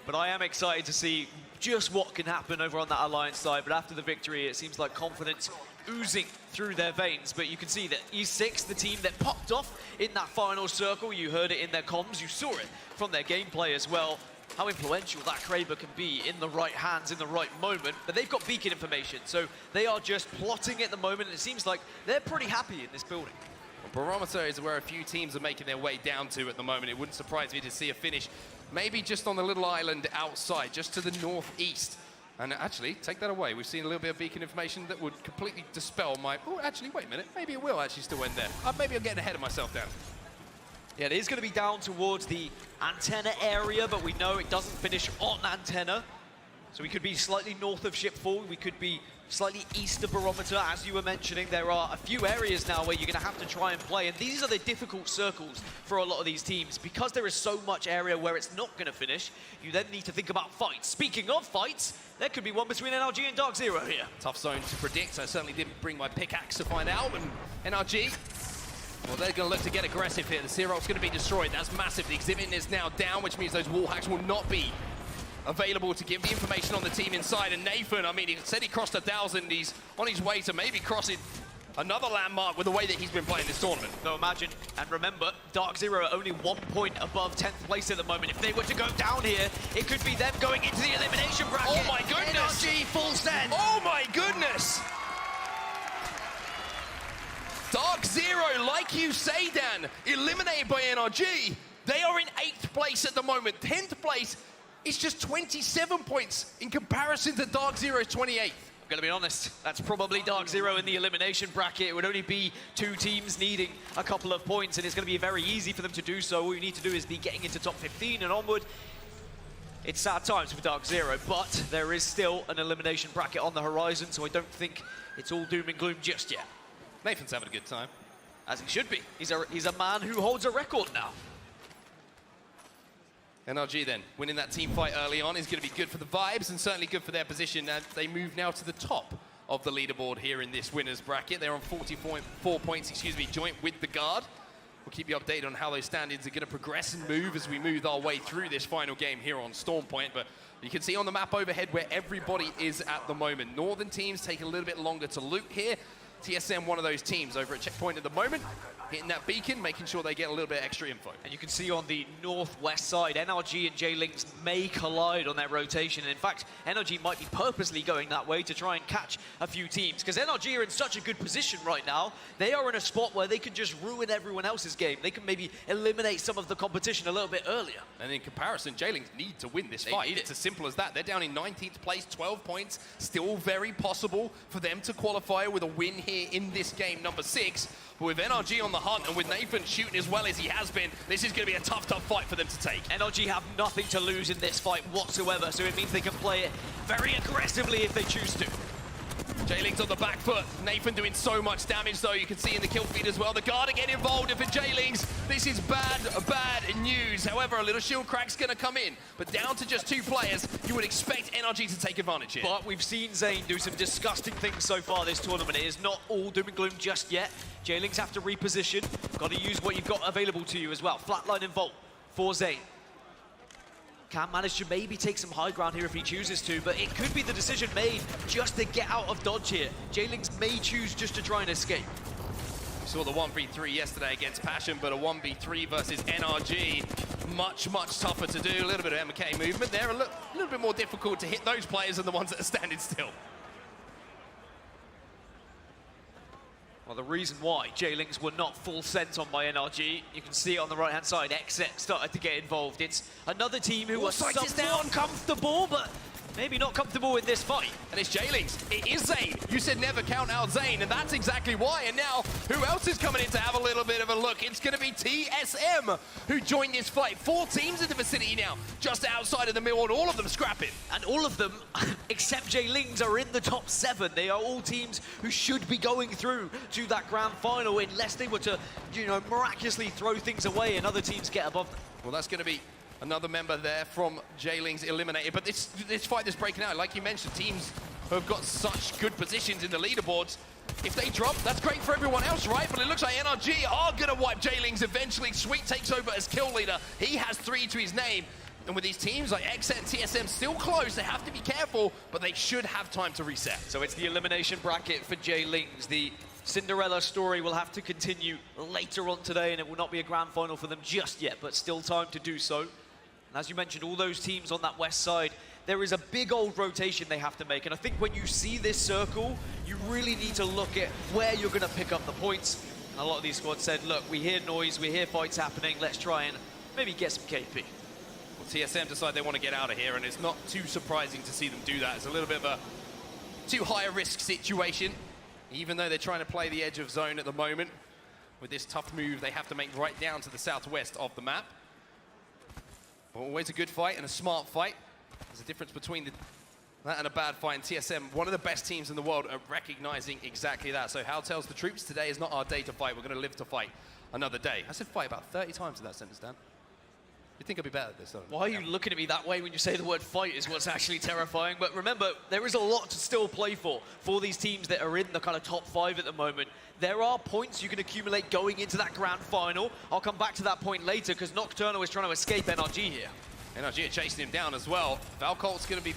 But I am excited to see just what can happen over on that Alliance side. But after the victory, it seems like confidence oozing through their veins. But you can see that E6, the team that popped off in that final circle, you heard it in their comms, you saw it from their gameplay as well, how influential that Kraber can be in the right hands in the right moment. But they've got beacon information, so they are just plotting at the moment, and it seems like they're pretty happy in this building. Barometer is where a few teams are making their way down to at the moment. It wouldn't surprise me to see a finish maybe just on the little island outside, just to the northeast. And actually, take that away. We've seen a little bit of beacon information that would completely dispel my... Oh, actually, wait a minute. Maybe it will actually still end there. Maybe I'm getting ahead of myself, Dan. Yeah, it is going to be down towards the antenna area, but we know it doesn't finish on antenna. So we could be slightly north of Shipfall. We could be slightly east of Barometer, as you were mentioning. There are a few areas now where you're going to have to try and play, and these are the difficult circles for a lot of these teams. Because there is so much area where it's not going to finish, you then need to think about fights. Speaking of fights, there could be one between NRG and Dark Zero here. Tough zone to predict. I certainly didn't bring my pickaxe to find out, and NRG, well, they're going to look to get aggressive here. The Xerox going to be destroyed. That's massive. The exhibit is now down, which means those wall hacks will not be available to give the information on the team inside. And Nathan, I mean, he said he crossed 1,000. He's on his way to maybe crossing another landmark with the way that he's been playing this tournament. So imagine, and remember, Dark Zero are only 1 point above 10th place at the moment. If they were to go down here, it could be them going into the elimination bracket. Oh my goodness! NRG full send. Oh my goodness! Dark Zero, like you say, Dan, eliminated by NRG. They are in 8th place at the moment. 10th place is just 27 points in comparison to Dark Zero's 28th. I'm going to be honest, that's probably Dark Zero in the elimination bracket. It would only be 2 teams needing a couple of points, and it's going to be very easy for them to do so. All you need to do is be getting into top 15 and onward. It's sad times for Dark Zero, but there is still an elimination bracket on the horizon, so I don't think it's all doom and gloom just yet. Nathan's having a good time. As he should be. He's a man who holds a record now. NRG then, winning that team fight early on is going to be good for the vibes and certainly good for their position as they move now to the top of the leaderboard here in this winners bracket. They're on 44 points, joint with the Guard. We'll keep you updated on how those standings are going to progress and move as we move our way through this final game here on Storm Point. But you can see on the map overhead where everybody is at the moment. Northern teams take a little bit longer to loot here. TSM one of those teams over at Checkpoint at the moment, hitting that beacon, making sure they get a little bit extra info. And you can see on the northwest side, NRG and J-Links may collide on their rotation. And in fact, NRG might be purposely going that way to try and catch a few teams, because NRG are in such a good position right now. They are in a spot where they can just ruin everyone else's game. They can maybe eliminate some of the competition a little bit earlier. And in comparison, J-Links need to win this fight. It's as simple as that. They're down in 19th place, 12 points. Still very possible for them to qualify with a win here in this game, number 6. But with NRG on the hunt and with Nathan shooting as well as he has been, this is going to be a tough, tough fight for them to take. NRG have nothing to lose in this fight whatsoever, so it means they can play it very aggressively if they choose to. J-Links on the back foot. Nathan doing so much damage, though. You can see in the kill feed as well. The guard again involved, and for J-Links, this is bad news. However, a little shield crack's going to come in. But down to just 2 players, you would expect NRG to take advantage here. But we've seen Zane do some disgusting things so far this tournament. It is not all doom and gloom just yet. J-Links have to reposition. Got to use what you've got available to you as well. Flatline and Vault for Zane. Can manage to maybe take some high ground here if he chooses to, but it could be the decision made just to get out of dodge here. J-Links may choose just to try and escape. We saw the 1v3 yesterday against Passion, but a 1v3 versus NRG, much, much tougher to do. A little bit of MK movement there, a little bit more difficult to hit those players than the ones that are standing still. Well, the reason why J-Links were not full sent on by NRG, you can see it on the right-hand side, XZ started to get involved. It's another team who are somewhat comfortable, but maybe not comfortable in this fight. And it's J-Links. It is Zane. You said never count out Zane, and that's exactly why. And now, who else is coming in to have a little bit of a look? It's going to be TSM who joined this fight. 4 teams in the vicinity now, just outside of the middle, and all of them scrapping. And all of them, except J-Links, are in the top 7. They are all teams who should be going through to that grand final unless they were to, you know, miraculously throw things away and other teams get above them. Well, that's going to be another member there from J-Links eliminated. But this fight is breaking out. Like you mentioned, teams who have got such good positions in the leaderboards, if they drop, that's great for everyone else, right? But it looks like NRG are going to wipe J-Links eventually. Sweet takes over as kill leader. He has 3 to his name. And with these teams like XZ and TSM still close, they have to be careful, but they should have time to reset. So it's the elimination bracket for J-Links. The Cinderella story will have to continue later on today, and it will not be a grand final for them just yet, but still time to do so. And as you mentioned, all those teams on that west side, there is a big old rotation they have to make. And I think when you see this circle, you really need to look at where you're going to pick up the points. And a lot of these squads said, look, we hear noise, we hear fights happening, let's try and maybe get some KP. Well, TSM decide they want to get out of here, and it's not too surprising to see them do that. It's a little bit of a too high a risk situation, even though they're trying to play the edge of zone at the moment. With this tough move they have to make right down to the southwest of the map. But always a good fight and a smart fight. There's a difference between that and a bad fight. And TSM, one of the best teams in the world, are recognizing exactly that. So Hal tells the troops, today is not our day to fight. We're going to live to fight another day. I said fight about 30 times in that sentence, Dan. You think I'd be better at this, don't you? Why are you looking at me that way when you say the word fight is what's actually terrifying? But remember, there is a lot to still play for these teams that are in the kind of top 5 at the moment. There are points you can accumulate going into that grand final. I'll come back to that point later because Nocturno is trying to escape NRG here. NRG are chasing him down as well. Valcolt's going to be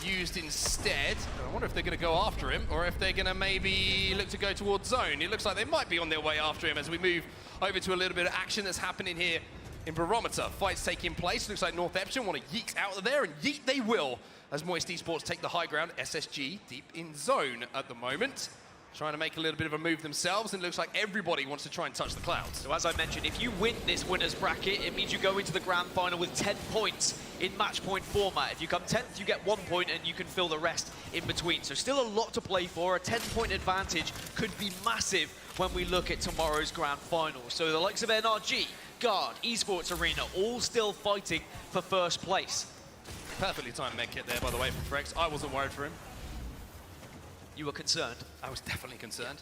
used instead. I wonder if they're going to go after him or if they're going to maybe look to go towards zone. It looks like they might be on their way after him as we move over to a little bit of action that's happening here in Barometer. Fights taking place. Looks like North Epsom want to yeet out of there, and yeet they will as Moist Esports take the high ground. SSG deep in zone at the moment, trying to make a little bit of a move themselves, and it looks like everybody wants to try and touch the clouds. So as I mentioned, if you win this winner's bracket, it means you go into the grand final with 10 points in match point format. If you come 10th, you get 1 point, and you can fill the rest in between. So still a lot to play for. A 10-point advantage could be massive when we look at tomorrow's grand final. So the likes of NRG, Guard, Esports Arena, all still fighting for first place. Perfectly timed medkit there, by the way, from Frex. I wasn't worried for him. You were concerned? I was definitely concerned.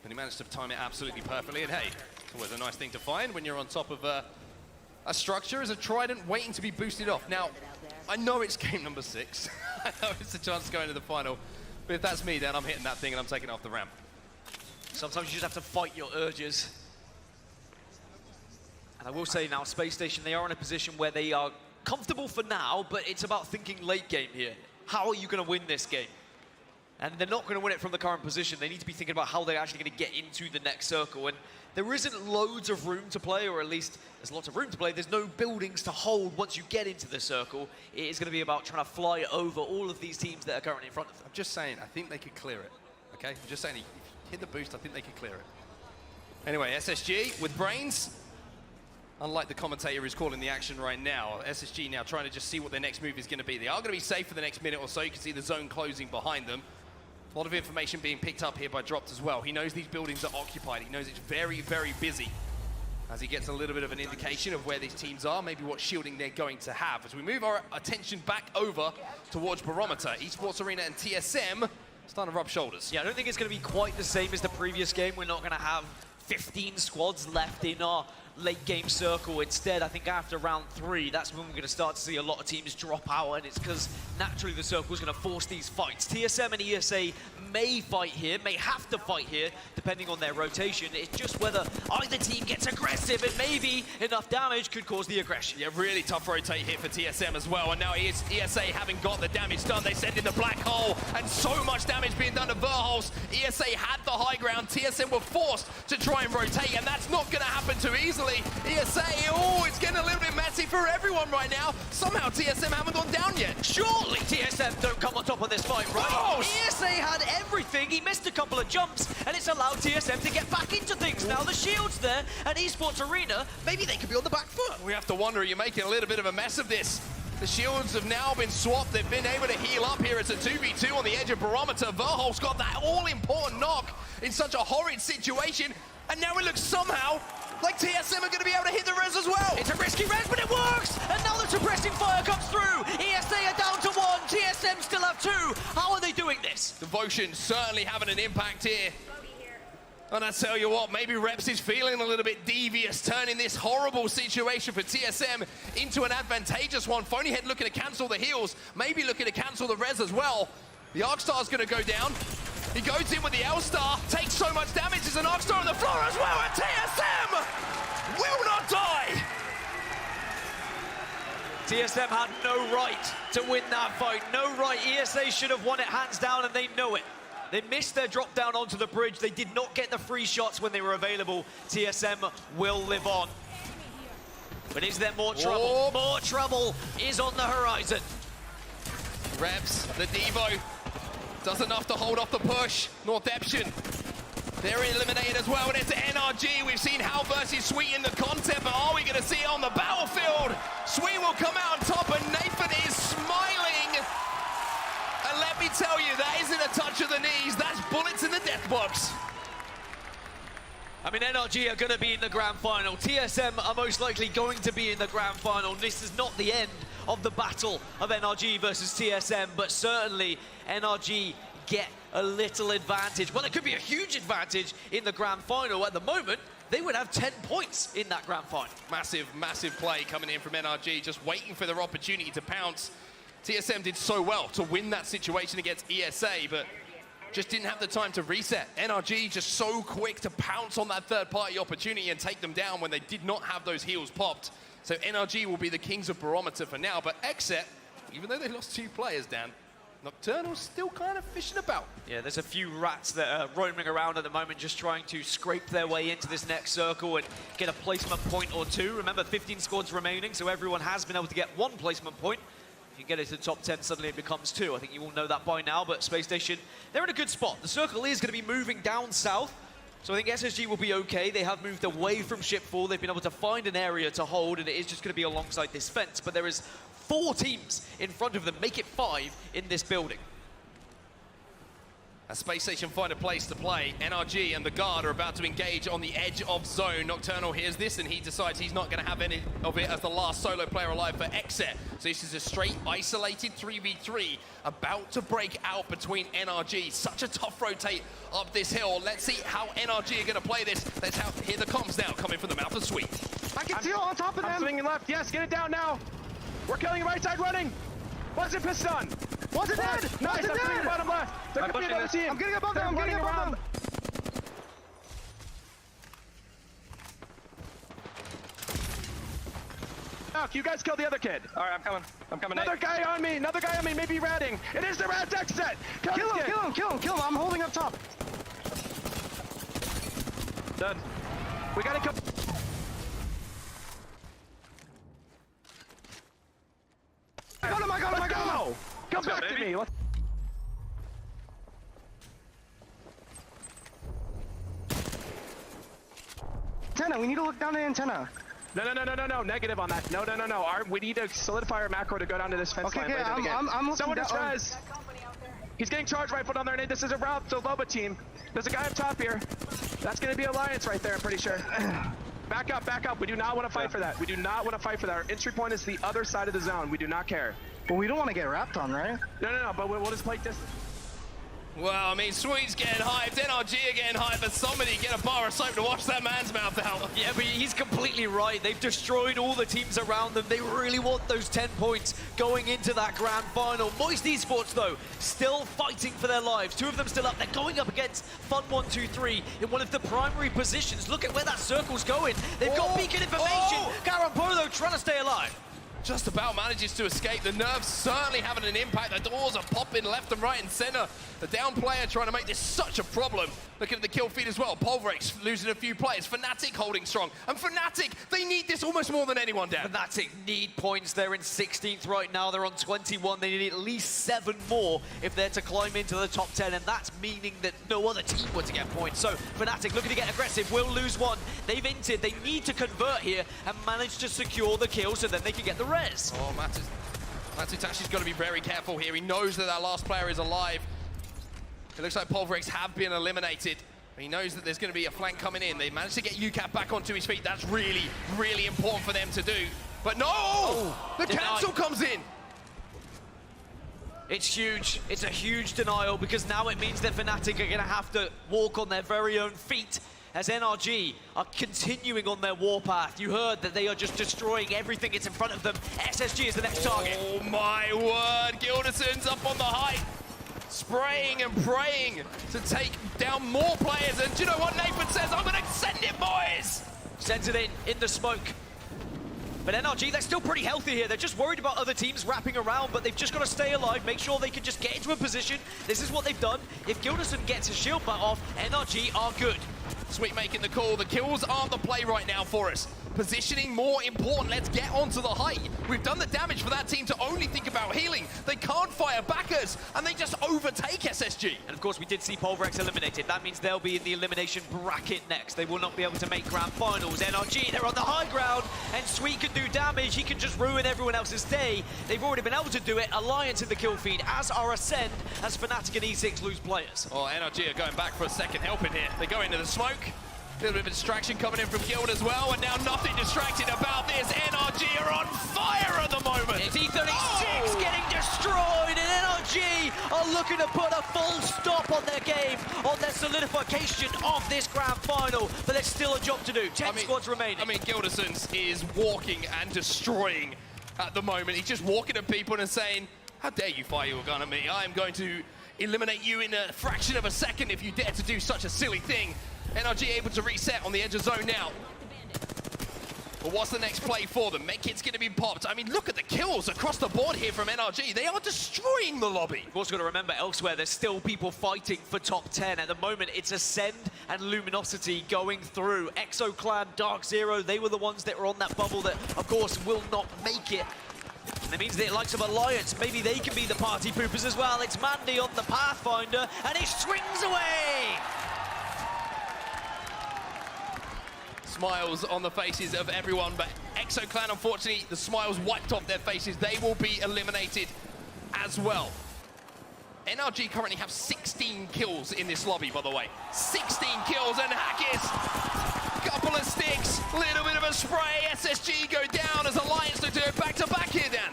But he managed to time it absolutely perfectly. And hey, it's always a nice thing to find when you're on top of a structure as a trident waiting to be boosted off. Now, I know it's game number 6. I know it's a chance to go into the final. But if that's me, then I'm hitting that thing and I'm taking it off the ramp. Sometimes you just have to fight your urges. And I will say now, Space Station, they are in a position where they are comfortable for now, but it's about thinking late game here. How are you going to win this game? And they're not going to win it from the current position. They need to be thinking about how they're actually going to get into the next circle. And there isn't loads of room to play, or at least there's lots of room to play. There's no buildings to hold once you get into the circle. It is going to be about trying to fly over all of these teams that are currently in front of them. I'm just saying, I think they could clear it. Okay? I'm just saying, if you hit the boost, I think they could clear it. Anyway, SSG with brains. Unlike the commentator who's calling the action right now, SSG now trying to just see what their next move is going to be. They are going to be safe for the next minute or so. You can see the zone closing behind them. A lot of information being picked up here by Dropped as well. He knows these buildings are occupied. He knows it's very, very busy. As he gets a little bit of an indication of where these teams are, maybe what shielding they're going to have. As we move our attention back over towards Barometer, Esports Arena and TSM starting to rub shoulders. Yeah, I don't think it's going to be quite the same as the previous game. We're not going to have 15 squads left in our late game circle. Instead, I think after round 3, that's when we're going to start to see a lot of teams drop out, and it's because naturally the circle is going to force these fights. TSM and ESA may fight here, may have to fight here, depending on their rotation. It's just whether either team gets aggressive, and maybe enough damage could cause the aggression. Yeah, really tough rotate here for TSM as well, and now ESA having got the damage done. They send in the black hole, and so much damage being done to Verholz. ESA had the high ground. TSM were forced to try and rotate, and that's not going to happen too easily. ESA, oh, it's getting a little bit messy for everyone right now. Somehow TSM haven't gone down yet. Surely TSM don't come on top of this fight, right? Oh! ESA had everything. He missed a couple of jumps, and it's allowed TSM to get back into things. Now the shield's there, and Esports Arena, maybe they could be on the back foot. We have to wonder, you're making a little bit of a mess of this. The shields have now been swapped. They've been able to heal up here. It's a 2v2 on the edge of Barometer. Verholz got that all-important knock in such a horrid situation, and now it looks somehow like TSM are going to be able to hit the res as well. It's a risky res, but it works! And now the suppressing fire comes through. ESA are down to 1. TSM still have 2. How are they doing this? Devotion certainly having an impact here. And I tell you what, maybe Reps is feeling a little bit devious, turning this horrible situation for TSM into an advantageous one. Phonyhead looking to cancel the heals, maybe looking to cancel the res as well. The ARC-Star's going to go down. He goes in with the L-Star, takes so much damage, there's an ARC-Star on the floor as well, and TSM will not die! TSM had no right to win that fight, no right. ESA should have won it hands down, and they know it. They missed their drop down onto the bridge. They did not get the free shots when they were available. TSM will live on. But is there more trouble? Oh. More trouble is on the horizon. Reps, the Devo, does enough to hold off the push. Northeption, they're eliminated as well, and it's NRG. We've seen Hal versus Sweet in the content, but are we going to see it on the battlefield? Sweet will come out on top, and Nathan is smiling. And let me tell you, that isn't a touch of the knees, that's bullets in the death box. I mean, NRG are going to be in the grand final. TSM are most likely going to be in the grand final. This is not the end of the battle of NRG versus TSM, but certainly NRG get a little advantage. Well, it could be a huge advantage in the grand final. At the moment, they would have 10 points in that grand final. Massive, massive play coming in from NRG, just waiting for their opportunity to pounce. TSM did so well to win that situation against ESA, but just didn't have the time to reset. NRG just so quick to pounce on that third-party opportunity and take them down when they did not have those heals popped. So NRG will be the kings of Barometer for now, but Exet, even though they lost 2 players, Dan, Nocturnal's still kind of fishing about. Yeah, there's a few rats that are roaming around at the moment, just trying to scrape their way into this next circle and get a placement point or 2. Remember, 15 squads remaining, so everyone has been able to get 1 placement point. If you get it to the top 10, suddenly it becomes 2. I think you all know that by now, but Space Station, they're in a good spot. The circle is going to be moving down south, so I think SSG will be okay. They have moved away from Shipfall. They've been able to find an area to hold, and it is just going to be alongside this fence. But there is 4 teams in front of them, make it 5 in this building. As Space Station find a place to play, NRG and the Guard are about to engage on the edge of zone. Nocturnal hears this and he decides he's not going to have any of it as the last solo player alive for Exet. So this is a straight isolated 3v3 about to break out between NRG. Such a tough rotate up this hill. Let's see how NRG are going to play this. Let's hear the comms now coming from the mouth of Sweet. I can see on top of them. I'm swinging left. Yes, get it down now. We're killing right side running. What's it, Piston? What's it dead? Nice, I'm swinging bottom left. They're I'm going to be another team. I'm getting above them. I'm getting above them. Knock, you guys killed the other kid. All right, I'm coming. I'm coming. Another guy on me, maybe ratting. It is the rat's exit. Kill him. I'm holding up top. Done. We gotta kill. I got him. Come back to me. Antenna, we need to look down the antenna. No, negative on that. No. We need to solidify our macro to go down to this fence line. Okay, later in the game. I'm looking Someone down. just res. He's getting charge rifled on there, Nate. This is a route to Loba team. There's a guy up top here. That's going to be Alliance right there, I'm pretty sure. Back up. We do not want to fight for that. Our entry point is the other side of the zone. We do not care. Well, we don't want to get wrapped on, right? No, but we'll just play distance. Well, I mean, Sweet's getting hyped, NRG are getting hyped, but somebody get a bar of soap to wash that man's mouth out. Yeah, but he's completely right. They've destroyed all the teams around them. They really want those 10 points going into that grand final. Moist Esports, though, still fighting for their lives. Two of them still up. They're going up against Fun123 in one of the primary positions. Look at where that circle's going. They've got beacon information. Karen Polo trying to stay alive. Just about manages to escape. The nerves certainly having an impact. The doors are popping left and right and center. The down player trying to make this such a problem. Looking at the kill feed as well. Polvrex losing a few players. Fnatic holding strong. And Fnatic, they need this almost more than anyone, Dan. Fnatic need points. They're in 16th right now. They're on 21. They need at least 7 more if they're to climb into the top 10. And that's meaning that no other team were to get points. So Fnatic looking to get aggressive. Will lose one. They've inted. They need to convert here and manage to secure the kill so then they can get the res. Oh, Matsutashi's got to be very careful here. He knows that that last player is alive. It looks like Polvrex have been eliminated. He knows that there's going to be a flank coming in. They managed to get UCAP back onto his feet. That's really, really important for them to do. But no! The cancel comes in! It's huge. It's a huge denial because now it means that Fnatic are going to have to walk on their very own feet as NRG are continuing on their warpath. You heard that they are just destroying everything that's in front of them. SSG is the next target. Oh my word, Gilderson's up on the height. Spraying and praying to take down more players. And do you know what Nathan says? I'm going to send it, boys! Sends it in the smoke. But NRG, they're still pretty healthy here. They're just worried about other teams wrapping around, but they've just got to stay alive, make sure they can just get into a position. This is what they've done. If Gilderson gets his shield back off, NRG are good. Sweet making the call. The kills aren't the play right now for us. Positioning more important. Let's get onto the height. We've done the damage for that team to only think about healing. They can't fire backers, and they just overtake SSG. And of course, we did see Polvrex eliminated. That means they'll be in the elimination bracket next. They will not be able to make grand finals. NRG, they're on the high ground, and Sweet can do damage. He can just ruin everyone else's day. They've already been able to do it. Alliance in the kill feed, as are Ascend, as Fnatic and E6 lose players. Oh, NRG are going back for a second help in here. They go into the smoke. A little bit of a distraction coming in from Guild as well, and now nothing distracting about this. NRG are on fire at the moment. It's E36 getting destroyed, and NRG are looking to put a full stop on their game, on their solidification of this grand final, but there's still a job to do. 10 squads remaining. I mean, Gilderson's is walking and destroying at the moment. He's just walking at people and saying, how dare you fire your gun at me? I am going to eliminate you in a fraction of a second if you dare to do such a silly thing. NRG able to reset on the edge of zone now. But what's the next play for them? Medkit's going to be popped. I mean, look at the kills across the board here from NRG. They are destroying the lobby. You've also got to remember elsewhere, there's still people fighting for top 10. At the moment, it's Ascend and Luminosity going through. ExoClan, Dark Zero, they were the ones that were on that bubble that, of course, will not make it. And that means that the likes of Alliance, maybe they can be the party poopers as well. It's Mandy on the Pathfinder, and he swings away! Smiles on the faces of everyone, but ExoClan, unfortunately, the smiles wiped off their faces. They will be eliminated as well. NRG currently have 16 kills in this lobby, by the way. 16 kills, and Hackis, couple of sticks, little bit of a spray. SSG go down as Alliance to do it back-to-back here, Dan.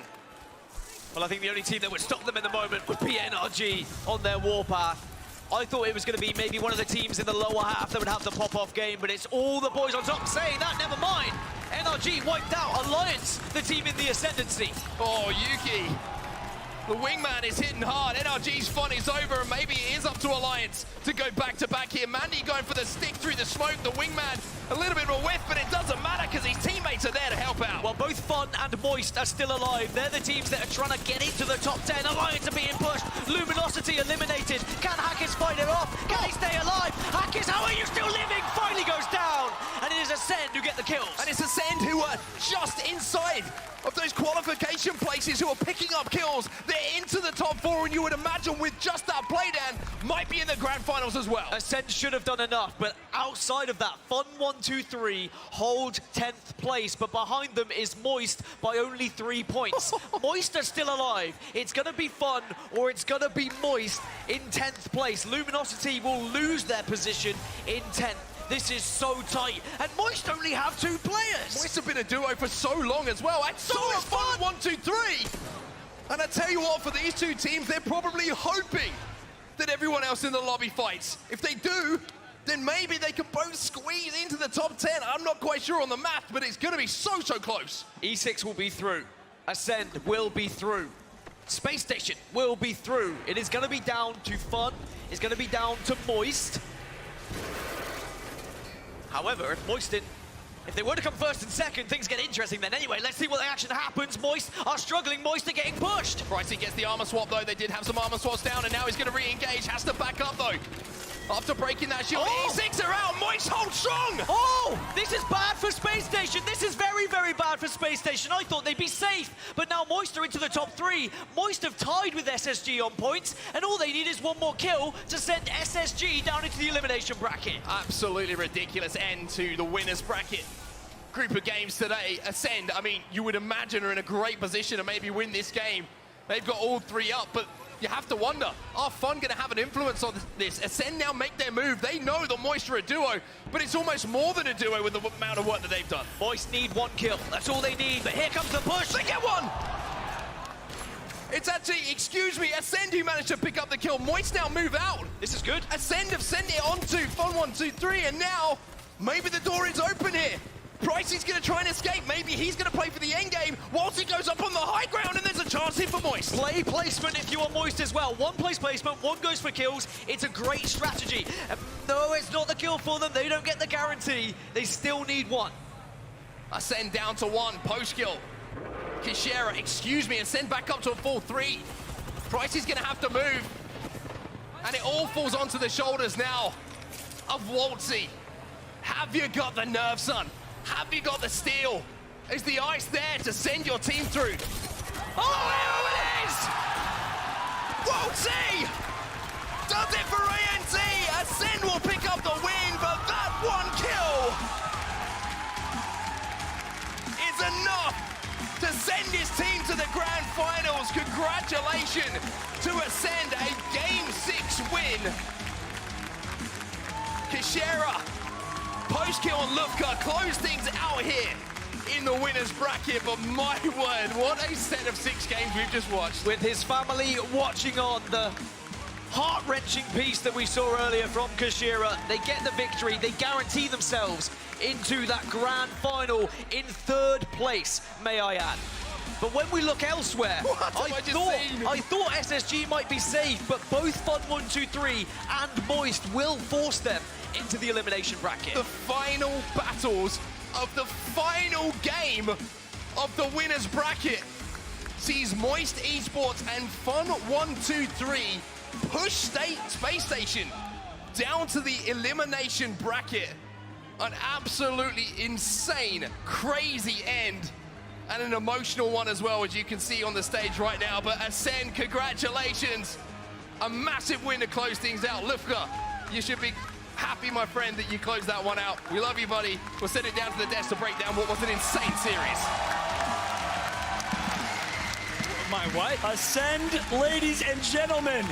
Well, I think the only team that would stop them in the moment would be NRG on their warpath. I thought it was going to be maybe one of the teams in the lower half that would have the pop-off game, but it's all the boys on top saying that, never mind. NRG wiped out Alliance, the team in the ascendancy. Oh, Yuki The wingman is hitting hard. NRG's fun is over, and maybe it is up to Alliance to go back-to-back here. Mandy going for the stick through the smoke. The wingman, a little bit of a whiff, but it doesn't matter because his teammates are there to help out. Well, both Fun and Moist are still alive. They're the teams that are trying to get into the top 10. Alliance are being pushed. Luminosity eliminated. Can Hackers fight it off? Can he stay alive? Hackers, how are you still living? Finally goes down. And it is Ascend who get the kills. And it's Ascend who are just inside of those qualification places, who are picking up kills. They're into the top 4, and you would imagine with just that playdown, might be in the grand finals as well. Ascend should have done enough, but outside of that, Fun 1-2-3 hold 10th place, but behind them is Moist by only 3 points. Moist are still alive. It's going to be Fun, or it's going to be Moist in 10th place. Luminosity will lose their position in 10th. This is so tight, and Moist only have 2 players. Moist have been a duo for so long as well, and so is Fun 1-2-3. And I tell you what, for these two teams, they're probably hoping that everyone else in the lobby fights. If they do, then maybe they can both squeeze into the top 10. I'm not quite sure on the math, but it's going to be so close. E6 will be through. Ascend will be through. Space Station will be through. It is going to be down to Fun. It's going to be down to Moist. However, if they were to come first and second, things get interesting then. Anyway, let's see what the action happens. Moist are struggling. Moist are getting pushed. Pricey gets the armor swap, though. They did have some armor swaps down, and now he's going to re-engage. Has to back up, though. After breaking that shield, E6 are out. Moist hold strong. Oh, this is bad for Space Station. This is very, very bad for Space Station. I thought they'd be safe, but now Moist are into the top 3. Moist have tied with SSG on points, and all they need is one more kill to send SSG down into the elimination bracket. Absolutely ridiculous end to the winners bracket. Group of games today. Ascend, I mean, you would imagine are in a great position to maybe win this game. They've got all 3 up, but you have to wonder, are Fun going to have an influence on this? Ascend now make their move. They know the Moist are a duo, but it's almost more than a duo with the amount of work that they've done. Moist need 1 kill. That's all they need, but here comes the push. They get 1! It's actually, excuse me, Ascend who managed to pick up the kill. Moist now move out. This is good. Ascend have sent it onto Fun 1-2-3, and now maybe the door is open here. Pricey's going to try and escape. Maybe he's going to play for the end game whilst he goes up on the high ground, and there's a chance here for Moist. Play placement if you want Moist as well. 1 place placement, 1 goes for kills. It's a great strategy. No, it's not the kill for them. They don't get the guarantee. They still need 1. Ascend down to 1, post kill. Kishera, excuse me, Ascend back up to a full 3. Pricey's going to have to move. And it all falls onto the shoulders now of Waltzy. Have you got the nerve, son? Have you got the steel? Is the ice there to send your team through? Oh, here it is! Waltzy does it for ANT. Ascend will pick up the win, but that 1 kill is enough to send his team to the grand finals. Congratulations to Ascend, a Game 6 win. Kishera, post-kill on Lufka, close things out here in the winners bracket, but my word, what a set of 6 games we've just watched. With his family watching on, the heart-wrenching piece that we saw earlier from Kishera, they get the victory, they guarantee themselves into that grand final in 3rd place, may I add. But when we look elsewhere, I thought SSG might be safe, but both Fun 1-2-3 and Moist will force them into the elimination bracket. The final battles of the final game of the winners bracket sees Moist Esports and Fun 1-2-3 push Space Station down to the elimination bracket. An absolutely insane, crazy end, and an emotional one as well, as you can see on the stage right now. But Ascend, congratulations. A massive win to close things out. Lufka, you should be happy, my friend, that you closed that one out. We love you, buddy. We'll send it down to the desk to break down what was an insane series. My what? Ascend, ladies and gentlemen.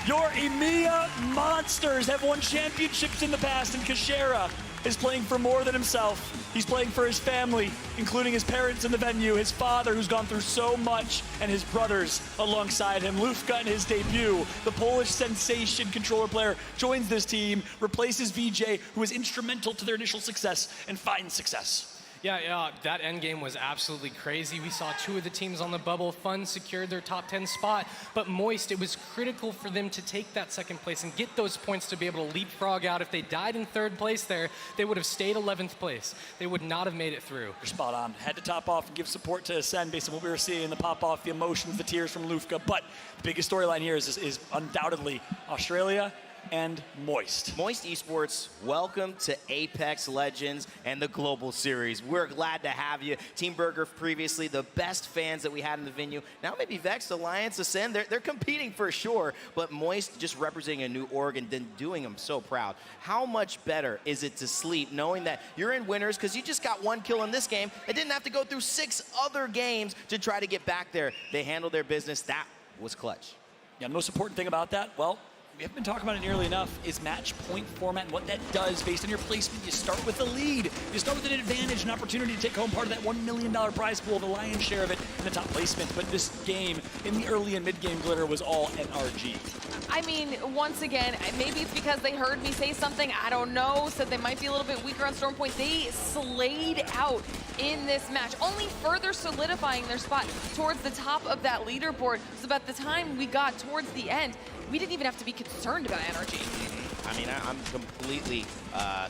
Your EMEA monsters have won championships in the past, and Kishera is playing for more than himself. He's playing for his family, including his parents in the venue, his father who's gone through so much, and his brothers alongside him. Lufka in his debut, the Polish sensation controller player, joins this team, replaces VJ, who was instrumental to their initial success, and finds success Yeah, that end game was absolutely crazy. We saw 2 of the teams on the bubble. Fun secured their top 10 spot, but Moist, it was critical for them to take that second place and get those points to be able to leapfrog out. If they died in 3rd place there, they would have stayed 11th place. They would not have made it through. You're spot on. Had to top off and give support to Ascend based on what we were seeing, the pop-off, the emotions, the tears from Lufka. But the biggest storyline here is undoubtedly Australia and Moist. Moist Esports, welcome to Apex Legends and the Global Series. We're glad to have you. Team Burger previously, the best fans that we had in the venue. Now maybe Vex, Alliance, Ascend, they're competing for sure, but Moist just representing a new org and then doing them so proud. How much better is it to sleep knowing that you're in winners because you just got 1 kill in this game and didn't have to go through 6 other games to try to get back there. They handled their business. That was clutch. Yeah, the most important thing about that, well, we haven't been talking about it nearly enough, is match point format and what that does based on your placement. You start with a lead. You start with an advantage, an opportunity to take home part of that $1 million prize pool, the lion's share of it in the top placement. But this game, in the early and mid-game glitter, was all NRG. I mean, once again, maybe it's because they heard me say something, I don't know, said they might be a little bit weaker on Storm Point. They slayed out in this match, only further solidifying their spot towards the top of that leaderboard. So by the time we got towards the end, we didn't even have to be concerned about NRG. I mean, I'm completely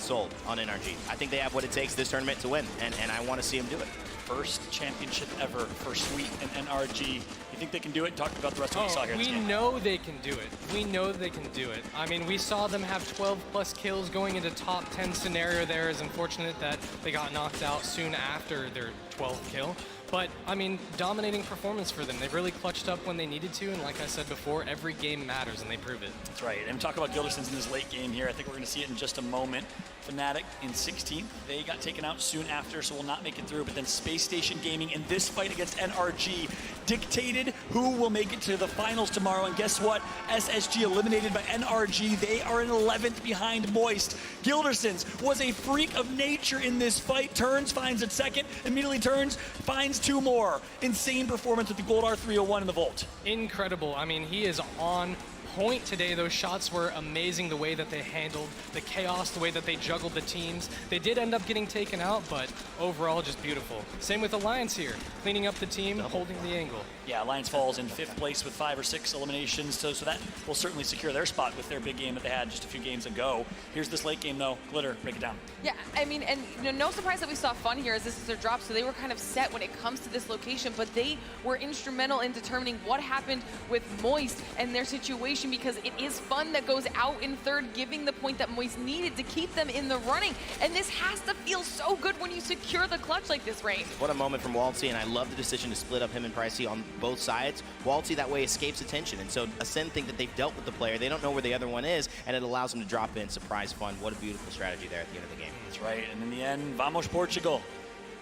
sold on NRG. I think they have what it takes this tournament to win, and I want to see them do it. First championship ever for Sweet and NRG. You think they can do it? Talk about the rest of what we saw here in this game. We know they can do it. We know they can do it. I mean, we saw them have 12+ kills going into top 10 scenario there. It's unfortunate that they got knocked out soon after their 12th kill. But, I mean, dominating performance for them. They really clutched up when they needed to, and like I said before, every game matters, and they prove it. That's right. And talk about Gilderson's in this late game here. I think we're going to see it in just a moment. Fnatic in 16th. They got taken out soon after, so will not make it through. But then Space Station Gaming in this fight against NRG dictated who will make it to the finals tomorrow. And guess what? SSG eliminated by NRG. They are in 11th behind Moist. Gilderson's was a freak of nature in this fight. Turns, finds a second, immediately turns, finds 2 more. Insane performance with the Gold R301 in the Vault. Incredible. I mean, he is on point today. Those shots were amazing, the way that they handled the chaos, the way that they juggled the teams. They did end up getting taken out, but overall just beautiful. Same with Alliance here, cleaning up the team, holding the angle. Yeah, Alliance falls in 5th place with 5 or 6 eliminations, so that will certainly secure their spot with their big game that they had just a few games ago. Here's this late game though. Glitter, break it down. Yeah, I mean, and no surprise that we saw Fun here as this is their drop, so they were kind of set when it comes to this location, but they were instrumental in determining what happened with Moist and their situation, because it is Fun that goes out in 3rd, giving the point that Moist needed to keep them in the running. And this has to feel so good when you secure the clutch like this, Rain. What a moment from Waltzy, and I love the decision to split up him and Pricey on both sides. Waltzy that way escapes attention, and so Ascend think that they've dealt with the player. They don't know where the other one is, and it allows them to drop in. Surprise Fun. What a beautiful strategy there at the end of the game. That's right, and in the end, vamos Portugal.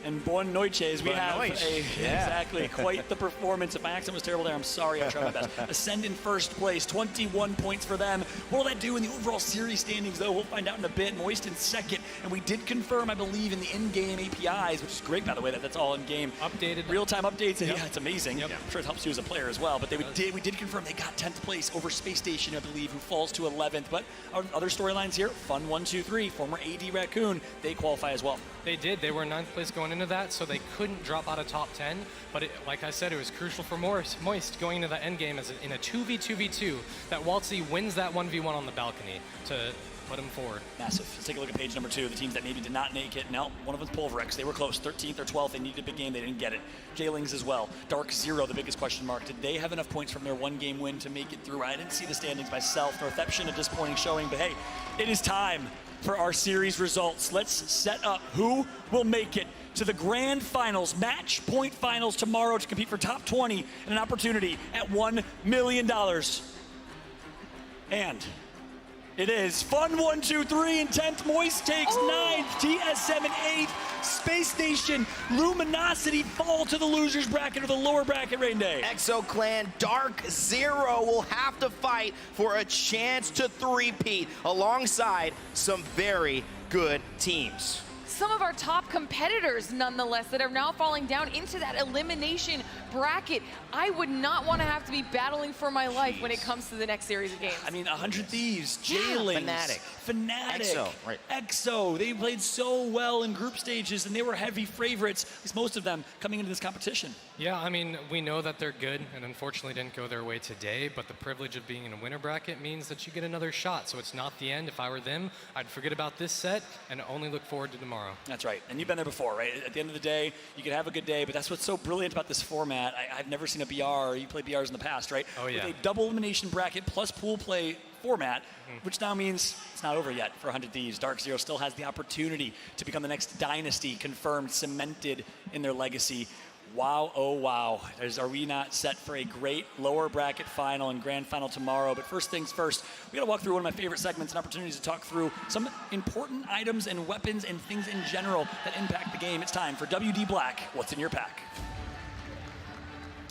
And Boa Noites, we have exactly quite the performance. If my accent was terrible there, I'm sorry. I tried my best. Ascend in 1st place, 21 points for them. What will that do in the overall series standings, though? We'll find out in a bit. Moist in 2nd, and we did confirm, I believe, in the in-game APIs, which is great, by the way, that's all in-game. Updated. Real-time updates. Yep. Yeah, it's amazing. Yep. I'm sure it helps you as a player as well. But we did confirm they got 10th place over Space Station, I believe, who falls to 11th. But other storylines here, Fun 1-2-3, former AD Raccoon, they qualify as well. They did. They were 9th place going into that, so they couldn't drop out of top 10. But like I said, it was crucial for Moist going into that end game as in a 2v2v2 that Waltzy wins that 1v1 on the balcony to put him forward. Massive. Let's take a look at page number 2. The teams that maybe did not make it. Now, one of them's Pulverex. They were close. 13th or 12th. They needed a big game. They didn't get it. J-Lings as well. Dark Zero, the biggest question mark. Did they have enough points from their 1-game win to make it through? I didn't see the standings myself. Northeption, a disappointing showing. But hey, it is time for our series results. Let's set up who will make it to the grand finals, match point finals tomorrow to compete for top 20 and an opportunity at $1 million. And it is Fun 1-2-3 in 10th. Moist takes 9th. TSM in 8th. Space Station, Luminosity fall to the losers bracket or the lower bracket, Rain Day. Exo Clan, Dark Zero will have to fight for a chance to three-peat alongside some very good teams. Some of our top competitors, nonetheless, that are now falling down into that elimination bracket, I would not want to have to be battling for my life when it comes to the next series of games. I mean, 100 Thieves, Jailings, Fnatic, EXO. They played so well in group stages, and they were heavy favorites, at least most of them, coming into this competition. Yeah, I mean, we know that they're good, and unfortunately didn't go their way today, but the privilege of being in a winner bracket means that you get another shot, so it's not the end. If I were them, I'd forget about this set and only look forward to tomorrow. That's right, and you've been there before, right? At the end of the day, you can have a good day, but that's what's so brilliant about this format. I've never seen a BR, you played BRs in the past, right? Oh, yeah. With a double elimination bracket plus pool play format, which now means it's not over yet for 100 Thieves. Dark Zero still has the opportunity to become the next dynasty, confirmed, cemented in their legacy. Wow, oh wow. Are we not set for a great lower bracket final and grand final tomorrow? But first things first, we gotta walk through one of my favorite segments and opportunities to talk through some important items and weapons and things in general that impact the game. It's time for WD Black, What's in Your Pack?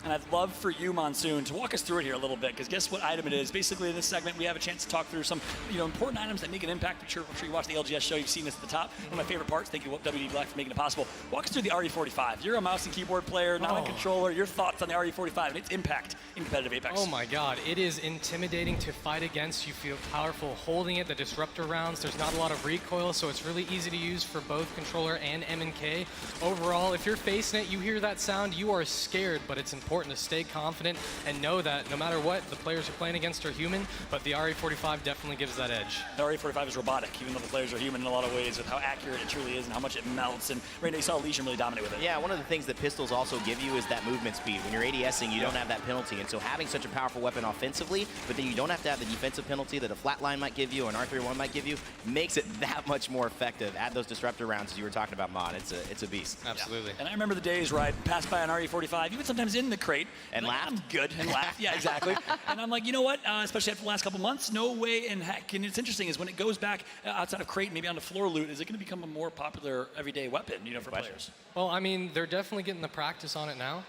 And I'd love for you, Monsoon, to walk us through it here a little bit, because guess what item it is? Basically, in this segment, we have a chance to talk through some important items that make an impact. I'm sure you watched the ALGS show. You've seen this at the top. One of my favorite parts. Thank you, WD Black, for making it possible. Walk us through the RE45. You're a mouse and keyboard player, not a controller. Your thoughts on the RE45 and its impact in competitive Apex? Oh my God, it is intimidating to fight against. You feel powerful holding it, the disruptor rounds. There's not a lot of recoil, so it's really easy to use for both controller and M&K. Overall, if you're facing it, you hear that sound, you are scared, but it's important to stay confident and know that no matter what, the players you're playing against are human, but the RE45 definitely gives that edge. The RE45 is robotic, even though the players are human in a lot of ways, with how accurate it truly is and how much it melts. And right now you saw Legion really dominate with it. Yeah, one of the things that pistols also give you is that movement speed. When you're ADSing, you don't have that penalty, and so having such a powerful weapon offensively, but then you don't have to have the defensive penalty that a flatline might give you, or an R31 might give you, makes it that much more effective. Add those disruptor rounds, as you were talking about, Mod. It's a beast. Absolutely. And I remember the days where I'd pass by an RE45, even sometimes in the crate, and laugh. I'm good, and laugh. Yeah, exactly. And I'm like, you know what? Especially after the last couple months, no way in heck. And it's interesting is when it goes back outside of crate, maybe onto floor loot, is it going to become a more popular everyday weapon, for players? Well, I mean, they're definitely getting the practice on it now.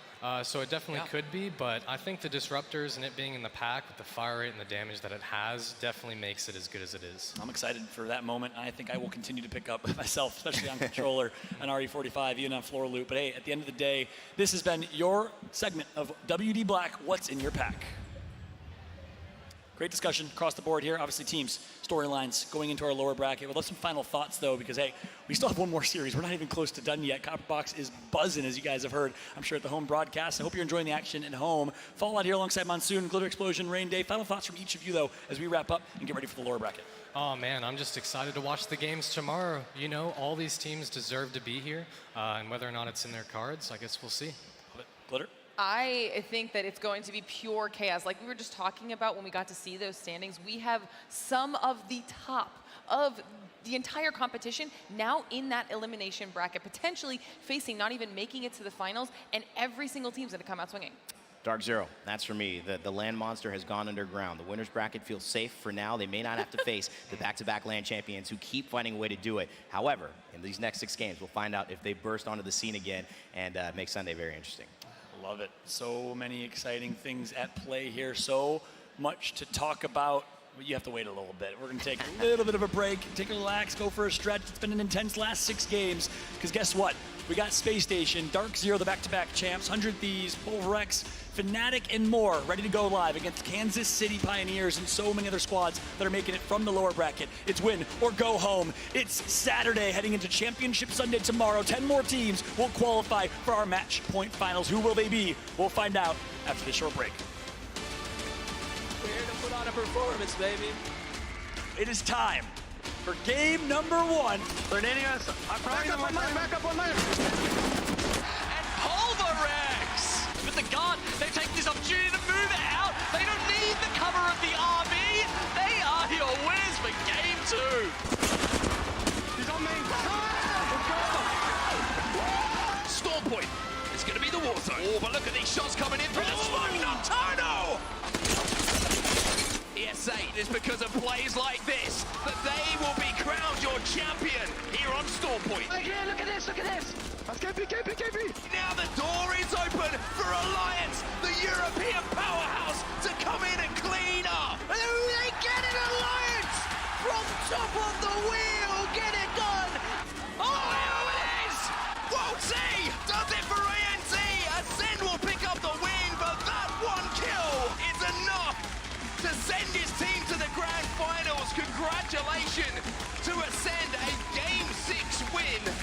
So it definitely could be, but I think the disruptors and it being in the pack with the fire rate and the damage that it has definitely makes it as good as it is. I'm excited for that moment. I think I will continue to pick up myself, especially on controller, an RE45, even on floor loot. But hey, at the end of the day, this has been your segment of WD Black, What's in Your Pack? Great discussion across the board here. Obviously, teams, storylines going into our lower bracket. We'll have some final thoughts, though, because, hey, we still have one more series. We're not even close to done yet. Copperbox is buzzing, as you guys have heard, I'm sure, at the home broadcast. I hope you're enjoying the action at home. Fallout here alongside Monsoon, Glitter Explosion, Rain Day. Final thoughts from each of you, though, as we wrap up and get ready for the lower bracket. Oh, man, I'm just excited to watch the games tomorrow. All these teams deserve to be here, and whether or not it's in their cards, I guess we'll see. Glitter? I think that it's going to be pure chaos. Like we were just talking about when we got to see those standings, we have some of the top of the entire competition now in that elimination bracket, potentially facing not even making it to the finals, and every single team's going to come out swinging. Dark Zero, that's for me. The land monster has gone underground. The winner's bracket feels safe for now. They may not have to face the back-to-back land champions who keep finding a way to do it. However, in these next 6 games, we'll find out if they burst onto the scene again and make Sunday very interesting. Love it. So many exciting things at play here. So much to talk about. You have to wait a little bit. We're going to take a little bit of a break, take a relax, go for a stretch. It's been an intense last 6 games. Because guess what? We got Space Station, Dark Zero, the back-to-back champs, 100 Thieves, Pulverex, Fnatic, and more ready to go live against Kansas City Pioneers and so many other squads that are making it from the lower bracket. It's win or go home. It's Saturday heading into Championship Sunday tomorrow. 10 more teams will qualify for our match point finals. Who will they be? We'll find out after this short break. We're here to put on a performance, baby. It is time for game number 1. Torneo, back up online. And Pulverex! With the gun, they take this opportunity to move it out. They don't need the cover of the RB. They are your winners for game 2. He's on main. Storm point. It's going to be the war zone. Oh, but look at these shots coming in through the smoke. Nocturno! ESA, it is because of plays like this that they will be crowned your champion here on Storm Point. Yeah, look at this, look at this. That's KP. Now the door is open for Alliance, the European powerhouse, to come in and clean up. And they get it, Alliance! From top of the wheel, get it done! Oh, here it is! Whoa, Z! Does it for ANZ! Ascend will pick up the congratulations to Ascend a Game 6 win.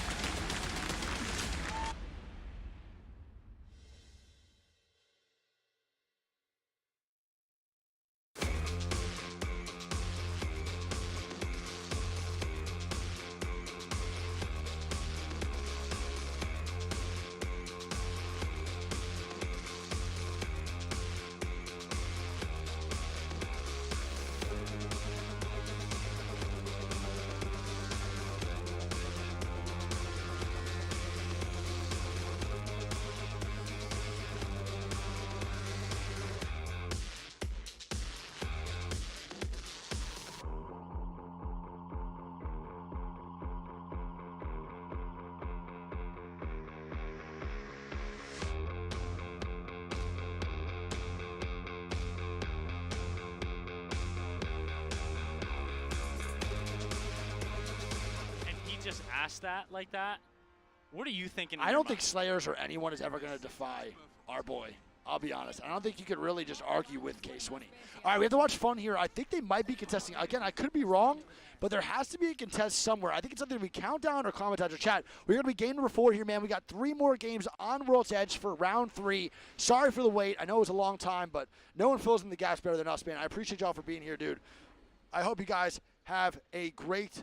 Just ask that like that. What are you thinking? I don't think Slayers or anyone is ever going to defy our boy. I'll be honest. I don't think you could really just argue with K-Swinney. All right, we have to watch Fun here. I think they might be contesting. Again, I could be wrong, but there has to be a contest somewhere. I think it's something we count down or comment or chat. We're going to be game number 4 here, man. We got 3 more games on World's Edge for round 3. Sorry for the wait. I know it was a long time, but no one fills in the gaps better than us, man. I appreciate y'all for being here, dude. I hope you guys have a great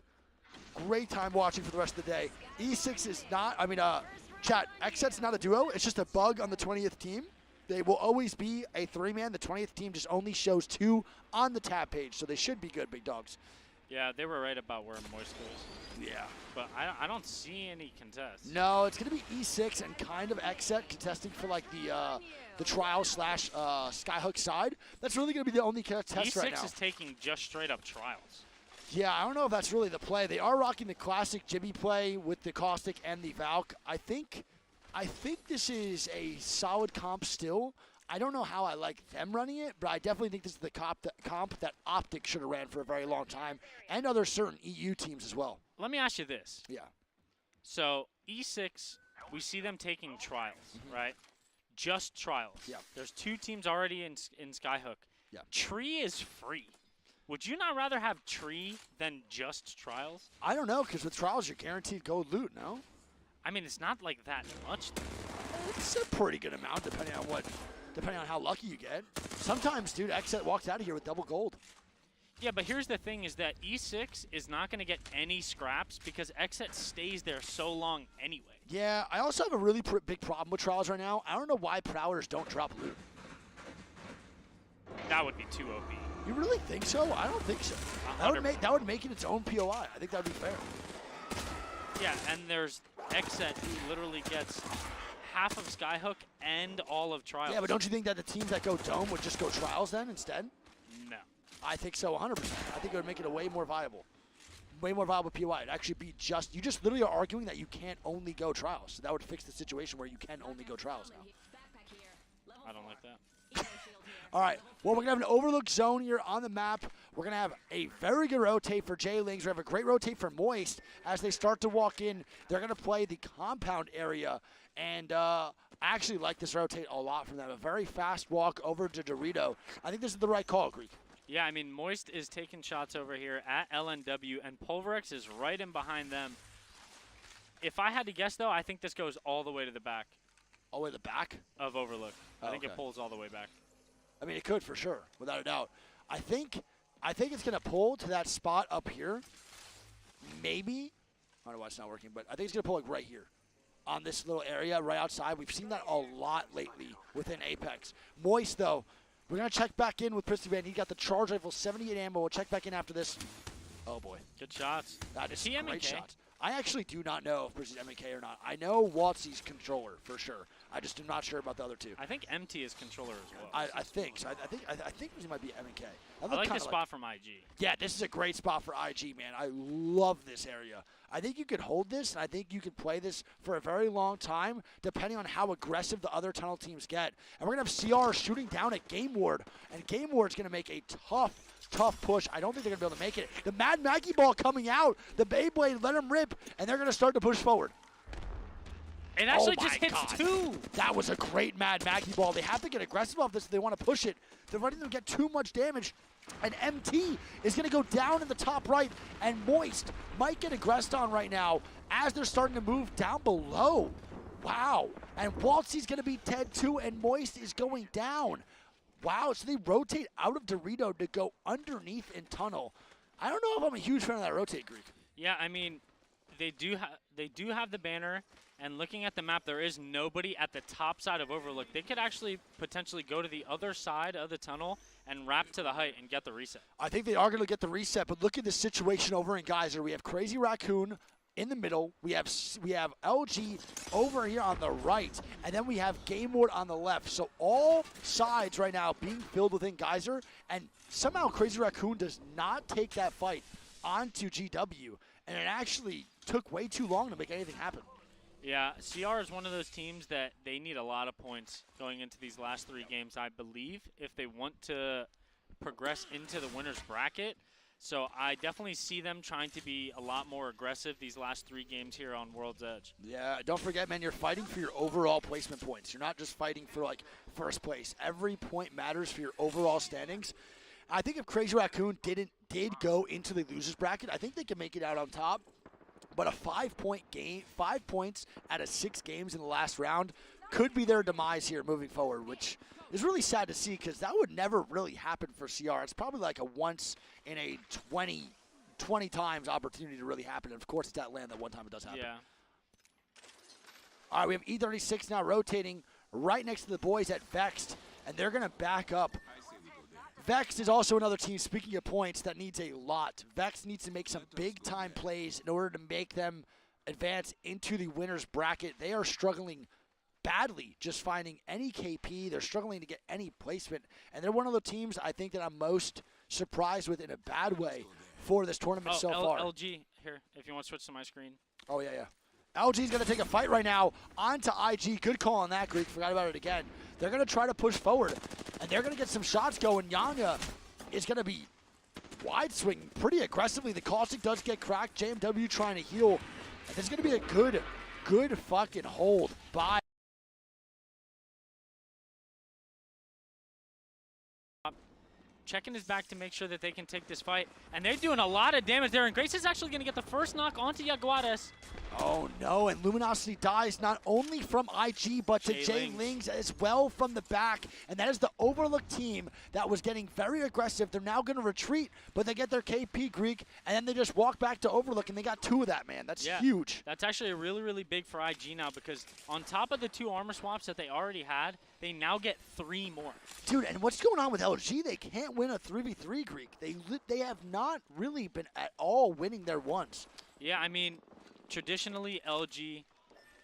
time watching for the rest of the day. E6 is not, chat, XSET's not a duo. It's just a bug on the 20th team. They will always be a 3-man. The 20th team just only shows 2 on the tab page, so they should be good, big dogs. Yeah, they were right about where Moist goes. Yeah. But I don't see any contests. No, it's going to be E6 and kind of XSET contesting for like the trial / Skyhook side. That's really going to be the only contest right now. E6 is taking just straight up trials. Yeah, I don't know if that's really the play. They are rocking the classic Jimmy play with the Caustic and the Valk. I think this is a solid comp still. I don't know how I like them running it, but I definitely think this is the comp that Optic should have ran for a very long time, and other certain EU teams as well. Let me ask you this. Yeah. So E6, we see them taking trials, right? Just trials. Yeah. There's 2 teams already in Skyhook. Yeah. Tree is free. Would you not rather have Tree than just trials? I don't know, because with trials, you're guaranteed gold loot, no? I mean, it's not like that much. It's a pretty good amount, depending on how lucky you get. Sometimes, dude, XSET walks out of here with double gold. Yeah, but here's the thing is that E6 is not going to get any scraps because XSET stays there so long anyway. Yeah, I also have a really big problem with trials right now. I don't know why Prowlers don't drop loot. That would be too OP. You really think so? I don't think so. That would make it its own POI. I think that would be fair. Yeah, and there's XSET who literally gets half of Skyhook and all of Trials. Yeah, but don't you think that the teams that go Dome would just go Trials then instead? No. I think so 100%. I think it would make it a way more viable POI. It'd actually be you just literally are arguing that you can't only go Trials. So that would fix the situation where you can only go Trials now. I don't like that. All right, well, we're going to have an overlook zone here on the map. We're going to have a very good rotate for J-Lings. We're going to have a great rotate for Moist as they start to walk in. They're going to play the compound area, and I actually like this rotate a lot from them. A very fast walk over to Dorito. I think this is the right call, Greek. Yeah, I mean, Moist is taking shots over here at LNW, and Pulverex is right in behind them. If I had to guess, though, I think this goes all the way to the back. All the way to the back? Of Overlook. I think okay. it pulls all the way back. I mean, it could for sure, without a doubt. I think it's going to pull to that spot up here. Maybe. I don't know why it's not working, but I think it's going to pull like right here on this little area right outside. We've seen that a lot lately within Apex. Moist, though, we're going to check back in with Prissy Van. He got the charge rifle, 78 ammo. We'll check back in after this. Oh, boy. Good shots. That is TMK? Great shots. I actually do not know if Prissy's MK or not. I know Watsy's controller for sure. I just am not sure about the other 2. I think MT is controller as well. I think so. I think Prissy might be MK. I like this spot from IG. Yeah, this is a great spot for IG, man. I love this area. I think you could hold this, and I think you could play this for a very long time, depending on how aggressive the other tunnel teams get. And we're going to have CR shooting down at Game Ward, and Game Ward's going to make a tough push. I don't think they're going to be able to make it. The Mad Maggie ball coming out. The Beyblade let him rip, and they're going to start to push forward. It actually just hits 2. That was a great Mad Maggie ball. They have to get aggressive off this if they want to push it. They're letting them get too much damage. And MT is going to go down in the top right, and Moist might get aggressed on right now as they're starting to move down below. Wow. And Waltzy's going to be dead too, and Moist is going down. Wow, so they rotate out of Dorito to go underneath in tunnel. I don't know if I'm a huge fan of that rotate, Greek. Yeah, I mean, they do have the banner, and looking at the map, there is nobody at the top side of Overlook. They could actually potentially go to the other side of the tunnel and wrap to the height and get the reset. I think they are going to get the reset, but look at the situation over in Geyser. We have Crazy Raccoon in the middle. We have LG over here on the right, and then we have Game Ward on the left. So all sides right now being filled within Geyser, and somehow Crazy Raccoon does not take that fight onto GW, and it actually took way too long to make anything happen. Yeah, CR is one of those teams that they need a lot of points going into these last 3 games, I believe, if they want to progress into the winner's bracket. So I definitely see them trying to be a lot more aggressive these last 3 games here on World's Edge. Yeah, don't forget, man, you're fighting for your overall placement points. You're not just fighting for, like, first place. Every point matters for your overall standings. I think if Crazy Raccoon did go into the loser's bracket, I think they can make it out on top. But a 5-point game, 5 points out of 6 games in the last round could be their demise here moving forward, which is really sad to see because that would never really happen for CR. It's probably like a once in a 20 times opportunity to really happen. And of course, it's that land that one time it does happen. Yeah. All right, we have E36 now rotating right next to the boys at Vexed, and they're going to back up. Vexed is also another team, speaking of points, that needs a lot. Vexed needs to make some big-time plays in order to make them advance into the winner's bracket. They are struggling badly just finding any KP. They're struggling to get any placement. And they're one of the teams I think that I'm most surprised with in a bad way for this tournament so far. LG, here, if you want to switch to my screen. Oh, yeah. LG's going to take a fight right now onto IG. Good call on that, Greek. Forgot about it again. They're going to try to push forward, and they're going to get some shots going. Yanga is going to be wide swinging pretty aggressively. The Caustic does get cracked. JMW trying to heal. And this is going to be a good fucking hold by checking his back to make sure that they can take this fight. And they're doing a lot of damage there. And Grace is actually going to get the first knock onto Jaguares. Oh no, and Luminosity dies not only from IG, but to Jay Lings as well from the back. And that is the Overlook team that was getting very aggressive. They're now going to retreat, but they get their KP, Greek, and then they just walk back to Overlook, and they got 2 of that, man. That's huge. That's actually really, really big for IG now, because on top of the 2 armor swaps that they already had, they now get 3 more. Dude, and what's going on with LG? They can't win a 3v3, Greek. They have not really been at all winning their ones. Yeah, I mean, traditionally, LG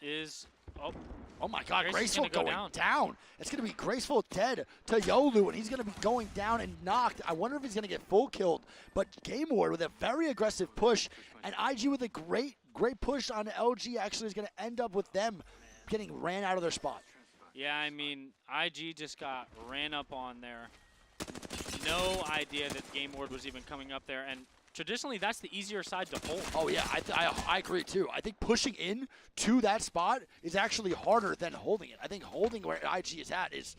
is... Oh my God, Graceful going down. It's going to be Graceful dead to Yolu, and he's going to be going down and knocked. I wonder if he's going to get full killed. But Game Ward with a very aggressive push, and IG with a great push on LG actually is going to end up with them getting ran out of their spot. Yeah, I mean, IG just got ran up on there. No idea that Game Ward was even coming up there, and traditionally, that's the easier side to hold. Oh, yeah, I agree, too. I think pushing in to that spot is actually harder than holding it. I think holding where IG is at is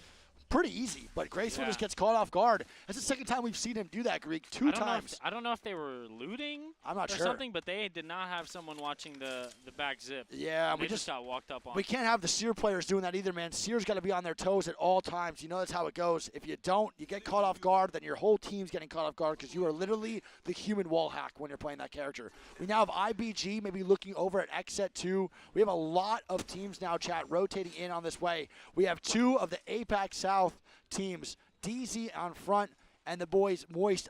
pretty easy, but Graceful just gets caught off guard. That's the second time we've seen him do that, Greek, 2 times. I don't know if they were looting or something, but they did not have someone watching the back zip. Yeah, we just got walked up on. We can't have the Seer players doing that either, man. Seer's got to be on their toes at all times. You know that's how it goes. If you don't, you get caught off guard, then your whole team's getting caught off guard because you are literally the human wall hack when you're playing that character. We now have IBG maybe looking over at Xset 2. We have a lot of teams now, chat, rotating in on this way. We have 2 of the APAC South teams, DZ on front and the boys Moist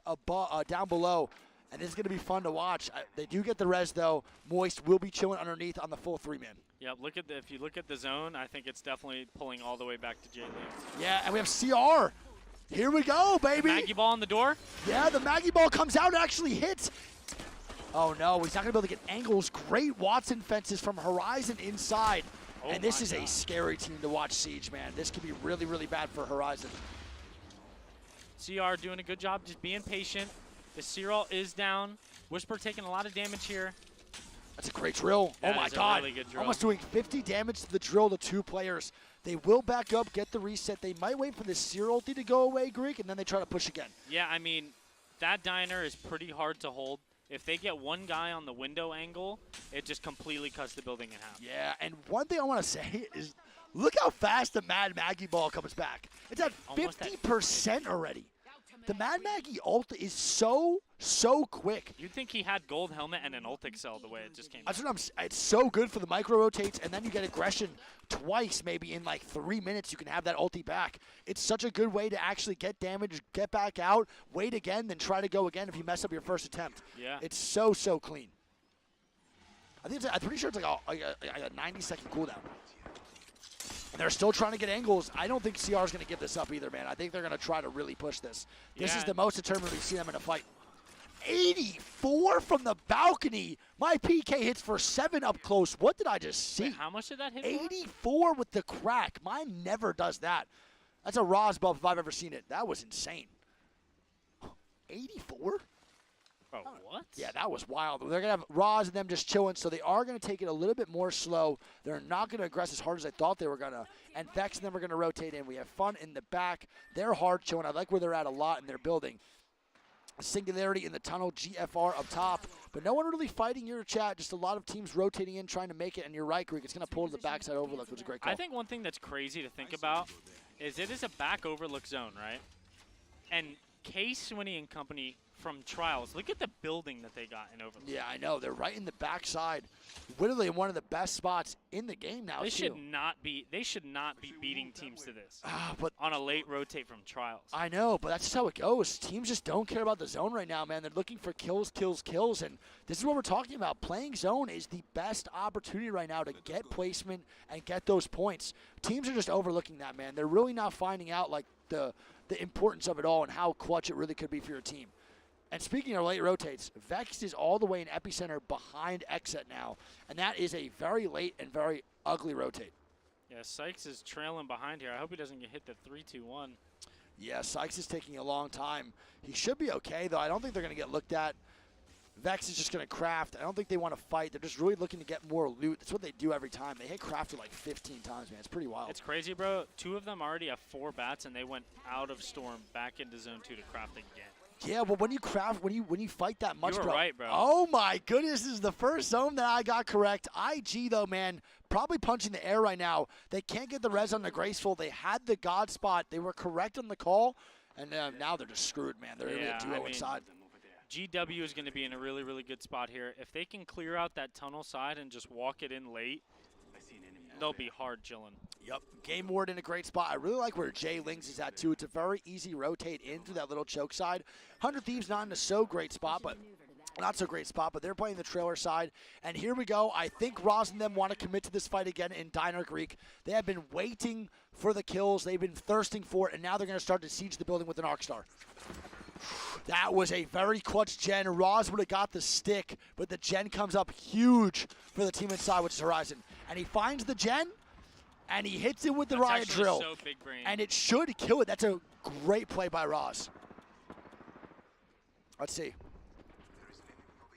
down below, and this is going to be fun to watch. They do get the res though. Moist will be chilling underneath on the full 3-man. Yeah, if you look at the zone, I think it's definitely pulling all the way back to Jay Lings. Yeah, and we have CR. Here we go, baby. Maggie ball on the door. Yeah, the Maggie ball comes out and actually hits. Oh no, he's not going to be able to get angles. Great Watson fences from Horizon inside. And this is a scary team to watch, Siege, man. This could be really, really bad for Horizon. CR doing a good job just being patient. The Cyril is down. Whisper taking a lot of damage here. That's a great drill. That oh my is a God. really good drill. Almost doing 50 damage to the drill to 2 players. They will back up, get the reset. They might wait for the Seer ulti to go away, Greek, and then they try to push again. Yeah, I mean, that diner is pretty hard to hold. If they get one guy on the window angle, it just completely cuts the building in half. Yeah, and one thing I want to say is look how fast the Mad Maggie ball comes back. It's at 50% already. The Mad Maggie ult is so quick. You'd think he had gold helmet and an ult excel the way it just came out. That's what it's so good for the micro rotates, and then you get aggression twice, maybe in like 3 minutes you can have that ulti back. It's such a good way to actually get damage, get back out, wait again, then try to go again if you mess up your first attempt. Yeah. It's so clean. I'm pretty sure it's like a 90-second cooldown. And they're still trying to get angles. I don't think CR is going to give this up either, man. I think they're going to try to really push this. This is the most determined we've seen them in a fight. 84 from the balcony. My PK hits for 7 up close. What did I just see? Wait, how much did that hit 84 with the crack. Mine never does that. That's a Roz buff if I've ever seen it. That was insane. 84? Oh, what? Yeah, that was wild. They're going to have Roz and them just chilling, so they are going to take it a little bit more slow. They're not going to aggress as hard as I thought they were going to. And Vex and them are going to rotate in. We have fun in the back. They're hard chilling. I like where they're at a lot in their building. Singularity in the tunnel, GFR up top. But no one really fighting your chat. Just a lot of teams rotating in, trying to make it. And you're right, Greek. It's going to pull to the backside overlook, which is a great call. I think one thing that's crazy to think about is it is a back overlook zone, right? And Case, Winnie, and company from Trials, look at the building that they got in overlook. Yeah, I know. They're right in the backside. Literally in one of the best spots in the game now, They too. should not be beating teams to this. But on a late rotate from Trials. I know, but that's just how it goes. Teams just don't care about the zone right now, man. They're looking for kills, and this is what we're talking about. Playing zone is the best opportunity right now to get placement and get those points. Teams are just overlooking that, man. They're really not finding out like the importance of it all and how clutch it really could be for your team. And speaking of late rotates, Vex is all the way in epicenter behind Exit now, and that is a very late and very ugly rotate. Yeah, Sykes is trailing behind here. I hope he doesn't get hit the 3-2-1. Yeah, Sykes is taking a long time. He should be okay, though. I don't think they're going to get looked at. Vex is just going to craft. I don't think they want to fight. They're just really looking to get more loot. That's what they do every time. They hit crafted like 15 times, man. It's pretty wild. It's crazy, bro. 2 of them already have 4 bats, and they went out of Storm back into Zone 2 to craft again. Yeah, well, when you craft, when you fight that much, You were bro. right, bro. Oh my goodness, this is the first zone that I got correct. IG though, man, probably punching the air right now. They can't get the res on the Graceful. They had the God spot. They were correct on the call, and now they're just screwed, man. They're able to duo inside. GW is going to be in a really, really good spot here. If they can clear out that tunnel side and just walk it in late, they'll be hard chilling. Yep, Game Ward in a great spot. I really like where Jay Lings is at, too. It's a very easy rotate into that little choke side. 100 Thieves not in a so great spot, but not so great spot, but they're playing the trailer side. And here we go. I think Roz and them want to commit to this fight again in Diner Greek. They have been waiting for the kills. They've been thirsting for it, and now they're going to start to siege the building with an Arc Star. That was a very clutch gen. Roz would have got the stick, but the gen comes up huge for the team inside, which is Horizon. And he finds the gen, and he hits it with the riot drill. So big brain. And it should kill it. That's a great play by Roz. Let's see.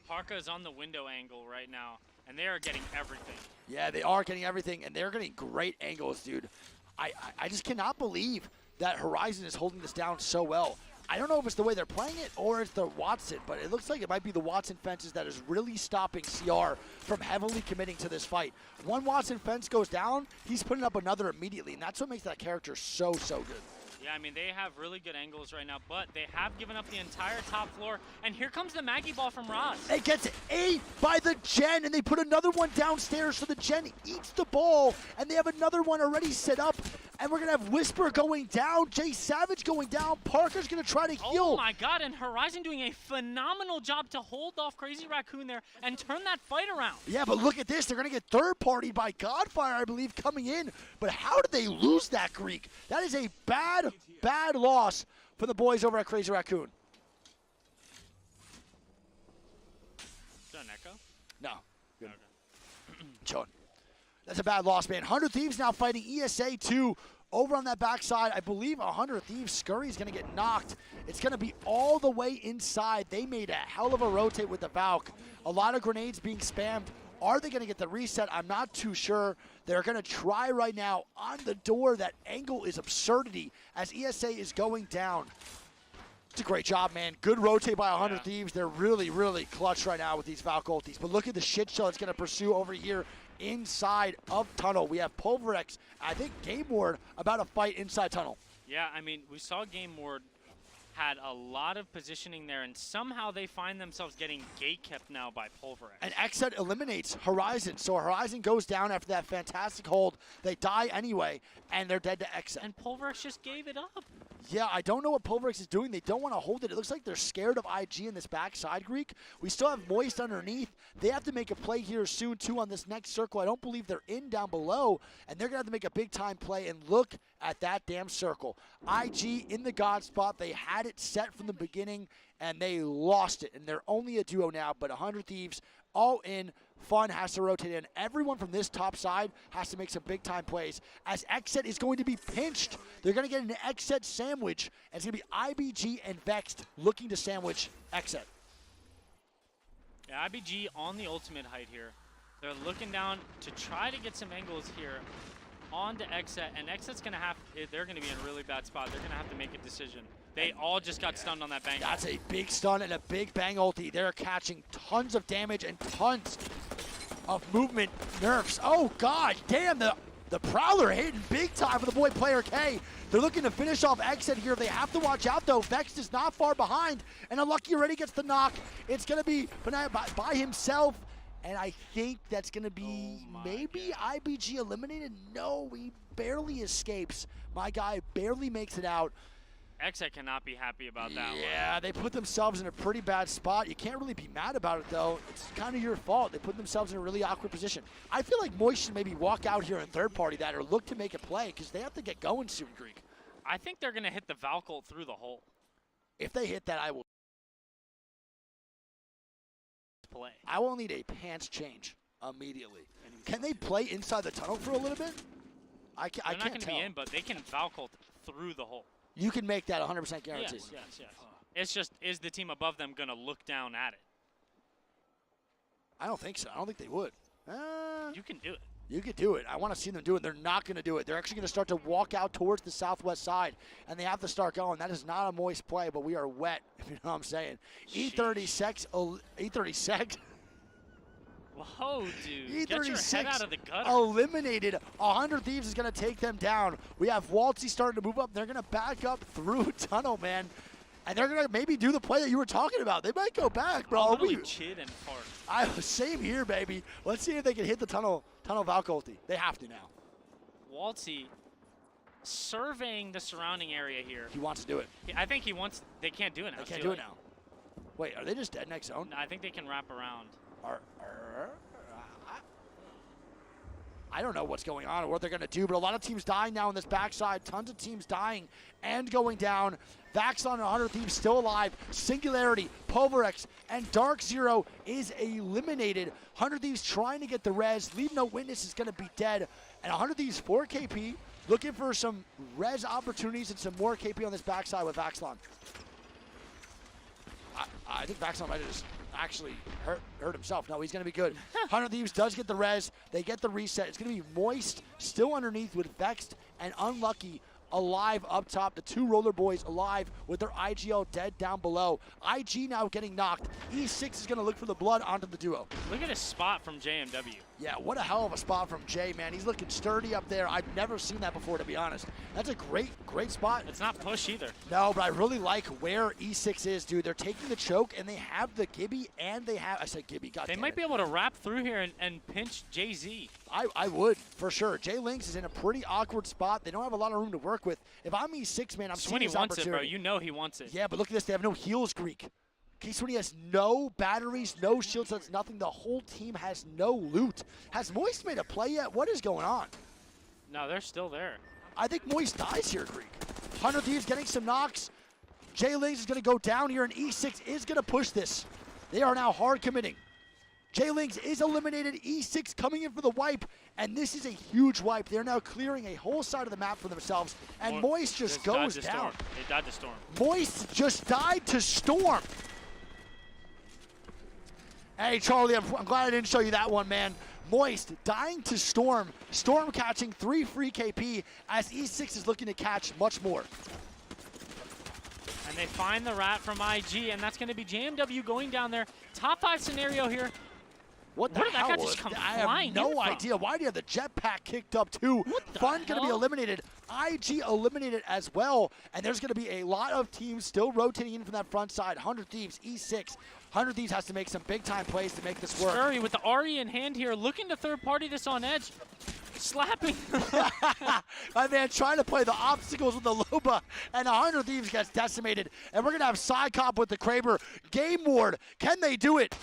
Parka is on the window angle right now, and they are getting everything. Yeah, they are getting everything, and they're getting great angles, dude. I just cannot believe that Horizon is holding this down so well. I don't know if it's the way they're playing it or it's the Watson, but it looks like it might be the Watson fences that is really stopping CR from heavily committing to this fight. One Watson fence goes down, he's putting up another immediately, and that's what makes that character so good. Yeah, I mean, they have really good angles right now, but they have given up the entire top floor. And here comes the Maggie ball from Roz. It gets ate by the Gen, and they put another one downstairs, so the Gen eats the ball, and they have another one already set up. And we're going to have Whisper going down, Jay Savage going down, Parker's going to try to heal. Oh my god, and Horizon doing a phenomenal job to hold off Crazy Raccoon there and turn that fight around. Yeah, but look at this. They're going to get third-partied by Godfire, I believe, coming in. But how did they lose that, Greek? That is a bad loss for the boys over at Crazy Raccoon. Is that an echo? No. Good. Chilling. That's a bad loss, man. 100 Thieves now fighting ESA 2 over on that backside. I believe 100 Thieves. Scurry is going to get knocked. It's going to be all the way inside. They made a hell of a rotate with the Valk. A lot of grenades being spammed Are they going to get the reset? I'm not too sure. They're going to try right now on the door. That angle is absurdity as ESA is going down. It's a great job, man. Good rotate by 100 Thieves. They're really, really clutch right now with these Valk ultis. But look at the shit show it's going to pursue over here inside of tunnel. We have Pulverex, I think Game Ward about to fight inside tunnel. Yeah, I mean, we saw Game Ward had a lot of positioning there, and somehow they find themselves getting gate kept now by Pulverex. And Xset eliminates Horizon, so Horizon goes down after that fantastic hold. They die anyway, and they're dead to Xset. And Pulverex just gave it up. Yeah, I don't know what Pulverex is doing. They don't want to hold it. It looks like they're scared of IG in this backside, Greek. We still have Moist underneath. They have to make a play here soon, too, on this next circle. I don't believe they're in down below, and they're going to have to make a big-time play. And look at that damn circle. IG in the God spot. They had it set from the beginning, and they lost it. And they're only a duo now, but 100 Thieves all in. Fun has to rotate in. Everyone from this top side has to make some big-time plays as Xset is going to be pinched. They're going to get an Xset sandwich, and it's going to be IBG and Vexed looking to sandwich Xset. Yeah, IBG on the ultimate height here. They're looking down to try to get some angles here onto Xset, and Xset's going to have, they're going to be in a really bad spot. They're going to have to make a decision. They all just got stunned on that bang. That's a big stun and a big bang ulti. They're catching tons of damage and tons of movement nerfs. Oh, God, damn, the Prowler hitting big time for the boy Player K. They're looking to finish off Xset here. They have to watch out, though. Vex is not far behind, and Unlucky already gets the knock. It's going to be by himself, and I think that's going to be maybe IBG eliminated. No, he barely escapes. My guy barely makes it out. Xset cannot be happy about that one. Yeah, they put themselves in a pretty bad spot. You can't really be mad about it, though. It's kind of your fault. They put themselves in a really awkward position. I feel like Moist should maybe walk out here in third party that or look to make a play because they have to get going soon, Greek. I think they're going to hit the Valk ult through the hole. If they hit that, I will play. I will need a pants change immediately. Can they play inside the tunnel for a little bit? I can't tell. They're not going to be in, but they can Valk ult through the hole. You can make that 100% guaranteed. Yes. It's just, is the team above them going to look down at it? I don't think so. I don't think they would. You can do it. You could do it. I want to see them do it. They're not going to do it. They're actually going to start to walk out towards the southwest side, and they have to start going. That is not a moist play, but we are wet, if you know what I'm saying. E36. Whoa, dude. Get your head out of the gutter. Eliminated. 100 Thieves is going to take them down. We have Waltzy starting to move up. They're going to back up through tunnel, man. And they're going to maybe do the play that you were talking about. They might go back, bro. Chid and fart. Same here, baby. Let's see if they can hit the tunnel Valk ulti. They have to now. Waltzy surveying the surrounding area here. He wants to do it. I think he wants, they can't do it now. They can't do it now. Wait, are they just dead next zone? No, I think they can wrap around. I don't know what's going on or what they're going to do, but a lot of teams dying now in this backside. Tons of teams dying and going down. Vaxxon and 100 Thieves still alive. Singularity, Pulverex, and Dark Zero is eliminated. 100 Thieves trying to get the res. Leave No Witness is going to be dead. And 100 Thieves 4 KP, looking for some res opportunities and some more KP on this backside with Vaxxon. I think Vaxxon might have just actually hurt himself. No, he's going to be good. 100 Thieves does get the res. They get the reset. It's going to be Moist still underneath with Vexed and Unlucky alive up top. The two roller boys alive with their IGL dead down below. IG now getting knocked. E6 is going to look for the blood onto the duo. Look at his spot from JMW. Yeah, what a hell of a spot from Jay, man. He's looking sturdy up there. I've never seen that before, to be honest. That's a great spot. It's not push either. No, but I really like where E6 is, dude. They're taking the choke, and they have the Gibby, and they have, I said Gibby, God They might be able to wrap through here and pinch Jay-Z. I would, for sure. Jay Lynx is in a pretty awkward spot. They don't have a lot of room to work with. If I'm E6, man, I'm seeing this wants opportunity. it, bro. You know he wants it. Yeah, but look at this. They have no heals, Greek. K20 has no batteries, no shields, that's nothing. The whole team has no loot. Has Moist made a play yet? What is going on? No, they're still there. I think Moist dies here, Greek. 100 Thieves getting some knocks. Jay Lynx is going to go down here, and E6 is going to push this. They are now hard committing. Jay Lynx is eliminated. E6 coming in for the wipe, and this is a huge wipe. They're now clearing a whole side of the map for themselves, and Moist just goes down. They died to Storm. Moist just died to Storm. Hey, Charlie, I'm glad I didn't show you that one, man. Moist dying to Storm. Storm catching 3 free KP as E6 is looking to catch much more. And they find the rat from IG, and that's going to be JMW going down there. Top 5 scenario here. What the Where did hell? that guy just come I flying have no in from? idea. Why do you have the jetpack kicked up too? Fun going to be hell? eliminated. IG eliminated as well. And there's going to be a lot of teams still rotating in from that front side. 100 Thieves, E6. 100 Thieves has to make some big-time plays to make this work. Scurry with the RE in hand here, looking to third-party this on edge. Slapping. My man trying to play the obstacles with the Loba, and 100 Thieves gets decimated. And we're going to have Psycop with the Kraber. Game Ward, can they do it?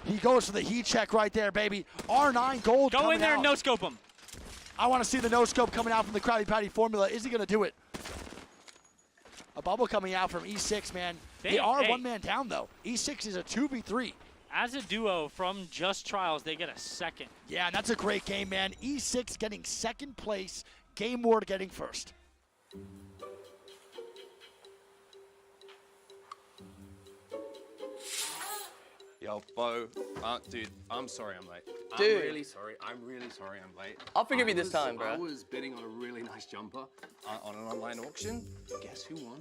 He goes for the heat check right there, baby. R9 gold Go coming in there out. and no-scope him. I want to see the no-scope coming out from the Krabby Patty formula. Is he going to do it? A bubble coming out from E6, man. They are one man down, though. E6 is a 2v3. As a duo from Just Trials, they get a second. Yeah, and that's a great game, man. E6 getting second place. Game Ward getting first. Yo, Bo, dude, I'm sorry I'm late. Dude. I'm really sorry. I'm late. I'll forgive you this time, bro. I was bidding on a really nice jumper on an online auction. Guess who won?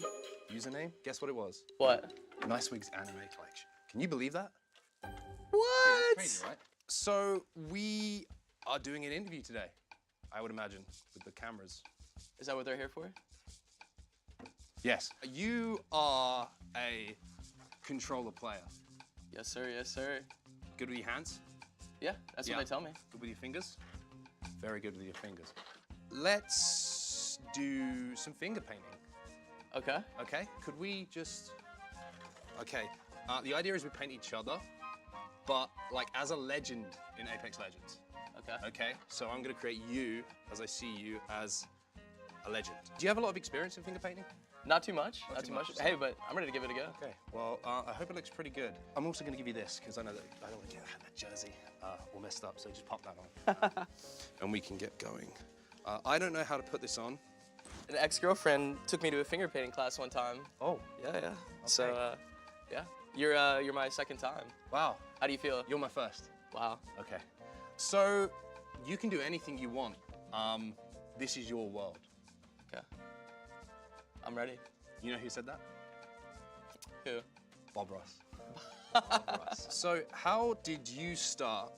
Username? Guess what it was? What? Nice Wigs Anime Collection. Can you believe that? What? Crazy, right? So we are doing an interview today, I would imagine, with the cameras. Is that what they're here for? Yes. You are a controller player. Yes, sir. Yes, sir. Good with your hands? Yeah, that's what they tell me. Good with your fingers? Very good with your fingers. Let's do some finger painting. Okay. Okay, could we just... Okay, the idea is we paint each other, but like as a legend in Apex Legends. Okay. Okay, so I'm gonna create you as I see you as a legend. Do you have a lot of experience in finger painting? Not too much. Not too much. Hey, but I'm ready to give it a go. Okay. Well, I hope it looks pretty good. I'm also going to give you this because I know that I don't want to get that jersey all messed up. So just pop that on, and we can get going. I don't know how to put this on. An ex-girlfriend took me to a finger painting class one time. Oh. Yeah, yeah. Okay. So, yeah. You're my second time. Wow. How do you feel? You're my first. Wow. Okay. So you can do anything you want. This is your world. Okay. I'm ready. You know who said that? Who? Bob Ross. Bob Ross. So how did you start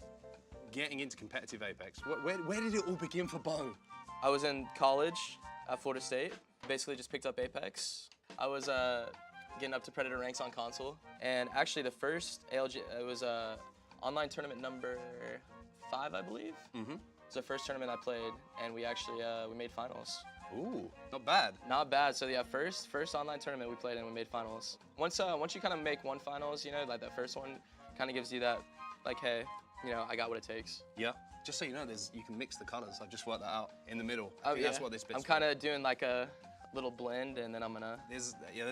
getting into competitive Apex? Where did it all begin for Bo? I was in college at Florida State. Basically just picked up Apex. I was getting up to Predator ranks on console. And actually the first ALG, it was online tournament number 5, I believe. Mm-hmm. It was the first tournament I played, and we actually we made finals. Ooh, not bad. Not bad. So yeah, first online tournament we played and we made finals. Once you kind of make one finals, you know, like that first one kind of gives you that, like, hey, you know, I got what it takes. Yeah. Just so you know, you can mix the colors. I've just worked that out in the middle. Oh, yeah. That's what this bit's I'm kind of doing like a little blend, and then I'm gonna.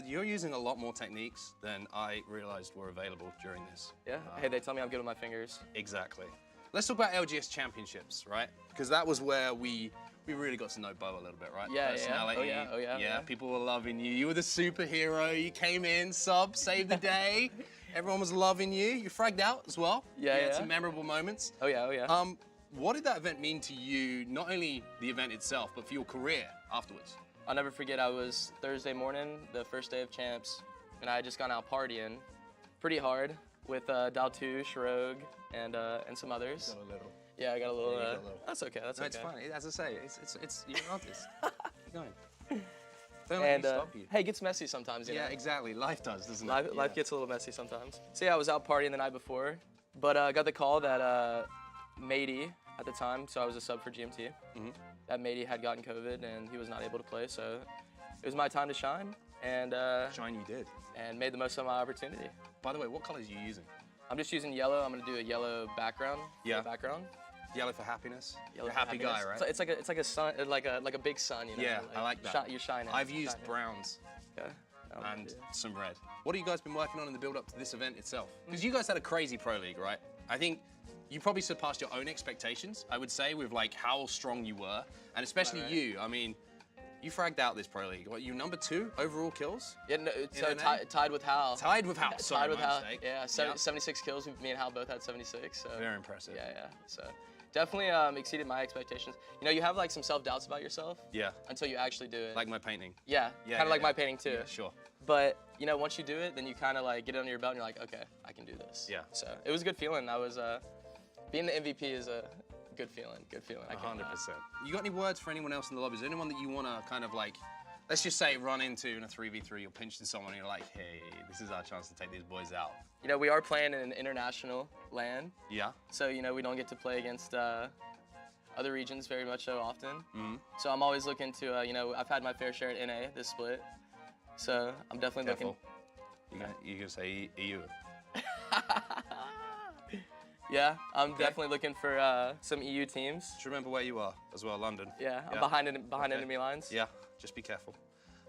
You're using a lot more techniques than I realized were available during this. Yeah. Hey, they tell me I'm good with my fingers. Exactly. Let's talk about ALGS Championships, right? Because that was where we really got to know Bo a little bit, right? Yeah, Personality. yeah. Oh, yeah. Yeah, people were loving you. You were the superhero. You came in, sub, saved the day. Everyone was loving you. You fragged out as well. Yeah, You had some memorable moments. Oh, yeah. What did that event mean to you, not only the event itself, but for your career afterwards? I'll never forget, I was Thursday morning, the first day of champs, and I had just gone out partying pretty hard with Daltouche, Rogue, and some others. Got a little. Yeah, I got a little. Yeah, you got a little. That's okay. That's No, okay. it's fine. As I say, it's you're an artist. Keep going. Don't let me stop you. Hey, it gets messy sometimes, you know? Yeah, exactly. Life does, doesn't it? Life gets a little messy sometimes. So yeah, I was out partying the night before, but I got the call that Matey at the time, so I was a sub for GMT, that Matey had gotten COVID and he was not able to play, so it was my time to shine, and shine you did. And made the most of my opportunity. By the way, what colors are you using? I'm just using yellow. I'm gonna do a yellow background. Yeah. Background. Yellow for happiness. Yellow You're a for happy happiness. guy, right? It's like a sun, like a big sun, you know. Yeah, I like that. You're shining. I've used shining. browns. Okay. And some red. What have you guys been working on in the build-up to this event itself? Because you guys had a crazy pro league, right? I think you probably surpassed your own expectations, I would say, with like how strong you were, and especially you. I mean, You fragged out this Pro League. What, you number 2 overall kills? Yeah, no, so NA? tied with Hal. Tied with Hal, sorry, Tied with my Hal. mistake. Yeah, Yep. 76 kills. Me and Hal both had 76. So. Very impressive. Yeah. So definitely exceeded my expectations. You know, you have like some self-doubts about yourself. Yeah. Until you actually do it. Like my painting. Yeah. Yeah, Kind of like yeah. my painting too. Yeah, sure. But you know, once you do it, then you kind of like get it under your belt, and you're like, okay, I can do this. Yeah. So it was a good feeling. I was being the MVP is a good feeling. Good feeling. 100%. You got any words for anyone else in the lobby? Is there anyone that you want to kind of like, let's just say run into in a 3v3, you're pinching someone and you're like, hey, this is our chance to take these boys out? You know, we are playing in an international LAN. Yeah. So, you know, we don't get to play against other regions very much so often. Mm-hmm. So I'm always looking to, you know, I've had my fair share at NA this split. So I'm definitely Careful. You gonna say EU? Yeah, I'm definitely looking for some EU teams. Just remember where you are as well, London. Yeah, I'm behind enemy lines. Yeah, just be careful.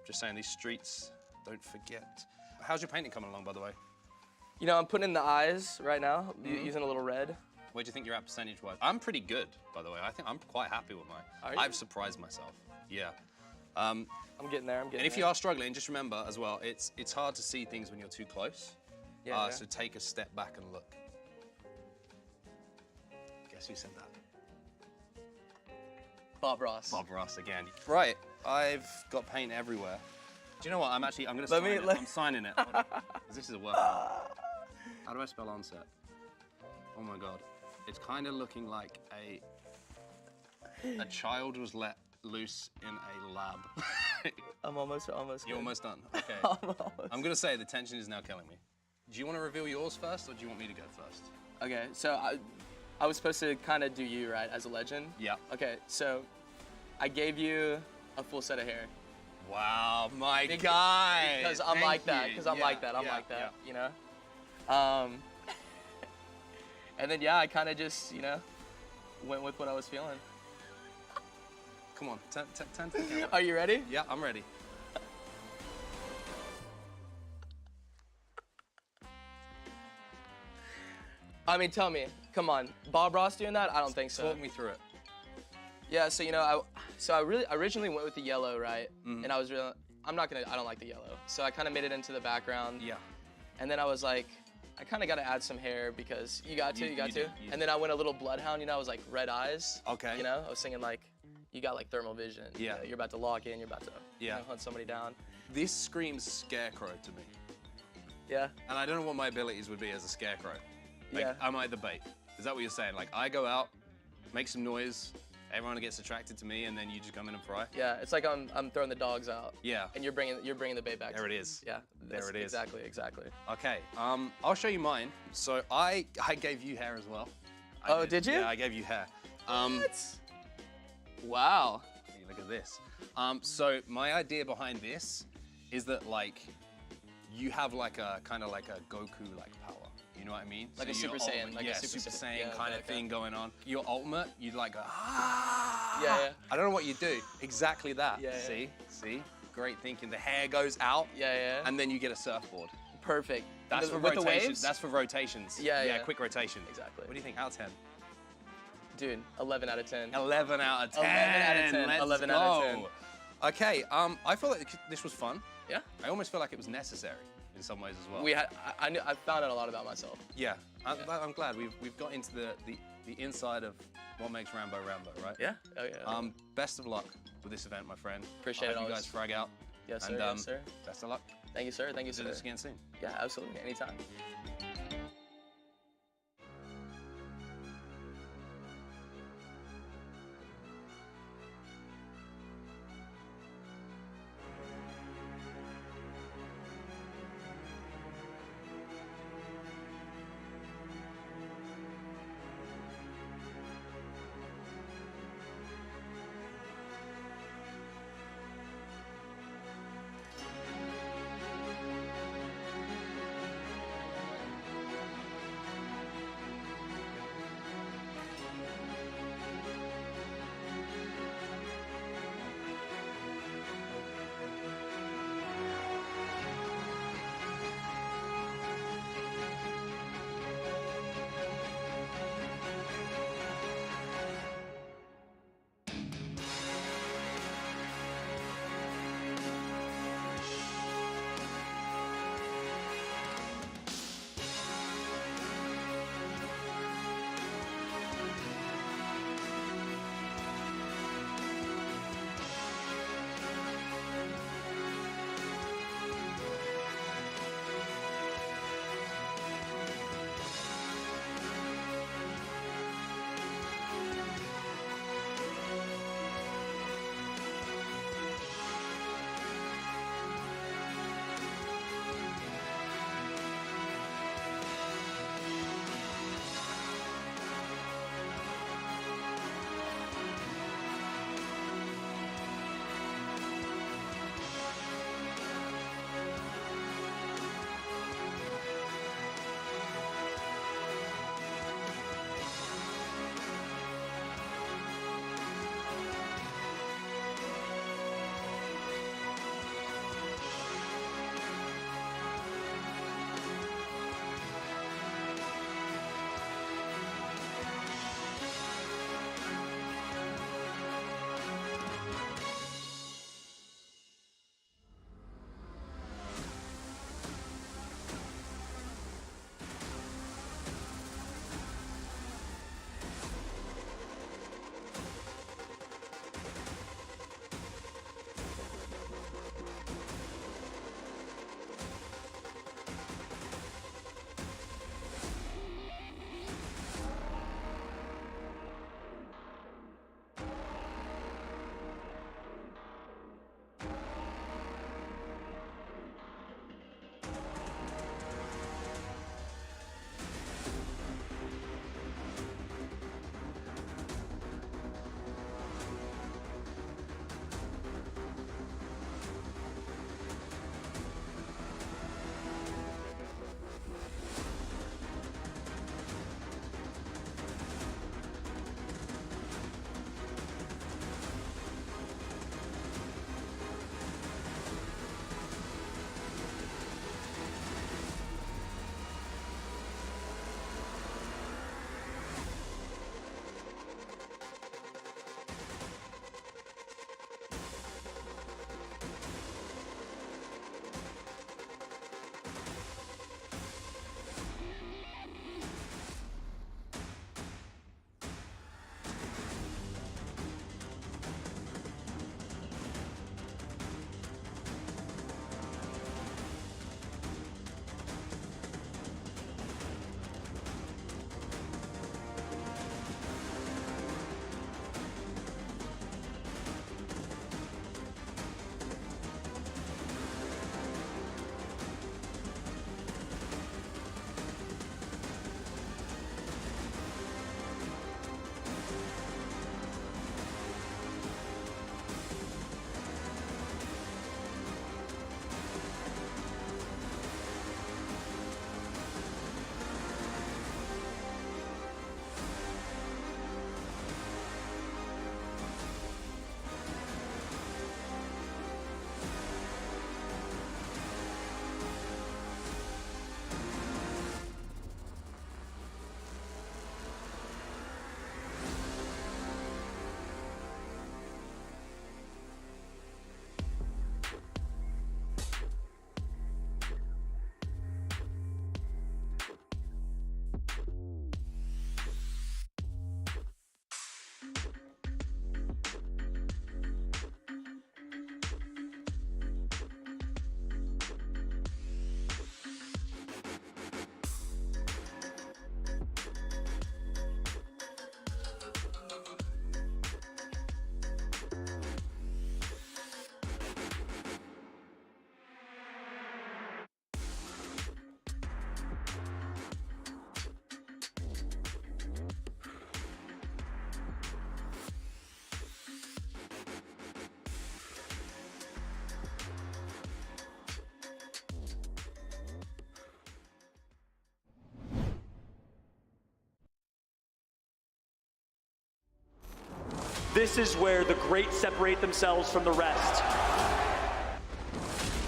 Just saying, these streets, don't forget. How's your painting coming along, by the way? You know, I'm putting in the eyes right now, using a little red. Where do you think you're at percentage-wise? I'm pretty good, by the way. I think I'm quite happy with mine. Are you? I've surprised myself. Yeah. I'm getting there. And if you are struggling, just remember as well, it's hard to see things when you're too close. Yeah. So take a step back and look. Guess who said that? Bob Ross. Bob Ross again. Right, I've got paint everywhere. Do you know what? I'm gonna sign it. I'm signing it. 'Cause this is a workout. How do I spell onset? Oh my God. It's kind of looking like a child was let loose in a lab. I'm almost You're almost done. Okay. I'm gonna say the tension is now killing me. Do you want to reveal yours first, or do you want me to go first? Okay, so I was supposed to kind of do you, right, as a legend? Yeah. Okay, so I gave you a full set of hair. Wow, my guy. Because I'm like that. Because I'm like that. You know. And then yeah, I kind of just went with what I was feeling. Come on, 10 to the camera. Are you ready? Yeah, I'm ready. I mean, tell me, come on, Bob Ross doing that? I don't think so. Talk me through it. Yeah, so I originally went with the yellow, right? And I was really, I don't like the yellow. So I kind of made it into the background. Yeah. And then I was like, I kind of got to add some hair because you got to. And then I went a little bloodhound, I was like red eyes. Okay. I was thinking like, you got like thermal vision. Yeah. You're about to lock in, you're about to hunt somebody down. This screams scarecrow to me. Yeah. And I don't know what my abilities would be as a scarecrow. Like, Yeah. am I the bait? Is that what you're saying? Like, I go out, make some noise, everyone gets attracted to me, and then you just come in and fry? Yeah, it's like I'm throwing the dogs out. Yeah. And you're bringing the bait back. There it is. Yeah. There it is. Exactly. Okay, I'll show you mine. So I gave you hair as well. Did you? Yeah, I gave you hair. What? Wow. Hey, look at this. So my idea behind this is that like, you have like a kind of like a Goku like power. You know what I mean? Like a Super Saiyan, like a Super Saiyan. Yeah, kind of okay. thing going on. Your ultimate, you'd like go, Yeah. I don't know what you do. Exactly that. Yeah. See? Great thinking. The hair goes out. Yeah. And then you get a surfboard. Perfect. That's for with rotations. the waves? That's for rotations. Yeah. Quick rotation. Exactly. What do you think? Out of 10? Dude, 11 out of 10. 11 out of 10. 11 out of 10. Let's 11 go. out of 10. Okay. I feel like this was fun. Yeah. I almost feel like it was necessary in some ways as well. I found out a lot about myself. Yeah. I'm glad we've got into the inside of what makes Rambo Rambo, right? Yeah. Oh yeah. Best of luck with this event, my friend. Appreciate it. I hope you guys frag out. Yes, and, sir. Yes, sir. Best of luck. Thank you, sir. Thank you, sir. Do this again soon. Yeah, absolutely. Anytime. this is where the greats separate themselves from the rest.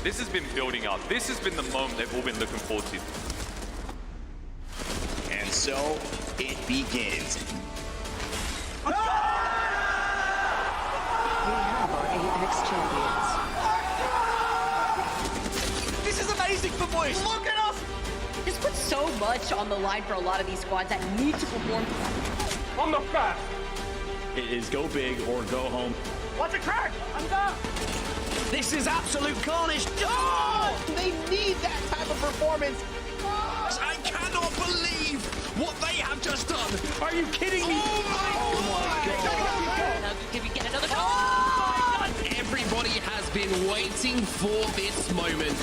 This has been building up. This has been the moment they've all been looking forward to. And so it begins. We have our Apex champions. This is amazing for boys. Look at us. This puts so much on the line for a lot of these squads that need to perform. On the fast. It is go big or go home. Watch it crack. I'm done. This is absolute carnage. Oh! They need that type of performance. I cannot believe what they have just done. Are you kidding me? Oh my God. Can we get another goal? Oh! Everybody has been waiting for this moment.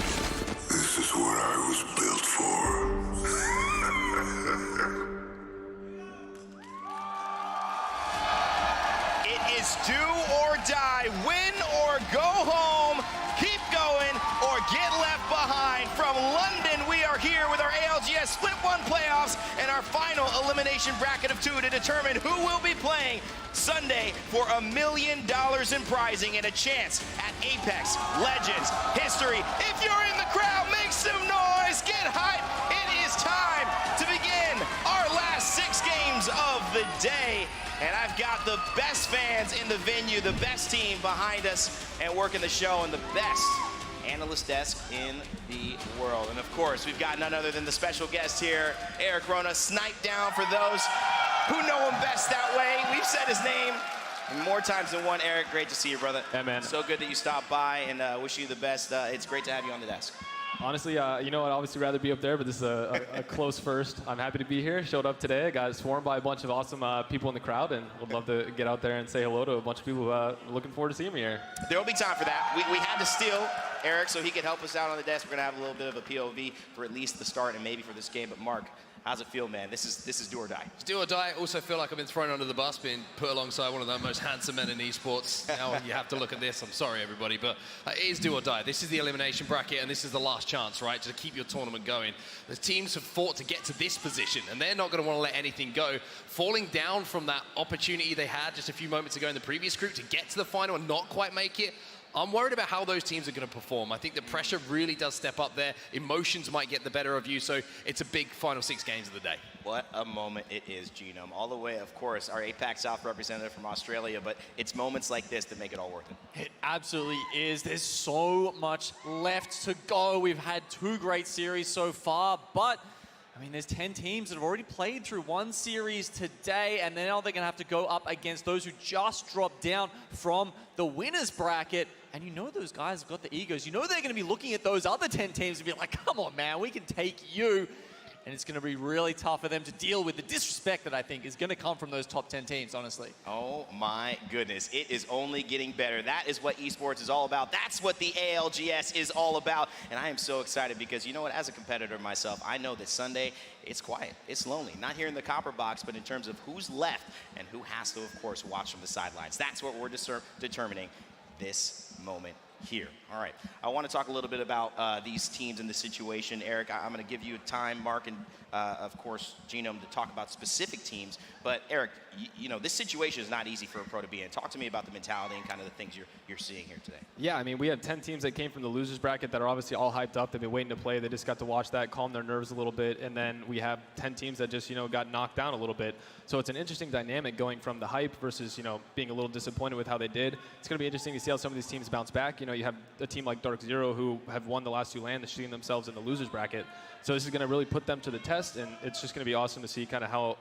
This is what I was built for. It is do or die, win or go home, keep going or get left behind. From London, we are here with our ALGS Split 1 playoffs and our final elimination bracket of 2 to determine who will be playing Sunday for $1 million in prizing and a chance at Apex Legends history. If you're in the crowd, make some noise, get hype. It is time to begin our last 6 games of the day. And I've got the best fans in the venue, the best team behind us and working the show, and the best analyst desk in the world. And of course, we've got none other than the special guest here, Eric Rona, sniped down for those who know him best that way. We've said his name more times than one. Eric, great to see you, brother. Yeah, man. So good that you stopped by, and wish you the best. It's great to have you on the desk. Honestly, you know, I'd obviously rather be up there, but this is a close first. I'm happy to be here. Showed up today. I got swarmed by a bunch of awesome people in the crowd, and would love to get out there and say hello to a bunch of people who are looking forward to seeing me here. There will be time for that. We had to steal Eric so he could help us out on the desk. We're going to have a little bit of a POV for at least the start and maybe for this game. But Mark, how's it feel, man? This is do or die. It's do or die. I also feel like I've been thrown under the bus, being put alongside one of the most handsome men in esports. Now you have to look at this. I'm sorry, everybody, but it is do or die. This is the elimination bracket, and this is the last chance, right, to keep your tournament going. The teams have fought to get to this position, and they're not going to want to let anything go. Falling down from that opportunity they had just a few moments ago in the previous group to get to the final and not quite make it, I'm worried about how those teams are going to perform. I think the pressure really does step up there. Emotions might get the better of you, so it's a big final 6 games of the day. What a moment it is, Genome. All the way, of course, our APAC South representative from Australia, but it's moments like this that make it all worth it. It absolutely is. There's so much left to go. We've had 2 great series so far, but I mean, there's 10 teams that have already played through 1 series today, and now they're going to have to go up against those who just dropped down from the winners bracket. And you know those guys have got the egos. You know they're going to be looking at those other 10 teams and be like, come on, man, we can take you. And it's going to be really tough for them to deal with the disrespect that I think is going to come from those top 10 teams, honestly. Oh my goodness, it is only getting better. That is what esports is all about. That's what the ALGS is all about. And I am so excited because, you know what, as a competitor myself, I know that Sunday, it's quiet, it's lonely. Not here in the copper box, but in terms of who's left and who has to, of course, watch from the sidelines. That's what we're determining this moment here. All right, I want to talk a little bit about these teams and the situation. Eric, I'm going to give you time, Mark, and of course, Genome, to talk about specific teams. But Eric, you know, this situation is not easy for a pro to be in. Talk to me about the mentality and kind of the things you're seeing here today. Yeah, I mean, we have 10 teams that came from the losers bracket that are obviously all hyped up. They've been waiting to play. They just got to watch that, calm their nerves a little bit. And then we have 10 teams that just, you know, got knocked down a little bit. So it's an interesting dynamic going from the hype versus, you know, being a little disappointed with how they did. It's going to be interesting to see how some of these teams bounce back. You know, you have a team like Dark Zero who have won the last 2 LAN, shooting themselves in the losers bracket. So this is going to really put them to the test, and it's just going to be awesome to see kind of how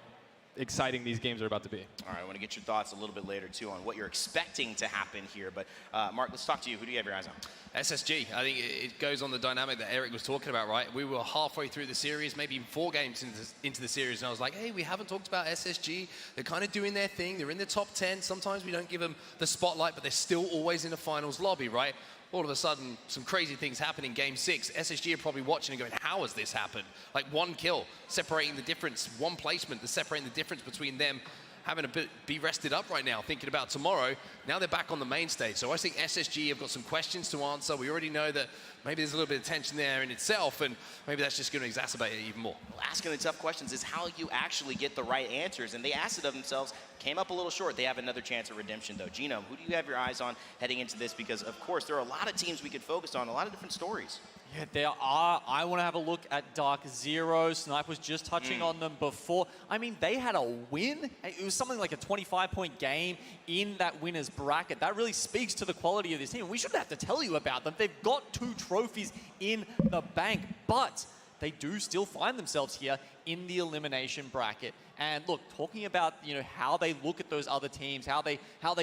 exciting these games are about to be. All right, I want to get your thoughts a little bit later, too, on what you're expecting to happen here. But, Mark, let's talk to you. Who do you have your eyes on? SSG. I think it goes on the dynamic that Eric was talking about, right? We were halfway through the series, maybe 4 games into the series, and I was like, hey, we haven't talked about SSG. They're kind of doing their thing. They're in the top 10. Sometimes we don't give them the spotlight, but they're still always in the finals lobby, right? All of a sudden, some crazy things happen in Game 6. SSG are probably watching and going, how has this happened? Like 1 kill, separating the difference, 1 placement, that's separating the difference between them having a bit be rested up right now, thinking about tomorrow. Now they're back on the main stage. So I think SSG have got some questions to answer. We already know that maybe there's a little bit of tension there in itself, and maybe that's just going to exacerbate it even more. Well, asking the tough questions is how you actually get the right answers, and they asked it of themselves, came up a little short. They have another chance at redemption, though. Gino, who do you have your eyes on heading into this? Because, of course, there are a lot of teams we could focus on, a lot of different stories. Yeah, there are. I want to have a look at Dark Zero. Snipe was just touching on them before. I mean, they had a win. It was something like a 25-point game in that winner's bracket. That really speaks to the quality of this team. We shouldn't have to tell you about them. They've got 2 trophies in the bank, but they do still find themselves here in the elimination bracket. And look, talking about how they look at those other teams, how they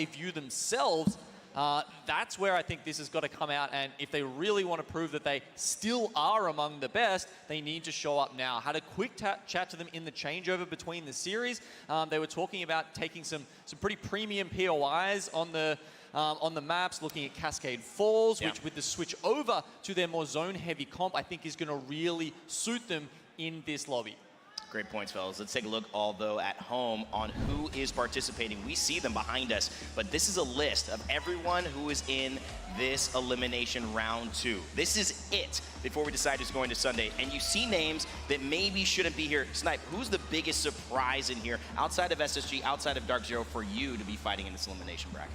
view themselves. That's where I think this has got to come out, and if they really want to prove that they still are among the best, they need to show up now. Had a quick chat to them in the changeover between the series. They were talking about taking some pretty premium POIs on the maps, looking at Cascade Falls, which with the switch over to their more zone-heavy comp, I think is going to really suit them in this lobby. Great points, fellas. Let's take a look, although, at home on who is participating. We see them behind us, but this is a list of everyone who is in this elimination round 2. This is it before we decide who's going to Sunday. And you see names that maybe shouldn't be here. Snipe, who's the biggest surprise in here, outside of SSG, outside of Dark Zero, for you to be fighting in this elimination bracket?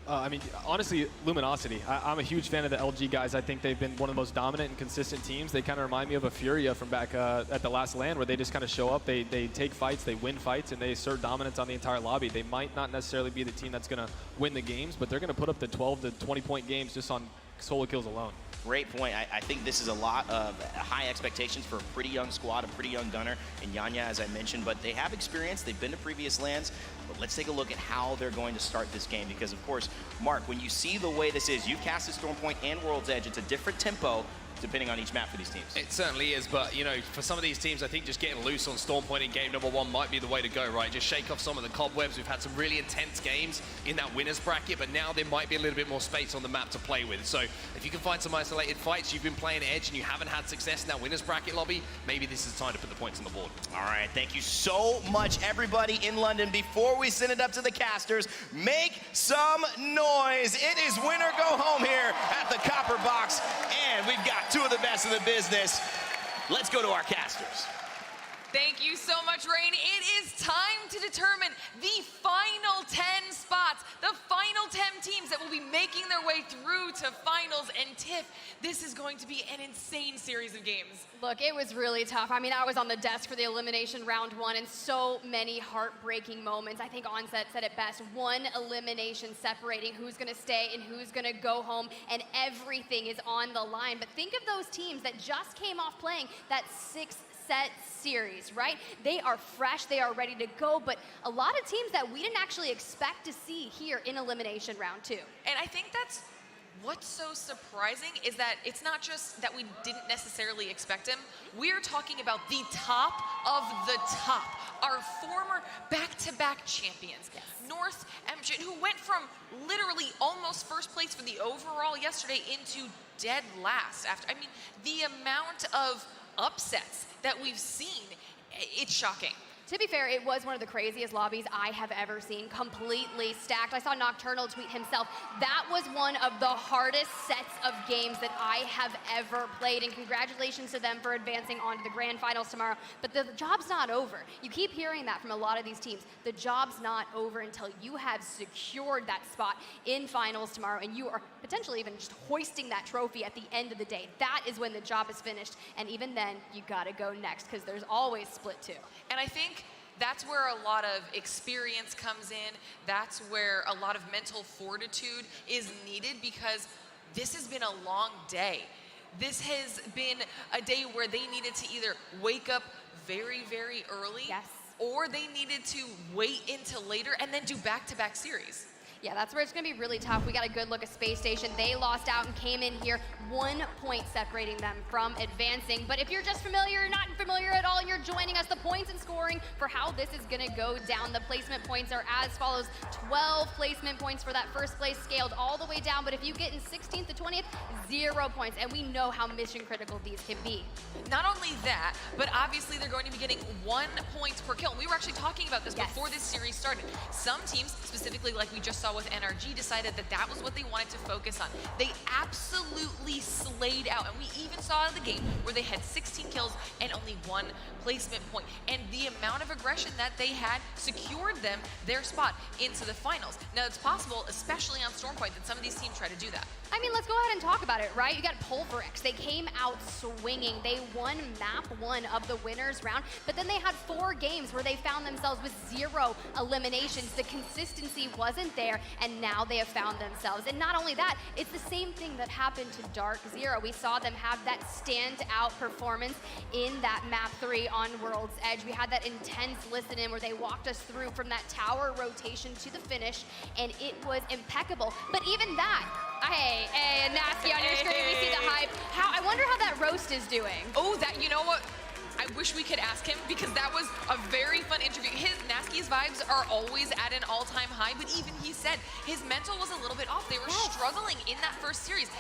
I mean, honestly, Luminosity. I'm a huge fan of the LG guys. I think they've been one of the most dominant and consistent teams. They kind of remind me of a Furia from back at the last LAN, where they just kind of show up, they take fights, they win fights, and they assert dominance on the entire lobby. They might not necessarily be the team that's going to win the games, but they're going to put up the 12 to 20-point games just on solo kills alone. Great point. I think this is a lot of high expectations for a pretty young squad, a pretty young gunner, and Yanya, as I mentioned, but they have experience. They've been to previous LANs. But let's take a look at how they're going to start this game, because, of course, Mark, when you see the way this is, you've casted Stormpoint and World's Edge. It's a different tempo depending on each map for these teams. It certainly is, but for some of these teams, I think just getting loose on Stormpoint in game number 1 might be the way to go, right? Just shake off some of the cobwebs. We've had some really intense games in that winner's bracket, but now there might be a little bit more space on the map to play with. So if you can find some isolated fights, you've been playing Edge and you haven't had success in that winner's bracket lobby, maybe this is time to put the points on the board. All right, thank you so much, everybody in London. Before we send it up to the casters, make some noise. It is win or go home here at the Copper Box, and we've got 2 of the best in the business. Let's go to our casters. Thank you so much, Rain. It is time to determine the final 10 spots, the final 10 teams that will be making their way through to finals. And Tiff, this is going to be an insane series of games. Look, it was really tough. I mean, I was on the desk for the elimination round 1, and so many heartbreaking moments. I think Onset said it best. 1 elimination separating who's going to stay and who's going to go home, and everything is on the line. But think of those teams that just came off playing that 6-set series, right? They are fresh, they are ready to go, but a lot of teams that we didn't actually expect to see here in elimination round 2. And I think that's what's so surprising, is that it's not just that we didn't necessarily expect him. We're talking about the top of the top, our former back-to-back champions. Yes. North MJ, who went from literally almost first place for the overall yesterday into dead last after. I mean, the amount of upsets that we've seen, it's shocking. To be fair, it was one of the craziest lobbies I have ever seen, completely stacked. I saw Nocturnal tweet himself, that was one of the hardest sets of games that I have ever played, and congratulations to them for advancing on to the grand finals tomorrow. But the job's not over. You keep hearing that from a lot of these teams. The job's not over until you have secured that spot in finals tomorrow, and you are potentially even just hoisting that trophy at the end of the day. That is when the job is finished, and even then, you gotta go next, because there's always split 2. And I think that's where a lot of experience comes in. That's where a lot of mental fortitude is needed, because this has been a long day. This has been a day where they needed to either wake up very, very early, yes, or they needed to wait until later and then do back-to-back series. Yeah, that's where it's going to be really tough. We got a good look at Space Station. They lost out and came in here 1 point separating them from advancing. But if you're just familiar, not familiar at all, and you're joining us, the points and scoring for how this is gonna go down. The placement points are as follows: 12 placement points for that first place, scaled all the way down. But if you get in 16th to 20th, 0 points. And we know how mission critical these can be. Not only that, but obviously they're going to be getting 1 point per kill. And we were actually talking about this before this series started. Some teams, specifically like we just saw with NRG, decided that that was what they wanted to focus on. They absolutely slayed out. And we even saw in the game where they had 16 kills and only 1 placement point. And the amount of aggression that they had secured them their spot into the finals. Now it's possible, especially on Stormpoint, that some of these teams try to do that. I mean, let's go ahead and talk about it, right? You got Pulverex. They came out swinging. They won map 1 of the winners round, but then they had 4 games where they found themselves with 0 eliminations. The consistency wasn't there, and now they have found themselves. And not only that, it's the same thing that happened to Dark Zero. We saw them have that standout performance in that map 3 on World's Edge. We had that intense listen-in where they walked us through from that tower rotation to the finish, and it was impeccable. But even that, hey, Nasky on your screen, we see the hype. I wonder how that roast is doing. Oh, you know what? I wish we could ask him, because that was a very fun interview. Nasky's vibes are always at an all-time high, but even he said his mental was a little bit off. They were struggling in that first series.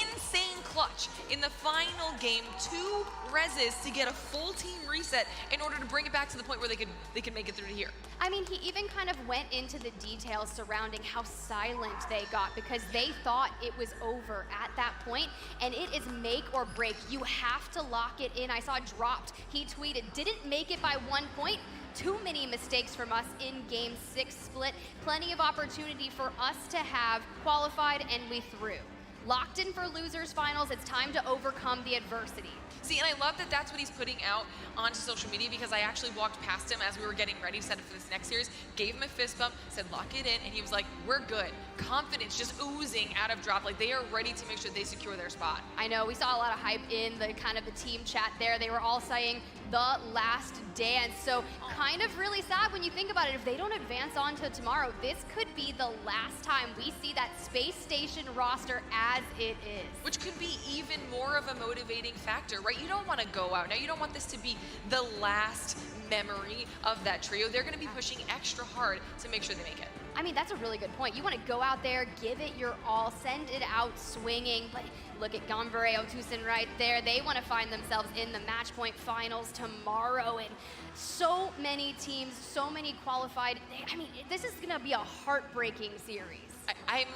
Insane clutch in the final game, 2 reses to get a full team reset in order to bring it back to the point where they could make it through to here. I mean, he even kind of went into the details surrounding how silent they got, because they thought it was over at that point, and it is make or break. You have to lock it in. I saw dropped. He tweeted, didn't make it by 1 point. Too many mistakes from us in Game 6 split. Plenty of opportunity for us to have qualified, and we threw. Locked in for losers finals. It's time to overcome the adversity. See, and I love that that's what he's putting out onto social media, because I actually walked past him as we were getting ready to set up for this next series, gave him a fist bump, said lock it in, and he was like, we're good. Confidence just oozing out of Drop. Like, they are ready to make sure they secure their spot. I know, we saw a lot of hype in the kind of the team chat there. They were all saying the last dance. So kind of really sad when you think about it. If they don't advance on to tomorrow, this could be the last time we see that space station roster as it is. Which could be even more of a motivating factor, right? You don't want to go out. Now, you don't want this to be the last memory of that trio. They're going to be pushing extra hard to make sure they make it. I mean, that's a really good point. You want to go out there, give it your all, send it out swinging. But look at Gombre Otusin right there. They want to find themselves in the match point finals tomorrow. And so many teams, so many qualified. I mean, this is going to be a heartbreaking series. I'm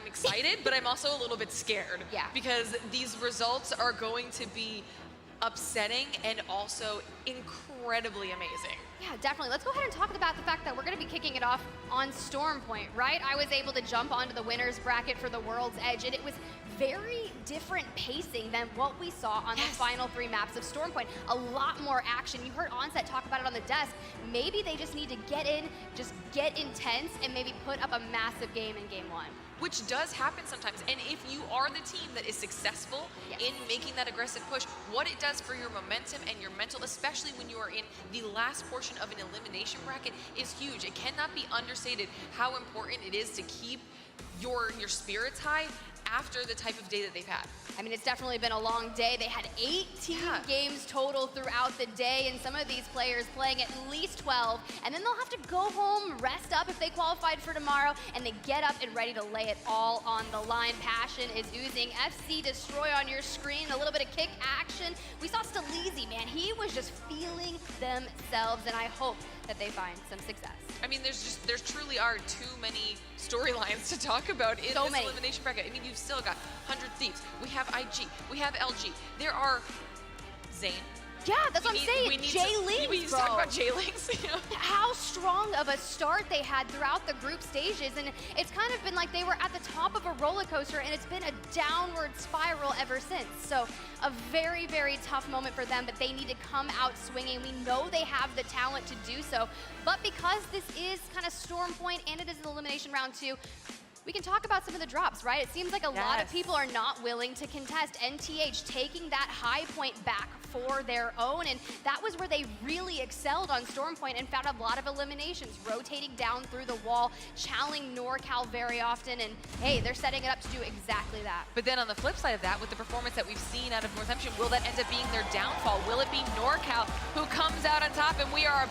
excited, but I'm also a little bit scared. Yeah. Because these results are going to be upsetting and also incredibly amazing. Yeah, definitely. Let's go ahead and talk about the fact that we're going to be kicking it off on Stormpoint, right? I was able to jump onto the winners bracket for the World's Edge, and it was very different pacing than what we saw on the final 3 maps of Stormpoint. A lot more action. You heard Onset talk about it on the desk. Maybe they just need to get in, just get intense, and maybe put up a massive game in Game 1. Which does happen sometimes. And if you are the team that is successful in making that aggressive push, what it does for your momentum and your mental, especially when you are in the last portion of an elimination bracket, is huge. It cannot be understated how important it is to keep your spirits high after the type of day that they've had. I mean, it's definitely been a long day. They had 18 games total throughout the day, and some of these players playing at least 12, and then they'll have to go home, rest up if they qualified for tomorrow, and they get up and ready to lay it all on the line. Passion is oozing. FC Destroy on your screen, a little bit of kick action. We saw Staleezy, man. He was just feeling themselves, and I hope that they find some success. I mean, there truly are too many storylines to talk about in this elimination bracket. I mean, you've still got 100 Thieves. We have IG. We have LG. There are Zane. Yeah, that's what I'm saying. We need J-Links, to talk about J-Links. How strong of a start they had throughout the group stages, and it's kind of been like they were at the top of a roller coaster, and it's been a downward spiral ever since. So a very, very tough moment for them, but they need to come out swinging. We know they have the talent to do so, but because this is kind of Stormpoint and it is an elimination round 2, we can talk about some of the drops, right? It seems like a lot of people are not willing to contest. NTH taking that high point back for their own, and that was where they really excelled on Storm Point and found a lot of eliminations, rotating down through the wall, challenging NorCal very often, and hey, they're setting it up to do exactly that. But then on the flip side of that, with the performance that we've seen out of Northampton, will that end up being their downfall? Will it be NorCal who comes out on top? And we are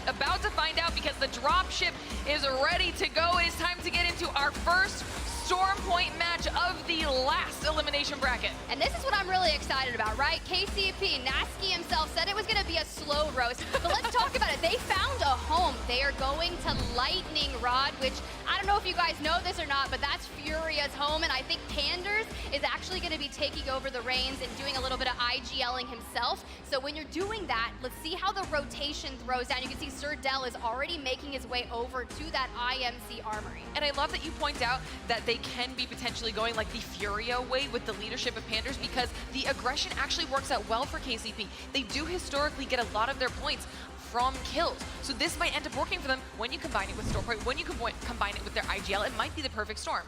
about to find out, because the dropship is ready to go. It is time to get into our first Storm Point match of the last elimination bracket. And this is what I'm really excited about, right? KCP, Nasky himself said it was going to be a slow roast, but let's talk about it. They found a home. They are going to Lightning Rod, which I don't know if you guys know this or not, but that's Furia's home, and I think Panders is actually going to be taking over the reins and doing a little bit of IGLing himself. So when you're doing that, let's see how the rotation throws down. You can see Sir Del is already making his way over to that IMC armory. And I love that you point out that they can be potentially going like the Furia way with the leadership of Panders, because the aggression actually works out well for KCP. They do historically get a lot of their points from kills. So this might end up working for them when you combine it with Storm Point, when you combine it with their IGL. It might be the perfect storm.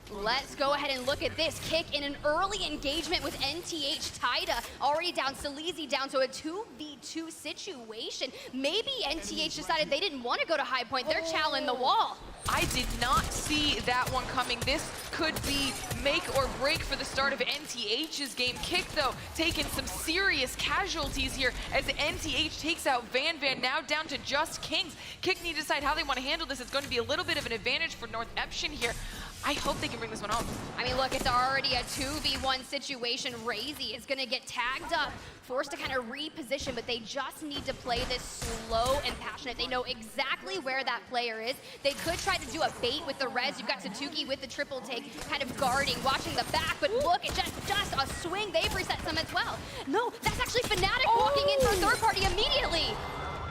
Let's go ahead and look at this kick in an early engagement with NTH. Taida already down, Salizi down, so a 2v2 situation. Maybe NTH decided they didn't want to go to high point. They're challenging the wall. I did not see that one coming. This could be make or break for the start of NTH's game. Kick, though, taking some serious casualties here as NTH takes out Van, now down to just Kings. Kick need to decide how they want to handle this. It's going to be a little bit of an advantage for Northampton here. I hope they can bring this one home. I mean, look, it's already a 2v1 situation. Razy is going to get tagged up, forced to kind of reposition, but they just need to play this slow and passionate. They know exactly where that player is. They could try to do a bait with the res. You've got Satuki with the triple take, kind of guarding, watching the back, but look, it's just a swing. They've reset some as well. No, that's actually Fnatic walking in for a third party immediately.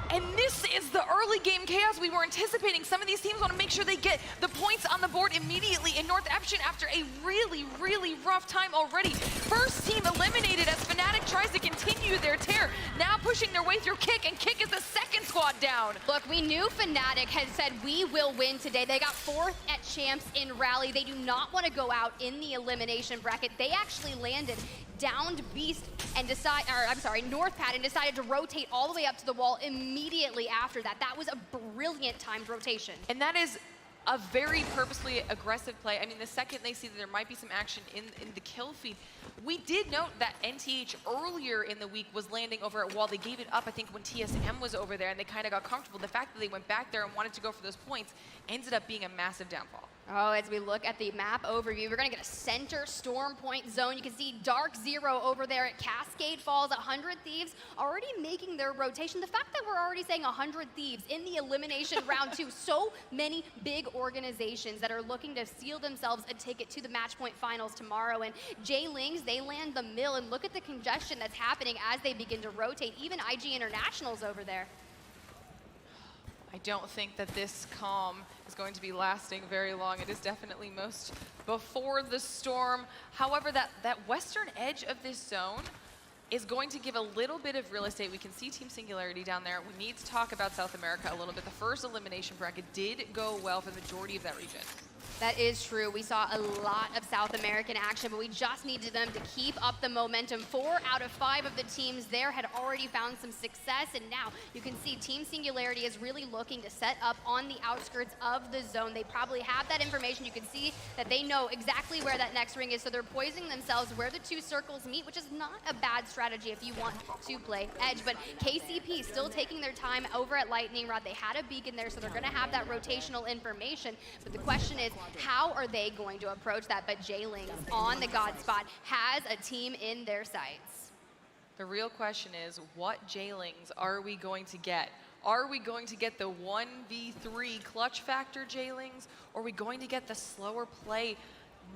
And this is the early game chaos we were anticipating. Some of these teams want to make sure they get the points on the board immediately. In Northampton, after a really, really rough time already, first team eliminated as Fnatic tries to continue their tear. Now pushing their way through Kick, and Kick is the second squad down. Look, we knew Fnatic had said we will win today. They got 4th at Champs in Rally. They do not want to go out in the elimination bracket. They actually landed downed Beast and Northpad, and decided to rotate all the way up to the wall immediately after that. That was a brilliant timed rotation. And that is a very purposely aggressive play. I mean, the second they see that there might be some action in the kill feed, we did note that NTH earlier in the week was landing over at wall. They gave it up, I think, when TSM was over there, and they kind of got comfortable. The fact that they went back there and wanted to go for those points ended up being a massive downfall. Oh, as we look at the map overview, we're going to get a center Storm Point zone. You can see Dark Zero over there at Cascade Falls. 100 Thieves already making their rotation. The fact that we're already saying 100 Thieves in the elimination round 2, so many big organizations that are looking to seal themselves a ticket to the Match Point finals tomorrow. And J-Lings, they land the mill, and look at the congestion that's happening as they begin to rotate. Even IG Internationals over there. I don't think that this calm is going to be lasting very long. It is definitely most before the storm. However, that western edge of this zone is going to give a little bit of real estate. We can see Team Singularity down there. We need to talk about South America a little bit. The first elimination bracket did go well for the majority of that region. That is true. We saw a lot of South American action, but we just needed them to keep up the momentum. 4 out of 5 of the teams there had already found some success, and now you can see Team Singularity is really looking to set up on the outskirts of the zone. They probably have that information. You can see that they know exactly where that next ring is, so they're poising themselves where the 2 circles meet, which is not a bad strategy if you want to play edge. But KCP still taking their time over at Lightning Rod. They had a beacon there, so they're going to have that rotational information. But the question is, how are they going to approach that? But J-Lings on the God spot has a team in their sights. The real question is, what J-Lings are we going to get? Are we going to get the 1v3 clutch factor J-Lings? Or are we going to get the slower play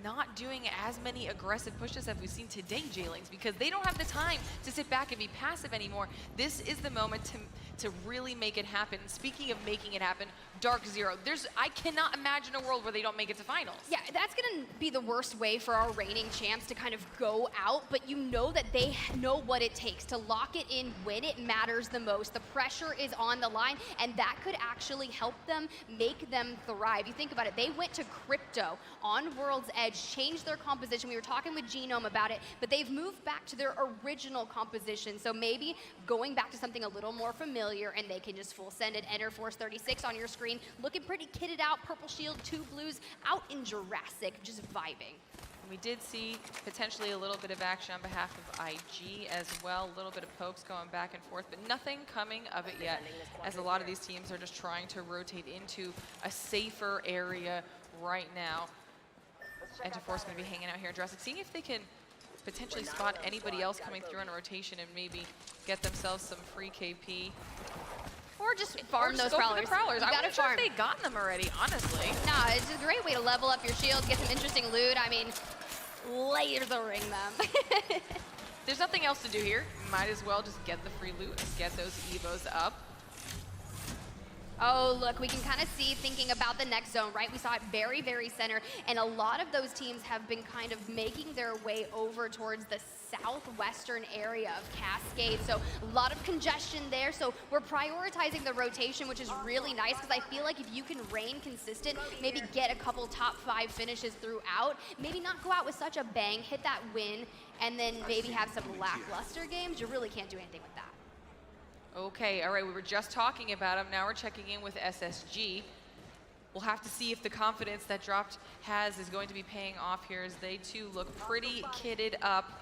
not doing as many aggressive pushes as we've seen today, J-Lings, because they don't have the time to sit back and be passive anymore. This is the moment to really make it happen. Speaking of making it happen, Dark Zero, I cannot imagine a world where they don't make it to finals. Yeah, that's going to be the worst way for our reigning champs to kind of go out, but you know that they know what it takes to lock it in when it matters the most. The pressure is on the line, and that could actually help them, make them thrive. You think about it, they went to Crypto on World's Edge, changed their composition. We were talking with Genome about it, but they've moved back to their original composition. So maybe going back to something a little more familiar, and they can just full send it. Enter Force 36 on your screen, looking pretty kitted out, purple shield, 2 blues, out in Jurassic, just vibing. We did see potentially a little bit of action on behalf of IG as well, a little bit of pokes going back and forth, but nothing coming of it yet, as a lot of these teams are just trying to rotate into a safer area right now. Enter Force going to be hanging out here in Jurassic, seeing if they can potentially spot anybody else coming through in a rotation and maybe get themselves some free KP. Or just farm those go for prowlers. the prowlers. You I gotta wasn't sure farm. if they'd gotten them already, honestly. Nah, it's a great way to level up your shields, get some interesting loot. I mean, lasering them. There's nothing else to do here. Might as well just get the free loot and get those Evos up. Oh, look, we can kind of see thinking about the next zone, right? We saw it very, very center, and a lot of those teams have been kind of making their way over towards the southwestern area of Cascade. So a lot of congestion there. So we're prioritizing the rotation, which is really nice because I feel like if you can reign consistent, maybe get a couple top 5 finishes throughout, maybe not go out with such a bang, hit that win, and then maybe have some lackluster games, you really can't do anything with that. Okay, all right, we were just talking about him. Now we're checking in with SSG. We'll have to see if the confidence that Dropped has is going to be paying off here, as they too look pretty kitted up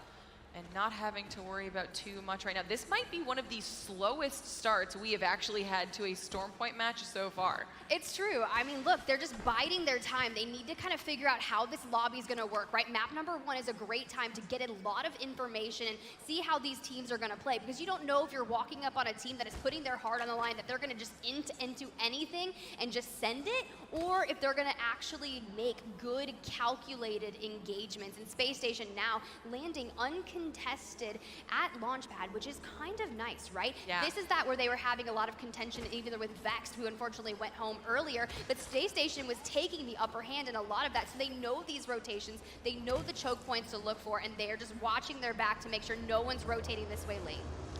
and not having to worry about too much right now. This might be one of the slowest starts we have actually had to a Stormpoint match so far. It's true. I mean, look, they're just biding their time. They need to kind of figure out how this lobby is going to work, right? Map number 1 is a great time to get a lot of information and see how these teams are going to play, because you don't know if you're walking up on a team that is putting their heart on the line, that they're going to just into anything and just send it, or if they're going to actually make good, calculated engagements. And Space Station now landing uncontested at Launchpad, which is kind of nice, right? Yeah. This is that where they were having a lot of contention, even with Vex, who unfortunately went home earlier, but Space Station was taking the upper hand in a lot of that, so they know these rotations, they know the choke points to look for, and they're just watching their back to make sure no one's rotating this way late.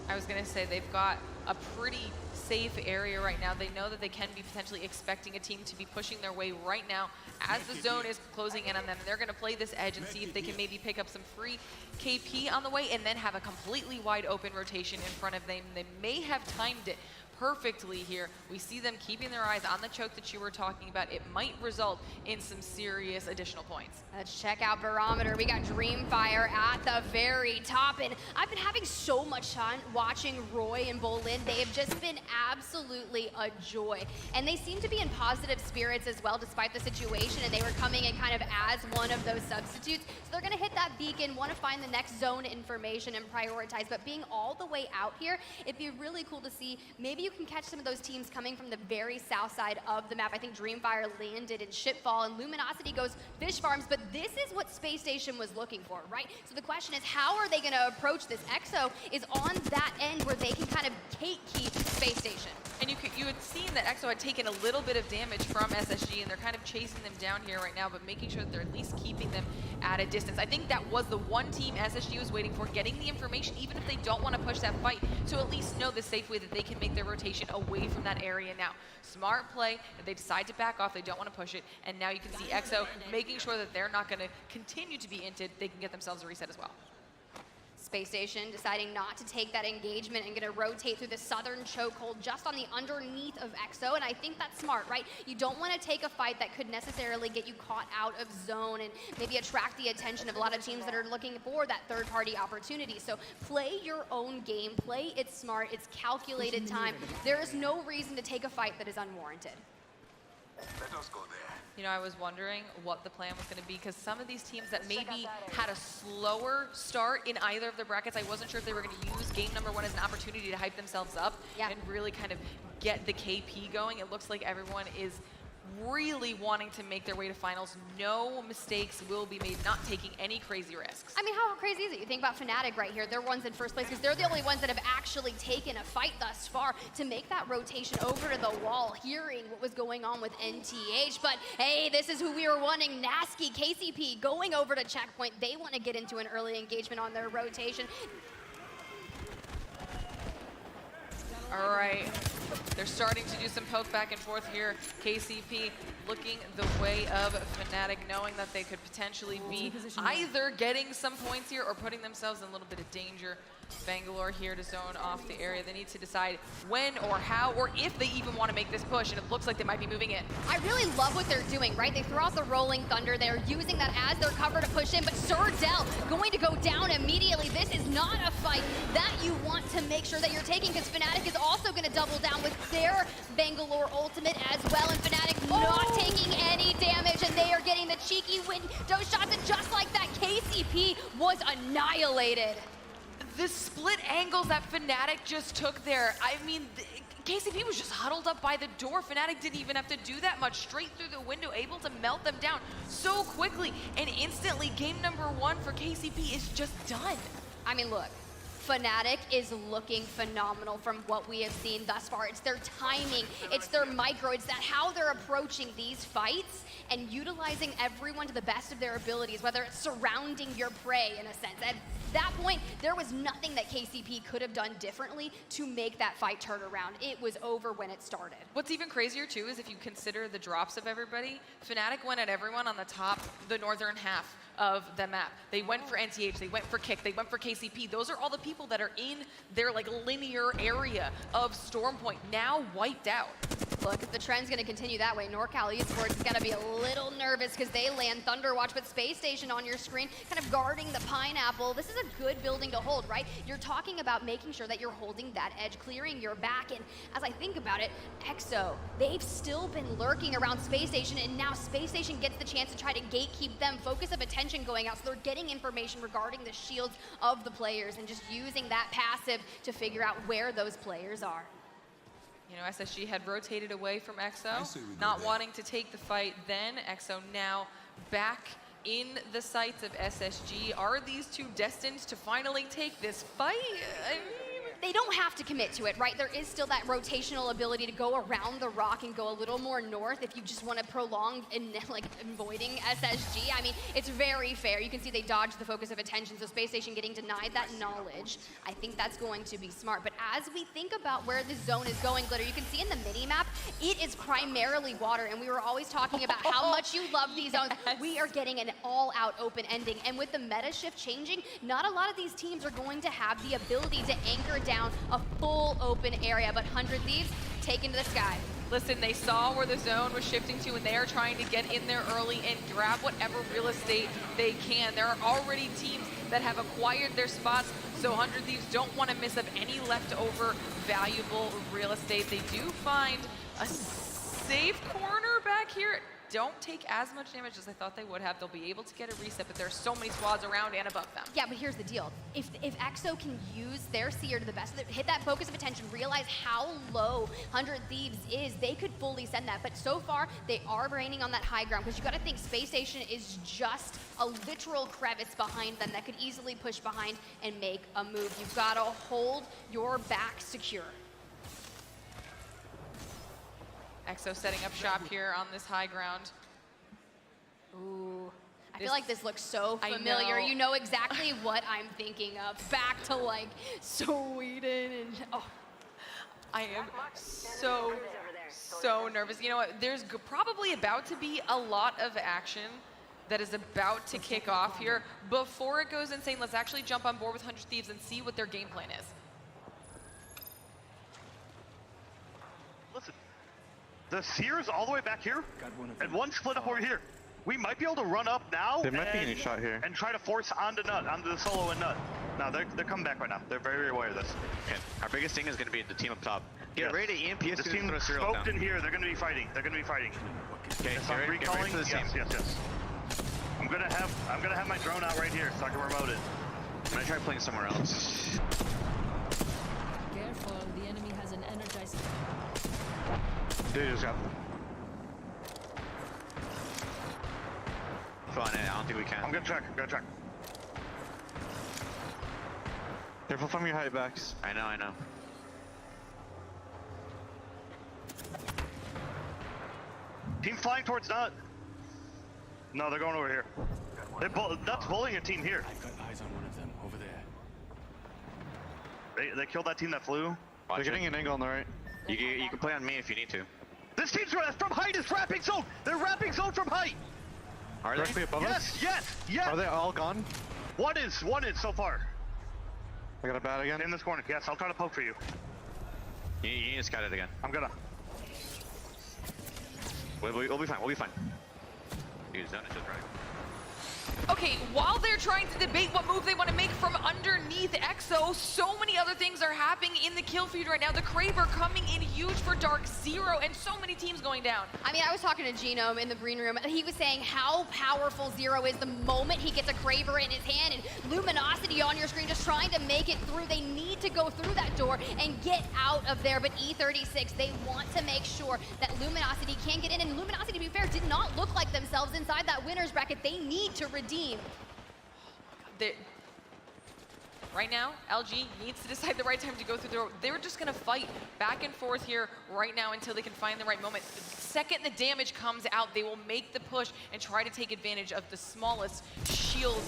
I was going to say they've got a pretty safe area right now. They know that they can be potentially expecting a team to be pushing their way right now as the zone is closing in on them. They're going to play this edge and see if they can maybe pick up some free KP on the way and then have a completely wide open rotation in front of them. They may have timed it perfectly here. We see them keeping their eyes on the choke that you were talking about. It might result in some serious additional points. Let's check out Barometer. We got Dreamfire at the very top, and I've been having so much fun watching Roy and Bolin. They have just been absolutely a joy, and they seem to be in positive spirits as well despite the situation, and they were coming in kind of as one of those substitutes. So they're going to hit that beacon, want to find the next zone information and prioritize, but being all the way out here, it'd be really cool to see. Maybe you can catch some of those teams coming from the very south side of the map. I think Dreamfire landed in Shipfall, and Luminosity goes Fish Farms, but this is what Space Station was looking for, right? So the question is, how are they going to approach this? EXO is on that end where they can kind of gatekeep Space Station. And you had seen that EXO had taken a little bit of damage from SSG, and they're kind of chasing them down here right now, but making sure that they're at least keeping them at a distance. I think that was the one team SSG was waiting for, getting the information, even if they don't want to push that fight, to at least know the safe way that they can make their rotation away from that area now. Smart play, if they decide to back off, they don't want to push it, and now you can see EXO making sure that they're not going to continue to be inted, they can get themselves a reset as well. Space Station deciding not to take that engagement and going to rotate through the southern chokehold just on the underneath of EXO, and I think that's smart, right? You don't want to take a fight that could necessarily get you caught out of zone and maybe attract the attention of a lot of teams that are looking for that third-party opportunity. So play your own game, play it smart, it's calculated time. There is no reason to take a fight that is unwarranted. Let us go there. You know, I was wondering what the plan was going to be, because some of these teams that maybe had a slower start in either of their brackets, I wasn't sure if they were going to use game number 1 as an opportunity to hype themselves up and really kind of get the KP going. It looks like everyone is really wanting to make their way to finals. No mistakes will be made, not taking any crazy risks. I mean, how crazy is it? You think about Fnatic right here. They're ones in first place because they're the only ones that have actually taken a fight thus far to make that rotation over to the wall, hearing what was going on with NTH. But hey, this is who we were wanting. Nasky, KCP going over to checkpoint. They want to get into an early engagement on their rotation. All right, they're starting to do some poke back and forth here. KCP looking the way of Fnatic, knowing that they could potentially be either getting some points here or putting themselves in a little bit of danger. Bangalore here to zone off the area. They need to decide when or how or if they even want to make this push, and it looks like they might be moving in. I really love what they're doing, right? They throw out the Rolling Thunder. They're using that as their cover to push in, but Surdell going to go down immediately. This is not a fight that you want to make sure that you're taking, because Fnatic is also going to double down with their Bangalore ultimate as well, and Fnatic not taking any damage, and they are getting the cheeky window shots, and just like that, KCP was annihilated. The split angles that Fnatic just took there, I mean, KCP was just huddled up by the door. Fnatic didn't even have to do that much. Straight through the window, able to melt them down so quickly. And instantly, game number 1 for KCP is just done. I mean, look. Fnatic is looking phenomenal from what we have seen thus far. It's their timing, it's their micro, it's that how they're approaching these fights and utilizing everyone to the best of their abilities, whether it's surrounding your prey in a sense. At that point, there was nothing that KCP could have done differently to make that fight turn around. It was over when it started. What's even crazier too is if you consider the drops of everybody, Fnatic went at everyone on the top, the northern half of the map. They went for NTH, they went for Kick, they went for KCP. Those are all the people that are in their like linear area of Stormpoint, now wiped out. Look, if the trend's gonna continue that way, NorCal Esports is gonna be a little nervous because they land Thunderwatch with Space Station on your screen, kind of guarding the pineapple. This is a good building to hold, right? You're talking about making sure that you're holding that edge, clearing your back, and as I think about it, EXO, they've still been lurking around Space Station, and now Space Station gets the chance to try to gatekeep them, focus of attention going out, so they're getting information regarding the shields of the players and just using that passive to figure out where those players are. You know, SSG had rotated away from EXO, not wanting to take the fight then. EXO now back in the sights of SSG. Are these two destined to finally take this fight? I mean, they don't have to commit to it, right? There is still that rotational ability to go around the rock and go a little more north if you just want to prolong and like avoiding SSG. I mean, it's very fair. You can see they dodged the focus of attention, so Space Station getting denied that knowledge. I think that's going to be smart. But as we think about where this zone is going, Glitter, you can see in the mini-map, it is primarily water, and we were always talking about how much you love these zones. We are getting an all-out open ending, and with the meta shift changing, not a lot of these teams are going to have the ability to anchor down a full open area, but 100 Thieves taken to the sky. Listen, they saw where the zone was shifting to, and they are trying to get in there early and grab whatever real estate they can. There are already teams that have acquired their spots, so 100 Thieves don't want to miss up any leftover valuable real estate. They do find a safe corner back here. Don't take as much damage as I thought they would have. They'll be able to get a reset, but there are so many squads around and above them. Yeah, but here's the deal. If EXO can use their seer to the best, hit that focus of attention, realize how low 100 Thieves is, they could fully send that. But so far, they are raining on that high ground, because you got to think Space Station is just a literal crevice behind them that could easily push behind and make a move. You've got to hold your back secure. EXO setting up shop here on this high ground. Ooh, I feel like this looks so familiar. You know exactly what I'm thinking of. Back to like Sweden and oh. I am so nervous. You know what, there's probably about to be a lot of action that is about to kick off here. Before it goes insane, let's actually jump on board with 100 Thieves and see what their game plan is. Listen. The Seer's all the way back here, and one split up over here. We might be able to run up now. There might be any shot here. And try to force onto Nut, onto the solo and Nut. No, they're coming back right now. They're very, very aware of this. Okay. Our biggest thing is going to be the team up top. Get ready to EMP. This team smoked in here. They're going to be fighting. They're going to be fighting. Okay, yes, I'm recalling. Yes. I'm gonna have my drone out right here so I can remote it. I'm gonna try playing somewhere else. Careful, the enemy has an energized. Dude just got. go on it. I don't think we can. I'm gonna check. Careful from your high backs. I know. Team flying towards nut. No, they're going over here. That's bullying a team here. I've got eyes on one of them over there. They killed that team that flew. They're getting an angle on the right. You can play on me if you need to. This team's from height is wrapping zone. They're wrapping zone from height. Are they? Directly above us? Yes. Are they all gone? One is so far. I got a bat again. In this corner. Yes, I'll try to poke for you. You need to scout it again. I'm gonna. We'll be fine. Dude, zone is just right. Okay, while they're trying to debate what move they want to make from underneath EXO, so many other things are happening in the kill feed right now. The Kraber coming in huge for Dark Zero, and so many teams going down. I mean, I was talking to Genome in the green room. He was saying how powerful Zero is the moment he gets a Kraber in his hand, and Luminosity on your screen just trying to make it through. They need to go through that door and get out of there, but E36, they want to make sure that Luminosity can get in, and Luminosity, to be fair, did not look like themselves inside that winner's bracket. They need to redeem. Right now, LG needs to decide the right time to go through the door. They're just going to fight back and forth here right now until they can find the right moment. The second the damage comes out, they will make the push and try to take advantage of the smallest shield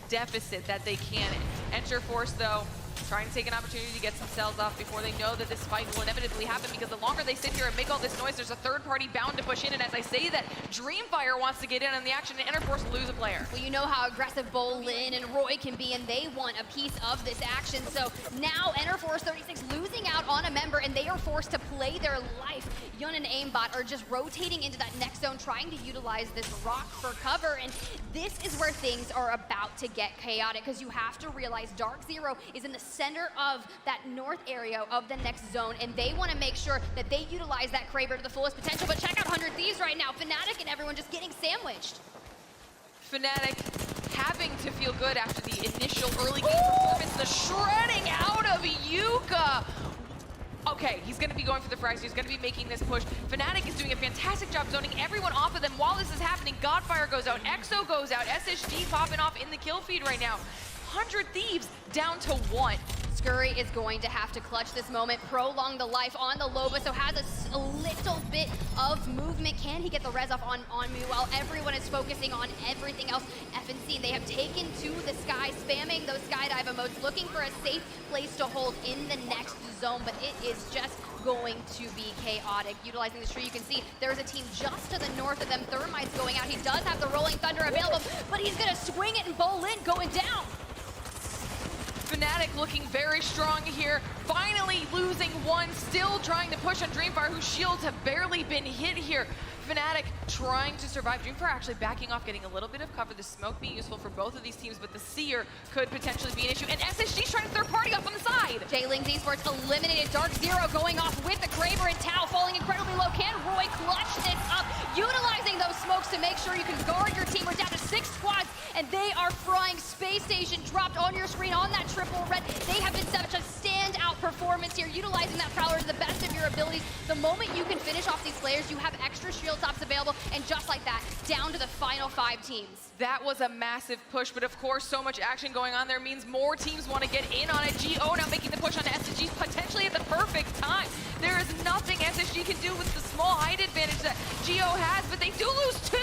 deficit that they can. Enter Force, though, trying to take an opportunity to get some cells off before they know that this fight will inevitably happen, because the longer they sit here and make all this noise, there's a third party bound to push in, and as I say that, Dreamfire wants to get in on the action, and Enterforce lose a player. Well, you know how aggressive Bolin and Roy can be, and they want a piece of this action, so now Enterforce 36 losing out on a member, and they are forced to play their life. Yun and Aimbot are just rotating into that next zone, trying to utilize this rock for cover, and this is where things are about to get chaotic, because you have to realize Dark Zero is in the center of that north area of the next zone, and they want to make sure that they utilize that Kraber to the fullest potential. But check out 100 Thieves right now. Fnatic and everyone just getting sandwiched. Fnatic having to feel good after the initial early game performance. The shredding out of Yuka. Okay, he's going to be going for the frags. He's going to be making this push. Fnatic is doing a fantastic job zoning everyone off of them while this is happening. Godfire goes out. EXO goes out. SSG popping off in the kill feed right now. 100 Thieves down to 1. Scurry is going to have to clutch this moment, prolong the life on the Loba, so has a little bit of movement. Can he get the res off on me while everyone is focusing on everything else? FNC, they have taken to the sky, spamming those skydive emotes, looking for a safe place to hold in the next zone, but it is just going to be chaotic. Utilizing this tree, you can see there's a team just to the north of them. Thermite's going out. He does have the Rolling Thunder available, but he's going to swing it, and Bolin going down. Fnatic looking very strong here, finally losing one, still trying to push on Dreamfire, whose shields have barely been hit here. Fnatic trying to survive. Dreamfire actually backing off, getting a little bit of cover. The smoke being useful for both of these teams, but the Seer could potentially be an issue. And SSG's trying to third party off on the side. J-Lings Esports eliminated. Dark Zero going off with the Kraber, and Tao falling incredibly low. Can Roy clutch this up? Utilizing those smokes to make sure you can guard your team. We're down to 6 squads, and they are frying. Space Station dropped on your screen on that triple red. They have been such a standout performance here, utilizing that Prowler to the best of your abilities. The moment you can finish off these players, you have extra shield tops available, and just like that, down to the final 5 teams. That was a massive push, but of course, so much action going on there means more teams want to get in on it. GO now making the push on SSG potentially at the perfect time. There is nothing SSG can do with the small height advantage that GO has, but they do lose 2.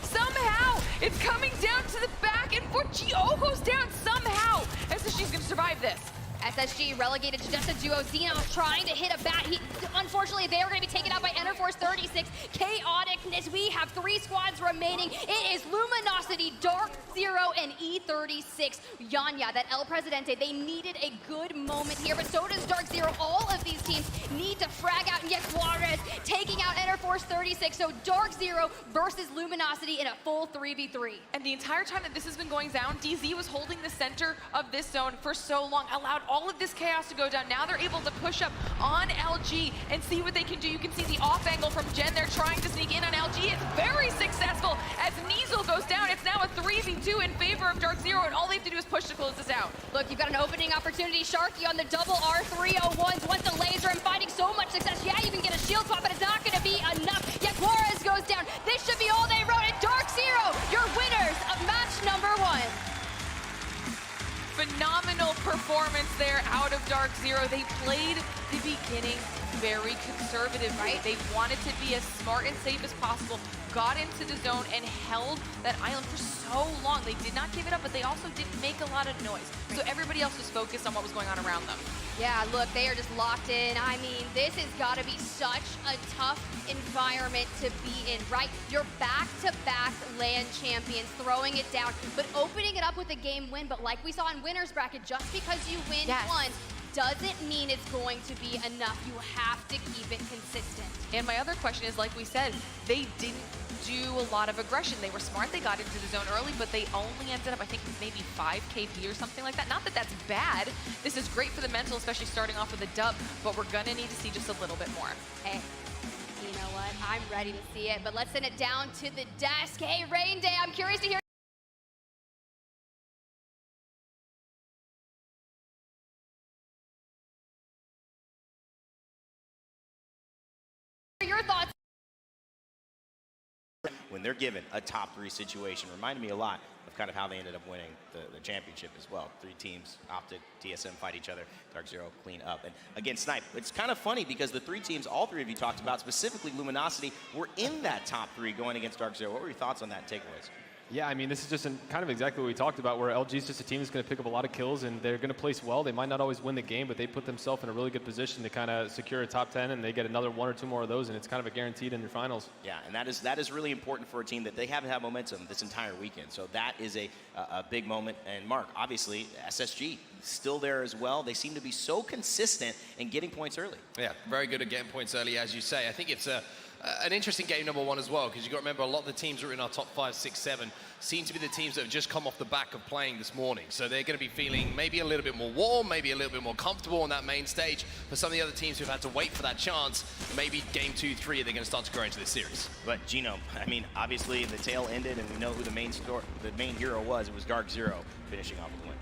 Somehow, it's coming down to the back and forth. GO goes down somehow. SSG's going to survive this. SSG relegated to just a duo. Xenos trying to hit a bat. Unfortunately, they are going to be taken out by Enterforce 36. Chaoticness. We have 3 squads remaining. It is Luminosity, Dark Zero, and E36. Yanya, that El Presidente, they needed a good moment here, but so does Dark Zero. All of these teams need to frag out, and yet Juarez taking out Enterforce 36. So Dark Zero versus Luminosity in a full 3v3. And the entire time that this has been going down, DZ was holding the center of this zone for so long, allowed all of this chaos to go down. Now they're able to push up on LG and see what they can do. You can see the off angle from Jen. They're trying to sneak in on LG. It's very successful as Niesel goes down. It's now a 3v2 in favor of Dark Zero, and all they have to do is push to close this out. Look, you've got an opening opportunity. Sharky on the double R301s. Wants the laser and finding so much success. Yeah, you can get a shield swap, but it's not going to be enough. Yet Juarez goes down. This should be all they wrote. And Dark Zero, your winners played the beginning very conservative, right? They wanted to be as smart and safe as possible, got into the zone and held that island for so long. They did not give it up, but they also didn't make a lot of noise. So everybody else was focused on what was going on around them. Yeah, look, they are just locked in. I mean, this has got to be such a tough environment to be in, right? You're back-to-back LAN champions, throwing it down, but opening it up with a game win. But like we saw in winner's bracket, just because you win one doesn't mean it's going to be enough. You have to keep it consistent. And my other question is, like we said, they didn't do a lot of aggression. They were smart, they got into the zone early, but they only ended up, I think, maybe 5 KP or something like that. Not that that's bad. This is great for the mental, especially starting off with a dub, but we're gonna need to see just a little bit more. Hey, you know what? I'm ready to see it, but let's send it down to the desk. Hey, Rain Day, I'm curious to hear your thoughts. When they're given a top 3 situation, reminded me a lot of kind of how they ended up winning the championship as well. 3 teams opted, TSM fight each other, Dark Zero clean up. And again, Snipe, it's kind of funny because the 3 teams, all 3 of you talked about, specifically Luminosity, were in that top 3 going against Dark Zero. What were your thoughts on that and takeaways? Yeah, I mean, this is just kind of exactly what we talked about, where LG is just a team that's going to pick up a lot of kills, and they're going to place well. They might not always win the game, but they put themselves in a really good position to kind of secure a top 10, and they get another 1 or 2 more of those, and it's kind of a guaranteed in your finals. Yeah, and that is really important for a team that they haven't had momentum this entire weekend. So that is a big moment. And Mark, obviously, SSG still there as well. They seem to be so consistent in getting points early. Yeah, very good at getting points early, as you say. I think it's an interesting game number 1 as well, because you've got to remember a lot of the teams that are in our top 5, 6, 7 seem to be the teams that have just come off the back of playing this morning. So they're going to be feeling maybe a little bit more warm, maybe a little bit more comfortable on that main stage. For some of the other teams who've had to wait for that chance, maybe game 2, 3, they're going to start to grow into this series. But Gino, I mean, obviously the tail ended, and we know who the main hero was. It was Dark Zero finishing off with the win.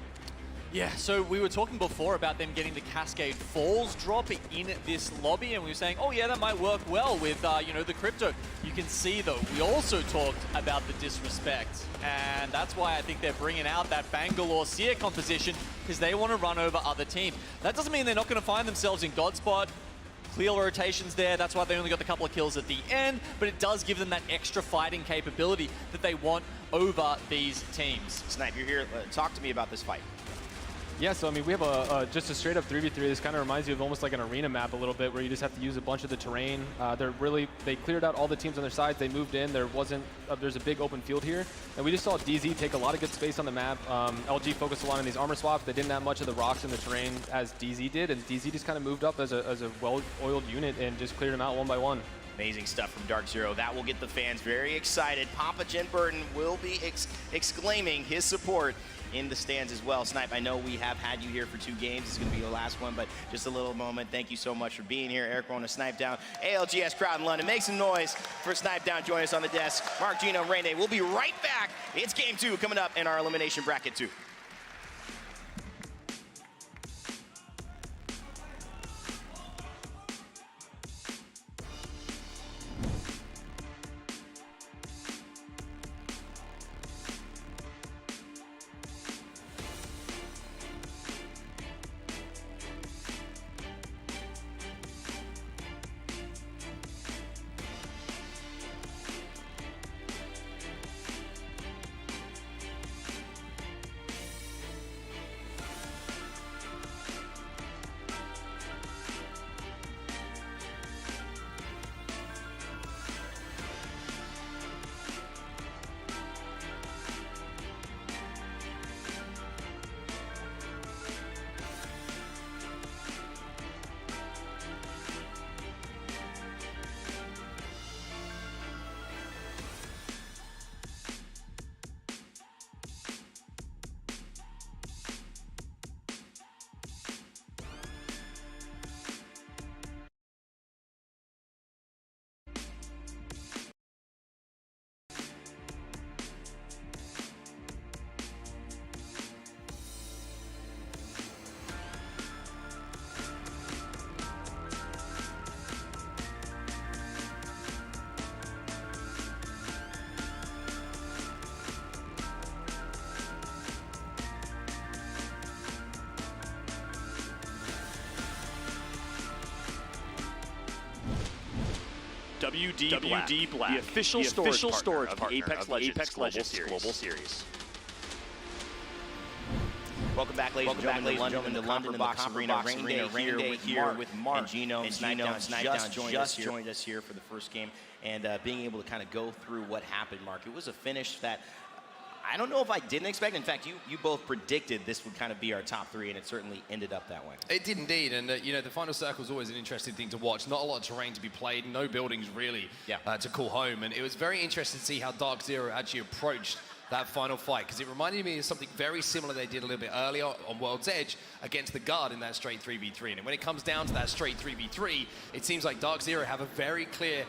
Yeah, so we were talking before about them getting the Cascade Falls drop in this lobby, and we were saying, oh yeah, that might work well with, you know, the crypto. You can see, though, we also talked about the disrespect, and that's why I think they're bringing out that Bangalore Seer composition, because they want to run over other teams. That doesn't mean they're not going to find themselves in Godspot. Clear rotations there, that's why they only got the couple of kills at the end, but it does give them that extra fighting capability that they want over these teams. Snipe, you're here. Talk to me about this fight. Yeah, so I mean, we have just a straight up 3v3. This kind of reminds you of almost like an arena map a little bit, where you just have to use a bunch of the terrain. They cleared out all the teams on their sides. They moved in. There's a big open field here, and we just saw DZ take a lot of good space on the map. LG focused a lot on these armor swaps. They didn't have much of the rocks in the terrain as DZ did, and DZ just kind of moved up as a well-oiled unit and just cleared them out 1 by 1. Amazing stuff from Dark Zero. That will get the fans very excited. Papa Jen Burton will be exclaiming his support in the stands as well. Snipe, I know we have had you here for 2 games. It's going to be your last one, but just a little moment. Thank you so much for being here. Eric Rona, Snipe Down, ALGS crowd in London. Make some noise for Snipe Down. Join us on the desk. Mark, Gino, Rain Day. We'll be right back. It's game 2 coming up in our elimination bracket 2. WD Black, the official storage partner of the Apex Legends Global Series. Welcome back, ladies and gentlemen, to London Box Arena. Rain Day here with Mark. And Gino and Smackdown just joined us here for the first game. And being able to kind of go through what happened, Mark. It was a finish that I don't know if I didn't expect. In fact, you both predicted this would kind of be our top three, and it certainly ended up that way. It did indeed, and you know, the final circle is always an interesting thing to watch. Not a lot of terrain to be played, no buildings really to call home, and it was very interesting to see how Dark Zero actually approached that final fight, because it reminded me of something very similar they did a little bit earlier on World's Edge against the Guard in that straight 3v3. And when it comes down to that straight 3v3, it seems like Dark Zero have a very clear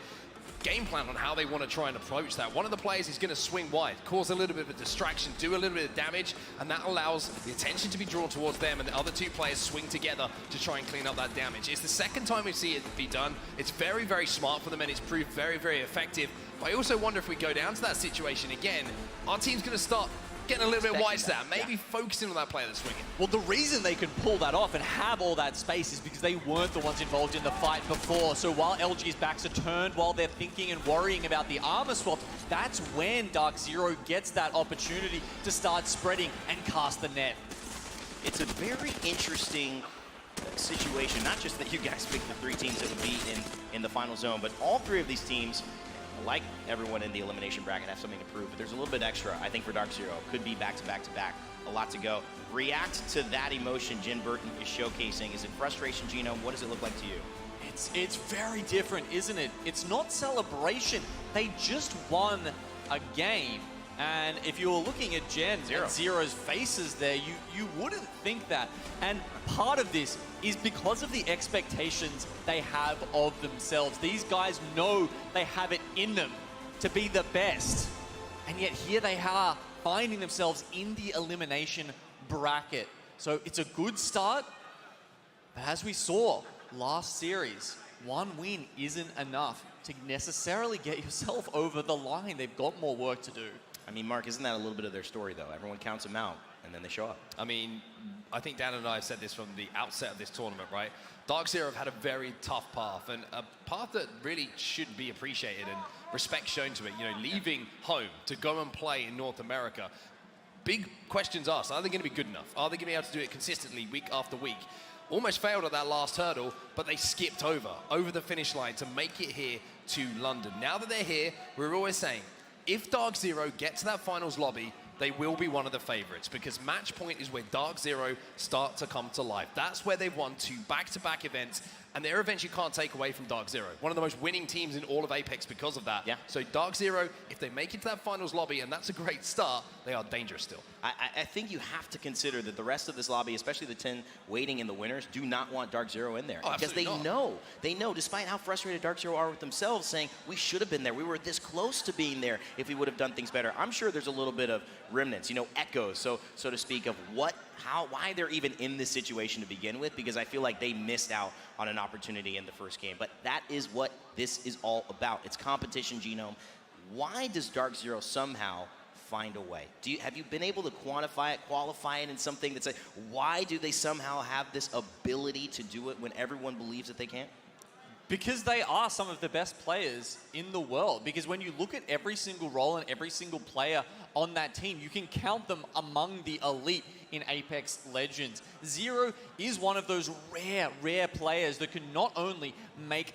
game plan on how they want to try and approach that. One of the players is going to swing wide, cause a little bit of a distraction, do a little bit of damage, and that allows the attention to be drawn towards them, and the other two players swing together to try and clean up that damage. It's the second time we see it be done. It's very, very smart for them, and it's proved very, very effective. But I also wonder if we go down to that situation again, our team's going to start getting a little bit wide stat, maybe focusing on that player that's swinging. Well, the reason they can pull that off and have all that space is because they weren't the ones involved in the fight before. So while LG's backs are turned, while they're thinking and worrying about the armor swap, that's when Dark Zero gets that opportunity to start spreading and cast the net. It's a very interesting situation, not just that you guys picked the three teams that would be in the final zone, but all three of these teams, like everyone in the elimination bracket, have something to prove, but there's a little bit extra, I think, for Dark Zero. Could be back-to-back-to-back, a lot to go. React to that emotion Jen Burton is showcasing. Is it frustration, Gino? What does it look like to you? It's very different, isn't it? It's not celebration. They just won a game. And if you were looking at Jen and Zero's faces there, you wouldn't think that. And part of this is because of the expectations they have of themselves. These guys know they have it in them to be the best. And yet here they are finding themselves in the elimination bracket. So it's a good start. But as we saw last series, one win isn't enough to necessarily get yourself over the line. They've got more work to do. I mean, Mark, isn't that a little bit of their story, though? Everyone counts them out, and then they show up. I mean, I think Dan and I have said this from the outset of this tournament, right? Dark Zero have had a very tough path, and a path that really should be appreciated and respect shown to it. You know, leaving home to go and play in North America. Big questions asked. Are they going to be good enough? Are they going to be able to do it consistently week after week? Almost failed at that last hurdle, but they skipped over the finish line to make it here to London. Now that they're here, we're always saying, if Dark Zero get to that finals lobby, they will be one of the favorites, because match point is where Dark Zero start to come to life. That's where they've won 2 back-to-back events, and they're events you can't take away from Dark Zero. One of the most winning teams in all of Apex because of that. So Dark Zero, if they make it to that finals lobby, and that's a great start, they are dangerous still. I think you have to consider that the rest of this lobby, especially the 10 waiting in the winners, do not want Dark Zero in there. Because they know, despite how frustrated Dark Zero are with themselves, saying, we should have been there. We were this close to being there if we would have done things better. I'm sure there's a little bit of remnants, you know, echoes, so to speak, of why they're even in this situation to begin with, because I feel like they missed out on an opportunity in the first game. But that is what this is all about. It's competition, Genome. Why does Dark Zero somehow find a way? Have you been able to quantify it, qualify it in something that's like, why do they somehow have this ability to do it when everyone believes that they can't? Because they are some of the best players in the world. Because when you look at every single role and every single player on that team, you can count them among the elite in Apex Legends. Zero is one of those rare players that can not only make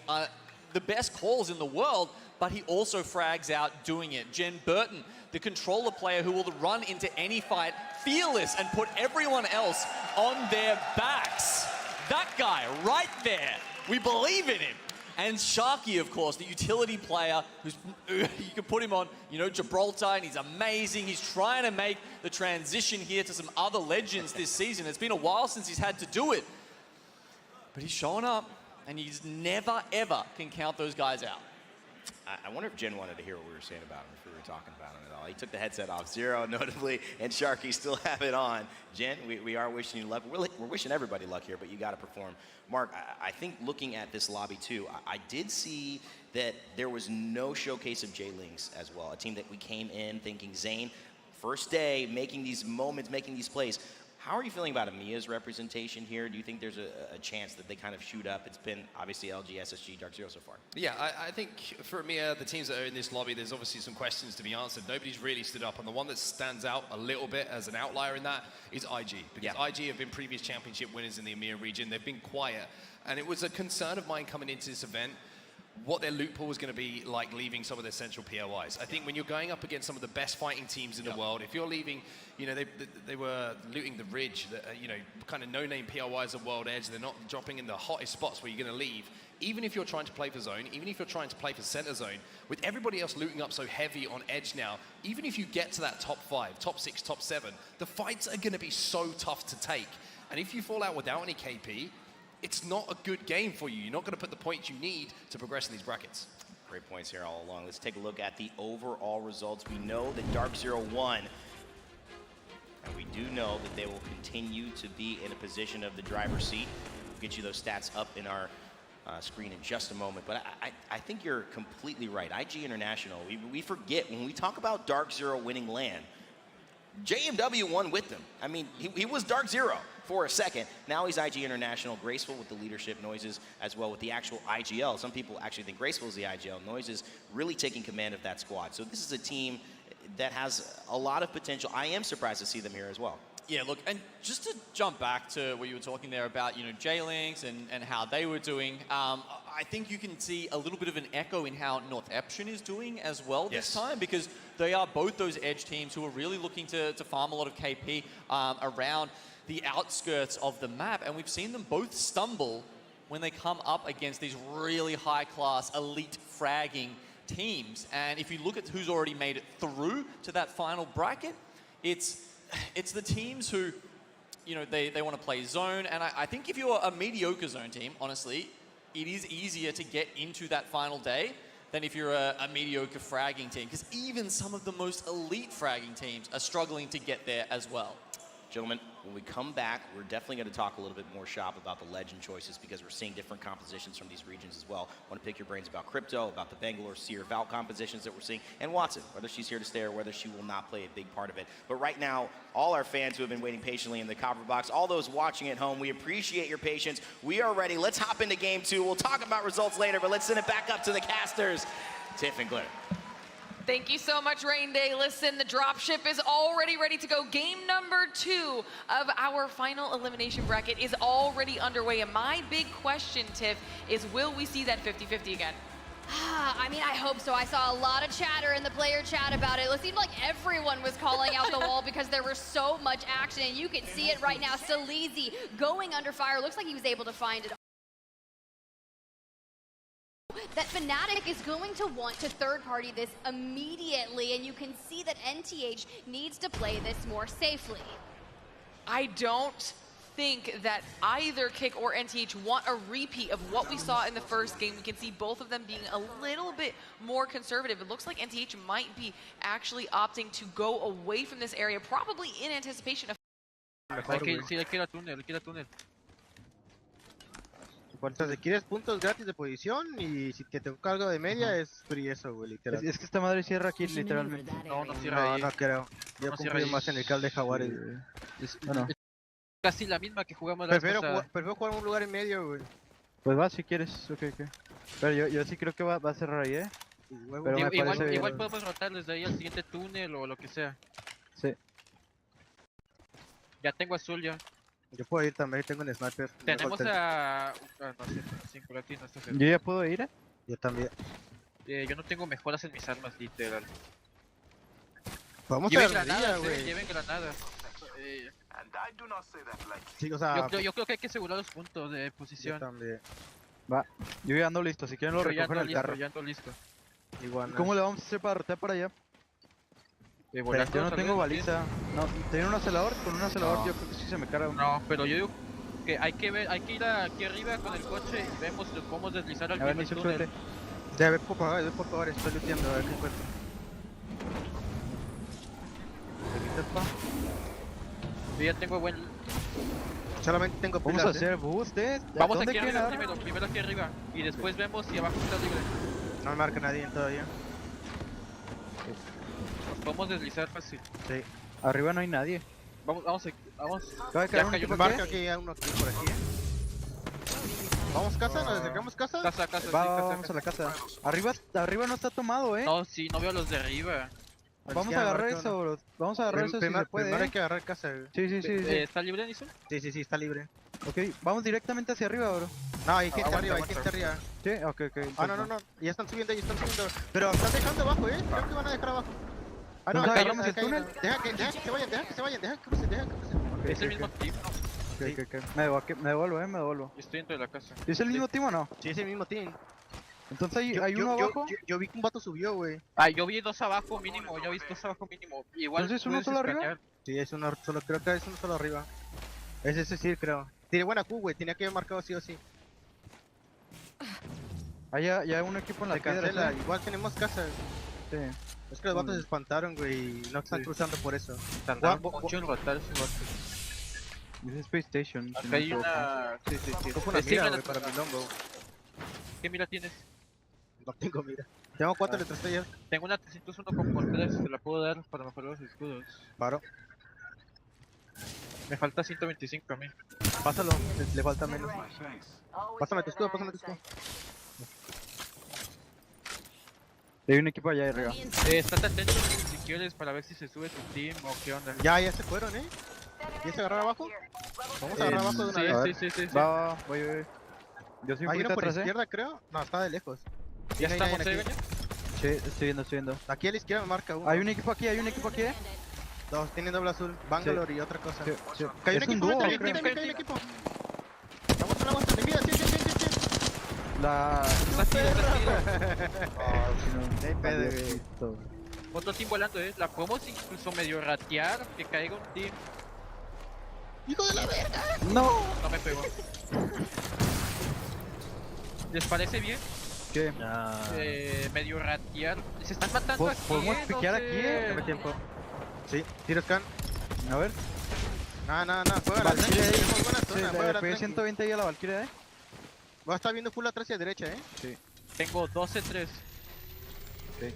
the best calls in the world, but he also frags out doing it. Jen Burton, the controller player who will run into any fight fearless and put everyone else on their backs. That guy right there. We believe in him. And Sharky, of course, the utility player, you can put him on, you know, Gibraltar, and he's amazing. He's trying to make the transition here to some other legends this season. It's been a while since he's had to do it. But he's showing up, and he's never, ever can count those guys out. I wonder if Jen wanted to hear what we were saying about him, if we were talking about him at all. He took the headset off, Zero notably, and Sharky still have it on. Jen, we are wishing you luck. We're wishing everybody luck here, but you got to perform. Mark, I think looking at this lobby too, I did see that there was no showcase of J-Lings as well, a team that we came in thinking Zane, first day, making these moments, making these plays. How are you feeling about EMEA's representation here? Do you think there's a chance that they kind of shoot up? It's been obviously LG, SSG, Dark Zero so far. Yeah, I think for EMEA, the teams that are in this lobby, there's obviously some questions to be answered. Nobody's really stood up, and the one that stands out a little bit as an outlier in that is IG. Because IG have been previous championship winners in the EMEA region. They've been quiet, and it was a concern of mine coming into this event what their loot pool was going to be like leaving some of their central POIs. I think when you're going up against some of the best fighting teams in the world, if you're leaving, you know, they were looting the Ridge, you know, kind of no-name POIs of World Edge, they're not dropping in the hottest spots where you're going to leave. Even if you're trying to play for zone, even if you're trying to play for center zone, with everybody else looting up so heavy on Edge now, even if you get to that top 5, top 6, top 7, the fights are going to be so tough to take. And if you fall out without any KP, it's not a good game for you. You're not going to put the points you need to progress in these brackets. Great points here all along. Let's take a look at the overall results. We know that Dark Zero won, and we do know that they will continue to be in a position of the driver's seat. We'll get you those stats up in our screen in just a moment, but I think you're completely right. IG International, we forget when we talk about Dark Zero winning LAN, JMW won with them. I mean, he was Dark Zero for a second. Now he's IG International, Graceful with the leadership, Noises as well with the actual IGL. Some people actually think Graceful is the IGL. Noises really taking command of that squad. So this is a team that has a lot of potential. I am surprised to see them here as well. Yeah, look, and just to jump back to what you were talking there about, you know, J-Links and how they were doing, I think you can see a little bit of an echo in how North Eption is doing as well this time, because they are both those edge teams who are really looking to farm a lot of KP around the outskirts of the map, and we've seen them both stumble when they come up against these really high-class, elite fragging teams. And if you look at who's already made it through to that final bracket, it's the teams who, you know, they want to play zone. And I think if you're a mediocre zone team, honestly, it is easier to get into that final day than if you're a mediocre fragging team. Because even some of the most elite fragging teams are struggling to get there as well. Gentlemen, when we come back, we're definitely going to talk a little bit more shop about the legend choices because we're seeing different compositions from these regions as well. I want to pick your brains about Crypto, about the Bangalore Seer Val compositions that we're seeing, and Watson, whether she's here to stay or whether she will not play a big part of it. But right now, all our fans who have been waiting patiently in the copper box, all those watching at home, we appreciate your patience. We are ready. Let's hop into game 2. We'll talk about results later, but let's send it back up to the casters, Tiff and Glitter. Thank you so much, Rain Day. Listen, the dropship is already ready to go. Game number 2 of our final elimination bracket is already underway. And my big question, Tiff, is will we see that 50-50 again? I mean, I hope so. I saw a lot of chatter in the player chat about it. It seemed like everyone was calling out the wall because there was so much action, and you can see it right now. Staleezy going under fire. Looks like he was able to find it. That Fnatic is going to want to third-party this immediately, and you can see that NTH needs to play this more safely. I don't think that either Kick or NTH want a repeat of what we saw in the first game. We can see both of them being a little bit more conservative. It looks like NTH might be actually opting to go away from this area, probably in anticipation of... Cuando te quieres puntos gratis de posición y si que te cargo de media es free eso, güey, literal. Es que esta madre cierra aquí literalmente. No cierra ahí. No creo. Yo confío más en el cal de Jaguares, güey. Bueno. Casi la misma que jugamos la prefiero jugar un lugar en medio, güey. Pues va si quieres, ok. Pero yo sí creo que va a cerrar ahí, Pero igual podemos rotar desde ahí al siguiente túnel o lo que sea. Sí. Ya tengo azul ya. Yo puedo ir también, tengo un sniper. Tenemos a... no sé, 5 aquí, no está. ¿Yo ya puedo ir? Yo también. Yo no tengo mejoras en mis armas, literal. Vamos a ver granadas, güey. Lleven granadas. Sí, o sea... Yo creo que hay que asegurar los puntos de posición. Yo también. Va, yo ya ando listo, si quieren lo recojo en el carro. Ya ando listo. Igual. ¿Cómo le vamos a hacer para rotar para allá? Yo no tengo baliza. No, ¿tenía un acelerador? Con un acelerador yo creo que sí se me carga. No, pero yo digo que hay que ir aquí arriba con el coche y vemos cómo deslizar al primer túnel. Ya ve por favor, estoy looteando a ver qué encuentro. ¿Te quitas, pa? Yo ya tengo buen... Solamente tengo pilas. Vamos a hacer boost, Vamos aquí arriba primero aquí arriba y después vemos si abajo está libre. No me marca nadie todavía. Nos podemos deslizar fácil. Sí. Arriba no hay nadie. Vamos. Acaba de caer un equipo Marca aquí a uno aquí por aquí. Vamos casa, nos acercamos casa. Casa. Vamos a la casa. Arriba no está tomado, No, sí, no veo los de arriba. Vamos a agarrar eso, bro. Vamos a agarrar eso si se puede. Primero hay que agarrar casa. Sí. ¿Está libre, Nison? Sí, está libre. Ok, vamos directamente hacia arriba, bro. No, hay gente arriba, hay gente arriba. Sí, ok. No. Ya están subiendo. Pero están dejando abajo, Creo que van a dejar abajo. No, Entonces acá agarramos el túnel. Deja que se vayan, deja que crucen. Es el mismo team, ¿no? Ok. Me devuelvo. Yo estoy dentro de la casa. ¿Es el mismo team o no? Sí, es el mismo team. Entonces hay uno abajo. Yo vi que un vato subió, güey. Yo vi 2 abajo mínimo, Igual. ¿Entonces uno solo arriba? Sí, es uno solo, creo que es uno solo arriba. Es ese sí, creo. Tiene buena Q, güey, tenía que haber marcado sí o sí. Ya hay un equipo en la Se piedra. cancela, igual tenemos casa. Sí. Es que los vatos se espantaron, güey, y no están cruzando por eso. Están mucho en rotar esos vatos. Es Space Station. Acá hay una... Sí. Ocupo una mira, güey, para mi lombo. ¿Qué mira tienes? No tengo mira. Tengo 4 retroceders. Tengo una 301 con 3, te la puedo dar para mejorar los escudos. Paro. Me falta 125 a mí. Pásalo, le falta menos. Pásame tu escudo. Hay un equipo allá arriba. Estate atento si quieres para ver si se sube tu team o qué onda. Ya se fueron, ¿Quieres agarrar abajo? Vamos a agarrar abajo de una vez. Sí. Va, voy. Yo soy un Hay poquito uno por atrás, izquierda, creo. No, está de lejos. ¿Ya estamos ahí, aquí? Sí, estoy viendo. Aquí a la izquierda me marca uno. Hay un equipo aquí, Dos, tienen doble azul. Bangalore y otra cosa. Sí. Hay un equipo, dúo, hay un equipo. Vamos, mira, sí. Otro team volando, La podemos incluso medio ratear, que caiga un team. ¡Hijo de la verga! No me pegó. ¿Les parece bien? ¿Qué? Medio ratear. Se están matando aquí. ¿Podemos piquear aquí? Dame tiempo. Sí, tiro scan. A ver. No, juega la Valkyrie ahí. tenemos buena zona, Sí, juega le la pegué tranqui. 120 ahí a la Valkyrie, Va a estar viendo full atrás y a derecha, Sí. Tengo 12-3. Sí.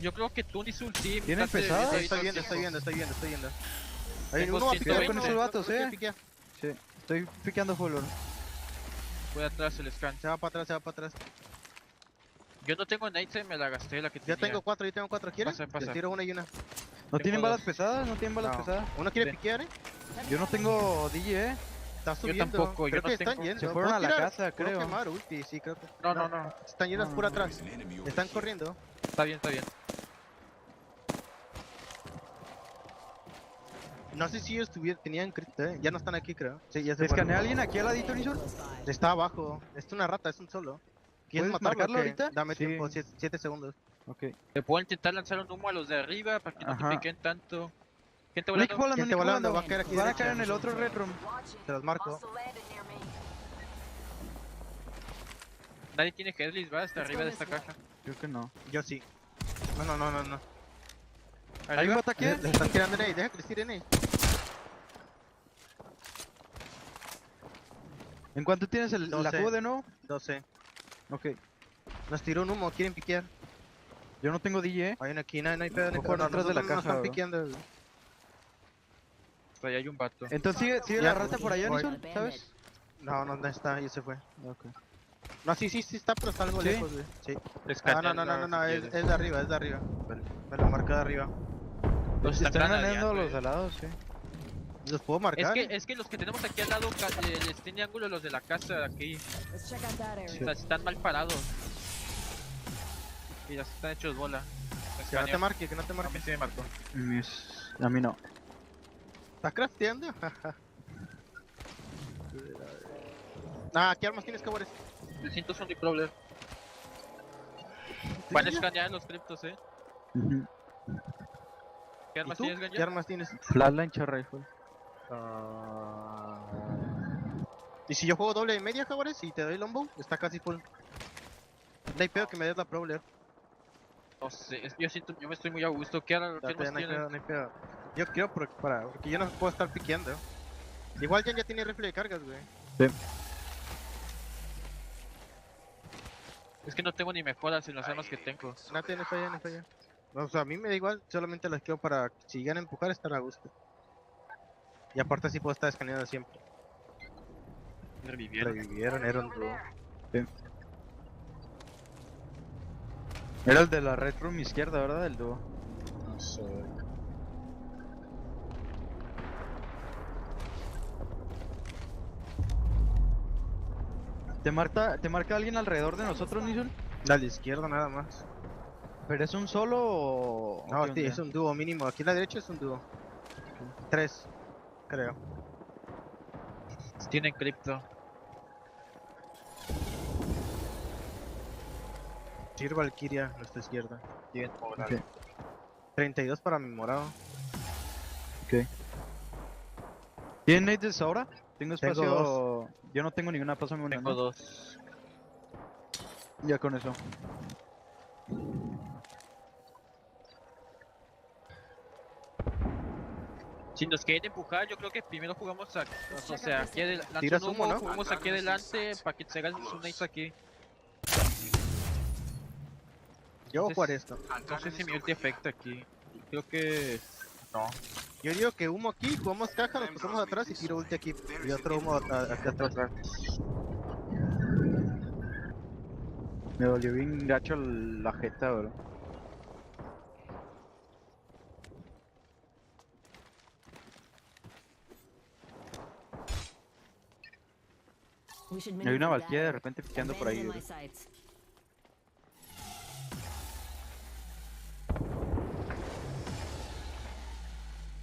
Yo creo que tú ni su team. ¿Tienen pesadas? Estoy viendo. Hay Tengo uno va a 120. piquear con esos vatos, piquea. Sí. Estoy piqueando full, bro. Voy atrás el scan. Se va para atrás. Yo no tengo nades, me la gasté la que tenía. Yo tengo 4, ¿quieres? Pasa. Les tiro una y una. ¿No tienen balas dos. pesadas? ¿Uno quiere piquear, Yo no tengo DJ, Está subiendo. tampoco, creo yo que no están tengo. yendo. Se fueron a la casa, Puedo creo. quemar ulti, sí, creo que. No. Están yendo por atrás. Están corriendo. Está bien. No sé si ellos tenían crit, ya no están aquí, creo. Sí, ya se ¿Escaneé fueron. a alguien aquí al ladito, Nisur? Está abajo. Es una rata, es un solo. ¿Quieres ¿Puedes matarlo marcarlo o qué? ahorita? Dame Sí. tiempo, 7 segundos. Ok. Te puedo intentar lanzar un humo a los de arriba para que no Ajá. te piquen tanto. Gente Un equipo volando. volando, Gente volando, va a caer aquí Van a derecha. caer en el otro red room. Se los marco. Nadie tiene headlist, va hasta arriba de esta caja. Creo que no. Yo sí. No. ¿Hay un bot aquí? Les están tirando en ahí, deja que les tiren ahí. ¿En cuánto tienes la 12. cubo de nuevo? 12. Ok. Nos tiró un humo, quieren piquear. Yo no tengo DJ, Hay una aquí, no hay pedo, Ojo, atrás de la no caja, están bro. piqueando. Ahí hay un vato. Entonces sigue Ya, la rata por allá, voy. Nisur, ¿sabes? No está, ya se fue. Ok. No, sí está, pero está algo ¿Sí? lejos, güey. Sí. Escanea No, si es quieres. de arriba. Me lo marca de arriba. Los Están granadeando, ganando los de al lado, sí. ¿Los puedo marcar? Es que los que tenemos aquí al lado les tiene ángulo los de la casa de aquí. O sea, están mal parados. Y ya están hechos bola. Que no te marque, A mí sí me marcó. A mí no. ¿Estás crafteando? ¿Qué armas tienes, cabores? El 100 son problem. Van a escanear los criptos, ¿Qué armas tienes, Gaño? ¿Qué armas tienes? Flatline rifle. ¿Y si yo juego doble de media, cabores, y te doy lombo? Está casi full. No hay pedo que me des la Prowler. No sé, yo me estoy muy a gusto. ¿Qué armas No hay tienes? pedo, no hay pedo. Yo quiero porque yo no puedo estar piqueando. Igual ya tiene rifle de cargas, güey. Sí. Es que no tengo ni mejoras en las armas que tengo. No falla. O sea, a mí me da igual, solamente las quiero para si llegan a empujar estar a gusto. Y aparte sí puedo estar escaneando siempre. Revivieron. Era un dúo. Sí. Era el de la red room izquierda, ¿verdad? El dúo. No sé. ¿Te marca alguien alrededor de nosotros, Nison? A la izquierda nada más. ¿Pero es un solo o...? No, sí, es un dúo mínimo. Aquí a la derecha es un dúo. 3, creo. Tienen cripto. Sir Valkyria, nuestra izquierda. Tienen morado. Okay. 32 para mi morado. Ok. ¿Tienen nades ahora? Tengo espacio. Tengo 2. Yo no tengo ninguna, pásame una. Tengo 2. Ya con eso. Si nos quieren empujar, yo creo que primero jugamos aquí, o sea, aquí adelante. Tiras humo, ¿no? Jugamos aquí adelante para que se hagan sus nades aquí. Yo voy a jugar esto. No sé si mi ulti afecta aquí. Creo que... no. Yo digo que humo aquí, jugamos caja, nos pasamos atrás y tiro ulti aquí. Y otro humo acá atrás. Me dolió bien gacho la jeta, bro. Hay una Valkyria de repente picando por ahí, bro.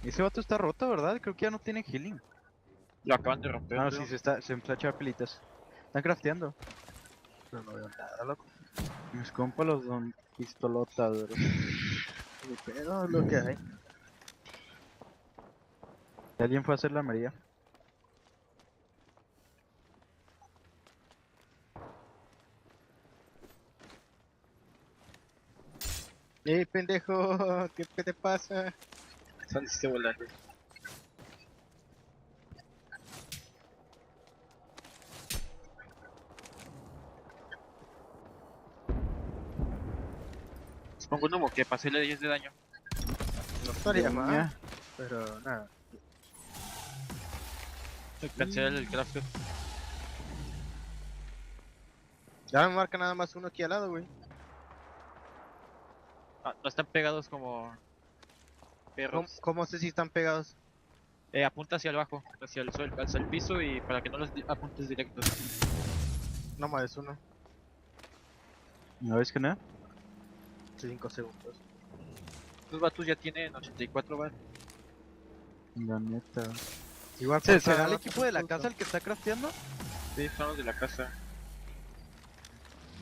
Ese vato está roto, ¿verdad? Creo que ya no tiene healing. Lo acaban de romper. No, sí, se empezó a echar pilitas. Están crafteando. Pero no veo nada, loco. Mis compas los don pistolotas, bro. Pero lo que hay. Alguien fue a hacer la María. Pendejo, ¿qué te pasa? Saliste volando. Pongo un humo que pasé la 10 de daño. No estaría mal, pero nada. Cancela el craft. Ya me marca nada más uno aquí al lado, güey. Ah, no están pegados como perros. ¿Cómo sé si están pegados? Apunta hacia abajo, hacia el suelo, hacia el piso y para que no los apuntes directo. No más uno. ¿No ves que nada? 5 segundos. Los vatos ya tienen 84 bar. La neta. Igual ¿Será el equipo de la casa el que está crafteando? Sí, son los de la casa.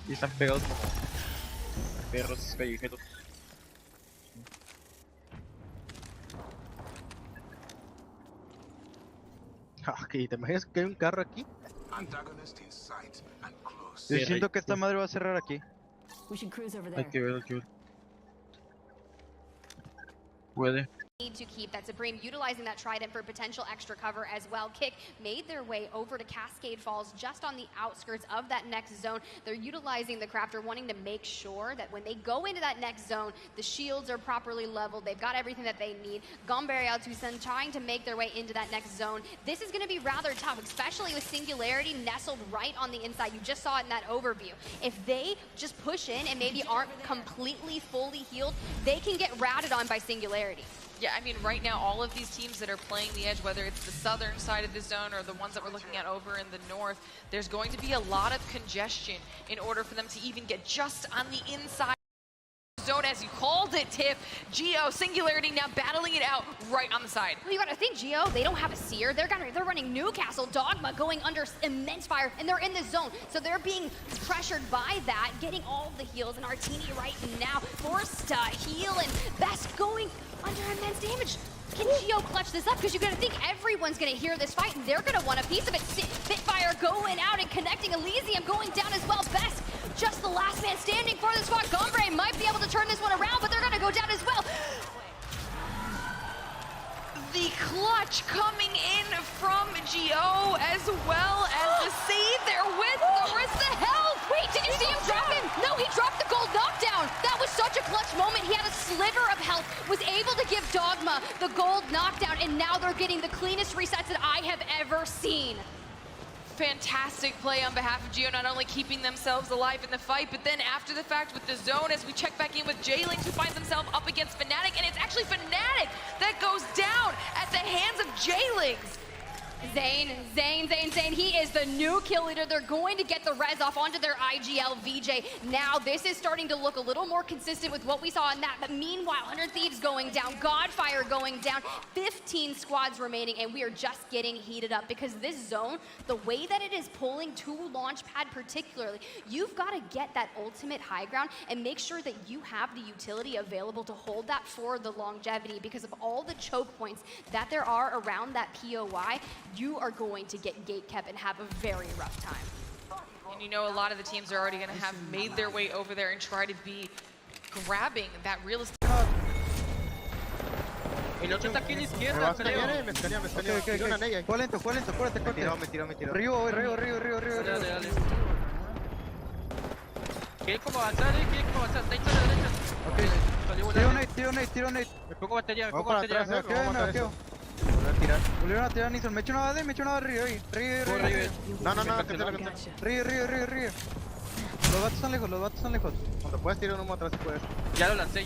Y están pegados como perros callejeros. Ok, ¿te imaginas que hay un carro aquí? Yo siento que esta madre va a cerrar aquí. Hay que ver, Puede. Need to keep that Supreme utilizing that trident for potential extra cover as well. Kick made their way over to Cascade Falls just on the outskirts of that next zone. They're utilizing the crafter, wanting to make sure that when they go into that next zone, the shields are properly leveled. They've got everything that they need. Gomberry Altusen trying to make their way into that next zone. This is going to be rather tough, especially with Singularity nestled right on the inside. You just saw it in that overview. If they just push in and maybe aren't completely fully healed, they can get ratted on by Singularity. Yeah, I mean, right now, all of these teams that are playing the edge, whether it's the southern side of the zone or the ones that we're looking at over in the north, there's going to be a lot of congestion in order for them to even get just on the inside zone, as you called it, Tiff. Geo, Singularity now battling it out right on the side. Well, you gotta think, Geo, they don't have a seer. They're running Newcastle, Dogma going under immense fire, and they're in the zone. So they're being pressured by that, getting all the heals, and Artini right now forced to heal, and Best going under immense damage. Can Geo clutch this up? Because you gotta think everyone's gonna hear this fight, and they're gonna want a piece of it. Spitfire going out and connecting Elysium going down as well. Best just the last man standing for this spot. Gombre might be able to turn this one around, but they're gonna go down as well. The clutch coming in from Geo as well as the save there with Larissa Health. Wait, did you see him drop him? No, he dropped the gold knockdown. That was such a clutch moment. He had a sliver of health, was able to give Dogma the gold knockdown, and now they're getting the cleanest resets that I have ever seen. Fantastic play on behalf of Geo, not only keeping themselves alive in the fight, but then after the fact with the zone, as we check back in with J-Links, who finds himself up against Fnatic, and it's actually Fnatic that goes down at the hands of J-Links. Zane, he is the new kill leader. They're going to get the res off onto their IGL VJ. Now this is starting to look a little more consistent with what we saw in that, but meanwhile, 100 Thieves going down, Godfire going down, 15 squads remaining, and we are just getting heated up because this zone, the way that it is pulling to Launchpad particularly, you've got to get that ultimate high ground and make sure that you have the utility available to hold that for the longevity because of all the choke points that there are around that POI. You are going to get gatekept and have a very rough time. And you know, a lot of the teams are already going to have made their way over there and try to be grabbing that real estate. El otro está aquí a la izquierda, creo. Me escaneó. Tiro una Ney. Juega lento, córrete. Me tiró. Río. Dale. Quiere como avanzar, Derecha. Ok. Tiro Nate. Me pongo batería, Me vaqueo. Volvieron a tirar Nixon. Me echo una de Río ahí. Río. No. Río. Los vatos están lejos. Cuando puedes tirar uno atrás si puedes. Ya lo lancé.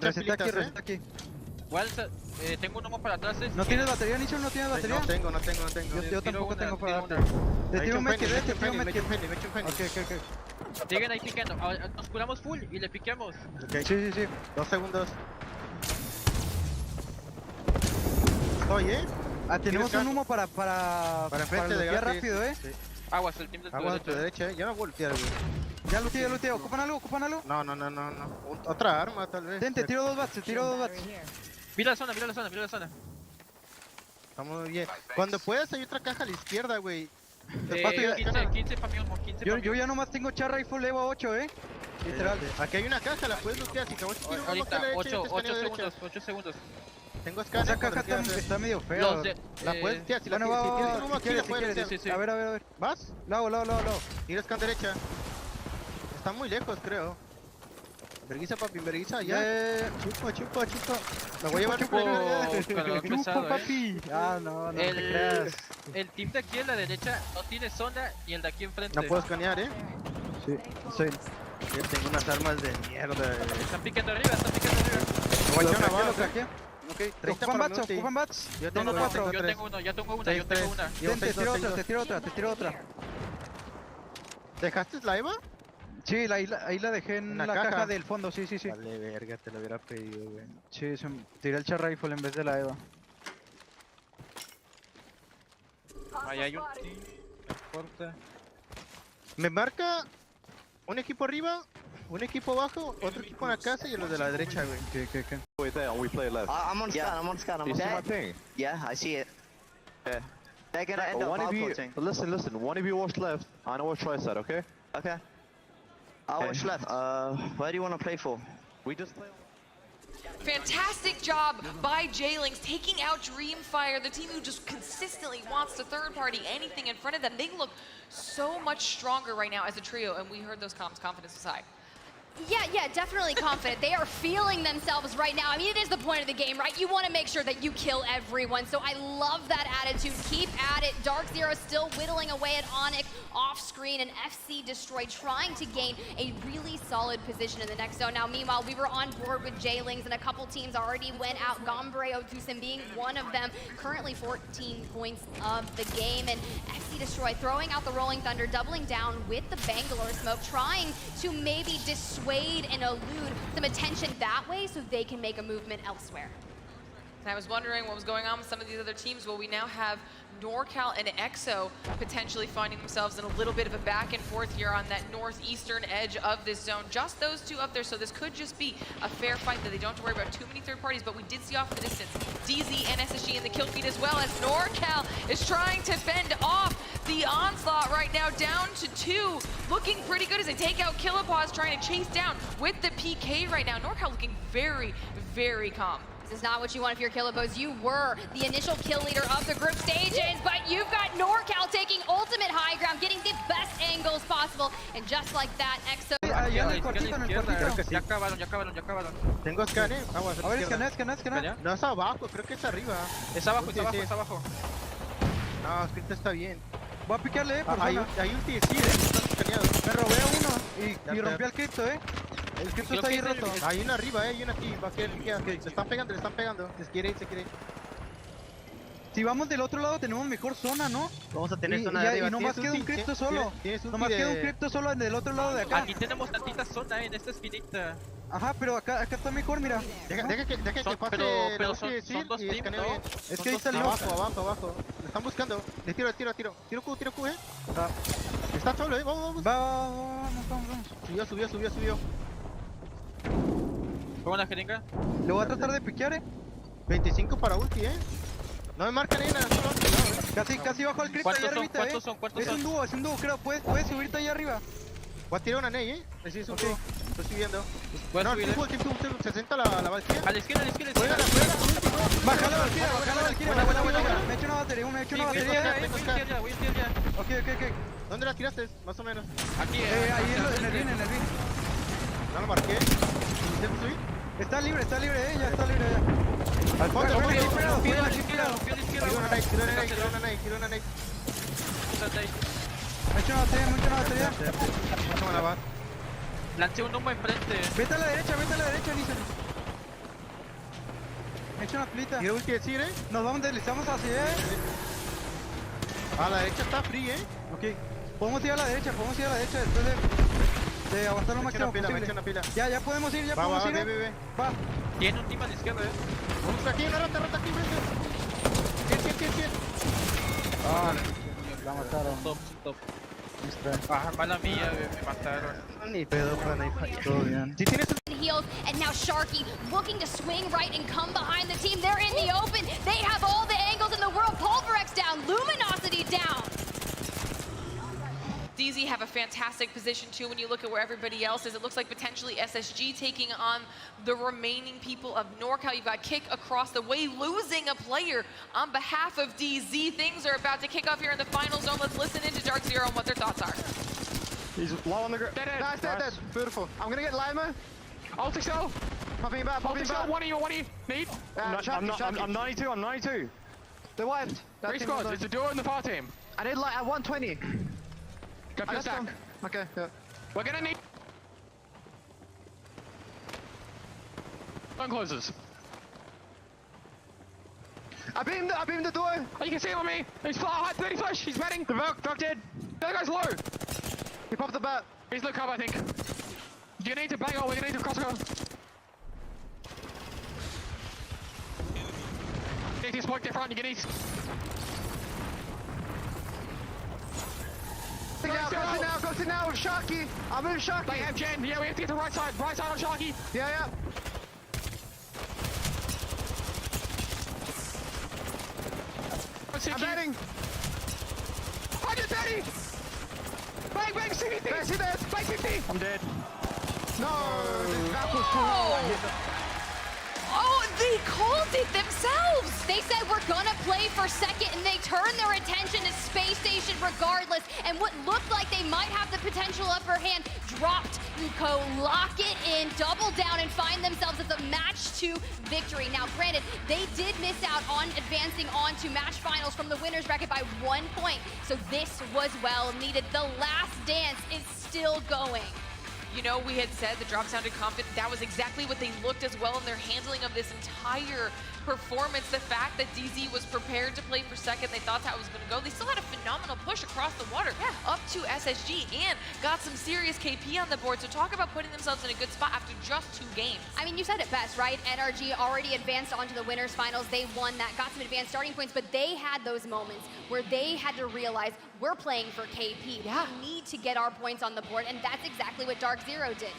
Reseté aquí. Igual, tengo un humo para atrás. ¿No tienes batería, Nixon? ¿No tienes batería? No tengo. Yo tampoco tengo para darte. Te tiro un medkit, Me echo un Fenny. Ok. Siguen ahí picando. Nos curamos full y le piqueamos. Ok. Sí. 2 segundos. Estoy, tenemos un humo para enfrente de gratis. Rápido, Sí. Aguas, el team de tu derecha. Ya me voy a voltear, güey. Ya luteo. ¿Ocupan algo? No. Otra arma, tal vez. Te tiro 2 bats, Mira la zona. Estamos bien. Cuando puedas hay otra caja a la izquierda, güey. 15 para mí, 15 Yo ya nomás tengo char rifle Evo 8, literal. Aquí hay una caja, la puedes lootear. Si te voy a tirar ahorita, 8 segundos. Tengo escáner. Esa caja está medio fea. La puedes tirar. Si tienes un humo aquí, la puedes tirar. A ver. ¿Vas? Lo hago. Tira scan derecha. Está muy lejos, creo. Verguiza, papi, ya. Chupa. Me voy a llevar Chupa, papi. No te creas. El team de aquí a la derecha no tiene zona y el de aquí enfrente. No puedo escanear, Sí, soy. Yo tengo unas armas de mierda. Están picando arriba. Me voy a echar una bala, ¿Ocupan bats? Yo tengo 4. Yo tengo una. Te tiro otra. ¿Dejaste la EVA? Sí, ahí la dejé en la caja del fondo, sí. Vale, verga, te lo hubiera pedido, güey. Sí, tiré el char rifle en vez de la EVA. Ahí hay un team. Corta. Me marca un equipo arriba, un equipo abajo, otro equipo en la casa y los de la derecha, güey. ¿Qué? Wait there, we play left. I'm on scan. You see my ping? Yeah, I see it. Yeah. They're gonna end up outputting. Listen, one of you watch left, I know what try side, okay? Okay. I'll watch left. Where do you want to play for? We just play. Fantastic job by J-Links taking out Dreamfire, the team who just consistently wants to third party anything in front of them. They look so much stronger right now as a trio, and we heard those comms, confidence aside. Yeah, definitely confident. They are feeling themselves right now. I mean, it is the point of the game, right? You want to make sure that you kill everyone. So I love that attitude. Keep at it. Dark Zero still whittling away at Onyx off screen, and FC Destroy trying to gain a really solid position in the next zone. Now, meanwhile, we were on board with J-Lings, and a couple teams already went out. Gombre Otusim being one of them. Currently 14 points of the game, and FC Destroy throwing out the Rolling Thunder, doubling down with the Bangalore smoke, trying to maybe dissuade and elude some attention that way so they can make a movement elsewhere. And I was wondering what was going on with some of these other teams. Well, we now have NorCal and EXO potentially finding themselves in a little bit of a back and forth here on that northeastern edge of this zone. Just those two up there, so this could just be a fair fight that they don't have to worry about too many third parties, but we did see off in the distance DZ and SSG in the kill feed as well, as NorCal is trying to fend off the onslaught right now, down to 2, looking pretty good as they take out Killapause, trying to chase down with the PK right now. NorCal looking very, very calm. This is not what you want if you're Killapause. You were the initial kill leader of the group stages, but you've got NorCal taking ultimate high ground, getting the best angle angles possible. And just like that, EXO... Ya acabaron. Tengo scan, Aguas. A ver, escanea. No, es abajo, creo que es arriba. Es abajo. No, Sprinta está bien. Voy a picarle, por Hay un TSC, están escaneados. Me robé a uno y rompí al cripto, El cripto está ahí roto. Hay uno arriba, hay uno aquí. Va a quedar. Le están pegando. Se quiere ir. Si vamos del otro lado tenemos mejor zona, ¿no? Vamos a tener zona de arriba. Y nomás queda un cripto solo. Nomás queda un cripto solo del otro lado de acá. Aquí tenemos tantita zona en esta esquinita. Ajá, pero acá está mejor, mira. Deja que pase. Pero son dos teams, ¿no? Es que ahí está el abajo. Le están buscando. Le tiro. Tiro Q, Está solo, vamos. Vamos. Subió. ¿Cómo la jeringa? Le voy a tratar de piquear, 25 para ulti, No me marcan ahí nada, solo Casi bajo el cripto allá arriba, ¿Cuántos son? Es un dúo, creo. Puedes subirte allá arriba. Voy a tirar una ney, Sí, es un dúo. Estoy subiendo. Puedes subir, 60 la valquiria. A la izquierda. Fuera. Baja la valquiria. Buena. Me he hecho una batería, Voy Ok. ¿Dónde la tiraste? Más o menos. Aquí, ahí en el bin. No lo marqué. ¿Intento subir? Está libre, ya está libre. Al fondo, Tiro a la izquierda. Quiero una nade. Me he hecho una batería. Vamos a lavar. Lancé un humo enfrente. Vete a la derecha, Nissan. Me he hecho una plita. ¿Y el ulti decir, Nos deslizamos hacia A la derecha está free, Ok. Podemos ir a la derecha después de aguantar lo máximo posible. Ya podemos ir, Ve. Va. Tiene un team a la izquierda, Vamos aquí, una rota aquí, frente. 100. La mataron. Top. Mala mía, me mataron. Ni pedo, todo bien. Si tienes heals, and now Sharky looking to swing right and come behind the team. They're in the open. They have all the angles in the world. Pulverex down, Luminosity down. DZ have a fantastic position too when you look at where everybody else is. It looks like potentially SSG taking on the remaining people of NorCal. You've got Kick across the way, losing a player on behalf of DZ. Things are about to kick off here in the final zone. Let's listen into Dark Zero and what their thoughts are. He's low on the ground. Dead. Beautiful. I'm gonna get Lima. Ulti cell. Popping back. One of you. Need? I'm 92. They wiped. 3 squads. It's a duo in the far team. I need at 120. Go for the stack. Okay, yeah. We're gonna need... Zone closes. I beamed the door. Oh, you can see him on me. He's far high, 30 flash. He's batting. The Valk dead. The other guy's low. He popped the bat. He's low cover, I think. You need to bang on. We're gonna need to cross over. You need to smoke their front. You need... Go to now with Sharky. I'm in Sharky. They have Jen. Yeah, we have to get the right side on Sharky. Yeah. I'm batting. 130. Bang, CVT. See that? Bang 50. I'm dead. No, that was too. Oh, they called it themselves! They said we're gonna play for second, and they turned their attention to Space Station regardless, and what looked like they might have the potential upper hand dropped. Go lock it in, double down, and find themselves as a match 2 victory. Now, granted, they did miss out on advancing on to match finals from the winner's bracket by 1 point, so this was well needed. The last dance is still going. You know, we had said the drop sounded confident. That was exactly what they looked as well in their handling of this entire performance. The fact that DZ was prepared to play for second, they thought that was going to go. They still had a phenomenal push across the water up to SSG and got some serious KP on the board. So talk about putting themselves in a good spot after just 2 games. I mean, you said it best, right? NRG already advanced onto the winners finals. They won that, got some advanced starting points, but they had those moments where they had to realize we're playing for KP. We need to get our points on the board, and that's exactly what Dark Zero did.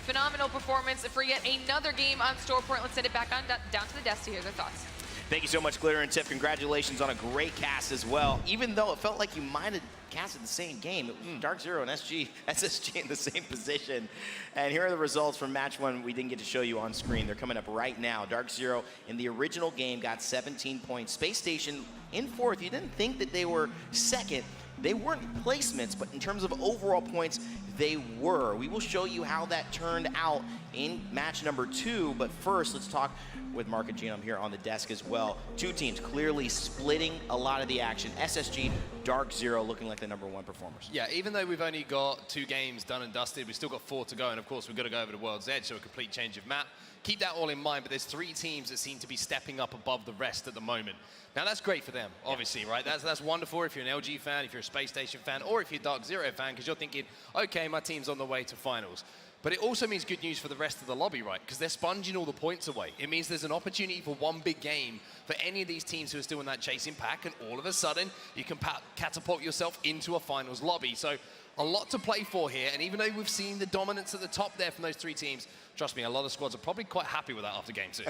Phenomenal performance for yet another game on Storeport. Let's send it back on down to the desk to hear their thoughts. Thank you so much, Glitter and Tip. Congratulations on a great cast as well. Even though it felt like you might have casted the same game, it was Dark Zero and SSG in the same position. And here are the results from match 1 we didn't get to show you on screen. They're coming up right now. Dark Zero in the original game got 17 points. Space Station in 4th. You didn't think that they were second, They weren't placements, but in terms of overall points, they were. We will show you how that turned out in match number 2, but first, let's talk with Mark and Genome here on the desk as well. Two teams clearly splitting a lot of the action. SSG, Dark Zero looking like the #1 performers. Yeah, even though we've only got 2 games done and dusted, we've still got 4 to go, and of course we've got to go over to World's Edge, so a complete change of map. Keep that all in mind, but there's 3 teams that seem to be stepping up above the rest at the moment. Now that's great for them, obviously, right? That's wonderful if you're an LG fan, if you're a Space Station fan, or if you're a Dark Zero fan, because you're thinking, okay, my team's on the way to finals. But it also means good news for the rest of the lobby, right? Because they're sponging all the points away. It means there's an opportunity for one big game for any of these teams who are still in that chasing pack, and all of a sudden, you can catapult yourself into a finals lobby. So a lot to play for here, and even though we've seen the dominance at the top there from those 3 teams, trust me, a lot of squads are probably quite happy with that after game 2.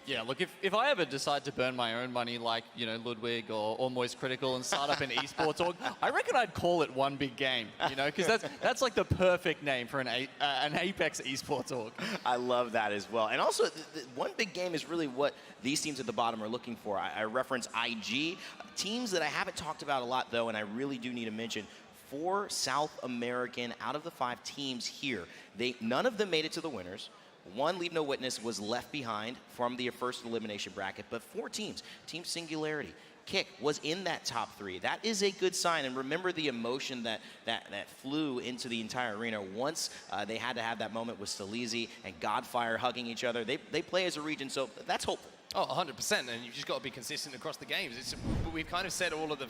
Yeah, look, if I ever decide to burn my own money like, you know, Ludwig or Moist Critical and start up an esports org, I reckon I'd call it One Big Game, you know, because that's like the perfect name for an Apex esports org. I love that as well. And also, the One Big Game is really what these teams at the bottom are looking for. I reference IG, teams that I haven't talked about a lot, though, and I really do need to mention. 4 South American out of the 5 teams here. None of them made it to the winners. 1 Leave No Witness was left behind from the first elimination bracket, but 4 teams. Team Singularity, Kick was in that top 3. That is a good sign, and remember the emotion that flew into the entire arena once they had to have that moment with Staleezy and Godfire hugging each other. They play as a region, so that's hopeful. Oh, 100%, and you've just got to be consistent across the games. We've kind of said all of the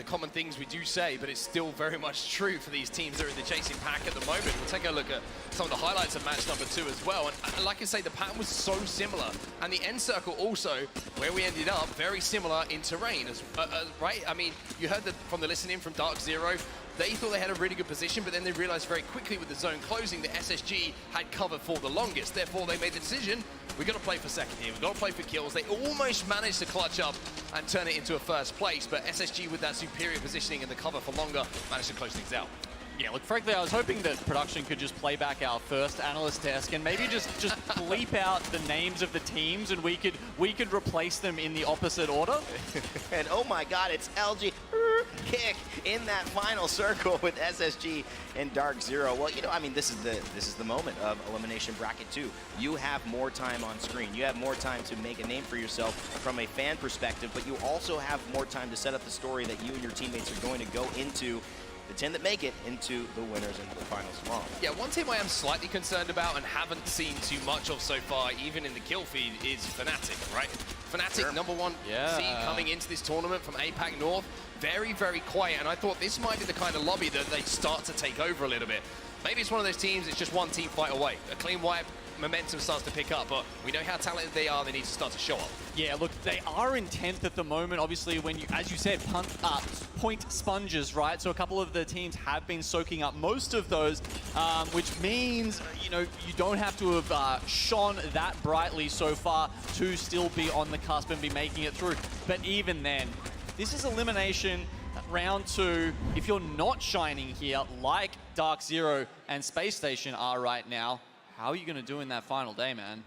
common things we do say, but it's still very much true for these teams that are in the chasing pack at the moment. We'll take a look at some of the highlights of match number 2 as well. And like I say, the pattern was so similar. And the end circle also, where we ended up, very similar in terrain, right? I mean, you heard from the listening from Dark Zero, they thought they had a really good position, but then they realized very quickly with the zone closing that SSG had cover for the longest. Therefore, they made the decision, we've got to play for second here. We've got to play for kills. They almost managed to clutch up and turn it into a first place, but SSG with that superior positioning and the cover for longer managed to close things out. Yeah, look, frankly, I was hoping that production could just play back our first analyst desk and maybe just bleep out the names of the teams, and we could replace them in the opposite order. And oh my God, it's LG Kick in that final circle with SSG and Dark Zero. Well, you know, I mean, this is the moment of elimination bracket 2. You have more time on screen. You have more time to make a name for yourself from a fan perspective, but you also have more time to set up the story that you and your teammates are going to go into. The 10 that make it into the winners into the finals tomorrow. Yeah, one team I am slightly concerned about and haven't seen too much of so far, even in the kill feed, is Fnatic, right? Fnatic, Sure. #1 seed coming into this tournament from APAC North. Very, very quiet, and I thought this might be the kind of lobby that they start to take over a little bit. Maybe it's one of those teams, it's just one team fight away. A clean wipe, momentum starts to pick up, but we know how talented they are, they need to start to show up. Yeah, look, they are in 10th at the moment. Obviously, when you, as you said, point sponges, right? So a couple of the teams have been soaking up most of those, which means, you know, you don't have to have shone that brightly so far to still be on the cusp and be making it through. But even then, this is elimination round 2. If you're not shining here, like Dark Zero and Space Station are right now, how are you going to do in that final day, man?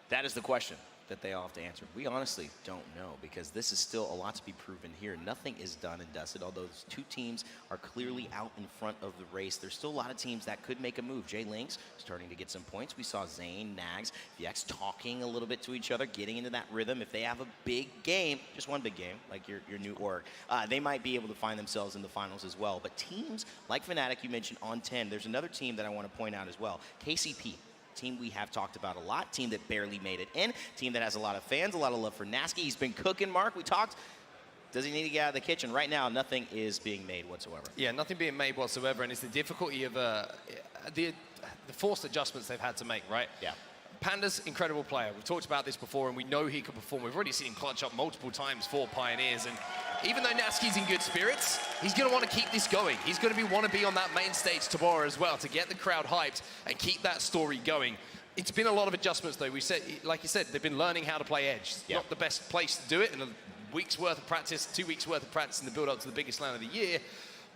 That is the question that they all have to answer. We honestly don't know, because this is still a lot to be proven here. Nothing is done and dusted, although those 2 teams are clearly out in front of the race. There's still a lot of teams that could make a move. J-Links starting to get some points. We saw Zane, Nags, VX talking a little bit to each other, getting into that rhythm. If they have a big game, just one big game, like your new org, they might be able to find themselves in the finals as well. But teams like Fnatic, you mentioned on 10, there's another team that I want to point out as well, KCP. Team we have talked about a lot, team that barely made it in, team that has a lot of fans, a lot of love for Nasky. He's been cooking, Mark. We talked. Does he need to get out of the kitchen? Right now, nothing is being made whatsoever. Yeah, nothing being made whatsoever, and it's the difficulty of the forced adjustments they've had to make, right? Yeah. Panda's incredible player. We've talked about this before, and we know he can perform. We've already seen him clutch up multiple times for Pioneers, and even though Nasky's in good spirits, he's going to want to keep this going. He's going to want to be on that main stage tomorrow as well to get the crowd hyped and keep that story going. It's been a lot of adjustments, though. We said, like you said, they've been learning how to play Edge. Yeah. Not the best place to do it in a week's worth of practice, 2 weeks worth of practice in the build-up to the biggest LAN of the year,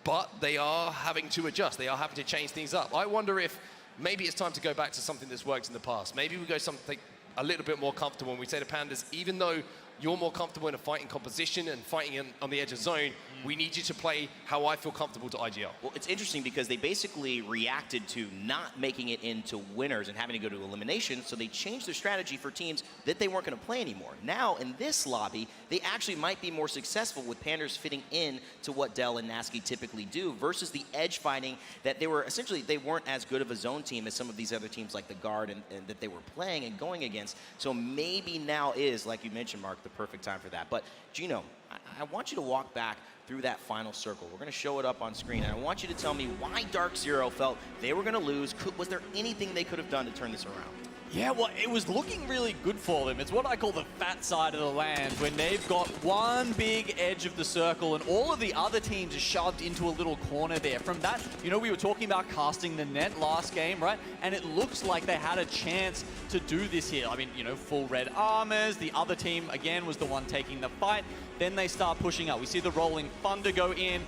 but they are having to adjust. They are having to change things up. I wonder if maybe it's time to go back to something that's worked in the past. Maybe we go something a little bit more comfortable when we say to Pandas, even though you're more comfortable in a fighting composition and fighting on the edge of zone. We need you to play how I feel comfortable to IGL. Well, it's interesting because they basically reacted to not making it into winners and having to go to elimination, so they changed their strategy for teams that they weren't going to play anymore. Now, in this lobby, they actually might be more successful with Panders fitting in to what Dell and Nasky typically do versus the edge fighting that they were essentially, they weren't as good of a zone team as some of these other teams like the Guard and that they were playing and going against. So maybe now is, like you mentioned, Mark, the perfect time for that. But Gino, I want you to walk back through that final circle. We're going to show it up on screen, and I want you to tell me why Dark Zero felt they were going to lose. Was there anything they could have done to turn this around? Yeah, well, it was looking really good for them. It's what I call the fat side of the land, when they've got one big edge of the circle and all of the other teams are shoved into a little corner there. From that, you know, we were talking about casting the net last game, right? And it looks like they had a chance to do this here. I mean, you know, full red armors. The other team, again, was the one taking the fight. Then they start pushing up. We see the Rolling Thunder go in.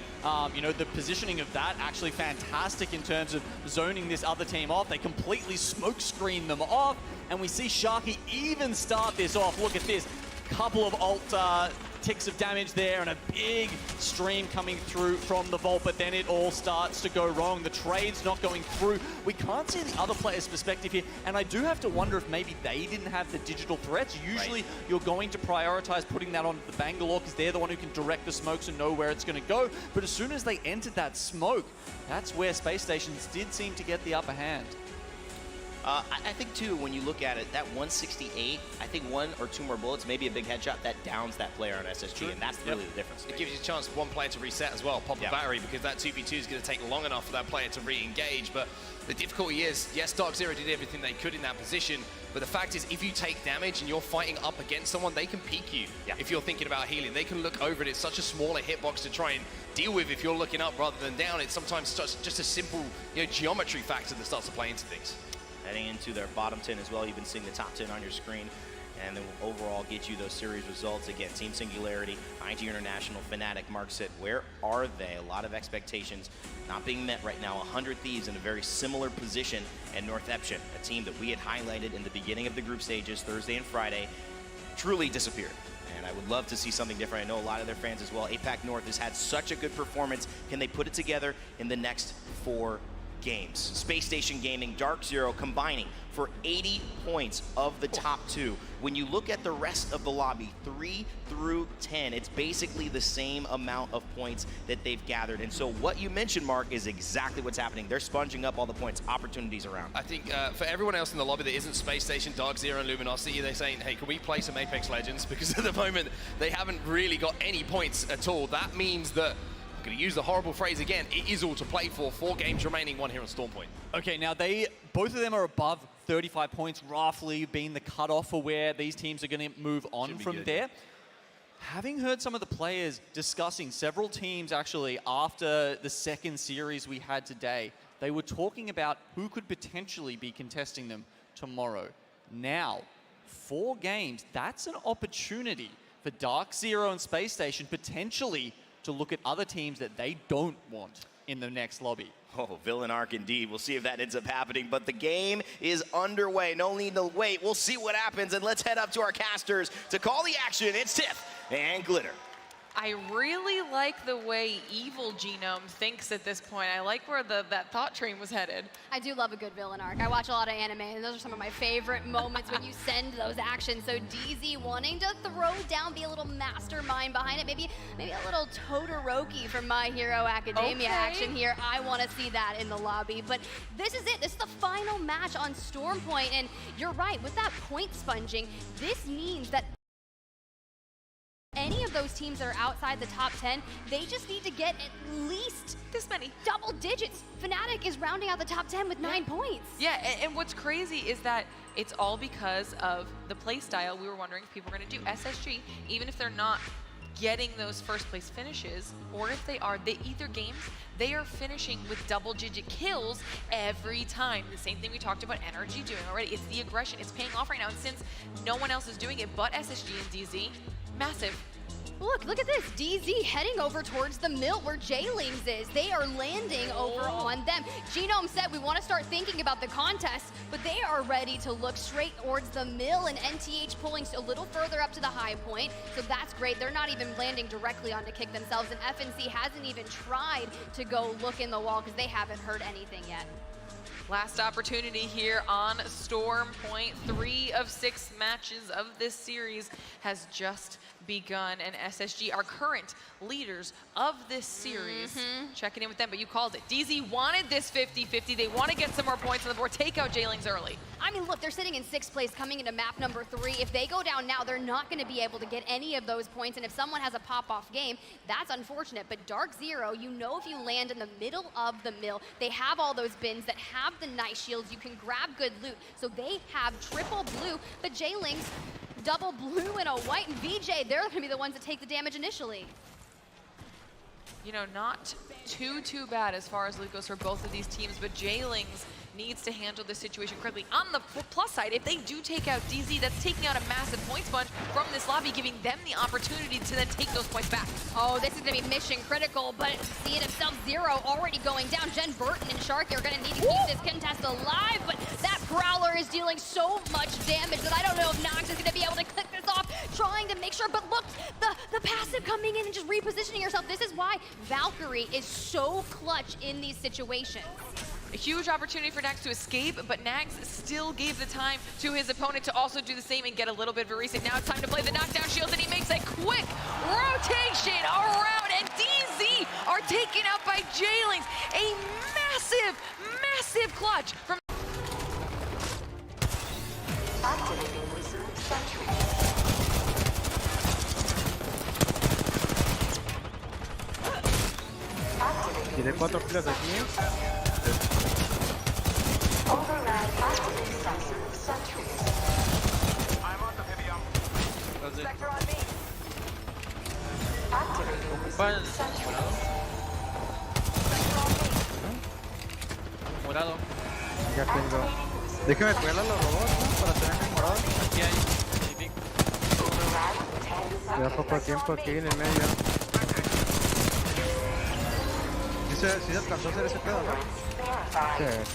You know, the positioning of that actually fantastic in terms of zoning this other team off. They completely smoke screen them off. And we see Sharky even start this off. Look at this. Couple of ult ticks of damage there and a big stream coming through from the vault, but then it all starts to go wrong. The trade's not going through. We can't see the other player's perspective here, and I do have to wonder if maybe they didn't have the digital threats. Usually you're going to prioritize putting that onto the Bangalore because they're the one who can direct the smokes and know where it's going to go. But as soon as they entered that smoke, that's where Space Stations did seem to get the upper hand. I think, too, when you look at it, that 168, I think one or two more bullets, maybe a big headshot, that downs that player on SSG, and that's really the difference. It gives you a chance for one player to reset as well, pop a battery, because that 2v2 is going to take long enough for that player to re-engage. But the difficulty is, yes, Dark Zero did everything they could in that position, but the fact is, if you take damage and you're fighting up against someone, they can peek you. If you're thinking about healing, they can look over it. It's such a smaller hitbox to try and deal with if you're looking up rather than down. It's sometimes just a simple, you know, geometry factor that starts to play into things. Heading into their bottom 10 as well. You've been seeing the top 10 on your screen, and then we'll overall get you those series results. Again, Team Singularity, IG International, Fnatic, Mark said, where are they? A lot of expectations not being met right now. 100 Thieves in a very similar position, and North Eption, a team that we had highlighted in the beginning of the group stages, Thursday and Friday, truly disappeared. And I would love to see something different. I know a lot of their fans as well. APAC North has had such a good performance. Can they put it together in the next 4 games? Space Station Gaming, Dark Zero combining for 80 points of the top 2. When you look at the rest of the lobby, 3 through 10, it's basically the same amount of points that they've gathered. And so what you mentioned, Mark, is exactly what's happening. They're sponging up all the points, opportunities around. I think for everyone else in the lobby that isn't Space Station, Dark Zero, and Luminosity, they're saying, hey, can we play some Apex Legends? Because at the moment, they haven't really got any points at all. That means that, I'm going to use the horrible phrase again, it is all to play for. 4 games remaining, 1 here on Storm Point. Okay, now both of them are above 35 points, roughly being the cutoff for where these teams are going to move on from there. Having heard some of the players discussing, several teams actually, after the second series we had today, they were talking about who could potentially be contesting them tomorrow. Now, 4 games, that's an opportunity for Dark Zero and Space Station potentially to look at other teams that they don't want in the next lobby. Oh, Villain Arc indeed. We'll see if that ends up happening, but the game is underway. No need to wait. We'll see what happens, and let's head up to our casters to call the action. It's Tiff and Glitter. I really like the way Evil Genome thinks at this point. I like where that thought train was headed. I do love a good villain arc. I watch a lot of anime, and those are some of my favorite moments when you send those actions. So DZ wanting to throw down, be a little mastermind behind it. Maybe a little Todoroki from My Hero Academia action here. I want to see that in the lobby. But this is it. This is the final match on Storm Point, and you're right. With that point sponging, this means that any of those teams that are outside the top 10, they just need to get at least this many double digits. Fnatic is rounding out the top 10 with 9 points. Yeah, and what's crazy is that it's all because of the play style. We were wondering if people were going to do SSG, even if they're not getting those first place finishes, or if they are, either games, they are finishing with double-digit kills every time. The same thing we talked about NRG doing already. It's the aggression. It's paying off right now, and since no one else is doing it but SSG and DZ, massive. Look at this. DZ heading over towards the mill where J-Lings is. They are landing over on them. Genome said we want to start thinking about the contest, but they are ready to look straight towards the mill, and NTH pulling a little further up to the high point. So that's great. They're not even landing directly on to kick themselves, and FNC hasn't even tried to go look in the wall because they haven't heard anything yet. Last opportunity here on Storm Point. 3 of 6 matches of this series has just begun, and SSG are current leaders of this series. Checking in with them, but you called it. DZ wanted this 50-50. They want to get some more points on the board. Take out J-Lings early. I mean, look, they're sitting in 6th place coming into map number 3. If they go down now, they're not going to be able to get any of those points, and if someone has a pop-off game, that's unfortunate. But Dark Zero, you know, if you land in the middle of the mill, they have all those bins that have the nice shields. You can grab good loot, so they have triple blue, but J-Lings double blue and a white, and VJ, they're going to be the ones that take the damage initially. You know, not too bad as far as loot goes for both of these teams, but J-Lings needs to handle this situation correctly. On the plus side, if they do take out DZ, that's taking out a massive point sponge from this lobby, giving them the opportunity to then take those points back. Oh, this is going to be mission critical, but see it himself, Zero already going down. Jen Burton and Sharky are going to need to keep this contest alive, but that Prowler is dealing so much damage that I don't know if Nox is going to be able to click this off, trying to make sure, but look, the passive coming in and just repositioning yourself. This is why Valkyrie is so clutch in these situations. A huge opportunity for Nags to escape, but Nags still gave the time to his opponent to also do the same and get a little bit of a reset. Now it's time to play the knockdown shields, and he makes a quick rotation around, and DZ are taken out by J-Lings. A massive clutch from... Activating wizard sentry. Tiene 4 filas aquí. Override activate sensor sentries. I'm on the heavy armor. Sector on me. Activating wizard sentries. Morado. Ya tengo. Déjame pegarle a los robots, ¿no? Para tener el morado. Aquí hay. Queda poco tiempo aquí en el medio. ¿Sí se alcanzó a hacer ese pedo, no?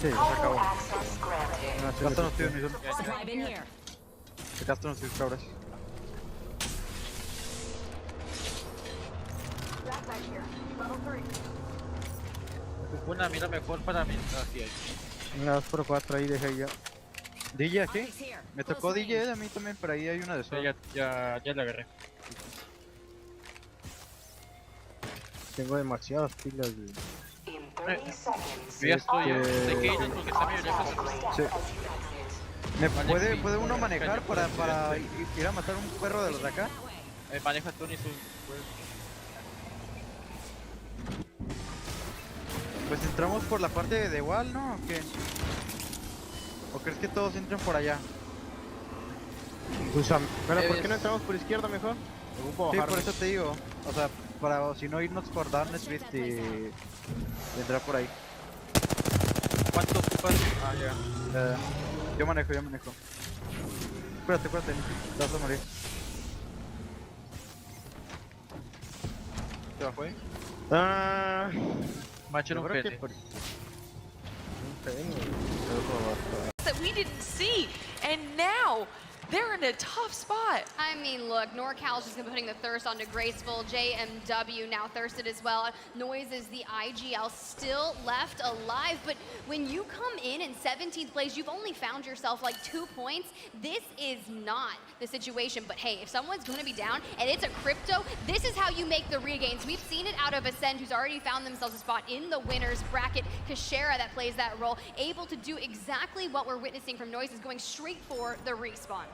Sí, se acabó. No, se gastan los tíos, se gastan los tíos, cabras. Una mira mejor para mí. Así es. Una 2x4 ahí dejé yo. DJ aquí. Me tocó DJ a mí también, pero ahí hay una de esas. Ya la agarré. Tengo demasiadas pilas. Yo ya estoy de Keynes porque está medio lejos. Sí. ¿Puede uno manejar para ir a matar un perro de los de acá? Maneja Tony su... Pues entramos por la parte de igual, ¿no? ¿O qué? ¿O crees que todos entren por allá? Pues, pero ¿por qué no entramos por izquierda mejor? Sí, por eso te digo. O sea, para si no irnos por Darkness Rift y entrar por ahí. ¿Cuánto ocupas? Ah, ya. Yo manejo. Espérate, te vas a morir. ¿Te bajó ahí? Macho un pene. That we didn't see, and now they're in a tough spot. I mean, look, NorCal's just putting the thirst onto Graceful. JMW now thirsted as well. Noise is the IGL still left alive, but when you come in 17th place, you've only found yourself like 2 points. This is not the situation, but hey, if someone's going to be down and it's a crypto, this is how you make the regains. We've seen it out of Ascend, who's already found themselves a spot in the winners bracket. Kashera that plays that role, able to do exactly what we're witnessing from Noise, is going straight for the respawn.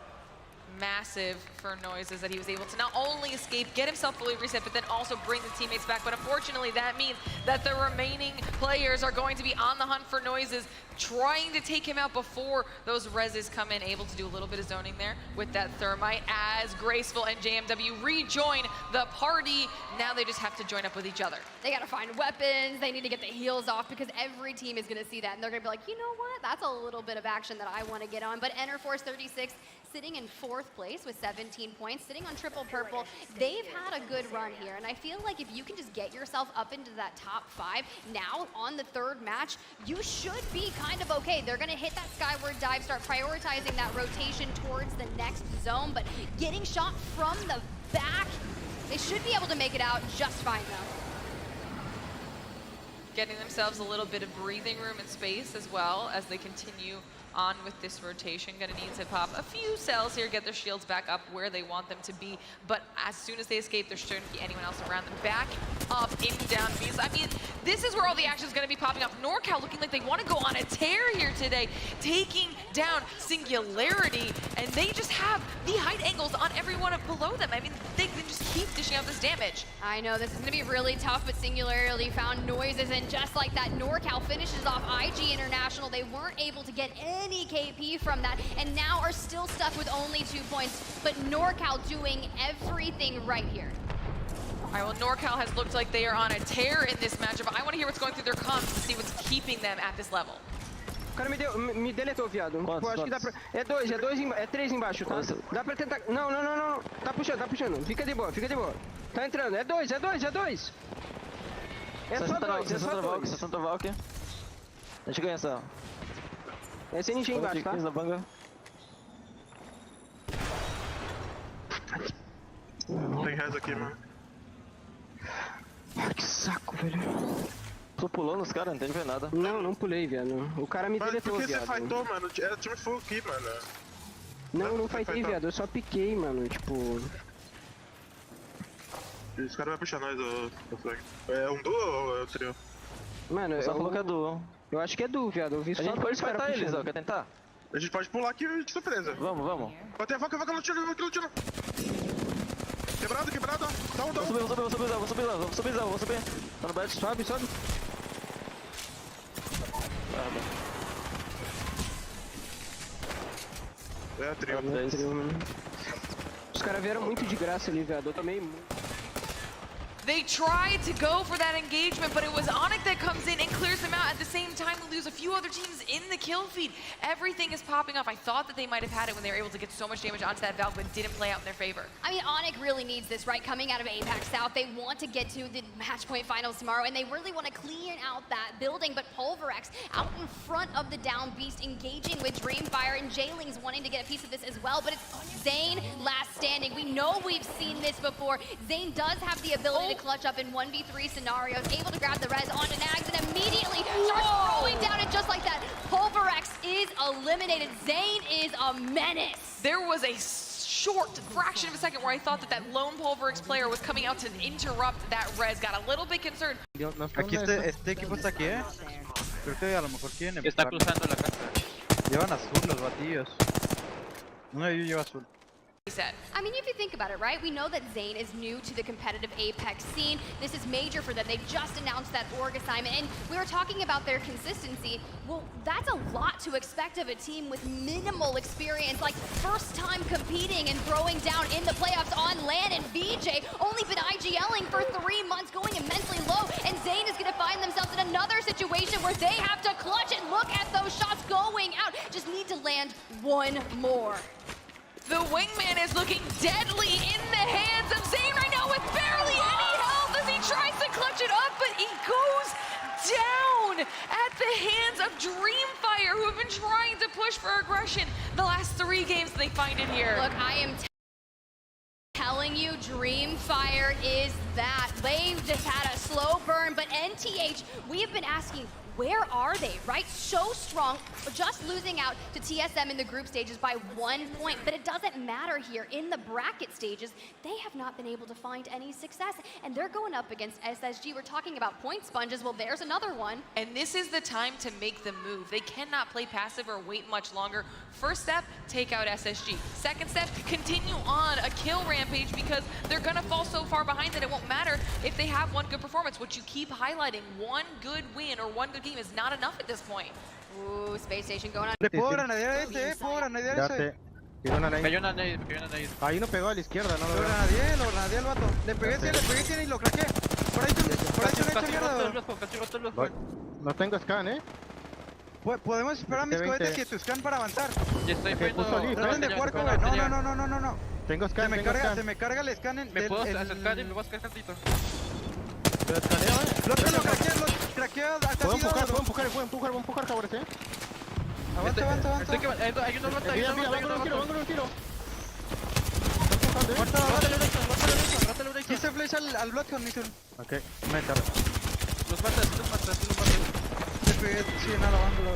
Massive for Noises that he was able to not only escape, get himself fully reset, but then also bring the teammates back. But unfortunately, that means that the remaining players are going to be on the hunt for Noises, trying to take him out before those reses come in, able to do a little bit of zoning there with that Thermite as Graceful and JMW rejoin the party. Now they just have to join up with each other. They gotta find weapons, they need to get the heals off, because every team is gonna see that and they're gonna be like, you know what, that's a little bit of action that I wanna get on. But Enter Force 36 sitting in 4th place with 17 points, sitting on triple purple. They've had a good run here, and I feel like if you can just get yourself up into that top 5, now on the 3rd match, you should be kind of okay. They're gonna hit that skyward dive, start prioritizing that rotation towards the next zone, but getting shot from the back, they should be able to make it out just fine though. Getting themselves a little bit of breathing room and space as well as they continue on with this rotation. Gonna need to pop a few cells here, get their shields back up where they want them to be. But as soon as they escape, there shouldn't be anyone else around them. Back up, in, down, B's. I mean, this is where all the action is gonna be popping up. NorCal looking like they want to go on a tear here today, taking down Singularity, and they just have the height angles on everyone below them. I mean, they can just keep dishing out this damage. I know, this is gonna be really tough, but Singularity found noises, and just like that, NorCal finishes off IG International. They weren't able to get any KP from that, and now are still stuck with only 2 points, but NorCal doing everything right here. All right, well, NorCal has looked like they are on a tear in this matchup. I want to hear what's going through their comms to see what's keeping them at this level. O cara me deletou, viado. Pô, acho que dá pra... É 3 embaixo, tá? Dá pra tentar... Não. Tá puxando. Fica de boa. Tá entrando. É 2. É só 2. 60 Valk. Deixa eu ganhar essa. Esse ninja embaixo, tá? Não tem res aqui, mano. Que saco, velho. Tu pulou nos caras, não tem ver nada. Não pulei, viado. O cara me deletou, viado. viado. Por que você fightou, mano? Era time full aqui, mano. Não fightei, viado. Eu só piquei, mano. Tipo... Os caras vão puxar nós, ô Flag. É um duo ou é o trio? Mano, eu só falou que é duo. Eu acho que é duo, viado. Eu vi só a gente pode fightar eles, ó. Quer tentar? A gente pode pular aqui de surpresa. Vamos. Botei a vaca no tiro. Quebrado. Dá um. Vamos subir. Tá no bed. Sobe. É trio. Mano. Os caras vieram muito de graça ali, viado. Eu também... They tried to go for that engagement, but it was Onyx that comes in and clears them out. At the same time, we lose a few other teams in the kill feed. Everything is popping off. I thought that they might have had it when they were able to get so much damage onto that Valve, but it didn't play out in their favor. I mean, Onyx really needs this, right? Coming out of APAC South, they want to get to the match point finals tomorrow, and they really want to clean out that building, but Pulverex out in front of the down beast, engaging with Dreamfire, and Jailing's wanting to get a piece of this as well, but it's Zane last standing. We know we've seen this before. Zane does have the ability to clutch up in 1v3 scenarios, able to grab the res onto Nags, and immediately starts throwing down, and just like that, Pulverex is eliminated. Zane is a menace. There was a short fraction of a second where I thought that lone Pulverex player was coming out to interrupt that res. Got a little bit concerned. Aquí este equipo está aquí, Creo que a lo mejor quieren Está cruzando la casa. Llevan azul los batillos. Uno de ellos lleva azul. I mean, if you think about it, right? We know that Zane is new to the competitive Apex scene. This is major for them. They just announced that org assignment, and we were talking about their consistency. Well, that's a lot to expect of a team with minimal experience, like first time competing and throwing down in the playoffs on LAN, and VJ only been IGLing for 3 months, going immensely low, and Zane is gonna find themselves in another situation where they have to clutch it. Look at those shots going out. Just need to land one more. The wingman is looking deadly in the hands of Zane right now with barely any health as he tries to clutch it up, but he goes down at the hands of Dreamfire, who have been trying to push for aggression the last 3 games they find it here. Look, I am telling you, Dreamfire is that. They've just had a slow burn, but NTH, we have been asking, where are they, right? So strong, just losing out to TSM in the group stages by 1 point, but it doesn't matter here. In the bracket stages, they have not been able to find any success, and they're going up against SSG. We're talking about point sponges. Well, there's another one. And this is the time to make the move. They cannot play passive or wait much longer. First step, take out SSG. Second step, continue on a kill rampage, because they're gonna fall so far behind that it won't matter if they have one good performance, which you keep highlighting. One good win or one good game is not enough at this point. Ooh, Space Station going on. Le puedo granadear ese, puedo granadear ese. Cayó una nade. Ahí lo pegó a la izquierda, no lo granadeé el vato. Le pegué 100 y lo craqué. Por ahí se me hecho mierda. Casi roto el bloco. No tengo scan, Podemos esperar a mis cohetes y tu scan para avanzar. Ya estoy poniendo... Traten de jugar cover. No. Tengo scan, Se me carga el scan en... Me puedo acercar y me voy a acercar tantito. Pero escaneo, Lo craqueo acá. Puedo empujar, Jaguares, Avanza. Estoy quemando. Hay uno rota, Vámonos un tiro. Rátale una. Hice flash al Bloodhound, Nixon. Ok, me cargo. Los matas. Te pegué, sí, en la banda.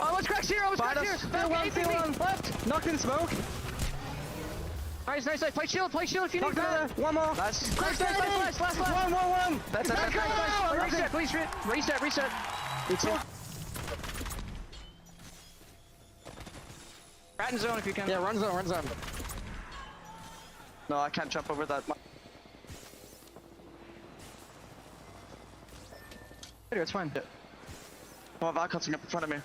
Oh, let's crack zero. Left. Knocked in smoke. Nice. Play shield if you need that. One more. Last. One. That's nice. Reset. Rat in zone if you can. Yeah, run zone. No, I can't jump over that. It's fine. More Valkyries up in front of me.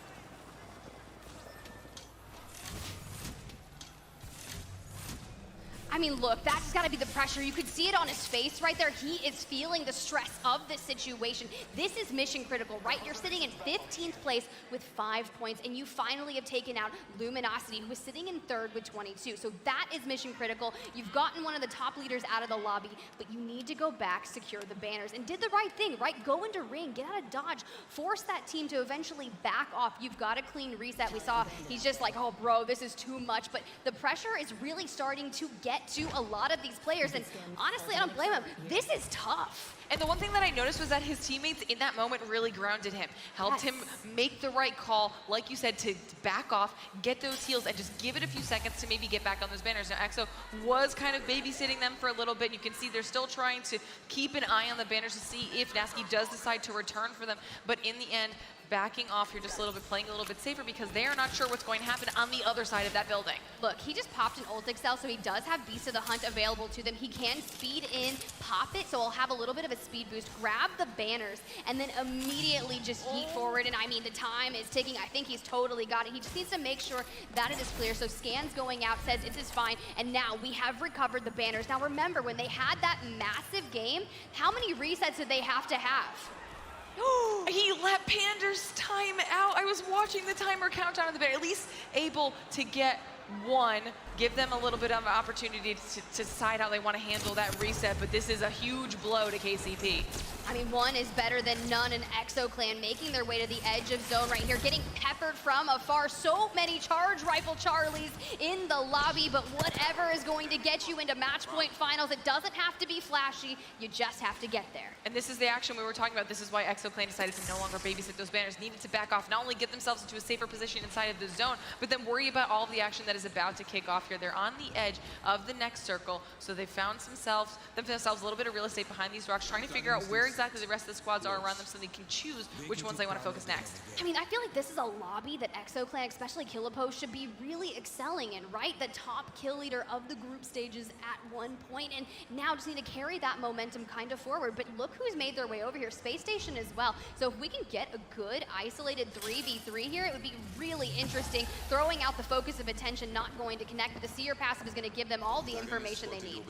I mean, look, that's just gotta be the pressure. You could see it on his face right there. He is feeling the stress of this situation. This is mission critical, right? You're sitting in 15th place with 5 points, and you finally have taken out Luminosity, who was sitting in 3rd with 22. So that is mission critical. You've gotten one of the top leaders out of the lobby, but you need to go back, secure the banners, and did the right thing, right? Go into ring, get out of dodge, force that team to eventually back off. You've got a clean reset. We saw he's just like, oh, bro, this is too much, but the pressure is really starting to get to a lot of these players, and honestly, I don't blame him. This is tough. And the one thing that I noticed was that his teammates in that moment really grounded him, helped him make the right call, like you said, to back off, get those heals, and just give it a few seconds to maybe get back on those banners. Now, EXO was kind of babysitting them for a little bit. You can see they're still trying to keep an eye on the banners to see if Nasky does decide to return for them, but in the end, backing off here just a little bit, playing a little bit safer because they are not sure what's going to happen on the other side of that building. Look, he just popped an ult excel, so he does have Beast of the Hunt available to them. He can speed in, pop it, so he'll have a little bit of a speed boost, grab the banners, and then immediately just yeet forward. And I mean, the time is ticking. I think he's totally got it. He just needs to make sure that it is clear. So scans going out, says this is fine, and now we have recovered the banners. Now remember, when they had that massive game, how many resets did they have to have? He let Pander's time out. I was watching the timer countdown on the bed, at least able to get one, give them a little bit of an opportunity to decide how they want to handle that reset, but this is a huge blow to KCP. I mean, one is better than none, and EXO Clan making their way to the edge of zone right here, getting peppered from afar. So many charge rifle Charlies in the lobby, but whatever is going to get you into match point finals, it doesn't have to be flashy, you just have to get there. And this is the action we were talking about. This is why EXO Clan decided to no longer babysit those banners, needed to back off, not only get themselves into a safer position inside of the zone, but then worry about all of the action that is about to kick off here. They're on the edge of the next circle, so they found themselves a little bit of real estate behind these rocks, trying to figure out where exactly the rest of the squads are around them so they can choose which ones they want to focus next. I mean, I feel like this is a lobby that EXO Clan, especially Killipo, should be really excelling in, right? The top kill leader of the group stages at one point, and now just need to carry that momentum kind of forward. But look who's made their way over here, Space Station as well. So if we can get a good isolated 3v3 here, it would be really interesting. Throwing out the focus of attention, not going to connect, but the Seer passive is going to give them all the information they need.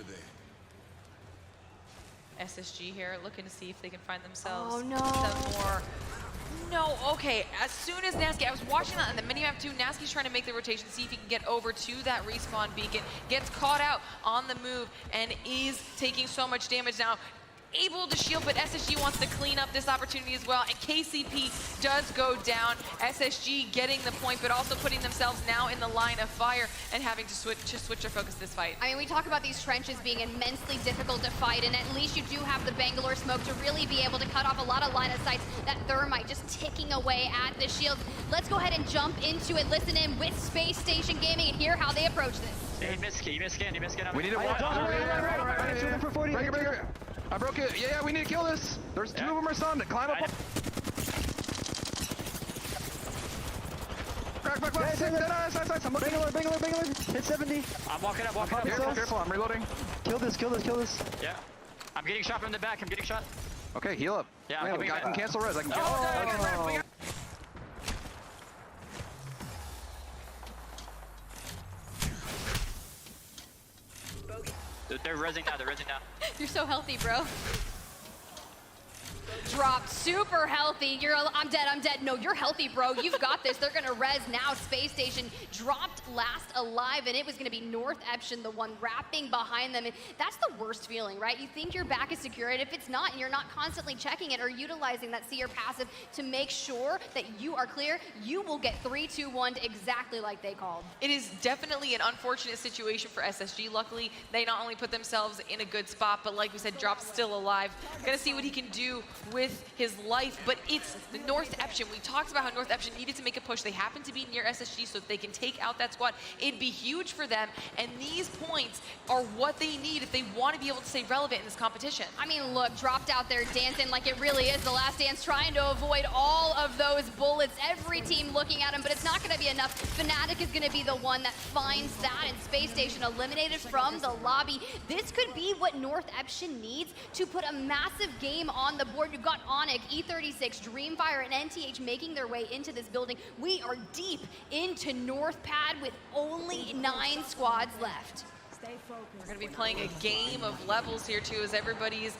SSG here looking to see if they can find themselves some more. No, okay, as soon as Nasky, I was watching that in the mini-map too, Nasky's trying to make the rotation, see if he can get over to that respawn beacon, gets caught out on the move, and is taking so much damage now. Able to shield, but SSG wants to clean up this opportunity as well, and KCP does go down. SSG getting the point, but also putting themselves now in the line of fire and having to switch their focus this fight. I mean, we talk about these trenches being immensely difficult to fight, and at least you do have the Bangalore smoke to really be able to cut off a lot of line of sights. That thermite just ticking away at the shield. Let's go ahead and jump into it, listen in with Space Station Gaming, and hear how they approach this. Hey, you missed scan. We need to watch. Right. I broke it. Yeah, we need to kill this. There's two of them are stunned. Climb up. Crack. Bangalore. Hit 70. I'm walking up. Careful, I'm reloading. Kill this. Yeah. I'm getting shot from the back. Okay, heal up. Yeah, I can cancel res. I can cancel. They're rezzing now. You're so healthy, bro. Drop, super healthy. I'm dead. No, you're healthy, bro. You've got this. They're gonna res now. Space Station dropped last alive, and it was gonna be North Eption, the one wrapping behind them. And that's the worst feeling, right? You think your back is secure, and if it's not, and you're not constantly checking it or utilizing that seer passive to make sure that you are clear, you will get 3-2-1 exactly like they called. It is definitely an unfortunate situation for SSG. Luckily, they not only put themselves in a good spot, but like we said, Drop's still alive. Gonna see what he can do with his life, but it's the North Eption. We talked about how North Eption needed to make a push. They happen to be near SSG, so if they can take out that squad, it'd be huge for them, and these points are what they need if they want to be able to stay relevant in this competition. I mean, look, Dropped out there dancing like it really is the last dance, trying to avoid all of those bullets. Every team looking at him, but it's not going to be enough. Fnatic is going to be the one that finds that, and Space Station eliminated from the lobby. This could be what North Eption needs to put a massive game on the board. You've got Onyx, E36, Dreamfire, and NTH making their way into this building. We are deep into North Pad with only 9 squads left. We're going to be playing a game of levels here too, as everybody's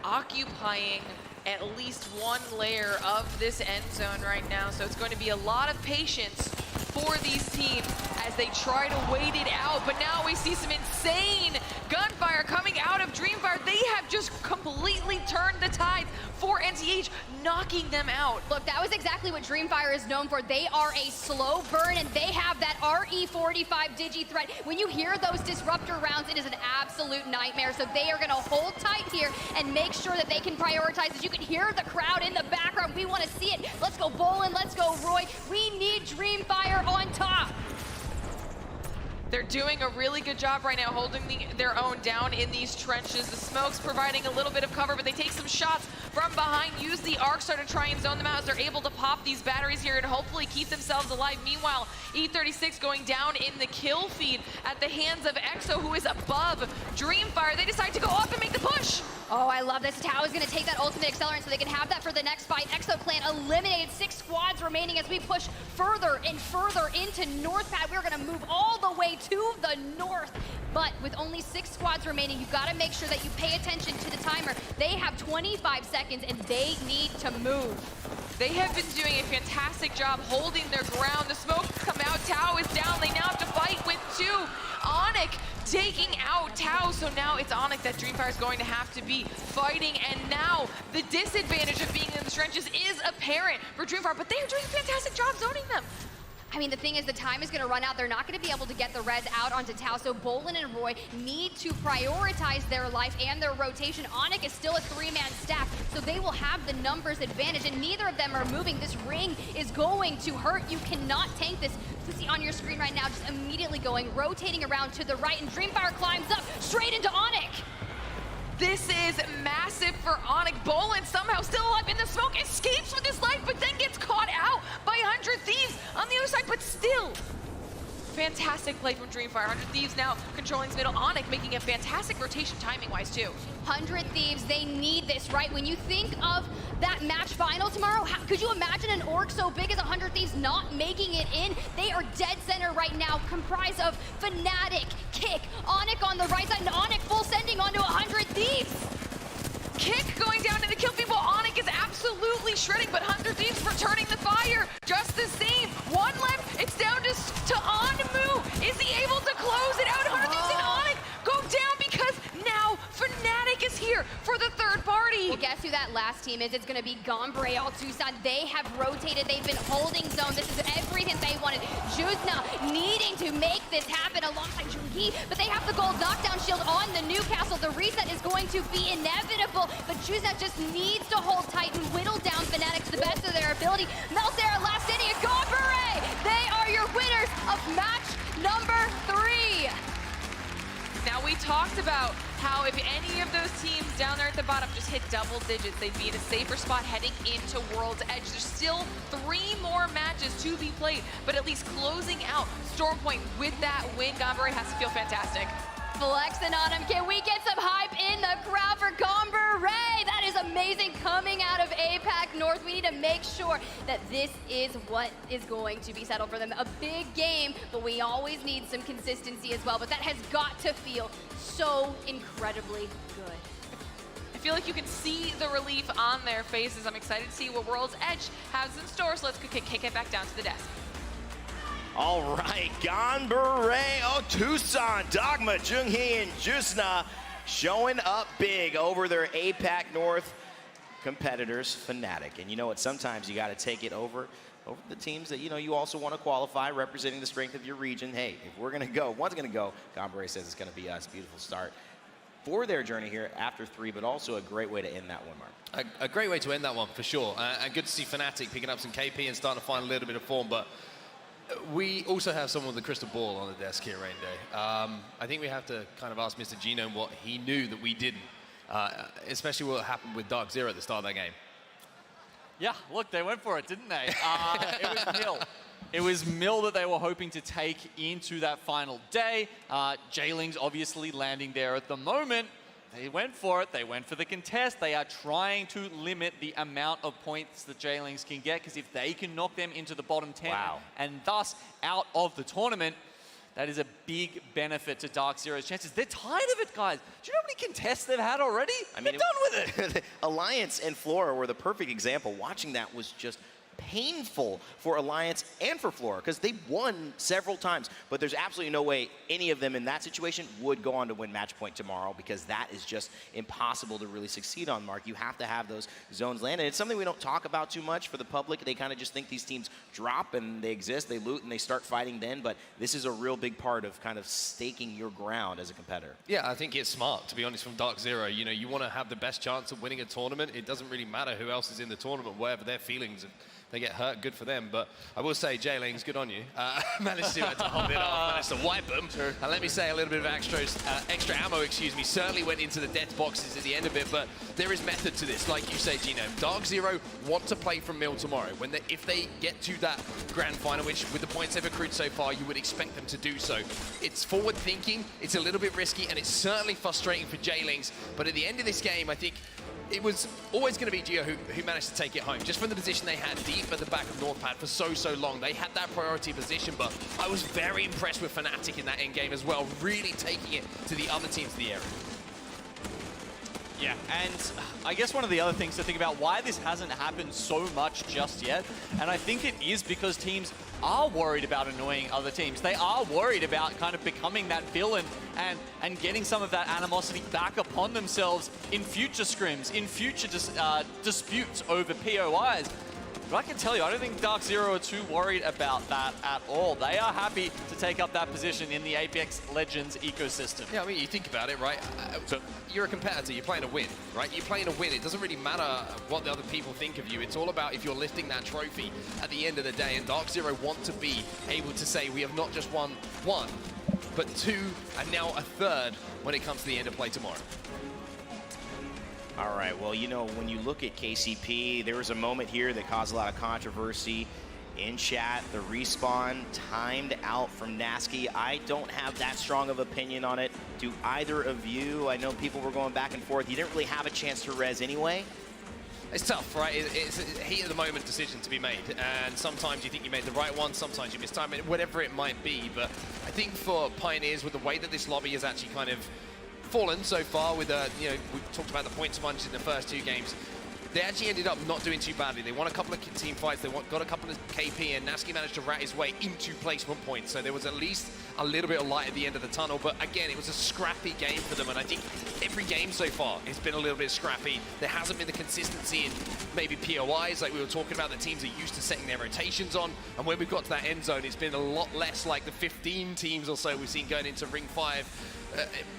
occupying at least one layer of this end zone right now. So it's going to be a lot of patience for these teams as they try to wait it out. But now we see some insane gunfire coming out of Dreamfire. They have just completely turned the tides for NTH, knocking them out. Look, that was exactly what Dreamfire is known for. They are a slow burn, and they have that RE45 Digi threat. When you hear those disruptor rounds, it is an absolute nightmare. So they are going to hold tight here and make sure that they can prioritize. As you can hear the crowd in the background, we want to see it. Let's go Bolin, let's go Roy. We need Dreamfire on top. They're doing a really good job right now holding their own down in these trenches. The smoke's providing a little bit of cover, but they take some shots from behind, use the arc star to try and zone them out as they're able to pop these batteries here and hopefully keep themselves alive. Meanwhile, E36 going down in the kill feed at the hands of EXO, who is above Dreamfire. They decide to go up and make the push. Oh, I love this. Tao is going to take that ultimate accelerant so they can have that for the next fight. EXO clan eliminated 6 squads remaining as we push further and further into North Pad. We're going to move all the way to the north. But with only 6 squads remaining, you've got to make sure that you pay attention to the timer. They have 25 seconds and they need to move. They have been doing a fantastic job holding their ground. The smoke come out. Tao is down. They now have to fight with 2. Onyx taking out Tao, so now it's Onyx that Dreamfire is going to have to be fighting, and now the disadvantage of being in the trenches is apparent for Dreamfire, but they are doing a fantastic job zoning them. I mean, the thing is, the time is going to run out. They're not going to be able to get the res out onto Tao, so Bolin and Roy need to prioritize their life and their rotation. Onyx is still a 3-man stack, so they will have the numbers advantage, and neither of them are moving. This ring is going to hurt. You cannot tank this. You see on your screen right now, just immediately going, rotating around to the right, and Dreamfire climbs up straight into Onyx. This is massive for Onyx. Bolin somehow still alive in the smoke, escapes with his life, but then gets caught out by 100 Thieves on the other side, but still. Fantastic play from Dreamfire. 100 Thieves now controlling his middle. Onyx making a fantastic rotation timing-wise, too. 100 Thieves, they need this, right? When you think of that match final tomorrow, could you imagine an org so big as 100 Thieves not making it in? They are dead center right now, comprised of Fnatic, Kick, Onyx on the right side, and Onyx full sending onto 100 Thieves. Kick going down in the kill feed while Onyx is absolutely shredding, but 100 Thieves returning the fire just the same. 1 left, it's down to Onmu. Is he able to close it out? 100 Thieves and Onyx go down because now Fnatic is here for the third party. Well, guess who that last team is? It's going to be Gombre all Tucson. They have rotated. They've been holding zone. This is everything they wanted. Juzna needing to make this happen alongside Jungi, but they have the gold knockdown shield on the Newcastle. The reset is going to be inevitable, but Juzna just needs to hold tight and whittle down Fnatic to the best of their ability. Meltera last inning, and Gombre! They are your winners of match number 3. Now, we talked about how if any of those teams down there at the bottom just hit double digits, they'd be in a safer spot heading into World's Edge. There's still 3 more matches to be played, but at least closing out Stormpoint with that win, Gombre has to feel fantastic. Flexing on him. Can we get some hype in the crowd for Gombre? That is amazing coming out of APAC North. We need to make sure that this is what is going to be settled for them. A big game, but we always need some consistency as well. But that has got to feel so incredibly good. I feel feel like you can see the relief on their faces. I'm excited to see what World's Edge has in store, so let's kick it back down to the desk. All right, Ganbare, Tucson, Dogma, Junghee, and Jusna showing up big over their APAC North competitors, Fnatic. And you know what, sometimes you got to take it over the teams that, you know, you also want to qualify, representing the strength of your region. Hey, if we're going to go, one's going to go, Ganbare says it's going to be us. Beautiful start for their journey here after 3, but also a great way to end that one, Mark. A great way to end that one, for sure. And good to see Fnatic picking up some KP and starting to find a little bit of form, but we also have someone with a crystal ball on the desk here, Rain Day. I think we have to kind of ask Mr. Genome what he knew that we didn't, especially what happened with Dark Zero at the start of that game. Yeah, look, they went for it, didn't they? It was Mill. It was Mill that they were hoping to take into that final day. Jailings obviously landing there at the moment. They went for it. They went for the contest. They are trying to limit the amount of points that Jailings can get, because if they can knock them into the bottom 10 and thus out of the tournament, that is a big benefit to Dark Zero's chances. They're tired of it, guys. Do you know how many contests they've had already? I mean, they're done with it. Alliance and Flora were the perfect example. Watching that was just painful for Alliance and for Flora, because they won several times, but there's absolutely no way any of them in that situation would go on to win match point tomorrow, because that is just impossible to really succeed on, Mark. You have to have those zones landed. It's something we don't talk about too much for the public. They kind of just think these teams drop and they exist, they loot and they start fighting then, but this is a real big part of kind of staking your ground as a competitor. Yeah, I think it's smart, to be honest, from Dark Zero. You know, you want to have the best chance of winning a tournament. It doesn't really matter who else is in the tournament, whatever their feelings. They get hurt, good for them. But I will say, Jailings, good on you. Managed to hop it off, managed to wipe them. Sure. And let me say, a little bit of extra ammo, certainly went into the death boxes at the end of it. But there is method to this, like you say, Genome. Dark Zero want to play from Mill tomorrow. If they get to that grand final, which with the points they've accrued so far, you would expect them to do so. It's forward thinking, it's a little bit risky, and it's certainly frustrating for Jailings. But at the end of this game, I think it was always going to be Geo who managed to take it home, just from the position they had deep at the back of Northpad for so long. They had that priority position, but I was very impressed with Fnatic in that end game as well, really taking it to the other teams of the area. Yeah, and I guess one of the other things to think about why this hasn't happened so much just yet, and I think it is because teams are worried about annoying other teams. They are worried about kind of becoming that villain and getting some of that animosity back upon themselves in future scrims, in future disputes over POIs. But I can tell you, I don't think Dark Zero are too worried about that at all. They are happy to take up that position in the Apex Legends ecosystem. Yeah, I mean, you think about it, right? So you're a competitor, you're playing to win, right? You're playing to win. It doesn't really matter what the other people think of you. It's all about if you're lifting that trophy at the end of the day. And Dark Zero want to be able to say, we have not just won one, but two, and now a third when it comes to the end of play tomorrow. All right, well, you know, when you look at KCP, there was a moment here that caused a lot of controversy in chat. The respawn timed out from Nasky. I don't have that strong of opinion on it. Do either of you? I know people were going back and forth. You didn't really have a chance to res anyway. It's tough, right? It's a heat-of-the-moment decision to be made, and sometimes you think you made the right one, sometimes you mistime it, whatever it might be. But I think for Pioneers, with the way that this lobby has actually kind of fallen so far, with you know, we talked about the point sponges in the first 2 games. They actually ended up not doing too badly. They won a couple of team fights, they got a couple of KP, and Nasky managed to rat his way into placement points. So there was at least a little bit of light at the end of the tunnel. But again, it was a scrappy game for them, and I think every game so far has been a little bit scrappy. There hasn't been the consistency in maybe POIs, like we were talking about, that teams are used to setting their rotations on. And when we've got to that end zone, it's been a lot less like the 15 teams or so we've seen going into Ring 5.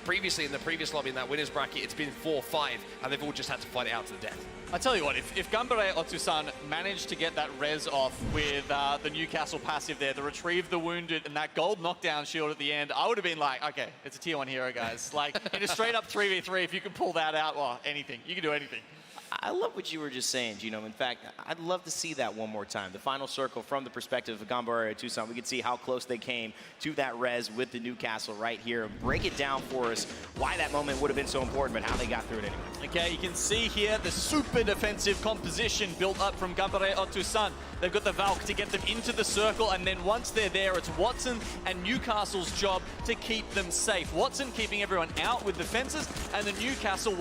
Previously, in the previous lobby in that winners bracket, it's been 4-5, and they've all just had to fight it out to the death. I tell you what, if Ganbare or Tucson managed to get that res off with the Newcastle passive there, the retrieve the wounded, and that gold knockdown shield at the end, I would have been like, okay, it's a tier 1 hero, guys. Like, in a straight up 3v3, if you could pull that out, well, anything. You can do anything. I love what you were just saying, Gino. In fact, I'd love to see that one more time. The final circle from the perspective of Gambare Tucson. We could see how close they came to that res with the Newcastle right here. Break it down for us, why that moment would have been so important, but how they got through it anyway. Okay, you can see here the super defensive composition built up from Gambare Tucson. They've got the Valk to get them into the circle, and then once they're there, it's Watson and Newcastle's job to keep them safe. Watson keeping everyone out with the fences, and the Newcastle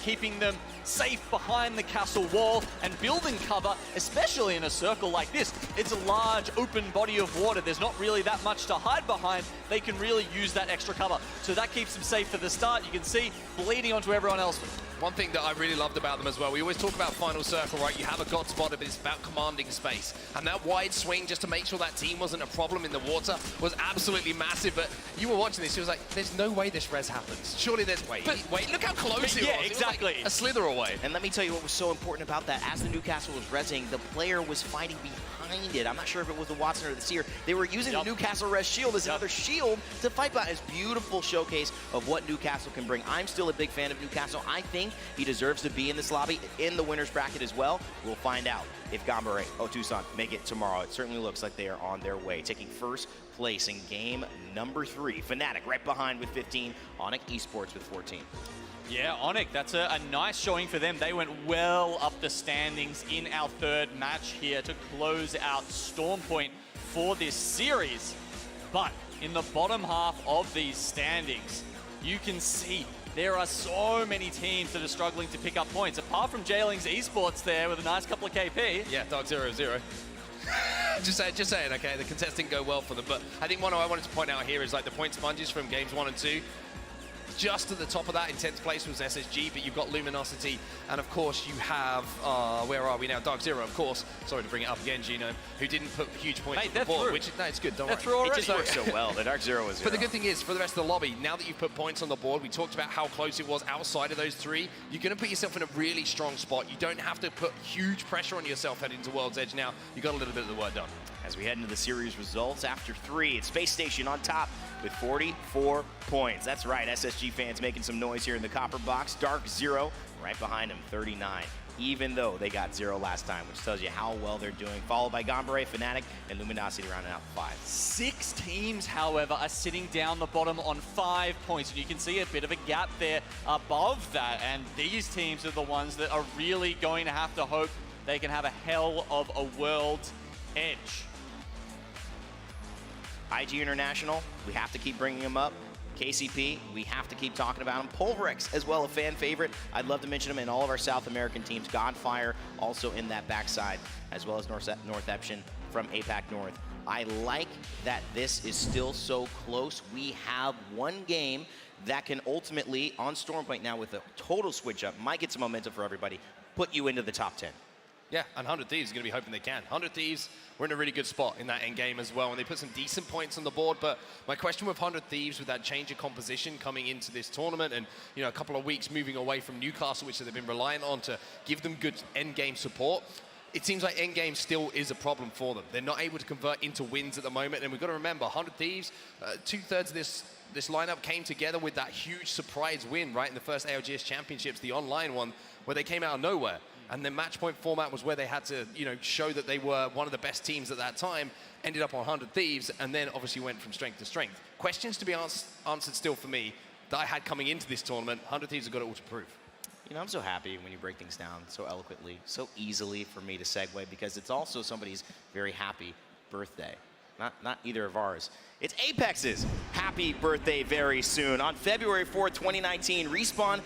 keeping them safe behind the castle wall and building cover, especially in a circle like this. It's a large open body of water. There's not really that much to hide behind. They can really use that extra cover. So that keeps them safe for the start. You can see bleeding onto everyone else. One thing that I really loved about them as well, we always talk about final circle, right? You have a god spotter, but it's about commanding space. And that wide swing, just to make sure that team wasn't a problem in the water, was absolutely massive. But you were watching this, you was like, there's no way this res happens. Surely there's way. Wait, look how close it was. Yeah, exactly. It was like a slither away. And let me tell you what was so important about that. As the Newcastle was resing, the player was fighting behind it. I'm not sure if it was the Watson or the Seer. They were using the Newcastle res shield as another shield to fight by. It's beautiful showcase of what Newcastle can bring. I'm still a big fan of Newcastle. I think he deserves to be in this lobby in the winner's bracket as well. We'll find out if Gambare Tucson make it tomorrow. It certainly looks like they are on their way, taking first place in game number 3. Fnatic right behind with 15, Onyx Esports with 14. Yeah, Onyx, that's a nice showing for them. They went well up the standings in our third match here to close out Stormpoint for this series. But in the bottom half of these standings, you can see there are so many teams that are struggling to pick up points. Apart from Jailing's Esports there with a nice couple of KP. Yeah, Dark 0-0. just saying, okay, the contest didn't go well for them. But I think one I wanted to point out here is like the point sponges from games 1 and 2. Just at the top of that, in 10th place was SSG, but you've got Luminosity, and of course you have, where are we now? Dark Zero, of course. Sorry to bring it up again, Gino, who didn't put huge points on the board, which, no, it's good, don't worry. It just works so well. The Dark Zero was But the good thing is, for the rest of the lobby, now that you've put points on the board, we talked about how close it was outside of those 3, you're going to put yourself in a really strong spot. You don't have to put huge pressure on yourself heading to World's Edge now. You got a little bit of the work done. As we head into the series results after 3, it's Space Station on top with 44 points. That's right, SSG fans making some noise here in the copper box. Dark Zero right behind him, 39, even though they got 0 last time, which tells you how well they're doing. Followed by Gambare, Fnatic, and Luminosity rounding out 5. 6 teams, however, are sitting down the bottom on 5 points, and you can see a bit of a gap there above that, and these teams are the ones that are really going to have to hope they can have a hell of a World's Edge. IG International, we have to keep bringing them up. KCP, we have to keep talking about them. Pulverex as well, a fan favorite. I'd love to mention them in all of our South American teams. Godfire also in that backside, as well as North Eption from APAC North. I like that this is still so close. We have one game that can ultimately, on Stormpoint now with a total switch up, might get some momentum for everybody, put you into the top 10. Yeah, and 100 Thieves is going to be hoping they can. 100 Thieves, we're in a really good spot in that end game as well, and they put some decent points on the board. But my question with 100 Thieves, with that change of composition coming into this tournament, and you know, a couple of weeks moving away from Newcastle, which they've been reliant on to give them good end game support, it seems like end game still is a problem for them. They're not able to convert into wins at the moment, and we've got to remember, 100 Thieves, 2/3 of this lineup came together with that huge surprise win, right, in the first ALGS Championships, the online one, where they came out of nowhere. And the match point format was where they had to, you know, show that they were one of the best teams at that time, ended up on 100 Thieves, and then obviously went from strength to strength. Questions to be answered still for me that I had coming into this tournament. 100 Thieves have got it all to prove. You know, I'm so happy when you break things down so eloquently, so easily for me to segue, because it's also somebody's very happy birthday. Not either of ours. It's Apex's happy birthday very soon. On February 4th, 2019, Respawn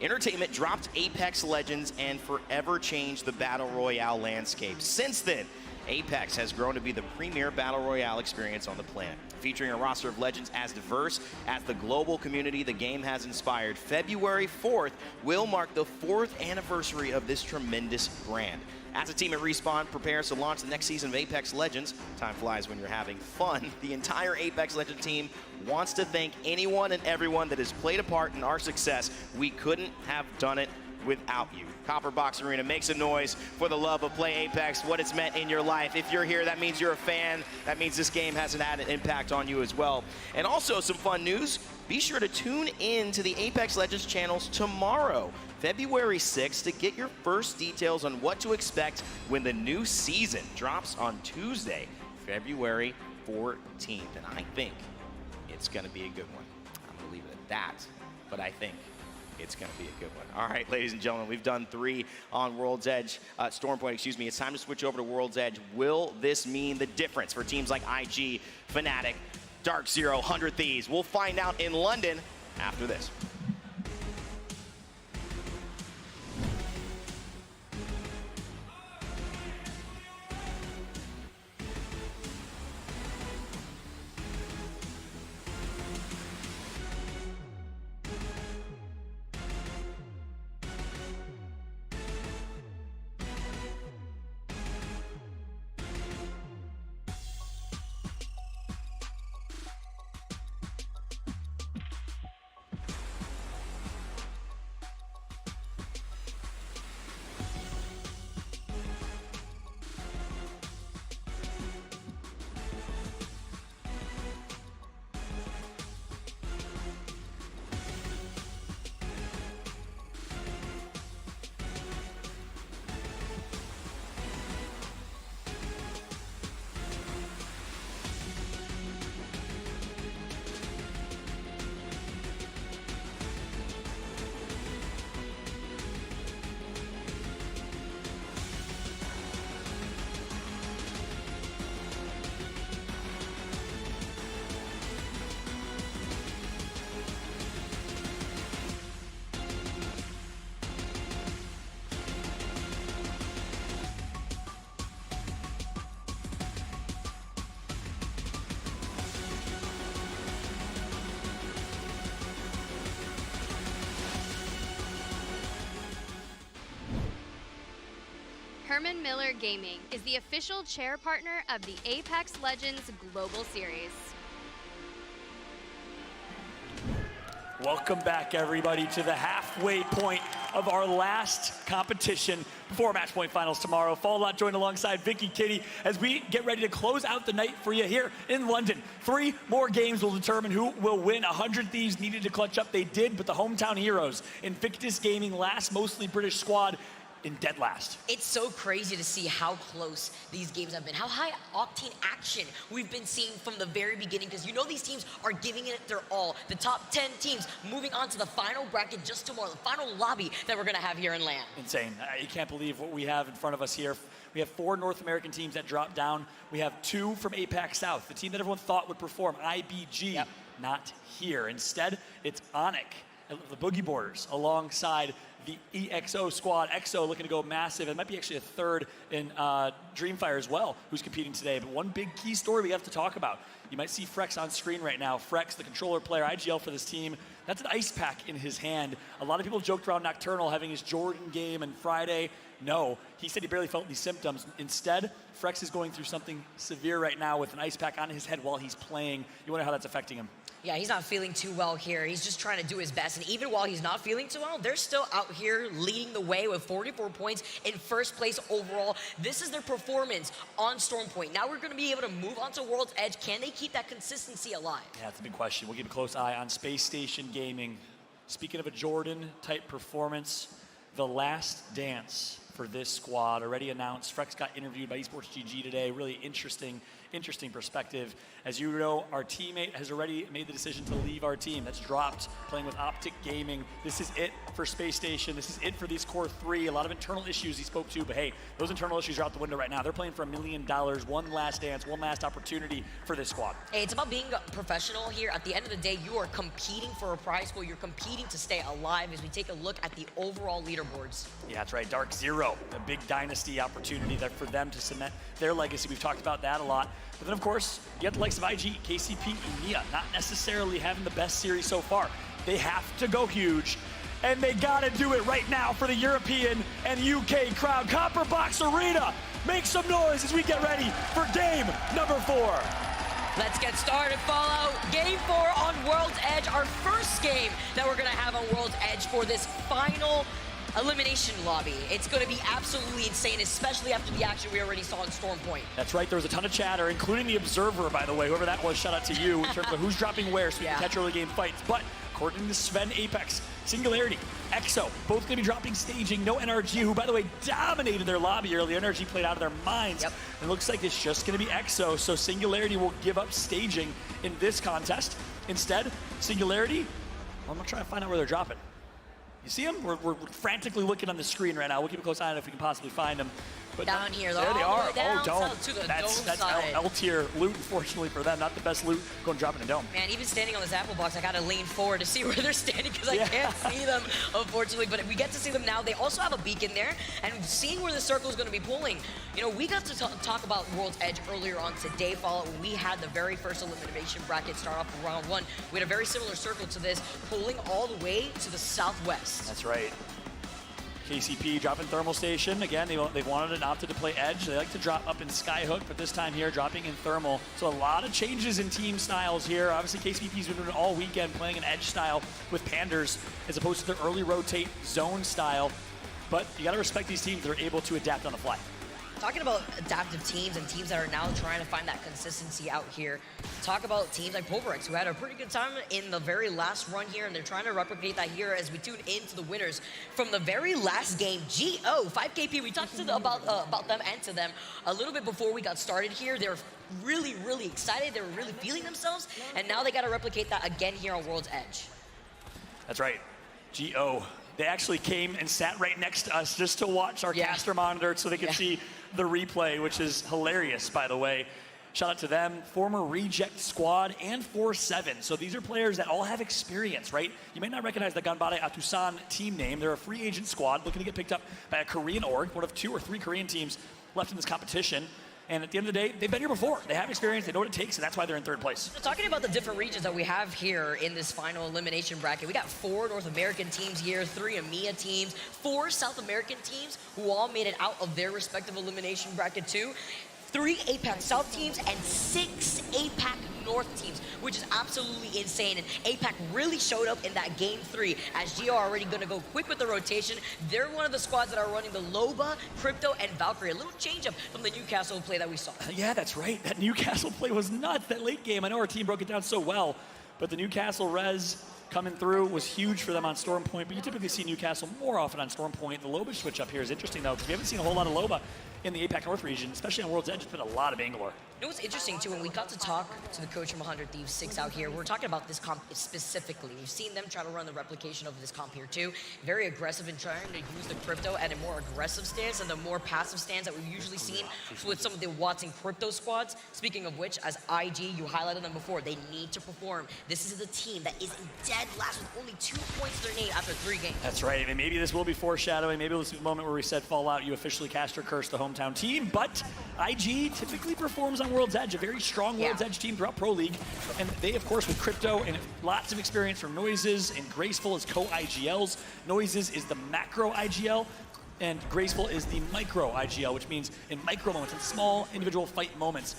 Entertainment dropped Apex Legends and forever changed the Battle Royale landscape. Since then, Apex has grown to be the premier Battle Royale experience on the planet. Featuring a roster of legends as diverse as the global community the game has inspired, February 4th will mark the 4th anniversary of this tremendous brand. As a team at Respawn prepares to launch the next season of Apex Legends, time flies when you're having fun, the entire Apex Legends team wants to thank anyone and everyone that has played a part in our success. We couldn't have done it without you. Copper Box Arena, make some noise for the love of Play Apex, what it's meant in your life. If you're here, that means you're a fan. That means this game has had an impact on you as well. And also some fun news, be sure to tune in to the Apex Legends channels tomorrow, February 6th, to get your first details on what to expect when the new season drops on Tuesday, February 14th. And I think it's going to be a good one. I'm going to leave it at that, but I think it's going to be a good one. All right, ladies and gentlemen, we've done 3 on World's Edge, Stormpoint, excuse me. It's time to switch over to World's Edge. Will this mean the difference for teams like IG, Fnatic, Dark Zero, 100 Thieves? We'll find out in London after this. Herman Miller Gaming is the official chair partner of the Apex Legends Global Series. Welcome back, everybody, to the halfway point of our last competition before Match Point Finals tomorrow. Fallout joined alongside Vicky Kitty as we get ready to close out the night for you here in London. 3 more games will determine who will win. 100 Thieves needed to clutch up. They did, but the hometown heroes, Invictus Gaming, last mostly British squad, in dead last. It's so crazy to see how close these games have been, how high octane action we've been seeing from the very beginning, because you know these teams are giving it their all. The top 10 teams moving on to the final bracket just tomorrow, the final lobby that we're gonna have here in LAN. Insane. You can't believe what we have in front of us here. We have 4 North American teams that dropped down. We have 2 from APAC South, the team that everyone thought would perform, IBG, not here. Instead, it's Onyx, the Boogie Boarders, alongside the EXO squad. EXO looking to go massive. It might be actually a 3rd in Dreamfire as well, who's competing today. But one big key story we have to talk about. You might see Frex on screen right now. Frex, the controller player, IGL for this team. That's an ice pack in his hand. A lot of people joked around Nocturnal having his Jordan game on Friday. No, he said he barely felt any symptoms. Instead, Frex is going through something severe right now with an ice pack on his head while he's playing. You wonder how that's affecting him. Yeah, he's not feeling too well here. He's just trying to do his best. And even while he's not feeling too well, they're still out here leading the way with 44 points in 1st place overall. This is their performance on Stormpoint. Now we're going to be able to move on to World's Edge. Can they keep that consistency alive? Yeah, that's a big question. We'll keep a close eye on Space Station Gaming. Speaking of a Jordan-type performance, the last dance for this squad already announced. Frex got interviewed by Esports GG today. Really interesting perspective. As you know, our teammate has already made the decision to leave our team. That's dropped, playing with Optic Gaming. This is it for Space Station. This is it for these core 3. A lot of internal issues he spoke to, but hey, those internal issues are out the window right now. They're playing for $1 million, one last dance, one last opportunity for this squad. Hey, it's about being professional here. At the end of the day, you are competing for a prize pool. You're competing to stay alive as we take a look at the overall leaderboards. Yeah, that's right. Dark Zero, a big dynasty opportunity there for them to cement their legacy. We've talked about that a lot. But then, of course, you have the likes of IG, KCP, EMEA, not necessarily having the best series so far. They have to go huge, and they got to do it right now for the European and UK crowd. Copper Box Arena, make some noise as we get ready for game number 4. Let's get started, Fallout. Game 4 on World's Edge, our first game that we're going to have on World's Edge for this final elimination lobby. It's going to be absolutely insane, especially after the action we already saw in Storm Point. That's right. There was a ton of chatter, including the Observer, by the way. Whoever that was, shout out to you in terms of who's dropping where so we can catch early game fights. But according to Sven Apex, Singularity, EXO, both going to be dropping staging. No NRG, who, by the way, dominated their lobby early. NRG played out of their minds. And it looks like it's just going to be EXO. So Singularity will give up staging in this contest. Instead, Singularity, I'm going to try to find out where they're dropping. You see them? We're frantically looking on the screen right now. We'll keep a close eye on it if we can possibly find them. But down here, there they are. Down, dome. to the That's dome side. L tier loot, unfortunately for them. Not the best loot going dropping a dome. Man, even standing on this apple box, I gotta lean forward to see where they're standing because I can't see them, unfortunately. But we get to see them now. They also have a beacon there, and seeing where the circle is going to be pulling. You know, we got to talk about World's Edge earlier on today, Fallout, when we had the very first elimination bracket start off in round 1. We had a very similar circle to this, pulling all the way to the southwest. That's right. KCP dropping Thermal Station. Again, they've wanted it opted to play Edge. They like to drop up in Skyhook, but this time here, dropping in Thermal. So a lot of changes in team styles here. Obviously, KCP's been doing it all weekend, playing an Edge style with Panders, as opposed to their early rotate zone style. But you got to respect these teams that are able to adapt on the fly. Talking about adaptive teams and teams that are now trying to find that consistency out here, talk about teams like Pulverex, who had a pretty good time in the very last run here, and they're trying to replicate that here as we tune into the winners from the very last game. GO, 5KP, we talked about them and to them a little bit before we got started here. They were really, really excited. They were really feeling themselves, and now they got to replicate that again here on World's Edge. That's right. GO. They actually came and sat right next to us just to watch our caster monitor so they could see the replay, which is hilarious, by the way. Shout out to them, former Reject Squad and 4-7. So these are players that all have experience, right? You may not recognize the Ganbare Atusan team name. They're a free agent squad looking to get picked up by a Korean org, one of 2 or 3 Korean teams left in this competition. And at the end of the day, they've been here before. They have experience, they know what it takes, and that's why they're in 3rd place. So talking about the different regions that we have here in this final elimination bracket, we got 4 North American teams here, 3 EMEA teams, 4 South American teams who all made it out of their respective elimination bracket too. 3 APAC South teams and 6 APAC North teams, which is absolutely insane. And APAC really showed up in that game 3 as GO are already going to go quick with the rotation. They're one of the squads that are running the Loba, Crypto, and Valkyrie. A little change up from the Newcastle play that we saw. Yeah, that's right. That Newcastle play was nuts. That late game, I know our team broke it down so well, but the Newcastle res coming through was huge for them on Storm Point, but you typically see Newcastle more often on Storm Point. The Loba switch up here is interesting, though, because we haven't seen a whole lot of Loba in the APAC North region, especially on World's Edge. It's been a lot of Bangalore. You know what's interesting, too, when we got to talk to the coach from 100 Thieves 6 out here, we're talking about this comp specifically. We've seen them try to run the replication of this comp here, too. Very aggressive in trying to use the Crypto at a more aggressive stance and the more passive stance that we've usually seen with some of the Watson Crypto squads. Speaking of which, as IG, you highlighted them before, they need to perform. This is the team that is in dead last with only 2 points to their name after 3 games. That's right, and maybe this will be foreshadowing. Maybe this is the moment where we said, Fallout, you officially cast your curse, the hometown team. But IG typically performs on World's Edge, a very strong World's Edge team throughout Pro League. And they, of course, with Crypto and lots of experience from Noises and Graceful as co-IGLs. Noises is the macro IGL, and Graceful is the micro IGL, which means in micro moments, in small individual fight moments,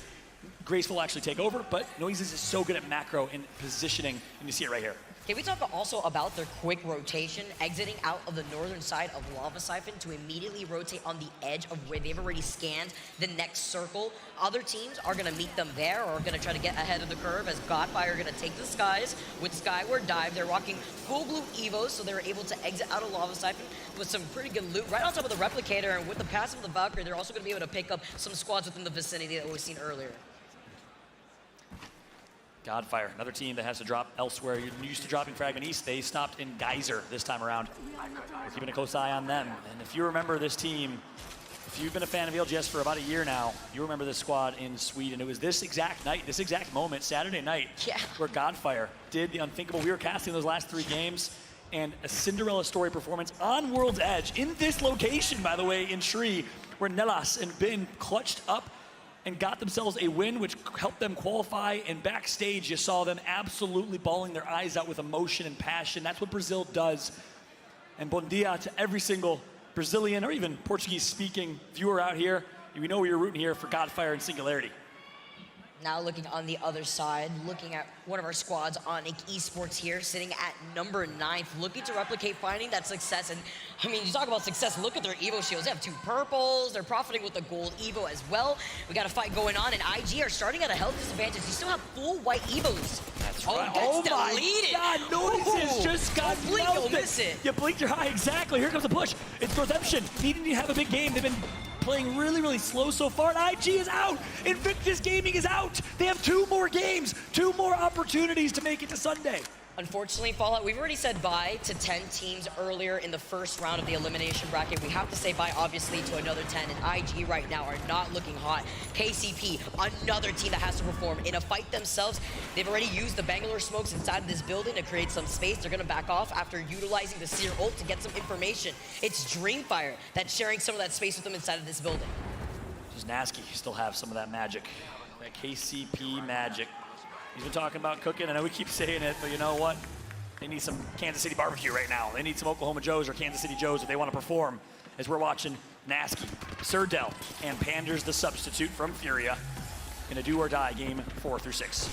Graceful will actually take over, but Noises is so good at macro and positioning, and you see it right here. Can we talk also about their quick rotation, exiting out of the northern side of Lava Siphon to immediately rotate on the edge of where they've already scanned the next circle? Other teams are going to meet them there or are going to try to get ahead of the curve as Godfire are going to take the skies with Skyward Dive. They're rocking full blue Evos, so they're able to exit out of Lava Siphon with some pretty good loot right on top of the Replicator, and with the passive of the Valkyrie, they're also going to be able to pick up some squads within the vicinity that we've seen earlier. Godfire, another team that has to drop elsewhere. You're used to dropping Fragment East. They stopped in Geyser this time around. We're keeping a close eye on them. And if you remember this team, if you've been a fan of ALGS for about a year now, you remember this squad in Sweden. It was this exact night, this exact moment, Saturday night, where Godfire did the unthinkable. We were casting those last 3 games, and a Cinderella story performance on World's Edge in this location, by the way, in Shri, where Nelas and Bin clutched up and got themselves a win, which helped them qualify. And backstage, you saw them absolutely bawling their eyes out with emotion and passion. That's what Brazil does. And bon dia to every single Brazilian or even Portuguese-speaking viewer out here. We know you're rooting here for Godfire and Singularity. Now looking on the other side, looking at one of our squads on esports here, sitting at number 9th, looking to replicate, finding that success. And I mean, you talk about success, look at their Evo shields. They have 2 purples, they're profiting with the gold Evo as well. We got a fight going on, and IG are starting at a health disadvantage. You still have full white Evos. That's oh, right. That's Oh my deleted. God, notices just got blink, melted. you'll miss it. You blinked your eye, exactly. Here comes the push. It's Redemption, needing to have a big game. They've been playing really, really slow so far, and IG is out. Invictus Gaming is out. They have 2 more games, 2 more opportunities to make it to Sunday. Unfortunately, Fallout, we've already said bye to 10 teams earlier in the first round of the elimination bracket. We have to say bye, obviously, to another 10, and IG right now are not looking hot. KCP, another team that has to perform in a fight themselves. They've already used the Bangalore smokes inside of this building to create some space. They're gonna back off after utilizing the Seer ult to get some information. It's Dreamfire that's sharing some of that space with them inside of this building. Just Nasky still have some of that magic, that KCP magic. He's been talking about cooking. I know we keep saying it, but you know what? They need some Kansas City barbecue right now. They need some Oklahoma Joes or Kansas City Joes if they want to perform. As we're watching Nasky, Surdell, and Panders the substitute from Furia in a do or die game 4 through 6.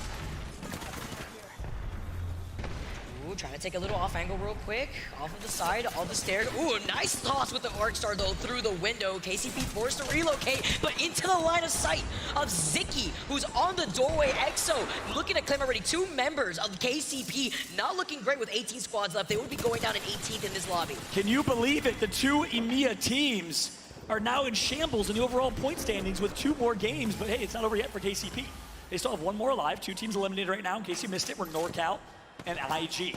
Ooh, trying to take a little off angle real quick. Off of the side, on the stairs. Ooh, a nice toss with the Arc Star though through the window. KCP forced to relocate, but into the line of sight of Ziki, who's on the doorway. EXO looking to claim already 2 members of KCP. Not looking great with 18 squads left. They would be going down in 18th in this lobby. Can you believe it? The 2 EMEA teams are now in shambles in the overall point standings with 2 more games, but hey, it's not over yet for KCP. They still have 1 more alive. 2 teams eliminated right now. In case you missed it, we're NorCal and IG.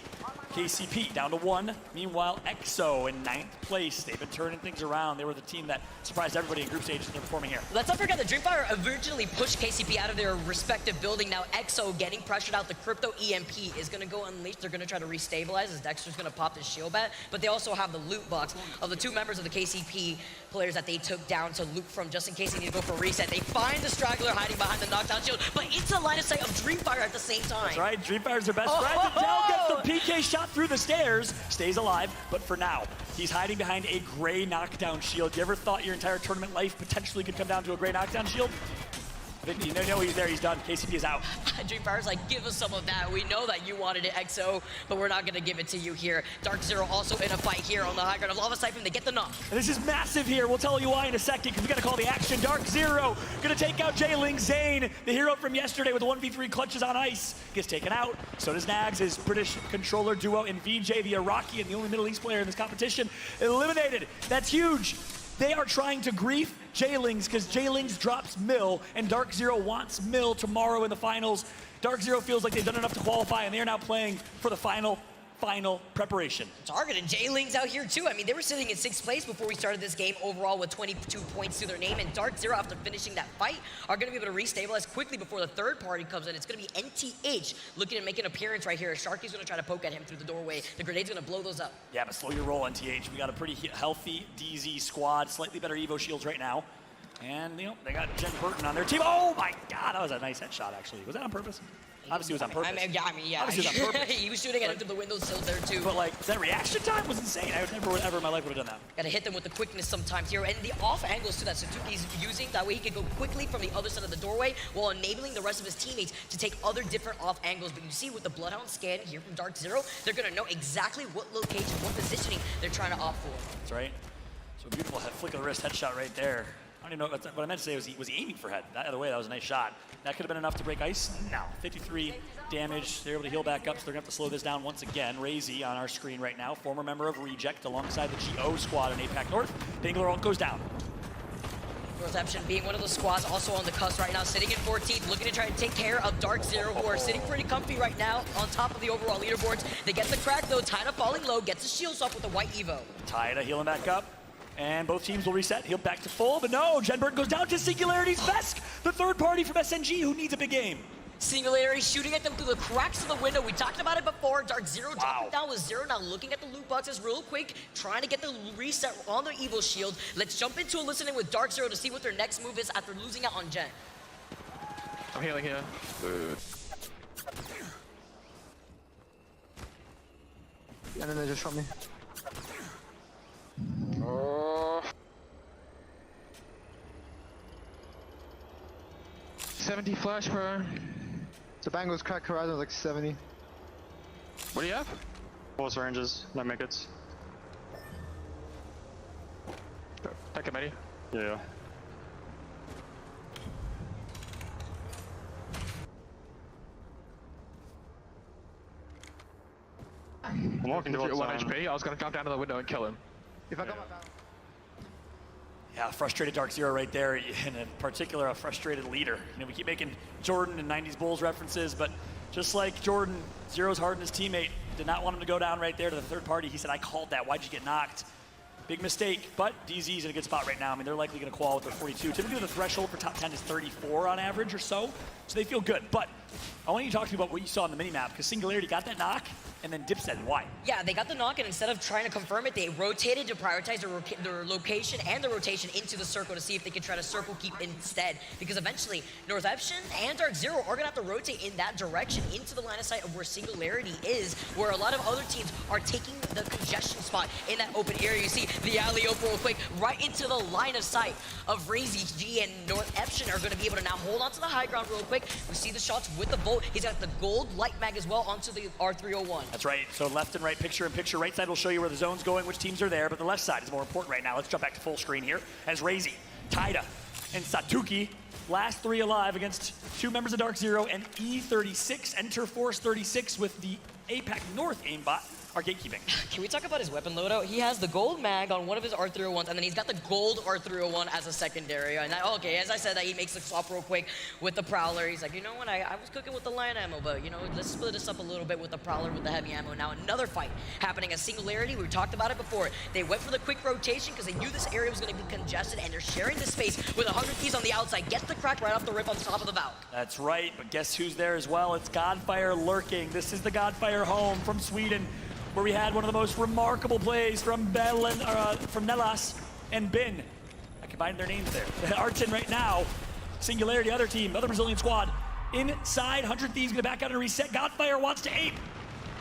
KCP down to 1. Meanwhile, EXO in 9th place. They've been turning things around. They were the team that surprised everybody in group stage, and they're performing here. Let's not forget that Dreamfire originally pushed KCP out of their respective building. Now EXO getting pressured out. The Crypto EMP is going to go unleashed. They're going to try to restabilize as Dexter's going to pop his shield bat. But they also have the loot box of the 2 members of the KCP players that they took down to loot from just in case they need to go for a reset. They find the straggler hiding behind the knockdown shield, but into the line of sight of Dreamfire at the same time. That's right, Dreamfire's their best friend. Dell gets the PK shot through the stairs, stays alive, but for now, he's hiding behind a gray knockdown shield. You ever thought your entire tournament life potentially could come down to a gray knockdown shield? You know he's there, he's done. KCP is out. Dreamfire's like, give us some of that. We know that you wanted it, EXO, but we're not going to give it to you here. Dark Zero also in a fight here on the high ground of Lava Siphon. They get the knock. And this is massive here. We'll tell you why in a second, because we got to call the action. Dark Zero going to take out J-Ling. Zane, the hero from yesterday with the 1v3 clutches on ice, gets taken out. So does Nags, his British controller duo, and VJ, the Iraqi and the only Middle East player in this competition, eliminated. That's huge. They are trying to grief J-Lings because J-Lings drops Mill, and Dark Zero wants Mill tomorrow in the finals. Dark Zero feels like they've done enough to qualify, and they are now playing for the final preparation. Target and J-Lings out here too. I mean, they were sitting in 6th place before we started this game overall with 22 points to their name, and Dark Zero, after finishing that fight, are going to be able to restabilize quickly before the 3rd party comes in. It's going to be NTH looking to make an appearance right here. Sharky's going to try to poke at him through the doorway. The grenade's going to blow those up. Yeah, but slow your roll, NTH. We got a pretty healthy DZ squad, slightly better Evo shields right now. And, you know, they got Jen Burton on their team. Oh my God, that was a nice headshot, actually. Was that on purpose? Obviously, it was on purpose. I mean, yeah. Obviously, it was on purpose. He was shooting at him through the windowsill there, too. But, like, that reaction time was insane. I would never, ever in my life would have done that. Gotta hit them with the quickness sometimes here. And the off angles, too, that Satuki's using. That way he can go quickly from the other side of the doorway while enabling the rest of his teammates to take other different off angles. But you see, with the Bloodhound scan here from Dark Zero, they're gonna know exactly what location, what positioning they're trying to opt for. That's right. So beautiful flick of the wrist headshot right there. I don't even know what I meant to say was he aiming for head. That other way, that was a nice shot. That could have been enough to break ice. No, 53 damage. They're able to heal back up, so they're gonna have to slow this down once again. Razy on our screen right now, former member of Reject alongside the GO squad in APAC North. Dingler goes down. Reception being one of the squads also on the cusp right now, sitting in 14th, looking to try to take care of Dark Zero, who are sitting pretty comfy right now on top of the overall leaderboards. They get the crack though, Taida falling low, gets his shields off with a white Evo. Taida healing back up. And both teams will reset, heal back to full, but no, Jen Burton goes down to Singularity's Vesk, the 3rd party from SNG who needs a big game. Singularity shooting at them through the cracks of the window. We talked about it before. Dark Zero dropping down with Zero. Now looking at the loot boxes real quick, trying to get the reset on their Evil Shield. Let's jump into a listening with Dark Zero to see what their next move is after losing out on Jen. I'm healing here. And then they just shot me. 70 flash, bro. The Bangles crack horizon like 70. What do you have? Close ranges, no make-its. Take it, Matty. Yeah. I'm walking towards 1 HP. I was gonna jump down to the window and kill him. If I got my battle. Yeah, frustrated Dark Zero right there, and in particular, a frustrated leader. You know, we keep making Jordan and 90s Bulls references, but just like Jordan, Zero's hard on his teammate. Did not want him to go down right there to the third party. He said, I called that. Why'd you get knocked? Big mistake, but DZ's in a good spot right now. I mean, they're likely going to qual with their 42. Typically, the threshold for top 10 is 34 on average or so they feel good. But I want you to talk to me about what you saw on the minimap, because Singularity got that knock, and then Dipset. Why? Yeah, they got the knock, and instead of trying to confirm it, they rotated to prioritize their location and the rotation into the circle to see if they could try to circle keep instead. Because eventually, North Epson and Dark Zero are going to have to rotate in that direction into the line of sight of where Singularity is, where a lot of other teams are taking the congestion spot in that open area. You see the alley-oop real quick right into the line of sight of Razy G, and North Epson are going to be able to now hold on to the high ground real quick. We see the shots with the Volt. He's got the gold light mag as well onto the R301. That's right. So left and right, picture in picture. Right side will show you where the zone's going, which teams are there, but the left side is more important right now. Let's jump back to full screen here as Razy, Taida, and Satuki, last three alive against two members of Dark Zero and E36, Enter Force 36 with the APAC North aimbot are gatekeeping. Can we talk about his weapon loadout? He has the gold mag on one of his R301s, and then he's got the gold R301 as a secondary. And okay, as I said, that he makes the swap real quick with the Prowler. He's like, you know what, I was cooking with the light ammo, but you know, let's split this up a little bit with the Prowler with the heavy ammo. Now another fight happening at Singularity. We talked about it before. They went for the quick rotation because they knew this area was going to be congested, and they're sharing the space with 100 Thieves on the outside. Gets the crack right off the rip on the top of the Valk. That's right, but guess who's there as well? It's Godfire lurking. This is the Godfire home from Sweden, where we had one of the most remarkable plays from from Nelas and Bin. I combined their names there. Artin right now, Singularity, other team, other Brazilian squad. Inside, 100 Thieves gonna back out and reset. Godfire wants to ape.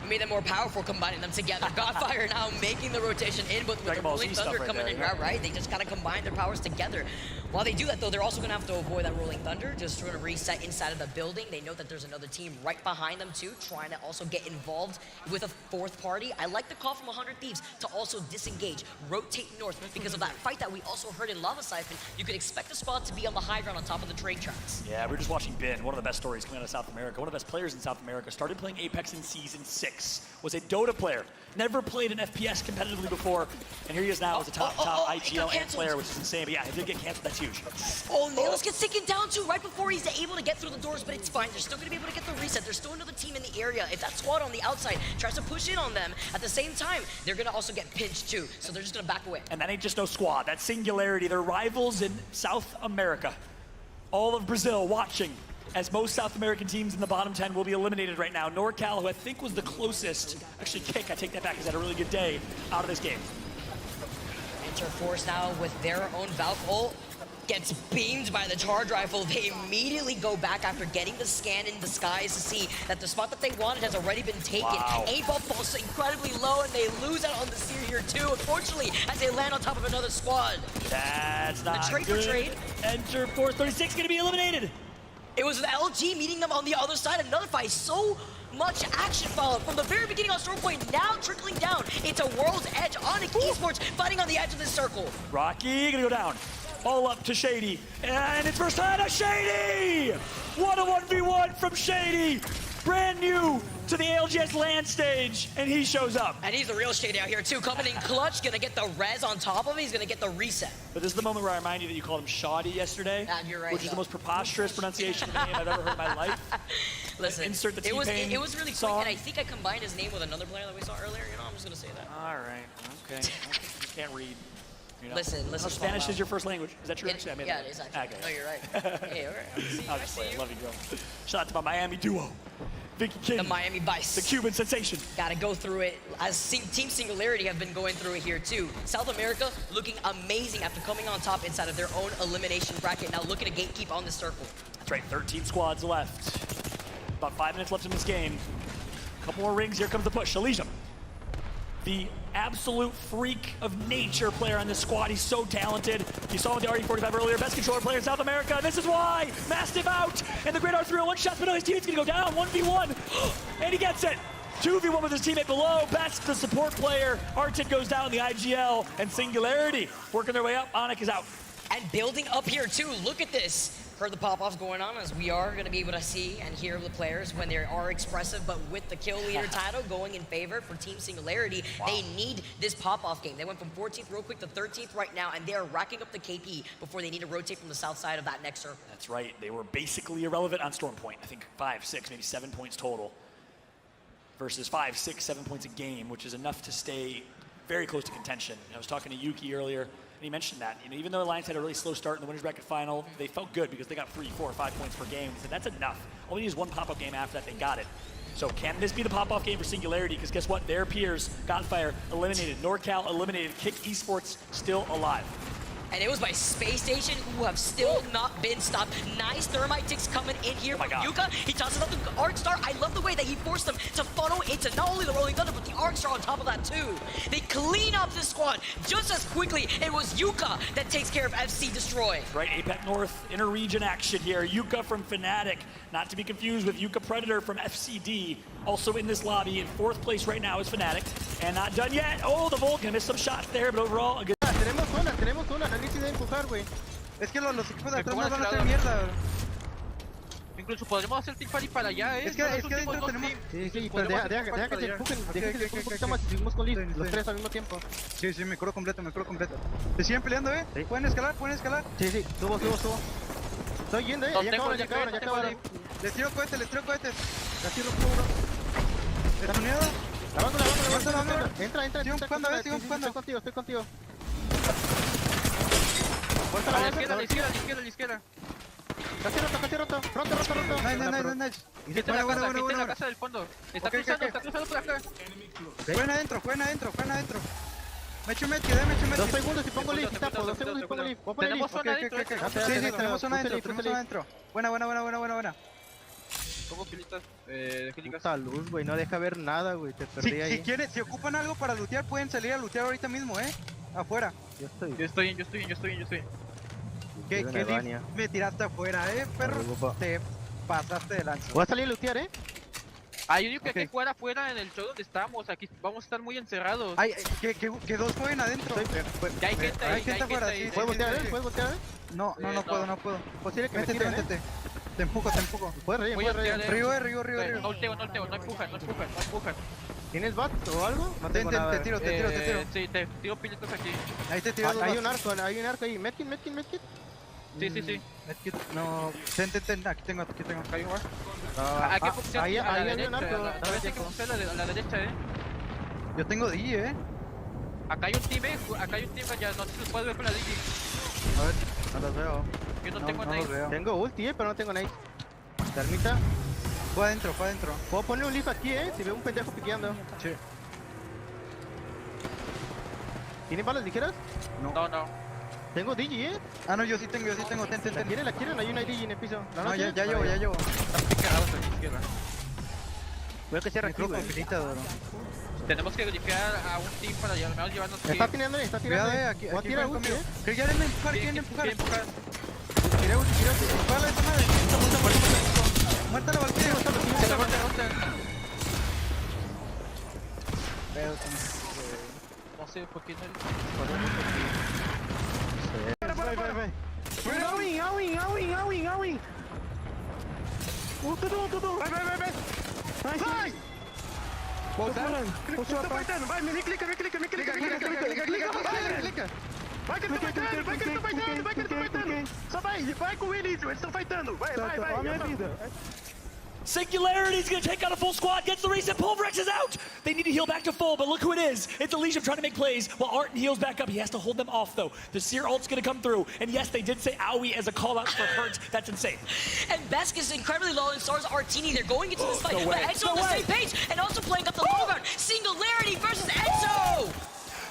We made them more powerful combining them together. Godfire now making the rotation in, but with the Rolling Thunder coming in, right? They just gotta combine their powers together. While they do that, though, they're also gonna have to avoid that Rolling Thunder, just trying to reset inside of the building. They know that there's another team right behind them, too, trying to also get involved with a fourth party. I like the call from 100 Thieves to also disengage, rotate north, because of that fight that we also heard in Lava Siphon. You could expect the squad to be on the high ground on top of the train tracks. Yeah, we're just watching Bin, one of the best stories coming out of South America, one of the best players in South America. Started playing Apex in Season 6, was a Dota player, never played an FPS competitively before, and here he is now as a top IGL and player, which is insane. But yeah, he did get canceled, that's huge. Oh, Nails gets taken down too right before he's able to get through the doors, but it's fine. They're still going to be able to get the reset. There's still another team in the area. If that squad on the outside tries to push in on them, at the same time, they're going to also get pinched too. So they're just going to back away. And that ain't just no squad. That's Singularity. They're rivals in South America. All of Brazil watching as most South American teams in the bottom 10 will be eliminated right now. NorCal, who I think was the closest, actually Kick, I take that back, has had a really good day out of this game. Enter Force now with their own Valk ult. Gets beamed by the charge rifle. They immediately go back after getting the scan in the skies to see that the spot that they wanted has already been taken. Wow. Aimball falls incredibly low, and they lose out on the seer here too, unfortunately, as they land on top of another squad. That's not the trade good. For trade. Enter Force 36 gonna be eliminated. It was the LG meeting them on the other side. Another fight. So much action followed from the very beginning on Storm Point, now trickling down into World's Edge. Onyx Esports fighting on the edge of this circle. Rocky gonna go down. All up to Shady, and it's first time to Shady! What a 1v1 from Shady! Brand new to the ALGS land stage, and he shows up. And he's the real Shady out here too, coming in clutch, gonna get the res on top of it, he's gonna get the reset. But this is the moment where I remind you that you called him Shoddy yesterday, you're right, which is the most preposterous pronunciation of a name I've ever heard in my life. Listen, insert the it was T-Pain really song. quick, and I think I combined his name with another player that we saw earlier, you know, I'm just gonna say that. All right, okay. You can't read. You know? Listen. Spanish is your first language. Is that true? Actually, I made it is actually. Okay. No, you're right. Hey, all right. I'll just play it. Love you, girl. Shout out to my Miami duo. Vicky King. The Miami Vice. The Cuban sensation. Gotta go through it. As Team Singularity have been going through it here too. South America looking amazing after coming on top inside of their own elimination bracket. Now looking to gatekeep on this circle. That's right, 13 squads left. About 5 minutes left in this game. A couple more rings, here comes the push. Elysium. the absolute freak of nature player on this squad. He's so talented. You saw with the RD45 earlier, best controller player in South America. This is why. Mastiff out, and the Great R301 shots, but no, his teammate's gonna go down, 1v1, and he gets it. 2v1 with his teammate below. Best, the support player. Arctic goes down, the IGL, and Singularity working their way up. Onyx is out. And building up here too, look at this. Heard the pop-offs going on, as we are going to be able to see and hear the players when they are expressive, but with the kill leader title going in favor for Team Singularity, they need this pop-off game. They went from 14th real quick to 13th right now, and they are racking up the KP before they need to rotate from the south side of that next circle. That's right. They were basically irrelevant on Storm Point. I think 5, 6, maybe 7 points total versus 5, 6, 7 points a game, which is enough to stay very close to contention. I was talking to Yuki earlier, and he mentioned that. You know, even though Alliance had a really slow start in the winners bracket final, they felt good because they got 3, 4, 5 points per game. He said that's enough. All we need is one pop-up game after that. They got it. So can this be the pop-off game for Singularity? Because guess what? Their peers, Godfire eliminated, NorCal eliminated, Kick Esports still alive. And it was by Space Station, who have still not been stopped. Nice thermite ticks coming in here from Yuka. He tosses up the Arc Star. I love the way that he forced them to funnel into not only the Rolling Thunder, but the Arc Star on top of that too. They clean up this squad just as quickly. It was Yuka that takes care of FC Destroy. Right, APAC North inter-region action here. Yuka from Fnatic, not to be confused with Yuka Predator from FCD. Also in this lobby, in 4th place right now is Fnatic. And not done yet. Oh, the Volt gonna miss some shots there, but overall, a good... Tenemos una, no necesita empujar, güey. Es que los equipos de atrás nos van a hacer mierda. Incluso podremos hacer team party para allá, Es que dentro tenemos... Sí, pero deja que se empujen, deja que se empujen un poquito más y seguimos con Liz, los tres al mismo tiempo. Sí, me curo completo. Se siguen peleando, ¿eh? ¿Pueden escalar? Sí, subo. Estoy yendo, ya acabaron. Les tiro cohetes. Casi rompo uno. ¿Estás unido? Lavando. Entra. Estoy contigo. A la izquierda. Casi roto. Pronto. Nice. Quita la casa del fondo. Está cruzando por acá. Jueguen adentro. Me echo med, 2 segundos y pongo lift, tapo, 2 segundos y pongo lift. Tenemos zona adentro. Sí, tenemos zona adentro. Buena. Pongo filitas de físicas. Puta luz, güey, no deja ver nada, güey, te perdí ahí. Si ocupan algo para lootear, pueden salir a lootear ahorita mismo, afuera. Yo estoy. ¿Qué lift me tiraste afuera, perro? Te pasaste de lanza. Voy a salir a lootear, Yo digo que hay que jugar afuera en el show donde estamos. Aquí vamos a estar muy encerrados. Que dos jueguen adentro. Ya hay gente ahí. Afuera, sí. ¿Puedes voltear? No puedo. Posible que métete. Te empujo. Puedes reír. Río. No empujan. ¿Tienes bat o algo? No tengo nada. Te tiro. Sí, te tiro pilitas aquí. Ahí te tiro. Hay un arco ahí. Medkit. Sí. Medkit, no. Ten, aquí tengo. Hay que ahí hay un arco. A ver si hay que pusar a la derecha, Yo tengo DJ, Acá hay un team, ya no sé si puedes ver con la DJ. A ver, no los veo. Yo no tengo nice. Tengo ulti, pero no tengo nice. Termita. Fue adentro. Puedo poner un leaf aquí, si veo un pendejo piqueando. Sí. ¿Tienen balas ligeras? No. Tengo DJ, no, yo sí tengo. Ten. ¿La quieren? Hay una DJ en el piso. No, ya llevo. Están picados a la izquierda. Voy a que cierre aquí, güey. Tenemos que glifear a un team para al menos llevarnos. Está tirando. Aquí voy a tirar ulti, Que ya quieren empujar. Tiré ulti. Empujarla esta madre. Muerta la Valkyria. No sé por qué no. Going. Tudo. Vai. Nice. Vai, me clica. Vai que ele tá fightando. Só vai com o início, eles estão fightando. Vai. Minha vida. Singularity's gonna take out a full squad, gets the reset, Pulverex is out! They need to heal back to full, but look who it is. It's Elysium trying to make plays, while Arton heals back up. He has to hold them off, though. The Seer ult's gonna come through, and yes, they did say Owie as a call-out for Hurt. That's insane. And Besk is incredibly low, and Stars Artini, they're going into this fight, but Enzo on the same page, and also playing up the low ground. Singularity versus Enzo!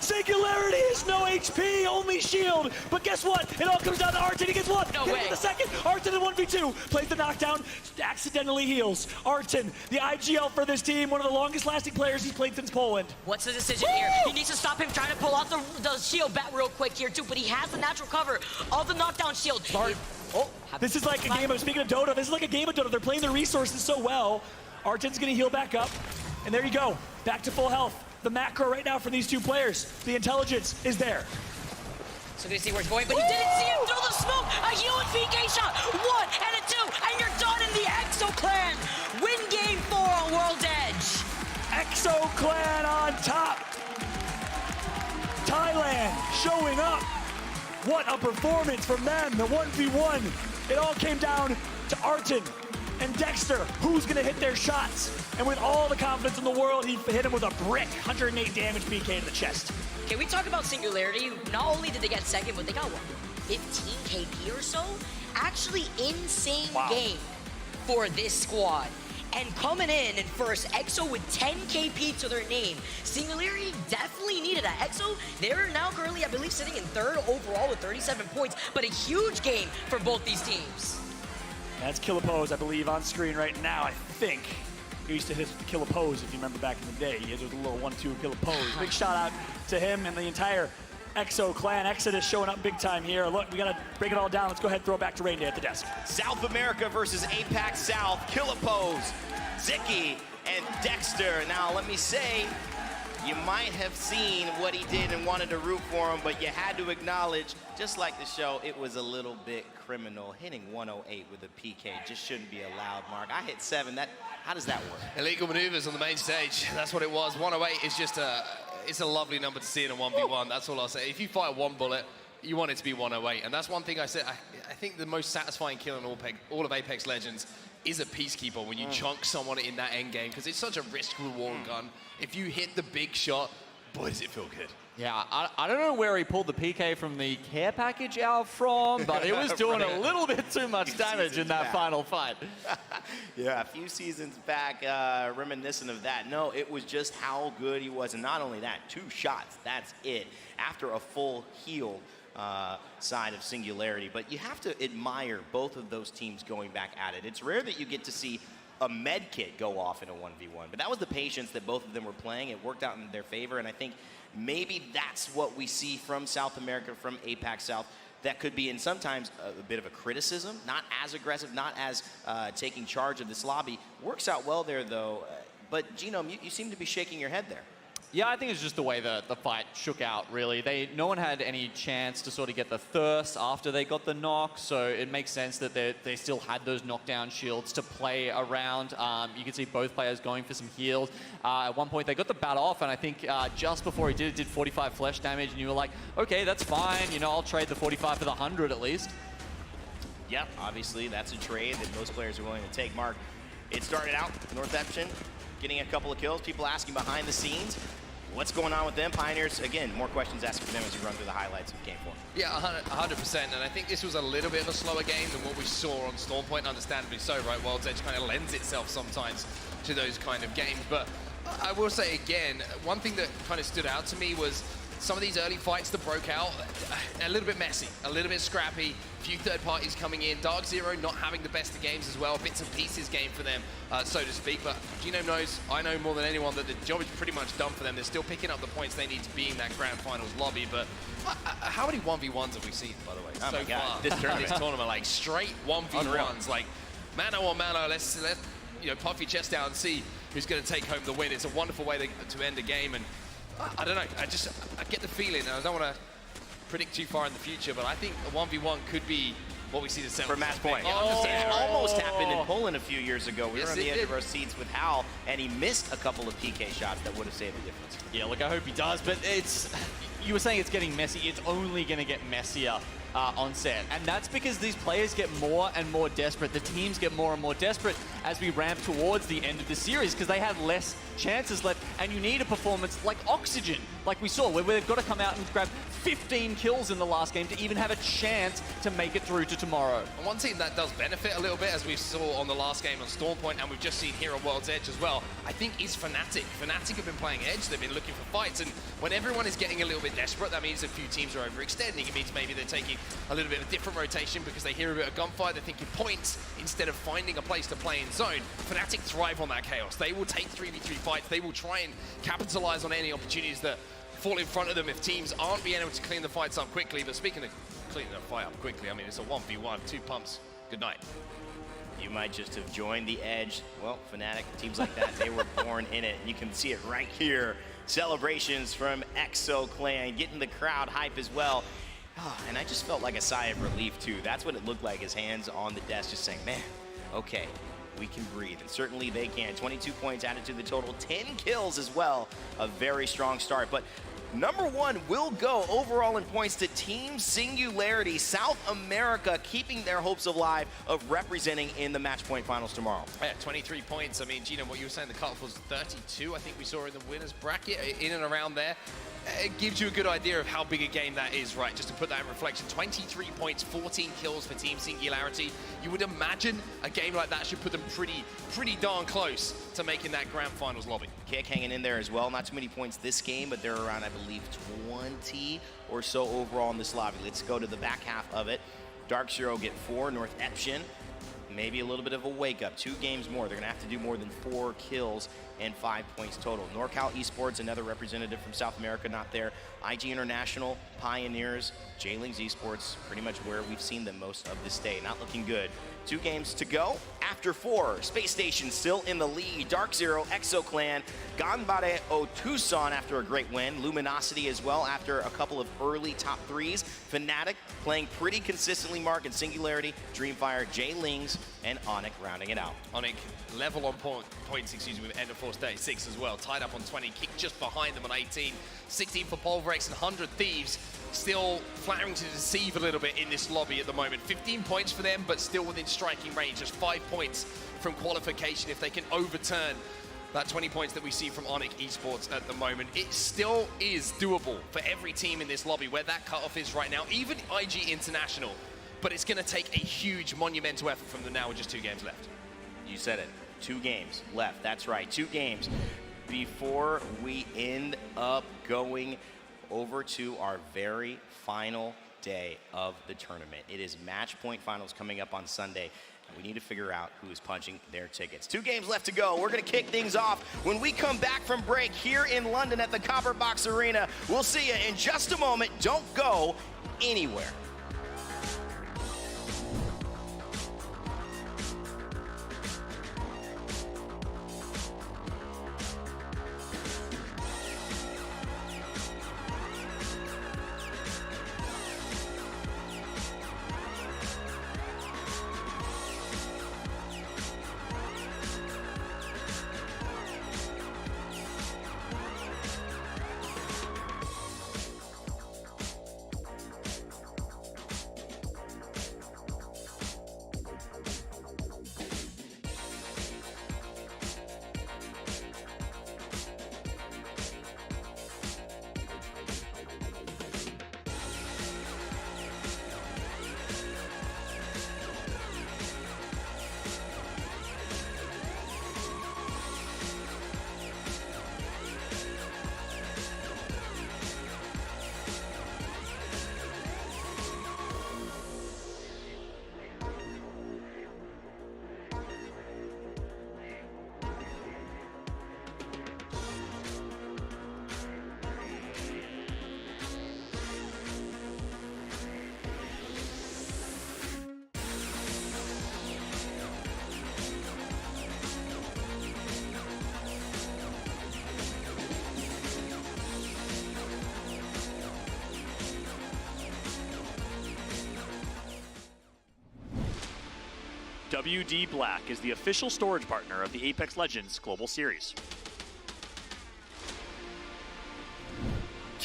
Singularity is no HP, only shield. But guess what? It all comes down to Artin. He gets one. No Hit way. the second. Artin in 1v2. Plays the knockdown. Accidentally heals. Artin, the IGL for this team. One of the longest lasting players he's played since Poland. What's the decision here? He needs to stop him trying to pull out the shield back real quick here too, but he has the natural cover of the knockdown shield. This is like a game of, speaking of Dota, this is like a game of Dota. They're playing their resources so well. Artin's gonna heal back up. And there you go, back to full health. The macro right now for these two players, the intelligence is there. So gonna see where it's going, but he didn't see him through the smoke. A healing PK shot, 1 and a 2, and you're done in the EXO clan. Win game 4 on World's Edge. EXO clan on top. Thailand showing up. What a performance from them, the 1v1. It all came down to Artin and Dexter, who's gonna hit their shots. And with all the confidence in the world, he hit him with a brick, 108 damage PK to the chest. Can we talk about Singularity? Not only did they get second, but they got what, 15 KP or so? Actually insane game for this squad. And coming in first, EXO with 10 KP to their name. Singularity definitely needed a EXO. They're now currently, I believe, sitting in 3rd overall with 37 points, but a huge game for both these teams. That's Killapose, I believe, on screen right now, I think. He used to hit Killapose, if you remember back in the day. He had a little 1-2 Killapose. Big shout out to him and the entire EXO clan. Exodus showing up big time here. Look, we gotta break it all down. Let's go ahead and throw it back to Rain Day at the desk. South America versus APAC South. Killapose, Zicky, and Dexter. Now, let me say, you might have seen what he did and wanted to root for him, but you had to acknowledge, just like the show, it was a little bit criminal. Hitting 108 with a PK just shouldn't be allowed, Mark. I hit 7. How does that work? Illegal maneuvers on the main stage. That's what it was. 108 is just it's a lovely number to see in a 1v1. That's all I'll say. If you fire one bullet, you want it to be 108. And that's one thing I said. I think the most satisfying kill in all of Apex Legends is a Peacekeeper when you chunk someone in that end game, because it's such a risk-reward gun. If you hit the big shot, boy, does it feel good. Yeah, I don't know where he pulled the PK from the care package out from, but it was doing a little bit too much damage in that final fight. Yeah, a few seasons back, reminiscent of that. No, it was just how good he was. And not only that, 2 shots, that's it. After a full heal side of Singularity. But you have to admire both of those teams going back at it. It's rare that you get to see a med kit go off in a 1v1. But that was the patience that both of them were playing. It worked out in their favor. And I think maybe that's what we see from South America, from APAC South. That could be, and sometimes a bit of a criticism, not as aggressive, not as taking charge of this lobby. Works out well there, though. But, Genome, you seem to be shaking your head there. Yeah, I think it's just the way the fight shook out, really. No one had any chance to sort of get the thirst after they got the knock, so it makes sense that they still had those knockdown shields to play around. You can see both players going for some heals. At one point, they got the bat off, and I think just before he did 45 flesh damage, and you were like, okay, that's fine. You know, I'll trade the 45 for the 100 at least. Yep, obviously, that's a trade that most players are willing to take. Mark, it started out, Northampton getting a couple of kills. People asking behind the scenes, what's going on with them? Pioneers, again, more questions asked for them as you run through the highlights of Game 4. Yeah, 100%, and I think this was a little bit of a slower game than what we saw on Stormpoint, understandably so, right? World's Edge kind of lends itself sometimes to those kind of games, but I will say again, one thing that kind of stood out to me was some of these early fights that broke out, a little bit messy, a little bit scrappy, few third parties coming in, Dark Zero not having the best of games as well, bits and pieces game for them, so to speak, but Genome knows, I know more than anyone, that the job is pretty much done for them. They're still picking up the points they need to be in that grand finals lobby, but how many 1v1s have we seen, by the way, oh so far this tournament, like straight 1v1s, like mano on mano, let's puff your chest out and see who's going to take home the win. It's a wonderful way to end a game, and I don't know, I get the feeling, and I don't want to predict too far in the future, but I think a 1v1 could be what we see the For match point. It almost happened in Poland a few years ago. We were on the edge of our seats with Hal, and he missed a couple of PK shots that would have saved the difference. Yeah, look, I hope he does, but you were saying it's getting messy. It's only going to get messier on set. And that's because these players get more and more desperate. The teams get more and more desperate as we ramp towards the end of the series because they have less chances left. And you need a performance like Oxygen, like we saw, where they've got to come out and grab 15 kills in the last game to even have a chance to make it through to tomorrow. And one team that does benefit a little bit, as we saw on the last game on Stormpoint, and we've just seen here on World's Edge as well, I think is Fnatic. Fnatic have been playing Edge, they've been looking for fights, and when everyone is getting a little bit desperate, that means a few teams are overextending. It means maybe they're taking a little bit of a different rotation because they hear a bit of gunfire, they're thinking points instead of finding a place to play in zone. Fnatic thrive on that chaos. They will take 3v3 fights, they will try and capitalize on any opportunities that fall in front of them if teams aren't being able to clean the fights up quickly. But speaking of cleaning the fight up quickly, I mean, it's a 1v1, 2 pumps. Good night. You might just have joined the Edge. Well, Fnatic, teams like that, they were born in it. You can see it right here. Celebrations from EXO Clan, getting the crowd hype as well. Oh, and I just felt like a sigh of relief, too. That's what it looked like, his hands on the desk, just saying, man, okay, we can breathe. And certainly they can. 22 points added to the total, 10 kills as well. A very strong start. But number one will go overall in points to Team Singularity, South America, keeping their hopes alive of representing in the match point finals tomorrow. Yeah, 23 points. I mean, Gino, what you were saying, the cutoff was 32, I think we saw in the winners bracket, in and around there. It gives you a good idea of how big a game that is, right? Just to put that in reflection, 23 points, 14 kills for Team Singularity. You would imagine a game like that should put them pretty darn close to making that grand finals lobby. Kick hanging in there as well. Not too many points this game, but they're around, I believe, 20 or so overall in this lobby. Let's go to the back half of it. Dark Zero get 4, North Eption, maybe a little bit of a wake up. 2 games more. They're gonna have to do more than 4 kills and 5 points total. NorCal Esports, another representative from South America, not there. IG International, Pioneers, J-Lings Esports, pretty much where we've seen them most of this day. Not looking good. 2 games to go. After 4, Space Station still in the lead. Dark Zero, EXO Clan, Ganbare O Tucson after a great win. Luminosity as well after a couple of early top 3s. Fnatic playing pretty consistently. Mark and Singularity, Dreamfire, J-Lings, and Onyx rounding it out. Onyx level on points, excuse me, with End of Force 36 as well. Tied up on 20, Kick just behind them on 18. 16 for Pulverex and 100 Thieves. Still flattering to deceive a little bit in this lobby at the moment. 15 points for them, but still within striking range. Just 5 points from qualification if they can overturn that 20 points that we see from Onyx Esports at the moment. It still is doable for every team in this lobby where that cutoff is right now, even IG International. But it's going to take a huge monumental effort from them now with just 2 games left. You said it. 2 games left. That's right. 2 games before we end up going over to our very final day of the tournament. It is match point finals coming up on Sunday. We need to figure out who is punching their tickets. 2 games left to go. We're going to kick things off when we come back from break here in London at the Copper Box Arena. We'll see you in just a moment. Don't go anywhere. WD Black is the official storage partner of the Apex Legends Global Series.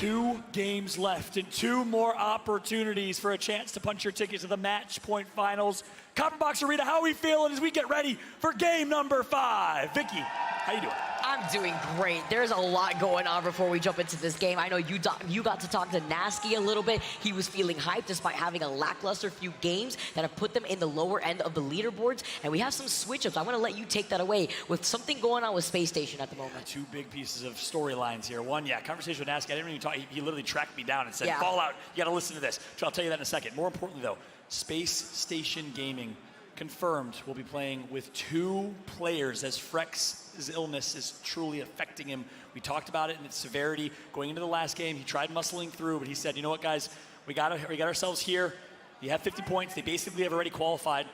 2 games left and 2 more opportunities for a chance to punch your ticket to the match point finals. Copperbox Arena, how are we feeling as we get ready for game number 5? Vicky, how you doing? I'm doing great. There's a lot going on before we jump into this game. I know you got to talk to Nasky a little bit. He was feeling hyped despite having a lackluster few games that have put them in the lower end of the leaderboards. And we have some switch-ups. I want to let you take that away with something going on with Space Station at the moment. 2 big pieces of storylines here. One, conversation with Nasky. I didn't even talk. He literally tracked me down and said, Fallout, you got to listen to this. So I'll tell you that in a second. More importantly, though, Space Station Gaming confirmed will be playing with 2 players as Frex's illness is truly affecting him. We talked about it in its severity going into the last game. He tried muscling through, but he said, you know what, guys, we got ourselves here. You have 50 points. They basically have already qualified.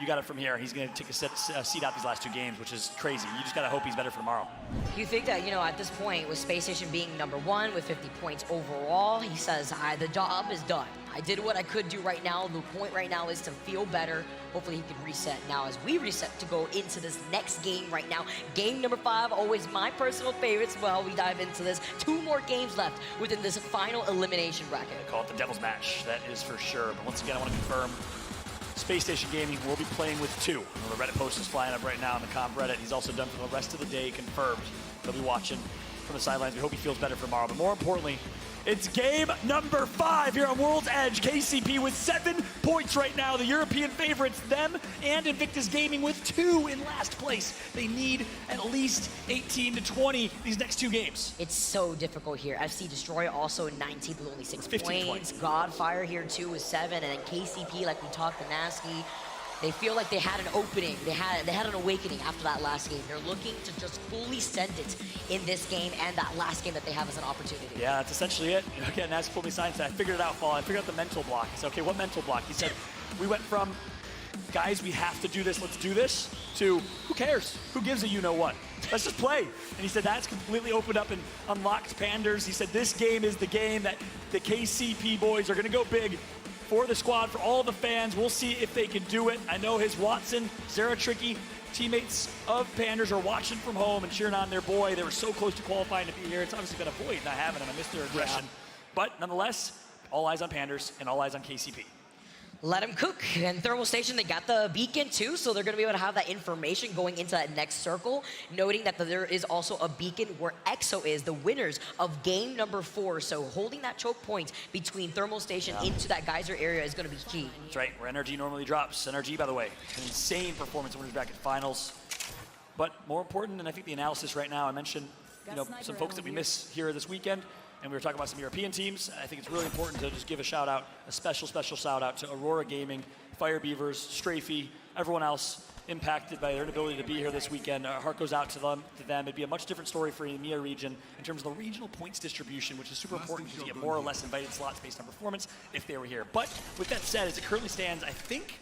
You got it from here. He's going to take a seat out these last 2 games, which is crazy. You just got to hope he's better for tomorrow. You think that, at this point, with Space Station being #1 with 50 points overall, he says, the job is done. I did what I could do right now. The point right now is to feel better. Hopefully he can reset now as we reset to go into this next game right now. Game number 5, always my personal favorites. Well, we dive into this. 2 more games left within this final elimination bracket. I call it the devil's match, that is for sure. But once again, I want to confirm Space Station Gaming will be playing with 2. The Reddit post is flying up right now on the comp Reddit. He's also done for the rest of the day, confirmed. He'll be watching from the sidelines. We hope he feels better for tomorrow. But more importantly, it's game number 5 here on World's Edge. KCP with 7 points right now. The European favorites, them and Invictus Gaming with 2 in last place. They need at least 18 to 20 these next 2 games. It's so difficult here. FC Destroy also 19th with only 6 points. Godfire here too with 7, and then KCP, like we talked to Nasky, they feel like they had an opening. They had an awakening after that last game. They're looking to just fully send it in this game and that last game that they have as an opportunity. Yeah, that's essentially it. Again, Nasky pulled me aside and said, I figured it out, Fall. I figured out the mental block. I said, okay, what mental block? He said, we went from, guys, we have to do this, let's do this, to who cares? Who gives a you-know-what? Let's just play. And he said that's completely opened up and unlocked Panders. He said this game is the game that the KCP boys are going to go big for the squad, for all the fans. We'll see if they can do it. I know his Watson, Zara Tricky, teammates of Panders are watching from home and cheering on their boy. They were so close to qualifying to be here. It's obviously been a void not having him. I missed their aggression. But nonetheless, all eyes on Panders and all eyes on KCP. Let them cook. And Thermal Station, they got the beacon too, so they're going to be able to have that information going into that next circle, noting that there is also a beacon where EXO is, the winners of game number 4. So holding that choke point between Thermal Station into that geyser area is going to be key. That's right, where NRG normally drops. NRG, by the way, an insane performance in Winners Bracket Finals. But more important, and I think the analysis right now, I mentioned some folks that we miss here this weekend. And we were talking about some European teams. I think it's really important to just give a shout out, a special shout out to Aurora Gaming, Fire Beavers, Strafey, everyone else impacted by their inability to be here this weekend. Our heart goes out to them. It'd be a much different story for the EMEA region in terms of the regional points distribution, which is super important because you get more or less invited slots based on performance if they were here. But with that said, as it currently stands, I think,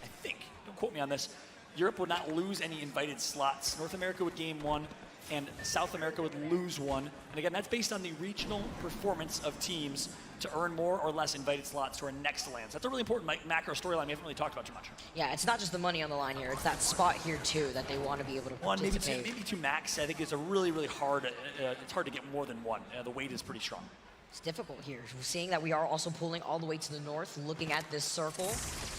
don't quote me on this, Europe would not lose any invited slots. North America would gain 1. And South America would lose 1. And again, that's based on the regional performance of teams to earn more or less invited slots to our next LAN. So that's a really important macro storyline we haven't really talked about too much. Yeah, it's not just the money on the line here. It's that spot here, too, that they want to be able to participate. Maybe two max. I think it's a really, really hard, it's hard to get more than 1. The weight is pretty strong. It's difficult here. We're seeing that we are also pulling all the way to the north, looking at this circle.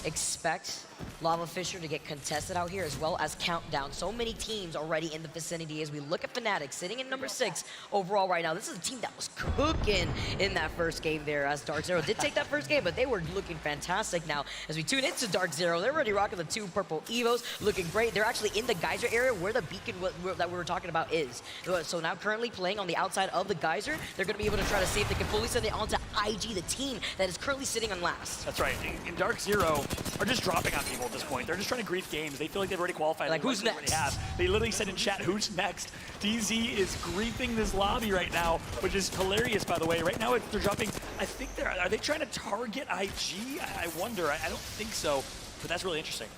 Expect Lava Fisher to get contested out here, as well as Countdown. So many teams already in the vicinity as we look at Fnatic, sitting in number 6 overall right now. This is a team that was cooking in that first game there, as Dark Zero did take that first game, but they were looking fantastic now. As we tune into Dark Zero, they're already rocking the 2 purple Evos, looking great. They're actually in the geyser area where the beacon that we were talking about is. So now currently playing on the outside of the geyser, they're going to be able to try to see if they can fully send it onto IG, the team that is currently sitting on last. That's right. And Dark Zero are just dropping on people at this point. They're just trying to grief games. They feel like they've already qualified. Like, who's next? They literally said in chat, who's next? DZ is griefing this lobby right now, which is hilarious, by the way. Right now, they're dropping, I think are they trying to target IG? I wonder. I don't think so, but that's really interesting.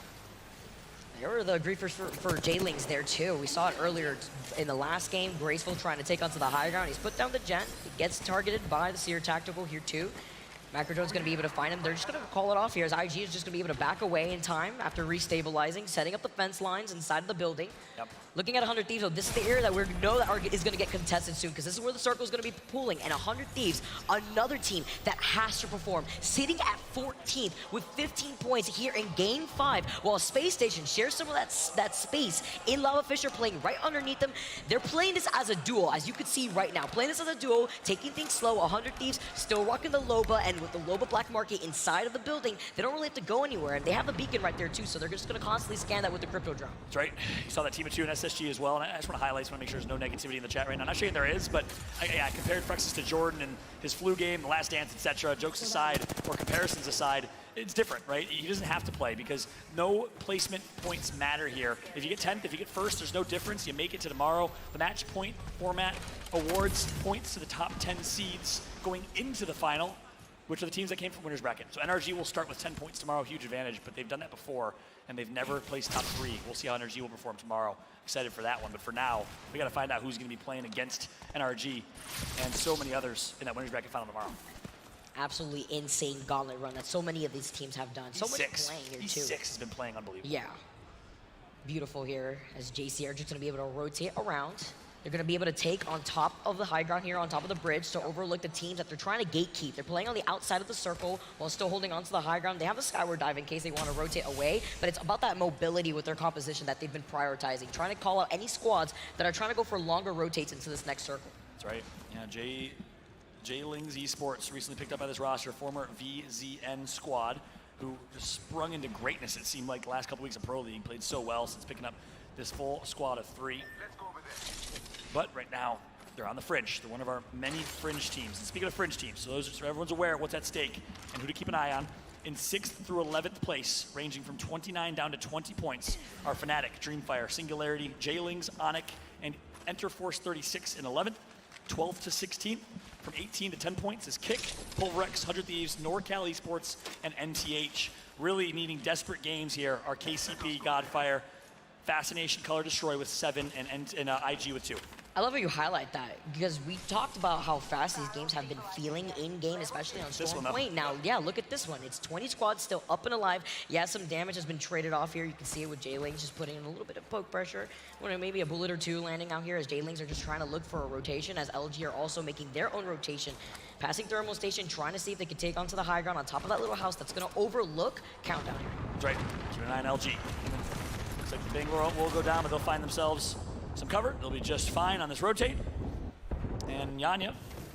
There were the griefers for J-Lings there too. We saw it earlier in the last game. Graceful trying to take onto the high ground. He's put down the Jet. He gets targeted by the Seer Tactical here too. Macrodrone's going to be able to find him. They're just going to call it off here as IG is just going to be able to back away in time after restabilizing, setting up the fence lines inside of the building. Yep. Looking at 100 Thieves, though, this is the area that we know that is going to get contested soon because this is where the circle is going to be pooling. And 100 Thieves, another team that has to perform, sitting at 14th with 15 points here in Game 5, while Space Station shares some of that space in Lava Fisher playing right underneath them. They're playing this as a duo, as you can see right now. Playing this as a duo, taking things slow. 100 Thieves still rocking the Loba, and with the Loba Black Market inside of the building, they don't really have to go anywhere. And they have the beacon right there, too, so they're just going to constantly scan that with the Crypto Drone. That's right. You saw that team of 2 and SSG as well, and I just want to highlight, want to make sure there's no negativity in the chat right now. I'm not sure there is, but I compared Frexus to Jordan and his flu game, the last dance, etc. Jokes aside, or comparisons aside, it's different, right? He doesn't have to play because no placement points matter here. If you get 10th, if you get 1st, there's no difference. You make it to tomorrow. The match point format awards points to the top 10 seeds going into the final, which are the teams that came from winner's bracket. So NRG will start with 10 points tomorrow, huge advantage, but they've done that before, and they've never placed top 3. We'll see how NRG will perform tomorrow. Excited for that one, but for now, we got to find out who's going to be playing against NRG and so many others in that winner's bracket final tomorrow. Absolutely insane gauntlet run that so many of these teams have done. So many playing here, too. E6 has been playing unbelievable. Yeah. Beautiful here as JC are just going to be able to rotate around. They're going to be able to take on top of the high ground here, on top of the bridge, to overlook the teams that they're trying to gatekeep. They're playing on the outside of the circle while still holding on to the high ground. They have the skyward dive in case they want to rotate away, but it's about that mobility with their composition that they've been prioritizing, trying to call out any squads that are trying to go for longer rotates into this next circle. That's right. Yeah, J-Lings Esports recently picked up by this roster, former VZN squad, who just sprung into greatness, it seemed like, the last couple weeks of Pro League. Played so well since picking up this full squad of 3. But right now, they're on the fringe. They're one of our many fringe teams. And speaking of fringe teams, so everyone's aware of what's at stake and who to keep an eye on. In 6th through 11th place, ranging from 29 down to 20 points, are Fnatic, Dreamfire, Singularity, J-Lings, Onyx, and Enterforce 36 in 11th. 12th to 16th, from 18 to 10 points is Kick, Pulverex, 100 Thieves, NorCal Esports, and NTH. Really needing desperate games here are KCP, Godfire, Fascination, Color Destroy with 7, and IG with 2. I love how you highlight that because we talked about how fast these games have been feeling in-game, especially on Storm Point. Now, yeah, look at this one. It's 20 squads still up and alive. Yeah, some damage has been traded off here. You can see it with J-Lings just putting in a little bit of poke pressure. Maybe a bullet or 2 landing out here as J-Lings are just trying to look for a rotation, as LG are also making their own rotation. Passing Thermal Station, trying to see if they can take onto the high ground on top of that little house that's going to overlook Countdown here. That's right. 2-9 LG. Looks like the Bang will go down, but they'll find themselves some cover. They'll be just fine on this rotate. And Yanya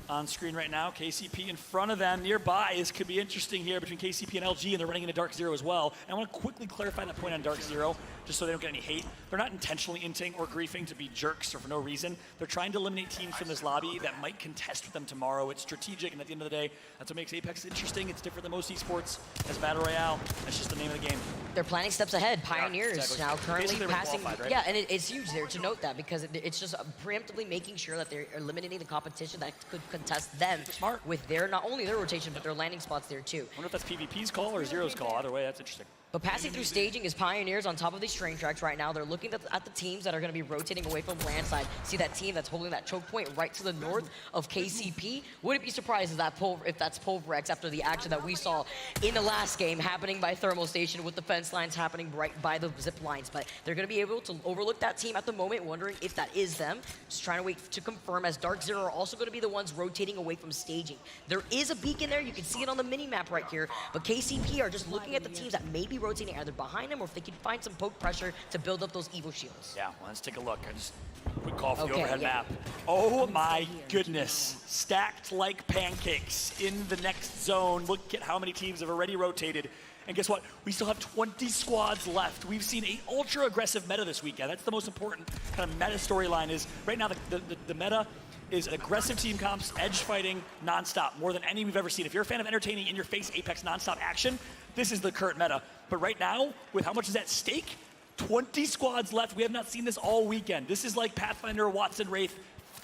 on screen right now. KCP in front of them. Nearby, this could be interesting here between KCP and LG, and they're running into Dark Zero as well. And I want to quickly clarify that point on Dark Zero, just so they don't get any hate. They're not intentionally inting or griefing to be jerks or for no reason. They're trying to eliminate teams from this lobby that might contest with them tomorrow. It's strategic, and at the end of the day, that's what makes Apex interesting. It's different than most esports as Battle Royale. That's just the name of the game. They're planning steps ahead. Pioneers exactly. now currently passing. Right? Yeah, and it's huge there to note that because it's just preemptively making sure that they're eliminating the competition that could contest them with their, not only their rotation, but their landing spots there too. I wonder if that's PvP's call or Zero's call. Either way, that's interesting. But passing through staging is Pioneers on top of these train tracks right now. They're looking at the teams that are going to be rotating away from landside. See that team that's holding that choke point right to the north of KCP? Wouldn't be surprised if that's Pulverex after the action that we saw in the last game happening by Thermal Station with the fence lines happening right by the zip lines. But they're going to be able to overlook that team at the moment, wondering if that is them. Just trying to wait to confirm, as Dark Zero are also going to be the ones rotating away from staging. There is a beacon there. You can see it on the mini-map right here. But KCP are just looking at the teams that may be rotating either behind them or if they can find some poke pressure to build up those Evo shields. Yeah, well, let's take a look. I just quick call for the overhead map. Oh my goodness. Stacked like pancakes in the next zone. Look at how many teams have already rotated. And guess what? We still have 20 squads left. We've seen an ultra-aggressive meta this weekend. That's the most important kind of meta storyline is right now the meta is aggressive team comps, edge fighting, nonstop, more than any we've ever seen. If you're a fan of entertaining in-your-face Apex nonstop action, this is the current meta. But right now, with how much is at stake, 20 squads left. We have not seen this all weekend. This is like Pathfinder, Watson, Wraith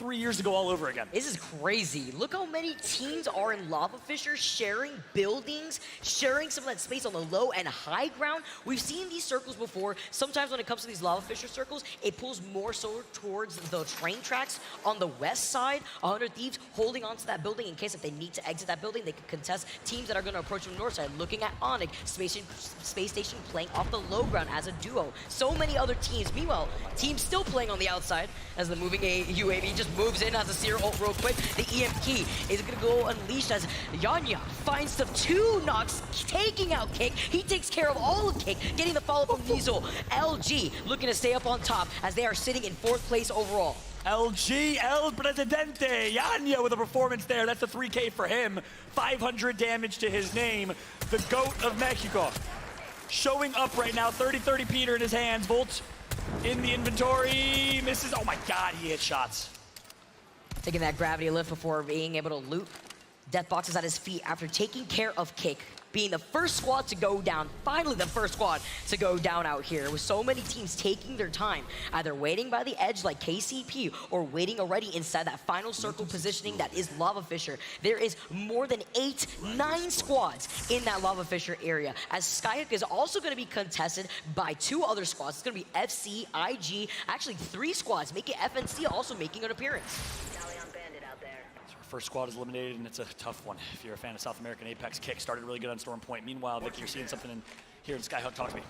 3 years ago all over again. This is crazy. Look how many teams are in Lava Fissure, sharing buildings, sharing some of that space on the low and high ground. We've seen these circles before. Sometimes when it comes to these Lava Fissure circles, it pulls more so towards the train tracks on the west side. 100 Thieves holding onto that building in case if they need to exit that building, they can contest teams that are going to approach from the north side. Looking at Onyx, Space Station playing off the low ground as a duo. So many other teams. Meanwhile, teams still playing on the outside as the moving UAV just moves in as a Seer ult real quick. The EM key is going to go unleashed as Yanya finds the 2 knocks, taking out Kick. He takes care of all of Kick, getting the follow from Nizel. LG looking to stay up on top as they are sitting in 4th place overall. LG, El Presidente, Yanya with a performance there. That's a 3K for him. 500 damage to his name. The GOAT of Mexico. Showing up right now, 30-30 Peter in his hands. Volt in the inventory, misses. Oh my God, he hit shots. Taking that gravity lift before being able to loot. Death boxes at his feet after taking care of Kick, being the first squad to go down, finally the first squad to go down out here, with so many teams taking their time, either waiting by the edge like KCP or waiting already inside that final circle positioning that is Lava Fissure. There is more than 9 squads in that Lava Fissure area, as Skyhook is also going to be contested by 2 other squads. It's going to be FC, IG, actually 3 squads, making FNC also making an appearance. First squad is eliminated, and it's a tough one. If you're a fan of South American Apex, Kick started really good on Storm Point. Meanwhile, Vic, you're seeing something here in Skyhook. Talk to me.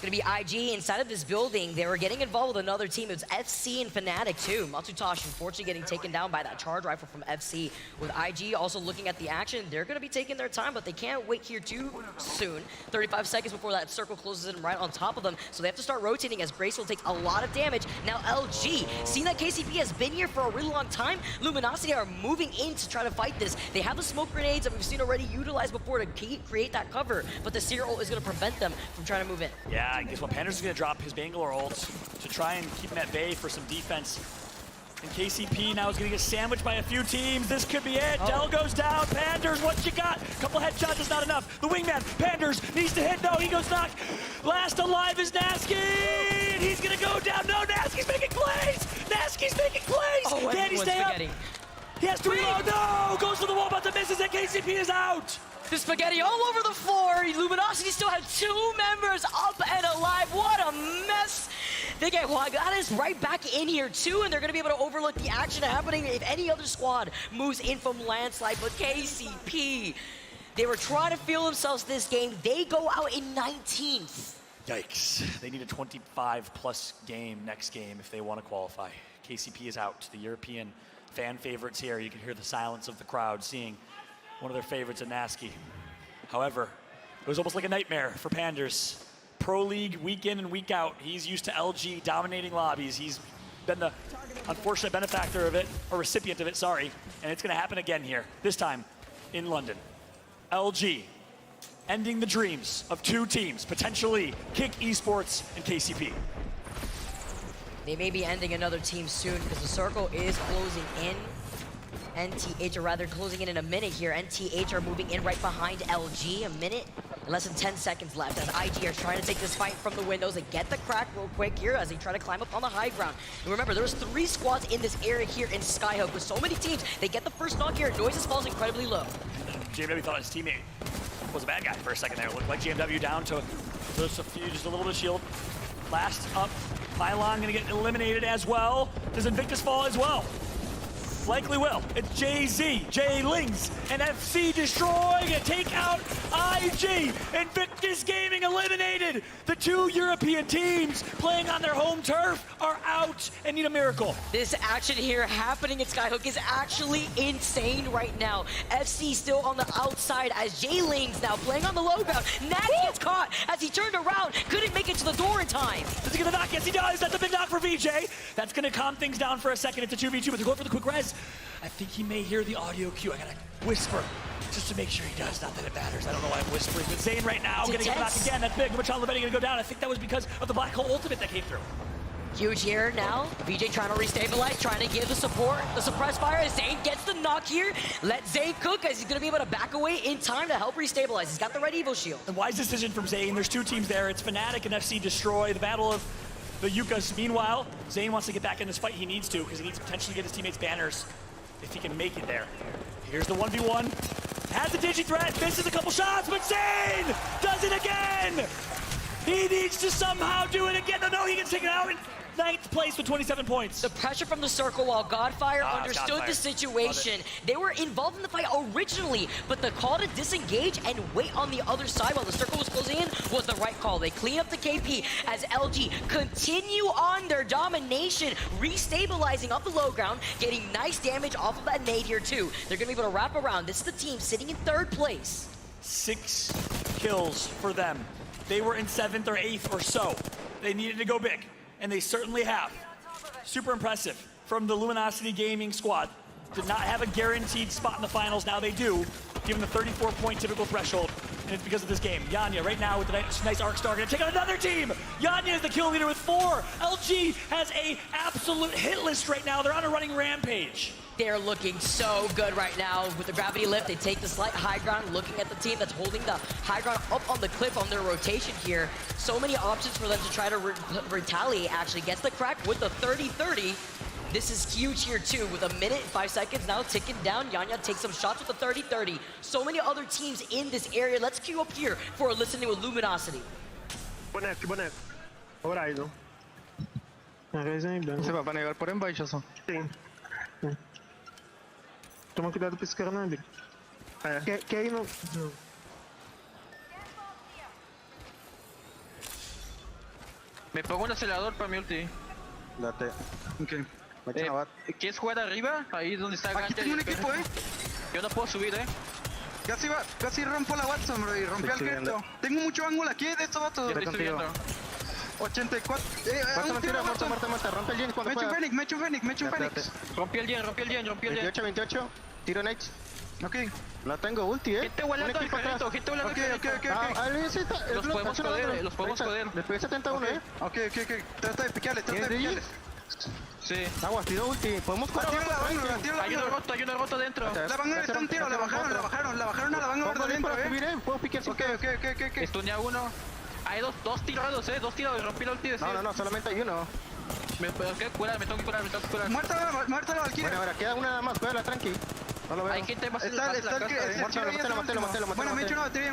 It's going to be IG inside of this building. They were getting involved with another team. It was FC and Fnatic too. Matsutosh unfortunately getting taken down by that charge rifle from FC. With IG also looking at the action, they're going to be taking their time, but they can't wait here too soon. 35 seconds before that circle closes in right on top of them, so they have to start rotating as Grace will take a lot of damage. Now LG, seeing that KCP has been here for a really long time, Luminosity are moving in to try to fight this. They have the smoke grenades that we've seen already utilized before to create that cover, but the Seer ult is going to prevent them from trying to move in. Yeah, I guess what Panders is going to drop his Bangalore ult to try and keep him at bay for some defense. And KCP now is going to get sandwiched by a few teams. This could be it. Dell goes down. Panders, what you got? Couple headshots is not enough. The wingman, Panders, needs to hit. No, he goes knocked. Last alive is Nasky. And he's going to go down. No, Nasky's making plays. Nasky's making plays. Oh, can he stay up? He has to reload. No, goes to the wall, but the misses, and KCP is out. The spaghetti all over the floor. Luminosity still have 2 members up and alive. What a mess. They get Wagadas right back in here too, and they're going to be able to overlook the action happening if any other squad moves in from landslide. But KCP, they were trying to feel themselves this game. They go out in 19th. Yikes. They need a 25-plus game next game if they want to qualify. KCP is out. The European fan favorites here. You can hear the silence of the crowd seeing one of their favorites in Nasky. However, it was almost like a nightmare for Panders. Pro League week in and week out. He's used to LG dominating lobbies. He's been the unfortunate benefactor of it, or recipient of it, sorry. And it's going to happen again here, this time in London. LG ending the dreams of 2 teams, potentially Kick Esports and KCP. They may be ending another team soon because the circle is closing in. NTH, or rather closing in a minute here. NTH are moving in right behind LG. A minute and less than 10 seconds left as IG are trying to take this fight from the windows. They get the crack real quick here as they try to climb up on the high ground. And remember, there's 3 squads in this area here in Skyhook with so many teams. They get the first knock here. Noises falls incredibly low. JMW thought his teammate was a bad guy for a second there. It looked like JMW down to just a little bit of shield. Last up, Mylon gonna get eliminated as well. Does Invictus fall as well? Likely will. It's JZ, J-Lings, and FC destroying and take out IG. Invictus Gaming eliminated. The 2 European teams playing on their home turf are out and need a miracle. This action here happening at Skyhook is actually insane right now. FC still on the outside as J-Lings now playing on the low ground. Natty gets caught as he turned around, couldn't make it to the door in time. Is he gonna knock? Yes, he does. That's a big knock for VJ. That's gonna calm things down for a second. It's a 2v2, but they're going for the quick res. I think he may hear the audio cue. I gotta whisper just to make sure he does. Not that it matters. I don't know why I'm whispering. But Zane right now gonna get knocked again. That's big. Machado Levetti gonna go down. I think that was because of the Black Hole Ultimate that came through. Huge here now. VJ trying to restabilize, trying to give the support, the suppress fire as Zane gets the knock here. Let Zane cook as he's gonna be able to back away in time to help restabilize. He's got the red Evo shield. A wise decision from Zane. There's 2 teams there. It's Fnatic and FC Destroy. The battle of the Yukas. Meanwhile, Zane wants to get back in this fight. He needs to, because he needs to potentially get his teammates banners if he can make it there. Here's the 1v1. Has the Digi threat, misses a couple shots, but Zane does it again! He needs to somehow do it again. No, he gets taken out in 9th place with 27 points. The pressure from the circle while Godfire understood the situation. They were involved in the fight originally, but the call to disengage and wait on the other side while the circle was closing in was the right call. They clean up the KP as LG continue on their domination, restabilizing off the low ground, getting nice damage off of that nade here too. They're gonna be able to wrap around. This is the team sitting in 3rd place. 6 kills for them. They were in 7th or 8th or so. They needed to go big, and they certainly have. Super impressive from the Luminosity Gaming squad. Did not have a guaranteed spot in the finals, now they do, given the 34-point typical threshold, and it's because of this game. Yanya right now with the nice arc star, gonna take on another team! Yanya is the kill leader with 4. LG has a absolute hit list right now. They're on a running rampage. They're looking so good right now with the gravity lift. They take the slight high ground, looking at the team that's holding the high ground up on the cliff on their rotation here. So many options for them to try to retaliate. Actually gets the crack with the 30-30. This is huge here too, with 1 minute and 5 seconds now ticking down. Yanya takes some shots with the 30-30. So many other teams in this area. Let's queue up here for listening with Luminosity. Boneco. Horizon. Você vai negar por embaixo só. Sim. Toma cuidado pra esse cara não, amigo. Que aí não... Me pongo un acelerador para mi ulti. Date. Ok. ¿Quieres jugar arriba? Ahí donde está Aquí tengo un equipo, Yo no puedo subir, Casi rompo la Watson, bro, y rompí el Gerto. Tengo mucho ángulo aquí de estos vatos. Estoy subiendo. 84. Muerta. Rompe el gen cuando pueda. Me echo un Fénix. Rompí el gen. 28. Tiro Nate. Ok. No tengo ulti, Gente volando el carrito, Ok. Los podemos joder. Después 71, Ok. Trata de piquearles. Sí. Agua, tiro ulti. Podemos jugar. Hay uno roto dentro. La Vanguard está un tiro, la bajaron a la Vanguard dentro, Puedo piquear sin pedo. Ok. Estuneé a uno. Hay dos tirados, dos tirados. Rompí la ulti de No, solamente hay uno. Me tengo que curar. Muerta la Valkyria. Bueno, queda una nada más, cuídala, tranqui. No lo veo. Hay gente más Está el Matelo. Bueno, me he hecho una batería,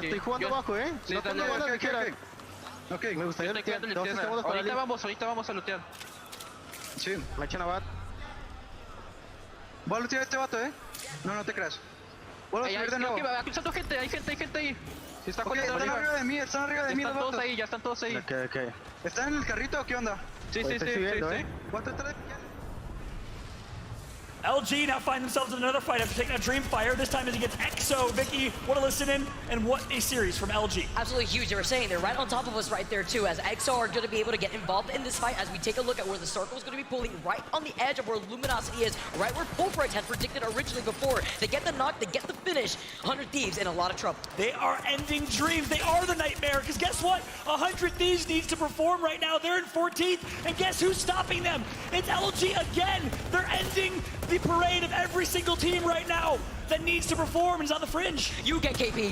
Estoy jugando abajo, No tengo balas ligeras. Ok, me gustaría lootear. Ahorita vamos a lootear. Sí, me eché una bat. Voy a lootear a este vato, No te creas. Vuelvo a subir de nuevo. Aquí está gente, hay gente ahí. Están arriba de mí, Están todos ahí, ya están todos ahí. Ok. ¿Están en el carrito o qué onda? Sí. Voy a tratar de piquear. LG now find themselves in another fight after taking a Dreamfire. This time is against EXO. Vicky, what a listen in, and what a series from LG. Absolutely huge. They were saying they're right on top of us right there too, as EXO are going to be able to get involved in this fight as we take a look at where the circle is going to be pulling right on the edge of where Luminosity is, right where Pulverite had predicted originally before. They get the knock, they get the finish. 100 Thieves in a lot of trouble. They are ending dreams. They are the nightmare, because guess what? 100 Thieves needs to perform right now. They're in 14th, and guess who's stopping them? It's LG again. They're ending the parade of every single team right now that needs to perform and is on the fringe. You get KP,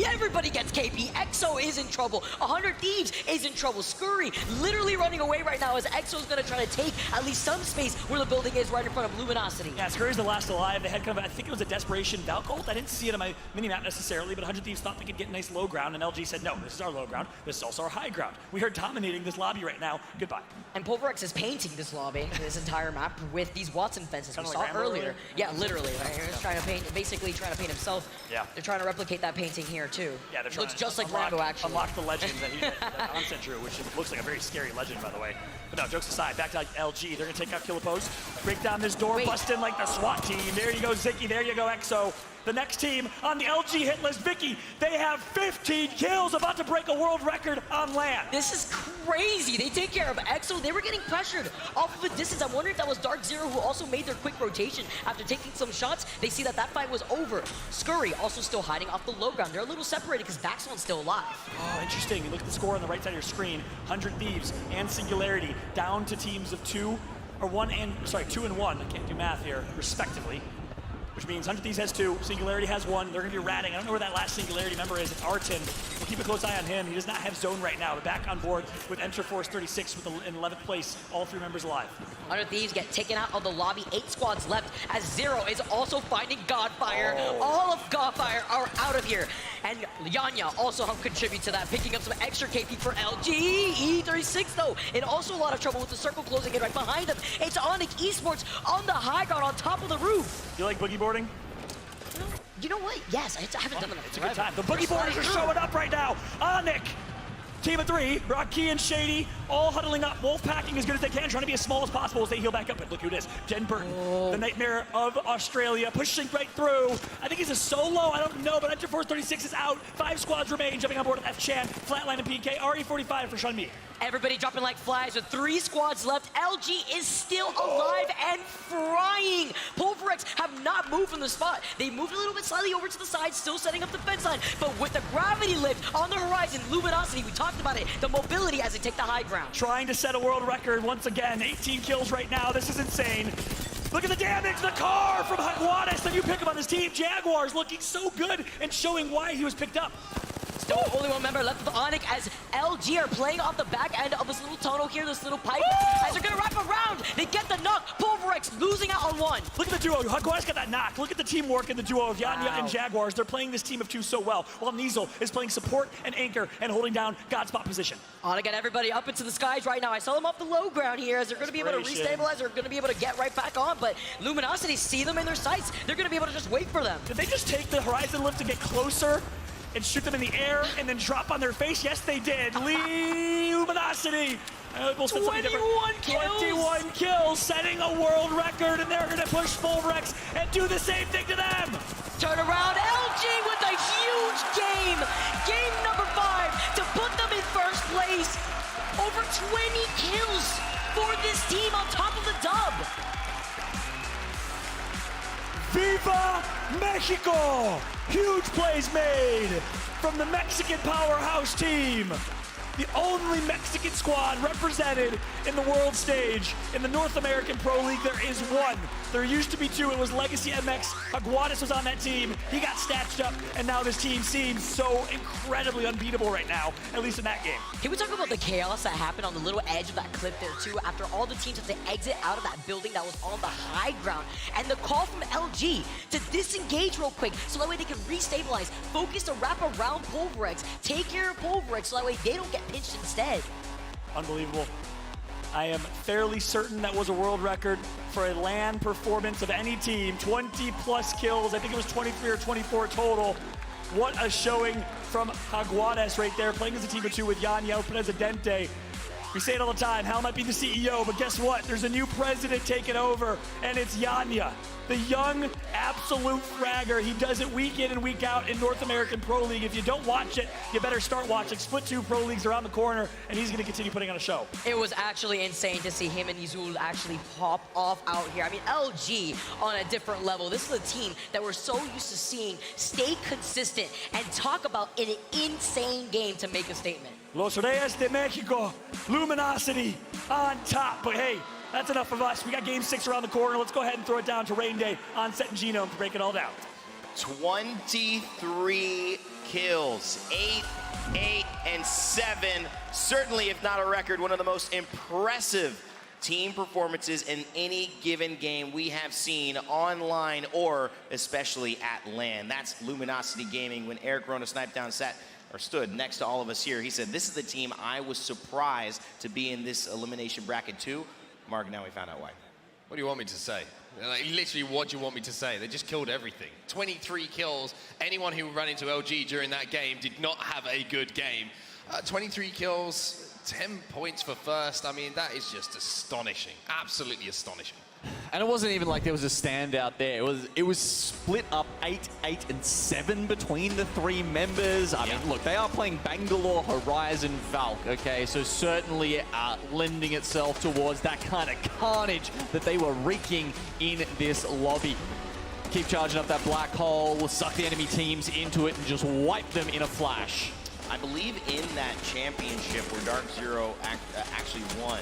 everybody gets KP. EXO is in trouble. 100 Thieves is in trouble. Scurry literally running away right now as EXO is going to try to take at least some space where the building is right in front of Luminosity. Yeah, Scurry's the last alive. They had kind of, I think it was a desperation Valcolt. I didn't see it on my mini-map necessarily, but 100 Thieves thought they could get nice low ground, and LG said, no, this is our low ground. This is also our high ground. We are dominating this lobby right now. Goodbye. And Pulverex is painting this lobby, this entire map, with these Watson fences we saw earlier. Yeah, literally. He's trying to paint, basically trying to paint himself. Yeah. They're trying to replicate that painting here too. Yeah, they're trying looks to just like Rambo, actually. Unlock the legend that Onset drew, which looks like a very scary legend, by the way. But no, jokes aside, back to LG. They're gonna take out Killapose, break down this door, bust in like the SWAT team. There you go, Zicky. There you go, EXO. The next team on the LG hit list, Vicky, they have 15 kills, about to break a world record on land. This is crazy. They take care of EXO. They were getting pressured off of a distance. I wonder if that was Dark Zero, who also made their quick rotation after taking some shots. They see that fight was over. Scurry also still hiding off the low ground. They're a little separated because Vaxon's still alive. Oh, interesting. You look at the score on the right side of your screen. 100 Thieves and Singularity down to teams of 2 and 1. I can't do math here, respectively. which means 100 Thieves has 2, Singularity has 1. They're going to be ratting. I don't know where that last Singularity member is. It's Artin. We'll keep a close eye on him. He does not have zone right now, but back on board with Enter Force 36 in 11th place. All 3 members alive. 100 Thieves get taken out of the lobby. 8 squads left as Zero is also finding Godfire. All of Godfire are out of here. And Yanya also helped contribute to that, picking up some extra KP for LG. E36 though, in also a lot of trouble with the circle closing in right behind them. It's Onyx Esports on the high ground on top of the roof. You like boogie boarding? You know what? Yes, I haven't done that. It's a good time. The boogie boarders are showing up right now. Onyx. Team of 3, Rocky and Shady, all huddling up. Wolf packing as good as they can, trying to be as small as possible as they heal back up. But look who it is. Jen Burton, the Nightmare of Australia, pushing right through. I think he's a solo, I don't know, but Enter Force 36 is out. 5 squads remain, jumping on board with F-Chan, Flatline and PK, RE45 for Shunmi. Everybody dropping like flies with 3 squads left. LG is still alive and frying. Pulverex have not moved from the spot. They moved a little bit slightly over to the side, still setting up the fence line. But with the gravity lift on the horizon, Luminosity, we talked about it, the mobility as they take the high ground. Trying to set a world record once again. 18 kills right now. This is insane. Look at the damage, the car from Jaguares, the new pickup on this team. Jaguars looking so good and showing why he was picked up. Still only 1 member left with Onyx as LG are playing off the back end of this little tunnel here, this little pipe. As they're gonna wrap around, they get the knock. Pulverex losing out on 1. Look at the duo. Jaguars got that knock. Look at the teamwork in the duo of Yanya and Jaguars. They're playing this team of 2 so well, while Nizel is playing support and anchor and holding down Godspot position. Onyx got everybody up into the skies right now. I saw them off the low ground here as they're gonna be able to restabilize. They're gonna be able to get right back on, but Luminosity see them in their sights. They're gonna be able to just wait for them. Did they just take the horizon lift to get closer and shoot them in the air and then drop on their face? Yes, they did. Luminosity. We'll 21 kills. 21 kills, setting a world record, and they're going to push Pulverex and do the same thing to them. Turn around, LG with a huge game. Game number 5 to put them in first place. Over 20 kills for this team on top of the dub. Viva Mexico! Huge plays made from the Mexican powerhouse team. The only Mexican squad represented in the world stage. In the North American Pro League, there is 1. There used to be 2. It was Legacy MX. Jaguares was on that team. He got snatched up, and now this team seems so incredibly unbeatable right now, at least in that game. Can we talk about the chaos that happened on the little edge of that cliff there, too, after all the teams had to exit out of that building that was on the high ground, and the call from LG to disengage real quick so that way they can restabilize, focus to wrap around Pulverex, take care of Pulverex so that way they don't get pinched instead. Unbelievable. I am fairly certain that was a world record for a LAN performance of any team. 20 plus kills. I think it was 23 or 24 total. What a showing from Jaguares right there, playing as a team of 2 with Yanya, Presidente. We say it all the time, Hal might be the CEO, but guess what? There's a new president taking over, and it's Yanya. The young, absolute fragger. He does it week in and week out in North American Pro League. If you don't watch it, you better start watching. Split 2 Pro Leagues around the corner, and he's going to continue putting on a show. It was actually insane to see him and Izul actually pop off out here. I mean, LG on a different level. This is a team that we're so used to seeing stay consistent and talk about an insane game to make a statement. Los Reyes de Mexico, Luminosity on top. But hey, that's enough of us. We got game 6 around the corner. Let's go ahead and throw it down to Rain Day on Set and Genome to break it all down. 23 kills, 8, and 7. Certainly, if not a record, one of the most impressive team performances in any given game we have seen online or especially at LAN. That's Luminosity Gaming. When Eric Rona sniped down stood next to all of us here, he said, this is the team I was surprised to be in this elimination bracket too. Mark, now we found out why. What do you want me to say? Like, literally, what do you want me to say? They just killed everything. 23 kills. Anyone who ran into LG during that game did not have a good game. 23 kills, 10 points for first. I mean, that is just astonishing. Absolutely astonishing. And it wasn't even like there was a standout there. It was split up 8, 8, and 7 between the 3 members. I mean, look, they are playing Bangalore, Horizon, Valk, okay? So certainly lending itself towards that kind of carnage that they were wreaking in this lobby. Keep charging up that black hole, we'll suck the enemy teams into it and just wipe them in a flash. I believe in that championship where Dark Zero actually won.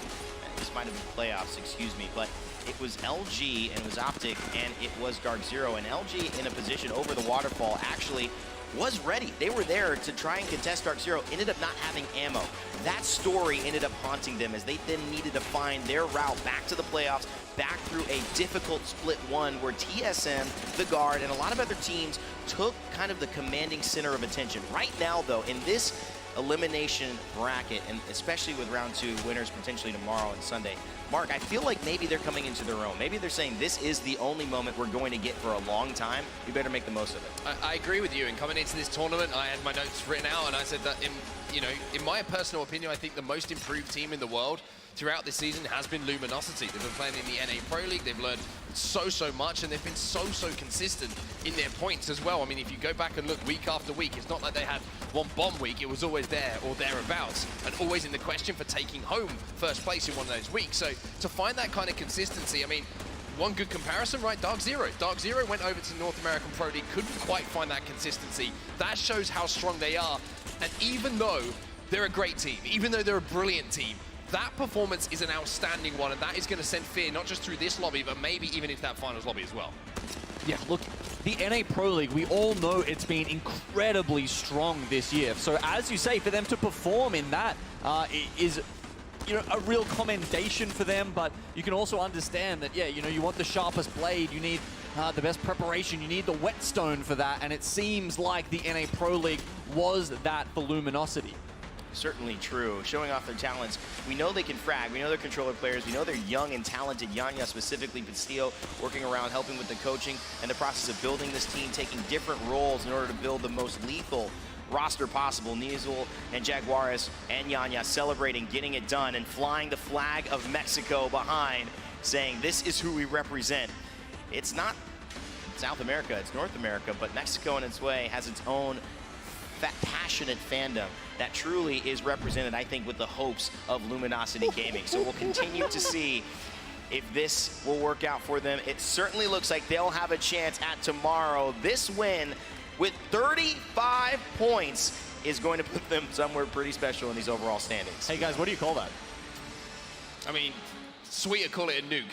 This might have been playoffs, excuse me, but it was LG and it was Optic and it was Dark Zero, and LG in a position over the waterfall actually was ready. They were there to try and contest Dark Zero, ended up not having ammo. That story ended up haunting them as they then needed to find their route back to the playoffs, back through a difficult split one where TSM, the Guard, and a lot of other teams took kind of the commanding center of attention. Right now, though, in this elimination bracket, and especially with round 2 winners potentially tomorrow and Sunday, Mark, I feel like maybe they're coming into their own. Maybe they're saying this is the only moment we're going to get for a long time. We better make the most of it. I agree with you. And coming into this tournament, I had my notes written out, and I said that, in my personal opinion, I think the most improved team in the world throughout this season has been Luminosity. They've been playing in the NA Pro League. They've learned so much, and they've been so consistent in their points as well. I mean, if you go back and look week after week, it's not like they had one bomb week. It was always there or thereabouts, and always in the question for taking home first place in one of those weeks. So to find that kind of consistency, I mean, one good comparison, right? Dark Zero. Dark Zero went over to North American Pro League, couldn't quite find that consistency. That shows how strong they are. And even though they're a great team, even though they're a brilliant team, that performance is an outstanding one, and that is going to send fear not just through this lobby, but maybe even into that finals lobby as well. Yeah, look, the NA Pro League, we all know it's been incredibly strong this year. So as you say, for them to perform in that is, a real commendation for them. But you can also understand that, you want the sharpest blade, you need the best preparation, you need the whetstone for that. And it seems like the NA Pro League was that for Luminosity. Certainly true. Showing off their talents. We know they can frag. We know they're controller players. We know they're young and talented. Yanya specifically, but Castillo working around, helping with the coaching and the process of building this team, taking different roles in order to build the most lethal roster possible. Nizul and Jaguares and Yanya celebrating, getting it done, and flying the flag of Mexico behind, saying this is who we represent. It's not South America, it's North America, but Mexico in its way has its own passionate fandom that truly is represented, I think, with the hopes of Luminosity Gaming. So we'll continue to see if this will work out for them. It certainly looks like they'll have a chance at tomorrow. This win with 35 points is going to put them somewhere pretty special in these overall standings. Hey guys, what do you call that? I mean, Sweeter call it a nuke.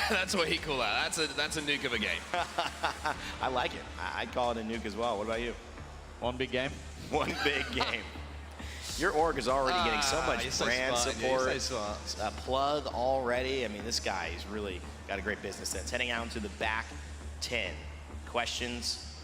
That's what he call that. That's a nuke of a game. I like it. I'd call it a nuke as well. What about you? One big game? One big game. Your org is already getting so much brand support. A plug already. I mean, this guy has really got a great business sense. Heading out into the back 10. Questions,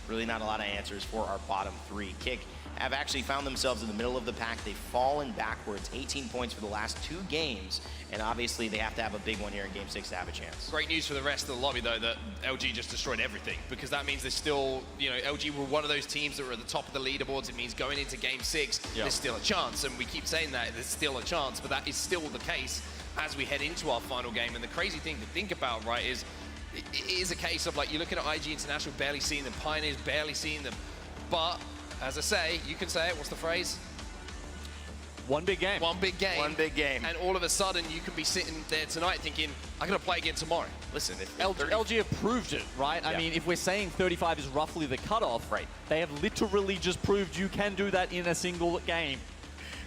really not a lot of answers for our bottom 3. Kick have actually found themselves in the middle of the pack. They've fallen backwards, 18 points for the last 2 games, and obviously they have to have a big one here in Game 6 to have a chance. Great news for the rest of the lobby, though, that LG just destroyed everything, because that means there's still, LG were one of those teams that were at the top of the leaderboards. It means going into Game 6, there's still a chance, and we keep saying that, there's still a chance, but that is still the case as we head into our final game. And the crazy thing to think about, right, is it is a case of, like, you're looking at IG International, barely seeing them, Pioneers barely seeing them, but as I say, you can say it, what's the phrase? One big game. One big game. One big game. And all of a sudden, you can be sitting there tonight thinking, I'm going to play again tomorrow. Listen, LG have proved it, right? Yeah. I mean, if we're saying 35 is roughly the cutoff, right? They have literally just proved you can do that in a single game.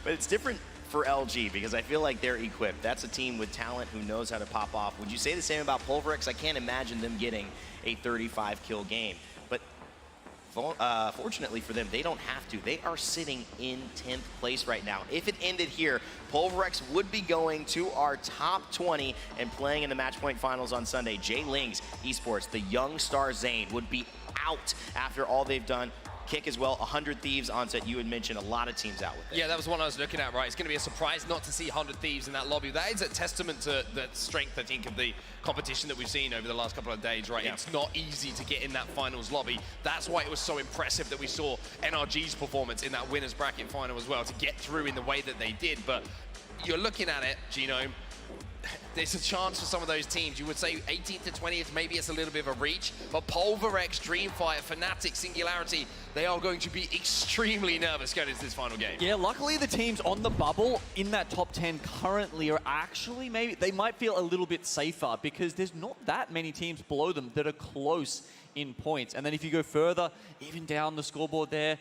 But it's different for LG because I feel like they're equipped. That's a team with talent who knows how to pop off. Would you say the same about Pulverex? I can't imagine them getting a 35-kill game. But fortunately for them, they don't have to. They are sitting in 10th place right now. If it ended here, Pulverex would be going to our top 20 and playing in the match point finals on Sunday. Jay Ling's Esports, the young star Zane, would be out after all they've done. Kick as well, 100 Thieves onset. You had mentioned a lot of teams out with it. Yeah, that was one I was looking at, right? It's going to be a surprise not to see 100 Thieves in that lobby. That is a testament to the strength, I think, of the competition that we've seen over the last couple of days, right? Yeah. It's not easy to get in that finals lobby. That's why it was so impressive that we saw NRG's performance in that winners bracket final as well, to get through in the way that they did. But you're looking at it, Gino, there's a chance for some of those teams. You would say 18th to 20th, maybe it's a little bit of a reach, but Pulverex, Dreamfighter, Fnatic, Singularity, they are going to be extremely nervous going into this final game. Yeah, luckily the teams on the bubble in that top 10 currently are actually, maybe they might feel a little bit safer because there's not that many teams below them that are close in points. And then if you go further, even down the scoreboard there,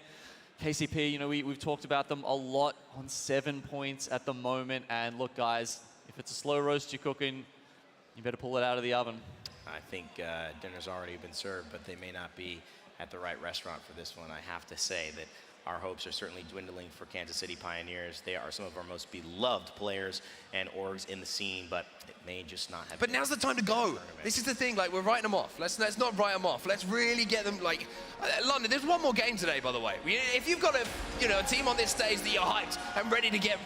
KCP, we've talked about them a lot on 7 points at the moment. And look, guys, if it's a slow roast you're cooking, You better pull it out of the oven. I think dinner's already been served, but they may not be at the right restaurant for this one. I have to say that our hopes are certainly dwindling for Kansas City Pioneers. They are some of our most beloved players and orgs in the scene, but it may just not have. But now's the time to go. This is the thing, like, we're writing them off. Let's not write them off. Let's really get them, like, London, there's one more game today, by the way. If you've got a team on this stage that you're hyped and ready to get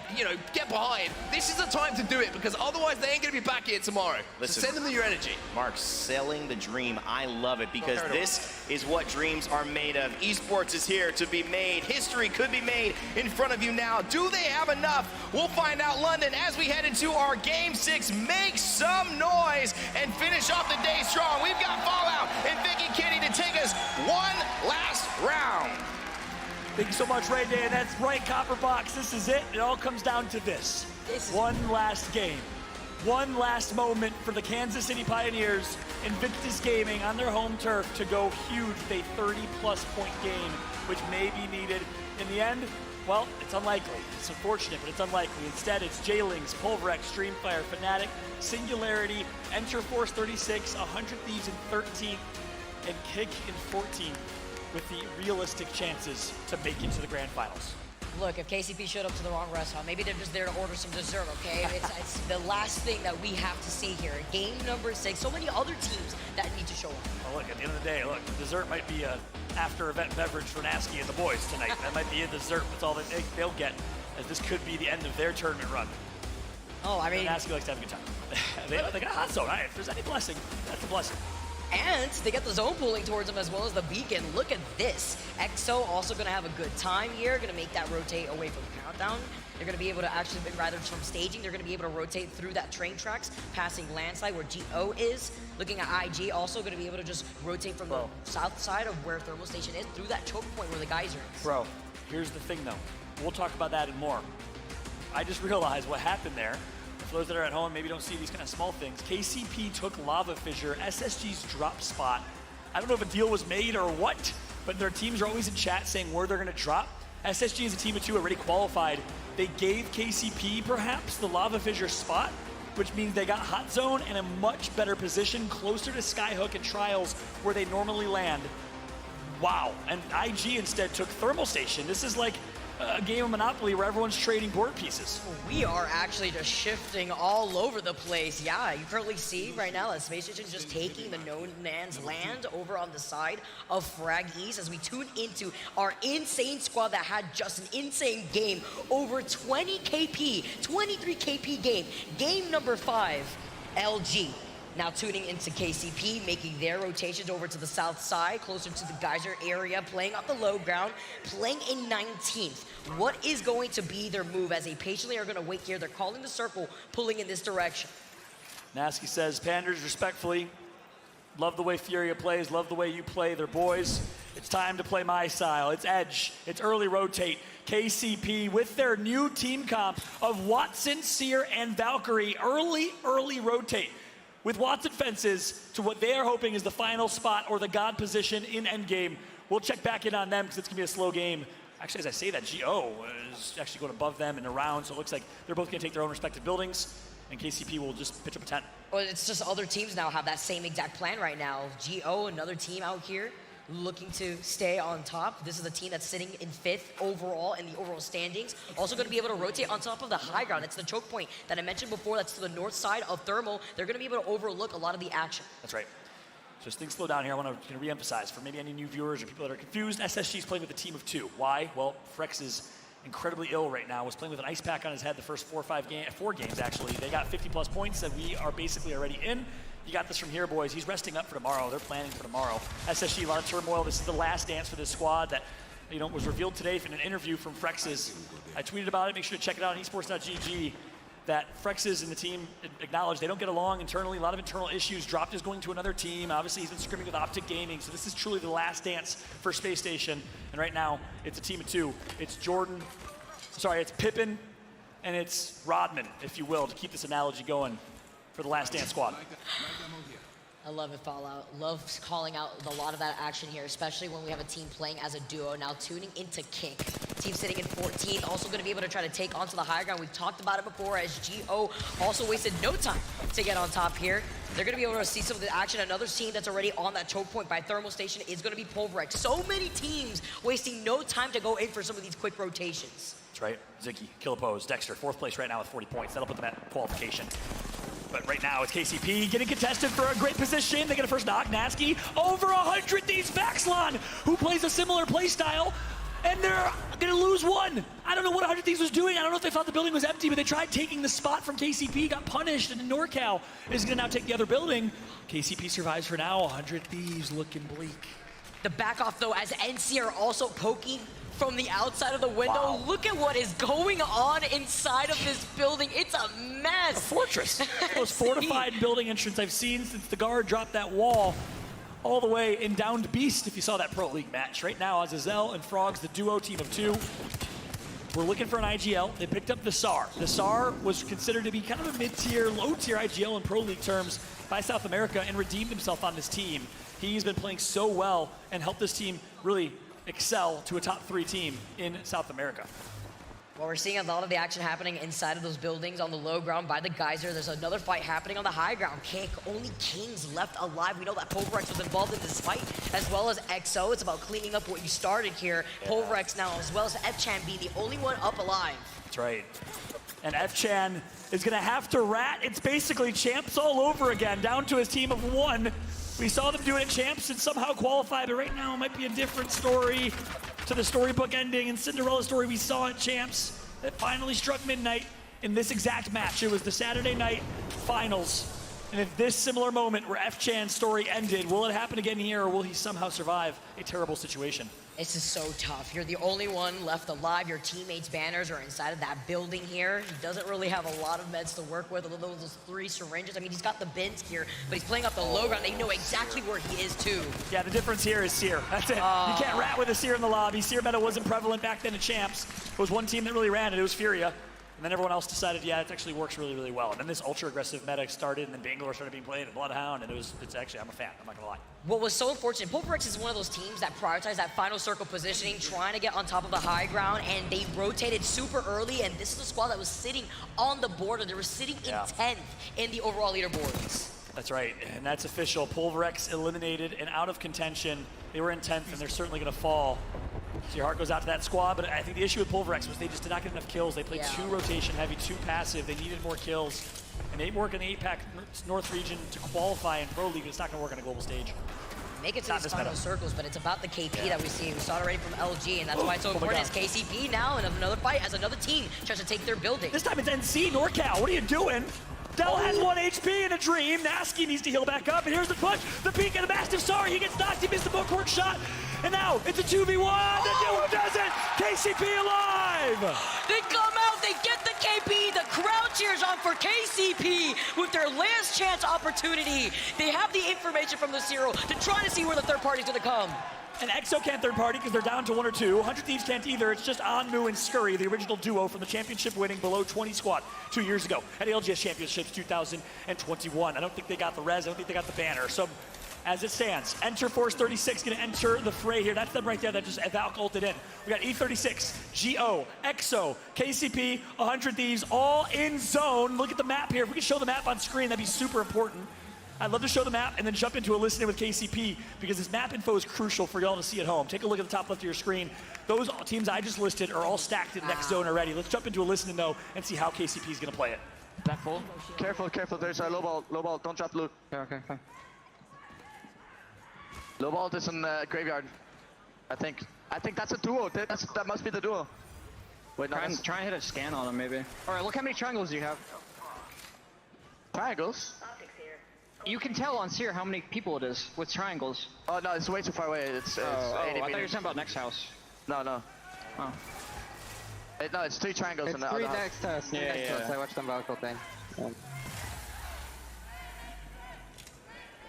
behind, this is the time to do it, because otherwise they ain't gonna be back here tomorrow. Listen, so send them your energy. Mark, selling the dream. I love it, because this is what dreams are made of. Esports is here to be made. History could be made in front of you now. Do they have enough? We'll find out, London, as we head into our Game 6. Make some noise and finish off the day strong. We've got Fallout and Vicky Kitty to take us one last round. Thank you so much, Ray Day. And that's right, Copperbox. This is it. It all comes down to this. One last game. One last moment for the Kansas City Pioneers, Invictus Gaming on their home turf to go huge with a 30-plus point game, which may be needed. In the end, well, it's unlikely. It's unfortunate, but it's unlikely. Instead, it's J-Lings, Pulverex, Streamfire, Fnatic, Singularity, Enter Force 36, 100 Thieves in 13th, and Kick in 14th, with the realistic chances to make it to the grand finals. Look, if KCP showed up to the wrong restaurant, maybe they're just there to order some dessert, okay? It's the last thing that we have to see here. Game number 6, so many other teams that need to show up. Well, look, at the end of the day, look, the dessert might be a after-event beverage for Nasky and the boys tonight. That might be a dessert. That's all they'll get, as this could be the end of their tournament run. Oh, I mean... Nasky likes to have a good time. they got a hot zone. Right? If there's any blessing, that's a blessing. And they get the zone pulling towards them as well as the beacon. Look at this. EXO also going to have a good time here. Going to make that rotate away from the countdown. They're going to be able to actually, rather from staging, they're going to be able to rotate through that train tracks, passing Landslide where GO is. Looking at IG, also going to be able to just rotate from the south side of where Thermal Station is through that choke point where the geyser is. Bro, here's the thing though. We'll talk about that and more. I just realized what happened there. For those that are at home, maybe don't see these kind of small things. KCP took Lava Fissure, SSG's drop spot. I don't know if a deal was made or what, but their teams are always in chat saying where they're going to drop. SSG is a team of 2 already qualified. They gave KCP perhaps the Lava Fissure spot, which means they got hot zone and a much better position closer to Skyhook and Trials where they normally land. Wow, and IG instead took Thermal Station. This is like a game of Monopoly where everyone's trading board pieces. We are actually just shifting all over the place. Yeah, you currently see right now that Space Station's just taking the No Man's Land over on the side of Frag East as we tune into our insane squad that had just an insane game. Over 20 KP, 23 KP game. Game number 5, LG. Now tuning into KCP, making their rotations over to the south side, closer to the geyser area, playing off the low ground, playing in 19th. What is going to be their move as they patiently are going to wait here? They're calling the circle, pulling in this direction. Nasky says, Panders, respectfully, love the way Furia plays, love the way you play. They're boys. It's time to play my style. It's Edge. It's early rotate. KCP with their new team comp of Watson, Seer, and Valkyrie. Early rotate. With Watson fences to what they are hoping is the final spot or the God position in endgame. We'll check back in on them because it's going to be a slow game. Actually, as I say that, GO is actually going above them and around, so it looks like they're both going to take their own respective buildings, and KCP will just pitch up a tent. Well, it's just other teams now have that same exact plan right now. GO, another team out here, looking to stay on top. This is a team that's sitting in 5th overall in the overall standings. Also going to be able to rotate on top of the high ground. It's the choke point that I mentioned before. That's to the north side of Thermal. They're going to be able to overlook a lot of the action. That's right. So as things slow down here, I want to re-emphasize for maybe any new viewers or people that are confused, SSG is playing with a team of 2. Why? Well, Frex is incredibly ill right now. Was playing with an ice pack on his head the first 4 games actually. They got 50+ points and we are basically already in. You got this from here, boys. He's resting up for tomorrow. They're planning for tomorrow. SSG, a lot of turmoil. This is the last dance for this squad that, was revealed today in an interview from Frex's. I tweeted about it. Make sure to check it out on esports.gg. That Frex's and the team acknowledge they don't get along internally. A lot of internal issues. Dropped is going to another team. Obviously, he's been scrimming with Optic Gaming. So this is truly the last dance for Space Station. And right now, it's a team of 2. It's it's Pippin, and it's Rodman, if you will, to keep this analogy going for the last dance squad. I love it, Fallout. Love calling out a lot of that action here, especially when we have a team playing as a duo. Now tuning into Kick. Team sitting in 14th, also going to be able to try to take onto the high ground. We've talked about it before, as GO also wasted no time to get on top here. They're going to be able to see some of the action. Another team that's already on that choke point by Thermal Station is going to be Pulverex. So many teams wasting no time to go in for some of these quick rotations. That's right. Ziggy, kill oppose. Dexter, 4th place right now with 40 points. That'll put them at qualification. But right now, it's KCP getting contested for a great position. They get a first knock. Nasky, over 100 Thieves. Vaxlon, who plays a similar play style, and they're gonna lose one. I don't know what 100 Thieves was doing. I don't know if they thought the building was empty, but they tried taking the spot from KCP, got punished, and NorCal is gonna now take the other building. KCP survives for now. 100 Thieves looking bleak. The back off, though, as NC are also poking from the outside of the window. Wow. Look at what is going on inside of this building. It's a mess. A fortress. Most fortified building entrance I've seen since the guard dropped that wall all the way in Downed Beast, if you saw that Pro League match. Right now, Azazel and Frogs, the duo team of 2. We're looking for an IGL. They picked up Visar. Visar was considered to be kind of a mid-tier, low-tier IGL in Pro League terms by South America and redeemed himself on this team. He's been playing so well and helped this team really excel to a top 3 team in South America. Well, we're seeing a lot of the action happening inside of those buildings on the low ground by the Geyser. There's another fight happening on the high ground. Kick, only Kings left alive. We know that Pulverex was involved in this fight, as well as XO. It's about cleaning up what you started here. Yeah. Pulverex now, as well as F-Chan being the only one up alive. That's right. And F-Chan is gonna have to rat. It's basically Champs all over again, down to his team of 1. We saw them do it at Champs and somehow qualify, but right now it might be a different story to the storybook ending and Cinderella story we saw at Champs that finally struck midnight in this exact match. It was the Saturday night finals. And if this similar moment where F-Chan's story ended, will it happen again here, or will he somehow survive a terrible situation? This is so tough. You're the only one left alive. Your teammates' banners are inside of that building here. He doesn't really have a lot of meds to work with, although those 3 syringes. I mean, he's got the bins here, but he's playing up the low ground. They know exactly where he is, too. Yeah, the difference here is Seer. That's it. You can't rat with a Seer in the lobby. Seer meta wasn't prevalent back then at Champs. It was one team that really ran it. It was Furia. And then everyone else decided, yeah, it actually works really, really well. And then this ultra-aggressive meta started, and then Bangalore started being played, and Bloodhound, and it's actually, I'm a fan, I'm not gonna lie. What was so unfortunate, Pulverex is one of those teams that prioritized that final circle positioning, trying to get on top of the high ground, and they rotated super early, and this is a squad that was sitting on the border. They were sitting in 10th in the overall leaderboards. That's right, and that's official. Pulverex eliminated and out of contention. They were in 10th, and they're certainly gonna fall. So your heart goes out to that squad, but I think the issue with Pulverex was they just did not get enough kills. They played 2 rotation heavy, 2 passive. They needed more kills. And they work in the APAC North region to qualify in Pro League. It's not going to work on a global stage. Make it to these final circles, but it's about the KP that we see. We saw it already from LG, and that's why it's so important. It's KCP now in another fight as another team tries to take their building. This time it's NC, NorCal. What are you doing? Dell has 1 HP in a dream. Nasky needs to heal back up, and here's the punch. The peek and the massive sorry. He gets knocked. He missed the bookwork shot. And now it's a 2v1. The duo does it. KCP alive. They come out. They get the KP. The crowd cheers on for KCP with their last chance opportunity. They have the information from the Zero to try to see where the third party's going to come. And EXO can't third party because they're down to 1 or 2. 100 Thieves can't either. It's just Anmu and Scurry, the original duo from the championship winning below 20 squad 2 years ago at ALGS Championships 2021. I don't think they got the res. I don't think they got the banner. So as it stands, Enter Force 36 going to enter the fray here. That's them right there that just Valk ulted in. We got E36, GO, EXO, KCP, 100 Thieves, all in zone. Look at the map here. If we could show the map on screen, that'd be super important. I'd love to show the map and then jump into a listen with KCP because this map info is crucial for y'all to see at home. Take a look at the top left of your screen. Those teams I just listed are all stacked in next zone already. Let's jump into a listen though and see how KCP is going to play it. Back full. Careful, careful. There's a low ball. Don't drop loot. Okay, fine. Low ball is in the graveyard. I think that's a duo. That must be the duo. Wait, no, try and hit a scan on them, maybe. All right, look how many triangles you have. Triangles? You can tell on Seer how many people it is with triangles. Oh no, it's way too far away. It's 80 I thought you were talking about next house. No. Oh. No, it's 3 triangles in the other house. Next house. I watched them vocal thing.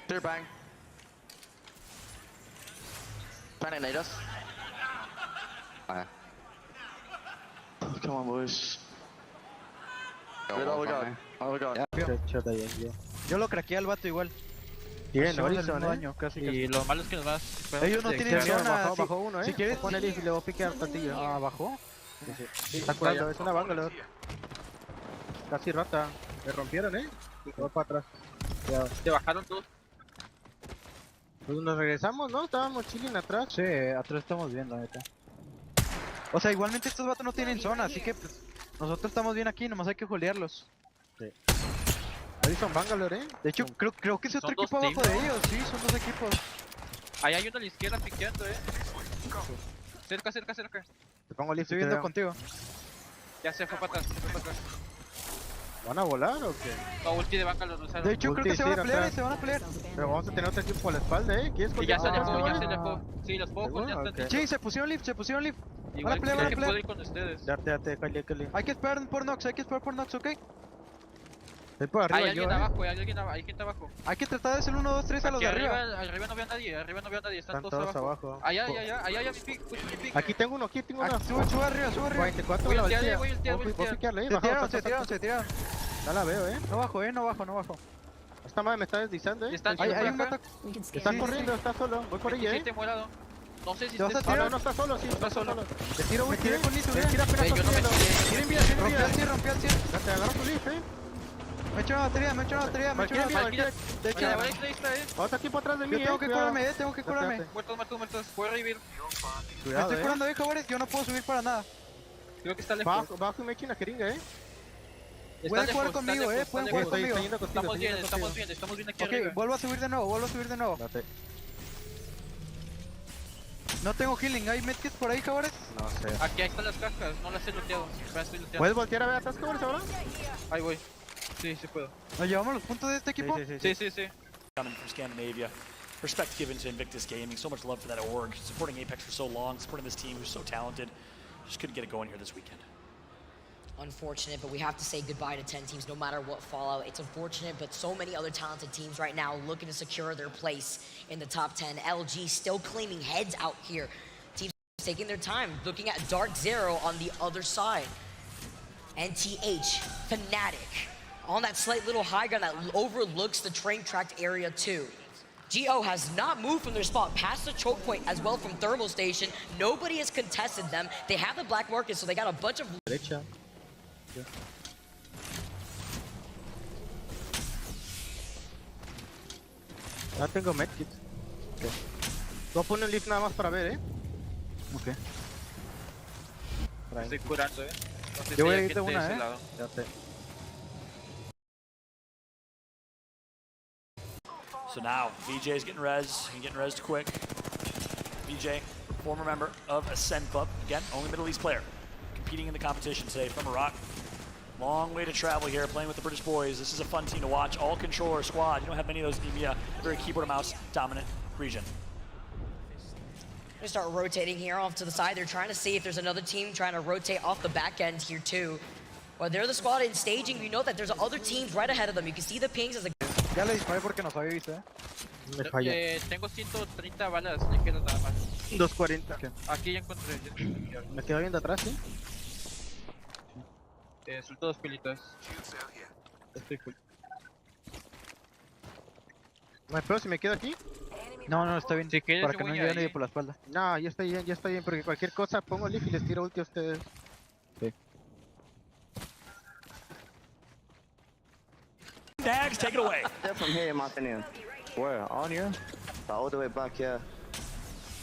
Clear bang. Trying to nade us. Alright. Come on, boys. All we got. Yo lo craqueé al vato igual. Bien, Horizon, casi. Y lo malo es que nos vas. Ellos no tienen zona. Bajó uno, Si quieres, pon el Leaf y le voy a piquear tantillo. Ah, bajó. Sí, está curando, es una Bangalore. Casi rata. Me rompieron, voy para atrás. Cuidado. Te bajaron todos. Pues nos regresamos, ¿no? Estábamos chilling atrás. Sí, atrás estamos viendo, neta. O sea, igualmente estos vatos no tienen zona, así que pues nosotros estamos bien aquí, nomás hay que julearlos. Sí. Ahí son Bangalore, De hecho, creo que es otro equipo abajo de ellos, sí, son dos equipos. Ahí hay uno a la izquierda piqueando, Cerca. Te pongo lift. Estoy viendo contigo. Ya se fue para atrás, ¿Van a volar o qué? No, ulti de banca los usaron. De hecho, creo que se van a pelear, se van a pelear. Pero vamos a tener otro equipo por la espalda, ¿Quieres Y ya se alejó, Sí, los puedo ¿Seguro? ya Ok. Sí, se pusieron lift. Igual Van a pelear, que puedo ir con ustedes. Date, Kali. Hay que esperar por Nox, ¿ok? Estoy por arriba Hay alguien yo, abajo, hay gente abajo. Hay que tratar de hacer 1, 2, 3 a los de arriba. Arriba no veo a nadie, están todos abajo. Allá, mi pick, mi pick. Aquí tengo uno. Sube arriba. 44 Voy la a ultear, valquía. voy a ultear. Voy a piquearle, Se tiraron. No la veo, No bajo. Esta madre me está deslizando, Hay un ataque. Está corriendo, está solo. Voy por ella, morado. No sé si ¿Te vas a estés- tirar? No está solo, sí, está solo. Te tiro ulti, con listo, Tira apenas yo no me Tiren vida, Rompió el 100. Te agarro tu leaf, Me echo una batería. De hecho, Otro equipo atrás de mí, yo tengo que curarme. Muertos. Puedo revivir. Me estoy curando, Jaguares, yo no puedo subir para nada. Creo que está lejos. Bajo y me echo una jeringa, Pueden jugar conmigo, pueden jugar conmigo. Estamos bien aquí arriba. Ok, vuelvo a subir de nuevo. Date. No tengo healing, ¿hay medkits por ahí, Jaguares? No sé. Aquí están las cajas, no las he looteado. ¿Puedes voltear a ver atrás, cabros, ahora? Ahí voy. Sí puedo. ¿Nos llevamos los puntos de este equipo? Sí. Coming from Scandinavia. Respect given to Invictus Gaming. So much love for that org. Supporting Apex for so long. Supporting this team who's so talented. Just couldn't get it going here this weekend. Unfortunate, but we have to say goodbye to 10 teams no matter what fallout. It's unfortunate, but so many other talented teams right now looking to secure their place in the top 10. LG still claiming heads out here. Teams taking their time, looking at Dark Zero on the other side. NTH, Fnatic, on that slight little high ground that overlooks the train tracked area too. GO has not moved from their spot past the choke point as well from Thermal Station. Nobody has contested them. They have the black market, so they got a bunch of... Derecha. Ya tengo medkit. Voy a poner un lift nada más para ver, Ok. Estoy curando, No sé Yo voy a hay ir de gente una, ese lado. So now, VJ is getting rezzed quick. VJ, former member of Ascend Club, again, only Middle East player, competing in the competition today from Iraq. Long way to travel here, playing with the British boys. This is a fun team to watch. All controller squad. You don't have many of those in EMEA. Very keyboard and mouse dominant region. They start rotating here off to the side. They're trying to see if there's another team trying to rotate off the back end here too. Well, they're the squad in staging. You know that there's other teams right ahead of them. You can see the pings as a... Ya le disparé porque nos había visto, Me falla. Tengo 130 balas, me quedan nada más. 240. Aquí ya encontré. Me quedo viendo atrás, ¿sí? Suelto 2 pilitas. Estoy full. ¿Me espero si me quedo aquí? No, está bien. Si quieres, para yo que no voy llegue ahí. nadie por la espalda. No, ya está bien, porque cualquier cosa pongo leaf y les tiro ulti a ustedes. Dags, take it away. They're from here, in my opinion. Where? On here? All the way back, yeah.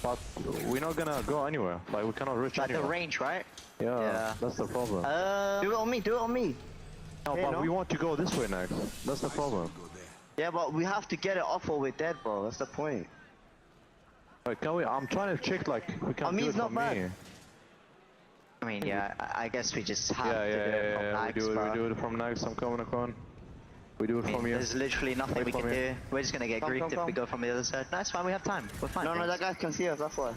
But we're not gonna go anywhere. Like, we cannot reach Like the anywhere. range, right? Yeah, that's the problem. Do it on me. No, Hey, but no? we want to go this way next. That's the problem. Yeah, but we have to get it off or we're dead, bro. That's the point. Wait, can we? I'm trying to check, like, we can do me's it not from bad. me. I mean, yeah, I guess we just have Yeah, to do it from we Nags, do it. bro. We do it from next. I'm coming. We do it I mean, from here. there's literally nothing Wait we for can me. do. We're just gonna get Come, griefed come, if we come. go from the other side. No, it's fine, we have time. We're fine. No, that guy can see us, that's why.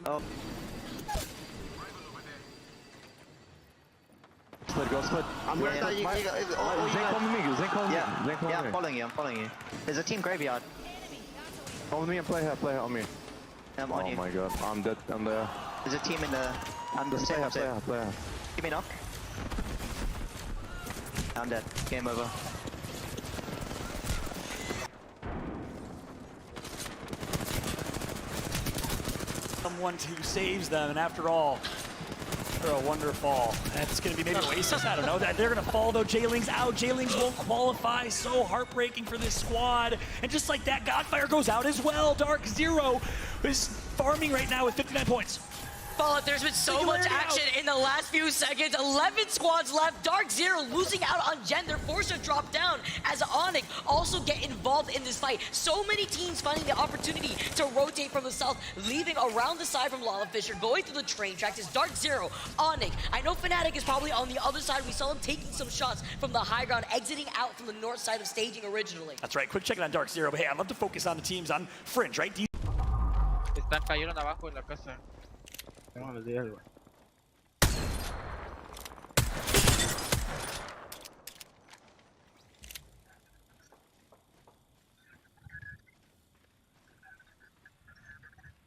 Oh. Split, go split. I'm gonna tell you, Zen come with me. Zen come with me. yeah, Zen come yeah, with me. I'm following you. There's a team graveyard. Come with me and play here on me. I'm on Oh you. my god, I'm dead. I'm there. There's a team in the... Just play here. Give me a knock. I'm dead. Game over. someone who saves them, and after all, they're a wonderfall. That's going to be maybe Oasis, I don't know. They're going to fall though. J-Ling's out. J-Ling's won't qualify. So heartbreaking for this squad. And just like that, Godfire goes out as well. Dark Zero is farming right now with 59 points. Fallout, there's been so much action in the last few seconds. 11 squads left. Dark Zero losing out on Gen. They're forced to drop down as Onyx also get involved in this fight. So many teams finding the opportunity to rotate from the south, leaving around the side from Lala Fisher, going through the train tracks. It's Dark Zero, Onyx. I know Fnatic is probably on the other side. We saw him taking some shots from the high ground, exiting out from the north side of staging originally. That's right. Quick check on Dark Zero. But hey, I'd love to focus on the teams on Fringe, right? Están cayeron abajo en la casa. No, les digas, güey.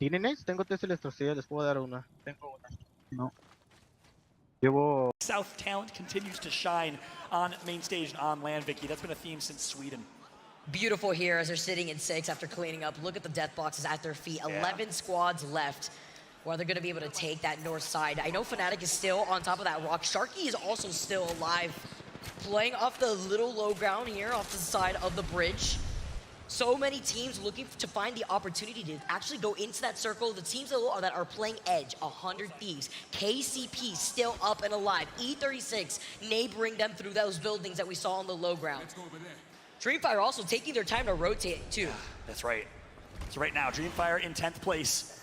¿Tienen Ace? Tengo 3 electricidad, les puedo dar una. Tengo una. No. Llevo... South talent continues to shine on main stage and on land, Vicky. That's been a theme since Sweden. Beautiful here as they're sitting in 6 after cleaning up. Look at the death boxes at their feet. 11 squads left. Where they're going to be able to take that north side. I know Fnatic is still on top of that rock. Sharky is also still alive. Playing off the little low ground here, off the side of the bridge. So many teams looking to find the opportunity to actually go into that circle. The teams that are playing Edge, 100 Thieves. KCP still up and alive. E36 neighboring them through those buildings that we saw on the low ground. Dreamfire also taking their time to rotate too. That's right. So right now, Dreamfire in 10th place.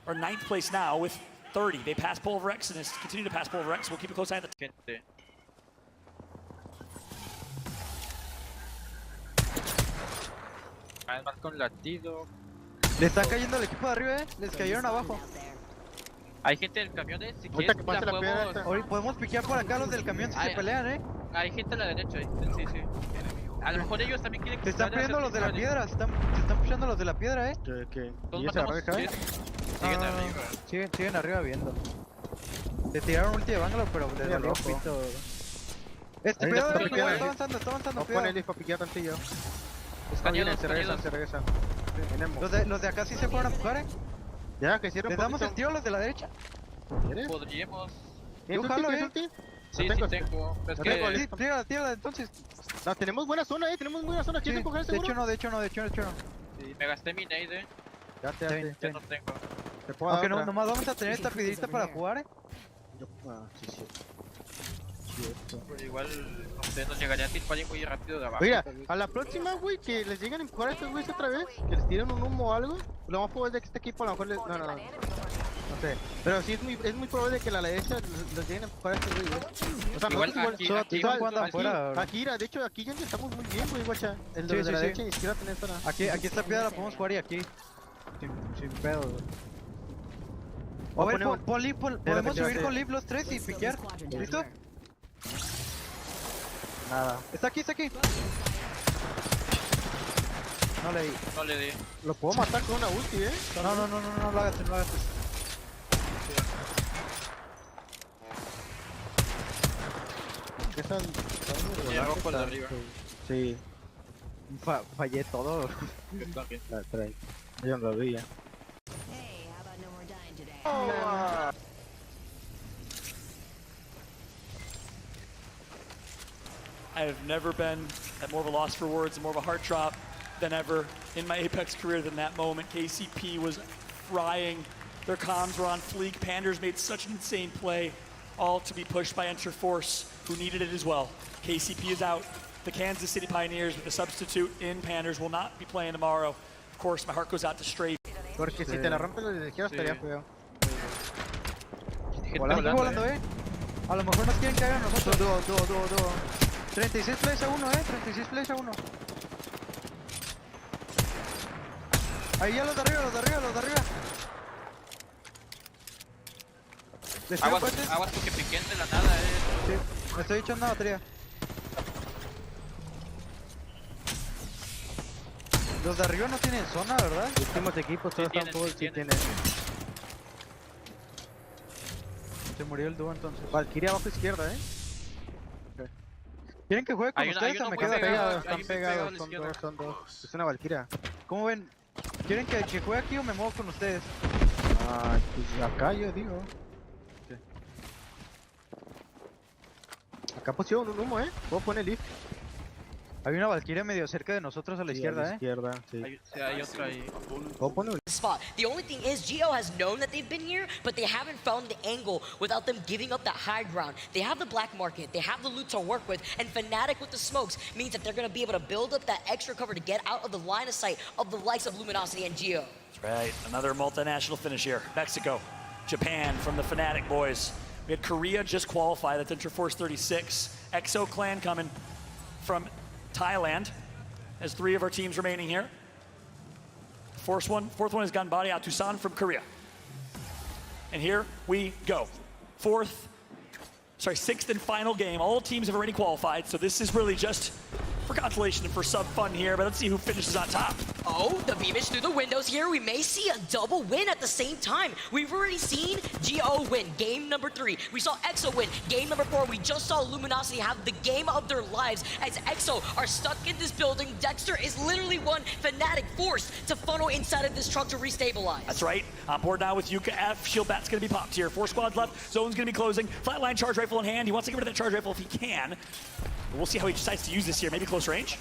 Or 9th place now with 30. They pass Pulverex and continue to pass Pulverex. We'll keep a close eye on the... Además con latido. Le están cayendo al equipo de arriba, Les cayeron abajo. Hay gente en el camión, Si quieres, podemos piquear por acá los del camión si se pelean, Hay gente a la derecha, Sí. A lo mejor ellos también quieren que se están peleando los de la piedra, se están pushando los de la piedra, ¿Qué? ¿Y se agarra Siguen arriba. Siguen arriba viendo. Le tiraron ulti de Bangalore, pero le dolió un pito. Cuidado, está avanzando, Voy a ponerle para piquear tantillo. Se regresan. Los de acá sí se fueron a empujar, Ya, que hicieron. ¿Les damos el tiro a los de la derecha? Podríamos. ¿Yo jalo, Sí, tengo. Tírala, entonces. No, tenemos buena zona, tenemos buena zona. ¿Quieren coger seguro? De hecho no. Sí, me gasté mi nade, Ya no tengo. Aunque nomás vamos a tener esta piedrita para jugar, Sí. Pero igual, no sé, nos llegaría a tirar muy rápido de abajo. Mira, a la próxima, güey, que les lleguen a empujar a estos güeyes otra vez, que les tiren un humo o algo, lo más probable es que este equipo a lo mejor les... No sé, pero sí es muy probable que la derecha les lleguen a empujar a estos güeyes. O sea, igual aquí jugando afuera. Aquí, de hecho, aquí ya estamos muy bien, güey, guacha. El de la derecha ni siquiera tenés zona. Aquí esta piedra la podemos jugar y aquí. Sin pedo, güey. A ver, podemos subir con Liv los 3 y piquear. ¿Listo? Nada. Está aquí. No le di. Lo puedo matar con una ulti, No lo hagas. Llegó por arriba. Sí. Fallé todo. Yo no lo vi ya. I have never been at more of a loss for words and more of a heart drop than ever in my Apex career than that moment. KCP was frying. Their comms were on fleek. Panders made such an insane play, all to be pushed by Enter Force, who needed it as well. KCP is out. The Kansas City Pioneers with a substitute in Panders will not be playing tomorrow. Of course, my heart goes out to Strafe. Porque si te la rompes desde izquierda estaría feo. Volando, A lo mejor nos quieren caer a nosotros. Dúo. 36 plays a 1, 36 plays a 1. Ahí ya los de arriba. Aguas porque piquen de la nada, Sí, me estoy echando una batería. Los de arriba no tienen zona, ¿verdad? Los últimos equipos todos están full, sí tienen. Se murió el dúo entonces. Valkyria abajo izquierda, Okay. ¿Quieren que juegue con ustedes o me quedo pegado? Están pegados, son dos. Es una Valkyria. ¿Cómo ven? ¿Quieren que juegue aquí o me muevo con ustedes? Ah, pues acá yo digo. ¿Qué? Acá pusieron un humo, Puedo poner lift. Hay una Valkyria medio cerca de nosotros a la izquierda, A la izquierda, sí. Hay otra ahí. ¿Puedo poner? Spot. The only thing is, Geo has known that they've been here, but they haven't found the angle without them giving up that high ground. They have the black market, they have the loot to work with, and Fnatic with the smokes means that they're going to be able to build up that extra cover to get out of the line of sight of the likes of Luminosity and Geo. That's right. Another multinational finish here. Mexico, Japan from the Fnatic boys. We had Korea just qualify. That's Interforce 36. EXO Clan coming from Thailand. Has 3 of our teams remaining here. Fourth one is Ganbari Atusan from Korea. And here we go. Sixth and final game. All teams have already qualified, so this is really just for consolation and for some fun here, but let's see who finishes on top. Oh, the Beamish through the windows here. We may see a double win at the same time. We've already seen Geo win game number 3. We saw EXO win game number 4. We just saw Luminosity have the game of their lives as EXO are stuck in this building. Dexter is literally one Fnatic forced to funnel inside of this truck to restabilize. That's right. On board now with Yuka F. Shield Bat's going to be popped here. 4 squads left. Zone's going to be closing. Flatline charge rifle in hand. He wants to get rid of that charge rifle if he can. We'll see how he decides to use this here. Maybe close range.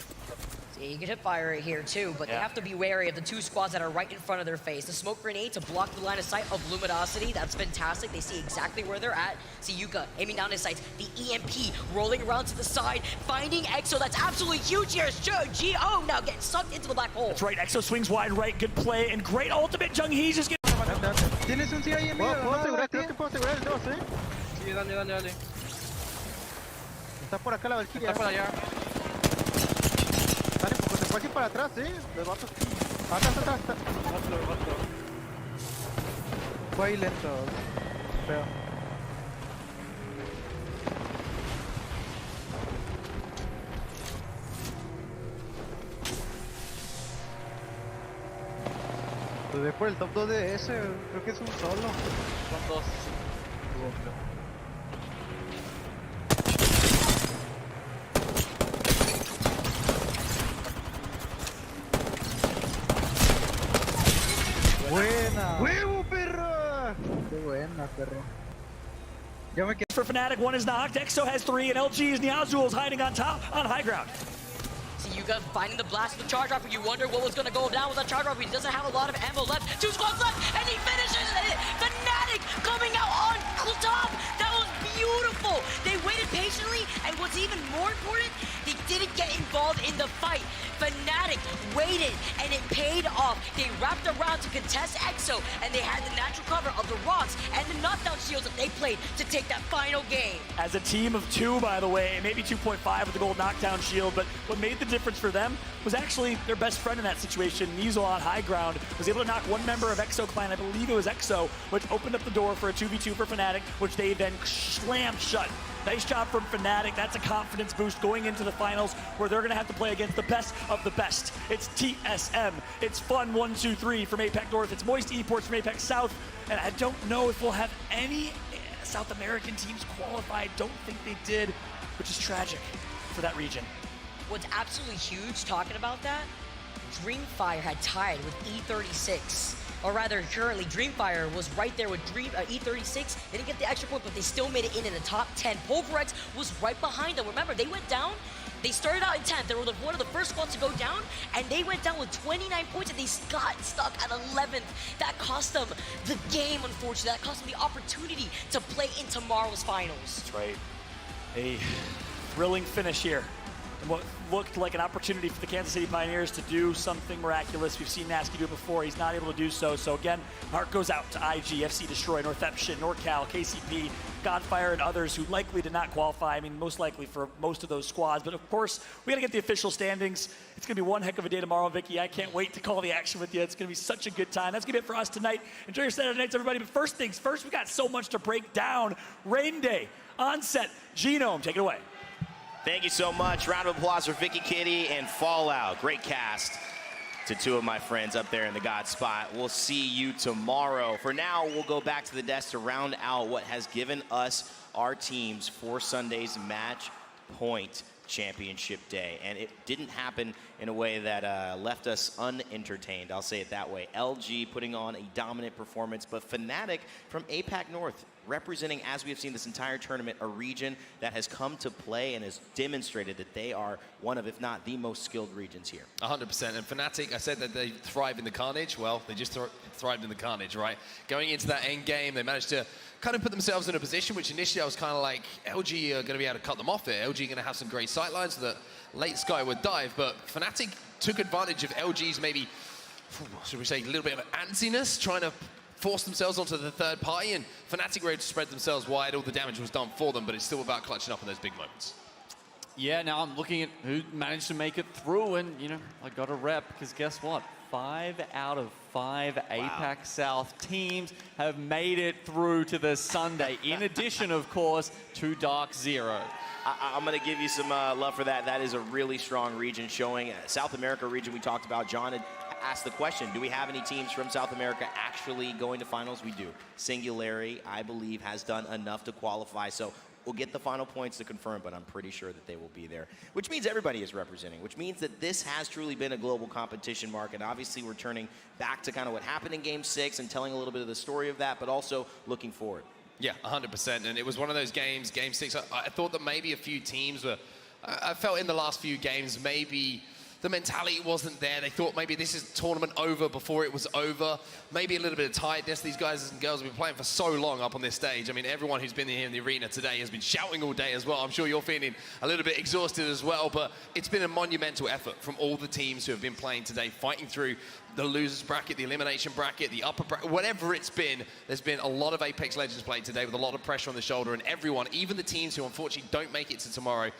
Yeah, you can hit fire it here too, but they have to be wary of the 2 squads that are right in front of their face. The smoke grenade to block the line of sight of Luminosity. That's fantastic. They see exactly where they're at. See Yuka aiming down his sights. The EMP rolling around to the side, finding EXO. That's absolutely huge here. Geo now getting sucked into the black hole. That's right. EXO swings wide right. Good play and great ultimate. Jung-hee's just getting... ¿Tienes un C ahí en medio? ¿Puedo asegurar? Creo que puedo asegurar el 2, Sí, dale. Está por acá la Valkyria. Está por allá. Dale, pues se fue aquí para atrás, Los vatos. Atrás. Otro. Fue ahí lento. Feo. Pues ve por el top 2 de ese, creo que es un solo. Son 2. Buena. ¡Huevo, perro! Qué buena, perro. Yo me quedé. For Fnatic, 1 is knocked. EXO has 3, and LG's Niazul is hiding on top on high ground. See Yuka finding the blast of the charge rifle. You wonder what was going to go down with that charge rifle. He doesn't have a lot of ammo left. 2 squads left, and he finishes it. Fnatic coming out on top. That was beautiful. They waited patiently, and what's even more important, they didn't get involved in the fight. Fnatic waited, and it paid off. They wrapped around to contest EXO, and they had the natural cover of the rocks and the knockdown shields that they played to take that final game. As a team of 2, by the way, maybe 2.5 with the gold knockdown shield, but what made the difference for them was actually their best friend in that situation. Niazul on high ground was able to knock 1 member of EXO Clan, I believe it was EXO, which opened up the door for a 2v2 for Fnatic, which they then slammed shut. Nice job from Fnatic. That's a confidence boost going into the finals where they're going to have to play against the best of the best. It's TSM. It's Fun 1-2-3 from APAC North. It's Moist Esports from APAC South. And I don't know if we'll have any South American teams qualify. I don't think they did, which is tragic for that region. What's absolutely huge talking about that, Dreamfire had tied with E36. Or rather, currently, Dreamfire was right there with E36. They didn't get the extra point, but they still made it in the top 10. Pulverex was right behind them. Remember, they went down. They started out in 10th. They were one of the first squads to go down, and they went down with 29 points, and they got stuck at 11th. That cost them the game, unfortunately. That cost them the opportunity to play in tomorrow's finals. That's right. A thrilling finish here. What looked like an opportunity for the Kansas City Pioneers to do something miraculous. We've seen Nasky do it before. He's not able to do so. So again, heart goes out to IG, FC Destroy, Northeption, NorCal, KCP, Godfire, and others who likely did not qualify. I mean, most likely for most of those squads. But of course, we got to get the official standings. It's going to be one heck of a day tomorrow, Vicky. I can't wait to call the action with you. It's going to be such a good time. That's going to be it for us tonight. Enjoy your Saturday nights, everybody. But first things first, we got so much to break down. Rain Day, Onset, Genome, take it away. Thank you so much. Round of applause for Vicky Kitty and Fallout. Great cast to 2 of my friends up there in the God spot. We'll see you tomorrow. For now, we'll go back to the desk to round out what has given us our teams for Sunday's match point championship day, and it didn't happen in a way that left us unentertained. I'll say it that way. LG putting on a dominant performance, but Fnatic from APAC North representing, as we have seen this entire tournament, a region that has come to play and has demonstrated that they are one of, if not the most skilled regions here. 100%. And Fnatic, I said that they thrive in the carnage. Well, they just thrived in the carnage, right? Going into that end game, they managed to kind of put themselves in a position which initially I was kind of like, LG are going to be able to cut them off here. LG are going to have some great sightlines for the late Skyward dive, but Fnatic took advantage of LG's maybe, should we say, a little bit of antsiness, trying to force themselves onto the third party, and Fnatic were able to spread themselves wide. All the damage was done for them, but it's still about clutching up in those big moments. Yeah, now I'm looking at who managed to make it through, and, you know, I got a rep, because guess what? 5 out of 5 APAC South teams have made it through to the Sunday, in addition, of course, to Dark Zero. I'm going to give you some love for that. That is a really strong region showing. South America region we talked about. John had asked the question, do we have any teams from South America actually going to finals? We do. Singularity, I believe, has done enough to qualify. So we'll get the final points to confirm, but I'm pretty sure that they will be there, which means everybody is representing, which means that this has truly been a global competition, Mark, and obviously we're turning back to kind of what happened in Game 6 and telling a little bit of the story of that, but also looking forward. Yeah, 100%, and it was one of those games, Game 6, I thought that maybe a few teams were, I felt in the last few games, maybe the mentality wasn't there. They thought maybe this is tournament over before it was over. Maybe a little bit of tiredness. These guys and girls have been playing for so long up on this stage. I mean, everyone who's been here in the arena today has been shouting all day as well. I'm sure you're feeling a little bit exhausted as well, but it's been a monumental effort from all the teams who have been playing today, fighting through the losers bracket, the elimination bracket, the upper bracket, whatever it's been. There's been a lot of Apex Legends played today with a lot of pressure on the shoulder, and everyone, even the teams who unfortunately don't make it to tomorrow,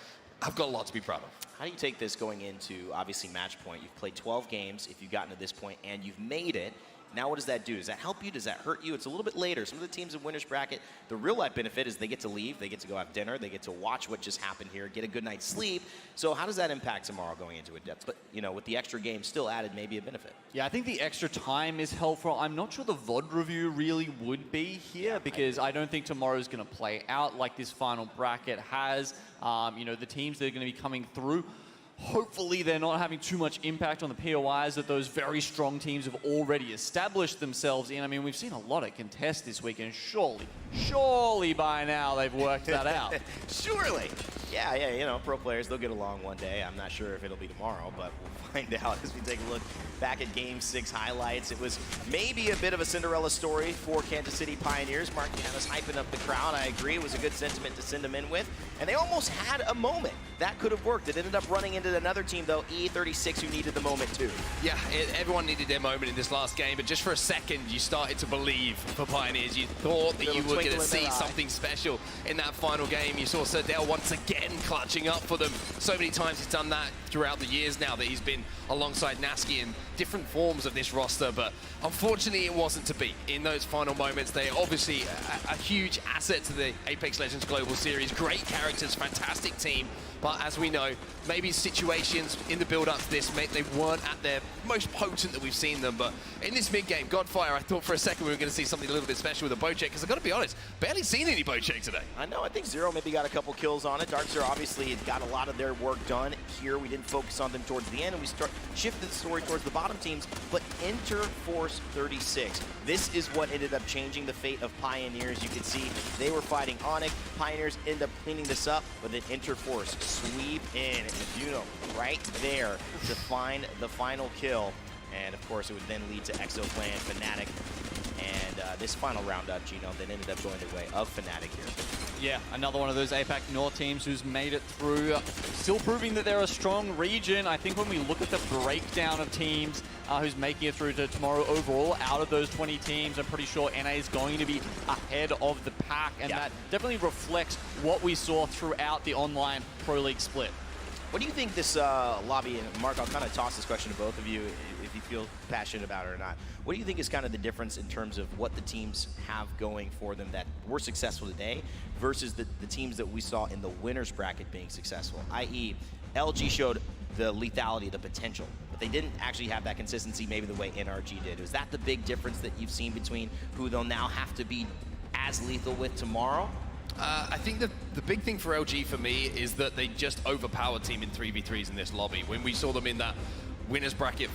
have got a lot to be proud of. How do you take this going into, obviously, match point? You've played 12 games, if you've gotten to this point, and you've made it. Now what does that do? Does that help you? Does that hurt you? It's a little bit later. Some of the teams in winner's bracket, the real life benefit is they get to leave, they get to go have dinner, they get to watch what just happened here, get a good night's sleep. So how does that impact tomorrow going into it? But, you know, with the extra game still added, maybe a benefit. Yeah, I think the extra time is helpful. I'm not sure the VOD review really would be here, because I don't think tomorrow's going to play out like this final bracket has. You know, the teams that are going to be coming through, hopefully they're not having too much impact on the POIs that those very strong teams have already established themselves in. I mean, we've seen a lot of contests this week, and surely by now they've worked that out. Surely. Yeah, you know, pro players, they'll get along one day. I'm not sure if it'll be tomorrow, but we'll find out as we take a look back at Game 6 highlights. It was maybe a bit of a Cinderella story for Kansas City Pioneers. Mark, you had us hyping up the crowd. I agree. It was a good sentiment to send them in with. And they almost had a moment. That could have worked. It ended up running into another team, though, E36, who needed the moment, too. Yeah, everyone needed their moment in this last game, but just for a second, you started to believe for Pioneers. You thought that you were going to see something special in that final game. You saw Serdell once again clutching up for them. So many times he's done that throughout the years now that he's been alongside Nasky in different forms of this roster, but unfortunately it wasn't to be. In those final moments, they're obviously a huge asset to the Apex Legends Global Series. Great characters, fantastic team, but as we know, maybe situations in the build-up to this, they weren't at their most potent that we've seen them, but in this mid-game, Godfire, I thought for a second we were going to see something a little bit special with a Bocek, because I've got to be honest, barely seen any Bocek today. I know, I think Zero maybe got a couple kills on it. Dark Zero obviously got a lot of their work done here. We didn't focus on them towards the end, and we shifted the story towards the bottom teams, but enter Force 36. This is what ended up changing the fate of Pioneers. You can see they were fighting Onyx. Pioneers end up cleaning this up, but then Enter Force sweep in, you know, right there to find the final kill. And of course, it would then lead to Exoclan, Fnatic, and this final roundup, Gino, that ended up going the way of Fnatic here. Yeah, another one of those APAC North teams who's made it through, still proving that they're a strong region. I think when we look at the breakdown of teams who's making it through to tomorrow overall, out of those 20 teams, I'm pretty sure NA is going to be ahead of the pack, and that definitely reflects what we saw throughout the online Pro League split. What do you think this lobby, and Mark, I'll kind of toss this question to both of you if you feel passionate about it or not. What do you think is kind of the difference in terms of what the teams have going for them that were successful today versus the teams that we saw in the winner's bracket being successful? I.e., LG showed the lethality, the potential, but they didn't actually have that consistency maybe the way NRG did. Is that the big difference that you've seen between who they'll now have to be as lethal with tomorrow? I think the big thing for LG for me is that they just overpowered team in 3v3s in this lobby. When we saw them in that winners bracket,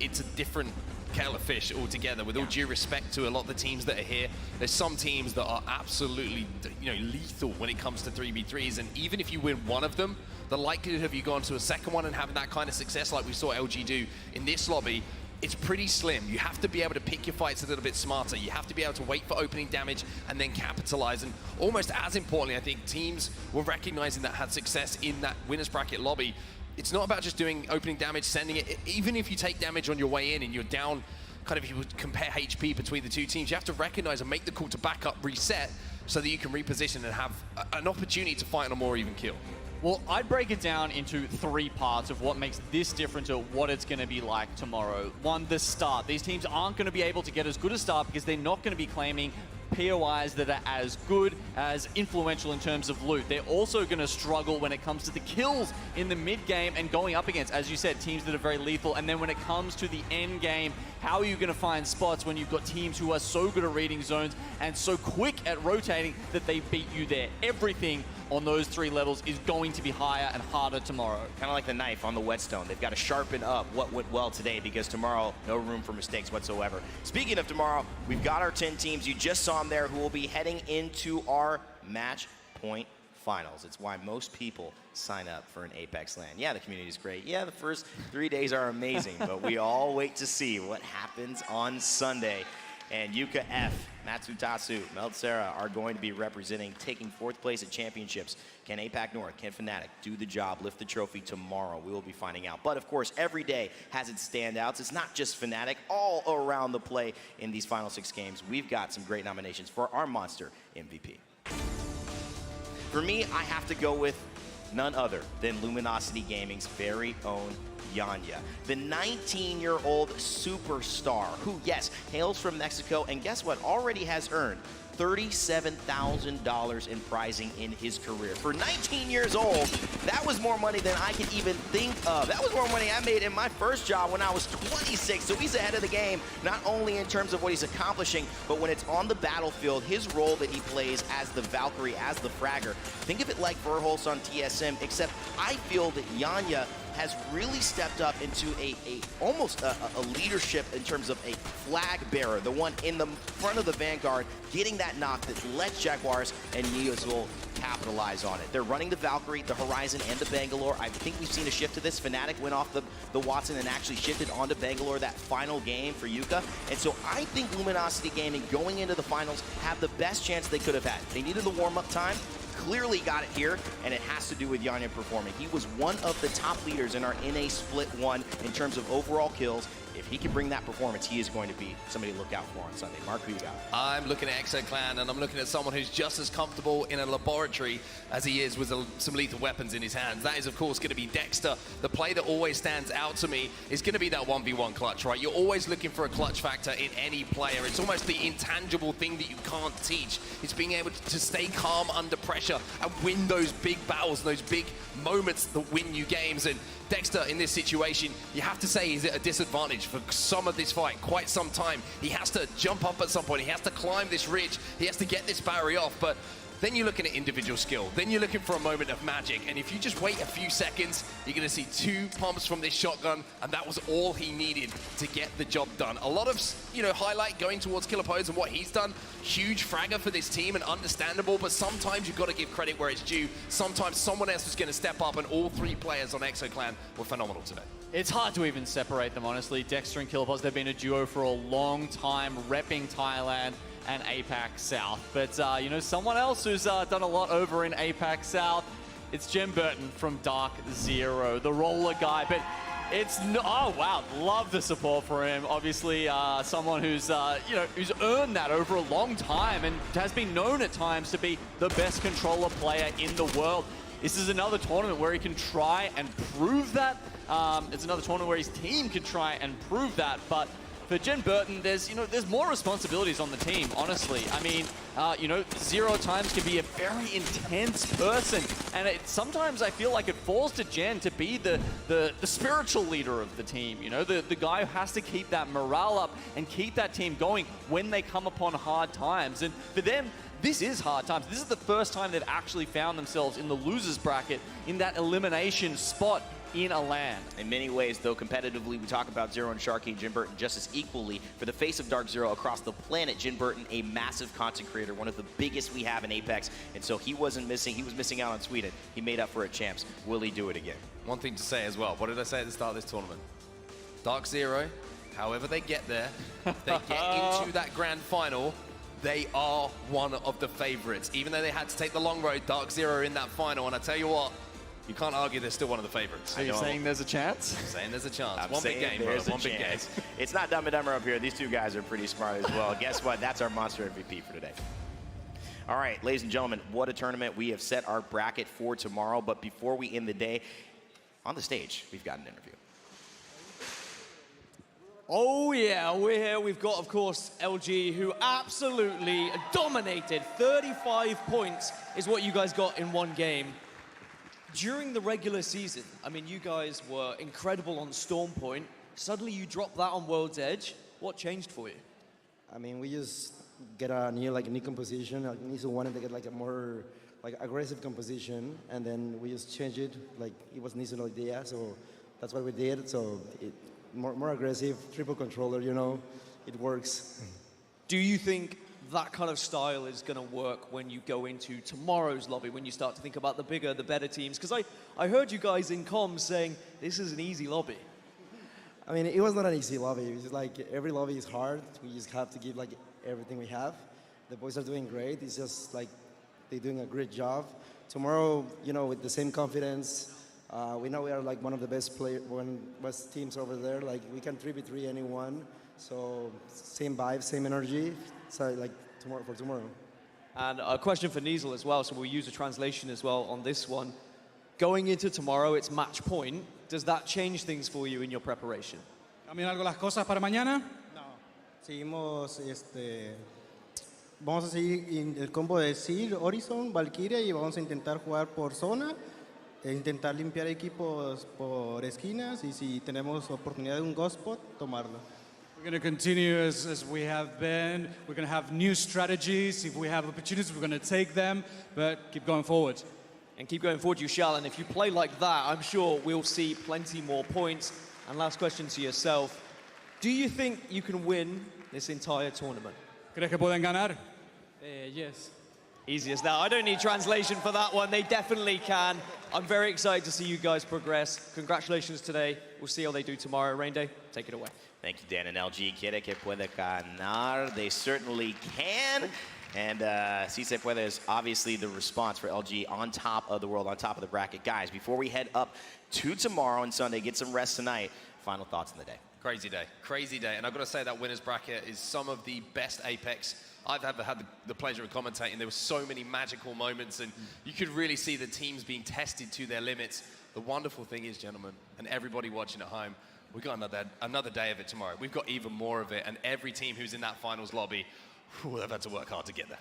it's a different kettle of fish altogether. With all due respect to a lot of the teams that are here, there's some teams that are absolutely lethal when it comes to 3v3s, and even if you win one of them, the likelihood of you going to a second one and having that kind of success like we saw LG do in this lobby, it's pretty slim. You have to be able to pick your fights a little bit smarter. You have to be able to wait for opening damage and then capitalize. And almost as importantly, I think teams were recognizing that had success in that winners bracket lobby. It's not about just doing opening damage, sending it. Even if you take damage on your way in and you're down, kind of if you would compare HP between the two teams, you have to recognize and make the call to back up, reset, so that you can reposition and have an opportunity to fight on a more even kill. Well, I'd break it down into 3 parts of what makes this different to what it's going to be like tomorrow. 1, the start. These teams aren't going to be able to get as good a start because they're not going to be claiming POIs that are as good, as influential in terms of loot. They're also going to struggle when it comes to the kills in the mid game and going up against, as you said, teams that are very lethal. And then when it comes to the end game, how are you going to find spots when you've got teams who are so good at reading zones and so quick at rotating that they beat you there? Everything on those 3 levels is going to be higher and harder tomorrow. Kind of like the knife on the whetstone. They've got to sharpen up what went well today, because tomorrow, no room for mistakes whatsoever. Speaking of tomorrow, we've got our 10 teams you just saw them there who will be heading into our match point finals. It's why most people sign up for an Apex LAN. Yeah, the community is great. Yeah, the first 3 days are amazing, but we all wait to see what happens on Sunday. And Yuka F, Matsutasu, Meltsera are going to be representing, taking 4th place at championships. Can APAC North, can Fnatic do the job, lift the trophy tomorrow? We will be finding out. But of course, every day has its standouts. It's not just Fnatic. All around the play in these final 6 games, we've got some great nominations for our Monster MVP. For me, I have to go with none other than Luminosity Gaming's very own Yanya, the 19-year-old superstar who, yes, hails from Mexico, and guess what, already has earned $37,000 in prizing in his career. For 19 years old, that was more money than I could even think of. That was more money I made in my first job when I was 26. So he's ahead of the game, not only in terms of what he's accomplishing, but when it's on the battlefield, his role that he plays as the Valkyrie, as the fragger. Think of it like Verhulst on TSM, except I feel that Yanya has really stepped up into almost a leadership in terms of a flag bearer, the one in the front of the vanguard, getting that knock that lets Jaguars and Neozul capitalize on it. They're running the Valkyrie, the Horizon, and the Bangalore. I think we've seen a shift to this. Fnatic went off the Watson and actually shifted onto Bangalore that final game for Yuka. And so I think Luminosity Gaming going into the finals have the best chance they could have had. They needed the warm-up time. Clearly got it here, and it has to do with Yanya performing. He was one of the top leaders in our NA Split 1 in terms of overall kills. If he can bring that performance, he is going to be somebody to look out for on Sunday. Mark, who you got? I'm looking at ExoClan, and I'm looking at someone who's just as comfortable in a laboratory as he is with some lethal weapons in his hands. That is, of course, going to be Dexter. The play that always stands out to me is going to be that 1v1 clutch, right? You're always looking for a clutch factor in any player. It's almost the intangible thing that you can't teach. It's being able to stay calm under pressure and win those big battles, those big moments that win you games. And Dexter, in this situation, you have to say he's at a disadvantage for some of this fight, quite some time. He has to jump up at some point. He has to climb this ridge. He has to get this barrier off. But then you're looking at individual skill. Then you're looking for a moment of magic. And if you just wait a few seconds, you're going to see 2 pumps from this shotgun. And that was all he needed to get the job done. A lot of, highlight going towards Killer Pose and what he's done. Huge fragger for this team and understandable. But sometimes you've got to give credit where it's due. Sometimes someone else is going to step up. And all 3 players on ExoClan were phenomenal today. It's hard to even separate them, honestly. Dexter and Killer Pose, they've been a duo for a long time, repping Thailand and APAC South. But, someone else who's done a lot over in APAC South, it's Jen Burton from Dark Zero, the roller guy. But it's no, oh wow, love the support for him. Obviously, someone who's who's earned that over a long time and has been known at times to be the best controller player in the world. This is another tournament where he can try and prove that. It's another tournament where his team can try and prove that. But for Jen Burton, there's more responsibilities on the team, honestly. I mean, 0 times can be a very intense person, and sometimes I feel like it falls to Jen to be the spiritual leader of the team. The guy who has to keep that morale up and keep that team going when they come upon hard times. And for them, this is hard times. This is the first time they've actually found themselves in the losers bracket in that elimination spot in a LAN. In many ways, though, competitively, we talk about Zero and Sharky and Jin Burton just as equally. For the face of Dark Zero across the planet, Jin Burton, a massive content creator, one of the biggest we have in Apex, and so he wasn't missing. He was missing out on Sweden. He made up for it, champs. Will he do it again? One thing to say as well. What did I say at the start of this tournament? Dark Zero, however they get there, if they get into that grand final, they are one of the favorites. Even though they had to take the long road, Dark Zero are in that final, and I tell you what, you can't argue they're still one of the favorites. Are you saying there's a chance? I'm saying there's a chance. I'm one big game, bro. One big game. It's not Dumb and Dumber up here. These two guys are pretty smart as well. Guess what? That's our monster MVP for today. All right, ladies and gentlemen, what a tournament. We have set our bracket for tomorrow, but before we end the day, on the stage, we've got an interview. Oh yeah, we're here. We've got, of course, LG, who absolutely dominated. 35 points is what you guys got in one game. During the regular season, I mean, you guys were incredible on Storm Point. Suddenly you dropped that on World's Edge. What changed for you? I mean, we just get a new composition. Niso wanted to get like a more aggressive composition, and then we just changed it. Like it was Niso's idea, so that's what we did. So more aggressive, triple controller. You know, it works. Do you think that kind of style is going to work when you go into tomorrow's lobby, when you start to think about the bigger, the better teams? Because I heard you guys in comms saying this is an easy lobby. I mean, it was not an easy lobby. It's just like every lobby is hard. We just have to give like everything we have. The boys are doing great. It's just like they're doing a great job. Tomorrow, you know, with the same confidence, we know we are like one of the best teams over there. Like we can 3v3 anyone. So same vibe, same energy. So like tomorrow. And a question for Nizel as well, so we'll use a translation as well on this one. Going into tomorrow, it's match point. Does that change things for you in your preparation? ¿Cambian algo las cosas para mañana? No. Seguimos, vamos a seguir el combo de Seal, Horizon, Valkyria y vamos a intentar jugar por zona, intentar limpiar equipos por esquinas y si tenemos oportunidad de un ghost spot, tomarlo. We're going to continue as we have been. We're going to have new strategies. If we have opportunities, we're going to take them, but keep going forward. And keep going forward, you shall. And if you play like that, I'm sure we'll see plenty more points. And last question to yourself. Do you think you can win this entire tournament? ¿Crees que pueden ganar? Yes. Easy as that. I don't need translation for that one. They definitely can. I'm very excited to see you guys progress. Congratulations today. We'll see how they do tomorrow. Rain Day, take it away. Thank you, Dan. And LG quiere que puede ganar. They certainly can. And Si Se Puede is obviously the response for LG on top of the world, on top of the bracket. Guys, before we head up to tomorrow and Sunday, get some rest tonight, final thoughts on the day. Crazy day. Crazy day. And I've got to say that winner's bracket is some of the best Apex I've ever had the pleasure of commentating. There were so many magical moments, and you could really see the teams being tested to their limits. The wonderful thing is, gentlemen, and everybody watching at home, we've got another day of it tomorrow. We've got even more of it, and every team who's in that finals lobby, they've had to work hard to get there.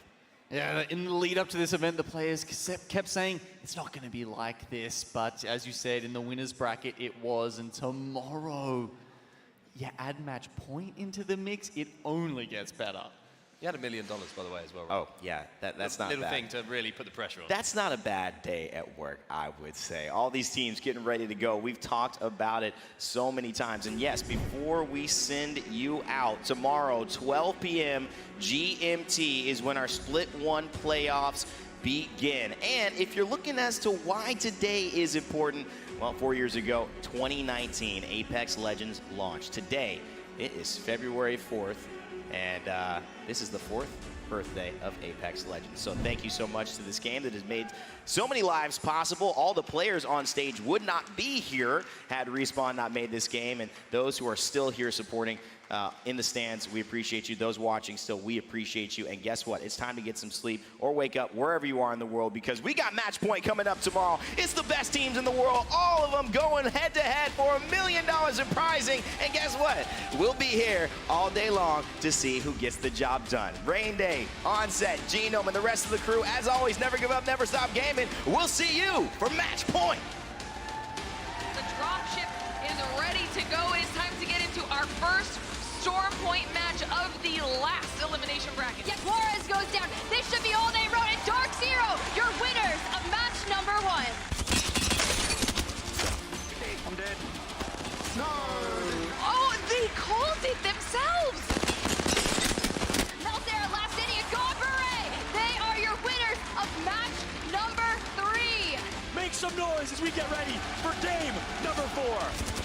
Yeah, in the lead up to this event, the players kept saying, it's not going to be like this. But as you said, in the winner's bracket, it was. And tomorrow, you add match point into the mix, it only gets better. You had $1 million, by the way, as well, right? Oh, yeah, that's not little bad. thing to really put the pressure on. That's not a bad day at work, I would say. All these teams getting ready to go. We've talked about it so many times. And yes, before we send you out, tomorrow, 12 p.m. GMT is when our Split 1 playoffs begin. And if you're looking as to why today is important, well, 4 years ago, 2019, Apex Legends launched. Today, it is February 4th. And this is the 4th birthday of Apex Legends. So thank you so much to this game that has made so many lives possible. All the players on stage would not be here had Respawn not made this game. And those who are still here supporting in the stands, we appreciate you. Those watching still, we appreciate you. And guess what? It's time to get some sleep or wake up wherever you are in the world, because we got match point coming up tomorrow. It's the best teams in the world, all of them going head to head for $1 million in prizing. And guess what? We'll be here all day long to see who gets the job done. Rain Day, Onset, Genome, and the rest of the crew, as always, never give up, never stop gaming. We'll see you for match point. The dropship is ready to go. It is time to get into our first Storm Point match of the last elimination bracket. Yeah, Juarez goes down. This should be all day road. And Dark Zero, your winners of match number 1. I'm dead. No! Oh, they called it themselves! Meltera, Last City, and God Beret. They are your winners of match number 3. Make some noise as we get ready for game number 4.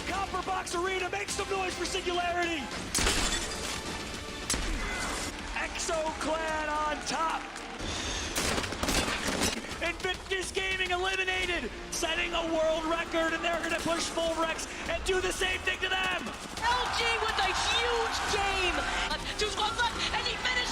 Copper Box Arena, make some noise for Singularity. Exo Clan on top. Invictus Gaming eliminated, setting a world record, and they're gonna push full Rex and do the same thing to them. LG with a huge game. 2 squads left, and he finishes.